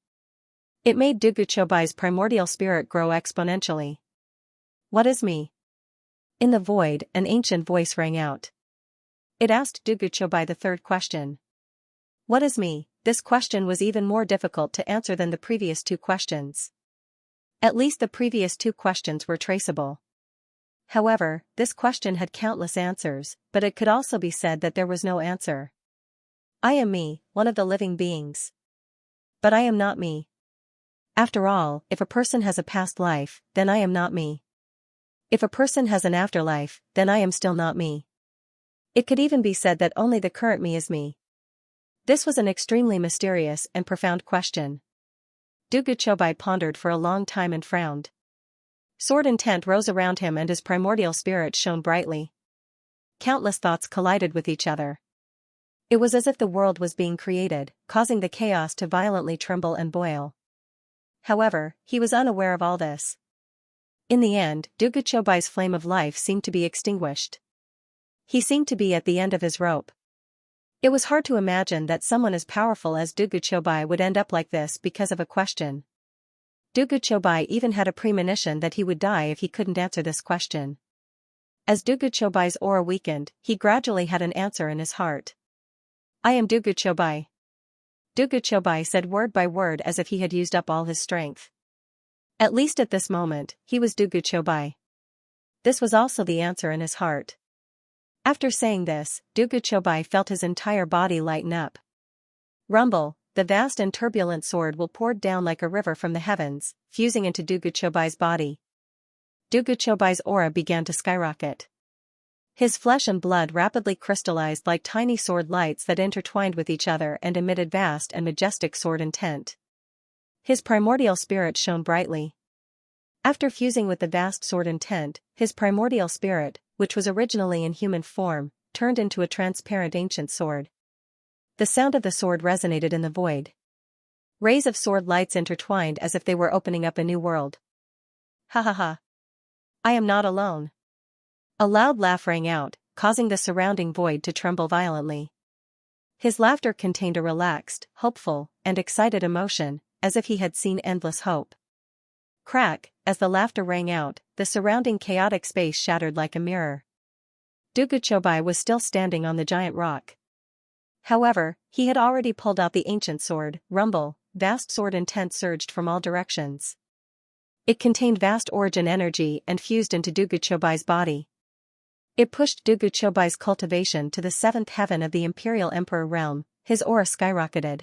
It made Dugu Chobai's primordial spirit grow exponentially. What is me? In the void, an ancient voice rang out. It asked Dugu Chobai the third question. What is me? This question was even more difficult to answer than the previous 2 questions. At least the previous 2 questions were traceable. However, this question had countless answers, but it could also be said that there was no answer. I am me, one of the living beings. But I am not me. After all, if a person has a past life, then I am not me. If a person has an afterlife, then I am still not me. It could even be said that only the current me is me. This was an extremely mysterious and profound question. Dugu Chobai pondered for a long time and frowned. Sword intent rose around him and his primordial spirit shone brightly. Countless thoughts collided with each other. It was as if the world was being created, causing the chaos to violently tremble and boil. However, he was unaware of all this. In the end, Dugu Chobai's flame of life seemed to be extinguished. He seemed to be at the end of his rope. It was hard to imagine that someone as powerful as Dugu Chobai would end up like this because of a question. Dugu Chobai even had a premonition that he would die if he couldn't answer this question. As Dugu Chobai's aura weakened, he gradually had an answer in his heart. I am Dugu Chobai. Dugu Chobai said word by word as if he had used up all his strength. At least at this moment, he was Dugu Chobai. This was also the answer in his heart. After saying this, Dugu Chobai felt his entire body lighten up. Rumble, the vast and turbulent sword will poured down like a river from the heavens, fusing into Dugu Chobai's body. Dugu Chobai's aura began to skyrocket. His flesh and blood rapidly crystallized like tiny sword lights that intertwined with each other and emitted vast and majestic sword intent. His primordial spirit shone brightly. After fusing with the vast sword intent, his primordial spirit, which was originally in human form, turned into a transparent ancient sword. The sound of the sword resonated in the void. Rays of sword lights intertwined as if they were opening up a new world. Ha ha ha. I am not alone. A loud laugh rang out, causing the surrounding void to tremble violently. His laughter contained a relaxed, hopeful, and excited emotion, as if he had seen endless hope. Crack, as the laughter rang out, the surrounding chaotic space shattered like a mirror. Dugu Chobai was still standing on the giant rock. However, he had already pulled out the ancient sword. Rumble, vast sword intent surged from all directions. It contained vast origin energy and fused into Dugu Chobai's body. It pushed Dugu Chobai's cultivation to the seventh heaven of the Imperial Emperor realm. His aura skyrocketed.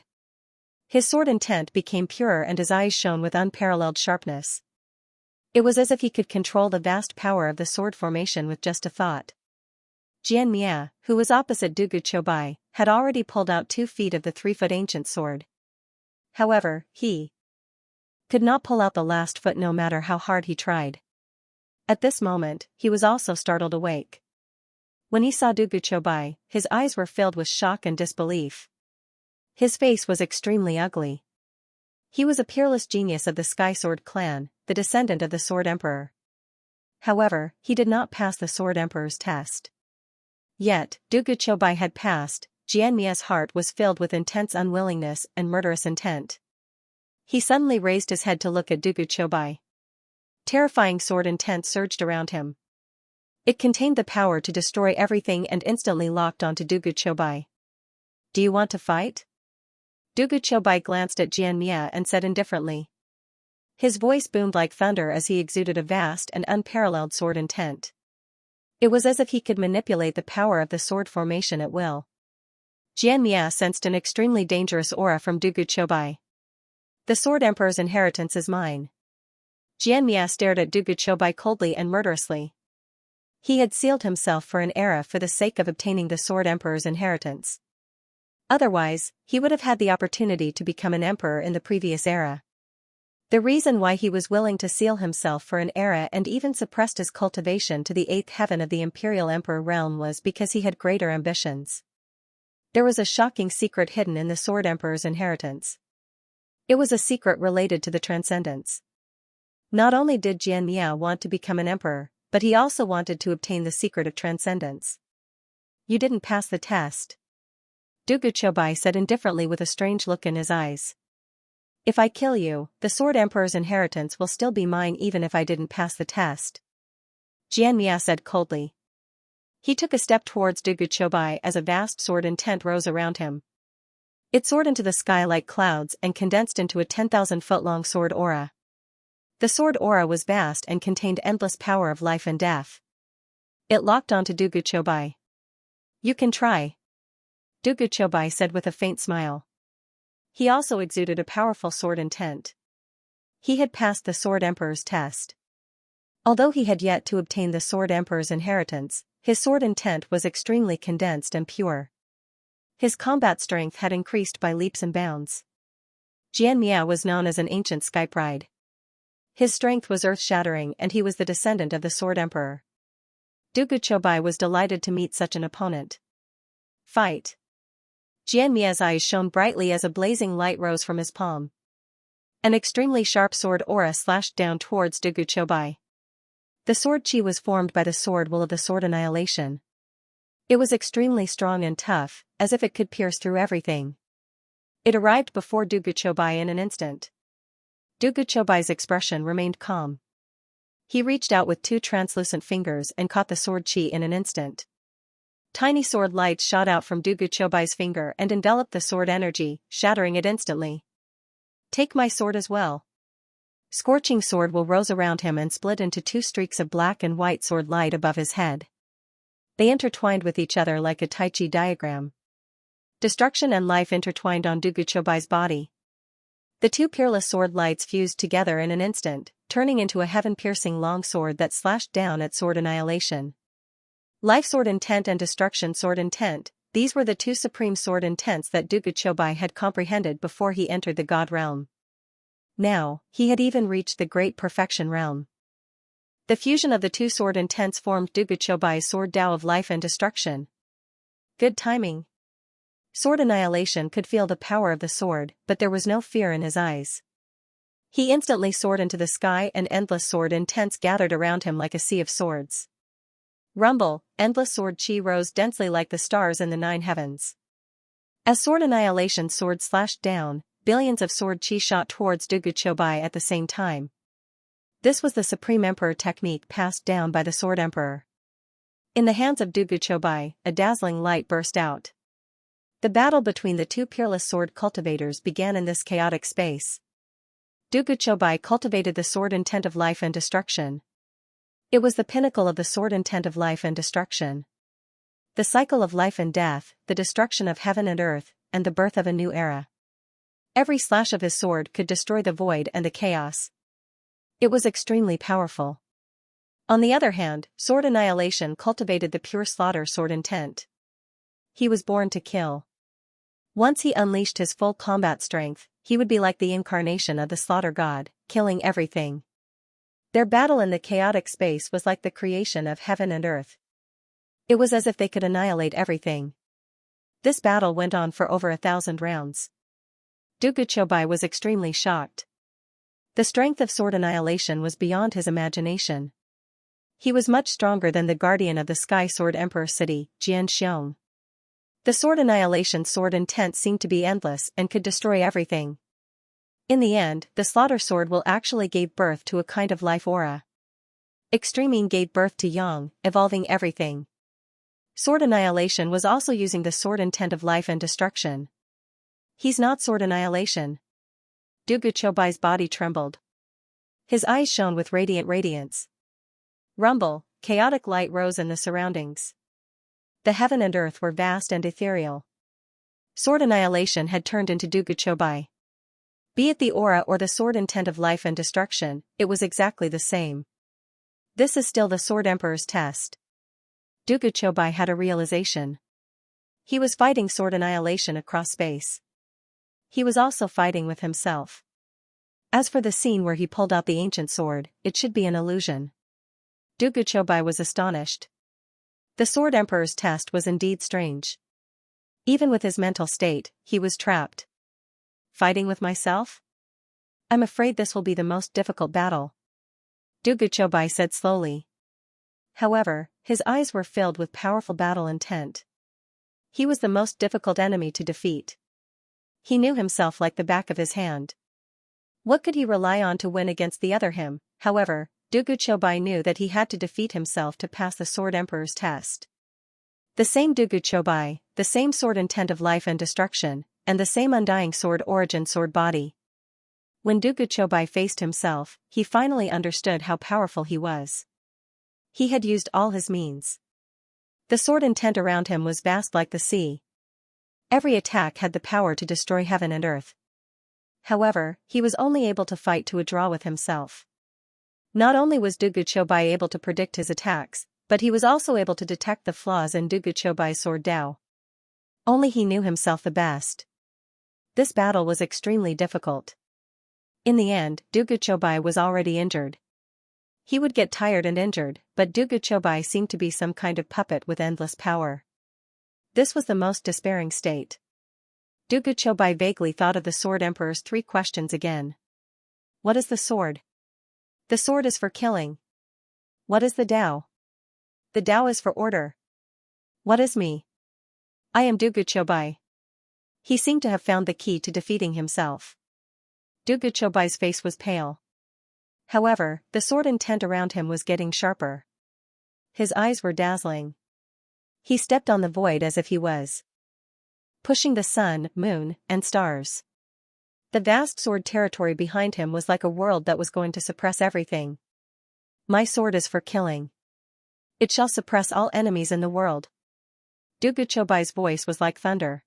His sword intent became purer and his eyes shone with unparalleled sharpness. It was as if he could control the vast power of the sword formation with just a thought. Xianxia, who was opposite Dugu Chobai, had already pulled out 2 feet of the 3-foot ancient sword. However, he could not pull out the last foot no matter how hard he tried. At this moment, he was also startled awake. When he saw Dugu Chobai, his eyes were filled with shock and disbelief. His face was extremely ugly. He was a peerless genius of the Sky Sword clan, the descendant of the Sword Emperor. However, he did not pass the Sword Emperor's test. Yet, Dugu Chobai had passed. Xianxia's heart was filled with intense unwillingness and murderous intent. He suddenly raised his head to look at Dugu Chobai. Terrifying sword intent surged around him. It contained the power to destroy everything and instantly locked onto Dugu Chobai. "Do you want to fight?" Dugu Chobai glanced at Xianxia and said indifferently. His voice boomed like thunder as he exuded a vast and unparalleled sword intent. It was as if he could manipulate the power of the sword formation at will. Xianxia sensed an extremely dangerous aura from Dugu Chobai. "The Sword Emperor's inheritance is mine." Xianxia stared at Dugu Chobai coldly and murderously. He had sealed himself for an era for the sake of obtaining the Sword Emperor's inheritance. Otherwise, he would have had the opportunity to become an emperor in the previous era. The reason why he was willing to seal himself for an era and even suppressed his cultivation to the 8th heaven of the Imperial Emperor realm was because he had greater ambitions. There was a shocking secret hidden in the Sword Emperor's inheritance. It was a secret related to the Transcendence. Not only did Xianxia want to become an emperor, but he also wanted to obtain the secret of Transcendence. "You didn't pass the test," Dugu Chobai said indifferently with a strange look in his eyes. "If I kill you, the Sword Emperor's inheritance will still be mine even if I didn't pass the test," Xianxia said coldly. He took a step towards Dugu Chobai as a vast sword intent rose around him. It soared into the sky like clouds and condensed into a 10,000-foot-long sword aura. The sword aura was vast and contained endless power of life and death. It locked onto Dugu Chobai. "You can try," Dugu Chobai said with a faint smile. He also exuded a powerful sword intent. He had passed the Sword Emperor's test. Although he had yet to obtain the Sword Emperor's inheritance, his sword intent was extremely condensed and pure. His combat strength had increased by leaps and bounds. Xianxia was known as an ancient sky pride. His strength was earth-shattering and he was the descendant of the Sword Emperor. Dugu Chobai was delighted to meet such an opponent. "Fight." Xianxia's eyes shone brightly as a blazing light rose from his palm. An extremely sharp sword aura slashed down towards Dugu Chobai. The sword chi was formed by the sword will of the sword annihilation. It was extremely strong and tough, as if it could pierce through everything. It arrived before Dugu Chobai in an instant. Dugu Chobai's expression remained calm. He reached out with 2 translucent fingers and caught the sword chi in an instant. Tiny sword lights shot out from Dugu Chobai's finger and enveloped the sword energy, shattering it instantly. "Take my sword as well." Scorching sword will rose around him and split into 2 streaks of black and white sword light above his head. They intertwined with each other like a Tai Chi diagram. Destruction and life intertwined on Dugu Chobai's body. The 2 peerless sword lights fused together in an instant, turning into a heaven-piercing long sword that slashed down at sword annihilation. Life sword intent and destruction sword intent, these were the 2 supreme sword intents that Dugu Chobai had comprehended before he entered the God realm. Now, he had even reached the great perfection realm. The fusion of the 2 sword intents formed Dugu Chobai's sword Tao of life and destruction. Good timing. Sword annihilation could feel the power of the sword, but there was no fear in his eyes. He instantly soared into the sky and endless sword intents gathered around him like a sea of swords. Rumble, endless sword chi rose densely like the stars in the 9 heavens. As sword annihilation sword slashed down, billions of sword chi shot towards Dugu Chobai at the same time. This was the Supreme Emperor technique passed down by the Sword Emperor. In the hands of Dugu Chobai, a dazzling light burst out. The battle between the 2 peerless sword cultivators began in this chaotic space. Dugu Chobai cultivated the sword intent of life and destruction. It was the pinnacle of the sword intent of life and destruction. The cycle of life and death, the destruction of heaven and earth, and the birth of a new era. Every slash of his sword could destroy the void and the chaos. It was extremely powerful. On the other hand, sword annihilation cultivated the pure slaughter sword intent. He was born to kill. Once he unleashed his full combat strength, he would be like the incarnation of the slaughter god, killing everything. Their battle in the chaotic space was like the creation of heaven and earth. It was as if they could annihilate everything. This battle went on for over 1,000 rounds. Duguchobai was extremely shocked. The strength of sword annihilation was beyond his imagination. He was much stronger than the guardian of the Sky Sword Emperor city, Xianxia. The sword annihilation sword intent seemed to be endless and could destroy everything. In the end, the slaughter sword will actually gave birth to a kind of life aura. Extremine gave birth to Yang, evolving everything. Sword annihilation was also using the sword intent of life and destruction. He's not sword annihilation. Duguchobai's body trembled. His eyes shone with radiant radiance. Rumble, chaotic light rose in the surroundings. The heaven and earth were vast and ethereal. Sword annihilation had turned into Duguchobai. Be it the aura or the sword intent of life and destruction, it was exactly the same. This is still the Sword Emperor's test. Duguchobai had a realization. He was fighting sword annihilation across space. He was also fighting with himself. As for the scene where he pulled out the ancient sword, it should be an illusion. Duguchobai was astonished. The Sword Emperor's test was indeed strange. Even with his mental state, he was trapped. Fighting with myself? I'm afraid this will be the most difficult battle. Duguchobai said slowly. However, his eyes were filled with powerful battle intent. He was the most difficult enemy to defeat. He knew himself like the back of his hand. What could he rely on to win against the other him? However, Duguchobai knew that he had to defeat himself to pass the Sword Emperor's test. The same Duguchobai, the same sword intent of life and destruction, and the same undying sword origin sword body. When Duguchobai faced himself, he finally understood how powerful he was. He had used all his means. The sword intent around him was vast like the sea. Every attack had the power to destroy heaven and earth. However, he was only able to fight to a draw with himself. Not only was Duguchobai able to predict his attacks, but he was also able to detect the flaws in Duguchobai's sword Dao. Only he knew himself the best. This battle was extremely difficult. In the end, Duguchobai was already injured. He would get tired and injured, but Duguchobai seemed to be some kind of puppet with endless power. This was the most despairing state. Duguchobai vaguely thought of the Sword Emperor's 3 questions again. What is the sword? The sword is for killing. What is the Dao? The Dao is for order. What is me? I am Duguchobai. He seemed to have found the key to defeating himself. Duguchobai's face was pale. However, the sword intent around him was getting sharper. His eyes were dazzling. He stepped on the void as if he was pushing the sun, moon, and stars. The vast sword territory behind him was like a world that was going to suppress everything. My sword is for killing. It shall suppress all enemies in the world. Duguchobai's voice was like thunder.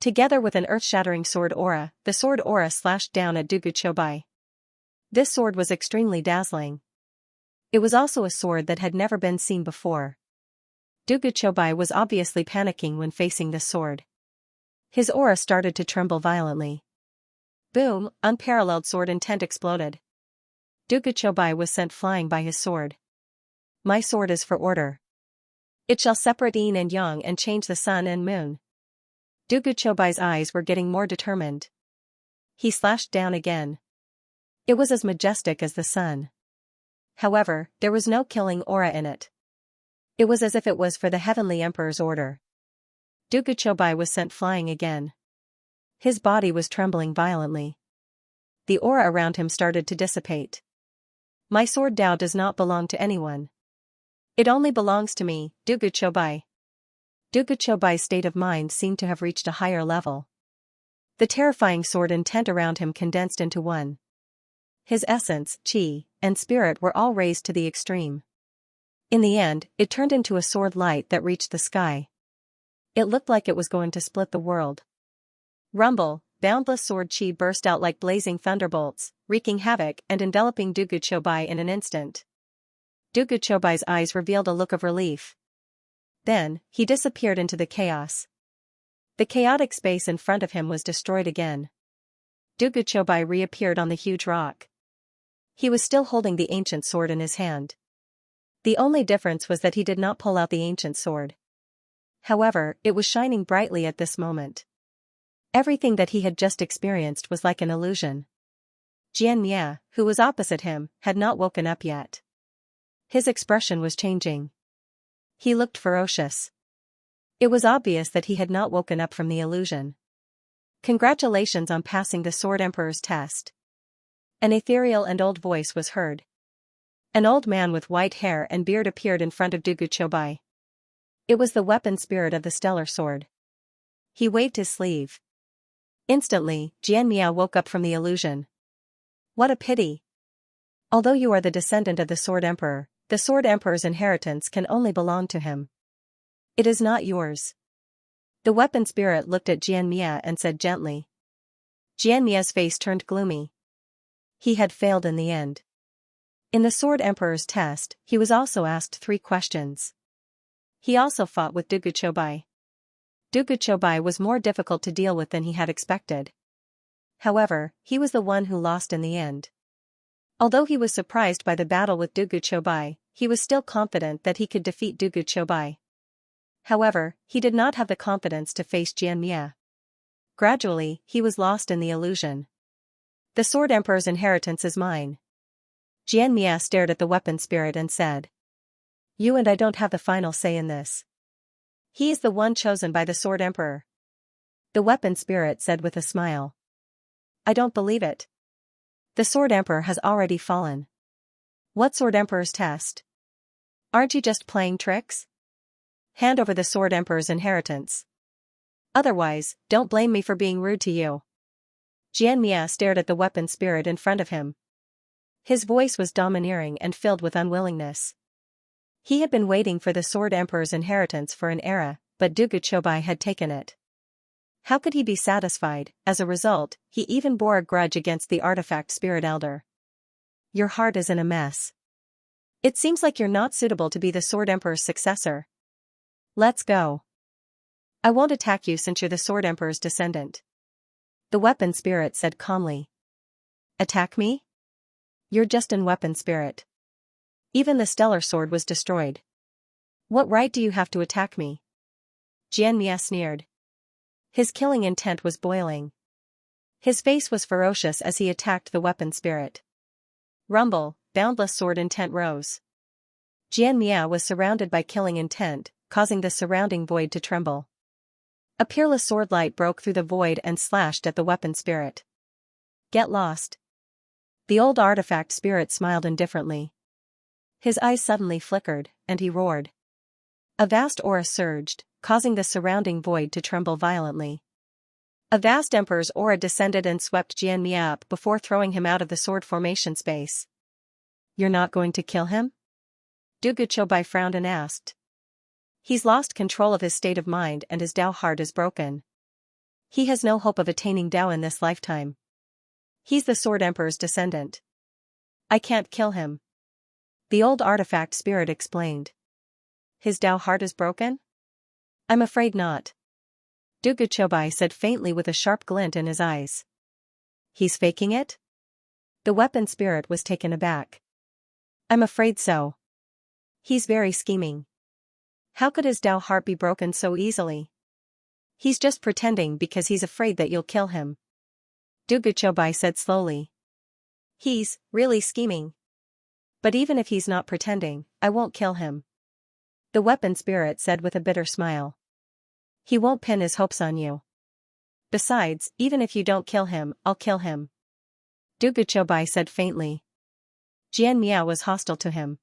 Together with an earth-shattering sword aura, the sword aura slashed down at Duguchobai. This sword was extremely dazzling. It was also a sword that had never been seen before. Duguchobai was obviously panicking when facing this sword. His aura started to tremble violently. Boom, unparalleled sword intent exploded. Duguchobai was sent flying by his sword. My sword is for order. It shall separate yin and yang and change the sun and moon. Duguchobai's eyes were getting more determined. He slashed down again. It was as majestic as the sun. However, there was no killing aura in it. It was as if it was for the Heavenly Emperor's order. Duguchobai was sent flying again. His body was trembling violently. The aura around him started to dissipate. My sword Dao does not belong to anyone. It only belongs to me, Duguchobai. Duguchobai's state of mind seemed to have reached a higher level. The terrifying sword intent around him condensed into one. His essence, qi, and spirit were all raised to the extreme. In the end, it turned into a sword light that reached the sky. It looked like it was going to split the world. Rumble, boundless sword qi burst out like blazing thunderbolts, wreaking havoc and enveloping Dugu Chobai in an instant. Dugu Chobai's eyes revealed a look of relief. Then, he disappeared into the chaos. The chaotic space in front of him was destroyed again. Dugu Chobai reappeared on the huge rock. He was still holding the ancient sword in his hand. The only difference was that he did not pull out the ancient sword. However, it was shining brightly at this moment. Everything that he had just experienced was like an illusion. Xianxia, who was opposite him, had not woken up yet. His expression was changing. He looked ferocious. It was obvious that he had not woken up from the illusion. Congratulations on passing the Sword Emperor's test. An ethereal and old voice was heard. An old man with white hair and beard appeared in front of Dugu Chobai. It was the weapon spirit of the stellar sword. He waved his sleeve. Instantly, Xianxia woke up from the illusion. What a pity! Although you are the descendant of the Sword Emperor, the Sword Emperor's inheritance can only belong to him. It is not yours. The weapon spirit looked at Xianxia and said gently. Xianxia's face turned gloomy. He had failed in the end. In the Sword Emperor's test, he was also asked 3 questions. He also fought with Dugu Chobai. Dugu Chobai was more difficult to deal with than he had expected. However, he was the one who lost in the end. Although he was surprised by the battle with Dugu Chobai, he was still confident that he could defeat Dugu Chobai. However, he did not have the confidence to face Xianxia. Gradually, he was lost in the illusion. The Sword Emperor's inheritance is mine. Xianxia stared at the weapon spirit and said. You and I don't have the final say in this. He is the one chosen by the Sword Emperor. The weapon spirit said with a smile. I don't believe it. The Sword Emperor has already fallen. What Sword Emperor's test? Aren't you just playing tricks? Hand over the Sword Emperor's inheritance. Otherwise, don't blame me for being rude to you. Xianxia stared at the weapon spirit in front of him. His voice was domineering and filled with unwillingness. He had been waiting for the Sword Emperor's inheritance for an era, but Dugu Chobai had taken it. How could he be satisfied? As a result, he even bore a grudge against the artifact spirit elder. Your heart is in a mess. It seems like you're not suitable to be the Sword Emperor's successor. Let's go. I won't attack you since you're the Sword Emperor's descendant. The weapon spirit said calmly. Attack me? You're just an weapon spirit. Even the stellar sword was destroyed. What right do you have to attack me? Xianxia sneered. His killing intent was boiling. His face was ferocious as he attacked the weapon spirit. Rumble, boundless sword intent rose. Xianxia was surrounded by killing intent, causing the surrounding void to tremble. A peerless sword light broke through the void and slashed at the weapon spirit. Get lost. The old artifact spirit smiled indifferently. His eyes suddenly flickered, and he roared. A vast aura surged, causing the surrounding void to tremble violently. A vast emperor's aura descended and swept Xianxia up before throwing him out of the sword formation space. You're not going to kill him? Dugu Chobai frowned and asked. He's lost control of his state of mind and his Dao heart is broken. He has no hope of attaining Dao in this lifetime. He's the Sword Emperor's descendant. I can't kill him. The old artifact spirit explained. His Dao heart is broken? I'm afraid not. Dugu Chobai said faintly with a sharp glint in his eyes. He's faking it? The weapon spirit was taken aback. I'm afraid so. He's very scheming. How could his Dao heart be broken so easily? He's just pretending because he's afraid that you'll kill him. Dugu Chobai said slowly. He's really scheming. But even if he's not pretending, I won't kill him. The weapon spirit said with a bitter smile. He won't pin his hopes on you. Besides, even if you don't kill him, I'll kill him. Dugu Chobai said faintly. Xianxia was hostile to him.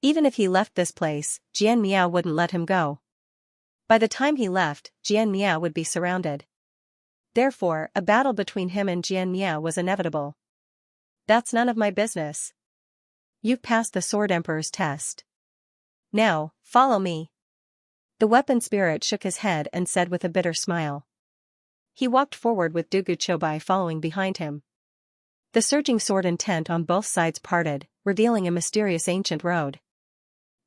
Even if he left this place, Xianxia wouldn't let him go. By the time he left, Xianxia would be surrounded. Therefore, a battle between him and Xianxia was inevitable. That's none of my business. You've passed the Sword Emperor's test. Now, follow me. The weapon spirit shook his head and said with a bitter smile. He walked forward with Dugu Chobai following behind him. The surging sword intent on both sides parted, revealing a mysterious ancient road.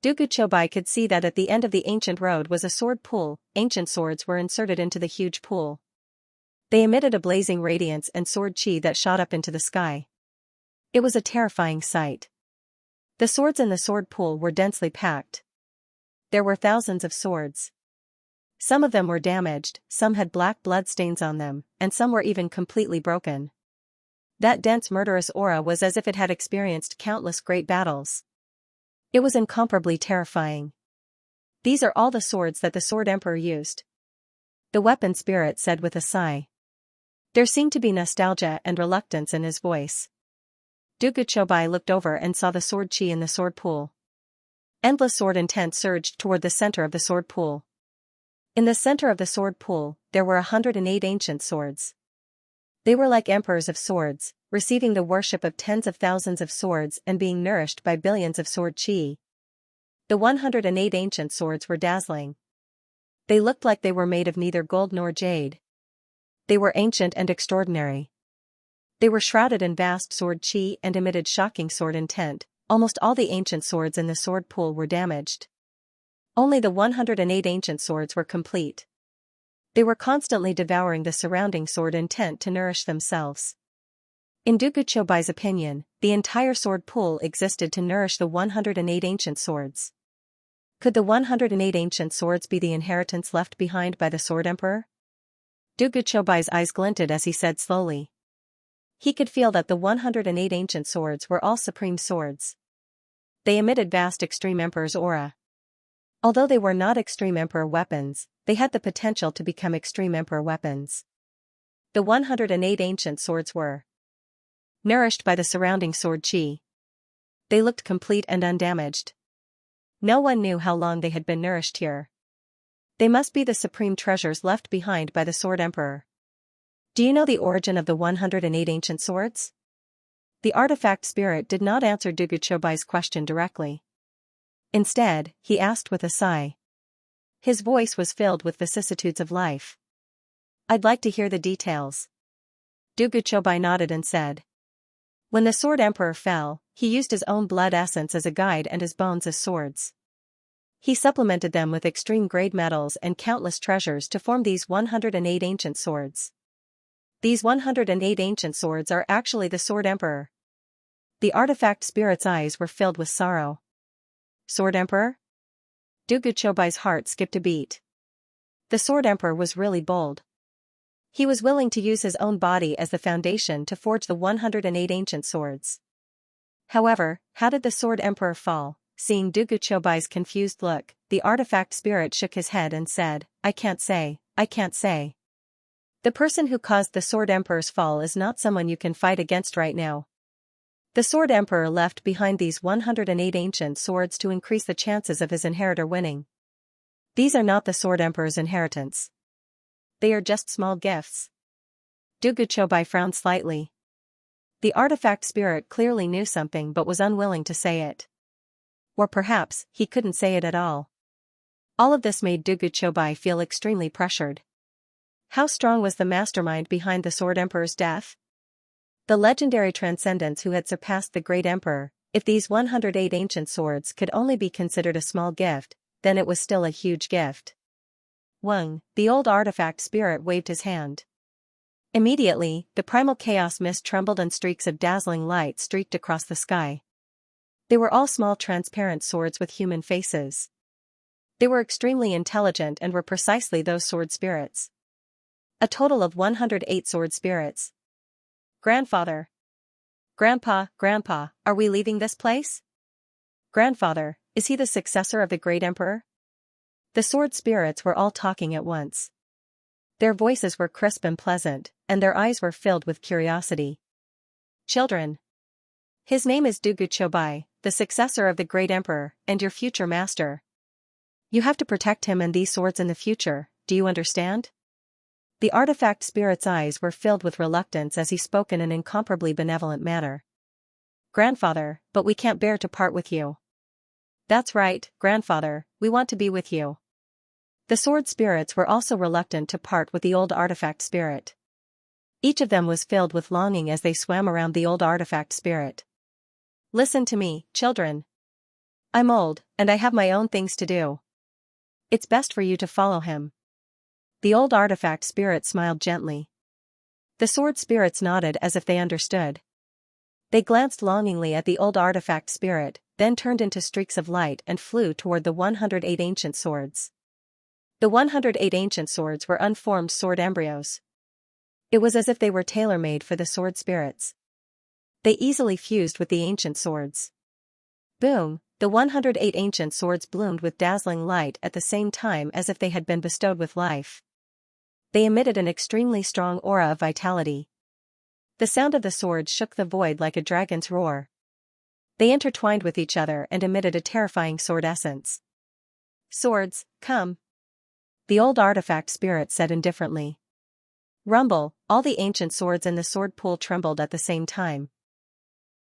Dugu Chobai could see that at the end of the ancient road was a sword pool. Ancient swords were inserted into the huge pool. They emitted a blazing radiance and sword chi that shot up into the sky. It was a terrifying sight. The swords in the sword pool were densely packed. There were thousands of swords. Some of them were damaged, some had black blood stains on them, and some were even completely broken. That dense murderous aura was as if it had experienced countless great battles. It was incomparably terrifying. These are all the swords that the Sword Emperor used. The weapon spirit said with a sigh. There seemed to be nostalgia and reluctance in his voice. Dugu Chobai looked over and saw the sword chi in the sword pool. Endless sword intent surged toward the center of the sword pool. In the center of the sword pool, there were 108 ancient swords. They were like emperors of swords, receiving the worship of tens of thousands of swords and being nourished by billions of sword chi. The 108 ancient swords were dazzling. They looked like they were made of neither gold nor jade. They were ancient and extraordinary. They were shrouded in vast sword chi and emitted shocking sword intent. Almost all the ancient swords in the sword pool were damaged. Only the 108 ancient swords were complete. They were constantly devouring the surrounding sword intent to nourish themselves. In Dugu Chobai's opinion, the entire sword pool existed to nourish the 108 ancient swords. Could the 108 ancient swords be the inheritance left behind by the Sword Emperor? Dugu Chobai's eyes glinted as he said slowly. He could feel that the 108 ancient swords were all supreme swords. They emitted vast Extreme Emperor's aura. Although they were not Extreme Emperor weapons, they had the potential to become Extreme Emperor weapons. The 108 ancient swords were nourished by the surrounding sword chi. They looked complete and undamaged. No one knew how long they had been nourished here. They must be the supreme treasures left behind by the Sword Emperor. Do you know the origin of the 108 ancient swords? The artifact spirit did not answer Dugu Chobai's question directly. Instead, he asked with a sigh. His voice was filled with vicissitudes of life. I'd like to hear the details. Dugu Chobai nodded and said. When the Sword Emperor fell, he used his own blood essence as a guide and his bones as swords. He supplemented them with extreme grade metals and countless treasures to form these 108 ancient swords. These 108 ancient swords are actually the Sword Emperor. The artifact spirit's eyes were filled with sorrow. Sword Emperor? Dugu Chobai's heart skipped a beat. The Sword Emperor was really bold. He was willing to use his own body as the foundation to forge the 108 ancient swords. However, how did the Sword Emperor fall? Seeing Dugu Chobai's confused look, the artifact spirit shook his head and said, I can't say. The person who caused the Sword Emperor's fall is not someone you can fight against right now. The Sword Emperor left behind these 108 ancient swords to increase the chances of his inheritor winning. These are not the Sword Emperor's inheritance. They are just small gifts. Dugu Chobai frowned slightly. The artifact spirit clearly knew something but was unwilling to say it. Or perhaps, he couldn't say it at all. All of this made Dugu Chobai feel extremely pressured. How strong was the mastermind behind the Sword Emperor's death? The legendary transcendents who had surpassed the Great Emperor. If these 108 ancient swords could only be considered a small gift, then it was still a huge gift. Weng, the old artifact spirit waved his hand. Immediately, the primal chaos mist trembled and streaks of dazzling light streaked across the sky. They were all small transparent swords with human faces. They were extremely intelligent and were precisely those sword spirits. A total of 108 sword spirits. Grandfather. Grandpa, are we leaving this place? Grandfather, is he the successor of the Great Emperor? The sword spirits were all talking at once. Their voices were crisp and pleasant, and their eyes were filled with curiosity. Children. His name is Dugu Chobai, the successor of the Great Emperor, and your future master. You have to protect him and these swords in the future, do you understand? The artifact spirit's eyes were filled with reluctance as he spoke in an incomparably benevolent manner. Grandfather, but we can't bear to part with you. That's right, grandfather, we want to be with you. The sword spirits were also reluctant to part with the old artifact spirit. Each of them was filled with longing as they swam around the old artifact spirit. Listen to me, children. I'm old, and I have my own things to do. It's best for you to follow him. The old artifact spirit smiled gently. The sword spirits nodded as if they understood. They glanced longingly at the old artifact spirit, then turned into streaks of light and flew toward the 108 ancient swords. The 108 ancient swords were unformed sword embryos. It was as if they were tailor-made for the sword spirits. They easily fused with the ancient swords. Boom, the 108 ancient swords bloomed with dazzling light at the same time as if they had been bestowed with life. They emitted an extremely strong aura of vitality. The sound of the swords shook the void like a dragon's roar. They intertwined with each other and emitted a terrifying sword essence. Swords, come. The old artifact spirit said indifferently. Rumble, all the ancient swords in the sword pool trembled at the same time.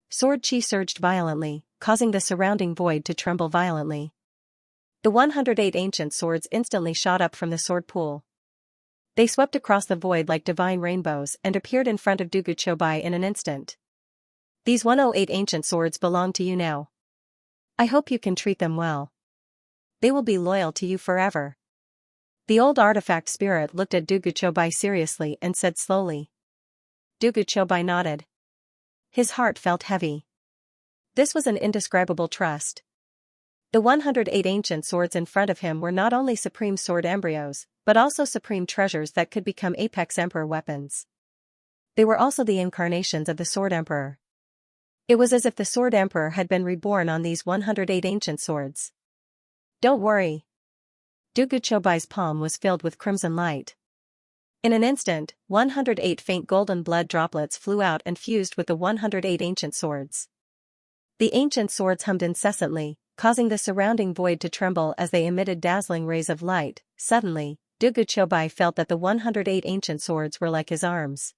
Sword chi surged violently, causing the surrounding void to tremble violently. The 108 ancient swords instantly shot up from the sword pool. They swept across the void like divine rainbows and appeared in front of Dugu Chobai in an instant. These 108 ancient swords belong to you now. I hope you can treat them well. They will be loyal to you forever. The old artifact spirit looked at Dugu Chobai seriously and said slowly. Dugu Chobai nodded. His heart felt heavy. This was an indescribable trust. The 108 ancient swords in front of him were not only supreme sword embryos, but also supreme treasures that could become apex emperor weapons. They were also the incarnations of the sword emperor. It was as if the sword emperor had been reborn on these 108 ancient swords. Don't worry. Dugu Chobai's palm was filled with crimson light. In an instant, 108 faint golden blood droplets flew out and fused with the 108 ancient swords. The ancient swords hummed incessantly, causing the surrounding void to tremble as they emitted dazzling rays of light. Suddenly, Dugu Chobai felt that the 108 ancient swords were like his arms.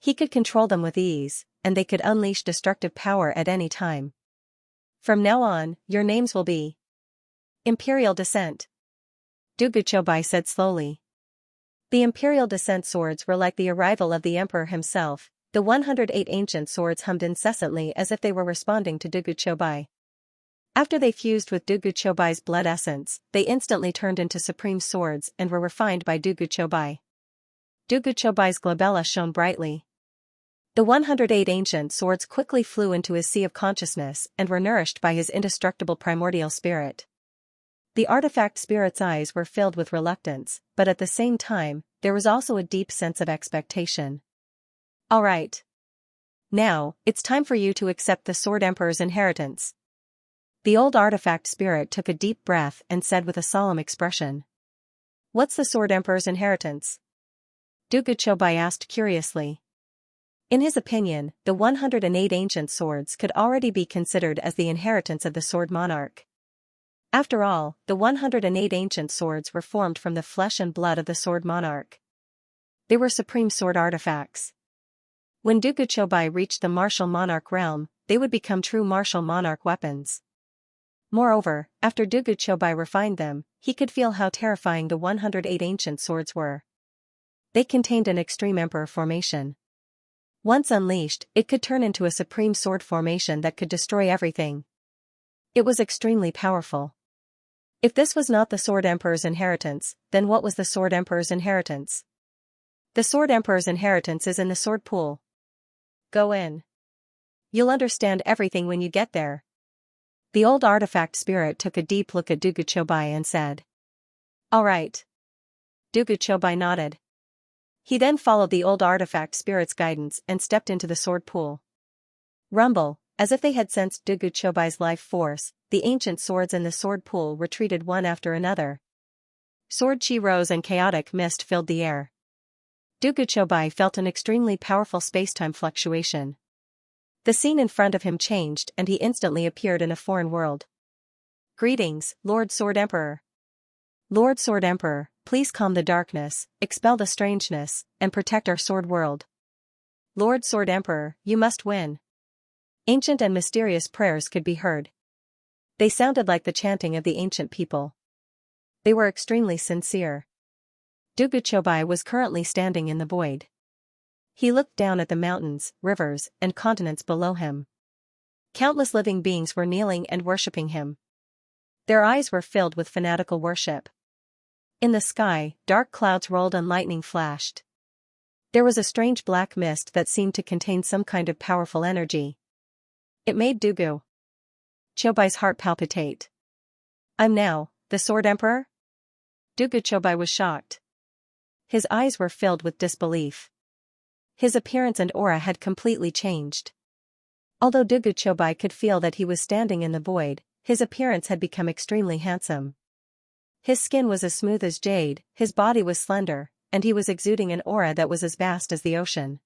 He could control them with ease, and they could unleash destructive power at any time. From now on, your names will be Imperial Descent. Dugu Chobai said slowly. The Imperial Descent swords were like the arrival of the Emperor himself. The 108 ancient swords hummed incessantly as if they were responding to Dugu Chobai. After they fused with Dugu Chobai's blood essence, they instantly turned into supreme swords and were refined by Dugu Chobai. Dugu Chobai's glabella shone brightly. The 108 ancient swords quickly flew into his sea of consciousness and were nourished by his indestructible primordial spirit. The artifact spirit's eyes were filled with reluctance, but at the same time, there was also a deep sense of expectation. All right. Now, it's time for you to accept the Sword Emperor's inheritance. The old artifact spirit took a deep breath and said with a solemn expression. What's the Sword Emperor's inheritance? Dugu Chobai asked curiously. In his opinion, the 108 ancient swords could already be considered as the inheritance of the Sword Monarch. After all, the 108 ancient swords were formed from the flesh and blood of the Sword Monarch. They were supreme sword artifacts. When Dugu Chobai reached the martial monarch realm, they would become true martial monarch weapons. Moreover, after Dugu Chobai refined them, he could feel how terrifying the 108 ancient swords were. They contained an extreme emperor formation. Once unleashed, it could turn into a supreme sword formation that could destroy everything. It was extremely powerful. If this was not the Sword Emperor's inheritance, then what was the Sword Emperor's inheritance? The Sword Emperor's inheritance is in the sword pool. Go in. You'll understand everything when you get there. The old artifact spirit took a deep look at Dugu Chobai and said. All right. Dugu Chobai nodded. He then followed the old artifact spirit's guidance and stepped into the sword pool. Rumble, as if they had sensed Dugu Chobai's life force, the ancient swords in the sword pool retreated one after another. Sword chi rose and chaotic mist filled the air. Dugu Chobai felt an extremely powerful spacetime fluctuation. The scene in front of him changed and he instantly appeared in a foreign world. Greetings, Lord Sword Emperor. Lord Sword Emperor, please calm the darkness, expel the strangeness, and protect our sword world. Lord Sword Emperor, you must win. Ancient and mysterious prayers could be heard. They sounded like the chanting of the ancient people. They were extremely sincere. Duguchobai was currently standing in the void. He looked down at the mountains, rivers, and continents below him. Countless living beings were kneeling and worshipping him. Their eyes were filled with fanatical worship. In the sky, dark clouds rolled and lightning flashed. There was a strange black mist that seemed to contain some kind of powerful energy. It made Chobai's heart palpitate. "I'm now the Sword Emperor?" Chobai was shocked. His eyes were filled with disbelief. His appearance and aura had completely changed. Although Chobai could feel that he was standing in the void, his appearance had become extremely handsome. His skin was as smooth as jade, his body was slender, and he was exuding an aura that was as vast as the ocean.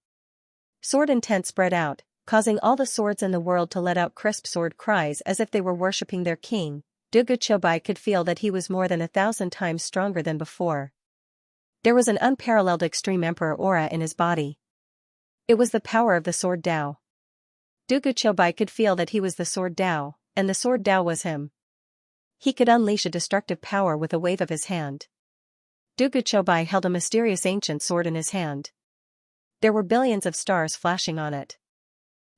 Sword intent spread out, causing all the swords in the world to let out crisp sword cries as if they were worshipping their king. Chobai could feel that he was more than 1,000 times stronger than before. There was an unparalleled extreme emperor aura in his body. It was the power of the Sword Tao. Chobai could feel that he was the Sword Tao, and the Sword Tao was him. He could unleash a destructive power with a wave of his hand. Chobai held a mysterious ancient sword in his hand. There were billions of stars flashing on it.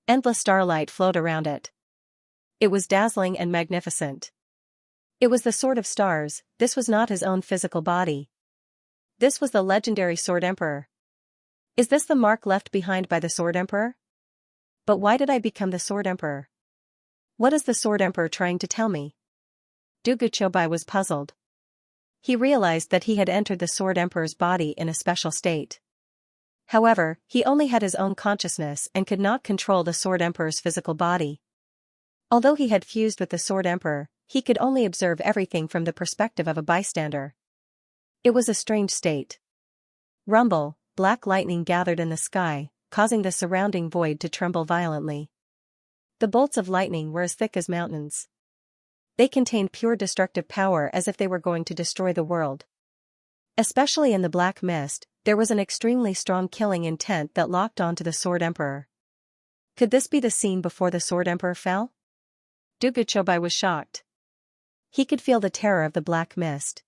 Endless starlight flowed around it. It was dazzling and magnificent. It was the Sword of Stars. This was not his own physical body. This was the legendary Sword Emperor. Is this the mark left behind by the Sword Emperor? But why did I become the Sword Emperor? What is the Sword Emperor trying to tell me? Chobai was puzzled. He realized that he had entered the Sword Emperor's body in a special state. However, he only had his own consciousness and could not control the Sword Emperor's physical body. Although he had fused with the Sword Emperor, he could only observe everything from the perspective of a bystander. It was a strange state. Rumble, black lightning gathered in the sky, causing the surrounding void to tremble violently. The bolts of lightning were as thick as mountains. They contained pure destructive power as if they were going to destroy the world. Especially in the black mist, there was an extremely strong killing intent that locked onto the Sword Emperor. Could this be the scene before the Sword Emperor fell? Chobai was shocked. He could feel the terror of the black mist.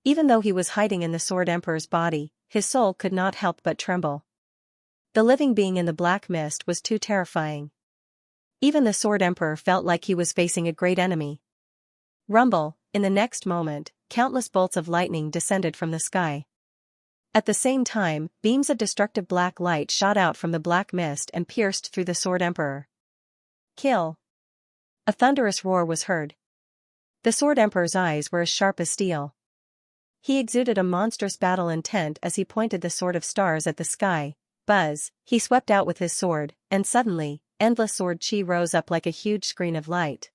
Even though he was hiding in the Sword Emperor's body, his soul could not help but tremble. The living being in the black mist was too terrifying. Even the Sword Emperor felt like he was facing a great enemy. Rumble, in the next moment, countless bolts of lightning descended from the sky. At the same time, beams of destructive black light shot out from the black mist and pierced through the Sword Emperor. Kill! A thunderous roar was heard. The Sword Emperor's eyes were as sharp as steel. He exuded a monstrous battle intent as he pointed the Sword of Stars at the sky. Buzz, he swept out with his sword, and suddenly, endless sword chi rose up like a huge screen of light.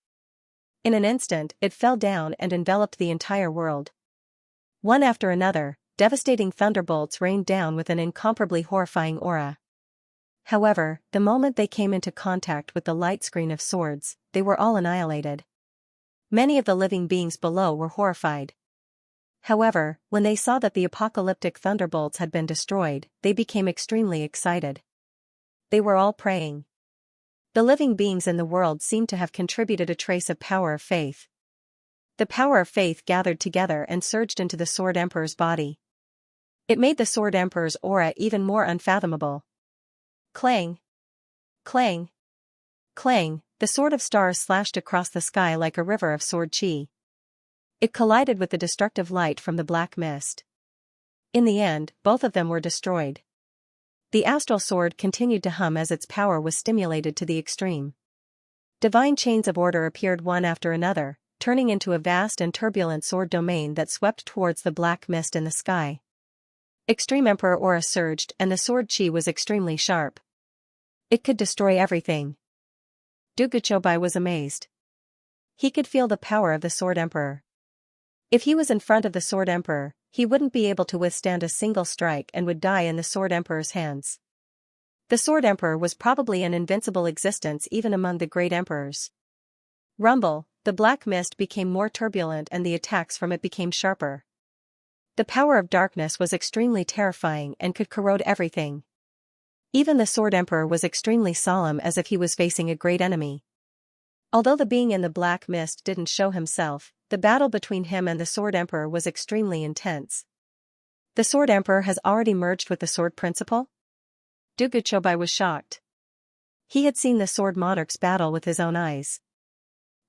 In an instant, it fell down and enveloped the entire world. One after another, devastating thunderbolts rained down with an incomparably horrifying aura. However, the moment they came into contact with the light screen of swords, they were all annihilated. Many of the living beings below were horrified. However, when they saw that the apocalyptic thunderbolts had been destroyed, they became extremely excited. They were all praying. The living beings in the world seemed to have contributed a trace of power of faith. The power of faith gathered together and surged into the Sword Emperor's body. It made the Sword Emperor's aura even more unfathomable. Clang! Clang! Clang! The Sword of Stars slashed across the sky like a river of sword chi. It collided with the destructive light from the black mist. In the end, both of them were destroyed. The astral sword continued to hum as its power was stimulated to the extreme. Divine chains of order appeared one after another, turning into a vast and turbulent sword domain that swept towards the black mist in the sky. Extreme Emperor aura surged and the sword chi was extremely sharp. It could destroy everything. Chobai was amazed. He could feel the power of the Sword Emperor. If he was in front of the Sword Emperor, he wouldn't be able to withstand a single strike and would die in the Sword Emperor's hands. The Sword Emperor was probably an invincible existence even among the great emperors. Rumble, the black mist became more turbulent and the attacks from it became sharper. The power of darkness was extremely terrifying and could corrode everything. Even the Sword Emperor was extremely solemn, as if he was facing a great enemy. Although the being in the black mist didn't show himself, the battle between him and the Sword Emperor was extremely intense. The Sword Emperor has already merged with the Sword Principle? Dugu Chobai was shocked. He had seen the Sword Monarch's battle with his own eyes.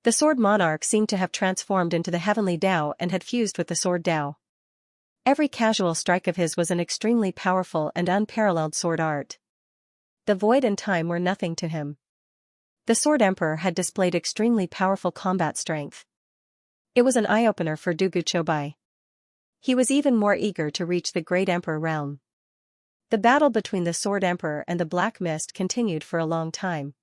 The Sword Monarch seemed to have transformed into the heavenly Tao and had fused with the Sword Tao. Every casual strike of his was an extremely powerful and unparalleled sword art. The void and time were nothing to him. The Sword Emperor had displayed extremely powerful combat strength. It was an eye-opener for Dugu Chobai. He was even more eager to reach the Great Emperor realm. The battle between the Sword Emperor and the Black Mist continued for a long time.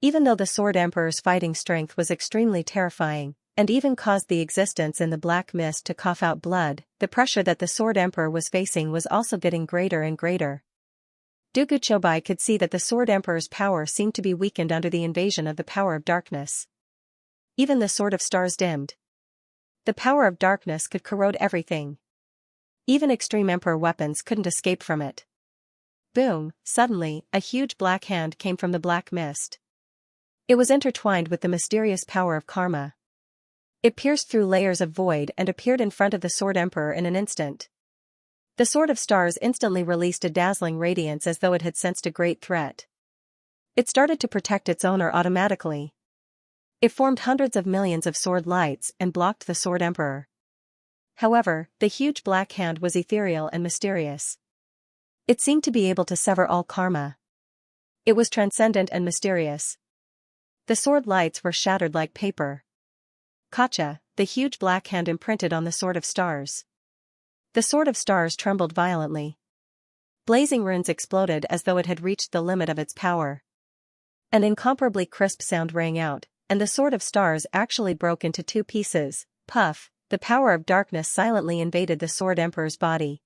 Even though the Sword Emperor's fighting strength was extremely terrifying, and even caused the existence in the Black Mist to cough out blood, the pressure that the Sword Emperor was facing was also getting greater and greater. Dugu Chobai could see that the Sword Emperor's power seemed to be weakened under the invasion of the power of darkness. Even the Sword of Stars dimmed. The power of darkness could corrode everything. Even extreme Emperor weapons couldn't escape from it. Boom! Suddenly, a huge black hand came from the black mist. It was intertwined with the mysterious power of karma. It pierced through layers of void and appeared in front of the Sword Emperor in an instant. The Sword of Stars instantly released a dazzling radiance as though it had sensed a great threat. It started to protect its owner automatically. It formed hundreds of millions of sword lights and blocked the Sword Emperor. However, the huge black hand was ethereal and mysterious. It seemed to be able to sever all karma. It was transcendent and mysterious. The sword lights were shattered like paper. Kacha, the huge black hand imprinted on the Sword of Stars. The Sword of Stars trembled violently. Blazing runes exploded as though it had reached the limit of its power. An incomparably crisp sound rang out, and the Sword of Stars actually broke into two pieces. Puff! The power of darkness silently invaded the Sword Emperor's body.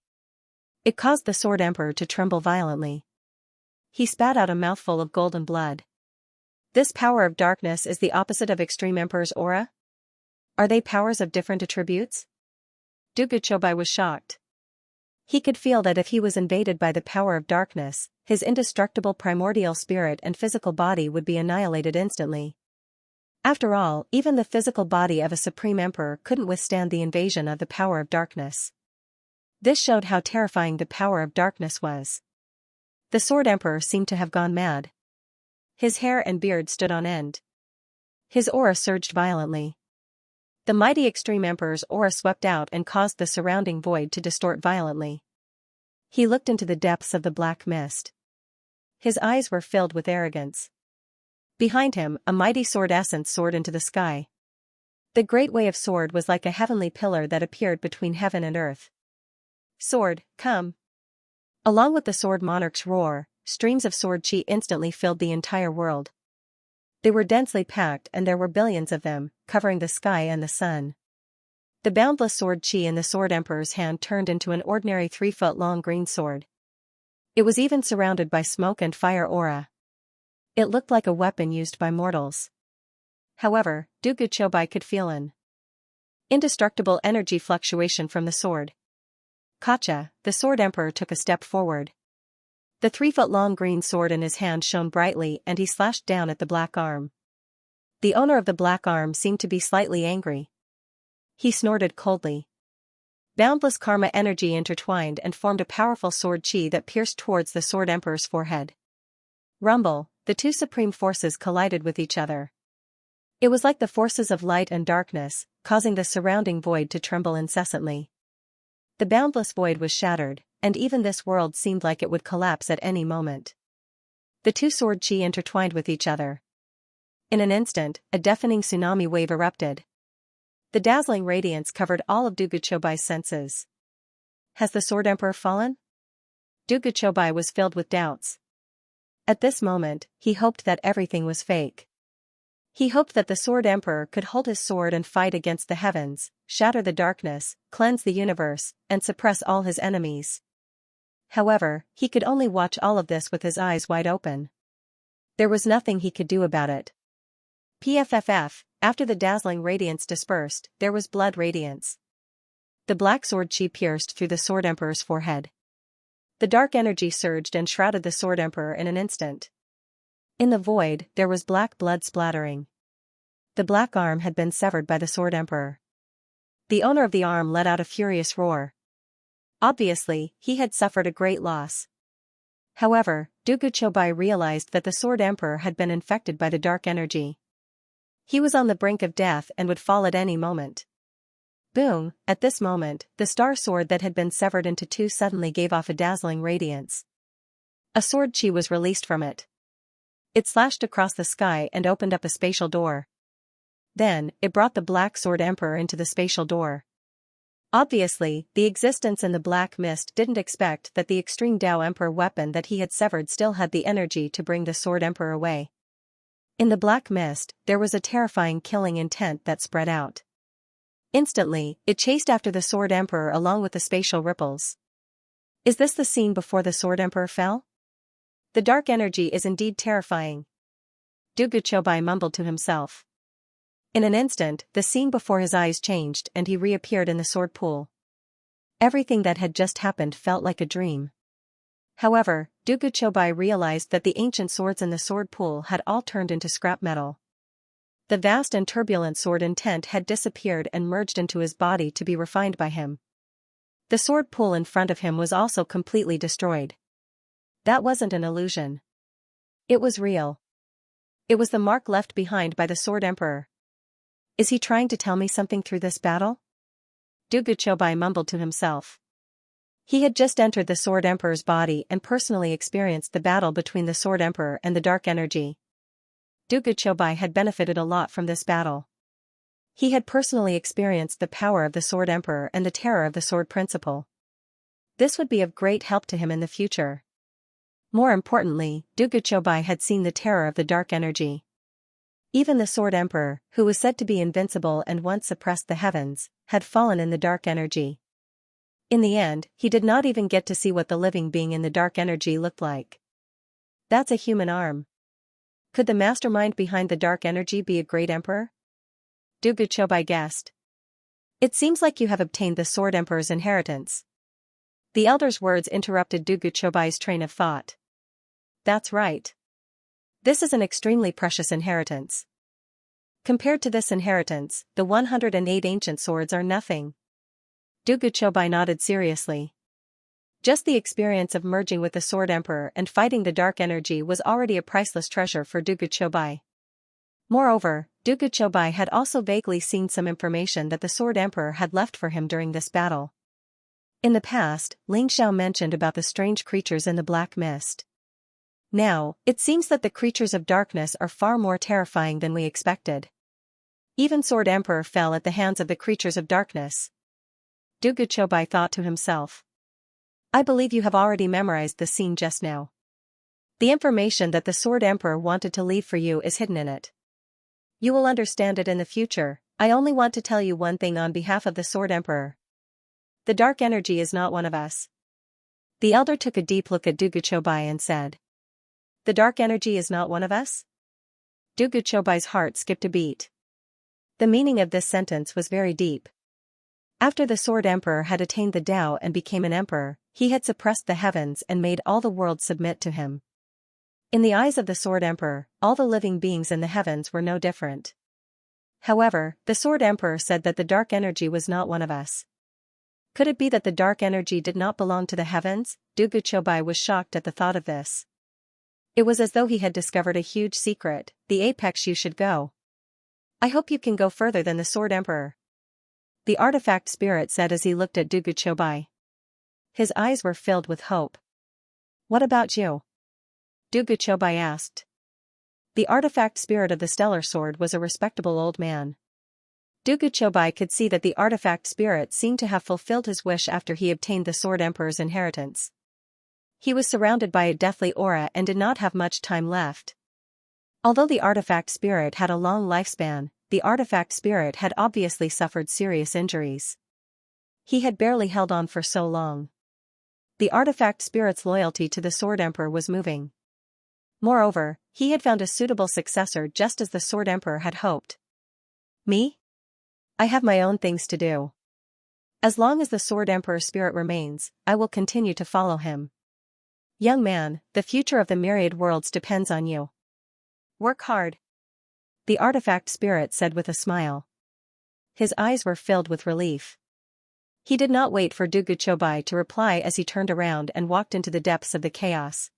It caused the Sword Emperor to tremble violently. He spat out a mouthful of golden blood. This power of darkness is the opposite of Extreme Emperor's aura? Are they powers of different attributes? Dugu Chobai was shocked. He could feel that if he was invaded by the power of darkness, his indestructible primordial spirit and physical body would be annihilated instantly. After all, even the physical body of a Supreme Emperor couldn't withstand the invasion of the power of darkness. This showed how terrifying the power of darkness was. The Sword Emperor seemed to have gone mad. His hair and beard stood on end. His aura surged violently. The mighty Extreme Emperor's aura swept out and caused the surrounding void to distort violently. He looked into the depths of the black mist. His eyes were filled with arrogance. Behind him, a mighty sword essence soared into the sky. The great way of sword was like a heavenly pillar that appeared between heaven and earth. Sword, come! Along with the Sword Monarch's roar, streams of sword chi instantly filled the entire world. They were densely packed and there were billions of them, covering the sky and the sun. The boundless sword chi in the Sword Emperor's hand turned into an ordinary 3-foot-long green sword. It was even surrounded by smoke and fire aura. It looked like a weapon used by mortals. However, Dugu Chobai could feel an indestructible energy fluctuation from the sword. Kacha, the Sword Emperor took a step forward. The 3-foot-long green sword in his hand shone brightly and he slashed down at the black arm. The owner of the black arm seemed to be slightly angry. He snorted coldly. Boundless karma energy intertwined and formed a powerful sword chi that pierced towards the Sword Emperor's forehead. Rumble, the two supreme forces collided with each other. It was like the forces of light and darkness, causing the surrounding void to tremble incessantly. The boundless void was shattered, and even this world seemed like it would collapse at any moment. The two sword chi intertwined with each other. In an instant, a deafening tsunami wave erupted. The dazzling radiance covered all of Dugu Chobai's senses. Has the Sword Emperor fallen? Dugu Chobai was filled with doubts. At this moment, he hoped that everything was fake. He hoped that the Sword Emperor could hold his sword and fight against the heavens, shatter the darkness, cleanse the universe, and suppress all his enemies. However, he could only watch all of this with his eyes wide open. There was nothing he could do about it. PFFF, after the dazzling radiance dispersed, there was blood radiance. The black sword chi pierced through the Sword Emperor's forehead. The dark energy surged and shrouded the Sword Emperor in an instant. In the void, there was black blood splattering. The black arm had been severed by the Sword Emperor. The owner of the arm let out a furious roar. Obviously, he had suffered a great loss. However, Duguchobai realized that the Sword Emperor had been infected by the dark energy. He was on the brink of death and would fall at any moment. Boom! At this moment, the star sword that had been severed into two suddenly gave off a dazzling radiance. A sword chi was released from it. It slashed across the sky and opened up a spatial door. Then, it brought the Black Sword Emperor into the spatial door. Obviously, the existence in the black mist didn't expect that the Extreme Dao Emperor weapon that he had severed still had the energy to bring the Sword Emperor away. In the black mist, there was a terrifying killing intent that spread out. Instantly, it chased after the Sword Emperor along with the spatial ripples. Is this the scene before the Sword Emperor fell? The dark energy is indeed terrifying. Duguchobai mumbled to himself. In an instant, the scene before his eyes changed and he reappeared in the sword pool. Everything that had just happened felt like a dream. However, Duguchobai realized that the ancient swords in the sword pool had all turned into scrap metal. The vast and turbulent sword intent had disappeared and merged into his body to be refined by him. The sword pool in front of him was also completely destroyed. That wasn't an illusion. It was real. It was the mark left behind by the Sword Emperor. Is he trying to tell me something through this battle? Duguchobai mumbled to himself. He had just entered the Sword Emperor's body and personally experienced the battle between the Sword Emperor and the dark energy. Duguchobai had benefited a lot from this battle. He had personally experienced the power of the Sword Emperor and the terror of the Sword Principle. This would be of great help to him in the future. More importantly, Duguchobai had seen the terror of the dark energy. Even the Sword Emperor, who was said to be invincible and once suppressed the heavens, had fallen in the dark energy. In the end, he did not even get to see what the living being in the dark energy looked like. That's a human arm. Could the mastermind behind the dark energy be a great emperor? Duguchobai guessed. It seems like you have obtained the Sword Emperor's inheritance. The elder's words interrupted Duguchobai's train of thought. That's right. This is an extremely precious inheritance. Compared to this inheritance, the 108 ancient swords are nothing. Duguchobai nodded seriously. Just the experience of merging with the Sword Emperor and fighting the dark energy was already a priceless treasure for Duguchobai. Moreover, Duguchobai had also vaguely seen some information that the Sword Emperor had left for him during this battle. In the past, Ling Xiao mentioned about the strange creatures in the black mist. Now, it seems that the creatures of darkness are far more terrifying than we expected. Even Sword Emperor fell at the hands of the creatures of darkness. Duguchobai thought to himself. I believe you have already memorized the scene just now. The information that the Sword Emperor wanted to leave for you is hidden in it. You will understand it in the future. I only want to tell you one thing on behalf of the Sword Emperor. The dark energy is not one of us. The elder took a deep look at Duguchobai and said. The dark energy is not one of us? Duguchobai's heart skipped a beat. The meaning of this sentence was very deep. After the Sword Emperor had attained the Tao and became an emperor, he had suppressed the heavens and made all the world submit to him. In the eyes of the Sword Emperor, all the living beings in the heavens were no different. However, the Sword Emperor said that the dark energy was not one of us. Could it be that the dark energy did not belong to the heavens? Duguchobai was shocked at the thought of this. It was as though he had discovered a huge secret. The apex you should go. I hope you can go further than the Sword Emperor. The artifact spirit said as he looked at Duguchobai. His eyes were filled with hope. What about you? Duguchobai asked. The artifact spirit of the stellar sword was a respectable old man. Duguchobai could see that the artifact spirit seemed to have fulfilled his wish after he obtained the Sword Emperor's inheritance. He was surrounded by a deathly aura and did not have much time left. Although the artifact spirit had a long lifespan, the artifact spirit had obviously suffered serious injuries. He had barely held on for so long. The artifact spirit's loyalty to the Sword Emperor was moving. Moreover, he had found a suitable successor just as the Sword Emperor had hoped. Me? I have my own things to do. As long as the Sword Emperor spirit remains, I will continue to follow him. Young man, the future of the myriad worlds depends on you. Work hard. The artifact spirit said with a smile. His eyes were filled with relief. He did not wait for Dugu Chobai to reply as he turned around and walked into the depths of the chaos.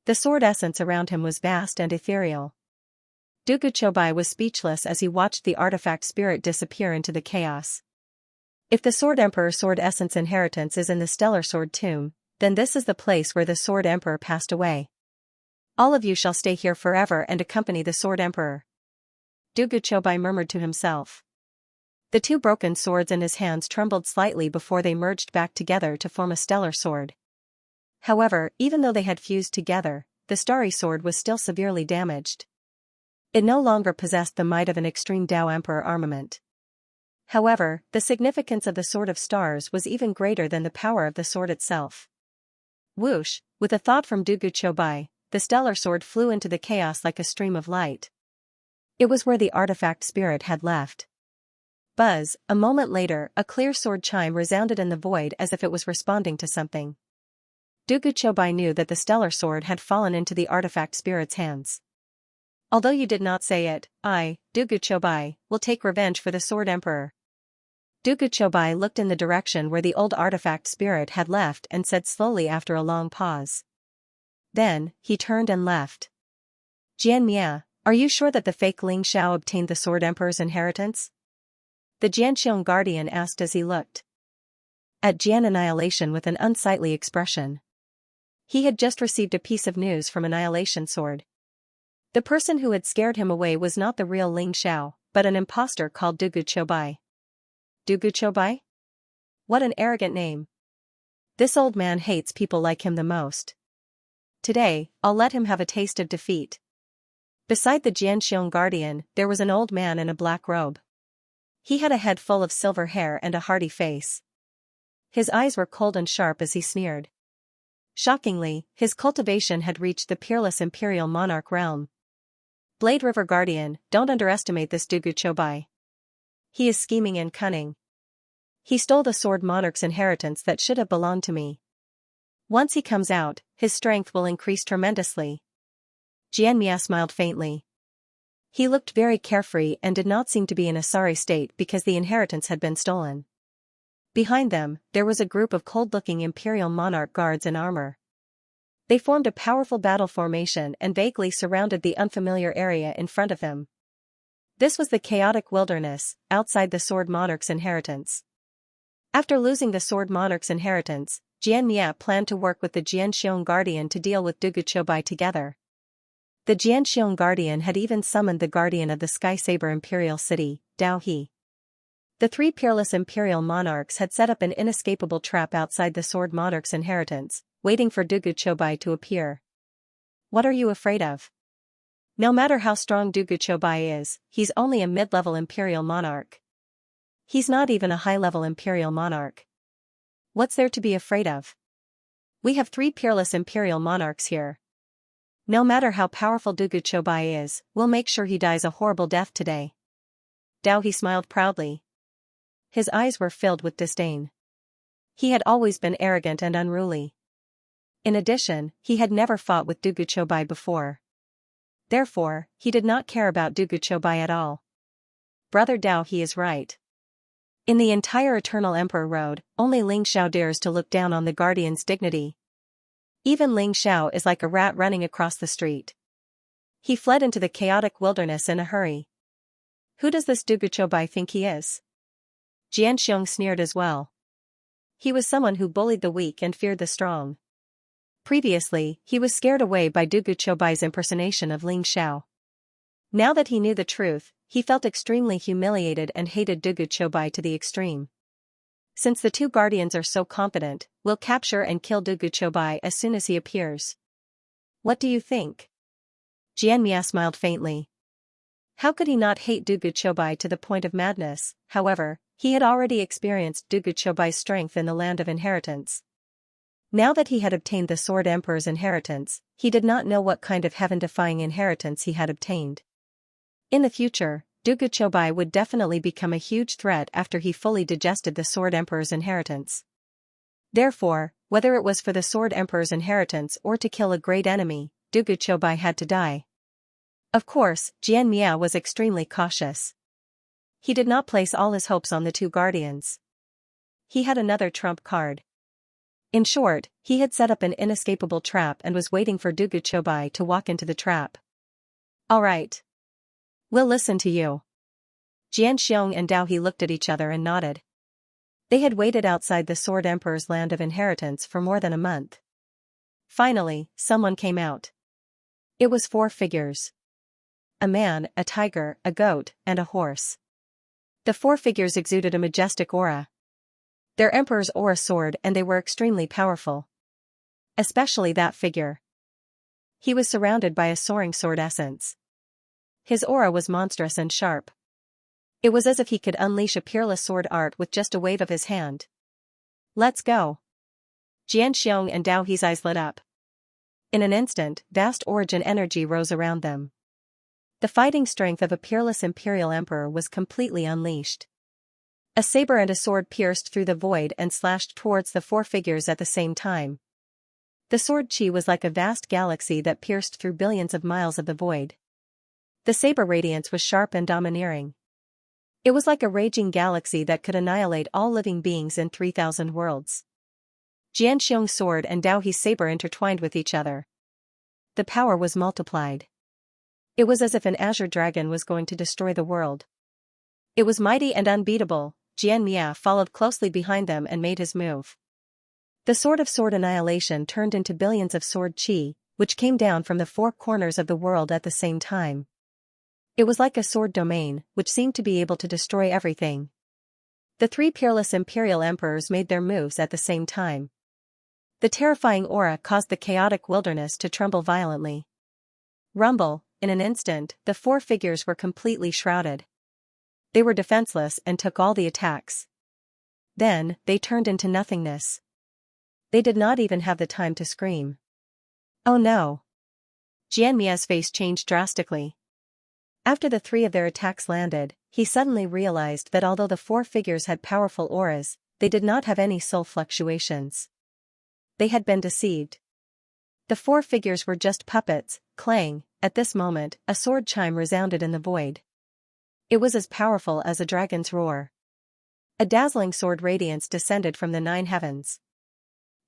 The sword essence around him was vast and ethereal. Dugu Chobai was speechless as he watched the artifact spirit disappear into the chaos. If the Sword Emperor Sword Essence inheritance is in the Stellar Sword Tomb, then this is the place where the Sword Emperor passed away. All of you shall stay here forever and accompany the Sword Emperor. Dugu Chobai murmured to himself. The two broken swords in his hands trembled slightly before they merged back together to form a stellar sword. However, even though they had fused together, the starry sword was still severely damaged. It no longer possessed the might of an extreme Tao Emperor armament. However, the significance of the Sword of Stars was even greater than the power of the sword itself. Whoosh, with a thought from Dugu Chobai, the stellar sword flew into the chaos like a stream of light. It was where the artifact spirit had left. Buzz, a moment later, a clear sword chime resounded in the void as if it was responding to something. Dugu Chobai knew that the stellar sword had fallen into the artifact spirit's hands. Although you did not say it, I, Dugu Chobai, will take revenge for the Sword Emperor. Dugu Chobai looked in the direction where the old artifact spirit had left and said slowly after a long pause. Then, he turned and left. Xianxia, are you sure that the fake Ling Xiao obtained the Sword Emperor's inheritance? The Jianxiong guardian asked as he looked at Jian Annihilation with an unsightly expression. He had just received a piece of news from Annihilation Sword. The person who had scared him away was not the real Ling Xiao, but an impostor called Dugu Chobai. Dugu Chobai? What an arrogant name. This old man hates people like him the most. Today, I'll let him have a taste of defeat. Beside the Jianxiong guardian, there was an old man in a black robe. He had a head full of silver hair and a hearty face. His eyes were cold and sharp as he sneered. Shockingly, his cultivation had reached the peerless imperial monarch realm. Blade River Guardian, don't underestimate this Dugu Chobai. He is scheming and cunning. He stole the Sword Monarch's inheritance that should have belonged to me. Once he comes out, his strength will increase tremendously. Xianxia smiled faintly. He looked very carefree and did not seem to be in a sorry state because the inheritance had been stolen. Behind them, there was a group of cold-looking imperial monarch guards in armor. They formed a powerful battle formation and vaguely surrounded the unfamiliar area in front of him. This was the chaotic wilderness, outside the Sword Monarch's inheritance. After losing the Sword Monarch's inheritance, Xianxia planned to work with the Jianxiong Guardian to deal with Dugu Chobai together. The Jianxiong Guardian had even summoned the Guardian of the Sky Saber Imperial City, Dao He. The three peerless imperial monarchs had set up an inescapable trap outside the Sword Monarch's inheritance, waiting for Dugu Chobai to appear. What are you afraid of? No matter how strong Dugu Chobai is, he's only a mid-level imperial monarch. He's not even a high-level imperial monarch. What's there to be afraid of? We have three peerless imperial monarchs here. No matter how powerful Dugu Chobai is, we'll make sure he dies a horrible death today. Dao He smiled proudly. His eyes were filled with disdain. He had always been arrogant and unruly. In addition, he had never fought with Dugu Chobai before. Therefore, he did not care about Dugu Chobai at all. Brother Dao He is right. In the entire Eternal Emperor Road, only Ling Xiao dares to look down on the Guardian's dignity. Even Ling Xiao is like a rat running across the street. He fled into the chaotic wilderness in a hurry. Who does this Dugu Chobai think he is? Jianxiong sneered as well. He was someone who bullied the weak and feared the strong. Previously, he was scared away by Dugu Chobai's impersonation of Ling Xiao. Now that he knew the truth, he felt extremely humiliated and hated Dugu Chobai to the extreme. Since the two guardians are so confident, we'll capture and kill Dugu Chobai as soon as he appears. What do you think? Xianxia smiled faintly. How could he not hate Dugu Chobai to the point of madness? However, he had already experienced Dugu Chobai's strength in the land of inheritance. Now that he had obtained the Sword Emperor's inheritance, he did not know what kind of heaven-defying inheritance he had obtained. In the future, Dugu Chobai would definitely become a huge threat after he fully digested the Sword Emperor's inheritance. Therefore, whether it was for the Sword Emperor's inheritance or to kill a great enemy, Dugu Chobai had to die. Of course, Xianxia was extremely cautious. He did not place all his hopes on the two guardians. He had another trump card. In short, he had set up an inescapable trap and was waiting for Dugu Chobai to walk into the trap. All right. We'll listen to you. Xianxiong and Dao He looked at each other and nodded. They had waited outside the Sword Emperor's land of inheritance for more than a month. Finally, someone came out. It was 4 figures. A man, a tiger, a goat, and a horse. The 4 figures exuded a majestic aura. Their emperor's aura soared and they were extremely powerful. Especially that figure. He was surrounded by a soaring sword essence. His aura was monstrous and sharp. It was as if he could unleash a peerless sword art with just a wave of his hand. Let's go. Xianxiong and Dao He's eyes lit up. In an instant, vast origin energy rose around them. The fighting strength of a peerless imperial emperor was completely unleashed. A saber and a sword pierced through the void and slashed towards the 4 figures at the same time. The sword chi was like a vast galaxy that pierced through billions of miles of the void. The saber radiance was sharp and domineering. It was like a raging galaxy that could annihilate all living beings in 3,000 worlds. Xianxiong's sword and Dao He's saber intertwined with each other. The power was multiplied. It was as if an azure dragon was going to destroy the world. It was mighty and unbeatable. Xianxia followed closely behind them and made his move. The sword of sword annihilation turned into billions of sword chi, which came down from the 4 corners of the world at the same time. It was like a sword domain, which seemed to be able to destroy everything. The 3 peerless imperial emperors made their moves at the same time. The terrifying aura caused the chaotic wilderness to tremble violently. Rumble, in an instant, the 4 figures were completely shrouded. They were defenseless and took all the attacks. Then, they turned into nothingness. They did not even have the time to scream. Oh no! Xianxia's face changed drastically. After the 3 of their attacks landed, he suddenly realized that although the 4 figures had powerful auras, they did not have any soul fluctuations. They had been deceived. The 4 figures were just puppets. Clang. At this moment, a sword chime resounded in the void. It was as powerful as a dragon's roar. A dazzling sword radiance descended from the 9 heavens.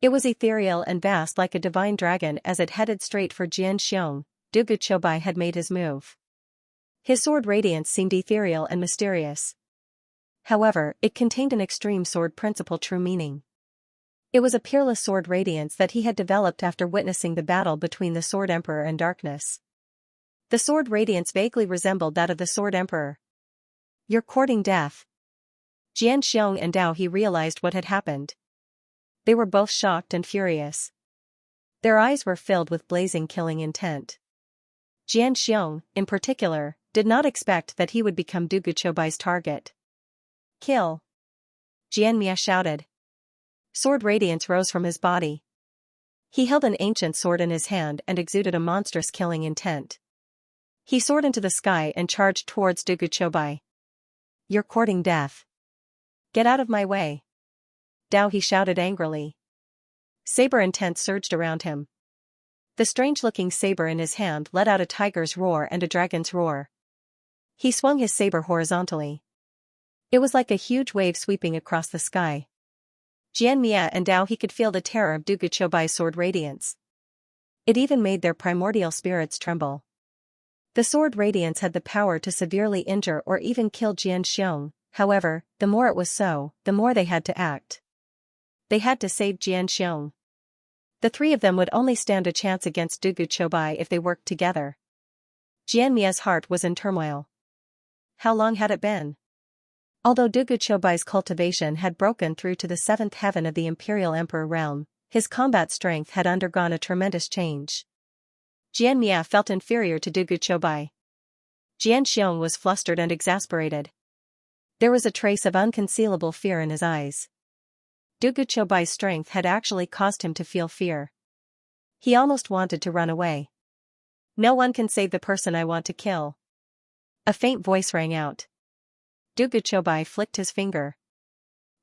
It was ethereal and vast like a divine dragon as it headed straight for Xianxiong. Dugu Chobai had made his move. His sword radiance seemed ethereal and mysterious. However, it contained an extreme sword principle true meaning. It was a peerless sword radiance that he had developed after witnessing the battle between the Sword Emperor and Darkness. The sword radiance vaguely resembled that of the Sword Emperor. You're courting death. Xianxiong and Dao He realized what had happened. They were both shocked and furious. Their eyes were filled with blazing killing intent. Xianxiong, in particular, did not expect that he would become Dugu Chobai's target. Kill! Xianxia shouted. Sword radiance rose from his body. He held an ancient sword in his hand and exuded a monstrous killing intent. He soared into the sky and charged towards Dugu Chobai. You're courting death. Get out of my way. Dao He shouted angrily. Saber intent surged around him. The strange-looking saber in his hand let out a tiger's roar and a dragon's roar. He swung his saber horizontally. It was like a huge wave sweeping across the sky. Xianxia and Dao He could feel the terror of Dugu Chobai's sword radiance. It even made their primordial spirits tremble. The sword radiance had the power to severely injure or even kill Xianxiong. However, the more it was so, the more they had to act. They had to save Xianxiong. The 3 of them would only stand a chance against Dugu Chobai if they worked together. Xianxia's heart was in turmoil. How long had it been? Although Dugu Chobai's cultivation had broken through to the 7th heaven of the Imperial Emperor realm, his combat strength had undergone a tremendous change. Xianxia felt inferior to Dugu Chobai. Xianxiong was flustered and exasperated. There was a trace of unconcealable fear in his eyes. Dugu Chobai's strength had actually caused him to feel fear. He almost wanted to run away. No one can save the person I want to kill. A faint voice rang out. Dugu Chobai flicked his finger.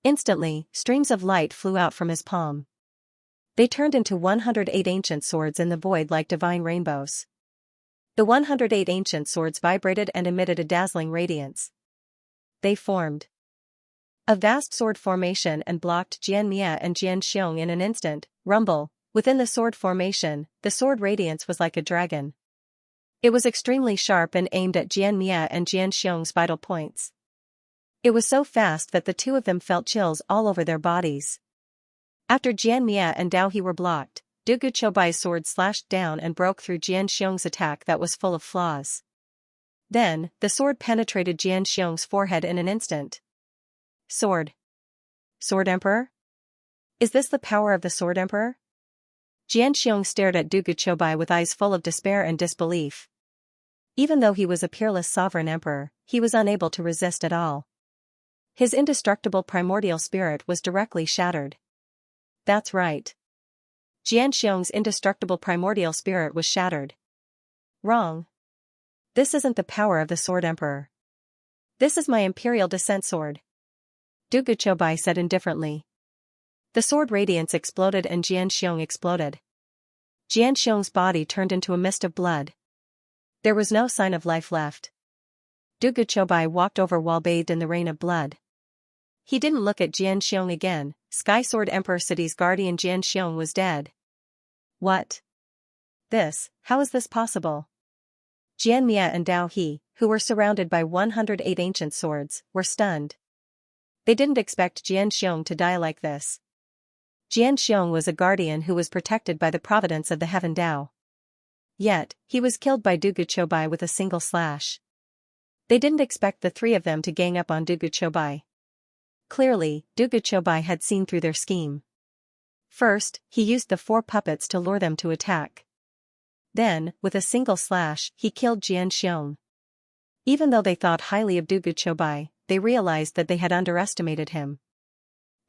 Instantly, streams of light flew out from his palm. They turned into 108 ancient swords in the void like divine rainbows. The 108 ancient swords vibrated and emitted a dazzling radiance. They formed a vast sword formation and blocked Xianxia and Xianxiong in an instant. Rumble. Within the sword formation, the sword radiance was like a dragon. It was extremely sharp and aimed at Xianxia and Xianxiong's vital points. It was so fast that the two of them felt chills all over their bodies. After Xianxia and Dao He were blocked, Dugu Chobai's sword slashed down and broke through Xianxiong's attack that was full of flaws. Then, the sword penetrated Xianxiong's forehead in an instant. Sword. Sword Emperor? Is this the power of the Sword Emperor? Xianxiong stared at Dugu Chobai with eyes full of despair and disbelief. Even though he was a peerless sovereign emperor, he was unable to resist at all. His indestructible primordial spirit was directly shattered. That's right. Xianxiong's indestructible primordial spirit was shattered. Wrong. This isn't the power of the Sword Emperor. This is my Imperial Descent Sword. Dugu Chobai said indifferently. The sword radiance exploded and Xianxiong exploded. Xianxiong's body turned into a mist of blood. There was no sign of life left. Dugu Chobai walked over while bathed in the rain of blood. He didn't look at Xianxiong again. Sky Sword Emperor City's guardian Xianxiong was dead. What? How is this possible? Xianxia and Dao He, who were surrounded by 108 ancient swords, were stunned. They didn't expect Xianxiong to die like this. Xianxiong was a guardian who was protected by the providence of the Heaven Dao. Yet, he was killed by Dugu Chobai with a single slash. They didn't expect the three of them to gang up on Dugu Chobai. Clearly, Dugu Chobai had seen through their scheme. First, he used the 4 puppets to lure them to attack. Then, with a single slash, he killed Xianxiong. Even though they thought highly of Dugu Chobai, they realized that they had underestimated him.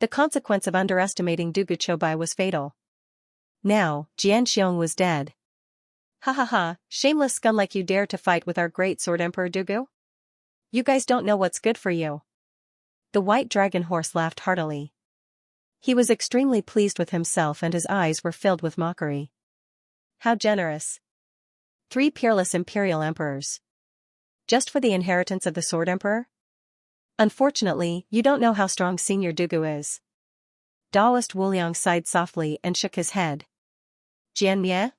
The consequence of underestimating Dugu Chobai was fatal. Now, Xianxiong was dead. Ha ha ha, shameless scum like you dare to fight with our great Sword Emperor Dugu? You guys don't know what's good for you. The white dragon horse laughed heartily. He was extremely pleased with himself and his eyes were filled with mockery. How generous. 3 peerless imperial emperors. Just for the inheritance of the Sword Emperor? Unfortunately, you don't know how strong Senior Dugu is. Daoist Wuliang sighed softly and shook his head. Jianmie?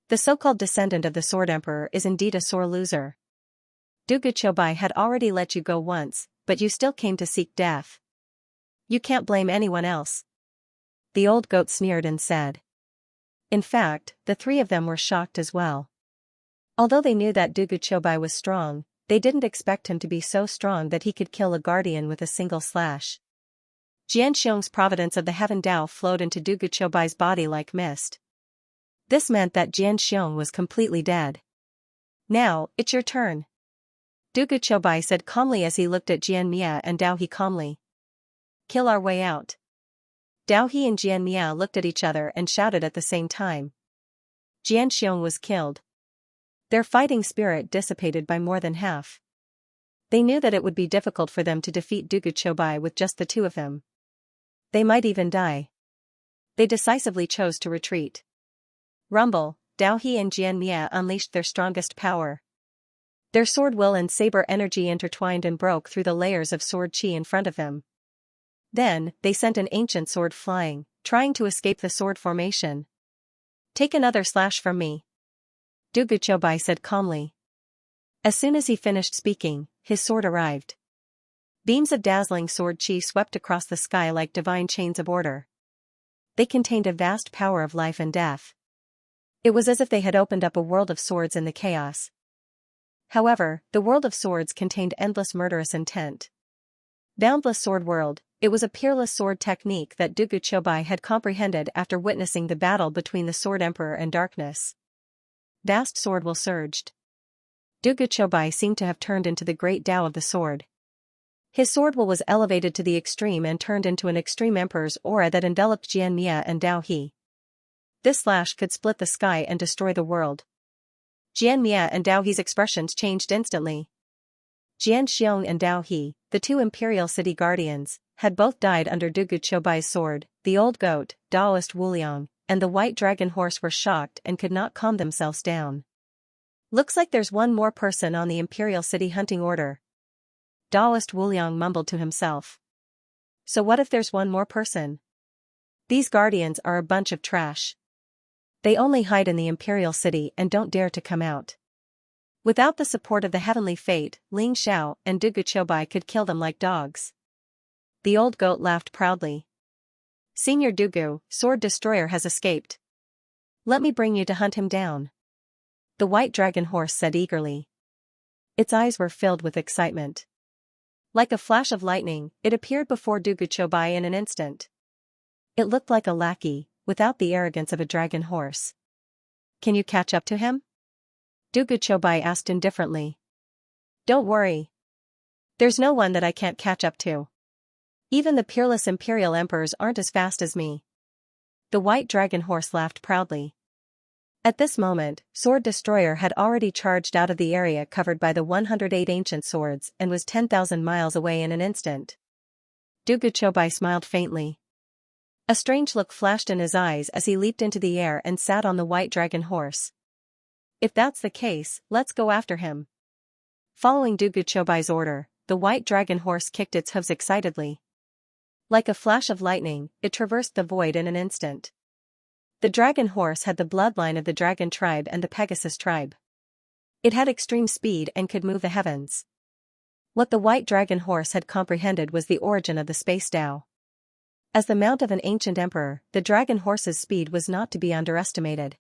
The so-called descendant of the Sword Emperor is indeed a sore loser. Dugu Chobai had already let you go once, but you still came to seek death. You can't blame anyone else. The old goat sneered and said. In fact, the 3 of them were shocked as well. Although they knew that Dugu Chobai was strong, they didn't expect him to be so strong that he could kill a guardian with a single slash. Xianxiong's providence of the Heaven Dao flowed into Dugu Chobai's body like mist. This meant that Xianxiong was completely dead. Now, it's your turn. Dugu Chobai said calmly as he looked at Xianxia and Dao He calmly. Kill our way out. Dao He and Xianxia looked at each other and shouted at the same time. Xianxiong was killed. Their fighting spirit dissipated by more than half. They knew that it would be difficult for them to defeat Dugu Chobai with just the 2 of them. They might even die. They decisively chose to retreat. Rumble, Dao He and Xianxia unleashed their strongest power. Their sword will and saber energy intertwined and broke through the layers of sword chi in front of them. Then, they sent an ancient sword flying, trying to escape the sword formation. Take another slash from me. Dugu Chobai said calmly. As soon as he finished speaking, his sword arrived. Beams of dazzling sword chi swept across the sky like divine chains of order. They contained a vast power of life and death. It was as if they had opened up a world of swords in the chaos. However, the world of swords contained endless murderous intent. Boundless Sword World, it was a peerless sword technique that Dugu Chobai had comprehended after witnessing the battle between the Sword Emperor and Darkness. Vast sword will surged. Dugu Chobai seemed to have turned into the great Tao of the sword. His sword will was elevated to the extreme and turned into an extreme emperor's aura that enveloped Xianxia and Dao He. This slash could split the sky and destroy the world. Xianxia and Dao He's expressions changed instantly. Jian Xiong and Dao He, the two imperial city guardians, had both died under Dugu Chobai's sword. The old goat, Daoist Wuliang, and the white dragon horse were shocked and could not calm themselves down. Looks like there's one more person on the imperial city hunting order. Daoist Wuliang mumbled to himself. So what if there's one more person? These guardians are a bunch of trash. They only hide in the imperial city and don't dare to come out. Without the support of the heavenly fate, Ling Xiao and Dugu Chobai could kill them like dogs. The old goat laughed proudly. Senior Dugu, Sword Destroyer has escaped. Let me bring you to hunt him down. The white dragon horse said eagerly. Its eyes were filled with excitement. Like a flash of lightning, it appeared before Dugu Chobai in an instant. It looked like a lackey, without the arrogance of a dragon horse. Can you catch up to him? Dugu Chobai asked indifferently. Don't worry. There's no one that I can't catch up to. Even the peerless imperial emperors aren't as fast as me. The white dragon horse laughed proudly. At this moment, Sword Destroyer had already charged out of the area covered by the 108 ancient swords and was 10,000 miles away in an instant. Dugu Chobai smiled faintly. A strange look flashed in his eyes as he leaped into the air and sat on the white dragon horse. If that's the case, let's go after him. Following Dugu Chobai's order, the white dragon horse kicked its hooves excitedly. Like a flash of lightning, it traversed the void in an instant. The dragon horse had the bloodline of the dragon tribe and the Pegasus tribe. It had extreme speed and could move the heavens. What the white dragon horse had comprehended was the origin of the space Tao. As the mount of an ancient emperor, the dragon horse's speed was not to be underestimated.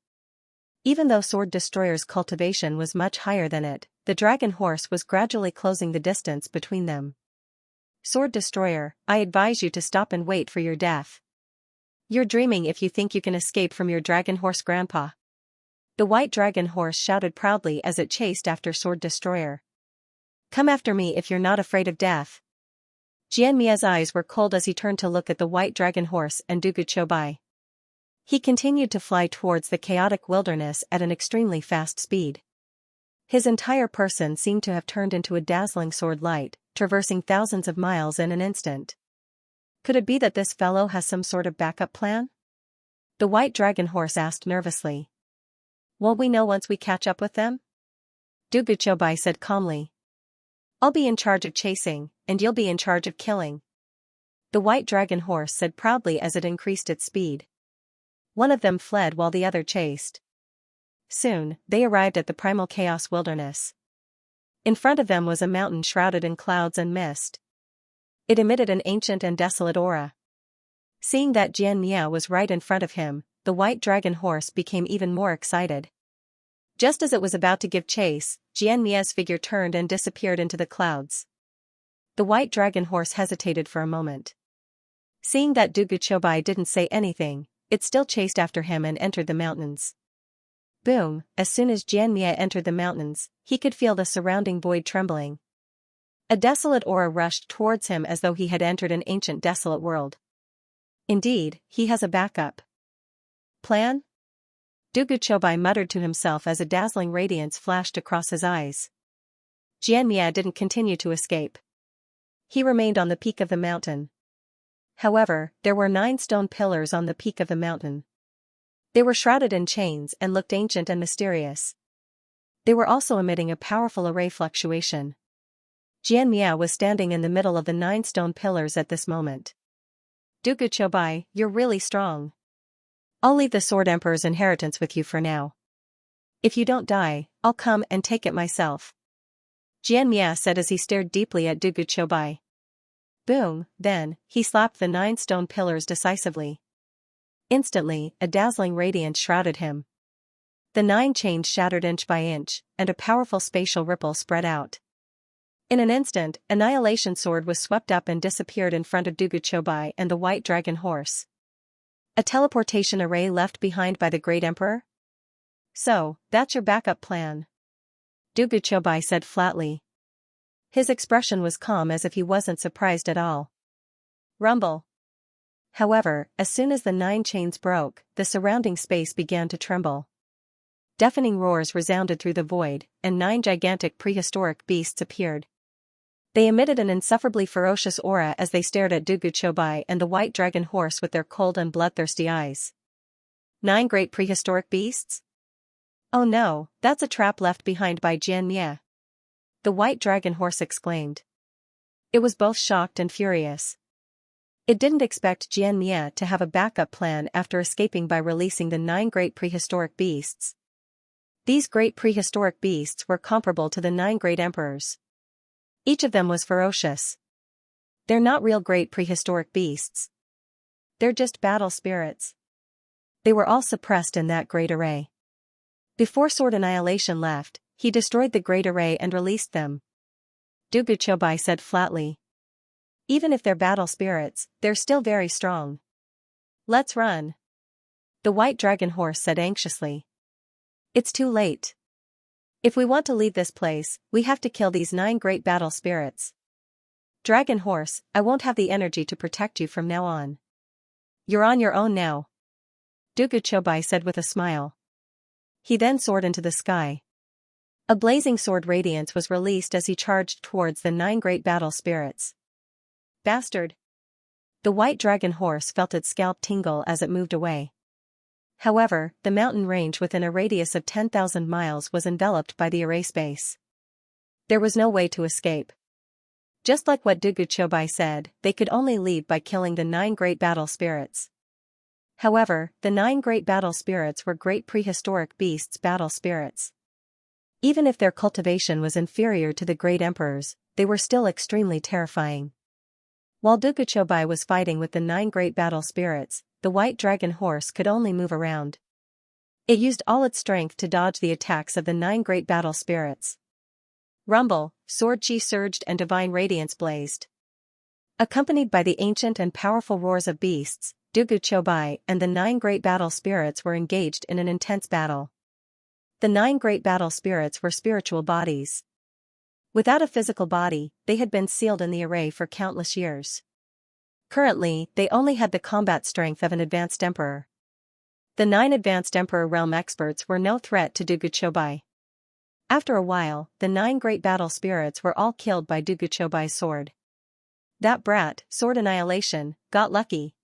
Even though Sword Destroyer's cultivation was much higher than it, the dragon horse was gradually closing the distance between them. Sword Destroyer, I advise you to stop and wait for your death. You're dreaming if you think you can escape from your dragon horse grandpa. The white dragon horse shouted proudly as it chased after Sword Destroyer. Come after me if you're not afraid of death. Xianxia's eyes were cold as he turned to look at the white dragon horse and Dugu Chobai. He continued to fly towards the chaotic wilderness at an extremely fast speed. His entire person seemed to have turned into a dazzling sword light, traversing thousands of miles in an instant. Could it be that this fellow has some sort of backup plan? The white dragon horse asked nervously. Won't we know once we catch up with them? Dugu Chobai said calmly. I'll be in charge of chasing, and you'll be in charge of killing. The white dragon horse said proudly as it increased its speed. One of them fled while the other chased. Soon, they arrived at the primal chaos wilderness. In front of them was a mountain shrouded in clouds and mist. It emitted an ancient and desolate aura. Seeing that Xianxia was right in front of him, the white dragon horse became even more excited. Just as it was about to give chase, Xianxia's figure turned and disappeared into the clouds. The white dragon horse hesitated for a moment. Seeing that Dugu Chobai didn't say anything, it still chased after him and entered the mountains. Boom, as soon as Xianxia entered the mountains, he could feel the surrounding void trembling. A desolate aura rushed towards him as though he had entered an ancient desolate world. Indeed, he has a backup plan? Dugu Chobai muttered to himself as a dazzling radiance flashed across his eyes. Xianxia didn't continue to escape. He remained on the peak of the mountain. However, there were 9 stone pillars on the peak of the mountain. They were shrouded in chains and looked ancient and mysterious. They were also emitting a powerful array fluctuation. Xianxia was standing in the middle of the 9 stone pillars at this moment. Dugu Chobai, you're really strong. I'll leave the Sword Emperor's inheritance with you for now. If you don't die, I'll come and take it myself. Xianxia said as he stared deeply at Dugu Chobai. Boom, then, he slapped the 9 stone pillars decisively. Instantly, a dazzling radiance shrouded him. The 9 chains shattered inch by inch, and a powerful spatial ripple spread out. In an instant, Annihilation Sword was swept up and disappeared in front of Dugu Chobai and the white dragon horse. A teleportation array left behind by the Great Emperor? So, that's your backup plan. Dugu Chobai said flatly. His expression was calm as if he wasn't surprised at all. Rumble. However, as soon as the 9 chains broke, the surrounding space began to tremble. Deafening roars resounded through the void, and 9 gigantic prehistoric beasts appeared. They emitted an insufferably ferocious aura as they stared at Dugu Chobai and the white dragon horse with their cold and bloodthirsty eyes. 9 great prehistoric beasts? Oh no, that's a trap left behind by Xianxia. The white dragon horse exclaimed. It was both shocked and furious. It didn't expect Xianxia to have a backup plan after escaping by releasing the 9 great prehistoric beasts. These great prehistoric beasts were comparable to the 9 great emperors. Each of them was ferocious. They're not real great prehistoric beasts. They're just battle spirits. They were all suppressed in that great array. Before Sword Annihilation left, he destroyed the great array and released them. Dugu Chobai said flatly. Even if they're battle spirits, they're still very strong. Let's run. The white dragon horse said anxiously. It's too late. If we want to leave this place, we have to kill these 9 great battle spirits. Dragon horse, I won't have the energy to protect you from now on. You're on your own now. Dugu Chobai said with a smile. He then soared into the sky. A blazing sword radiance was released as he charged towards the 9 great battle spirits. Bastard! The white dragon horse felt its scalp tingle as it moved away. However, the mountain range within a radius of 10,000 miles was enveloped by the array space. There was no way to escape. Just like what Dugu Chobai said, they could only leave by killing the 9 great battle spirits. However, the 9 great battle spirits were great prehistoric beasts battle spirits. Even if their cultivation was inferior to the great emperors, they were still extremely terrifying. While Dugu Chobai was fighting with the 9 great battle spirits, the white dragon horse could only move around. It used all its strength to dodge the attacks of the 9 great battle spirits. Rumble, sword chi surged and divine radiance blazed. Accompanied by the ancient and powerful roars of beasts, Dugu Chobai and the 9 great battle spirits were engaged in an intense battle. The 9 great battle spirits were spiritual bodies. Without a physical body, they had been sealed in the array for countless years. Currently, they only had the combat strength of an advanced emperor. The 9 advanced emperor realm experts were no threat to Dugu Chobai. After a while, the 9 great battle spirits were all killed by Dugu Chobai's sword. That brat, Sword Annihilation, got lucky.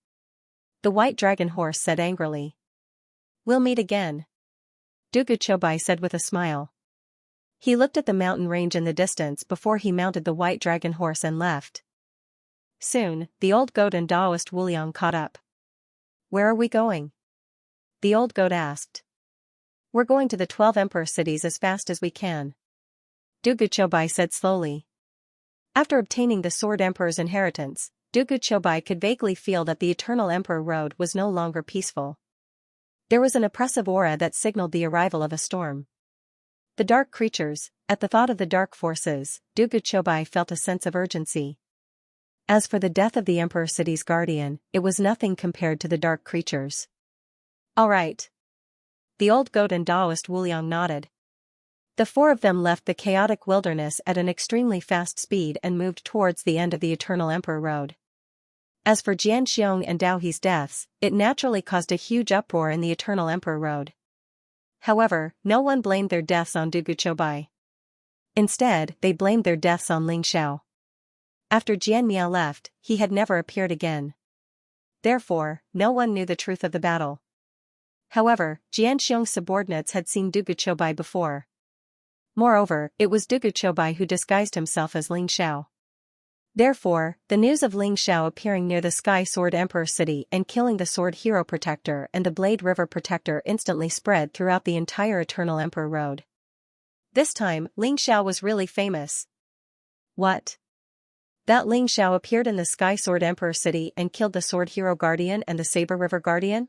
The white dragon horse said angrily. We'll meet again. Dugu Chobai said with a smile. He looked at the mountain range in the distance before he mounted the white dragon horse and left. Soon, the old goat and Taoist Wuliang caught up. Where are we going? The old goat asked. We're going to the 12 emperor cities as fast as we can. Dugu Chobai said slowly. After obtaining the Sword Emperor's inheritance, Dugu Chobai could vaguely feel that the Eternal Emperor Road was no longer peaceful. There was an oppressive aura that signaled the arrival of a storm. The dark creatures, at the thought of the dark forces, Dugu Chobai felt a sense of urgency. As for the death of the Emperor City's guardian, it was nothing compared to the dark creatures. All right. The old goat and Taoist Wuliang nodded. The 4 of them left the chaotic wilderness at an extremely fast speed and moved towards the end of the Eternal Emperor Road. As for Xianxia and Daohe's deaths, it naturally caused a huge uproar in the Eternal Emperor Road. However, no one blamed their deaths on Dugu Chobai. Instead, they blamed their deaths on Ling Xiao. After Xianxia left, he had never appeared again. Therefore, no one knew the truth of the battle. However, Xianxia's subordinates had seen Dugu Chobai before. Moreover, it was Dugu Chobai who disguised himself as Ling Xiao. Therefore, the news of Ling Xiao appearing near the Sky Sword Emperor City and killing the Sword Hero Protector and the Blade River Protector instantly spread throughout the entire Eternal Emperor Road. This time, Ling Xiao was really famous. What? That Ling Xiao appeared in the Sky Sword Emperor City and killed the Sword Hero Guardian and the Saber River Guardian?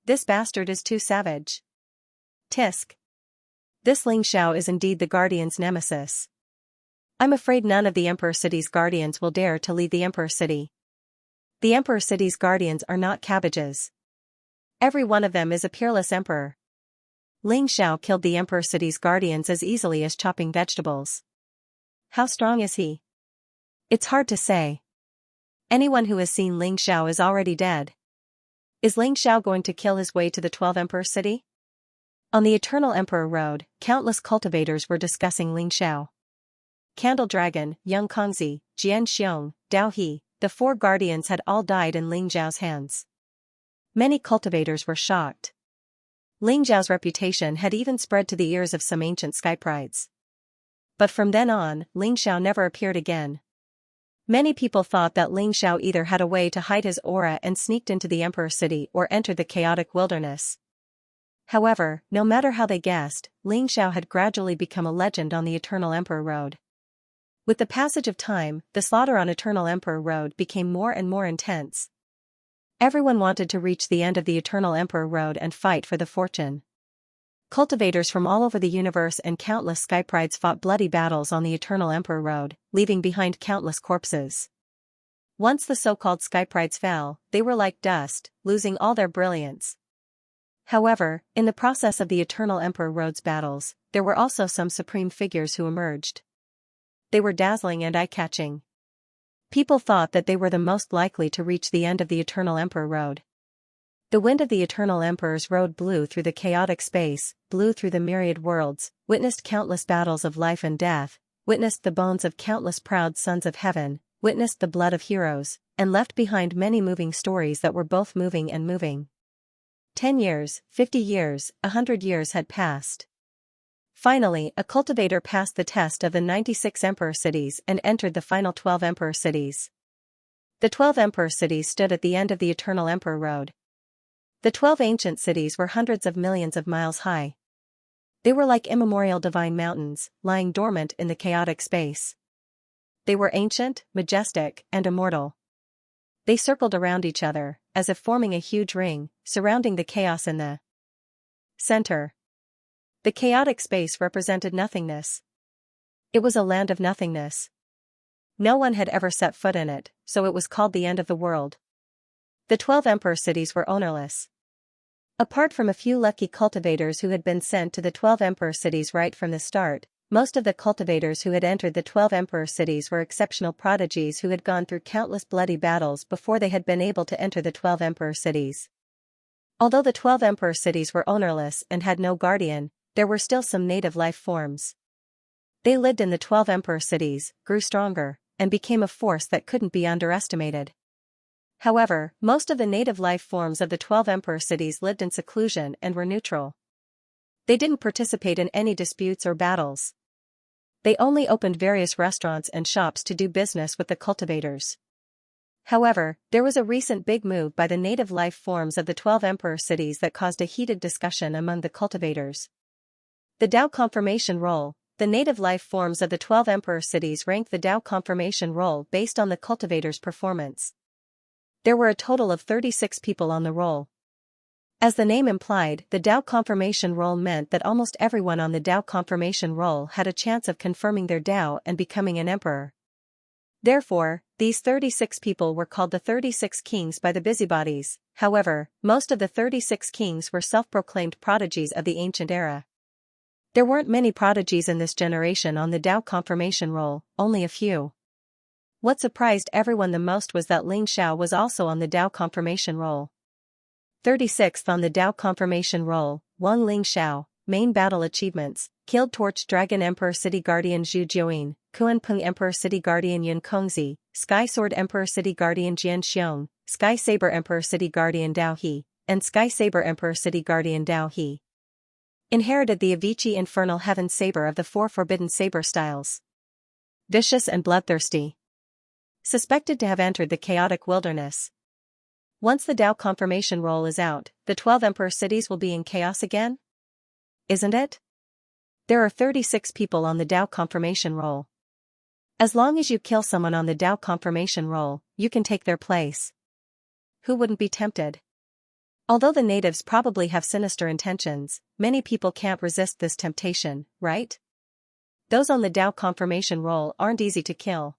This bastard is too savage. Tisk. This Ling Xiao is indeed the Guardian's nemesis. I'm afraid none of the Emperor City's guardians will dare to leave the Emperor City. The Emperor City's guardians are not cabbages. Every one of them is a peerless emperor. Ling Xiao killed the Emperor City's guardians as easily as chopping vegetables. How strong is he? It's hard to say. Anyone who has seen Ling Xiao is already dead. Is Ling Xiao going to kill his way to the 12 Emperor City? On the Eternal Emperor Road, countless cultivators were discussing Ling Xiao. Candle Dragon, Xianxia, Xianxia, Dao He, the 4 guardians had all died in Ling Zhao's hands. Many cultivators were shocked. Ling Zhao's reputation had even spread to the ears of some ancient skyprides. But from then on, Ling Zhao never appeared again. Many people thought that Ling Zhao either had a way to hide his aura and sneaked into the Emperor City or entered the chaotic wilderness. However, no matter how they guessed, Ling Zhao had gradually become a legend on the Eternal Emperor Road. With the passage of time, the slaughter on Eternal Emperor Road became more and more intense. Everyone wanted to reach the end of the Eternal Emperor Road and fight for the fortune. Cultivators from all over the universe and countless skyprides fought bloody battles on the Eternal Emperor Road, leaving behind countless corpses. Once the so-called skyprides fell, they were like dust, losing all their brilliance. However, in the process of the Eternal Emperor Road's battles, there were also some supreme figures who emerged. They were dazzling and eye-catching. People thought that they were the most likely to reach the end of the Eternal Emperor Road. The wind of the Eternal Emperor's Road blew through the chaotic space, blew through the myriad worlds, witnessed countless battles of life and death, witnessed the bones of countless proud sons of heaven, witnessed the blood of heroes, and left behind many moving stories that were both moving and moving. 10 years, 50 years, 100 years had passed. Finally, a cultivator passed the test of the 96 Emperor Cities and entered the final 12 Emperor Cities. The 12 Emperor Cities stood at the end of the Eternal Emperor Road. The 12 ancient cities were hundreds of millions of miles high. They were like immemorial divine mountains, lying dormant in the chaotic space. They were ancient, majestic, and immortal. They circled around each other, as if forming a huge ring, surrounding the chaos in the center. The chaotic space represented nothingness. It was a land of nothingness. No one had ever set foot in it, so it was called the end of the world. The 12 Emperor Cities were ownerless. Apart from a few lucky cultivators who had been sent to the 12 Emperor Cities right from the start, most of the cultivators who had entered the 12 Emperor Cities were exceptional prodigies who had gone through countless bloody battles before they had been able to enter the 12 Emperor Cities. Although the 12 Emperor Cities were ownerless and had no guardian, there were still some native life forms. They lived in the 12 Emperor Cities, grew stronger, and became a force that couldn't be underestimated. However, most of the native life forms of the 12 Emperor Cities lived in seclusion and were neutral. They didn't participate in any disputes or battles. They only opened various restaurants and shops to do business with the cultivators. However, there was a recent big move by the native life forms of the 12 Emperor Cities that caused a heated discussion among the cultivators. The Dao Confirmation Roll. The native life forms of the 12 Emperor Cities rank the Dao Confirmation Roll based on the cultivator's performance. There were a total of 36 people on the roll. As the name implied, the Dao Confirmation Roll meant that almost everyone on the Dao Confirmation Roll had a chance of confirming their Dao and becoming an emperor. Therefore, these 36 people were called the 36 kings by the busybodies. However, most of the 36 kings were self-proclaimed prodigies of the ancient era. There weren't many prodigies in this generation on the Dao Confirmation Roll, only a few. What surprised everyone the most was that Ling Zhao was also on the Dao Confirmation Roll. 36th on the Dao Confirmation Roll, Wang Ling Zhao. Main battle achievements: killed Torch Dragon Emperor City Guardian Zhu Jiuyin, Kuanpeng Emperor City Guardian Yun Kongzi, Sky Sword Emperor City Guardian Jian Xiong, Sky Saber Emperor City Guardian Dao He, and Sky Saber Emperor City Guardian Dao He. Inherited the Avicii Infernal Heaven Saber of the 4 Forbidden Saber styles. Vicious and bloodthirsty. Suspected to have entered the chaotic wilderness. Once the Dao Confirmation Roll is out, the 12 Emperor Cities will be in chaos again? Isn't it? There are 36 people on the Dao Confirmation Roll. As long as you kill someone on the Dao Confirmation Roll, you can take their place. Who wouldn't be tempted? Although the natives probably have sinister intentions, many people can't resist this temptation, right? Those on the Dao Confirmation Roll aren't easy to kill.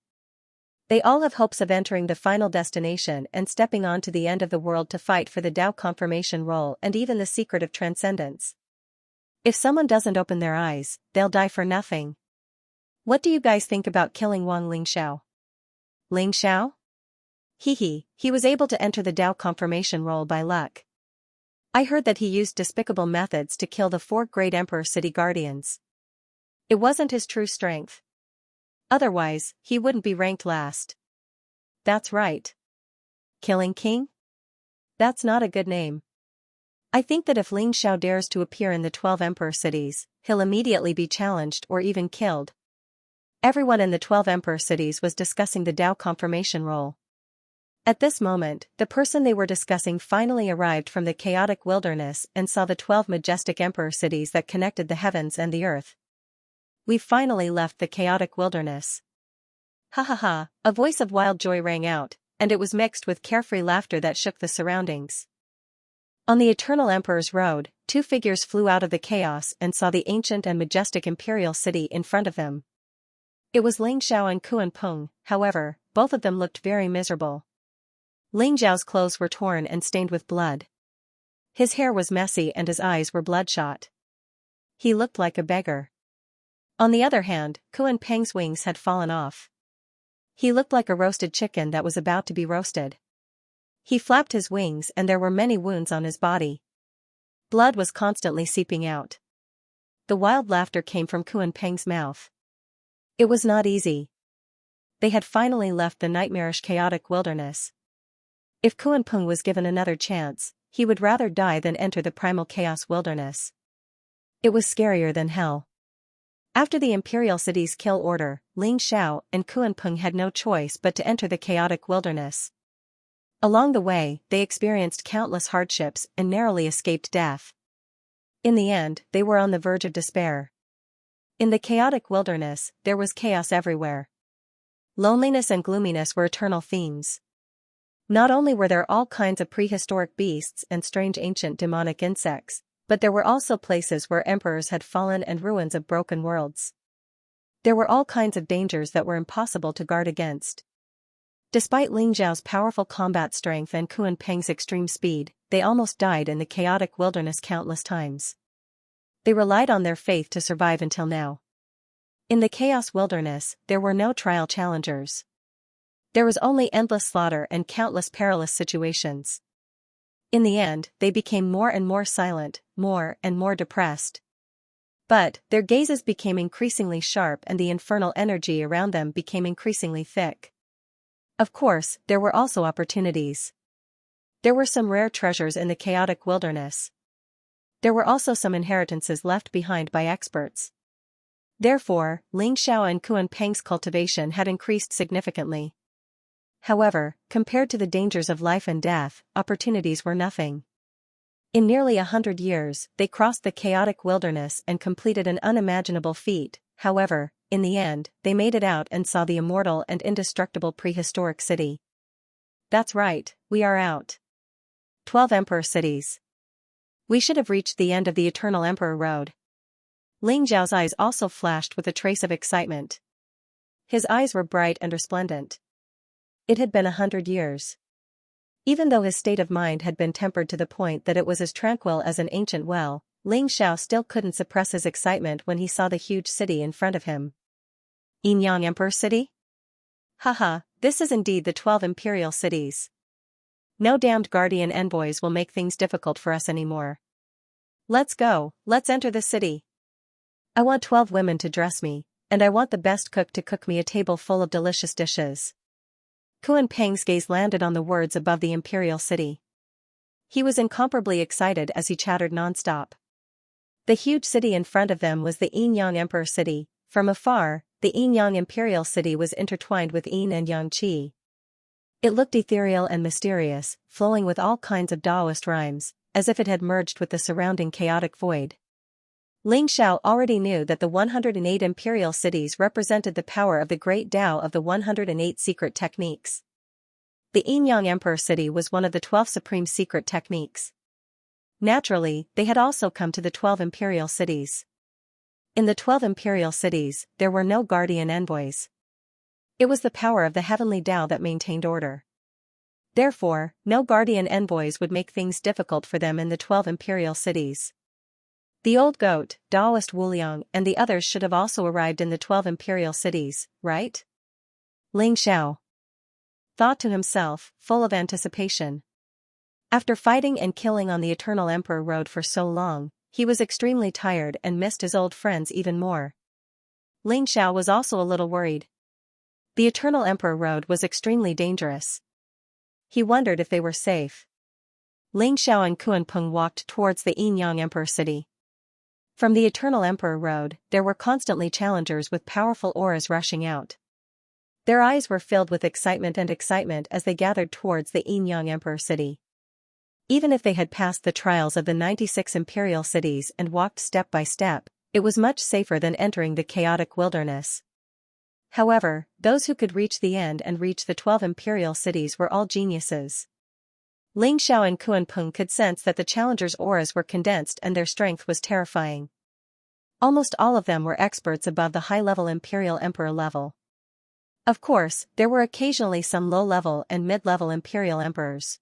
They all have hopes of entering the final destination and stepping on to the end of the world to fight for the Dao Confirmation Roll and even the secret of transcendence. If someone doesn't open their eyes, they'll die for nothing. What do you guys think about killing Wang Ling Zhao? Ling Zhao? He was able to enter the Dao Confirmation Roll by luck. I heard that he used despicable methods to kill the 4 great Emperor City Guardians. It wasn't his true strength. Otherwise, he wouldn't be ranked last. That's right. Killing King? That's not a good name. I think that if Ling Xiao dares to appear in the 12 Emperor cities, he'll immediately be challenged or even killed. Everyone in the 12 Emperor cities was discussing the Dao confirmation roll. At this moment, the person they were discussing finally arrived from the chaotic wilderness and saw the 12 majestic Emperor cities that connected the heavens and the earth. We've finally left the chaotic wilderness. Ha ha ha, a voice of wild joy rang out, and it was mixed with carefree laughter that shook the surroundings. On the Eternal Emperor's road, two figures flew out of the chaos and saw the ancient and majestic imperial city in front of them. It was Ling Xiao and Kuan Peng, however, both of them looked very miserable. Ling Xiao's clothes were torn and stained with blood. His hair was messy and his eyes were bloodshot. He looked like a beggar. On the other hand, Kuan Peng's wings had fallen off. He looked like a roasted chicken that was about to be roasted. He flapped his wings and there were many wounds on his body. Blood was constantly seeping out. The wild laughter came from Kuan Peng's mouth. It was not easy. They had finally left the nightmarish chaotic wilderness. If Kuan Peng was given another chance, he would rather die than enter the primal chaos wilderness. It was scarier than hell. After the imperial city's kill order, Ling Xiao and Kuan Peng had no choice but to enter the chaotic wilderness. Along the way, they experienced countless hardships and narrowly escaped death. In the end, they were on the verge of despair. In the chaotic wilderness, there was chaos everywhere. Loneliness and gloominess were eternal themes. Not only were there all kinds of prehistoric beasts and strange ancient demonic insects, but there were also places where emperors had fallen and ruins of broken worlds. There were all kinds of dangers that were impossible to guard against. Despite Ling Xiao's powerful combat strength and Kuan Peng's extreme speed, they almost died in the chaotic wilderness countless times. They relied on their faith to survive until now. In the chaos wilderness, there were no trial challengers. There was only endless slaughter and countless perilous situations. In the end, they became more and more silent, more and more depressed. But, their gazes became increasingly sharp and the infernal energy around them became increasingly thick. Of course, there were also opportunities. There were some rare treasures in the chaotic wilderness. There were also some inheritances left behind by experts. Therefore, Ling Xiao and Kuan Peng's cultivation had increased significantly. However, compared to the dangers of life and death, opportunities were nothing. In nearly 100 years, they crossed the chaotic wilderness and completed an unimaginable feat. However, in the end, they made it out and saw the immortal and indestructible prehistoric city. That's right, we are out. 12 Emperor cities. We should have reached the end of the Eternal Emperor Road. Ling Xiao's eyes also flashed with a trace of excitement. His eyes were bright and resplendent. It had been 100 years. Even though his state of mind had been tempered to the point that it was as tranquil as an ancient well, Ling Xiao still couldn't suppress his excitement when he saw the huge city in front of him. Xianxia Emperor City? Haha, this is indeed the 12 imperial cities. No damned guardian envoys will make things difficult for us anymore. Let's go, let's enter the city. I want 12 women to dress me, and I want the best cook to cook me a table full of delicious dishes. Kuan Peng's gaze landed on the words above the imperial city. He was incomparably excited as he chattered nonstop. The huge city in front of them was the Xianxia Emperor City. From afar, the Xianxia Imperial City was intertwined with Yin and Yang Qi. It looked ethereal and mysterious, flowing with all kinds of Taoist rhymes, as if it had merged with the surrounding chaotic void. Ling Xiao already knew that the 108 imperial cities represented the power of the great Tao of the 108 secret techniques. The Xianxia Emperor City was one of the 12 supreme secret techniques. Naturally, they had also come to the 12 imperial cities. In the 12 imperial cities, there were no guardian envoys. It was the power of the heavenly Tao that maintained order. Therefore, no guardian envoys would make things difficult for them in the 12 imperial cities. The old goat, Taoist Wuliang and the others should have also arrived in the 12 imperial cities, right? Ling Xiao thought to himself, full of anticipation. After fighting and killing on the Eternal Emperor Road for so long, he was extremely tired and missed his old friends even more. Ling Xiao was also a little worried. The Eternal Emperor Road was extremely dangerous. He wondered if they were safe. Ling Xiao and Kuan-Peng walked towards the Yin-Yang Emperor city. From the Eternal Emperor Road, there were constantly challengers with powerful auras rushing out. Their eyes were filled with excitement as they gathered towards the Yin-Yang Emperor city. Even if they had passed the trials of the 96 imperial cities and walked step by step, it was much safer than entering the chaotic wilderness. However, those who could reach the end and reach the 12 imperial cities were all geniuses. Ling Xiao and Kuan-Peng could sense that the challengers' auras were condensed and their strength was terrifying. Almost all of them were experts above the high-level imperial emperor level. Of course, there were occasionally some low-level and mid-level imperial emperors.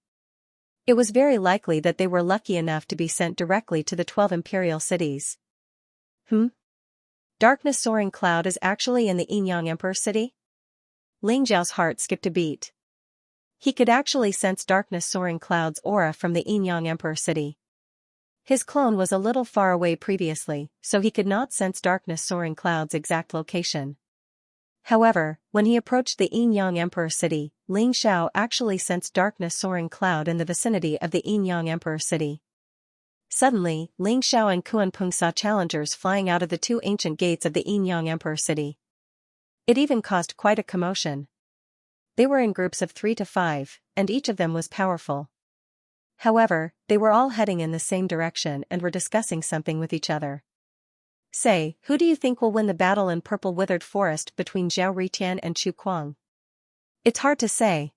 It was very likely that they were lucky enough to be sent directly to the 12 imperial cities. Darkness Soaring Cloud is actually in the Yin-Yang Emperor city? Ling Zhao's heart skipped a beat. He could actually sense Darkness Soaring Cloud's aura from the Yin-Yang Emperor city. His clone was a little far away previously, so he could not sense Darkness Soaring Cloud's exact location. However, when he approached the Yin-Yang Emperor city, Ling Xiao actually sensed Darkness Soaring Cloud in the vicinity of the Yin-Yang Emperor city. Suddenly, Ling Xiao and Kuan-Peng saw challengers flying out of the two ancient gates of the Yin-Yang Emperor city. It even caused quite a commotion. They were in groups of 3 to 5, and each of them was powerful. However, they were all heading in the same direction and were discussing something with each other. Say, who do you think will win the battle in Purple Withered Forest between Zhao Ritian and Chu Kuang? It's hard to say.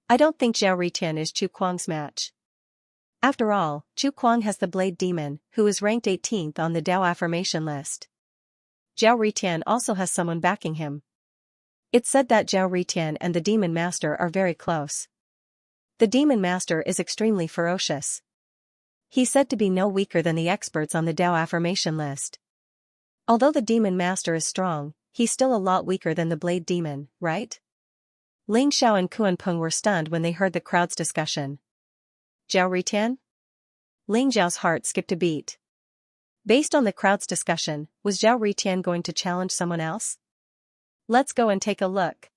I don't think Zhao Ritian is Chu Kuang's match. After all, Chu Kuang has the Blade Demon, who is ranked 18th on the Dao affirmation list. Zhao Ritian also has someone backing him. It's said that Zhao Ritian and the Demon Master are very close. The Demon Master is extremely ferocious. He's said to be no weaker than the experts on the Dao affirmation list. Although the Demon Master is strong, he's still a lot weaker than the Blade Demon, right? Ling Xiao and Kuan-Peng were stunned when they heard the crowd's discussion. Zhao Ritian? Ling Zhao's heart skipped a beat. Based on the crowd's discussion, was Zhao Ritian going to challenge someone else? Let's go and take a look.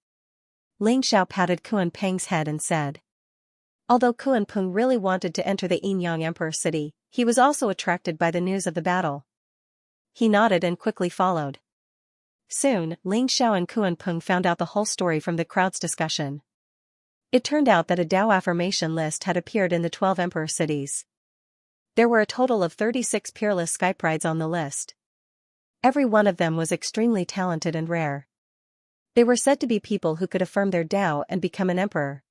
Ling Xiao patted Kuan-Peng's head and said. Although Kuan-Peng really wanted to enter the Yin-Yang Emperor city, he was also attracted by the news of the battle. He nodded and quickly followed. Soon, Ling Xiao and Kuan-Peng found out the whole story from the crowd's discussion. It turned out that a Dao affirmation list had appeared in the 12 Emperor cities. There were a total of 36 peerless Skyprides on the list. Every one of them was extremely talented and rare. They were said to be people who could affirm their Dao and become an emperor.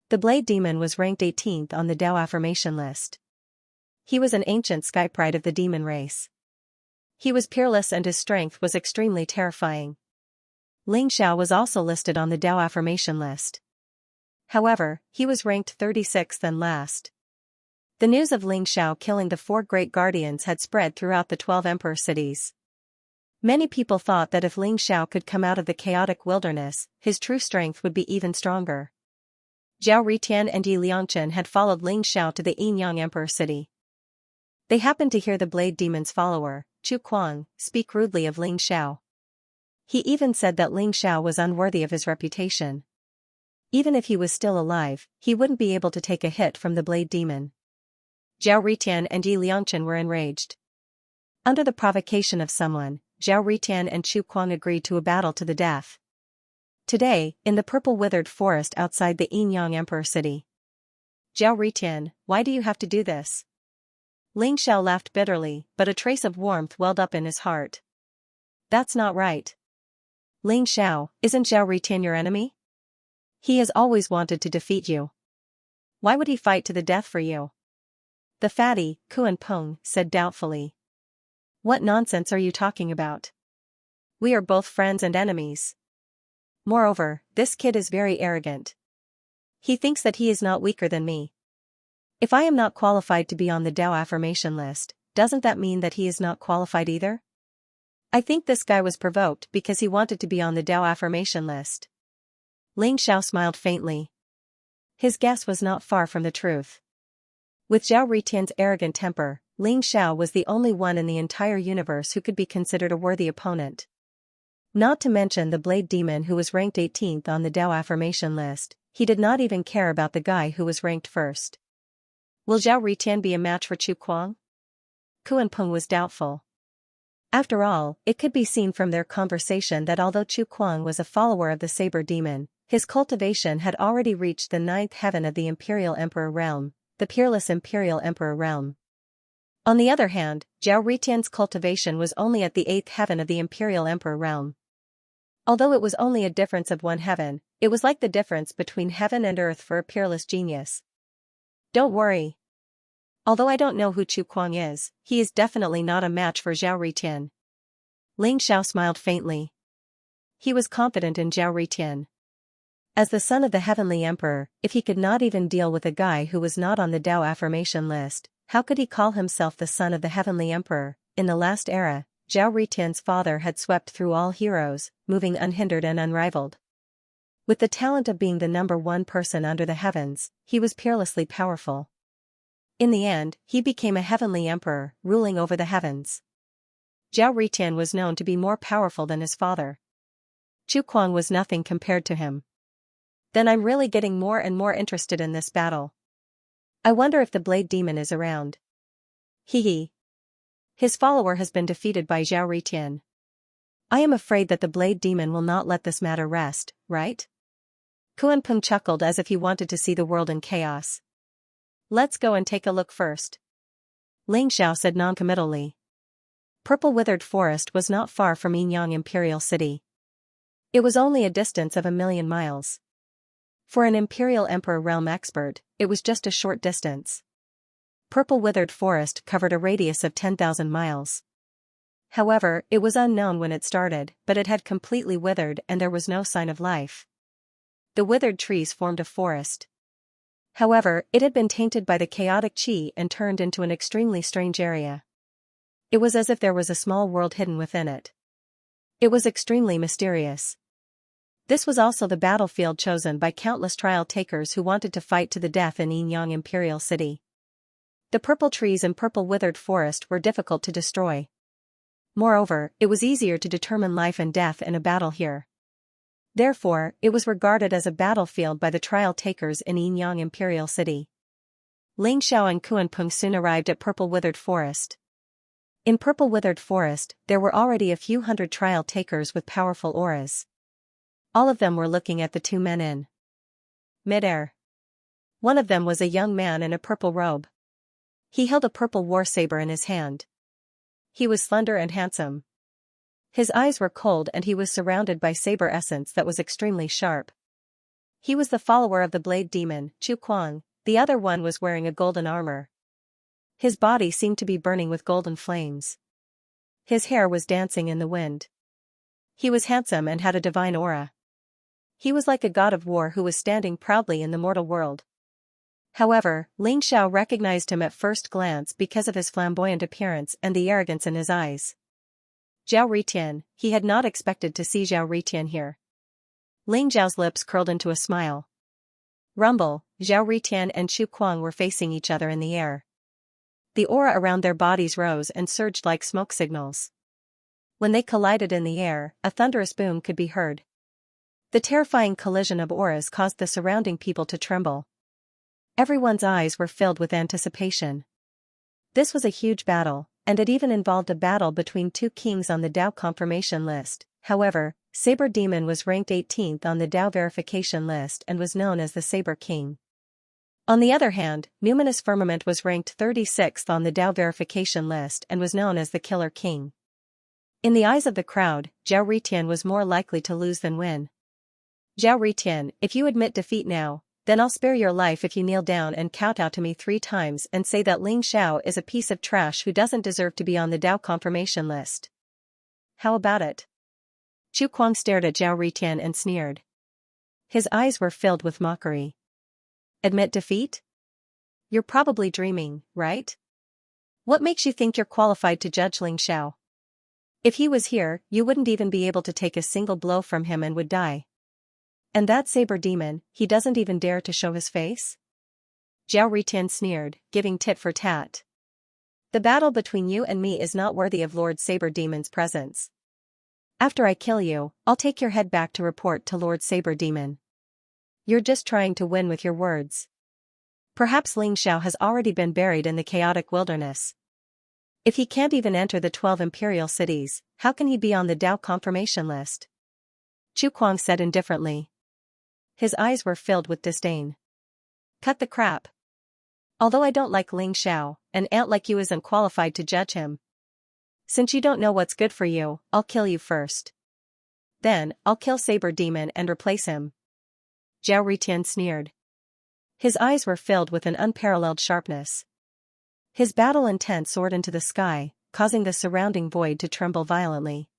The Blade Demon was ranked 18th on the Dao affirmation list. He was an ancient Skypride of the demon race. He was peerless and his strength was extremely terrifying. Ling Xiao was also listed on the Dao affirmation list. However, he was ranked 36th and last. The news of Ling Xiao killing the 4 great guardians had spread throughout the 12 emperor cities. Many people thought that if Ling Xiao could come out of the chaotic wilderness, his true strength would be even stronger. Zhao Ritian and Yi Liangchen had followed Ling Xiao to the Yin-Yang Emperor city. They happened to hear the Blade Demon's follower, Chu Kuang, speak rudely of Ling Xiao. He even said that Ling Xiao was unworthy of his reputation. Even if he was still alive, he wouldn't be able to take a hit from the Blade Demon. Zhao Ritian and Yi Liangchen were enraged. Under the provocation of someone, Zhao Ritian and Chu Kuang agreed to a battle to the death. Today, in the Purple Withered Forest outside the Yin-Yang Emperor city. Zhao Ritian, why do you have to do this? Ling Xiao laughed bitterly, but a trace of warmth welled up in his heart. That's not right. Ling Xiao, isn't Zhao Ritian your enemy? He has always wanted to defeat you. Why would he fight to the death for you? The fatty, Kuan-Peng, said doubtfully. What nonsense are you talking about? We are both friends and enemies. Moreover, this kid is very arrogant. He thinks that he is not weaker than me. If I am not qualified to be on the Dao affirmation list, doesn't that mean that he is not qualified either? I think this guy was provoked because he wanted to be on the Dao affirmation list. Ling Xiao smiled faintly. His guess was not far from the truth. With Zhao Ritian's arrogant temper, Ling Xiao was the only one in the entire universe who could be considered a worthy opponent. Not to mention the Blade Demon who was ranked 18th on the Dao affirmation list, he did not even care about the guy who was ranked first. Will Zhao Ritian be a match for Chu Kuang? Kuan-peng was doubtful. After all, it could be seen from their conversation that although Chu Kuang was a follower of the Saber Demon, his cultivation had already reached the 9th heaven of the Imperial Emperor realm, the peerless Imperial Emperor realm. On the other hand, Zhao Ritian's cultivation was only at the 8th heaven of the Imperial Emperor realm. Although it was only a difference of 1 heaven, it was like the difference between heaven and earth for a peerless genius. Don't worry. Although I don't know who Chu Kuang is, he is definitely not a match for Zhao Ritian. Ling Xiao smiled faintly. He was confident in Zhao Ritian. As the son of the Heavenly Emperor, if he could not even deal with a guy who was not on the Dao affirmation list, how could he call himself the son of the Heavenly Emperor? In the last era, Zhao Ritian's father had swept through all heroes, moving unhindered and unrivaled. With the talent of being the #1 person under the heavens, he was peerlessly powerful. In the end, he became a heavenly emperor, ruling over the heavens. Zhao Ritian was known to be more powerful than his father. Chu Kuang was nothing compared to him. Then I'm really getting more and more interested in this battle. I wonder if the Blade Demon is around. Hee. His follower has been defeated by Zhao Ritian. I am afraid that the Blade Demon will not let this matter rest, right? Kuan-peng chuckled as if he wanted to see the world in chaos. Let's go and take a look first. Ling Xiao said noncommittally. Purple Withered Forest was not far from Yinyang Imperial City. It was only a distance of 1,000,000 miles. For an Imperial Emperor realm expert, it was just a short distance. Purple Withered Forest covered a radius of 10,000 miles. However, it was unknown when it started, but it had completely withered and there was no sign of life. The withered trees formed a forest. However, it had been tainted by the chaotic qi and turned into an extremely strange area. It was as if there was a small world hidden within it. It was extremely mysterious. This was also the battlefield chosen by countless trial takers who wanted to fight to the death in Yinyang Imperial City. The purple trees and purple withered forest were difficult to destroy. Moreover, it was easier to determine life and death in a battle here. Therefore, it was regarded as a battlefield by the trial takers in Yinyang Imperial City. Ling Xiao and Kuan-peng soon arrived at Purple Withered Forest. In Purple Withered Forest, there were already a few hundred trial takers with powerful auras. All of them were looking at the 2 men in midair. One of them was a young man in a purple robe. He held a purple war saber in his hand. He was slender and handsome. His eyes were cold and he was surrounded by saber essence that was extremely sharp. He was the follower of the Blade Demon, Chu Kuang. The other one was wearing a golden armor. His body seemed to be burning with golden flames. His hair was dancing in the wind. He was handsome and had a divine aura. He was like a god of war who was standing proudly in the mortal world. However, Ling Xiao recognized him at first glance because of his flamboyant appearance and the arrogance in his eyes. Zhao Ritian, he had not expected to see Zhao Ritian here. Ling Xiao's lips curled into a smile. Rumble, Zhao Ritian and Chu Kuang were facing each other in the air. The aura around their bodies rose and surged like smoke signals. When they collided in the air, a thunderous boom could be heard. The terrifying collision of auras caused the surrounding people to tremble. Everyone's eyes were filled with anticipation. This was a huge battle, and it even involved a battle between 2 kings on the Dao confirmation list. However, Saber Demon was ranked 18th on the Dao verification list and was known as the Saber King. On the other hand, Numinous Firmament was ranked 36th on the Dao verification list and was known as the Killer King. In the eyes of the crowd, Zhao Ritian was more likely to lose than win. Zhao Ritian, if you admit defeat now, then I'll spare your life if you kneel down and count out to me 3 times and say that Ling Xiao is a piece of trash who doesn't deserve to be on the Dao confirmation list. How about it? Chu Kuang stared at Zhao Ritian and sneered. His eyes were filled with mockery. Admit defeat? You're probably dreaming, right? What makes you think you're qualified to judge Ling Xiao? If he was here, you wouldn't even be able to take a single blow from him and would die. And that Saber Demon, he doesn't even dare to show his face? Zhao Ritian sneered, giving tit for tat. The battle between you and me is not worthy of Lord Saber Demon's presence. After I kill you, I'll take your head back to report to Lord Saber Demon. You're just trying to win with your words. Perhaps Ling Xiao has already been buried in the chaotic wilderness. If he can't even enter the 12 imperial cities, how can he be on the Dao confirmation list? Chu Kuang said indifferently. His eyes were filled with disdain. Cut the crap. Although I don't like Ling Xiao, an ant like you isn't qualified to judge him. Since you don't know what's good for you, I'll kill you first. Then, I'll kill Saber Demon and replace him. Zhao Ritian sneered. His eyes were filled with an unparalleled sharpness. His battle intent soared into the sky, causing the surrounding void to tremble violently.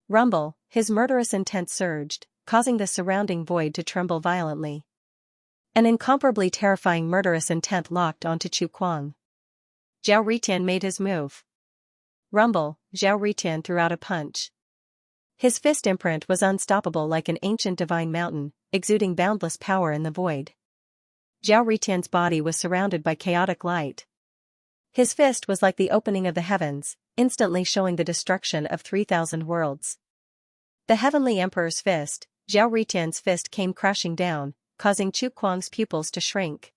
Rumble, his murderous intent surged, causing the surrounding void to tremble violently. An incomparably terrifying murderous intent locked onto Chu Kuang. Zhao Ritian made his move. Rumble, Zhao Ritian threw out a punch. His fist imprint was unstoppable like an ancient divine mountain, exuding boundless power in the void. Zhao Ritian's body was surrounded by chaotic light. His fist was like the opening of the heavens, instantly showing the destruction of 3,000 worlds. The Heavenly Emperor's fist, Zhao Ritian's fist came crashing down, causing Chu Kuang's pupils to shrink.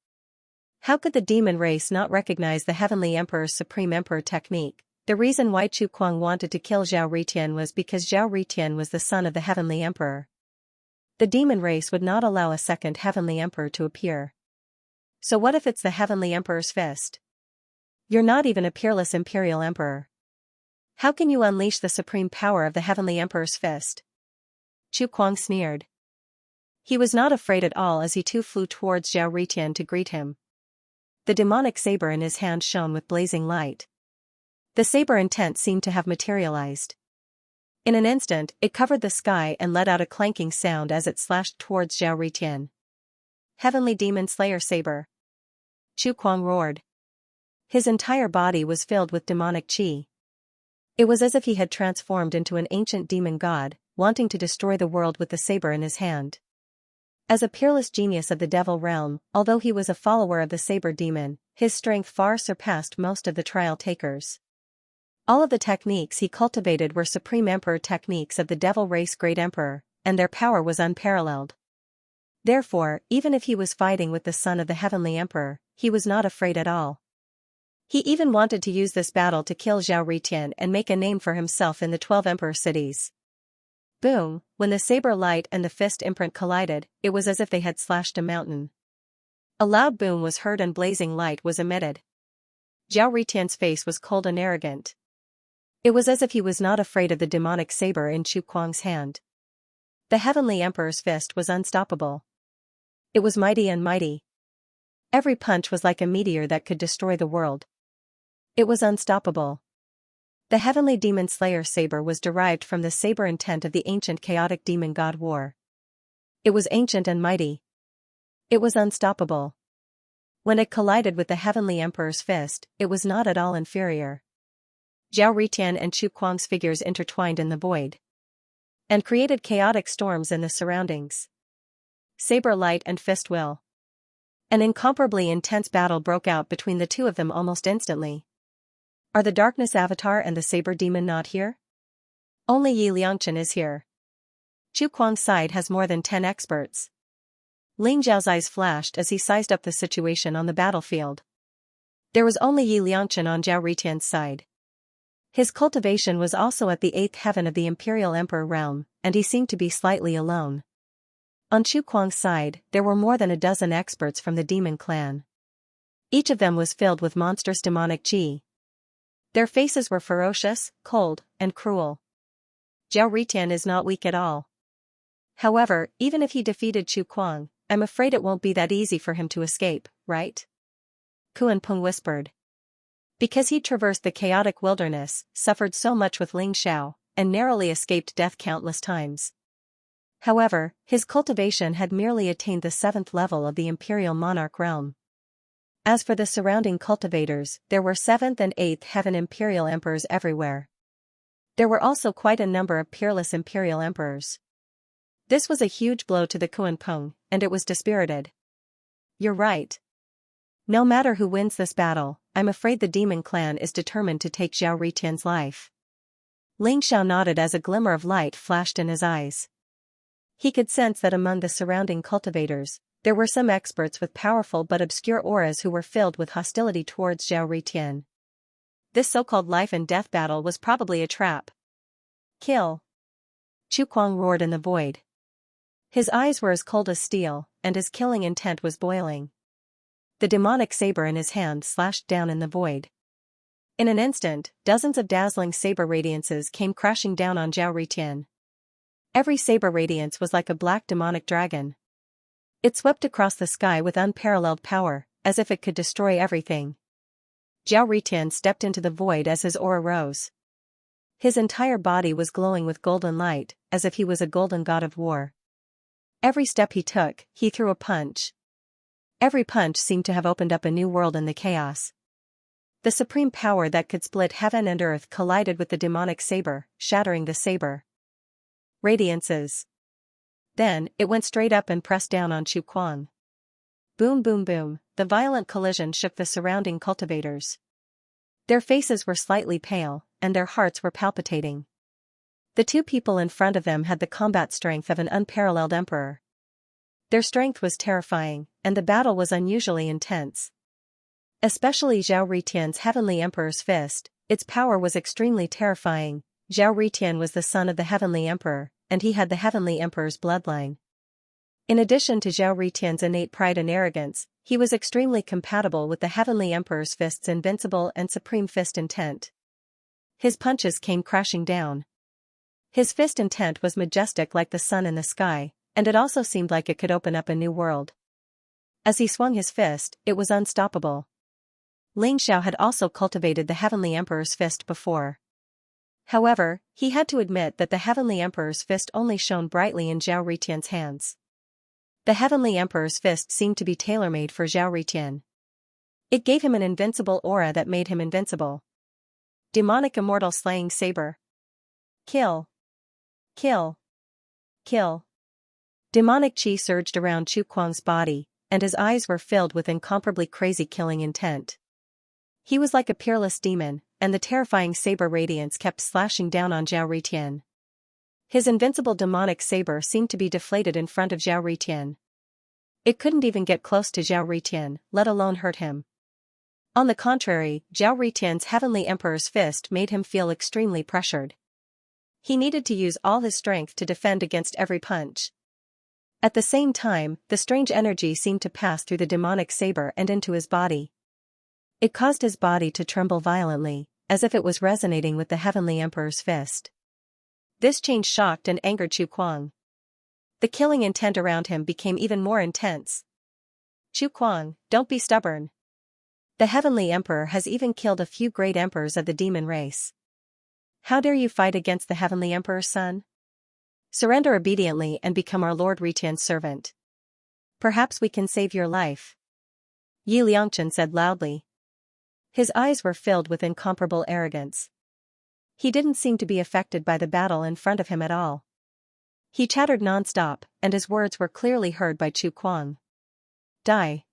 How could the demon race not recognize the Heavenly Emperor's Supreme Emperor technique? The reason why Chu Kuang wanted to kill Zhao Ritian was because Zhao Ritian was the son of the Heavenly Emperor. The demon race would not allow a second Heavenly Emperor to appear. So what if it's the Heavenly Emperor's fist? You're not even a peerless Imperial Emperor. How can you unleash the supreme power of the Heavenly Emperor's fist? Chu Kuang sneered. He was not afraid at all as he too flew towards Zhao Ritian to greet him. The demonic saber in his hand shone with blazing light. The saber intent seemed to have materialized. In an instant, it covered the sky and let out a clanking sound as it slashed towards Zhao Ritian. Heavenly Demon Slayer Saber. Chu Kuang roared. His entire body was filled with demonic qi. It was as if he had transformed into an ancient demon god, wanting to destroy the world with the saber in his hand. As a peerless genius of the devil realm, although he was a follower of the saber demon, his strength far surpassed most of the trial takers. All of the techniques he cultivated were Supreme Emperor techniques of the devil race Great Emperor, and their power was unparalleled. Therefore, even if he was fighting with the son of the Heavenly Emperor, he was not afraid at all. He even wanted to use this battle to kill Zhao Ritian and make a name for himself in the 12 Emperor cities. Boom, when the saber light and the fist imprint collided, it was as if they had slashed a mountain. A loud boom was heard and blazing light was emitted. Zhao Ritian's face was cold and arrogant. It was as if he was not afraid of the demonic saber in Chu Kuang's hand. The Heavenly Emperor's fist was unstoppable. It was mighty and mighty. Every punch was like a meteor that could destroy the world. It was unstoppable. The Heavenly Demon Slayer saber was derived from the saber intent of the ancient chaotic demon god War. It was ancient and mighty. It was unstoppable. When it collided with the Heavenly Emperor's fist, it was not at all inferior. Zhao Ritian and Chu Kuang's figures intertwined in the void and created chaotic storms in the surroundings. Saber light and fist will. An incomparably intense battle broke out between the two of them almost instantly. Are the Darkness Avatar and the Saber Demon not here? Only Yi Liangchen is here. Chu Kuang's side has more than 10 experts. Ling Zhao's eyes flashed as he sized up the situation on the battlefield. There was only Yi Liangchen on Zhao Ritian's side. His cultivation was also at the 8th heaven of the Imperial Emperor realm, and he seemed to be slightly alone. On Chu Kuang's side, there were more than a dozen experts from the demon clan. Each of them was filled with monstrous demonic qi. Their faces were ferocious, cold, and cruel. Zhao Ritian is not weak at all. However, even if he defeated Chu Kuang, I'm afraid it won't be that easy for him to escape, right? Kuan Peng whispered. Because he traversed the chaotic wilderness, suffered so much with Ling Xiao, and narrowly escaped death countless times. However, his cultivation had merely attained the 7th level of the Imperial Monarch realm. As for the surrounding cultivators, there were 7th and 8th heaven Imperial Emperors everywhere. There were also quite a number of peerless Imperial Emperors. This was a huge blow to the Kuan Peng, and it was dispirited. You're right. No matter who wins this battle, I'm afraid the demon clan is determined to take Zhao Ritian's life. Ling Xiao nodded as a glimmer of light flashed in his eyes. He could sense that among the surrounding cultivators, there were some experts with powerful but obscure auras who were filled with hostility towards Zhao Ritian. This so-called life and death battle was probably a trap. Kill! Chu Kuang roared in the void. His eyes were as cold as steel, and his killing intent was boiling. The demonic saber in his hand slashed down in the void. In an instant, dozens of dazzling saber radiances came crashing down on Zhao Ritian. Every saber radiance was like a black demonic dragon. It swept across the sky with unparalleled power, as if it could destroy everything. Zhao Ritian stepped into the void as his aura rose. His entire body was glowing with golden light, as if he was a golden god of war. Every step he took, he threw a punch. Every punch seemed to have opened up a new world in the chaos. The supreme power that could split heaven and earth collided with the demonic saber, shattering the saber. Radiances. Then, it went straight up and pressed down on Chu Kuang. Boom boom boom, the violent collision shook the surrounding cultivators. Their faces were slightly pale, and their hearts were palpitating. The two people in front of them had the combat strength of an unparalleled emperor. Their strength was terrifying, and the battle was unusually intense. Especially Zhao Ritian's Heavenly Emperor's fist, its power was extremely terrifying. Zhao Ritian was the son of the Heavenly Emperor, and he had the Heavenly Emperor's bloodline. In addition to Zhao Ritian's innate pride and arrogance, he was extremely compatible with the Heavenly Emperor's fist's invincible and supreme fist intent. His punches came crashing down. His fist intent was majestic like the sun in the sky, and it also seemed like it could open up a new world. As he swung his fist, it was unstoppable. Ling Xiao had also cultivated the Heavenly Emperor's fist before. However, he had to admit that the Heavenly Emperor's fist only shone brightly in Zhao Ritian's hands. The Heavenly Emperor's fist seemed to be tailor-made for Zhao Ritian. It gave him an invincible aura that made him invincible. Demonic Immortal Slaying Saber. Kill. Kill. Kill. Demonic chi surged around Chu Kuang's body, and his eyes were filled with incomparably crazy killing intent. He was like a peerless demon, and the terrifying saber radiance kept slashing down on Zhao Ritian. His invincible demonic saber seemed to be deflated in front of Zhao Ritian. It couldn't even get close to Zhao Ritian, let alone hurt him. On the contrary, Zhao Ritian's Heavenly Emperor's fist made him feel extremely pressured. He needed to use all his strength to defend against every punch. At the same time, the strange energy seemed to pass through the demonic saber and into his body. It caused his body to tremble violently, as if it was resonating with the Heavenly Emperor's fist. This change shocked and angered Chu Kuang. The killing intent around him became even more intense. Chu Kuang, don't be stubborn. The Heavenly Emperor has even killed a few great emperors of the demon race. How dare you fight against the Heavenly Emperor's son? Surrender obediently and become our Lord Ritian's servant. Perhaps we can save your life. Yi Liangchen said loudly. His eyes were filled with incomparable arrogance. He didn't seem to be affected by the battle in front of him at all. He chattered non-stop, and his words were clearly heard by Chu Kuang. Die.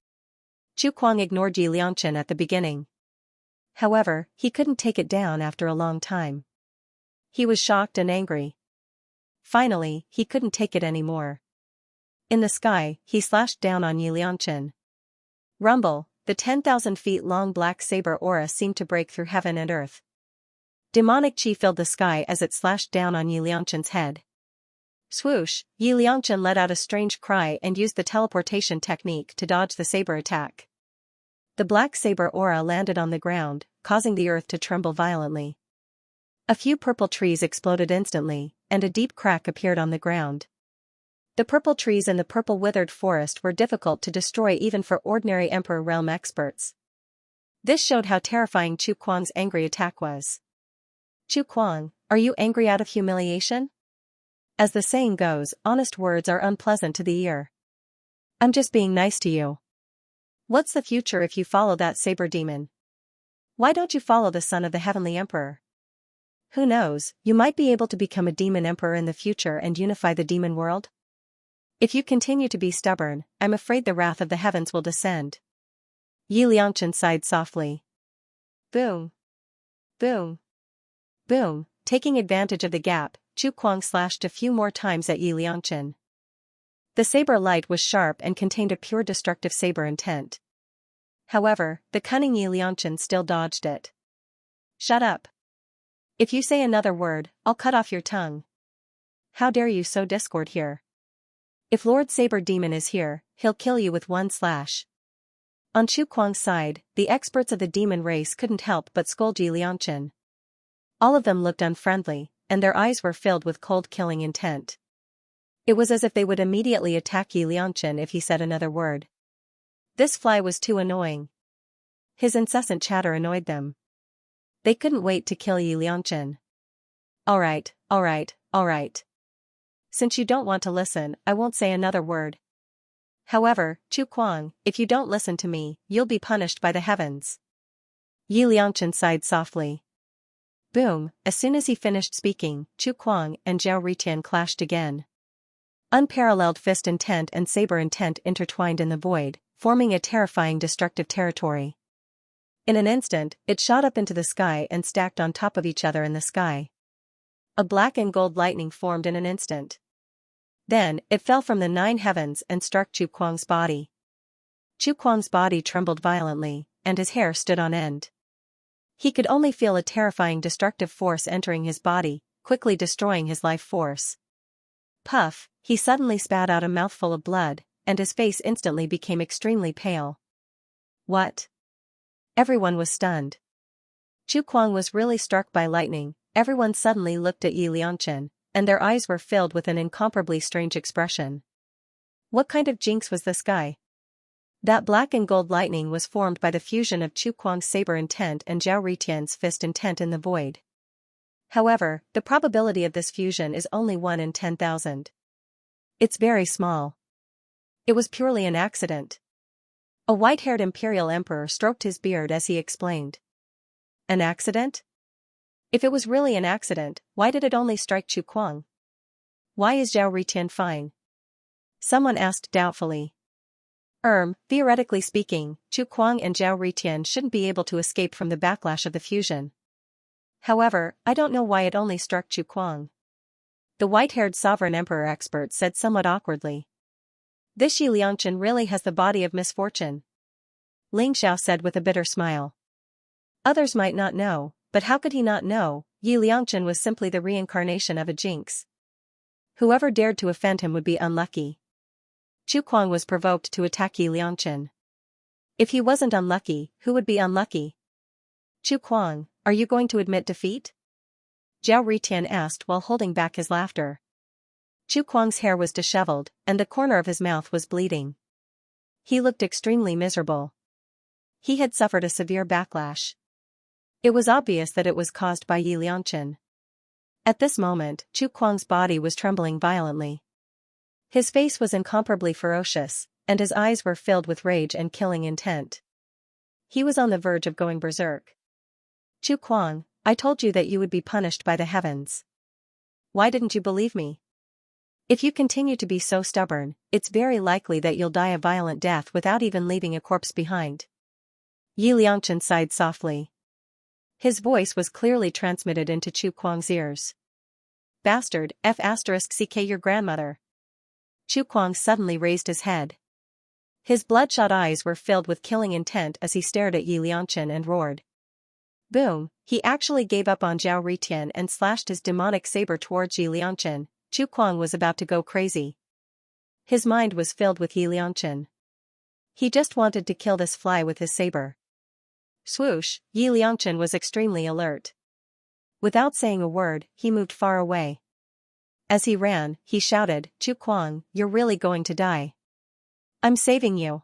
Chu Kuang ignored Yi Liangchen at the beginning. However, he couldn't take it down after a long time. He was shocked and angry. Finally, he couldn't take it anymore. In the sky, he slashed down on Yi Liangchen. Rumble, the 10,000 feet long black saber aura seemed to break through heaven and earth. Demonic chi filled the sky as it slashed down on Yi Liangchen's head. Swoosh, Yi Liangchen let out a strange cry and used the teleportation technique to dodge the saber attack. The black saber aura landed on the ground, causing the earth to tremble violently. A few purple trees exploded instantly, and a deep crack appeared on the ground. The purple trees in the purple withered forest were difficult to destroy even for ordinary Emperor Realm experts. This showed how terrifying Chu Kuang's angry attack was. Chu Kuang, are you angry out of humiliation? As the saying goes, honest words are unpleasant to the ear. I'm just being nice to you. What's the future if you follow that saber demon? Why don't you follow the son of the Heavenly Emperor? Who knows, you might be able to become a demon emperor in the future and unify the demon world? If you continue to be stubborn, I'm afraid the wrath of the heavens will descend. Yi Liangchen sighed softly. Boom. Boom. Boom, taking advantage of the gap, Chu Kuang slashed a few more times at Yi Liangchen. The saber light was sharp and contained a pure destructive saber intent. However, the cunning Yi Liangchen still dodged it. "Shut up. If you say another word, I'll cut off your tongue. How dare you sow discord here? If Lord Saber Demon is here, he'll kill you with one slash." On Chu Kuang's side, the experts of the demon race couldn't help but scold Yi Liangchen. All of them looked unfriendly, and their eyes were filled with cold killing intent. It was as if they would immediately attack Yi Liangchen if he said another word. This fly was too annoying. His incessant chatter annoyed them. They couldn't wait to kill Yi Liangchen. Alright. Since you don't want to listen, I won't say another word. However, Chu Kuang, if you don't listen to me, you'll be punished by the heavens. Yi Liangchen sighed softly. Boom, as soon as he finished speaking, Chu Kuang and Zhao Ritian clashed again. Unparalleled fist intent and saber intent intertwined in the void, forming a terrifying destructive territory. In an instant, it shot up into the sky and stacked on top of each other in the sky. A black and gold lightning formed in an instant. Then, it fell from the 9 heavens and struck Chu Kuang's body. Chu Kuang's body trembled violently, and his hair stood on end. He could only feel a terrifying destructive force entering his body, quickly destroying his life force. Puff, he suddenly spat out a mouthful of blood, and his face instantly became extremely pale. What? Everyone was stunned. Chu Kuang was really struck by lightning. Everyone suddenly looked at Yi Liangchen, and their eyes were filled with an incomparably strange expression. What kind of jinx was this guy? That black and gold lightning was formed by the fusion of Chu Kuang's saber intent and Zhao Ritian's fist intent in the void. However, the probability of this fusion is only 1 in 10,000. It's very small. It was purely an accident. A white-haired imperial emperor stroked his beard as he explained. An accident? If it was really an accident, why did it only strike Chu Kuang? Why is Zhao Ritian fine? Someone asked doubtfully. Theoretically speaking, Chu Kuang and Zhao Ritian shouldn't be able to escape from the backlash of the fusion. However, I don't know why it only struck Chu Kuang. The white-haired sovereign emperor expert said somewhat awkwardly. This Yi Liangchen really has the body of misfortune. Ling Xiao said with a bitter smile. Others might not know, but how could he not know? Yi Liangchen was simply the reincarnation of a jinx. Whoever dared to offend him would be unlucky. Chu Kuang was provoked to attack Yi Liangchen. If he wasn't unlucky, who would be unlucky? Chu Kuang, are you going to admit defeat? Zhao Ritian asked while holding back his laughter. Chu Kuang's hair was disheveled, and the corner of his mouth was bleeding. He looked extremely miserable. He had suffered a severe backlash. It was obvious that it was caused by Yi Liangchen. At this moment, Chu Kuang's body was trembling violently. His face was incomparably ferocious, and his eyes were filled with rage and killing intent. He was on the verge of going berserk. Chu Kuang, I told you that you would be punished by the heavens. Why didn't you believe me? If you continue to be so stubborn, it's very likely that you'll die a violent death without even leaving a corpse behind. Yi Liangchen sighed softly. His voice was clearly transmitted into Chu Kuang's ears. Bastard, *CK your grandmother. Chu Kuang suddenly raised his head. His bloodshot eyes were filled with killing intent as he stared at Yi Liangchen and roared. Boom, he actually gave up on Zhao Ritian and slashed his demonic saber towards Yi Liangchen. Chu Kuang was about to go crazy. His mind was filled with Yi Liangchen. He just wanted to kill this fly with his saber. Swoosh, Yi Liangchen was extremely alert. Without saying a word, he moved far away. As he ran, he shouted, Chu Kuang, you're really going to die. I'm saving you.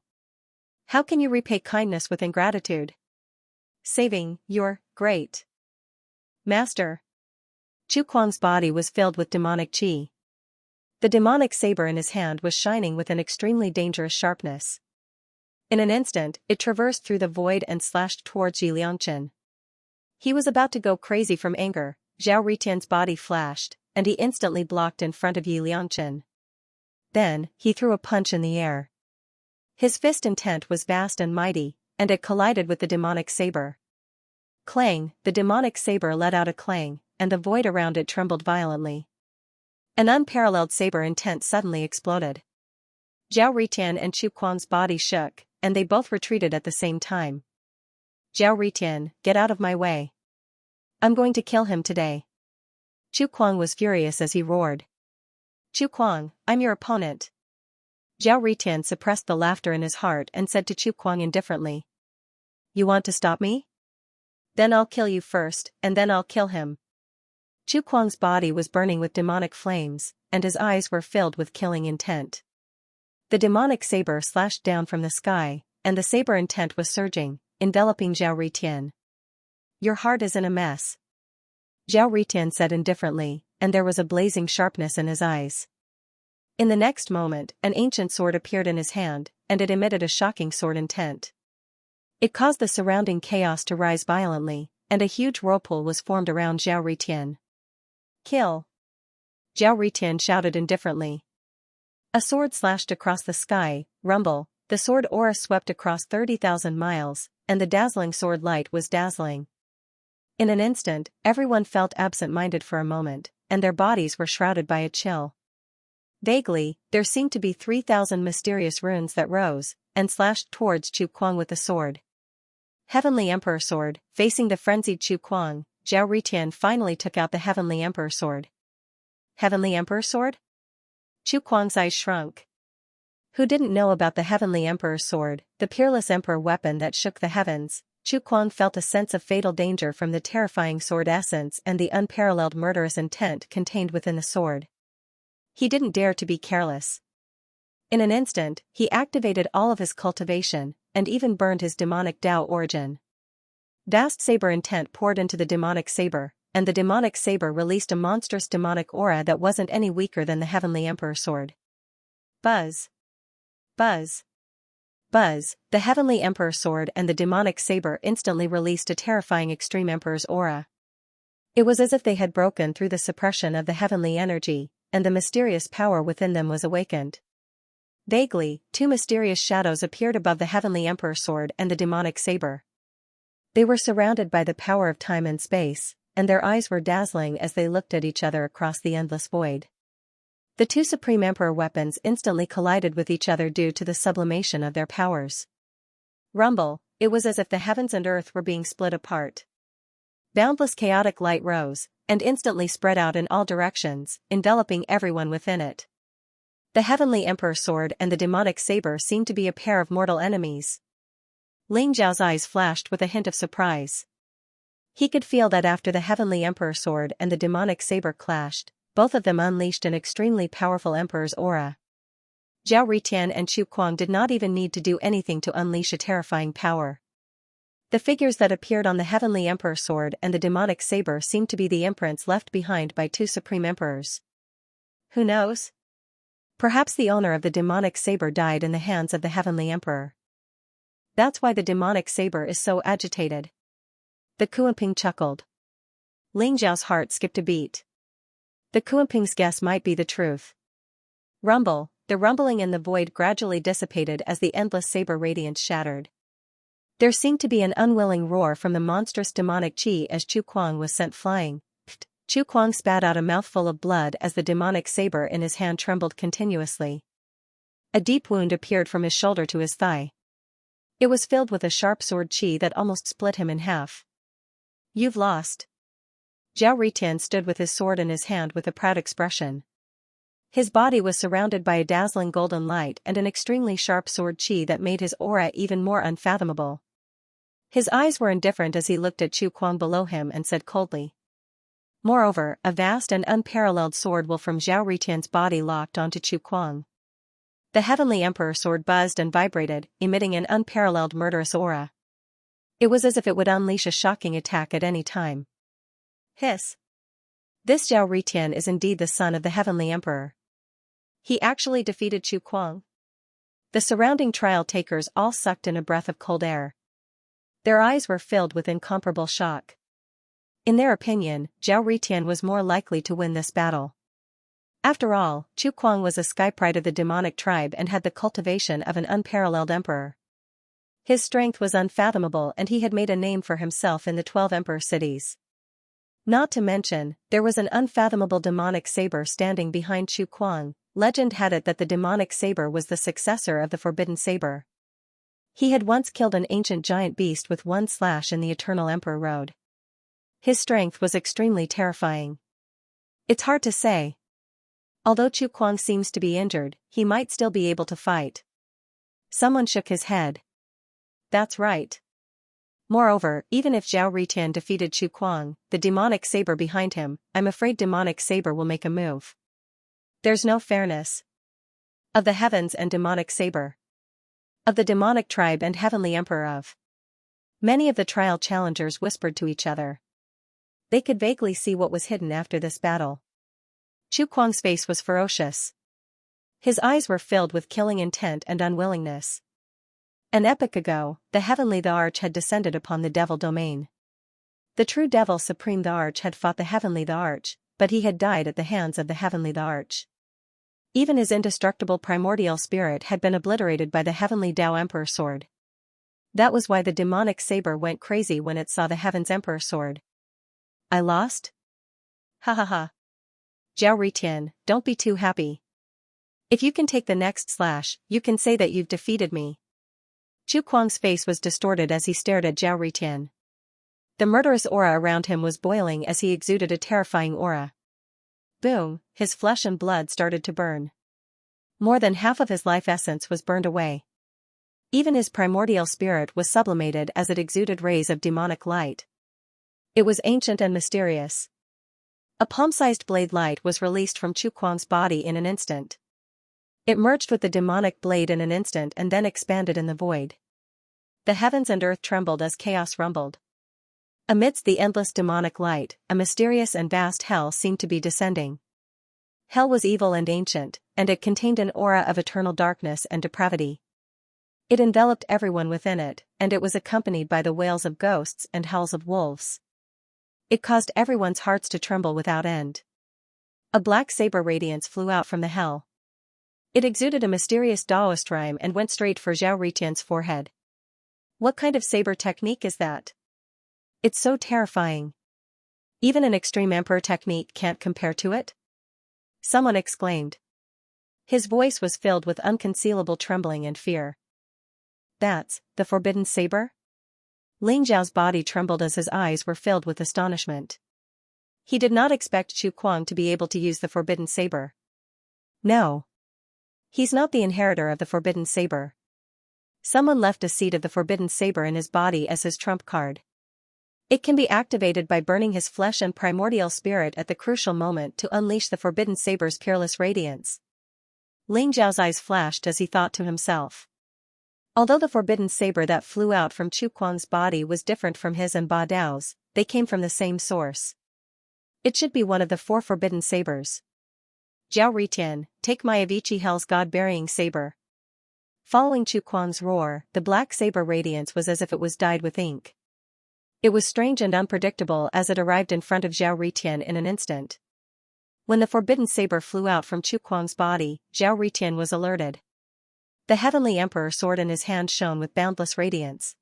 How can you repay kindness with ingratitude? Saving, you're great. Master. Chu Kuang's body was filled with demonic qi. The demonic saber in his hand was shining with an extremely dangerous sharpness. In an instant, it traversed through the void and slashed towards Yi Liangchen. He was about to go crazy from anger. Zhao Ritian's body flashed, and he instantly blocked in front of Yi Liangchen. Then, he threw a punch in the air. His fist intent was vast and mighty, and it collided with the demonic saber. Clang, the demonic saber let out a clang, and the void around it trembled violently. An unparalleled saber intent suddenly exploded. Zhao Ritian and Chu Kuang's body shook, and they both retreated at the same time. Zhao Ritian, get out of my way. I'm going to kill him today. Chu Kuang was furious as he roared. Chu Kuang, I'm your opponent. Zhao Ritian suppressed the laughter in his heart and said to Chu Kuang indifferently. You want to stop me? Then I'll kill you first, and then I'll kill him. Chu Kuang's body was burning with demonic flames, and his eyes were filled with killing intent. The demonic saber slashed down from the sky, and the saber intent was surging, enveloping Zhao Ritian. Your heart is in a mess. Zhao Ritian said indifferently, and there was a blazing sharpness in his eyes. In the next moment, an ancient sword appeared in his hand, and it emitted a shocking sword intent. It caused the surrounding chaos to rise violently, and a huge whirlpool was formed around Zhao Ritian. Kill! Zhao Ritian shouted indifferently. A sword slashed across the sky, rumble, the sword aura swept across 30,000 miles, and the dazzling sword light was dazzling. In an instant, everyone felt absent-minded for a moment, and their bodies were shrouded by a chill. Vaguely, there seemed to be 3,000 mysterious runes that rose, and slashed towards Chu Kuang with the sword. Heavenly Emperor Sword, facing the frenzied Chu Kuang, Zhao Ritian finally took out the Heavenly Emperor Sword. Heavenly Emperor Sword? Chu Kuang's eyes shrunk. Who didn't know about the Heavenly Emperor Sword, the peerless emperor weapon that shook the heavens? Chu Kuang felt a sense of fatal danger from the terrifying sword essence and the unparalleled murderous intent contained within the sword. He didn't dare to be careless. In an instant, he activated all of his cultivation, and even burned his demonic Tao origin. Vast saber intent poured into the demonic saber, and the demonic saber released a monstrous demonic aura that wasn't any weaker than the Heavenly Emperor Sword. Buzz! Buzz! Buzz! The Heavenly Emperor Sword and the demonic saber instantly released a terrifying Extreme Emperor's aura. It was as if they had broken through the suppression of the heavenly energy, and the mysterious power within them was awakened. Vaguely, two mysterious shadows appeared above the Heavenly Emperor Sword and the demonic saber. They were surrounded by the power of time and space, and their eyes were dazzling as they looked at each other across the endless void. The two Supreme Emperor weapons instantly collided with each other due to the sublimation of their powers. Rumble, it was as if the heavens and earth were being split apart. Boundless chaotic light rose, and instantly spread out in all directions, enveloping everyone within it. The Heavenly Emperor Sword and the demonic saber seemed to be a pair of mortal enemies. Ling Zhao's eyes flashed with a hint of surprise. He could feel that after the Heavenly Emperor Sword and the demonic saber clashed, both of them unleashed an extremely powerful Emperor's aura. Zhao Ritian and Chu Kuang did not even need to do anything to unleash a terrifying power. The figures that appeared on the Heavenly Emperor Sword and the demonic saber seemed to be the imprints left behind by two Supreme Emperors. Who knows? Perhaps the owner of the demonic saber died in the hands of the Heavenly Emperor. That's why the demonic saber is so agitated. The Kuanping chuckled. Ling Zhao's heart skipped a beat. The Kuanping's guess might be the truth. Rumble, the rumbling in the void gradually dissipated as the endless saber radiance shattered. There seemed to be an unwilling roar from the monstrous demonic chi as Chu Kuang was sent flying. Chu Kuang spat out a mouthful of blood as the demonic saber in his hand trembled continuously. A deep wound appeared from his shoulder to his thigh. It was filled with a sharp sword chi that almost split him in half. You've lost. Zhao Ritian stood with his sword in his hand with a proud expression. His body was surrounded by a dazzling golden light and an extremely sharp sword chi that made his aura even more unfathomable. His eyes were indifferent as he looked at Chu Kuang below him and said coldly. Moreover, a vast and unparalleled sword will from Zhao Ritian's body locked onto Chu Kuang. The Heavenly Emperor Sword buzzed and vibrated, emitting an unparalleled murderous aura. It was as if it would unleash a shocking attack at any time. Hiss! This Zhao Ritian is indeed the son of the Heavenly Emperor. He actually defeated Chu Kuang. The surrounding trial takers all sucked in a breath of cold air. Their eyes were filled with incomparable shock. In their opinion, Zhao Ritian was more likely to win this battle. After all, Chu Kuang was a skypride of the demonic tribe and had the cultivation of an unparalleled emperor. His strength was unfathomable and he had made a name for himself in the 12 emperor cities. Not to mention, there was an unfathomable demonic saber standing behind Chu Kuang. Legend had it that the demonic saber was the successor of the forbidden saber. He had once killed an ancient giant beast with one slash in the Eternal Emperor Road. His strength was extremely terrifying. It's hard to say. Although Chu Kuang seems to be injured, he might still be able to fight. Someone shook his head. That's right. Moreover, even if Zhao Ritian defeated Chu Kuang, the demonic saber behind him, I'm afraid demonic saber will make a move. There's no fairness. Of the heavens and demonic saber. Of the demonic tribe and heavenly emperor of. Many of the trial challengers whispered to each other. They could vaguely see what was hidden after this battle. Chu Kuang's face was ferocious. His eyes were filled with killing intent and unwillingness. An epoch ago, the heavenly the Arch had descended upon the devil domain. The true devil supreme the Arch had fought the heavenly the Arch, but he had died at the hands of the heavenly the Arch. Even his indestructible primordial spirit had been obliterated by the heavenly Dao Emperor sword. That was why the demonic saber went crazy when it saw the heaven's Emperor sword. I lost? Ha ha ha. Zhao Ritian, don't be too happy. If you can take the next slash, you can say that you've defeated me. Chu Kuang's face was distorted as he stared at Zhao Ritian. The murderous aura around him was boiling as he exuded a terrifying aura. Boom, his flesh and blood started to burn. More than half of his life essence was burned away. Even his primordial spirit was sublimated as it exuded rays of demonic light. It was ancient and mysterious. A palm-sized blade light was released from Chu Kuang's body in an instant. It merged with the demonic blade in an instant and then expanded in the void. The heavens and earth trembled as chaos rumbled. Amidst the endless demonic light, a mysterious and vast hell seemed to be descending. Hell was evil and ancient, and it contained an aura of eternal darkness and depravity. It enveloped everyone within it, and it was accompanied by the wails of ghosts and howls of wolves. It caused everyone's hearts to tremble without end. A black saber radiance flew out from the hell. It exuded a mysterious Taoist rhyme and went straight for Zhao Ritian's forehead. What kind of saber technique is that? It's so terrifying. Even an extreme emperor technique can't compare to it? Someone exclaimed. His voice was filled with unconcealable trembling and fear. That's the forbidden saber? Ling Zhao's body trembled as his eyes were filled with astonishment. He did not expect Chu Kuang to be able to use the forbidden saber. No. He's not the inheritor of the forbidden saber. Someone left a seed of the forbidden saber in his body as his trump card. It can be activated by burning his flesh and primordial spirit at the crucial moment to unleash the forbidden saber's peerless radiance. Ling Zhao's eyes flashed as he thought to himself. Although the forbidden saber that flew out from Chu Kuang's body was different from his and Ba Dao's, they came from the same source. It should be one of the 4 forbidden sabers. Zhao Ritian, take my Avicii Hell's God-burying saber. Following Chu Kuang's roar, the black saber radiance was as if it was dyed with ink. It was strange and unpredictable as it arrived in front of Zhao Ritian in an instant. When the forbidden saber flew out from Chu Kuang's body, Zhao Ritian was alerted. The heavenly emperor sword in his hand shone with boundless radiance.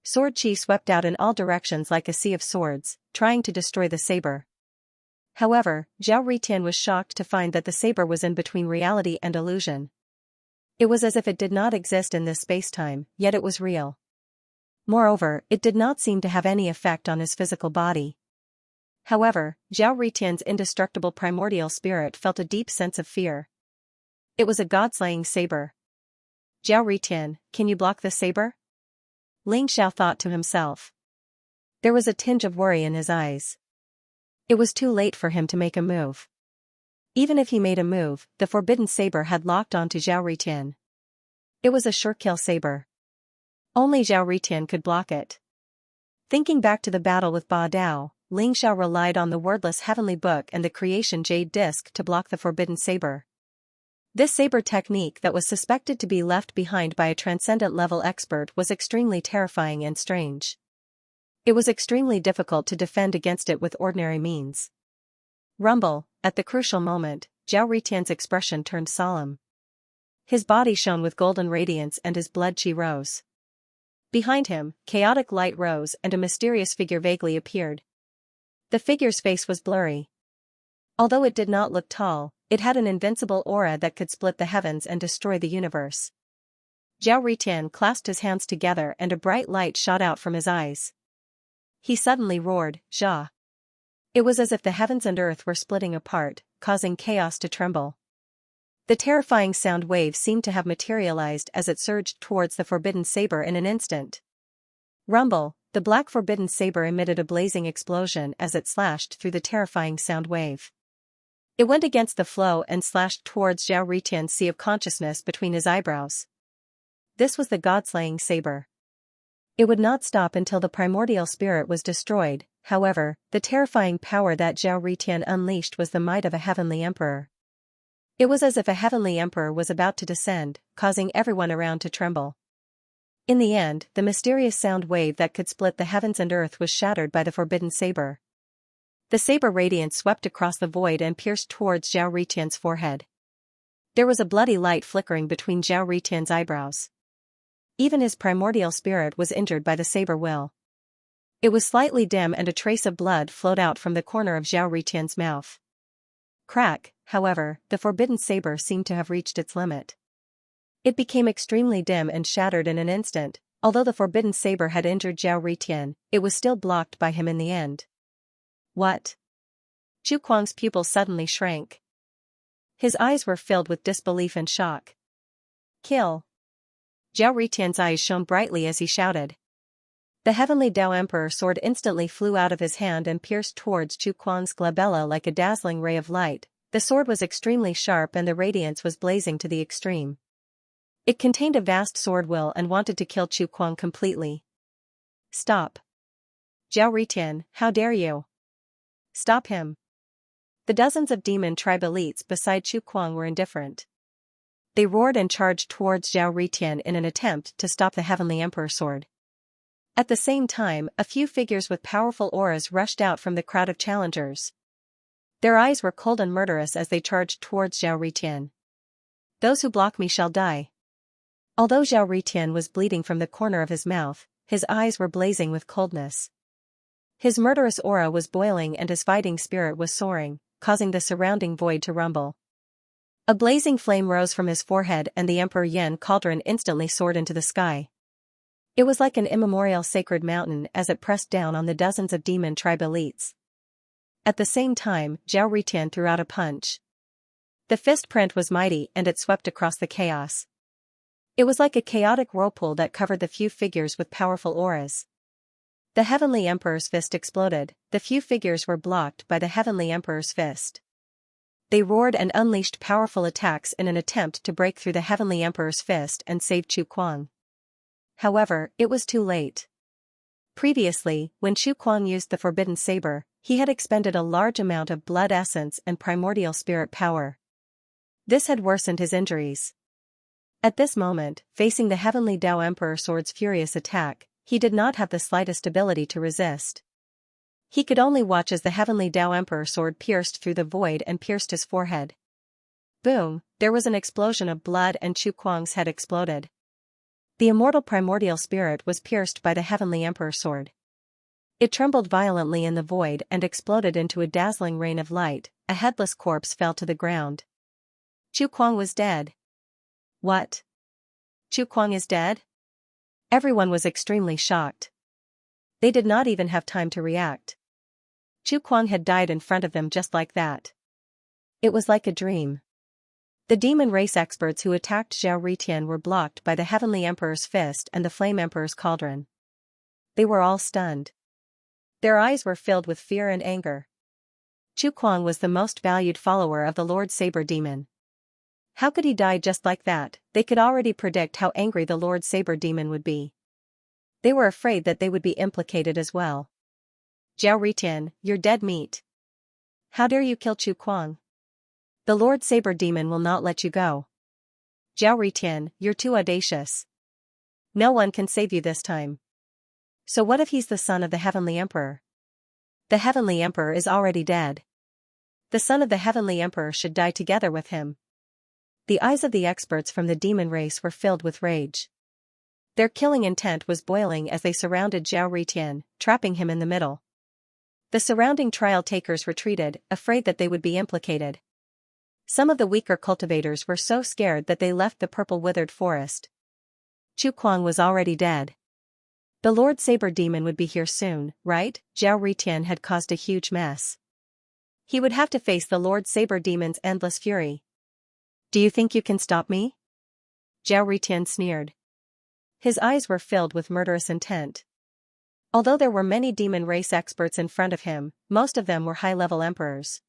Sword chi swept out in all directions like a sea of swords, trying to destroy the saber. However, Zhao Ritian was shocked to find that the saber was in between reality and illusion. It was as if it did not exist in this space-time, yet it was real. Moreover, it did not seem to have any effect on his physical body. However, Zhao Ritian's indestructible primordial spirit felt a deep sense of fear. It was a god-slaying saber. Zhao Ritian, can you block the saber? Ling Xiao thought to himself. There was a tinge of worry in his eyes. It was too late for him to make a move. Even if he made a move, the forbidden saber had locked onto Zhao Ritian. It was a sure-kill saber. Only Zhao Ritian could block it. Thinking back to the battle with Ba Dao, Ling Xiao relied on the wordless heavenly book and the creation jade disc to block the forbidden saber. This saber technique that was suspected to be left behind by a transcendent-level expert was extremely terrifying and strange. It was extremely difficult to defend against it with ordinary means. Rumble, at the crucial moment, Zhao Ritian's expression turned solemn. His body shone with golden radiance and his blood chi rose. Behind him, chaotic light rose and a mysterious figure vaguely appeared. The figure's face was blurry. Although it did not look tall, it had an invincible aura that could split the heavens and destroy the universe. Zhao Ritian clasped his hands together and a bright light shot out from his eyes. He suddenly roared, "Zha!" It was as if the heavens and earth were splitting apart, causing chaos to tremble. The terrifying sound wave seemed to have materialized as it surged towards the forbidden saber in an instant. Rumble, the black forbidden saber emitted a blazing explosion as it slashed through the terrifying sound wave. It went against the flow and slashed towards Zhao Ritian's sea of consciousness between his eyebrows. This was the god-slaying saber. It would not stop until the primordial spirit was destroyed. However, the terrifying power that Zhao Ritian unleashed was the might of a heavenly emperor. It was as if a heavenly emperor was about to descend, causing everyone around to tremble. In the end, the mysterious sound wave that could split the heavens and earth was shattered by the forbidden saber. The saber radiance swept across the void and pierced towards Zhao Ritian's forehead. There was a bloody light flickering between Zhao Ritian's eyebrows. Even his primordial spirit was injured by the saber will. It was slightly dim and a trace of blood flowed out from the corner of Zhao Ritian's mouth. Crack, however, the forbidden saber seemed to have reached its limit. It became extremely dim and shattered in an instant. Although the forbidden saber had injured Zhao Ritian, it was still blocked by him in the end. What? Chu Kuang's pupils suddenly shrank. His eyes were filled with disbelief and shock. Kill! Zhao Ritian's eyes shone brightly as he shouted. The heavenly Dao Emperor sword instantly flew out of his hand and pierced towards Chu Kuang's glabella like a dazzling ray of light. The sword was extremely sharp and the radiance was blazing to the extreme. It contained a vast sword will and wanted to kill Chu Kuang completely. Stop! Zhao Ritian, how dare you? Stop him! The dozens of demon tribe elites beside Chu Kuang were indifferent. They roared and charged towards Zhao Ritian in an attempt to stop the heavenly emperor sword. At the same time, a few figures with powerful auras rushed out from the crowd of challengers. Their eyes were cold and murderous as they charged towards Zhao Ritian. Those who block me shall die. Although Zhao Ritian was bleeding from the corner of his mouth, his eyes were blazing with coldness. His murderous aura was boiling and his fighting spirit was soaring, causing the surrounding void to rumble. A blazing flame rose from his forehead and the Emperor Yan cauldron instantly soared into the sky. It was like an immemorial sacred mountain as it pressed down on the dozens of demon tribe elites. At the same time, Zhao Ritian threw out a punch. The fist print was mighty and it swept across the chaos. It was like a chaotic whirlpool that covered the few figures with powerful auras. The Heavenly Emperor's fist exploded. The few figures were blocked by the Heavenly Emperor's fist. They roared and unleashed powerful attacks in an attempt to break through the Heavenly Emperor's fist and save Chu Kuang. However, it was too late. Previously, when Chu Kuang used the forbidden saber, he had expended a large amount of blood essence and primordial spirit power. This had worsened his injuries. At this moment, facing the Heavenly Dao Emperor sword's furious attack, he did not have the slightest ability to resist. He could only watch as the Heavenly Dao Emperor sword pierced through the void and pierced his forehead. Boom, there was an explosion of blood and Chu Kuang's head exploded. The immortal primordial spirit was pierced by the Heavenly Emperor sword. It trembled violently in the void and exploded into a dazzling rain of light. A headless corpse fell to the ground. Chu Kuang was dead. What? Chu Kuang is dead? Everyone was extremely shocked. They did not even have time to react. Chu Kuang had died in front of them just like that. It was like a dream. The demon race experts who attacked Zhao Ritian were blocked by the Heavenly Emperor's fist and the Flame Emperor's cauldron. They were all stunned. Their eyes were filled with fear and anger. Chu Kuang was the most valued follower of the Lord Saber Demon. How could he die just like that? They could already predict how angry the Lord Saber Demon would be. They were afraid that they would be implicated as well. Zhao Ritian, you're dead meat. How dare you kill Chu Kuang? The Lord Saber Demon will not let you go. Zhao Ritian, you're too audacious. No one can save you this time. So what if he's the son of the Heavenly Emperor? The Heavenly Emperor is already dead. The son of the Heavenly Emperor should die together with him. The eyes of the experts from the demon race were filled with rage. Their killing intent was boiling as they surrounded Zhao Ritian, trapping him in the middle. The surrounding trial takers retreated, afraid that they would be implicated. Some of the weaker cultivators were so scared that they left the purple withered forest. Chu Kuang was already dead. The Lord Saber Demon would be here soon, right? Zhao Ritian had caused a huge mess. He would have to face the Lord Saber Demon's endless fury. Do you think you can stop me? Zhao Ritian sneered. His eyes were filled with murderous intent. Although there were many demon race experts in front of him, most of them were high-level emperors.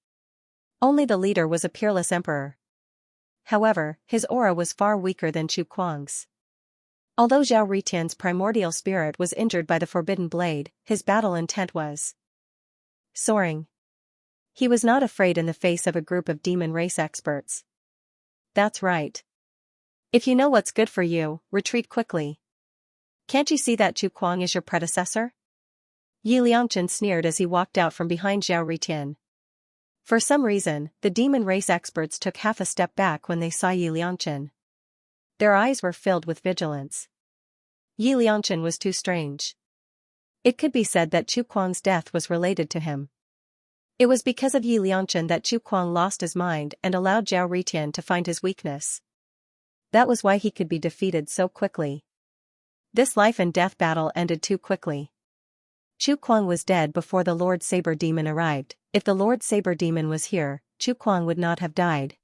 Only the leader was a peerless emperor. However, his aura was far weaker than Chu Kuang's. Although Zhao Ritian's primordial spirit was injured by the forbidden blade, his battle intent was soaring. He was not afraid in the face of a group of demon race experts. That's right. If you know what's good for you, retreat quickly. Can't you see that Chu Kuang is your predecessor? Yi Liangchen sneered as he walked out from behind Zhao Ritian. For some reason, the demon race experts took half a step back when they saw Yi Liangchen. Their eyes were filled with vigilance. Yi Liangchen was too strange. It could be said that Chu Kuang's death was related to him. It was because of Yi Liangchen that Chu Kuang lost his mind and allowed Zhao Ritian to find his weakness. That was why he could be defeated so quickly. This life and death battle ended too quickly. Chu Kuang was dead before the Lord Saber Demon arrived. If the Lord Saber Demon was here, Chu Kuang would not have died.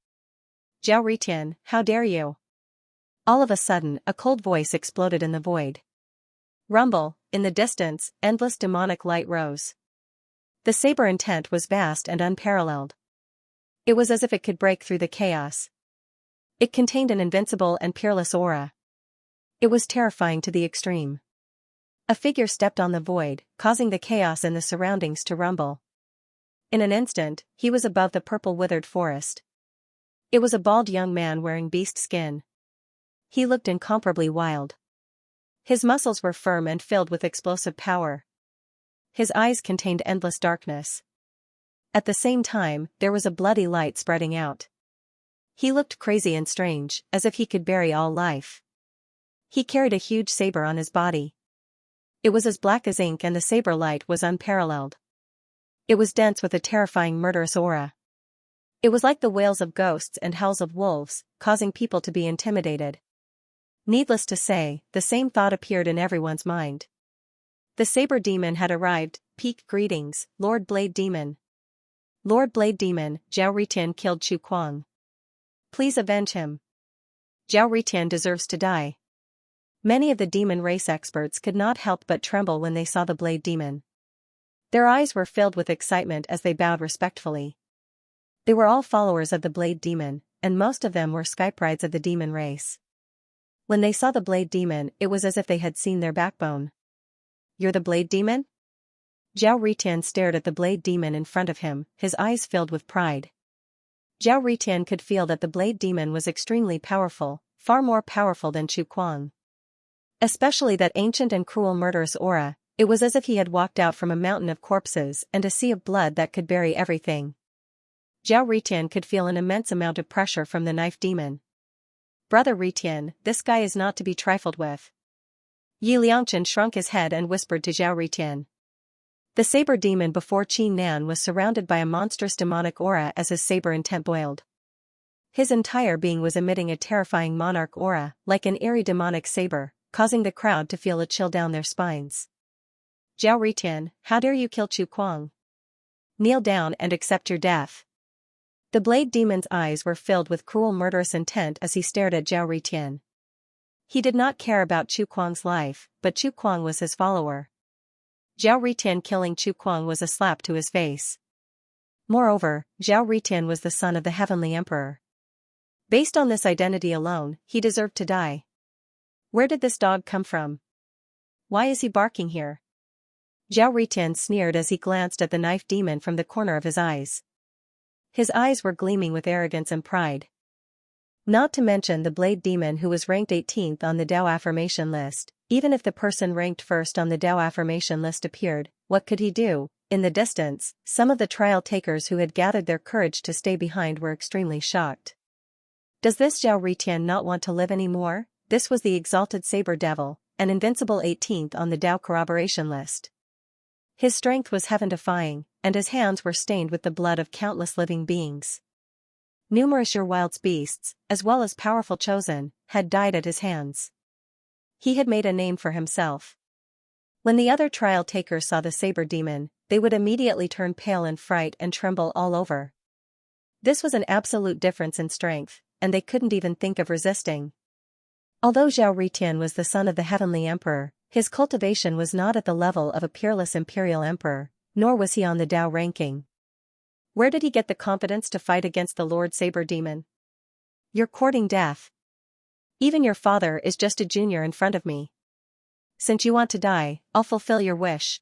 Zhao Ritian, how dare you? All of a sudden, a cold voice exploded in the void. Rumble, in the distance, endless demonic light rose. The saber intent was vast and unparalleled. It was as if it could break through the chaos. It contained an invincible and peerless aura. It was terrifying to the extreme. A figure stepped on the void, causing the chaos in the surroundings to rumble. In an instant, he was above the purple withered forest. It was a bald young man wearing beast skin. He looked incomparably wild. His muscles were firm and filled with explosive power. His eyes contained endless darkness. At the same time, there was a bloody light spreading out. He looked crazy and strange, as if he could bury all life. He carried a huge saber on his body. It was as black as ink and the saber light was unparalleled. It was dense with a terrifying murderous aura. It was like the wails of ghosts and howls of wolves, causing people to be intimidated. Needless to say, the same thought appeared in everyone's mind. The Saber Demon had arrived. Peak greetings, Lord Blade Demon. Lord Blade Demon, Zhao Ritian killed Chu Kuang. Please avenge him. Zhao Ritian deserves to die. Many of the demon race experts could not help but tremble when they saw the Blade Demon. Their eyes were filled with excitement as they bowed respectfully. They were all followers of the Blade Demon, and most of them were skyprides of the demon race. When they saw the Blade Demon, it was as if they had seen their backbone. You're the Blade Demon? Zhao Ritian stared at the Blade Demon in front of him, his eyes filled with pride. Zhao Ritian could feel that the Blade Demon was extremely powerful, far more powerful than Chu Kuang. Especially that ancient and cruel murderous aura, it was as if he had walked out from a mountain of corpses and a sea of blood that could bury everything. Zhao Ritian could feel an immense amount of pressure from the Knife Demon. Brother Ritian, this guy is not to be trifled with. Yi Liangchen shrunk his head and whispered to Zhao Ritian. The Saber Demon before Qin Nan was surrounded by a monstrous demonic aura as his saber intent boiled. His entire being was emitting a terrifying monarch aura, like an eerie demonic saber, causing the crowd to feel a chill down their spines. Zhao Ritian, how dare you kill Chu Kuang? Kneel down and accept your death. The Blade Demon's eyes were filled with cruel murderous intent as he stared at Zhao Ritian. He did not care about Chu Kuang's life, but Chu Kuang was his follower. Zhao Ritian killing Chu Kuang was a slap to his face. Moreover, Zhao Ritian was the son of the Heavenly Emperor. Based on this identity alone, he deserved to die. Where did this dog come from? Why is he barking here? Zhao Ritian sneered as he glanced at the Knife Demon from the corner of his eyes. His eyes were gleaming with arrogance and pride. Not to mention the Blade Demon who was ranked 18th on the Dao affirmation list. Even if the person ranked first on the Dao affirmation list appeared, what could he do? In the distance, some of the trial takers who had gathered their courage to stay behind were extremely shocked. Does this Zhao Ritian not want to live anymore? This was the exalted Saber Devil, an invincible 18th on the Dao corroboration list. His strength was heaven-defying, and his hands were stained with the blood of countless living beings. Numerous wild beasts, as well as powerful chosen, had died at his hands. He had made a name for himself. When the other trial takers saw the saber demon, they would immediately turn pale in fright and tremble all over. This was an absolute difference in strength, and they couldn't even think of resisting. Although Zhao Ritian was the son of the heavenly emperor, his cultivation was not at the level of a peerless imperial emperor, nor was he on the Dao ranking. Where did he get the confidence to fight against the Lord Saber Demon? You're courting death. Even your father is just a junior in front of me. Since you want to die, I'll fulfill your wish.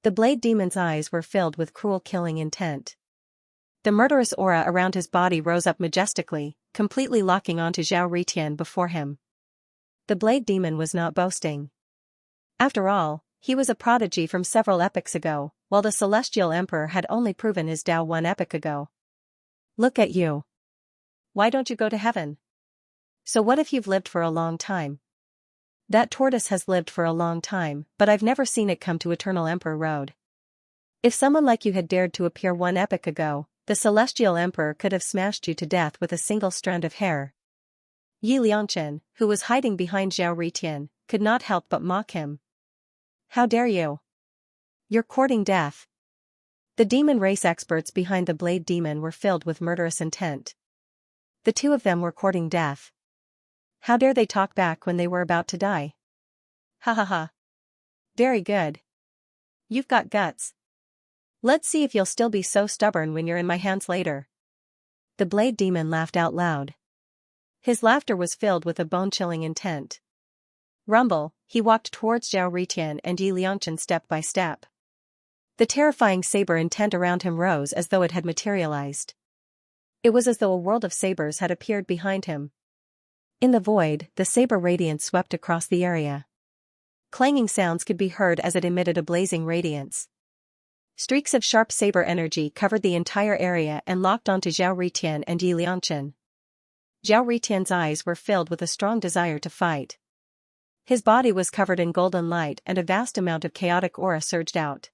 The blade demon's eyes were filled with cruel killing intent. The murderous aura around his body rose up majestically, completely locking onto Zhao Ritian before him. The blade demon was not boasting. After all, he was a prodigy from several epochs ago, while the celestial emperor had only proven his Dao 1 epoch ago. Look at you. Why don't you go to heaven? So what if you've lived for a long time? That tortoise has lived for a long time, but I've never seen it come to Eternal Emperor Road. If someone like you had dared to appear 1 epoch ago, the celestial emperor could have smashed you to death with a single strand of hair. Yi Liangchen, who was hiding behind Zhao Ritian, could not help but mock him. How dare you? You're courting death. The demon race experts behind the blade demon were filled with murderous intent. The two of them were courting death. How dare they talk back when they were about to die? Ha ha ha. Very good. You've got guts. Let's see if you'll still be so stubborn when you're in my hands later. The blade demon laughed out loud. His laughter was filled with a bone-chilling intent. Rumble, he walked towards Zhao Ritian and Yi Liangchen step by step. The terrifying saber intent around him rose as though it had materialized. It was as though a world of sabers had appeared behind him. In the void, the saber radiance swept across the area. Clanging sounds could be heard as it emitted a blazing radiance. Streaks of sharp saber energy covered the entire area and locked onto Zhao Ritian and Yi Liangchen. Zhao Ritian's eyes were filled with a strong desire to fight. His body was covered in golden light and a vast amount of chaotic aura surged out.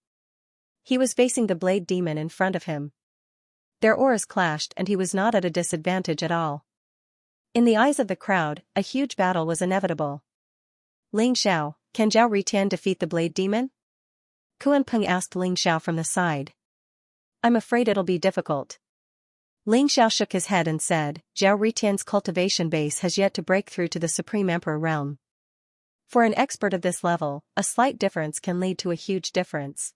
He was facing the blade demon in front of him. Their auras clashed and he was not at a disadvantage at all. In the eyes of the crowd, a huge battle was inevitable. Ling Xiao, can Zhao Ritian defeat the blade demon? Kuan Peng asked Ling Xiao from the side. I'm afraid it'll be difficult. Ling Xiao shook his head and said, Zhao Ritian's cultivation base has yet to break through to the Supreme Emperor realm. For an expert of this level, a slight difference can lead to a huge difference.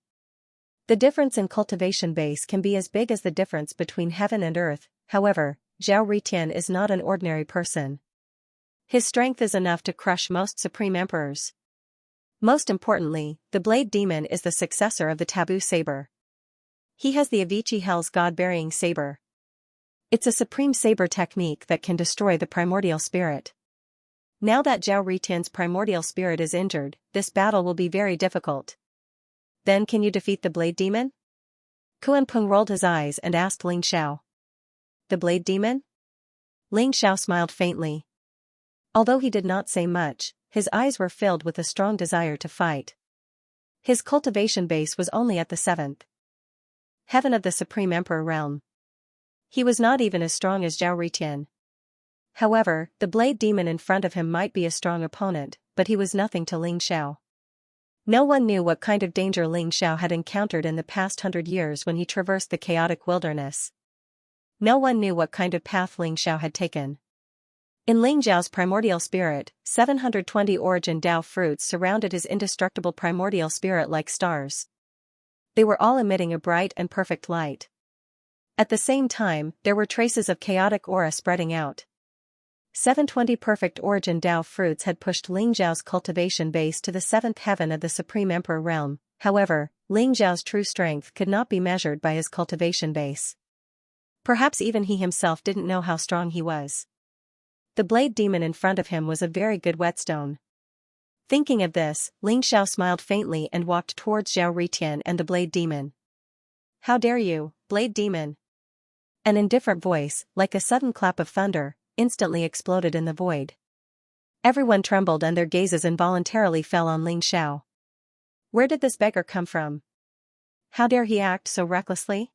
The difference in cultivation base can be as big as the difference between heaven and earth. However, Zhao Ritian is not an ordinary person. His strength is enough to crush most supreme emperors. Most importantly, the blade demon is the successor of the taboo saber. He has the Avicii Hell's god-burying saber. It's a supreme saber technique that can destroy the primordial spirit. Now that Zhao Ritian's primordial spirit is injured, this battle will be very difficult. Then can you defeat the blade demon? Kuan Peng rolled his eyes and asked Ling Xiao. The blade demon? Ling Xiao smiled faintly. Although he did not say much, his eyes were filled with a strong desire to fight. His cultivation base was only at the 7th heaven of the Supreme Emperor realm. He was not even as strong as Zhao Ritian. However, the blade demon in front of him might be a strong opponent, but he was nothing to Ling Xiao. No one knew what kind of danger Ling Xiao had encountered in the past 100 years when he traversed the chaotic wilderness. No one knew what kind of path Ling Xiao had taken. In Ling Xiao's primordial spirit, 720 origin Dao fruits surrounded his indestructible primordial spirit like stars. They were all emitting a bright and perfect light. At the same time, there were traces of chaotic aura spreading out. 720 perfect origin Dao fruits had pushed Ling Xiao's cultivation base to the 7th heaven of the Supreme Emperor realm. However, Ling Xiao's true strength could not be measured by his cultivation base. Perhaps even he himself didn't know how strong he was. The blade demon in front of him was a very good whetstone. Thinking of this, Ling Xiao smiled faintly and walked towards Zhao Ritian and the blade demon. How dare you, blade demon? An indifferent voice, like a sudden clap of thunder, instantly exploded in the void. Everyone trembled and their gazes involuntarily fell on Ling Xiao. Where did this beggar come from? How dare he act so recklessly?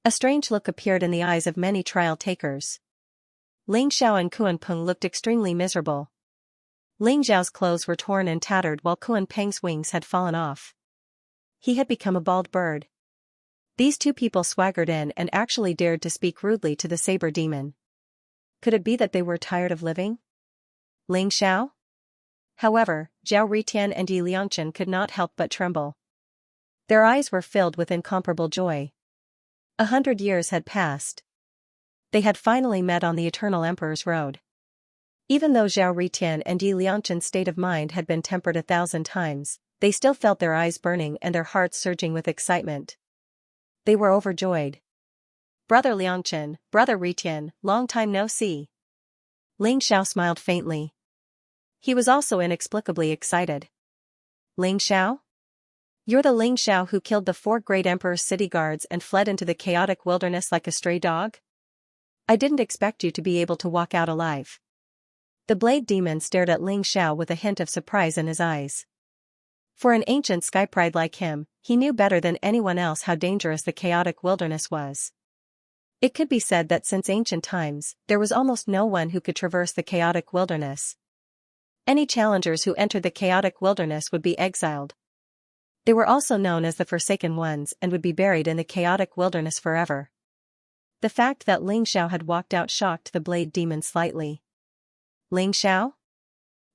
A strange look appeared in the eyes of many trial takers. Ling Xiao and Kunpeng looked extremely miserable. Ling Xiao's clothes were torn and tattered while Kunpeng's wings had fallen off. He had become a bald bird. These two people swaggered in and actually dared to speak rudely to the saber demon. Could it be that they were tired of living? Ling Xiao? However, Zhao Ritian and Yi Liangchen could not help but tremble. Their eyes were filled with incomparable joy. 100 years had passed. They had finally met on the Eternal Emperor's road. Even though Zhao Ritian and Yi Liangchen's state of mind had been tempered 1,000 times, they still felt their eyes burning and their hearts surging with excitement. They were overjoyed. Brother Liangchen, Brother Ritian, long time no see. Ling Xiao smiled faintly. He was also inexplicably excited. Ling Xiao? You're the Ling Xiao who killed the 4 great emperor's city guards and fled into the chaotic wilderness like a stray dog? I didn't expect you to be able to walk out alive. The blade demon stared at Ling Xiao with a hint of surprise in his eyes. For an ancient sky pride like him, he knew better than anyone else how dangerous the chaotic wilderness was. It could be said that since ancient times, there was almost no one who could traverse the chaotic wilderness. Any challengers who entered the chaotic wilderness would be exiled. They were also known as the Forsaken Ones and would be buried in the chaotic wilderness forever. The fact that Ling Xiao had walked out shocked the blade demon slightly. Ling Xiao?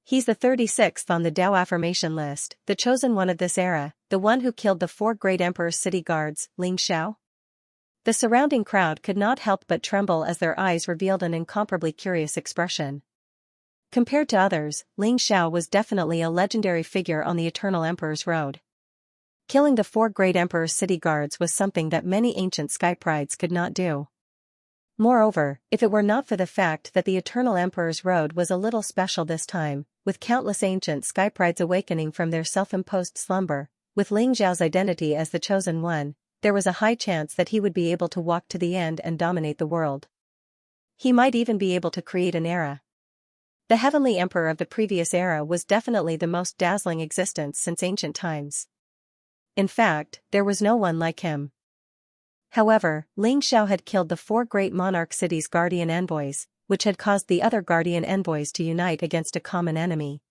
He's the 36th on the Dao affirmation list, the chosen one of this era, the one who killed the 4 great emperor's city guards, Ling Xiao? The surrounding crowd could not help but tremble as their eyes revealed an incomparably curious expression. Compared to others, Ling Xiao was definitely a legendary figure on the Eternal Emperor's road. Killing the 4 great emperor's city guards was something that many ancient sky prides could not do. Moreover, if it were not for the fact that the Eternal Emperor's road was a little special this time, with countless ancient sky prides awakening from their self-imposed slumber, with Ling Xiao's identity as the chosen one, there was a high chance that he would be able to walk to the end and dominate the world. He might even be able to create an era. The Heavenly Emperor of the previous era was definitely the most dazzling existence since ancient times. In fact, there was no one like him. However, Ling Xiao had killed the 4 great monarch cities' guardian envoys, which had caused the other guardian envoys to unite against a common enemy.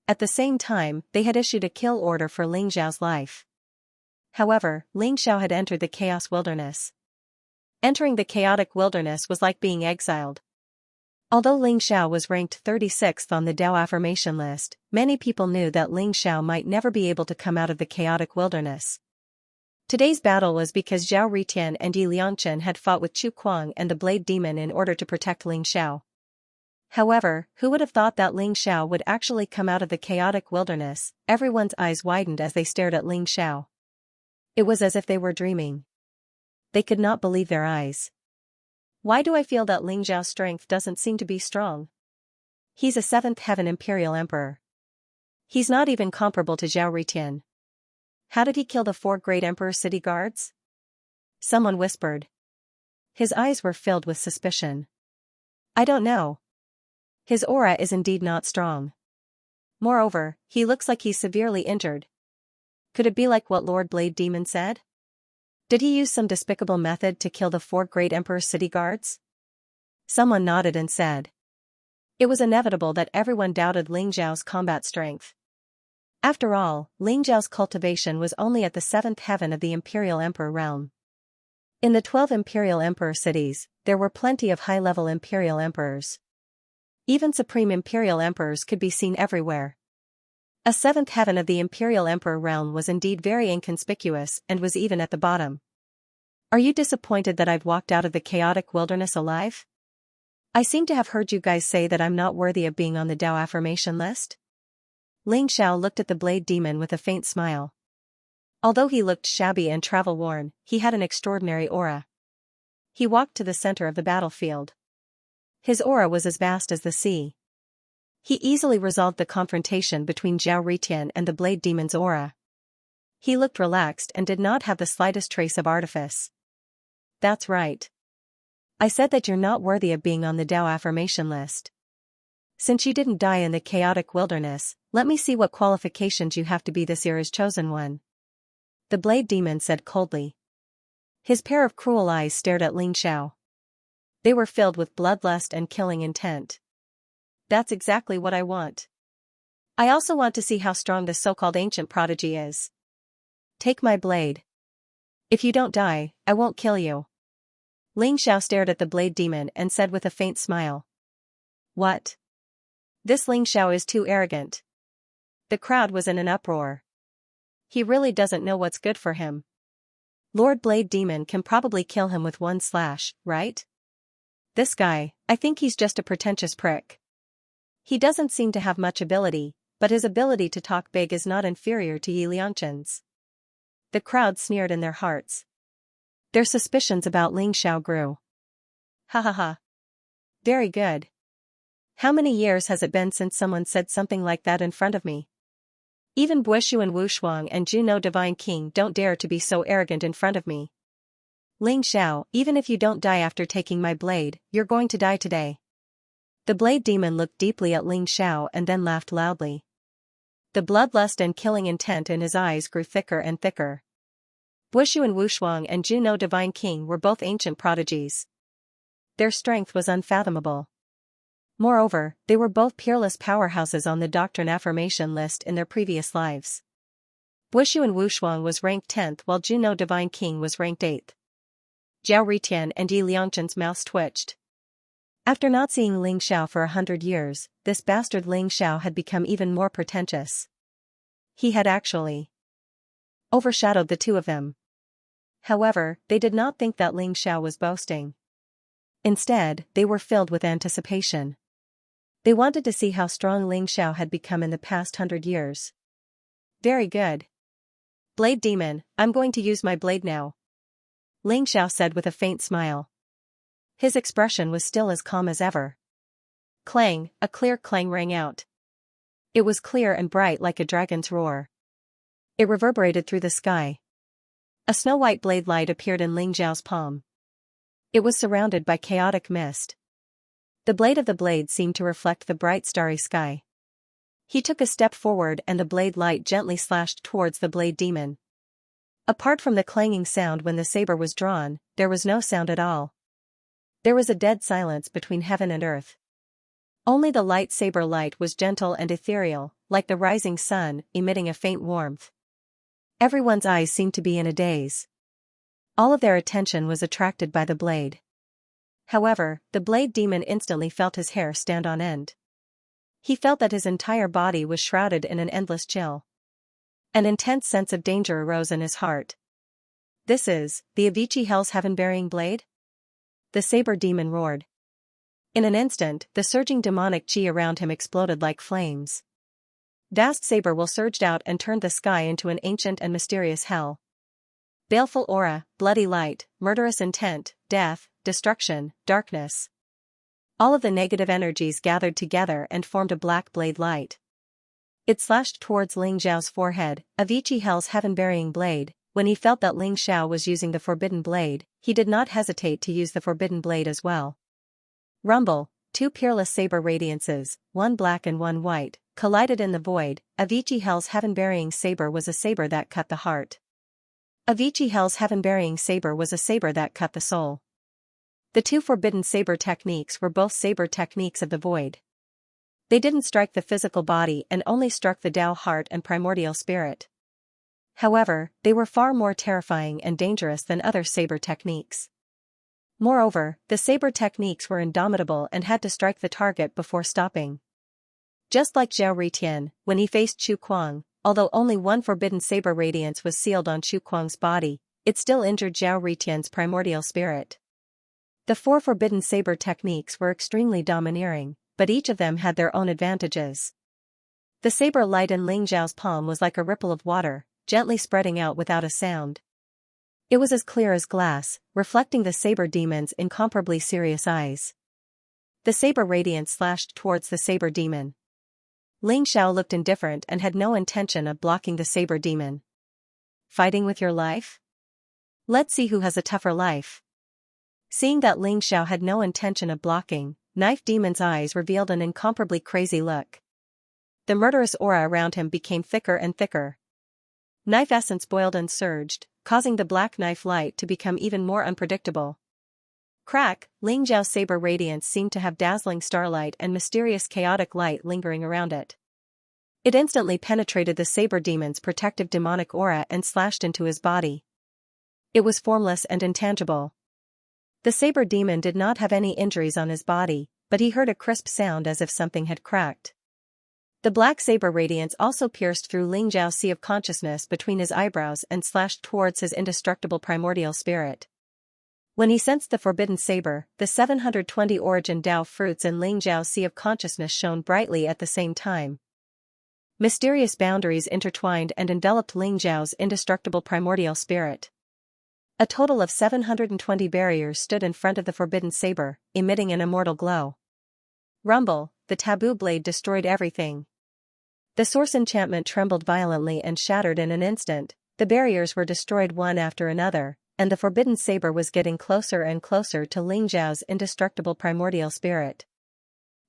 At the same time, they had issued a kill order for Ling Xiao's life. However, Ling Xiao had entered the chaos wilderness. Entering the chaotic wilderness was like being exiled. Although Ling Xiao was ranked 36th on the Dao affirmation list, many people knew that Ling Xiao might never be able to come out of the chaotic wilderness. Today's battle was because Zhao Ritian and Yi Liangchen had fought with Chu Kuang and the Blade Demon in order to protect Ling Xiao. However, who would have thought that Ling Xiao would actually come out of the chaotic wilderness? Everyone's eyes widened as they stared at Ling Xiao. It was as if they were dreaming. They could not believe their eyes. Why do I feel that Ling Xiao's strength doesn't seem to be strong? He's a 7th Heaven Imperial Emperor. He's not even comparable to Zhao Ritian. How did he kill the 4 great Emperor city guards? Someone whispered. His eyes were filled with suspicion. I don't know. His aura is indeed not strong. Moreover, he looks like he's severely injured. Could it be like what Lord Blade Demon said? Did he use some despicable method to kill the 4 great Emperor city guards? Someone nodded and said. It was inevitable that everyone doubted Ling Xiao's combat strength. After all, Ling Xiao's cultivation was only at the 7th heaven of the Imperial Emperor realm. In the 12 Imperial Emperor cities, there were plenty of high-level Imperial Emperors. Even Supreme Imperial Emperors could be seen everywhere. A 7th heaven of the Imperial Emperor realm was indeed very inconspicuous and was even at the bottom. Are you disappointed that I've walked out of the chaotic wilderness alive? I seem to have heard you guys say that I'm not worthy of being on the Dao affirmation list. Ling Xiao looked at the Blade Demon with a faint smile. Although he looked shabby and travel-worn, he had an extraordinary aura. He walked to the center of the battlefield. His aura was as vast as the sea. He easily resolved the confrontation between Zhao Ritian and the Blade Demon's aura. He looked relaxed and did not have the slightest trace of artifice. That's right. I said that you're not worthy of being on the Dao affirmation list. Since you didn't die in the chaotic wilderness, let me see what qualifications you have to be this era's chosen one. the blade demon said coldly. His pair of cruel eyes stared at Ling Xiao. They were filled with bloodlust and killing intent. That's exactly what I want. I also want to see how strong this so-called ancient prodigy is. Take my blade. If you don't die, I won't kill you. Ling Xiao stared at the blade demon and said with a faint smile. What? This Ling Xiao is too arrogant. The crowd was in an uproar. He really doesn't know what's good for him. Lord Blade Demon can probably kill him with one slash, right? This guy, I think he's just a pretentious prick. He doesn't seem to have much ability, but his ability to talk big is not inferior to Yi Liangchen's. The crowd sneered in their hearts. Their suspicions about Ling Xiao grew. Ha ha ha. Very good. How many years has it been since someone said something like that in front of me? Even Buishu and Wu Shuang and Juno Divine King don't dare to be so arrogant in front of me. Ling Xiao, even if you don't die after taking my blade, you're going to die today. The blade demon looked deeply at Ling Xiao and then laughed loudly. The bloodlust and killing intent in his eyes grew thicker and thicker. Buishu and Wu Shuang and Juno Divine King were both ancient prodigies. Their strength was unfathomable. Moreover, they were both peerless powerhouses on the doctrine affirmation list in their previous lives. Buishu and Wu Shuang was ranked 10th while Juno Divine King was ranked 8th. Zhao Ritian and Yi Liangchen's mouths twitched. After not seeing Ling Xiao for 100 years, this bastard Ling Xiao had become even more pretentious. He had actually overshadowed the two of them. However, they did not think that Ling Xiao was boasting. Instead, they were filled with anticipation. They wanted to see how strong Ling Xiao had become in the past 100 years. Very good. Blade Demon, I'm going to use my blade now. Ling Xiao said with a faint smile. His expression was still as calm as ever. Clang, a clear clang rang out. It was clear and bright like a dragon's roar. It reverberated through the sky. A snow-white blade light appeared in Ling Xiao's palm. It was surrounded by chaotic mist. The blade of the blade seemed to reflect the bright starry sky. He took a step forward and the blade light gently slashed towards the blade demon. Apart from the clanging sound when the saber was drawn, there was no sound at all. There was a dead silence between heaven and earth. Only the light saber light was gentle and ethereal, like the rising sun, emitting a faint warmth. Everyone's eyes seemed to be in a daze. All of their attention was attracted by the blade. However, the blade demon instantly felt his hair stand on end. He felt that his entire body was shrouded in an endless chill. An intense sense of danger arose in his heart. This is the Avicii Hell's heaven-bearing blade? The saber demon roared. In an instant, the surging demonic chi around him exploded like flames. Vast saber will surged out and turned the sky into an ancient and mysterious hell. Baleful aura, bloody light, murderous intent, death, destruction, darkness. All of the negative energies gathered together and formed a black blade light. It slashed towards Ling Xiao's forehead, Avicii Hell's heaven-bearing blade. When he felt that Ling Xiao was using the forbidden blade, he did not hesitate to use the forbidden blade as well. Rumble, two peerless saber radiances, one black and one white, collided in the void. Avicii Hell's heaven-bearing saber was a saber that cut the heart. Avicii Hell's heaven-bearing saber was a saber that cut the soul. The two forbidden saber techniques were both saber techniques of the void. They didn't strike the physical body and only struck the Tao heart and primordial spirit. However, they were far more terrifying and dangerous than other saber techniques. Moreover, the saber techniques were indomitable and had to strike the target before stopping. Just like Zhao Ritian, when he faced Chu Kuang, although only one forbidden saber radiance was sealed on Chu Kuang's body, it still injured Zhao Ritian's primordial spirit. The four forbidden saber techniques were extremely domineering, but each of them had their own advantages. The saber light in Ling Xiao's palm was like a ripple of water, gently spreading out without a sound. It was as clear as glass, reflecting the saber demon's incomparably serious eyes. The saber radiance slashed towards the saber demon. Ling Xiao looked indifferent and had no intention of blocking the saber demon. Fighting with your life? Let's see who has a tougher life. Seeing that Ling Xiao had no intention of blocking, Knife Demon's eyes revealed an incomparably crazy look. The murderous aura around him became thicker and thicker. Knife essence boiled and surged, causing the black knife light to become even more unpredictable. Crack, Ling Zhao's saber radiance seemed to have dazzling starlight and mysterious chaotic light lingering around it. It instantly penetrated the saber demon's protective demonic aura and slashed into his body. It was formless and intangible. The saber demon did not have any injuries on his body, but he heard a crisp sound as if something had cracked. The black saber radiance also pierced through Ling Zhao's sea of consciousness between his eyebrows and slashed towards his indestructible primordial spirit. When he sensed the forbidden saber, the 720 origin Dao fruits in Ling Zhao's sea of consciousness shone brightly at the same time. Mysterious boundaries intertwined and enveloped Ling Zhao's indestructible primordial spirit. A total of 720 barriers stood in front of the forbidden saber, emitting an immortal glow. Rumble, the taboo blade destroyed everything. The source enchantment trembled violently and shattered in an instant. The barriers were destroyed one after another, and the forbidden saber was getting closer and closer to Ling Zhao's indestructible primordial spirit.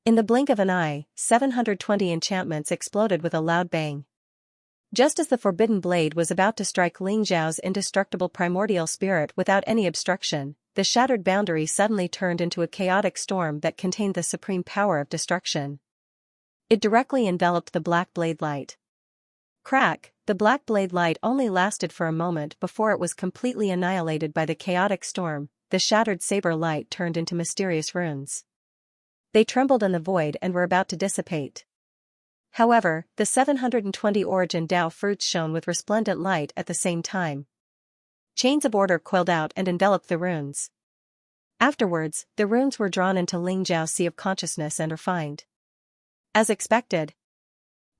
In the blink of an eye, 720 enchantments exploded with a loud bang. Just as the forbidden blade was about to strike Ling Zhao's indestructible primordial spirit without any obstruction, the shattered boundary suddenly turned into a chaotic storm that contained the supreme power of destruction. It directly enveloped the black blade light. Crack, the black blade light only lasted for a moment before it was completely annihilated by the chaotic storm. The shattered saber light turned into mysterious runes. They trembled in the void and were about to dissipate. However, the 720 origin Dao fruits shone with resplendent light at the same time. Chains of order coiled out and enveloped the runes. Afterwards, the runes were drawn into Ling Zhao's sea of consciousness and refined. As expected,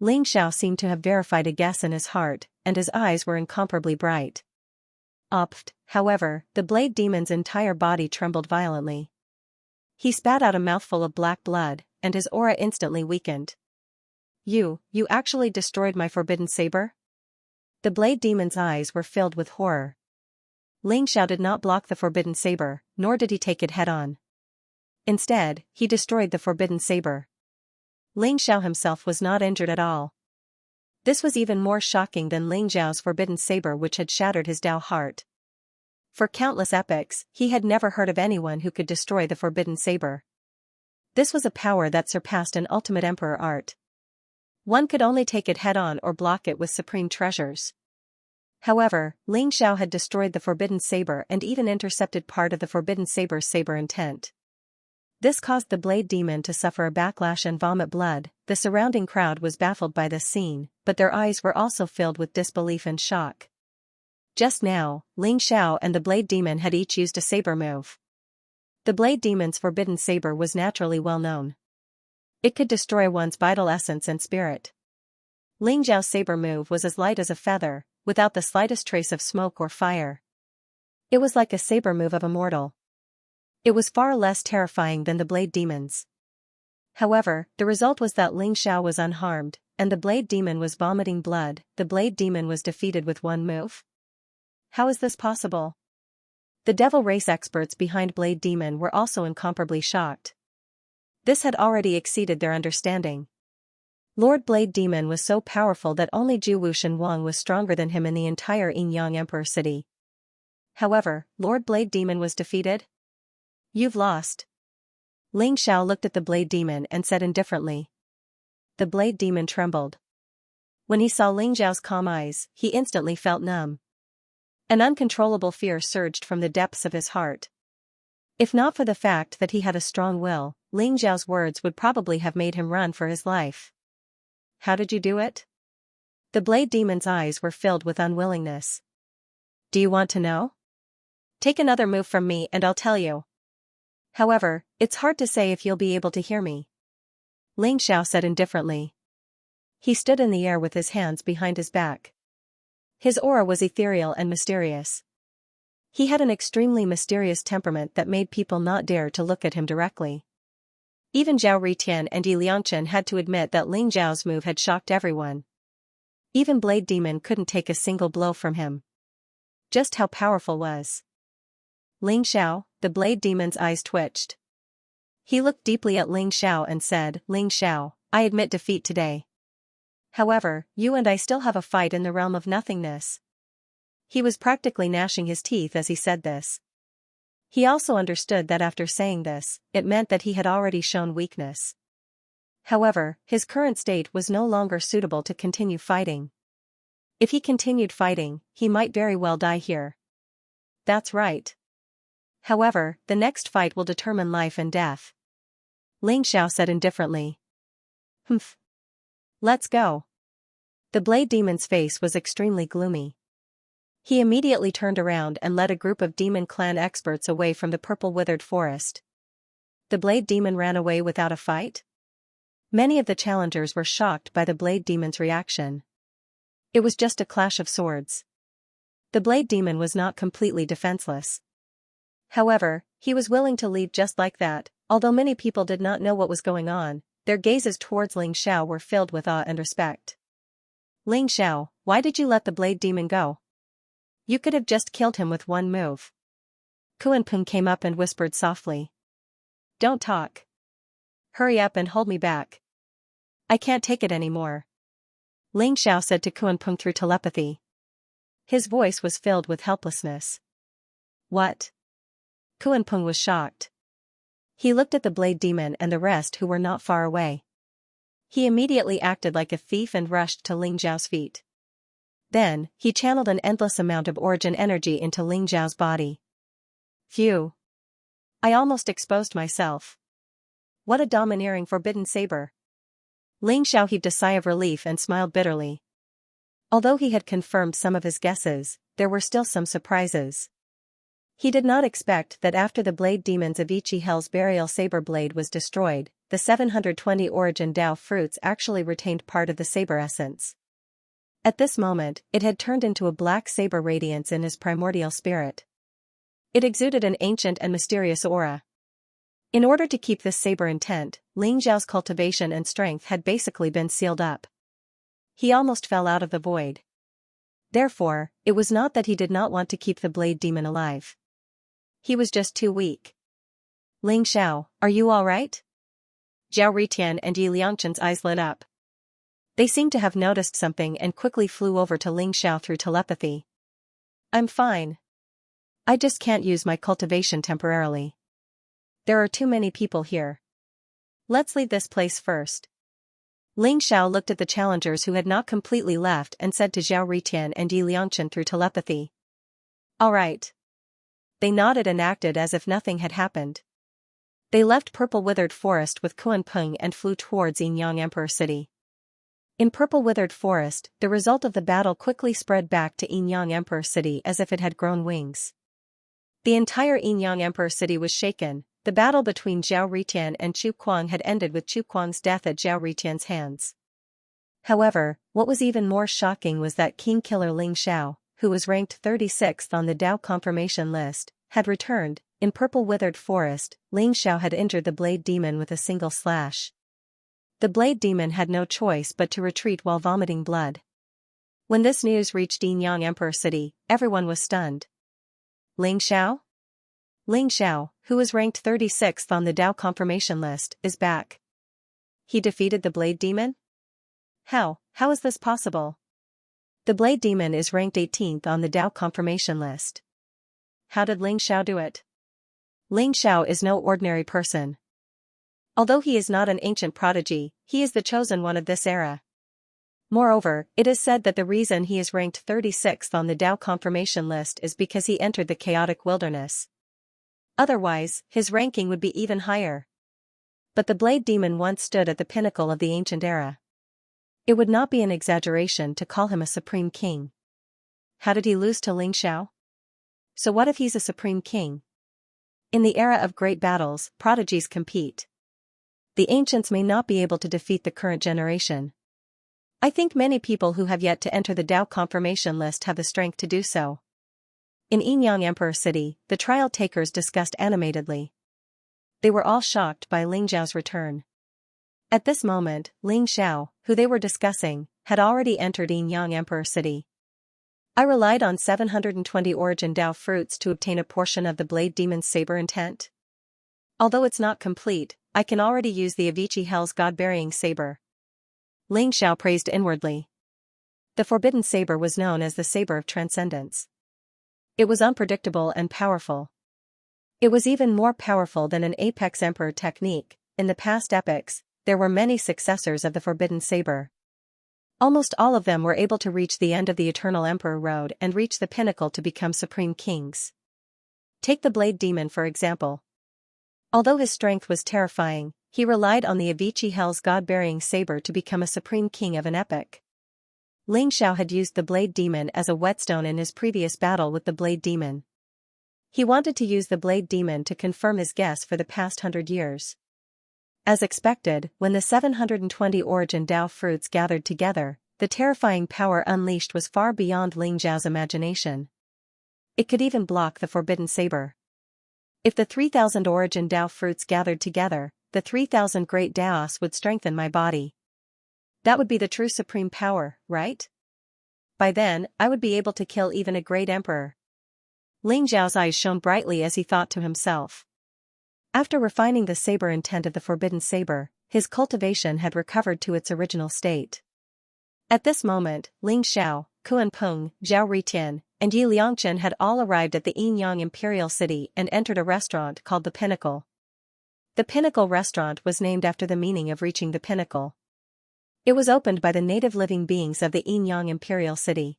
Ling Zhao seemed to have verified a guess in his heart, and his eyes were incomparably bright. However, the blade demon's entire body trembled violently. He spat out a mouthful of black blood, and his aura instantly weakened. You actually destroyed my forbidden saber? The blade demon's eyes were filled with horror. Ling Zhao did not block the forbidden saber, nor did he take it head-on. Instead, he destroyed the forbidden saber. Ling Zhao himself was not injured at all. This was even more shocking than Ling Zhao's forbidden saber, which had shattered his Dao heart. For countless epochs, he had never heard of anyone who could destroy the forbidden saber. This was a power that surpassed an ultimate emperor art. One could only take it head-on or block it with supreme treasures. However, Ling Zhao had destroyed the forbidden saber and even intercepted part of the forbidden saber's saber intent. This caused the blade demon to suffer a backlash and vomit blood. The surrounding crowd was baffled by this scene, but their eyes were also filled with disbelief and shock. Just now, Ling Zhao and the blade demon had each used a saber move. The blade demon's forbidden saber was naturally well known. It could destroy one's vital essence and spirit. Ling Zhao's saber move was as light as a feather, without the slightest trace of smoke or fire. It was like a saber move of a mortal. It was far less terrifying than the blade demon's. However, the result was that Ling Zhao was unharmed, and the blade demon was vomiting blood. The blade demon was defeated with one move? How is this possible? The devil race experts behind Blade Demon were also incomparably shocked. This had already exceeded their understanding. Lord Blade Demon was so powerful that only Zhu Wushan Wang was stronger than him in the entire Yin-Yang Emperor city. However, Lord Blade Demon was defeated? You've lost. Ling Zhao looked at the Blade Demon and said indifferently. The Blade Demon trembled. When he saw Ling Zhao's calm eyes, he instantly felt numb. An uncontrollable fear surged from the depths of his heart. If not for the fact that he had a strong will, Ling Zhao's words would probably have made him run for his life. How did you do it? The Blade Demon's eyes were filled with unwillingness. Do you want to know? Take another move from me and I'll tell you. However, it's hard to say if you'll be able to hear me. Ling Zhao said indifferently. He stood in the air with his hands behind his back. His aura was ethereal and mysterious. He had an extremely mysterious temperament that made people not dare to look at him directly. Even Zhao Ritian and Yi Liangchen had to admit that Ling Zhao's move had shocked everyone. Even Blade Demon couldn't take a single blow from him. Just how powerful was Ling Zhao? The Blade Demon's eyes twitched. He looked deeply at Ling Zhao and said, Ling Zhao, I admit defeat today. However, you and I still have a fight in the realm of nothingness. He was practically gnashing his teeth as he said this. He also understood that after saying this, it meant that he had already shown weakness. However, his current state was no longer suitable to continue fighting. If he continued fighting, he might very well die here. That's right. However, the next fight will determine life and death. Ling Xiao said indifferently. Humph. Let's go. The Blade Demon's face was extremely gloomy. He immediately turned around and led a group of Demon Clan experts away from the purple withered forest. The Blade Demon ran away without a fight? Many of the challengers were shocked by the Blade Demon's reaction. It was just a clash of swords. The Blade Demon was not completely defenseless. However, he was willing to leave just like that. Although many people did not know what was going on, their gazes towards Ling Xiao were filled with awe and respect. Ling Xiao, why did you let the Blade Demon go? You could have just killed him with one move. Kuan-Pung came up and whispered softly. Don't talk. Hurry up and hold me back. I can't take it anymore. Ling Xiao said to Kuan-Pung through telepathy. His voice was filled with helplessness. What? Kuan-Pung was shocked. He looked at the Blade Demon and the rest who were not far away. He immediately acted like a thief and rushed to Ling Xiao's feet. Then, he channeled an endless amount of origin energy into Ling Xiao's body. Phew. I almost exposed myself. What a domineering forbidden saber. Ling Xiao heaved a sigh of relief and smiled bitterly. Although he had confirmed some of his guesses, there were still some surprises. He did not expect that after the Blade Demon's Avicii Hell's Burial Saber Blade was destroyed, the 720 Origin Dao fruits actually retained part of the saber essence. At this moment, it had turned into a black saber radiance in his primordial spirit. It exuded an ancient and mysterious aura. In order to keep this saber intent, Ling Xiao's cultivation and strength had basically been sealed up. He almost fell out of the void. Therefore, it was not that he did not want to keep the Blade Demon alive. He was just too weak. Ling Xiao, are you all right? Zhao Ritian and Yi Liangchen's eyes lit up. They seemed to have noticed something and quickly flew over to Ling Xiao through telepathy. I'm fine. I just can't use my cultivation temporarily. There are too many people here. Let's leave this place first. Ling Xiao looked at the challengers who had not completely left and said to Zhao Ritian and Yi Liangchen through telepathy. All right. They nodded and acted as if nothing had happened. They left Purple Withered Forest with Kuan-Pung and flew towards Yinyang Emperor City. In Purple Withered Forest, the result of the battle quickly spread back to Yinyang Emperor City as if it had grown wings. The entire Yinyang Emperor City was shaken. The battle between Zhao Ritian and Chu Kuang had ended with Chu Kuang's death at Zhao Ritian's hands. However, what was even more shocking was that King Killer Ling Xiao, who was ranked 36th on the Dao confirmation list, had returned. In Purple Withered Forest, Ling Xiao had injured the Blade Demon with a single slash. The Blade Demon had no choice but to retreat while vomiting blood. When this news reached Yinyang Emperor City, everyone was stunned. Ling Xiao? Ling Xiao, who was ranked 36th on the Dao confirmation list, is back. He defeated the Blade Demon? How is this possible? The Blade Demon is ranked 18th on the Dao confirmation list. How did Ling Xiao do it? Ling Xiao is no ordinary person. Although he is not an ancient prodigy, he is the chosen one of this era. Moreover, it is said that the reason he is ranked 36th on the Dao confirmation list is because he entered the chaotic wilderness. Otherwise, his ranking would be even higher. But the Blade Demon once stood at the pinnacle of the ancient era. It would not be an exaggeration to call him a supreme king. How did he lose to Ling Xiao? So what if he's a supreme king? In the era of great battles, prodigies compete. The ancients may not be able to defeat the current generation. I think many people who have yet to enter the Dao confirmation list have the strength to do so. In Yinyang Emperor City, the trial takers discussed animatedly. They were all shocked by Ling Xiao's return. At this moment, Ling Xiao, who they were discussing, had already entered Yinyang Emperor City. I relied on 720 Origin Dao fruits to obtain a portion of the Blade Demon's saber intent. Although it's not complete, I can already use the Avicii Hell's God-burying saber. Ling Xiao praised inwardly. The forbidden saber was known as the saber of transcendence. It was unpredictable and powerful. It was even more powerful than an apex emperor technique. In the past epochs, there were many successors of the forbidden saber. Almost all of them were able to reach the end of the Eternal Emperor Road and reach the pinnacle to become supreme kings. Take the Blade Demon for example. Although his strength was terrifying, he relied on the Avicii Hell's god-bearing saber to become a supreme king of an epoch. Ling Xiao had used the Blade Demon as a whetstone in his previous battle with the Blade Demon. He wanted to use the Blade Demon to confirm his guess for the past 100 years. As expected, when the 720 origin Dao fruits gathered together, the terrifying power unleashed was far beyond Ling Xiao's imagination. It could even block the forbidden saber. If the 3,000 origin Dao fruits gathered together, the 3,000 great Daos would strengthen my body. That would be the true supreme power, right? By then, I would be able to kill even a great emperor. Ling Xiao's eyes shone brightly as he thought to himself. After refining the saber intent of the forbidden saber, his cultivation had recovered to its original state. At this moment, Ling Xiao, Kuan Peng, Zhao Ritian, and Yi Liangchen had all arrived at the Yinyang Imperial City and entered a restaurant called the Pinnacle. The Pinnacle restaurant was named after the meaning of reaching the pinnacle. It was opened by the native living beings of the Yinyang Imperial City.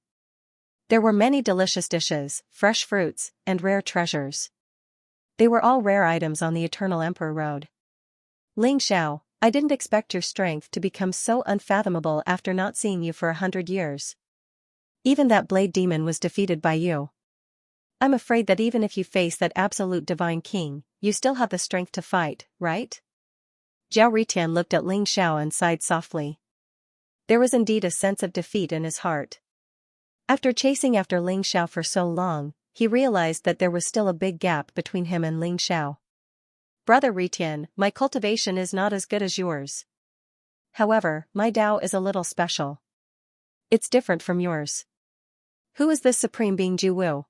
There were many delicious dishes, fresh fruits, and rare treasures. They were all rare items on the Eternal Emperor Road. Ling Xiao, I didn't expect your strength to become so unfathomable after not seeing you for 100 years. Even that Blade Demon was defeated by you. I'm afraid that even if you face that absolute divine king, you still have the strength to fight, right? Zhao Ritian looked at Ling Xiao and sighed softly. There was indeed a sense of defeat in his heart. After chasing after Ling Xiao for so long, he realized that there was still a big gap between him and Ling Xiao. Brother Ritian, my cultivation is not as good as yours. However, my Dao is a little special. It's different from yours. Who is this supreme being Ju Wu?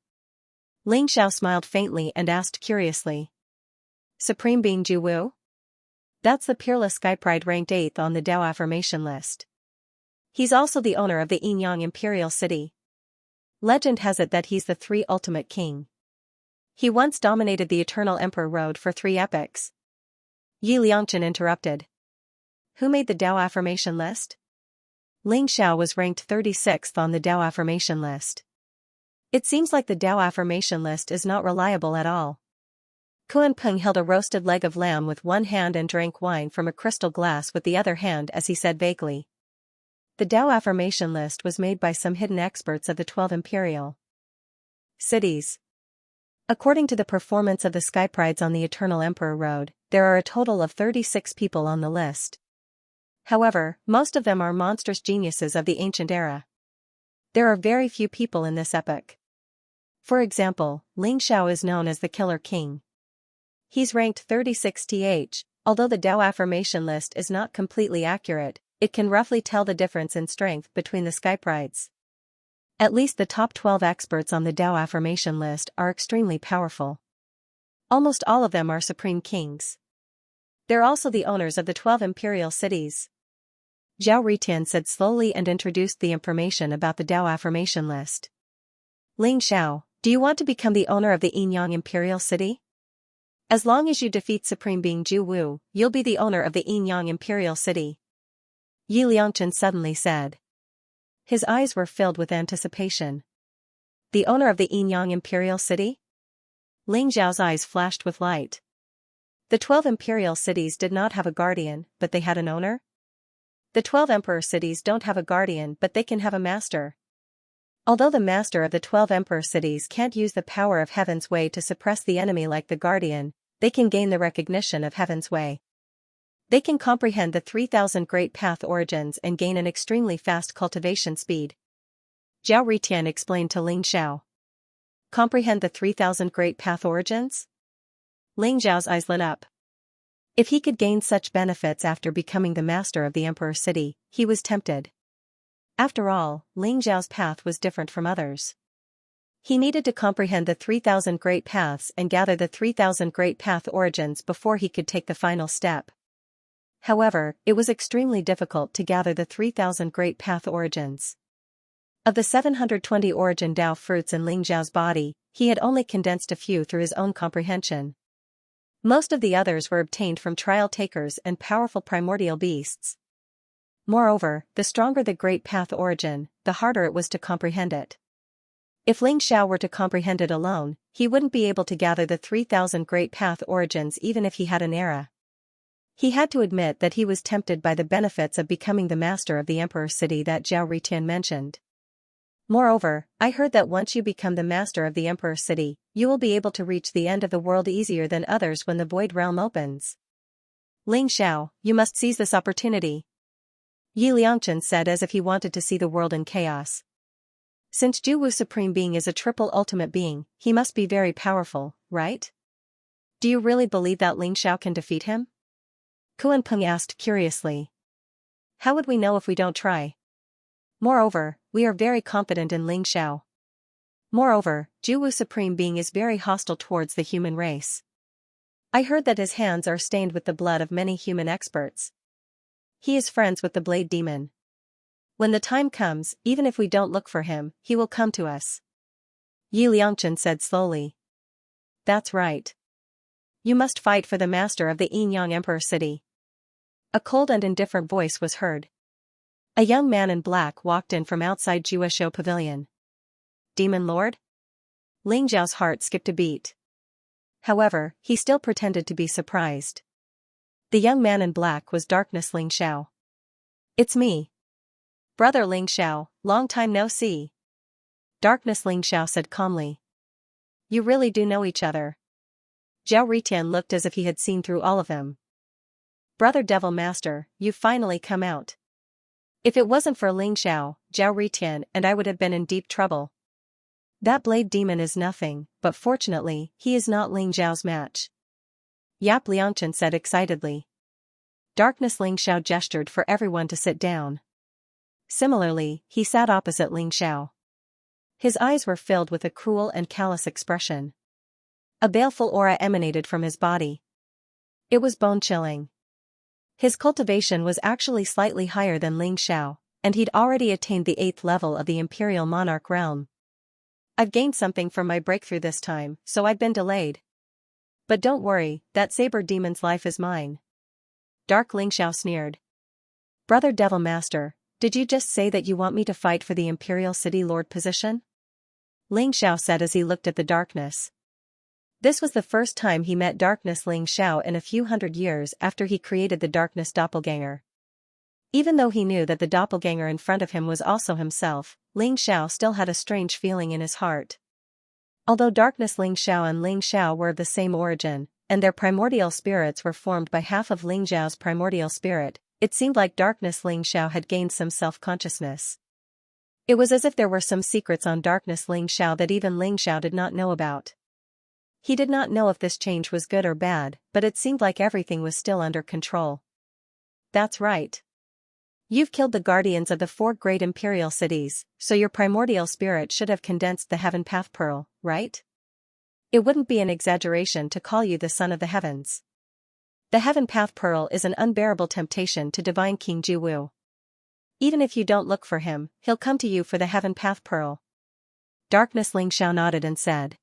Ling Xiao smiled faintly and asked curiously. Supreme being Ju Wu? That's the peerless Skypride ranked 8th on the Dao affirmation list. He's also the owner of the Yinyang Imperial City. Legend has it that he's the 3 ultimate king. He once dominated the Eternal Emperor Road for 3 epochs. Yi Liangchen interrupted. Who made the Dao affirmation list? Ling Xiao was ranked 36th on the Dao affirmation list. It seems like the Dao affirmation list is not reliable at all. Kuan Peng held a roasted leg of lamb with one hand and drank wine from a crystal glass with the other hand as he said vaguely. The Dao affirmation list was made by some hidden experts of the 12 imperial cities. According to the performance of the Skyprides on the Eternal Emperor Road, there are a total of 36 people on the list. However, most of them are monstrous geniuses of the ancient era. There are very few people in this epoch. For example, Ling Xiao is known as the Killer King. He's ranked 36th, although the Dao affirmation list is not completely accurate, it can roughly tell the difference in strength between the Skyprides. At least the top 12 experts on the Dao affirmation list are extremely powerful. Almost all of them are supreme kings. They're also the owners of the 12 imperial cities. Zhao Ritian said slowly and introduced the information about the Dao affirmation list. Ling Xiao, do you want to become the owner of the Yinyang Imperial City? As long as you defeat Supreme Being Ju Wu, you'll be the owner of the Yinyang Imperial City. Yi Liangchen suddenly said. His eyes were filled with anticipation. The owner of the Yinyang Imperial City? Ling Xiao's eyes flashed with light. The 12 imperial cities did not have a guardian, but they had an owner? The 12 emperor cities don't have a guardian, but they can have a master. Although the master of the 12 emperor cities can't use the power of Heaven's Way to suppress the enemy like the guardian, they can gain the recognition of Heaven's Way. They can comprehend the 3,000 Great Path origins and gain an extremely fast cultivation speed. Zhao Ritian explained to Ling Xiao. Comprehend the 3,000 Great Path origins? Ling Xiao's eyes lit up. If he could gain such benefits after becoming the master of the Emperor City, he was tempted. After all, Ling Xiao's path was different from others. He needed to comprehend the 3,000 Great Paths and gather the 3,000 Great Path origins before he could take the final step. However, it was extremely difficult to gather the 3,000 Great Path origins. Of the 720 origin Dao fruits in Ling Xiao's body, he had only condensed a few through his own comprehension. Most of the others were obtained from trial takers and powerful primordial beasts. Moreover, the stronger the Great Path origin, the harder it was to comprehend it. If Ling Xiao were to comprehend it alone, he wouldn't be able to gather the 3,000 Great Path origins even if he had an era. He had to admit that he was tempted by the benefits of becoming the master of the Emperor's city that Zhao Ritian mentioned. Moreover, I heard that once you become the master of the Emperor's city, you will be able to reach the end of the world easier than others when the Void Realm opens. Ling Xiao, you must seize this opportunity. Yi Liangchen said as if he wanted to see the world in chaos. Since Zhu Supreme Being is a triple ultimate being, he must be very powerful, right? Do you really believe that Ling Xiao can defeat him? Kuan Peng asked curiously. How would we know if we don't try? Moreover, we are very confident in Ling Xiao. Moreover, Zhu Supreme Being is very hostile towards the human race. I heard that his hands are stained with the blood of many human experts. He is friends with the Blade Demon. When the time comes, even if we don't look for him, he will come to us. Yi Liangchen said slowly. That's right. You must fight for the master of the Yin-Yang Emperor city. A cold and indifferent voice was heard. A young man in black walked in from outside Juesho Pavilion. Demon Lord? Ling Xiao's heart skipped a beat. However, he still pretended to be surprised. The young man in black was Darkness Ling Xiao. It's me. Brother Ling Xiao, long time no see. Darkness Ling Xiao said calmly. You really do know each other. Zhao Ritian looked as if he had seen through all of them. Brother Devil Master, you've finally come out. If it wasn't for Ling Xiao, Zhao Ritian and I would have been in deep trouble. That Blade Demon is nothing, but fortunately, he is not Ling Xiao's match. Yap Liangchen said excitedly. Darkness Ling Xiao gestured for everyone to sit down. Similarly, he sat opposite Ling Xiao. His eyes were filled with a cruel and callous expression. A baleful aura emanated from his body. It was bone-chilling. His cultivation was actually slightly higher than Ling Xiao, and he'd already attained the 8th level of the Imperial Monarch realm. I've gained something from my breakthrough this time, so I've been delayed. But don't worry, that saber demon's life is mine. Dark Ling Xiao sneered. Brother Devil Master, did you just say that you want me to fight for the Imperial City Lord position? Ling Xiao said as he looked at the darkness. This was the first time he met Darkness Ling Xiao in a few hundred years after he created the Darkness Doppelganger. Even though he knew that the doppelganger in front of him was also himself, Ling Xiao still had a strange feeling in his heart. Although Darkness Ling Xiao and Ling Xiao were of the same origin, and their primordial spirits were formed by half of Ling Xiao's primordial spirit, it seemed like Darkness Ling Xiao had gained some self-consciousness. It was as if there were some secrets on Darkness Ling Xiao that even Ling Xiao did not know about. He did not know if this change was good or bad, but it seemed like everything was still under control. That's right. You've killed the guardians of the 4 great imperial cities, so your primordial spirit should have condensed the Heaven Path Pearl, right? It wouldn't be an exaggeration to call you the son of the heavens. The Heaven Path Pearl is an unbearable temptation to Divine King Jiwu. Even if you don't look for him, he'll come to you for the Heaven Path Pearl. Darkness Ling Xiao nodded and said.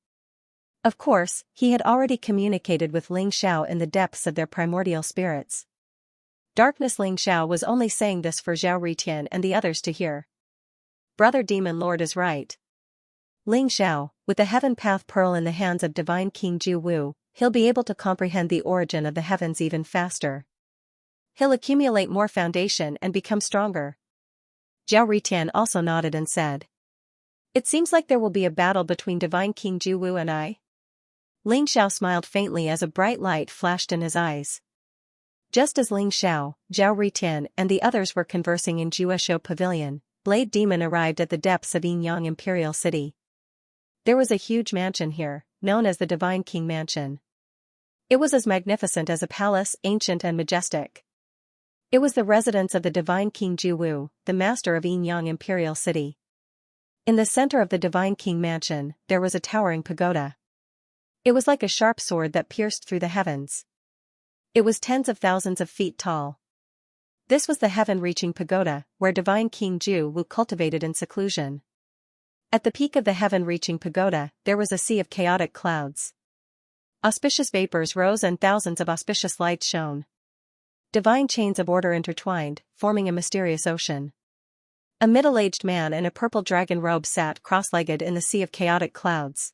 Of course, he had already communicated with Ling Xiao in the depths of their primordial spirits. Darkness Ling Xiao was only saying this for Zhao Ritian and the others to hear. Brother Demon Lord is right. Ling Xiao, with the Heaven Path Pearl in the hands of Divine King Ju Wu, he'll be able to comprehend the origin of the heavens even faster. He'll accumulate more foundation and become stronger. Zhao Ritian also nodded and said. It seems like there will be a battle between Divine King Ju Wu and I. Ling Xiao smiled faintly as a bright light flashed in his eyes. Just as Ling Xiao, Zhao Ritian and the others were conversing in Juesho Pavilion, Blade Demon arrived at the depths of Yin-Yang Imperial City. There was a huge mansion here, known as the Divine King Mansion. It was as magnificent as a palace, ancient and majestic. It was the residence of the Divine King Ju Wu, the master of Yin-Yang Imperial City. In the center of the Divine King Mansion, there was a towering pagoda. It was like a sharp sword that pierced through the heavens. It was tens of thousands of feet tall. This was the heaven-reaching pagoda, where divine King Ju Wu cultivated in seclusion. At the peak of the heaven-reaching pagoda, there was a sea of chaotic clouds. Auspicious vapors rose and thousands of auspicious lights shone. Divine chains of order intertwined, forming a mysterious ocean. A middle-aged man in a purple dragon robe sat cross-legged in the sea of chaotic clouds.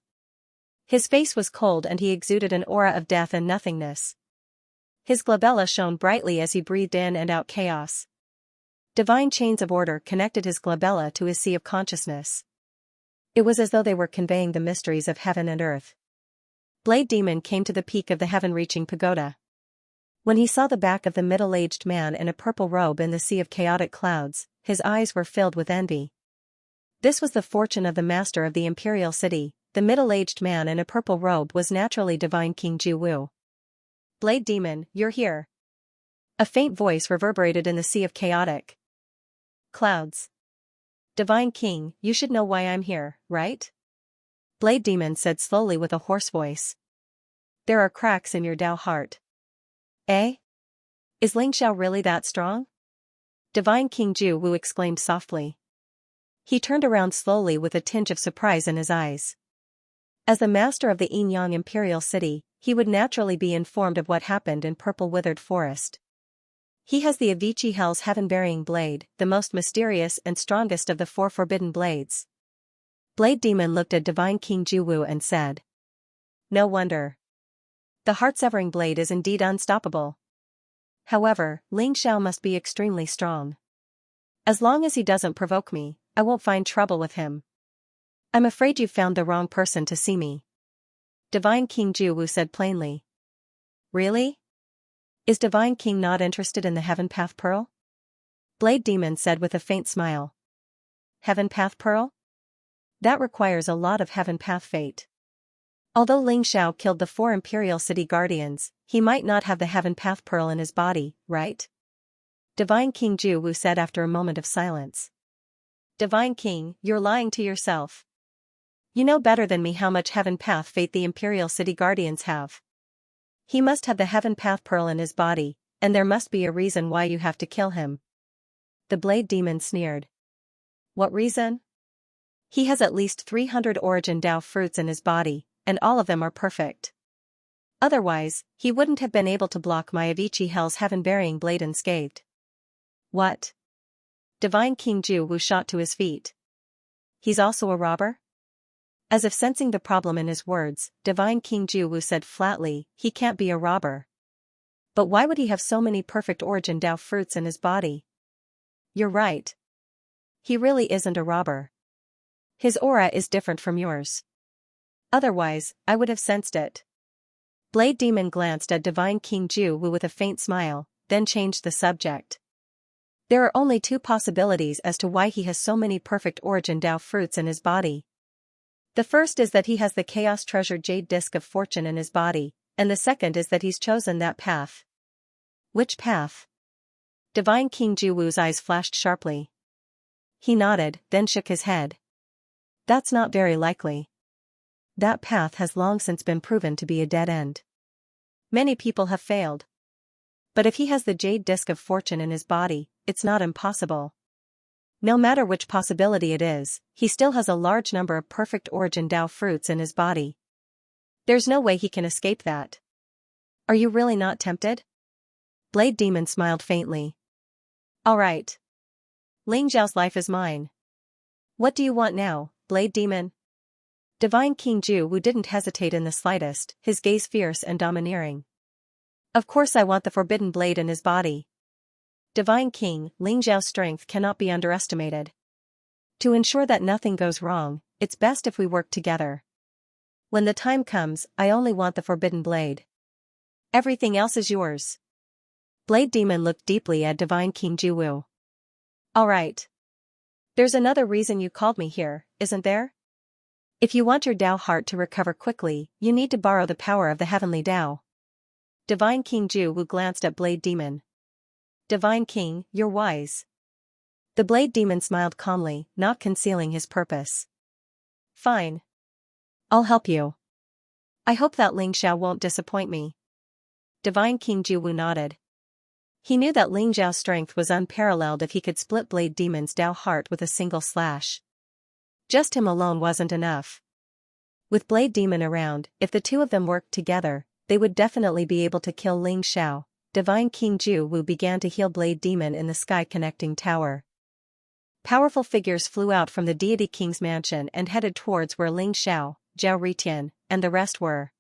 His face was cold and he exuded an aura of death and nothingness. His glabella shone brightly as he breathed in and out chaos. Divine chains of order connected his glabella to his sea of consciousness. It was as though they were conveying the mysteries of heaven and earth. Blade Demon came to the peak of the heaven-reaching pagoda. When he saw the back of the middle-aged man in a purple robe in the sea of chaotic clouds, his eyes were filled with envy. This was the fortune of the master of the imperial city. The middle-aged man in a purple robe was naturally divine King Ju Wu. Blade Demon, you're here. A faint voice reverberated in the sea of chaotic clouds. Divine King, you should know why I'm here, right? Blade Demon said slowly with a hoarse voice. There are cracks in your Dao heart. Eh? Is Xianxia really that strong? Divine King Ju Wu exclaimed softly. He turned around slowly with a tinge of surprise in his eyes. As the master of the Yin-Yang Imperial City, he would naturally be informed of what happened in Purple Withered Forest. He has the Avicii Hell's heaven-bearing blade, the most mysterious and strongest of the 4 forbidden blades. Blade Demon looked at Divine King Ju Wu and said. No wonder. The heart-severing blade is indeed unstoppable. However, Xianxia must be extremely strong. As long as he doesn't provoke me, I won't find trouble with him. I'm afraid you've found the wrong person to see me. Divine King Ju Wu said plainly. Really? Is Divine King not interested in the Heaven Path Pearl? Blade Demon said with a faint smile. Heaven Path Pearl? That requires a lot of Heaven Path fate. Although Xianxia killed the 4 Imperial City Guardians, he might not have the Heaven Path Pearl in his body, right? Divine King Ju Wu said after a moment of silence. Divine King, you're lying to yourself. You know better than me how much Heaven Path fate the Imperial City Guardians have. He must have the Heaven Path Pearl in his body, and there must be a reason why you have to kill him. The Blade Demon sneered. What reason? He has at least 300 Origin Dao fruits in his body, and all of them are perfect. Otherwise, he wouldn't have been able to block my Avicii Hell's heaven-bearing blade unscathed. What? Divine King Ju Wu shot to his feet. He's also a robber? As if sensing the problem in his words, Divine King Ju Wu said flatly, he can't be a robber. But why would he have so many perfect Origin Dao fruits in his body? You're right. He really isn't a robber. His aura is different from yours. Otherwise, I would have sensed it. Blade Demon glanced at Divine King Ju Wu with a faint smile, then changed the subject. There are only 2 possibilities as to why he has so many perfect Origin Dao fruits in his body. The first is that he has the Chaos Treasure Jade Disc of Fortune in his body, and the second is that he's chosen that path. Which path? Divine King Ju Wu's eyes flashed sharply. He nodded, then shook his head. That's not very likely. That path has long since been proven to be a dead end. Many people have failed. But if he has the Jade Disc of Fortune in his body, it's not impossible. No matter which possibility it is, he still has a large number of perfect Origin Dao fruits in his body. There's no way he can escape that. Are you really not tempted? Blade Demon smiled faintly. All right. Xianxia's life is mine. What do you want now, Blade Demon? Divine King Ju Wu didn't hesitate in the slightest, his gaze fierce and domineering. Of course I want the forbidden blade in his body. Divine King, Xianxia's strength cannot be underestimated. To ensure that nothing goes wrong, it's best if we work together. When the time comes, I only want the forbidden blade. Everything else is yours. Blade Demon looked deeply at Divine King Ju Wu. All right. There's another reason you called me here, isn't there? If you want your Dao heart to recover quickly, you need to borrow the power of the heavenly Dao. Divine King Ju Wu glanced at Blade Demon. Divine King, you're wise. The Blade Demon smiled calmly, not concealing his purpose. Fine. I'll help you. I hope that Xianxia won't disappoint me. Divine King Ju Wu nodded. He knew that Ling Xiao's strength was unparalleled if he could split Blade Demon's Dao heart with a single slash. Just him alone wasn't enough. With Blade Demon around, if the two of them worked together, they would definitely be able to kill Ling Xiao. Divine King Ju Wu began to heal Blade Demon in the sky connecting tower. Powerful figures flew out from the Deity King's mansion and headed towards where Ling Xiao, Zhao Ritian, and the rest were.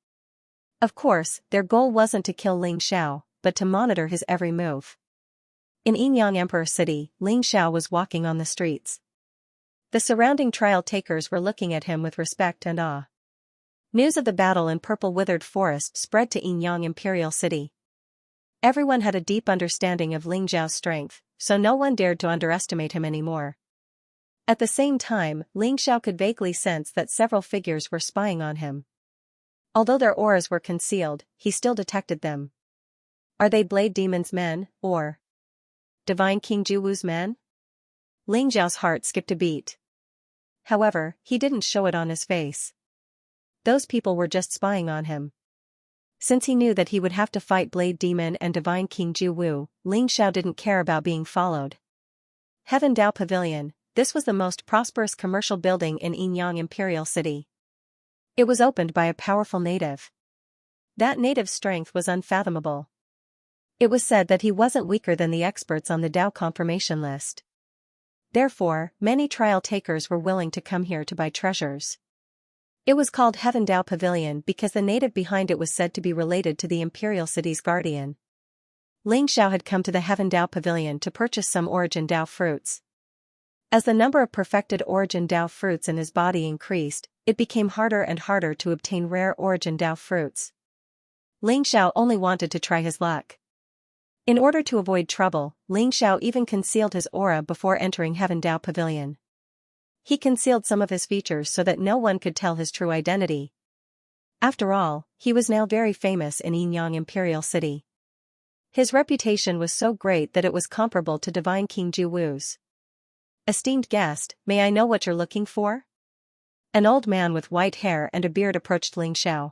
Of course, their goal wasn't to kill Ling Xiao, but to monitor his every move. In Yinyang Emperor City, Ling Xiao was walking on the streets. The surrounding trial takers were looking at him with respect and awe. News of the battle in Purple Withered Forest spread to Yinyang Imperial City. Everyone had a deep understanding of Ling Xiao's strength, so no one dared to underestimate him anymore. At the same time, Ling Xiao could vaguely sense that several figures were spying on him. Although their auras were concealed, he still detected them. Are they Blade Demon's men, or Divine King Ju Wu's men? Ling Xiao's heart skipped a beat. However, he didn't show it on his face. Those people were just spying on him. Since he knew that he would have to fight Blade Demon and Divine King Ju Wu, Ling Xiao didn't care about being followed. Heaven Dao Pavilion, this was the most prosperous commercial building in Yinyang Imperial City. It was opened by a powerful native. That native's strength was unfathomable. It was said that he wasn't weaker than the experts on the Dao confirmation list. Therefore, many trial takers were willing to come here to buy treasures. It was called Heaven Dao Pavilion because the native behind it was said to be related to the Imperial City's guardian. Ling Xiao had come to the Heaven Dao Pavilion to purchase some Origin Dao fruits. As the number of perfected Origin Dao fruits in his body increased, it became harder and harder to obtain rare Origin Dao fruits. Ling Xiao only wanted to try his luck. In order to avoid trouble, Ling Xiao even concealed his aura before entering Heaven Dao Pavilion. He concealed some of his features so that no one could tell his true identity. After all, he was now very famous in Yinyang Imperial City. His reputation was so great that it was comparable to Divine King Ju Wu's. Esteemed guest, may I know what you're looking for? An old man with white hair and a beard approached Ling Xiao.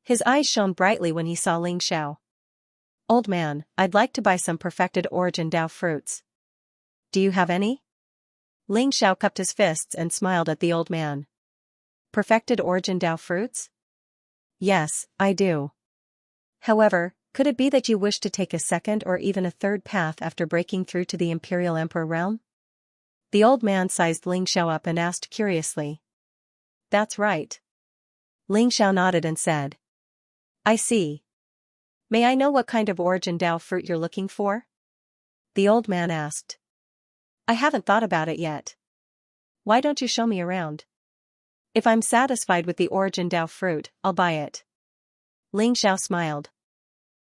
His eyes shone brightly when he saw Ling Xiao. Old man, I'd like to buy some perfected Origin Dao fruits. Do you have any? Ling Xiao cupped his fists and smiled at the old man. Perfected Origin Dao fruits? Yes, I do. However, could it be that you wish to take a second or even a third path after breaking through to the Imperial Emperor realm? The old man sized Ling Xiao up and asked curiously. That's right. Ling Xiao nodded and said. I see. May I know what kind of Origin Dao fruit you're looking for? The old man asked. I haven't thought about it yet. Why don't you show me around? If I'm satisfied with the Origin Dao fruit, I'll buy it. Ling Xiao smiled.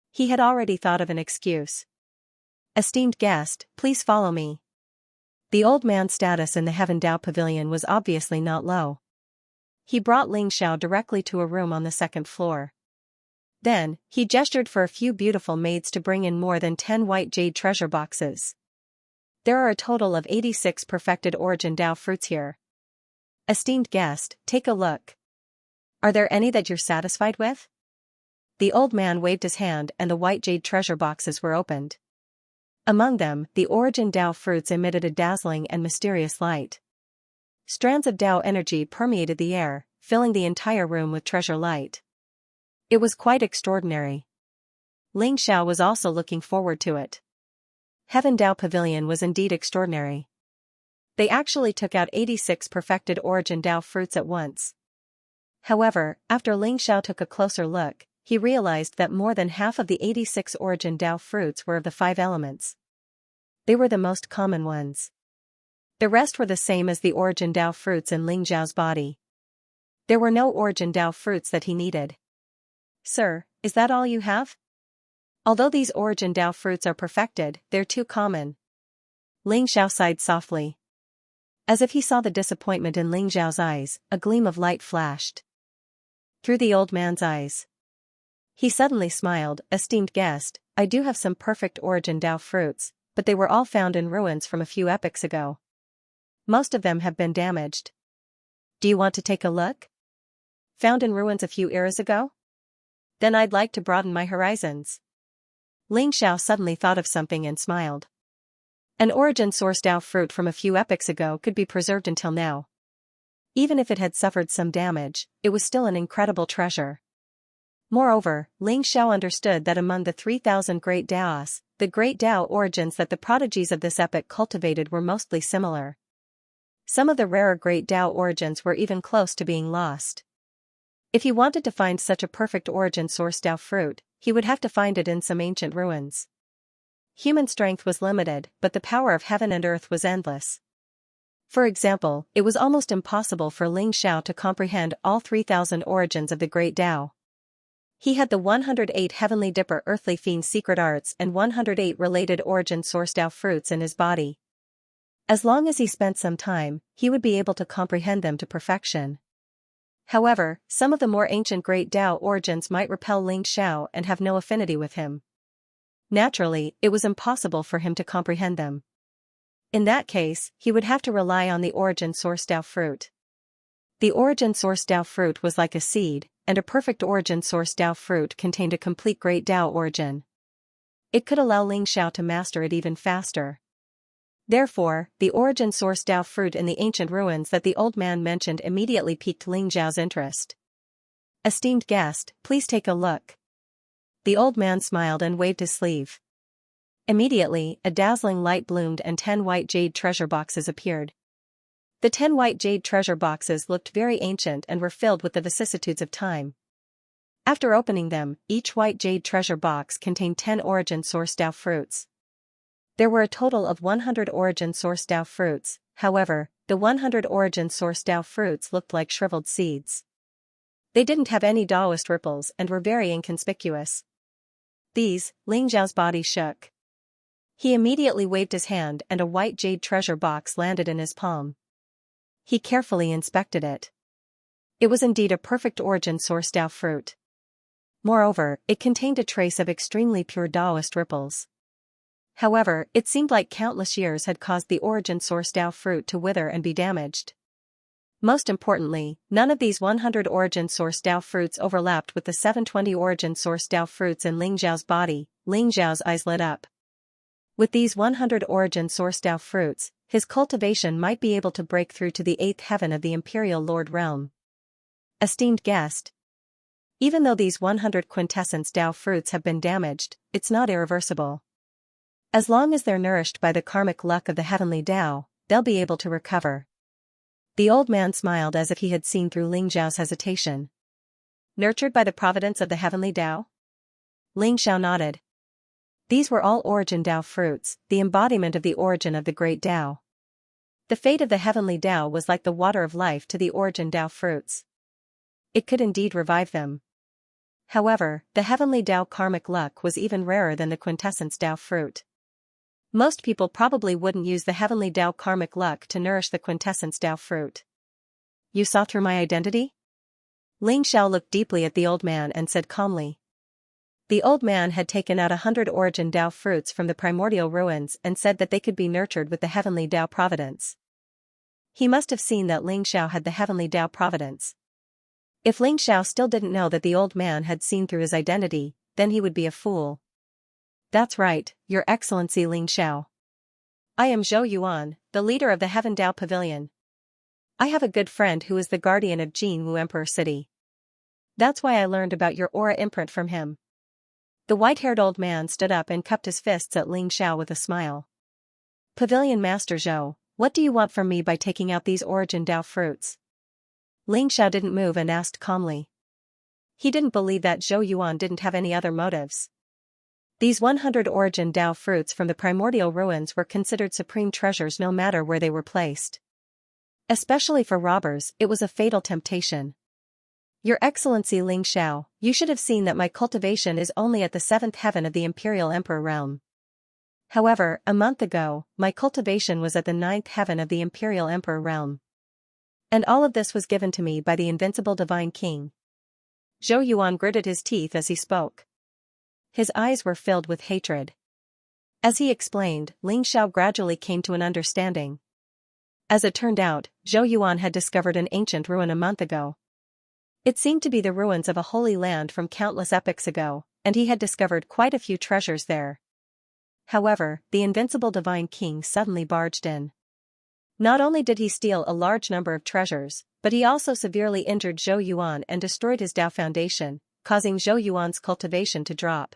He had already thought of an excuse. Esteemed guest, please follow me. The old man's status in the Heaven Dao Pavilion was obviously not low. He brought Ling Xiao directly to a room on the second floor. Then, he gestured for a few beautiful maids to bring in more than 10 white jade treasure boxes. There are a total of 86 perfected Origin Dao fruits here. Esteemed guest, take a look. Are there any that you're satisfied with? The old man waved his hand and the white jade treasure boxes were opened. Among them, the Origin Dao fruits emitted a dazzling and mysterious light. Strands of Dao energy permeated the air, filling the entire room with treasure light. It was quite extraordinary. Ling Xiao was also looking forward to it. Heaven Dao Pavilion was indeed extraordinary. They actually took out 86 perfected Origin Dao fruits at once. However, after Ling Xiao took a closer look, he realized that more than half of the 86 Origin Dao fruits were of the 5 elements. They were the most common ones. The rest were the same as the Origin Dao fruits in Ling Xiao's body. There were no Origin Dao fruits that he needed. Sir, is that all you have? Although these Origin Dao fruits are perfected, they're too common. Ling Xiao sighed softly. As if he saw the disappointment in Ling Xiao's eyes, a gleam of light flashed through the old man's eyes. He suddenly smiled. Esteemed guest, I do have some perfect Origin Dao fruits, but they were all found in ruins from a few epochs ago. Most of them have been damaged. Do you want to take a look? Found in ruins a few eras ago? Then I'd like to broaden my horizons. Ling Xiao suddenly thought of something and smiled. An origin source Dao fruit from a few epochs ago could be preserved until now. Even if it had suffered some damage, it was still an incredible treasure. Moreover, Ling Xiao understood that among the 3,000 great Daos, the great Dao origins that the prodigies of this epoch cultivated were mostly similar. Some of the rarer great Dao origins were even close to being lost. If he wanted to find such a perfect origin source Dao fruit, he would have to find it in some ancient ruins. Human strength was limited, but the power of heaven and earth was endless. For example, it was almost impossible for Ling Xiao to comprehend all 3,000 origins of the great Dao. He had the 108 Heavenly Dipper Earthly Fiend secret arts and 108 related origin source Dao fruits in his body. As long as he spent some time, he would be able to comprehend them to perfection. However, some of the more ancient great Dao origins might repel Ling Xiao and have no affinity with him. Naturally, it was impossible for him to comprehend them. In that case, he would have to rely on the origin source Dao fruit. The origin source Dao fruit was like a seed, and a perfect origin source Dao fruit contained a complete great Dao origin. It could allow Ling Xiao to master it even faster. Therefore, the origin source Dao fruit in the ancient ruins that the old man mentioned immediately piqued Ling Xiao's interest. "Esteemed guest, please take a look." The old man smiled and waved his sleeve. Immediately, a dazzling light bloomed and 10 white jade treasure boxes appeared. The 10 white jade treasure boxes looked very ancient and were filled with the vicissitudes of time. After opening them, each white jade treasure box contained 10 origin source Dao fruits. There were a total of 100 origin source Dao fruits, however, the 100 origin source Dao fruits looked like shriveled seeds. They didn't have any Daoist ripples and were very inconspicuous. Ling Xiao's body shook. He immediately waved his hand and a white jade treasure box landed in his palm. He carefully inspected it. It was indeed a perfect origin source Dao fruit. Moreover, it contained a trace of extremely pure Daoist ripples. However, it seemed like countless years had caused the origin source Dao fruit to wither and be damaged. Most importantly, none of these 100 origin source Dao fruits overlapped with the 720 origin source Dao fruits in Ling Xiao's body. Ling Xiao's eyes lit up. With these 100 origin source Dao fruits, his cultivation might be able to break through to the 8th heaven of the Imperial Lord realm. Esteemed guest. Even though these 100 quintessence Dao fruits have been damaged, it's not irreversible. As long as they're nourished by the karmic luck of the heavenly Dao, they'll be able to recover. The old man smiled as if he had seen through Ling Xiao's hesitation. Nurtured by the providence of the heavenly Dao? Ling Xiao nodded. These were all origin Dao fruits, the embodiment of the origin of the great Dao. The fate of the heavenly Dao was like the water of life to the origin Dao fruits. It could indeed revive them. However, the heavenly Dao karmic luck was even rarer than the quintessence Dao fruit. Most people probably wouldn't use the heavenly Dao karmic luck to nourish the quintessence Dao fruit. You saw through my identity? Ling Xiao looked deeply at the old man and said calmly. The old man had taken out 100 origin Dao fruits from the primordial ruins and said that they could be nurtured with the heavenly Dao providence. He must have seen that Ling Xiao had the heavenly Dao providence. If Ling Xiao still didn't know that the old man had seen through his identity, then he would be a fool. That's right, Your Excellency Ling Xiao. I am Zhou Yuan, the leader of the Heaven Dao Pavilion. I have a good friend who is the guardian of Jinwu Emperor City. That's why I learned about your aura imprint from him. The white-haired old man stood up and cupped his fists at Ling Xiao with a smile. Pavilion Master Zhou, what do you want from me by taking out these origin Dao fruits? Ling Xiao didn't move and asked calmly. He didn't believe that Zhou Yuan didn't have any other motives. These 100 origin Dao fruits from the primordial ruins were considered supreme treasures no matter where they were placed. Especially for robbers, it was a fatal temptation. Your Excellency Ling Xiao, you should have seen that my cultivation is only at the 7th heaven of the Imperial Emperor realm. However, a month ago, my cultivation was at the 9th heaven of the Imperial Emperor realm. And all of this was given to me by the invincible Divine King. Zhou Yuan gritted his teeth as he spoke. His eyes were filled with hatred. As he explained, Ling Xiao gradually came to an understanding. As it turned out, Zhou Yuan had discovered an ancient ruin a month ago. It seemed to be the ruins of a holy land from countless epochs ago, and he had discovered quite a few treasures there. However, the invincible Divine King suddenly barged in. Not only did he steal a large number of treasures, but he also severely injured Zhou Yuan and destroyed his Dao foundation, causing Zhou Yuan's cultivation to drop.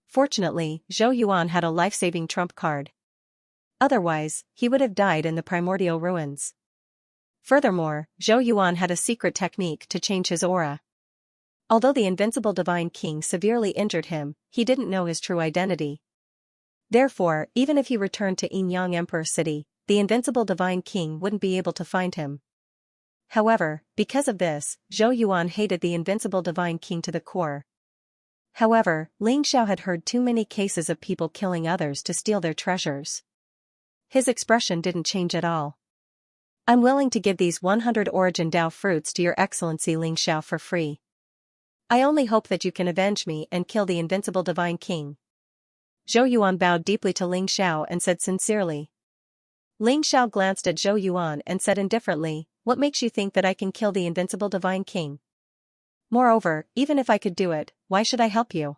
Fortunately, Zhou Yuan had a life-saving trump card. Otherwise, he would have died in the primordial ruins. Furthermore, Zhou Yuan had a secret technique to change his aura. Although the invincible Divine King severely injured him, he didn't know his true identity. Therefore, even if he returned to Yinyang Emperor City, the invincible Divine King wouldn't be able to find him. However, because of this, Zhou Yuan hated the invincible Divine King to the core. However, Ling Xiao had heard too many cases of people killing others to steal their treasures. His expression didn't change at all. "I'm willing to give these 100 origin Dao fruits to your excellency Ling Xiao for free. I only hope that you can avenge me and kill the invincible Divine King." Zhou Yuan bowed deeply to Ling Xiao and said sincerely. Ling Xiao glanced at Zhou Yuan and said indifferently, "What makes you think that I can kill the invincible Divine King? Moreover, even if I could do it, why should I help you?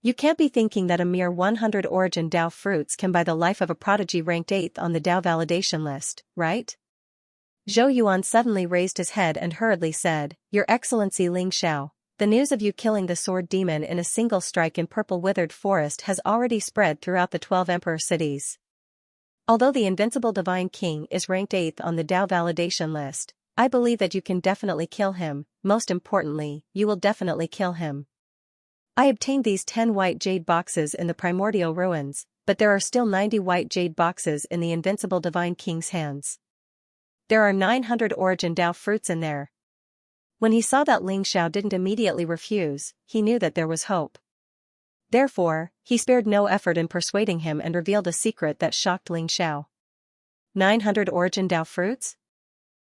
You can't be thinking that a mere 100 origin Dao fruits can buy the life of a prodigy ranked 8th on the Dao validation list, right?" Zhou Yuan suddenly raised his head and hurriedly said, "Your Excellency Ling Xiao, the news of you killing the sword demon in a single strike in Purple Withered Forest has already spread throughout the 12 emperor cities. Although the invincible Divine King is ranked 8th on the Dao validation list, I believe that you can definitely kill him. Most importantly, you will definitely kill him. I obtained these 10 white jade boxes in the primordial ruins, but there are still 90 white jade boxes in the invincible Divine King's hands. There are 900 origin Dao fruits in there." When he saw that Ling Xiao didn't immediately refuse, he knew that there was hope. Therefore, he spared no effort in persuading him and revealed a secret that shocked Ling Xiao. 900 origin Dao fruits?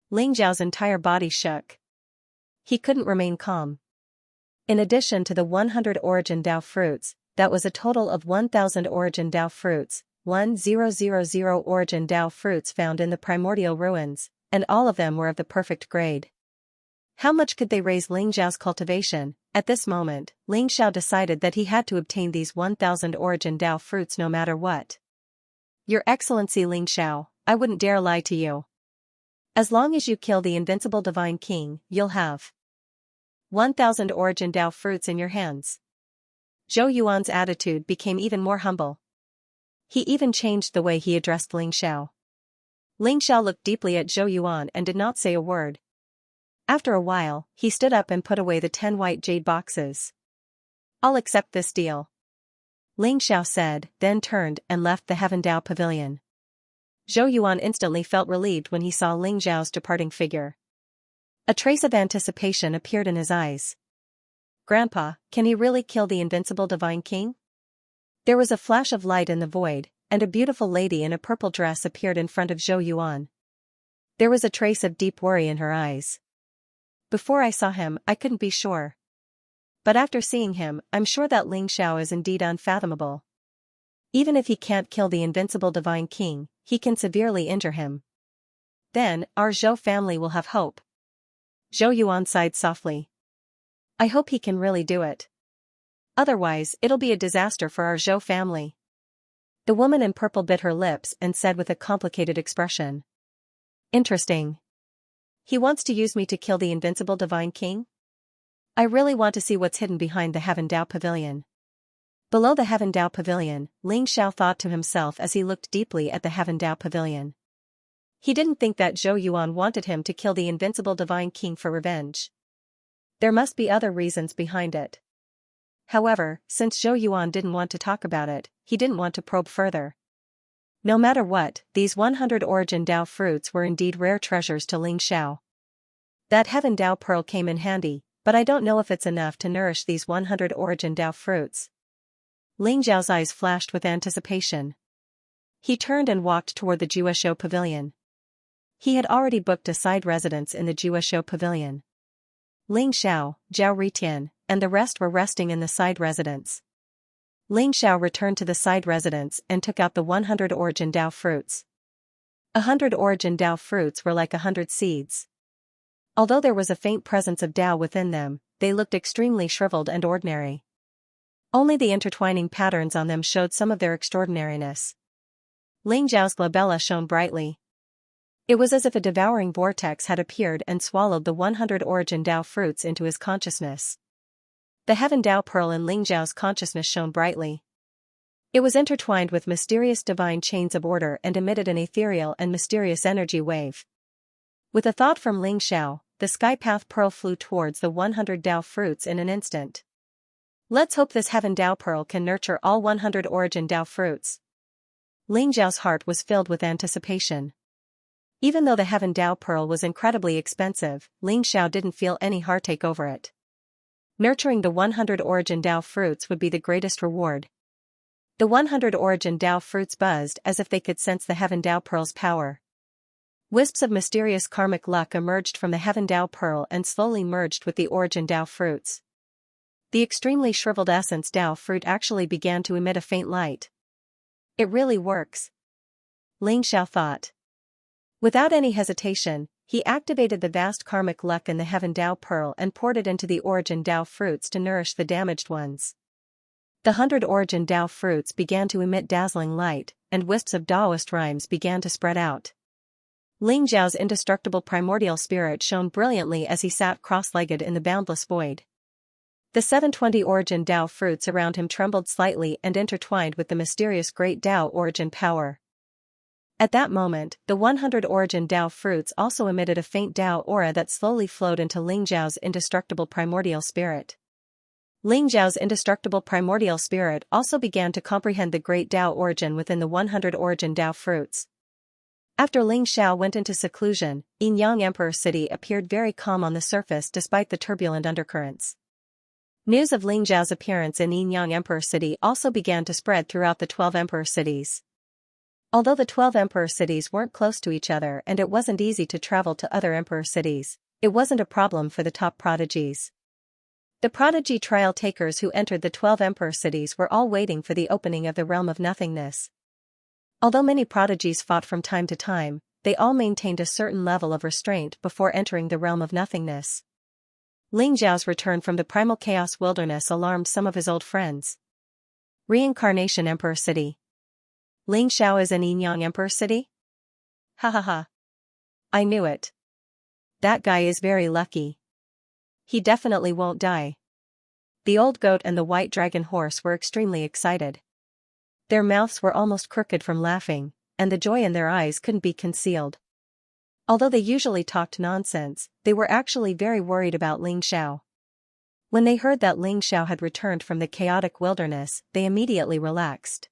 Ling Xiao's entire body shook. He couldn't remain calm. In addition to the 100 origin Dao fruits, that was a total of 1,000 origin Dao fruits, 1000 origin Dao fruits found in the primordial ruins, and all of them were of the perfect grade. How much could they raise Ling Xiao's cultivation? At this moment, Ling Xiao decided that he had to obtain these 1,000 origin Dao fruits no matter what. "Your Excellency Ling Xiao, I wouldn't dare lie to you. As long as you kill the invincible Divine King, you'll have 1,000 origin Dao fruits in your hands." Zhou Yuan's attitude became even more humble. He even changed the way he addressed Ling Xiao. Ling Xiao looked deeply at Zhou Yuan and did not say a word. After a while, he stood up and put away the 10 white jade boxes. "I'll accept this deal," Ling Xiao said, then turned and left the Heaven Dao Pavilion. Zhou Yuan instantly felt relieved when he saw Ling Xiao's departing figure. A trace of anticipation appeared in his eyes. "Grandpa, can he really kill the invincible Divine King?" There was a flash of light in the void, and a beautiful lady in a purple dress appeared in front of Zhou Yuan. There was a trace of deep worry in her eyes. "Before I saw him, I couldn't be sure. But after seeing him, I'm sure that Ling Xiao is indeed unfathomable. Even if he can't kill the invincible Divine King, he can severely injure him. Then, our Zhou family will have hope." Zhou Yuan sighed softly. "I hope he can really do it. Otherwise, it'll be a disaster for our Zhou family." The woman in purple bit her lips and said with a complicated expression. "Interesting. He wants to use me to kill the invincible Divine King? I really want to see what's hidden behind the Heaven Dao Pavilion." Below the Heaven Dao Pavilion, Ling Xiao thought to himself as he looked deeply at the Heaven Dao Pavilion. He didn't think that Zhou Yuan wanted him to kill the invincible Divine King for revenge. There must be other reasons behind it. However, since Zhou Yuan didn't want to talk about it, he didn't want to probe further. No matter what, these 100 origin Dao fruits were indeed rare treasures to Ling Xiao. That Heaven Dao pearl came in handy, but I don't know if it's enough to nourish these 100 origin Dao fruits. Ling Xiao's eyes flashed with anticipation. He turned and walked toward the Juesho Pavilion. He had already booked a side residence in the Juesho Pavilion. Ling Xiao, Zhao Ritian, and the rest were resting in the side residence. Ling Xiao returned to the side residence and took out the 100 origin Dao fruits. 100 origin Dao fruits were like 100 seeds. Although there was a faint presence of Dao within them, they looked extremely shriveled and ordinary. Only the intertwining patterns on them showed some of their extraordinariness. Ling Zhao's glabella shone brightly. It was as if a devouring vortex had appeared and swallowed the 100 origin Dao fruits into his consciousness. The heaven Dao pearl in Ling Zhao's consciousness shone brightly. It was intertwined with mysterious divine chains of order and emitted an ethereal and mysterious energy wave. With a thought from Ling Xiao, the sky path pearl flew towards the 100 Dao fruits in an instant. Let's hope this heaven Dao pearl can nurture all 100 origin Dao fruits. Ling Zhao's heart was filled with anticipation. Even though the heaven Dao pearl was incredibly expensive, Ling Xiao didn't feel any heartache over it. Nurturing the 100 origin Dao fruits would be the greatest reward. The 100 origin Dao fruits buzzed as if they could sense the heaven Dao pearl's power. Wisps of mysterious karmic luck emerged from the heaven Dao pearl and slowly merged with the origin Dao fruits. The extremely shriveled essence Dao fruit actually began to emit a faint light. It really works, Ling Xiao thought. Without any hesitation, he activated the vast karmic luck in the heaven Dao pearl and poured it into the origin Dao fruits to nourish the damaged ones. The 100 origin Dao fruits began to emit dazzling light, and wisps of Daoist rhymes began to spread out. Ling Zhao's indestructible primordial spirit shone brilliantly as he sat cross-legged in the boundless void. The 720 origin Dao fruits around him trembled slightly and intertwined with the mysterious great Dao origin power. At that moment, the 100 origin Dao fruits also emitted a faint Dao aura that slowly flowed into Ling Zhao's indestructible primordial spirit. Ling Zhao's indestructible primordial spirit also began to comprehend the great Dao origin within the 100 origin Dao fruits. After Ling Xiao went into seclusion, Yin-Yang Emperor City appeared very calm on the surface despite the turbulent undercurrents. News of Ling Zhao's appearance in Yin-Yang Emperor City also began to spread throughout the 12 Emperor cities. Although the 12 Emperor cities weren't close to each other and it wasn't easy to travel to other Emperor cities, it wasn't a problem for the top prodigies. The prodigy trial takers who entered the 12 Emperor cities were all waiting for the opening of the realm of nothingness. Although many prodigies fought from time to time, they all maintained a certain level of restraint before entering the realm of nothingness. Ling Zhao's return from the primal chaos wilderness alarmed some of his old friends. Reincarnation Emperor City. Ling Xiao is in Yin-Yang Emperor City? Ha ha ha. I knew it. That guy is very lucky. He definitely won't die. The old goat and the white dragon horse were extremely excited. Their mouths were almost crooked from laughing, and the joy in their eyes couldn't be concealed. Although they usually talked nonsense, they were actually very worried about Ling Xiao. When they heard that Ling Xiao had returned from the chaotic wilderness, they immediately relaxed.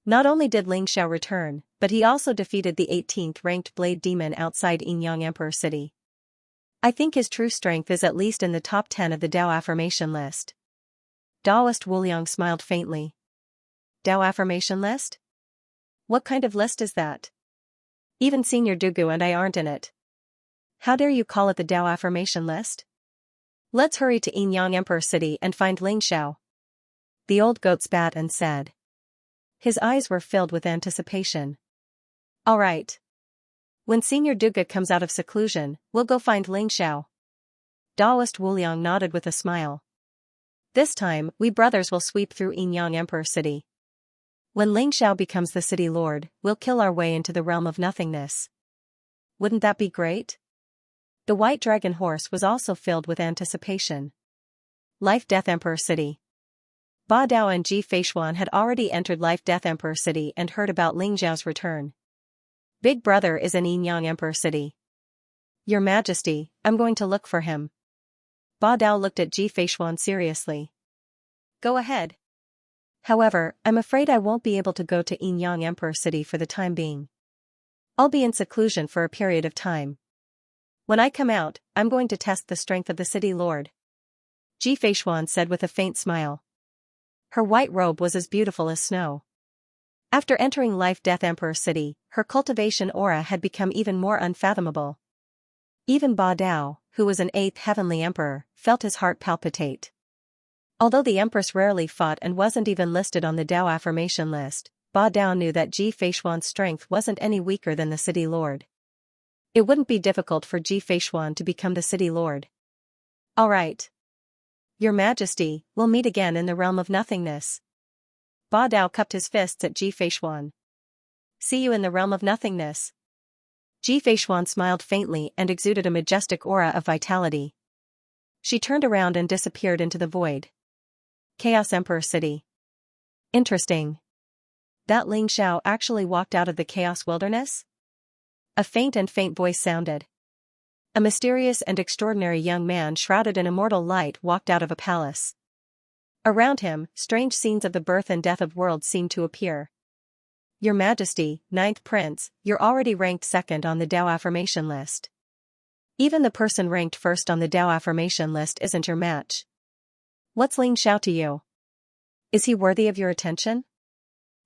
Not only did Ling Xiao return, but he also defeated the 18th ranked Blade Demon outside Yin-Yang Emperor City. I think his true strength is at least in the top 10 of the Dao affirmation list. Daoist Wuliang smiled faintly. Dao affirmation list? What kind of list is that? Even Senior Dugu and I aren't in it. How dare you call it the Dao affirmation list? Let's hurry to Yin-Yang Emperor City and find Ling Xiao. The old goat spat and said. His eyes were filled with anticipation. All right. When Senior Duga comes out of seclusion, we'll go find Ling Xiao. Daoist Wuliang nodded with a smile. This time, we brothers will sweep through Yin-Yang Emperor City. When Ling Xiao becomes the city lord, we'll kill our way into the realm of nothingness. Wouldn't that be great? The white dragon horse was also filled with anticipation. Life-Death Emperor City. Ba Dao and Ji Feishuan had already entered Life-Death Emperor City and heard about Ling Zhao's return. Big brother is in Yin-Yang Emperor City. Your Majesty, I'm going to look for him. Ba Dao looked at Ji Feishuan seriously. Go ahead. However, I'm afraid I won't be able to go to Yin-Yang Emperor City for the time being. I'll be in seclusion for a period of time. When I come out, I'm going to test the strength of the city lord. Ji Feishuan said with a faint smile. Her white robe was as beautiful as snow. After entering Life-Death Emperor City, her cultivation aura had become even more unfathomable. Even Ba Dao, who was an 8th heavenly emperor, felt his heart palpitate. Although the empress rarely fought and wasn't even listed on the Dao affirmation list, Ba Dao knew that Ji Feishuan's strength wasn't any weaker than the city lord. It wouldn't be difficult for Ji Feishuan to become the city lord. All right. Your Majesty, we'll meet again in the realm of nothingness. Ba Dao cupped his fists at Ji Feishuan. See you in the realm of nothingness. Ji Feishuan smiled faintly and exuded a majestic aura of vitality. She turned around and disappeared into the void. Chaos Emperor City. Interesting. That Ling Xiao actually walked out of the Chaos Wilderness? A faint voice sounded. A mysterious and extraordinary young man shrouded in immortal light walked out of a palace. Around him, strange scenes of the birth and death of worlds seemed to appear. Your Majesty, Ninth Prince, you're already ranked second on the Dao affirmation list. Even the person ranked first on the Dao affirmation list isn't your match. What's Ling Xiao to you? Is he worthy of your attention?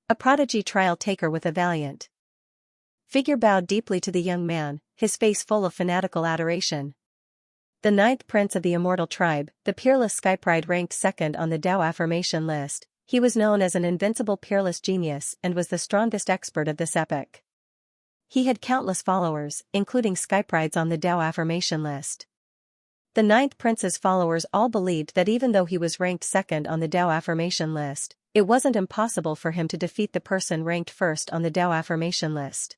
A prodigy trial taker with a valiant figure bowed deeply to the young man, his face full of fanatical adoration. The ninth prince of the immortal tribe, the peerless Skypride ranked second on the Dao affirmation list. He was known as an invincible peerless genius and was the strongest expert of this epoch. He had countless followers, including Skyprides on the Dao affirmation list. The ninth prince's followers all believed that even though he was ranked second on the Dao affirmation list, it wasn't impossible for him to defeat the person ranked first on the Dao affirmation list.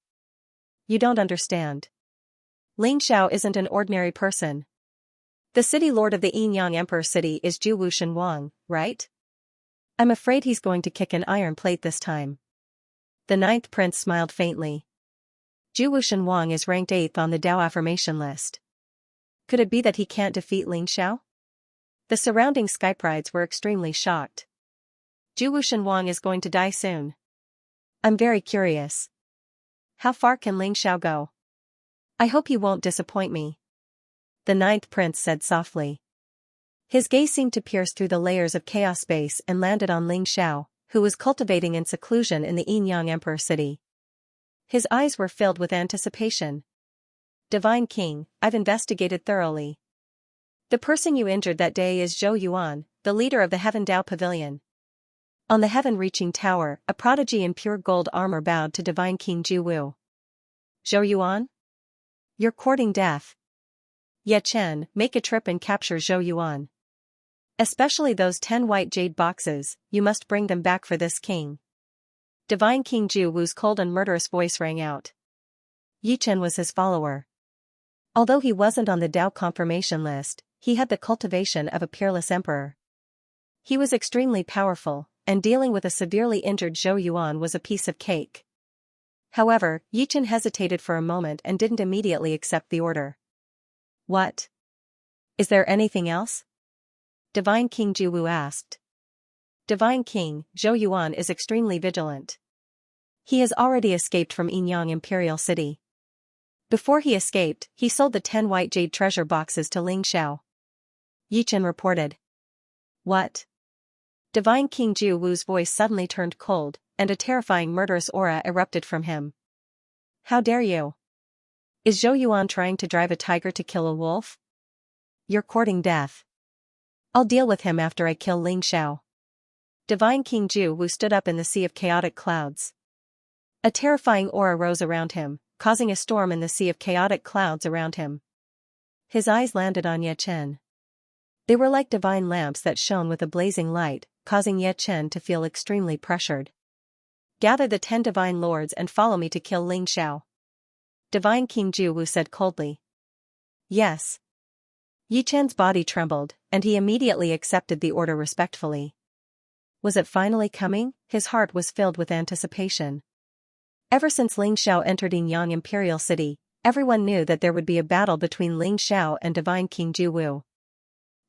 You don't understand. Ling Xiao isn't an ordinary person. The city lord of the Yin-Yang Emperor City is Zhu Wushan Wang, right? I'm afraid he's going to kick an iron plate this time. The ninth prince smiled faintly. Zhu Wushan Wang is ranked 8th on the Dao affirmation list. Could it be that he can't defeat Ling Xiao? The surrounding Skyprides were extremely shocked. Zhu Wushan Wang is going to die soon. I'm very curious. How far can Ling Xiao go? I hope he won't disappoint me. The ninth prince said softly. His gaze seemed to pierce through the layers of chaos space and landed on Ling Xiao, who was cultivating in seclusion in the Yin-Yang Emperor City. His eyes were filled with anticipation. Divine King, I've investigated thoroughly. The person you injured that day is Zhou Yuan, the leader of the Heaven Dao Pavilion. On the heaven-reaching tower, a prodigy in pure gold armor bowed to Divine King Zhu Wu. Zhou Yuan? You're courting death. Ye Chen, make a trip and capture Zhou Yuan. Especially those 10 white jade boxes, you must bring them back for this king. Divine King Zhu Wu's cold and murderous voice rang out. Yi Chen was his follower. Although he wasn't on the Dao confirmation list, he had the cultivation of a peerless emperor. He was extremely powerful, and dealing with a severely injured Zhou Yuan was a piece of cake. However, Yi Chen hesitated for a moment and didn't immediately accept the order. What? Is there anything else? Divine King Zhu Wu asked. Divine King, Zhou Yuan is extremely vigilant. He has already escaped from Yin-Yang Imperial City. Before he escaped, he sold the 10 white jade treasure boxes to Ling Xiao. Yi Chen reported. What? Divine King Zhu Wu's voice suddenly turned cold, and a terrifying murderous aura erupted from him. How dare you? Is Zhou Yuan trying to drive a tiger to kill a wolf? You're courting death. I'll deal with him after I kill Ling Xiao. Divine King Zhu Wu stood up in the sea of chaotic clouds. A terrifying aura rose around him, causing a storm in the sea of chaotic clouds around him. His eyes landed on Ye Chen. They were like divine lamps that shone with a blazing light, causing Ye Chen to feel extremely pressured. Gather the 10 divine lords and follow me to kill Ling Xiao. Divine King Zhu Wu said coldly. Yes. Yi Chen's body trembled, and he immediately accepted the order respectfully. Was it finally coming? His heart was filled with anticipation. Ever since Ling Xiao entered Yin-Yang Imperial City, everyone knew that there would be a battle between Ling Xiao and Divine King Zhu Wu.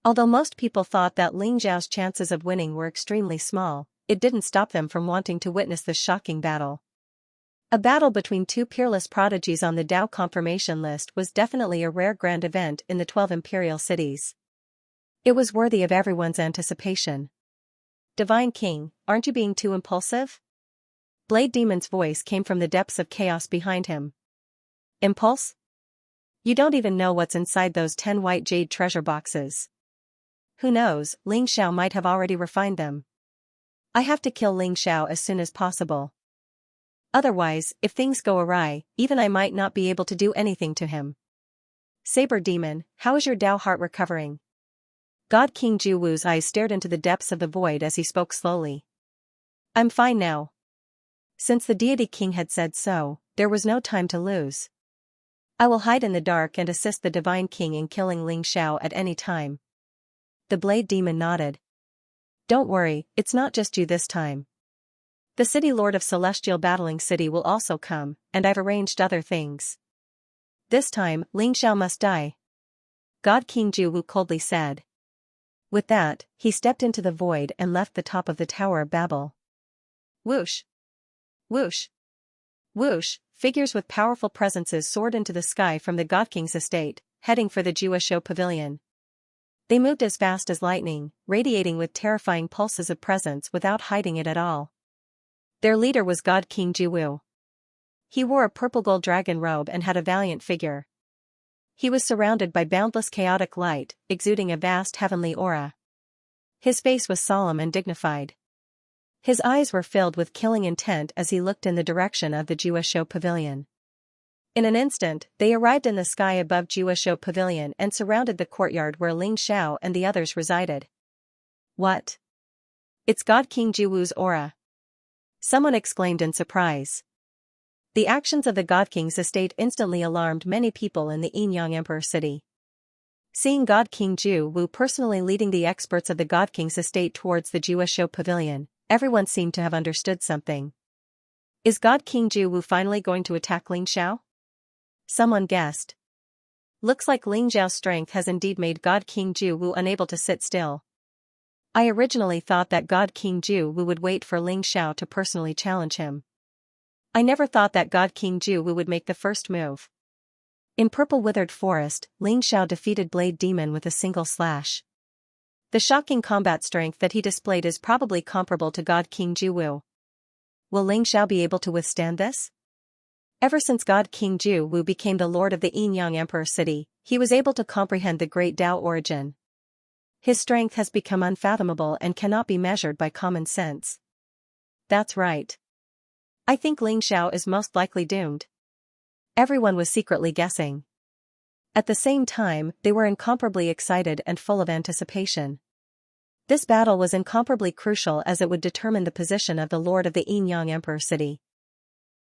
Although most people thought that Ling Xiao's chances of winning were extremely small, it didn't stop them from wanting to witness this shocking battle. A battle between two peerless prodigies on the Dao confirmation list was definitely a rare grand event in the 12 imperial cities. It was worthy of everyone's anticipation. Divine King, aren't you being too impulsive? Blade Demon's voice came from the depths of chaos behind him. Impulse? You don't even know what's inside those 10 white jade treasure boxes. Who knows, Ling Xiao might have already refined them. I have to kill Ling Xiao as soon as possible. Otherwise, if things go awry, even I might not be able to do anything to him. Saber Demon, how is your Dao heart recovering? God King Jiwu's eyes stared into the depths of the void as he spoke slowly. I'm fine now. Since the deity king had said so, there was no time to lose. I will hide in the dark and assist the divine king in killing Ling Xiao at any time. The blade demon nodded. Don't worry, it's not just you this time. The city lord of Celestial Battling City will also come, and I've arranged other things. This time, Ling Xiao must die. God King Jiwu coldly said. With that, he stepped into the void and left the top of the Tower of Babel. Whoosh! Whoosh! Whoosh! Figures with powerful presences soared into the sky from the God King's estate, heading for the Jiwusho Pavilion. They moved as fast as lightning, radiating with terrifying pulses of presence without hiding it at all. Their leader was God King Jiwu. He wore a purple gold dragon robe and had a valiant figure. He was surrounded by boundless chaotic light, exuding a vast heavenly aura. His face was solemn and dignified. His eyes were filled with killing intent as he looked in the direction of the Jiwusho Pavilion. In an instant, they arrived in the sky above Jiwusho Pavilion and surrounded the courtyard where Ling Xiao and the others resided. What? It's God King Jiwu's aura. Someone exclaimed in surprise. The actions of the God King's estate instantly alarmed many people in the Yinyang Emperor city. Seeing God King Jiwu personally leading the experts of the God King's estate towards the Jiwusho Pavilion, everyone seemed to have understood something. Is God King Jiwu finally going to attack Ling Xiao? Someone guessed. Looks like Ling Xiao's strength has indeed made God King Jiwu unable to sit still. I originally thought that God King Jiwu would wait for Ling Xiao to personally challenge him. I never thought that God King Jiwu would make the first move. In Purple Withered Forest, Ling Xiao defeated Blade Demon with a single slash. The shocking combat strength that he displayed is probably comparable to God King Jiwu. Will Ling Xiao be able to withstand this? Ever since God King Jiwu became the lord of the Yinyang Emperor city, he was able to comprehend the great Tao origin. His strength has become unfathomable and cannot be measured by common sense. That's right. I think Ling Xiao is most likely doomed. Everyone was secretly guessing. At the same time, they were incomparably excited and full of anticipation. This battle was incomparably crucial as it would determine the position of the lord of the Yinyang Emperor city.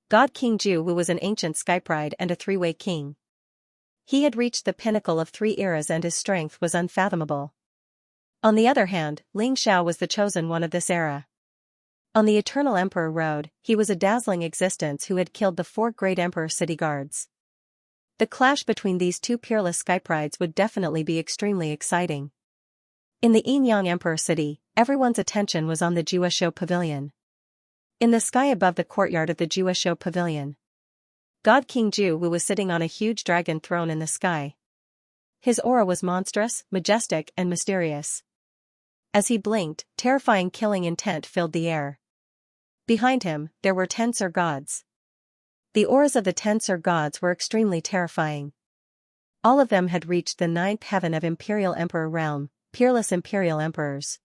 God King Jiwu was an ancient skypride and a three-way king. He had reached the pinnacle of 3 eras and his strength was unfathomable. On the other hand, Ling Xiao was the chosen one of this era. On the Eternal Emperor Road, he was a dazzling existence who had killed the 4 great Emperor city guards. The clash between these 2 peerless skyprides would definitely be extremely exciting. In the Yinyang Emperor city, everyone's attention was on the Jiwusho Pavilion. In the sky above the courtyard of the Jiwusho Pavilion, God King Jiwu was sitting on a huge dragon throne in the sky. His aura was monstrous, majestic, and mysterious. As he blinked, terrifying killing intent filled the air. Behind him, there were 10 Ser gods. The auras of the 10 Ser gods were extremely terrifying. All of them had reached the 9th heaven of Imperial Emperor realm, peerless Imperial Emperors.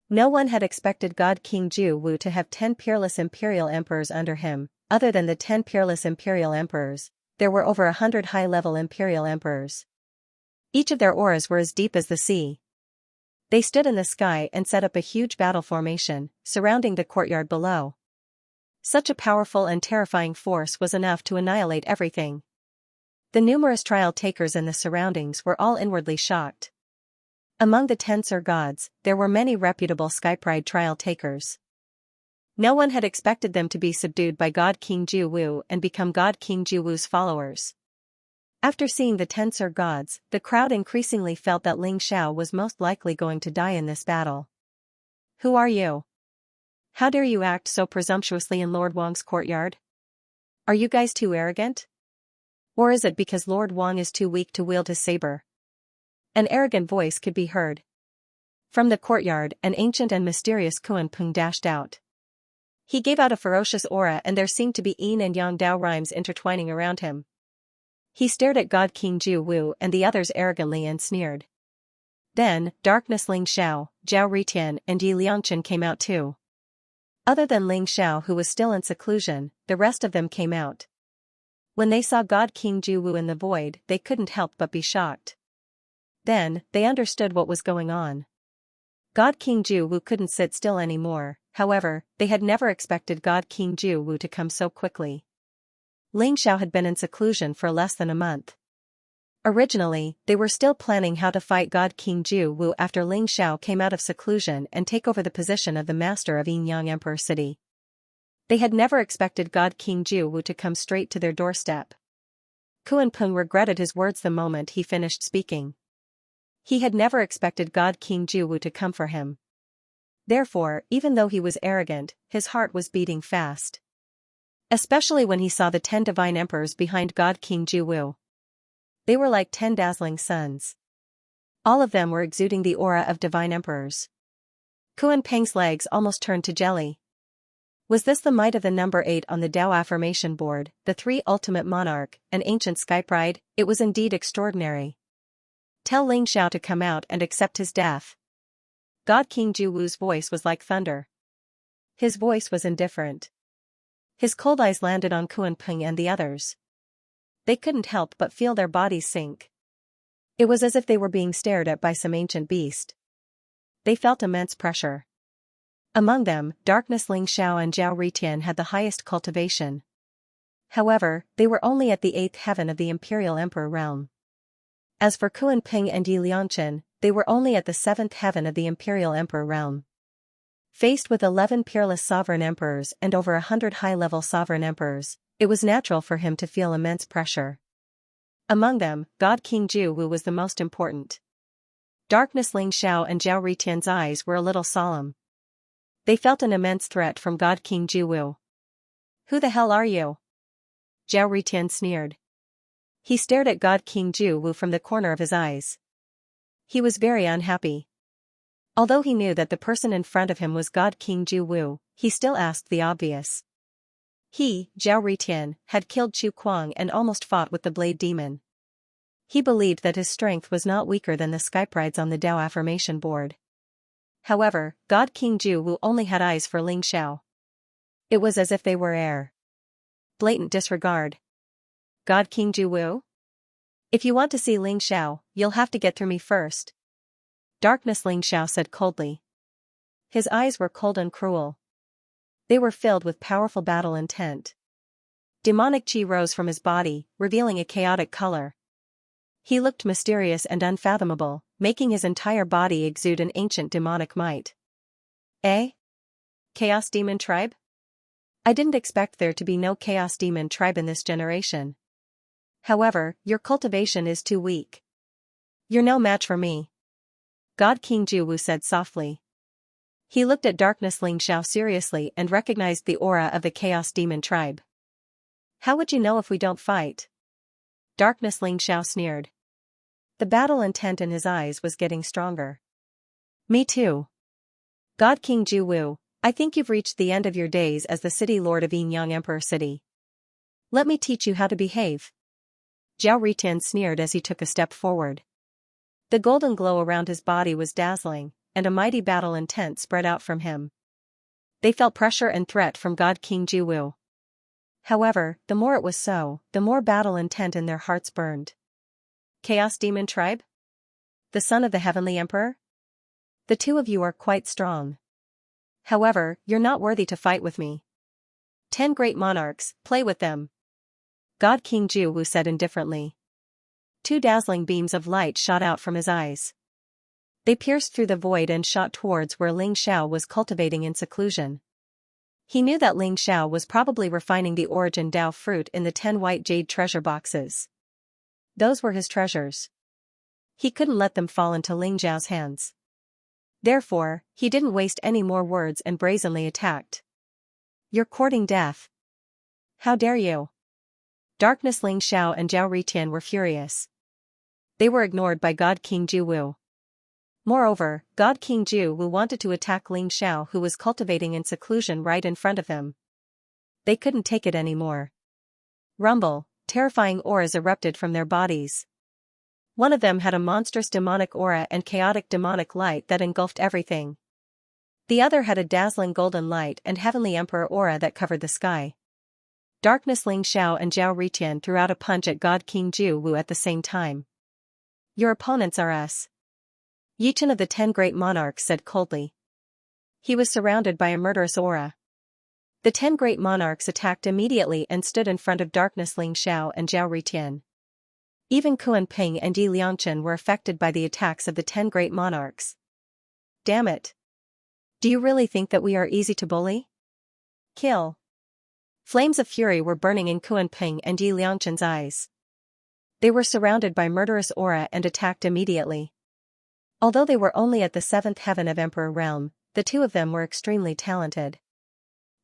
No one had expected God King Jiwu to have 10 peerless Imperial Emperors under him. Other than the 10 peerless Imperial Emperors, there were over 100 high-level Imperial Emperors. Each of their auras were as deep as the sea. They stood in the sky and set up a huge battle formation, surrounding the courtyard below. Such a powerful and terrifying force was enough to annihilate everything. The numerous trial takers in the surroundings were all inwardly shocked. Among the 10 Ser gods, there were many reputable Skypride trial takers. No one had expected them to be subdued by God King Jiwu and become God King Jiwu's followers. After seeing the 10 Ser gods, the crowd increasingly felt that Ling Xiao was most likely going to die in this battle. Who are you? How dare you act so presumptuously in Lord Wang's courtyard? Are you guys too arrogant? Or is it because Lord Wang is too weak to wield his saber? An arrogant voice could be heard. From the courtyard, an ancient and mysterious Kunpeng dashed out. He gave out a ferocious aura and there seemed to be yin and yang Dao rhymes intertwining around him. He stared at God King Jiwu and the others arrogantly and sneered. Then, Darkness Ling Xiao, Zhao Ritian and Yi Liangchen came out too. Other than Ling Xiao who was still in seclusion, the rest of them came out. When they saw God King Jiwu in the void, they couldn't help but be shocked. Then, they understood what was going on. God King Ju Wu couldn't sit still anymore. However, they had never expected God King Ju Wu to come so quickly. Ling Xiao had been in seclusion for less than a month. Originally, they were still planning how to fight God King Ju Wu after Ling Xiao came out of seclusion and take over the position of the master of Yinyang Emperor City. They had never expected God King Ju Wu to come straight to their doorstep. Kuan-peng regretted his words the moment he finished speaking. He had never expected God King Ju Wu to come for him. Therefore, even though he was arrogant, his heart was beating fast. Especially when he saw the 10 divine emperors behind God King Ju Wu. They were like 10 dazzling suns. All of them were exuding the aura of divine emperors. Kuan-peng's legs almost turned to jelly. Was this the might of the number 8 on the Tao affirmation board, the 3 ultimate monarch, an ancient sky pride? It was indeed extraordinary. Tell Ling Xiao to come out and accept his death. God King Ju Wu's voice was like thunder. His voice was indifferent. His cold eyes landed on Kuan-peng and the others. They couldn't help but feel their bodies sink. It was as if they were being stared at by some ancient beast. They felt immense pressure. Among them, Darkness Ling Xiao and Zhao Ritian had the highest cultivation. However, they were only at the 8th heaven of the Imperial Emperor realm. As for Kuan-peng and Yi Liangchen, they were only at the 7th heaven of the Imperial Emperor realm. Faced with 11 peerless sovereign emperors and over 100 high-level sovereign emperors, it was natural for him to feel immense pressure. Among them, God King Ju Wu was the most important. Darkness Ling Xiao and Zhao Ritian's eyes were a little solemn. They felt an immense threat from God King Ju Wu. Who the hell are you? Zhao Ritian sneered. He stared at God King Ju Wu from the corner of his eyes. He was very unhappy. Although he knew that the person in front of him was God King Ju Wu, he still asked the obvious. He, Zhao Ritian, had killed Chu Kuang and almost fought with the Blade Demon. He believed that his strength was not weaker than the skyprides on the Tao affirmation board. However, God King Ju Wu only had eyes for Ling Xiao. It was as if they were air. Blatant disregard. God King Ju Wu? If you want to see Ling Xiao, you'll have to get through me first. Darkness Ling Xiao said coldly. His eyes were cold and cruel. They were filled with powerful battle intent. Demonic chi rose from his body, revealing a chaotic color. He looked mysterious and unfathomable, making his entire body exude an ancient demonic might. Eh? Chaos Demon Tribe? I didn't expect there to be no Chaos Demon Tribe in this generation. However, your cultivation is too weak. You're no match for me. God King Ju Wu said softly. He looked at Darkness Ling Xiao seriously and recognized the aura of the Chaos Demon Tribe. How would you know if we don't fight? Darkness Ling Xiao sneered. The battle intent in his eyes was getting stronger. Me too. God King Ju Wu, I think you've reached the end of your days as the city lord of Yinyang Emperor City. Let me teach you how to behave. Zhao Ritian sneered as he took a step forward. The golden glow around his body was dazzling, and a mighty battle intent spread out from him. They felt pressure and threat from God King Ju Wu. However, the more it was so, the more battle intent in their hearts burned. Chaos Demon Tribe? The son of the Heavenly Emperor? The two of you are quite strong. However, you're not worthy to fight with me. 10 great monarchs, play with them. God King Ju Wu said indifferently. 2 dazzling beams of light shot out from his eyes. They pierced through the void and shot towards where Ling Xiao was cultivating in seclusion. He knew that Ling Xiao was probably refining the origin Tao fruit in the 10 white jade treasure boxes. Those were his treasures. He couldn't let them fall into Ling Xiao's hands. Therefore, he didn't waste any more words and brazenly attacked. You're courting death. How dare you? Darkness Ling Xiao and Zhao Ritian were furious. They were ignored by God King Ju Wu. Moreover, God King Ju Wu wanted to attack Ling Xiao, who was cultivating in seclusion right in front of him. They couldn't take it anymore. Rumble, terrifying auras erupted from their bodies. One of them had a monstrous demonic aura and chaotic demonic light that engulfed everything. The other had a dazzling golden light and heavenly emperor aura that covered the sky. Darkness Ling Xiao and Zhao Ritian threw out a punch at God King Ju Wu at the same time. Your opponents are us. Yichen of the 10 Great Monarchs said coldly. He was surrounded by a murderous aura. The 10 Great Monarchs attacked immediately and stood in front of Darkness Ling Xiao and Zhao Ritian. Even Kuan Ping and Yi Liangchen were affected by the attacks of the 10 Great Monarchs. Damn it. Do you really think that we are easy to bully? Kill. Flames of fury were burning in Kuan Ping and Yi Liangchen's eyes. They were surrounded by murderous aura and attacked immediately. Although they were only at the 7th heaven of Emperor Realm, the two of them were extremely talented.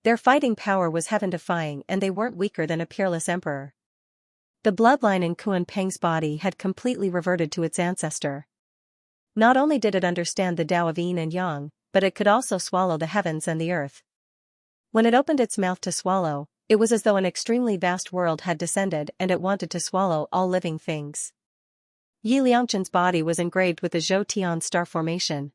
Their fighting power was heaven-defying and they weren't weaker than a peerless emperor. The bloodline in Kuan Peng's body had completely reverted to its ancestor. Not only did it understand the Tao of Yin and Yang, but it could also swallow the heavens and the earth. When it opened its mouth to swallow, it was as though an extremely vast world had descended and it wanted to swallow all living things. Yi Liangchen's body was engraved with the Zhou Tian star formation.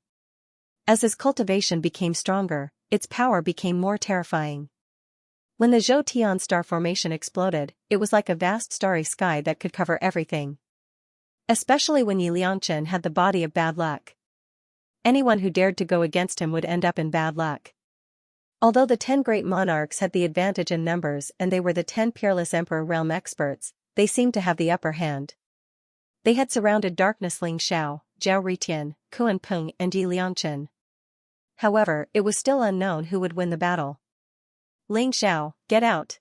As his cultivation became stronger, its power became more terrifying. When the Zhou Tian star formation exploded, it was like a vast starry sky that could cover everything. Especially when Yi Liangchen had the body of bad luck. Anyone who dared to go against him would end up in bad luck. Although the 10 Great Monarchs had the advantage in numbers and they were the 10 peerless Emperor Realm experts, they seemed to have the upper hand. They had surrounded Darkness Ling Xiao, Zhao Ritian, Kuan Peng and Yi Liangchen. However, it was still unknown who would win the battle. Ling Xiao, get out.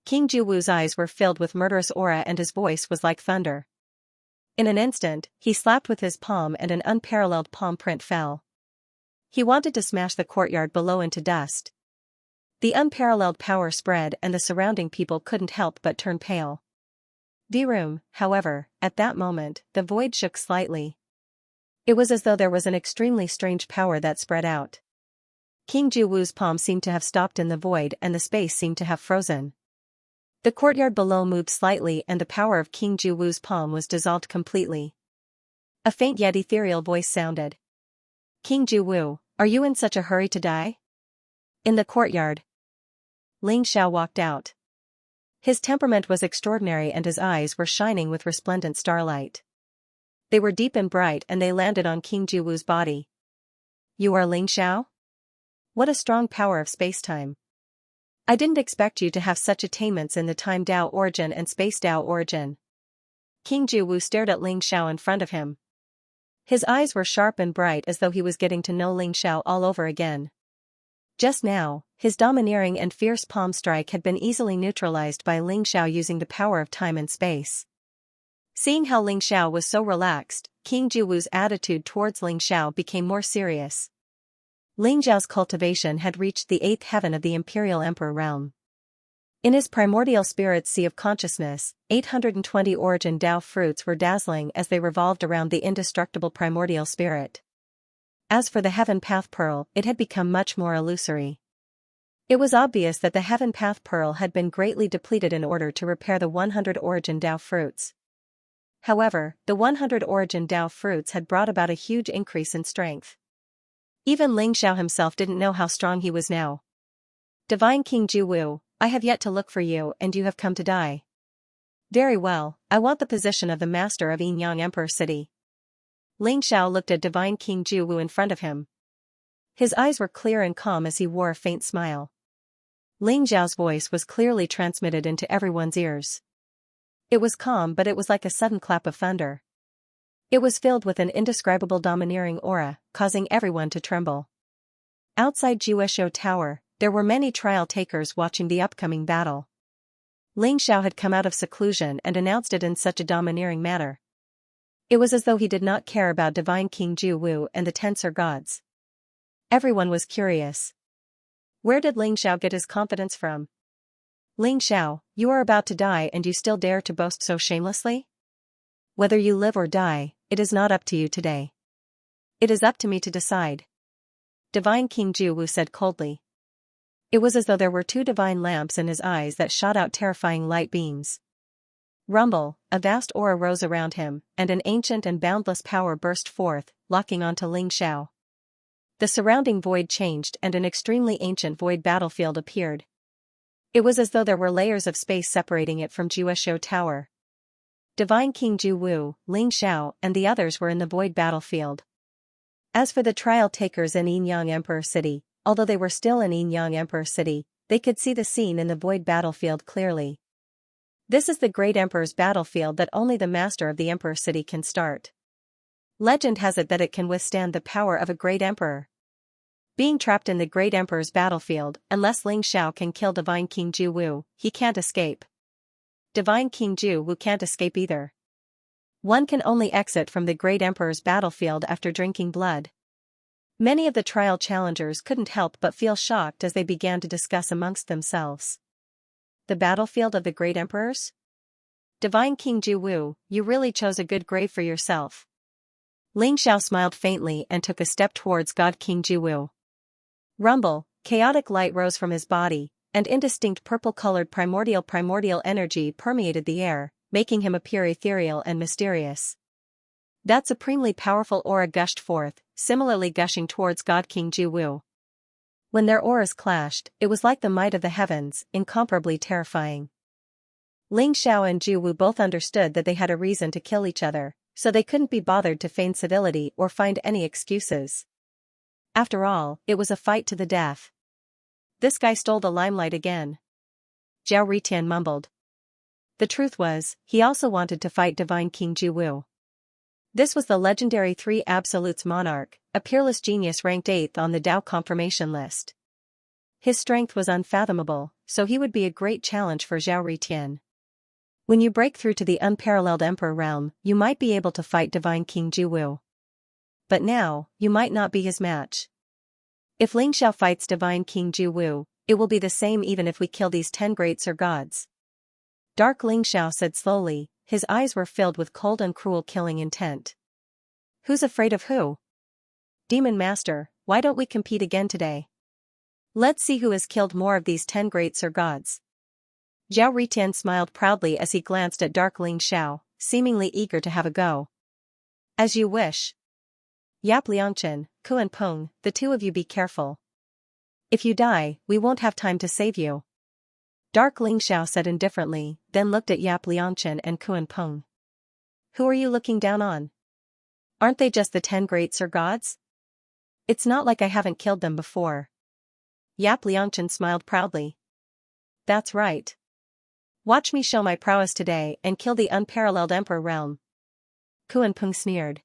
King Juwu's eyes were filled with murderous aura and his voice was like thunder. In an instant, he slapped with his palm and an unparalleled palm print fell. He wanted to smash the courtyard below into dust. The unparalleled power spread and the surrounding people couldn't help but turn pale. Virum, however, at that moment, the void shook slightly. It was as though there was an extremely strange power that spread out. King Juwu's palm seemed to have stopped in the void and the space seemed to have frozen. The courtyard below moved slightly and the power of King Juwu's palm was dissolved completely. A faint yet ethereal voice sounded. King Juwu, are you in such a hurry to die? In the courtyard. Ling Xiao walked out. His temperament was extraordinary and his eyes were shining with resplendent starlight. They were deep and bright and they landed on King Juwu's body. You are Ling Xiao? What a strong power of space-time. I didn't expect you to have such attainments in the time Tao origin and space Tao origin. King Juwu stared at Ling Xiao in front of him. His eyes were sharp and bright as though he was getting to know Ling Xiao all over again. Just now, his domineering and fierce palm strike had been easily neutralized by Ling Xiao using the power of time and space. Seeing how Ling Xiao was so relaxed, King Juwu's attitude towards Ling Xiao became more serious. Ling Xiao's cultivation had reached the 8th heaven of the Imperial Emperor Realm. In his primordial spirit's sea of consciousness, 820 origin Tao fruits were dazzling as they revolved around the indestructible primordial spirit. As for the Heaven Path Pearl, it had become much more illusory. It was obvious that the Heaven Path Pearl had been greatly depleted in order to repair the 100 origin Tao fruits. However, the 100 origin Tao fruits had brought about a huge increase in strength. Even Ling Xiao himself didn't know how strong he was now. Divine King Juwu, I have yet to look for you and you have come to die. Very well, I want the position of the master of Yin Yang Emperor City. Ling Xiao looked at Divine King Juwu in front of him. His eyes were clear and calm as he wore a faint smile. Ling Xiao's voice was clearly transmitted into everyone's ears. It was calm but it was like a sudden clap of thunder. It was filled with an indescribable domineering aura, causing everyone to tremble. Outside Jiueshou Tower, there were many trial takers watching the upcoming battle. Ling Xiao had come out of seclusion and announced it in such a domineering manner. It was as though he did not care about Divine King Juwu and the Tensor gods. Everyone was curious. Where did Ling Xiao get his confidence from? Ling Xiao, you are about to die and you still dare to boast so shamelessly? Whether you live or die, it is not up to you today. It is up to me to decide. Divine King Juwu said coldly. It was as though there were two divine lamps in his eyes that shot out terrifying light beams. Rumble, a vast aura rose around him, and an ancient and boundless power burst forth, locking onto Ling Xiao. The surrounding void changed and an extremely ancient void battlefield appeared. It was as though there were layers of space separating it from Jiueshou Tower. Divine King Ju Wu, Ling Xiao, and the others were in the void battlefield. As for the trial takers in Yinyang Emperor City, although they were still in Yinyang Emperor City, they could see the scene in the void battlefield clearly. This is the Great Emperor's battlefield that only the master of the Emperor City can start. Legend has it that it can withstand the power of a Great Emperor. Being trapped in the Great Emperor's battlefield, unless Ling Xiao can kill Divine King Ju Wu, he can't escape. Divine King Ju Wu can't escape either. One can only exit from the Great Emperor's battlefield after drinking blood. Many of the trial challengers couldn't help but feel shocked as they began to discuss amongst themselves. The battlefield of the Great Emperors? Divine King Ju Wu, you really chose a good grave for yourself. Ling Xiao smiled faintly and took a step towards God King Ju Wu. Rumble, chaotic light rose from his body, and indistinct purple-colored primordial energy permeated the air, making him appear ethereal and mysterious. That supremely powerful aura gushed forth, similarly gushing towards God King Ju Wu. When their auras clashed, it was like the might of the heavens, incomparably terrifying. Ling Xiao and Ju Wu both understood that they had a reason to kill each other, so they couldn't be bothered to feign civility or find any excuses. After all, it was a fight to the death. This guy stole the limelight again. Zhao Ritian mumbled. The truth was, he also wanted to fight Divine King Ju Wu. This was the legendary Three Absolutes monarch, a peerless genius ranked 8th on the Dao confirmation list. His strength was unfathomable, so he would be a great challenge for Zhao Ritian. When you break through to the unparalleled Emperor realm, you might be able to fight Divine King Ju Wu. But now, you might not be his match. If Ling Xiao fights Divine King Ju Wu, it will be the same even if we kill these 10 greats or gods. Dark Ling Xiao said slowly, his eyes were filled with cold and cruel killing intent. Who's afraid of who? Demon Master, why don't we compete again today? Let's see who has killed more of these 10 greats or gods. Zhao Ritian smiled proudly as he glanced at Dark Ling Xiao, seemingly eager to have a go. As you wish. Yap Liangchen, Kuan Peng, the two of you be careful. If you die, we won't have time to save you. Dark Ling Xiao said indifferently, then looked at Yap Liangchen and Kuan Peng. Who are you looking down on? Aren't they just the 10 greats or gods? It's not like I haven't killed them before. Yap Liangchen smiled proudly. That's right. Watch me show my prowess today and kill the unparalleled Emperor realm. Kuan Peng sneered.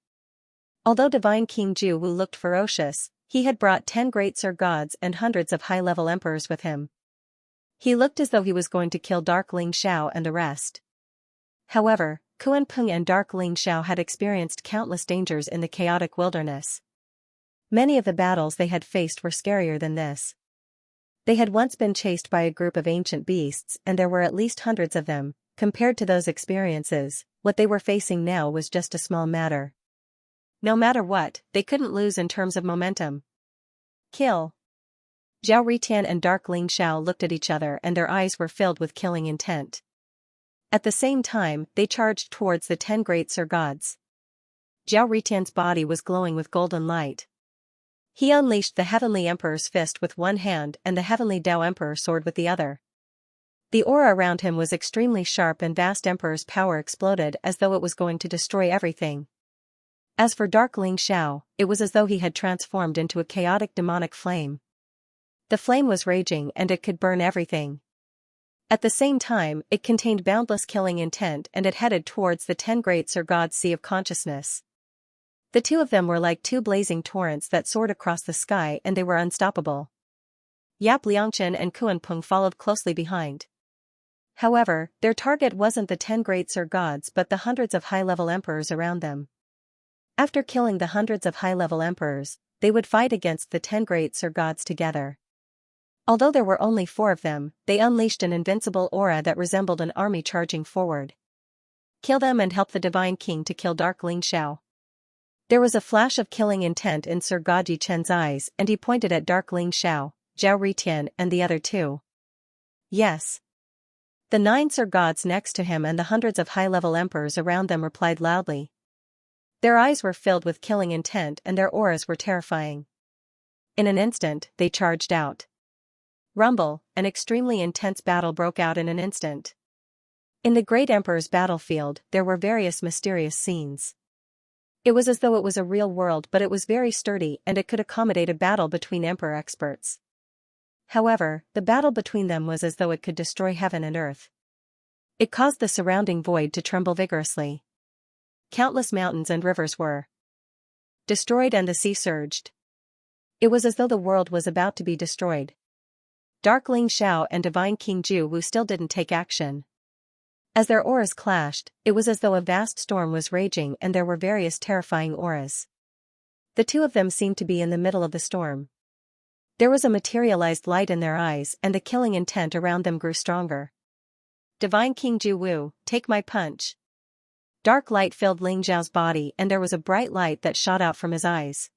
Although Divine King Ju Wu looked ferocious, he had brought 10 greats or gods and hundreds of high-level emperors with him. He looked as though he was going to kill Dark Ling Xiao and the rest. However, Kuan Peng and Dark Ling Xiao had experienced countless dangers in the chaotic wilderness. Many of the battles they had faced were scarier than this. They had once been chased by a group of ancient beasts and there were at least hundreds of them. Compared to those experiences, what they were facing now was just a small matter. No matter what, they couldn't lose in terms of momentum. Kill. Zhao Ritian and Dark Ling Xiao looked at each other and their eyes were filled with killing intent. At the same time, they charged towards the 10 greats or gods. Zhao Ritian's body was glowing with golden light. He unleashed the Heavenly Emperor's fist with one hand and the Heavenly Dao Emperor sword with the other. The aura around him was extremely sharp and vast Emperor's power exploded as though it was going to destroy everything. As for Dark Ling Xiao, it was as though he had transformed into a chaotic demonic flame. The flame was raging and it could burn everything. At the same time, it contained boundless killing intent and it headed towards the 10 greats or gods' sea of consciousness. The two of them were like two blazing torrents that soared across the sky and they were unstoppable. Yap Liangchen and Kuan Peng followed closely behind. However, their target wasn't the 10 greats or gods but the hundreds of high-level emperors around them. After killing the hundreds of high-level emperors, they would fight against the 10 greats or gods together. Although there were only 4 of them, they unleashed an invincible aura that resembled an army charging forward. Kill them and help the Divine King to kill Dark Ling Xiao. There was a flash of killing intent in Sir Gaji Chen's eyes and he pointed at Dark Ling Xiao, Zhao Ritian and the other 2. Yes. The 9 Sir Gods next to him and the hundreds of high-level emperors around them replied loudly. Their eyes were filled with killing intent and their auras were terrifying. In an instant, they charged out. Rumble, an extremely intense battle broke out in an instant. In the great emperor's battlefield, there were various mysterious scenes. It was as though it was a real world, but it was very sturdy and it could accommodate a battle between emperor experts. However, the battle between them was as though it could destroy heaven and earth. It caused the surrounding void to tremble vigorously. Countless mountains and rivers were destroyed and the sea surged. It was as though the world was about to be destroyed. Dark Ling Xiao and Divine King Ju Wu still didn't take action. As their auras clashed, it was as though a vast storm was raging and there were various terrifying auras. The two of them seemed to be in the middle of the storm. There was a materialized light in their eyes and the killing intent around them grew stronger. Divine King Ju Wu, take my punch. Dark light filled Ling Xiao's body and there was a bright light that shot out from his eyes.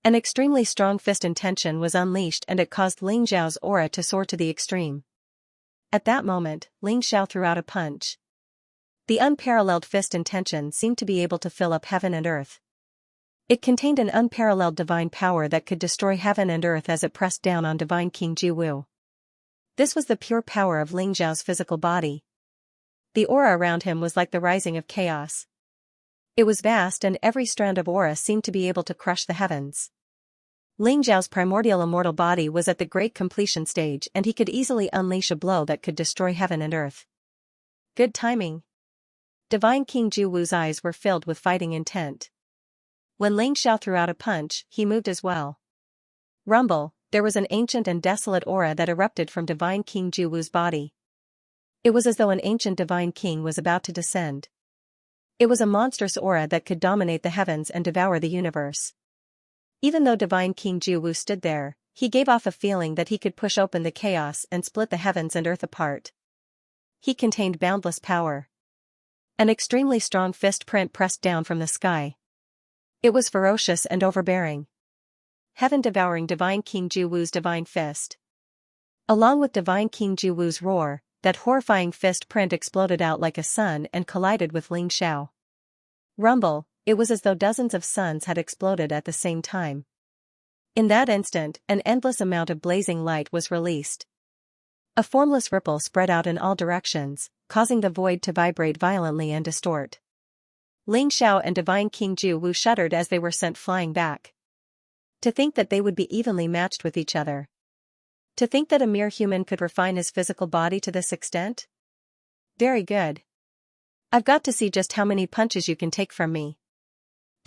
An extremely strong fist intention was unleashed and it caused Ling Xiao's aura to soar to the extreme. At that moment, Ling Xiao threw out a punch. The unparalleled fist intention seemed to be able to fill up heaven and earth. It contained an unparalleled divine power that could destroy heaven and earth as it pressed down on Divine King Ju Wu. This was the pure power of Ling Xiao's physical body. The aura around him was like the rising of chaos. It was vast and every strand of aura seemed to be able to crush the heavens. Ling Xiao's primordial immortal body was at the great completion stage and he could easily unleash a blow that could destroy heaven and earth. Good timing. Divine King Ju Wu's eyes were filled with fighting intent. When Ling Xiao threw out a punch, he moved as well. Rumble, there was an ancient and desolate aura that erupted from Divine King Ju Wu's body. It was as though an ancient divine king was about to descend. It was a monstrous aura that could dominate the heavens and devour the universe. Even though Divine King Ju Wu stood there, he gave off a feeling that he could push open the chaos and split the heavens and earth apart. He contained boundless power. An extremely strong fist print pressed down from the sky. It was ferocious and overbearing. Heaven devouring Divine King Ju Wu's divine fist. Along with Divine King Ju Wu's roar, that horrifying fist print exploded out like a sun and collided with Ling Xiao. Rumble, it was as though dozens of suns had exploded at the same time. In that instant, an endless amount of blazing light was released. A formless ripple spread out in all directions, causing the void to vibrate violently and distort. Ling Xiao and Divine King Ju Wu shuddered as they were sent flying back. To think that they would be evenly matched with each other. To think that a mere human could refine his physical body to this extent? Very good. I've got to see just how many punches you can take from me.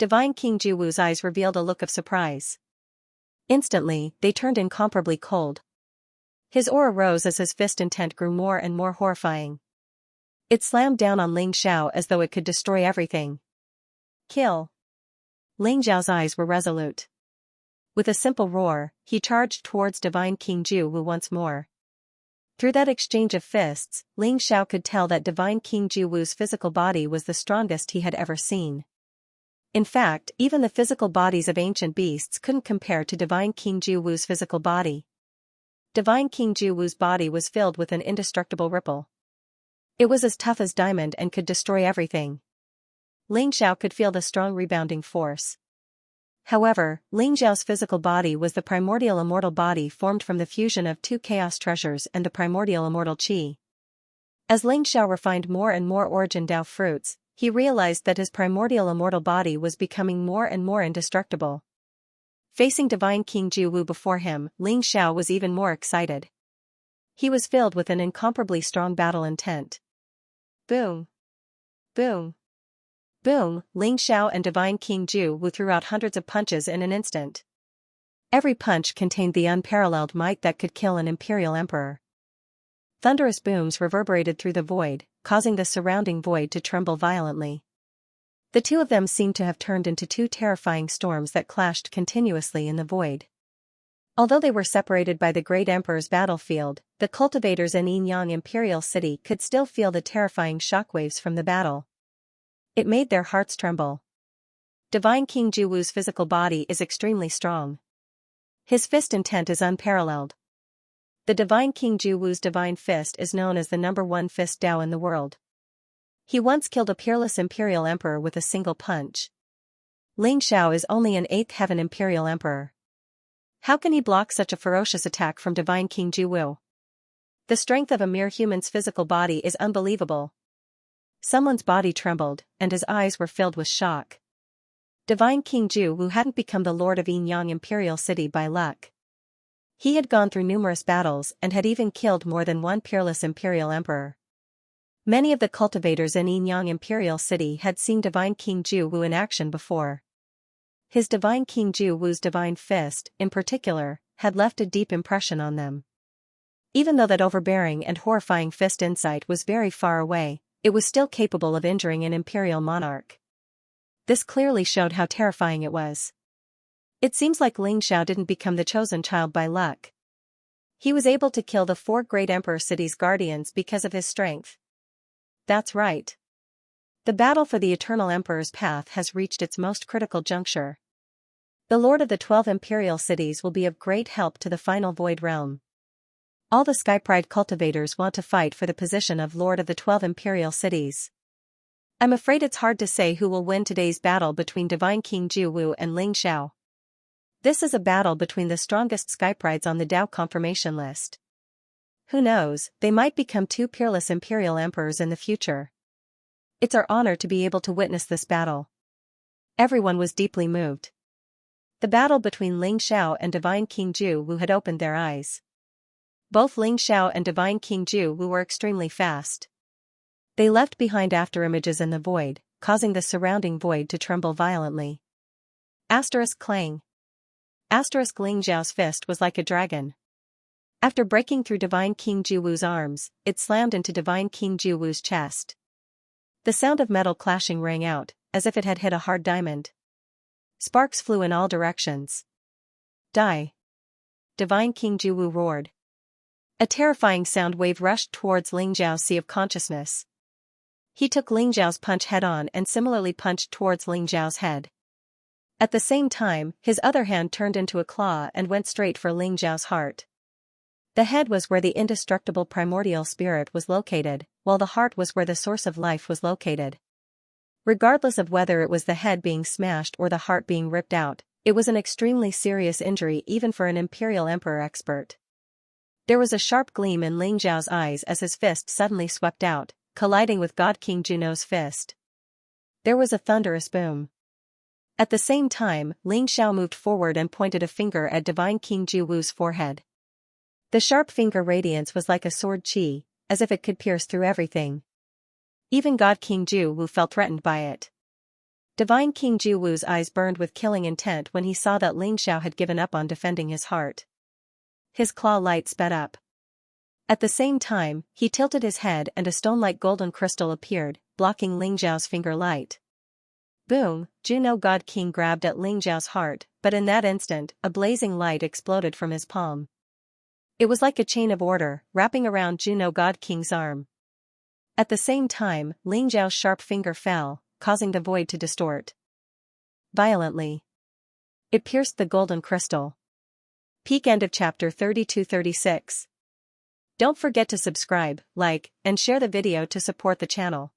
Divine King Ju Wu's eyes revealed a look of surprise. Instantly, they turned incomparably cold. His aura rose as his fist intent grew more and more horrifying. It slammed down on Ling Xiao as though it could destroy everything. Kill. Ling Xiao's eyes were resolute. With a simple roar, he charged towards Divine King Ju Wu once more. Through that exchange of fists, Ling Xiao could tell that Divine King Ju Wu's physical body was the strongest he had ever seen. In fact, even the physical bodies of ancient beasts couldn't compare to Divine King Ju Wu's physical body. Divine King Ju Wu's body was filled with an indestructible ripple. It was as tough as diamond and could destroy everything. Ling Xiao could feel the strong rebounding force. However, Ling Xiao's physical body was the primordial immortal body formed from the fusion of two chaos treasures and the primordial immortal qi. As Ling Xiao refined more and more origin Dao fruits, he realized that his primordial immortal body was becoming more and more indestructible. Facing Divine King Ju Wu before him, Ling Xiao was even more excited. He was filled with an incomparably strong battle intent. Boom! Boom! Boom! Ling Xiao and Divine King Ju Wu threw out hundreds of punches in an instant. Every punch contained the unparalleled might that could kill an imperial emperor. Thunderous booms reverberated through the void, causing the surrounding void to tremble violently. The two of them seemed to have turned into two terrifying storms that clashed continuously in the void. Although they were separated by the great emperor's battlefield, the cultivators in Yinyang Imperial City could still feel the terrifying shockwaves from the battle. It made their hearts tremble. Divine King Ju Wu's physical body is extremely strong. His fist intent is unparalleled. The Divine King Ju Wu's divine fist is known as the #1 fist Dao in the world. He once killed a peerless imperial emperor with a single punch. Ling Xiao is only an 8th heaven imperial emperor. How can he block such a ferocious attack from Divine King Ju Wu? The strength of a mere human's physical body is unbelievable. Someone's body trembled, and his eyes were filled with shock. Divine King Ju Wu hadn't become the lord of Yinyang Imperial City by luck. He had gone through numerous battles and had even killed more than one peerless imperial emperor. Many of the cultivators in Yinyang Imperial City had seen Divine King Ju Wu in action before. His Divine King Ju Wu's divine fist, in particular, had left a deep impression on them. Even though that overbearing and horrifying fist insight was very far away, it was still capable of injuring an imperial monarch. This clearly showed how terrifying it was. It seems like Ling Xiao didn't become the chosen child by luck. He was able to kill the 4 great emperor cities' guardians because of his strength. That's right. The battle for the Eternal Emperor's path has reached its most critical juncture. The Lord of the 12 imperial cities will be of great help to the final Void Realm. All the Skypride cultivators want to fight for the position of Lord of the 12 imperial cities. I'm afraid it's hard to say who will win today's battle between Divine King Ju Wu and Ling Xiao. This is a battle between the strongest Skyprides on the Dao confirmation list. Who knows, they might become 2 peerless imperial emperors in the future. It's our honor to be able to witness this battle. Everyone was deeply moved. The battle between Ling Xiao and Divine King Ju Wu had opened their eyes. Both Ling Xiao and Divine King Ju Wu were extremely fast. They left behind afterimages in the void, causing the surrounding void to tremble violently. Clang. Ling Xiao's fist was like a dragon. After breaking through Divine King Ju Wu's arms, it slammed into Divine King Ju Wu's chest. The sound of metal clashing rang out, as if it had hit a hard diamond. Sparks flew in all directions. Die! Divine King Ju Wu roared. A terrifying sound wave rushed towards Ling Xiao's sea of consciousness. He took Ling Xiao's punch head-on and similarly punched towards Ling Xiao's head. At the same time, his other hand turned into a claw and went straight for Ling Xiao's heart. The head was where the indestructible primordial spirit was located, while the heart was where the source of life was located. Regardless of whether it was the head being smashed or the heart being ripped out, it was an extremely serious injury even for an Imperial Emperor expert. There was a sharp gleam in Ling Xiao's eyes as his fist suddenly swept out, colliding with God King Juno's fist. There was a thunderous boom. At the same time, Ling Xiao moved forward and pointed a finger at Divine King Ju Wu's forehead. The sharp finger radiance was like a sword chi, as if it could pierce through everything. Even God King Ju Wu felt threatened by it. Divine King Ju Wu's eyes burned with killing intent when he saw that Ling Xiao had given up on defending his heart. His claw light sped up. At the same time, he tilted his head and a stone-like golden crystal appeared, blocking Ling Xiao's finger light. Boom! Juno God King grabbed at Ling Xiao's heart, but in that instant, a blazing light exploded from his palm. It was like a chain of order, wrapping around Juno God King's arm. At the same time, Ling Xiao's sharp finger fell, causing the void to distort violently. It pierced the golden crystal. Peak end of chapter 32-36. Don't forget to subscribe, like, and share the video to support the channel.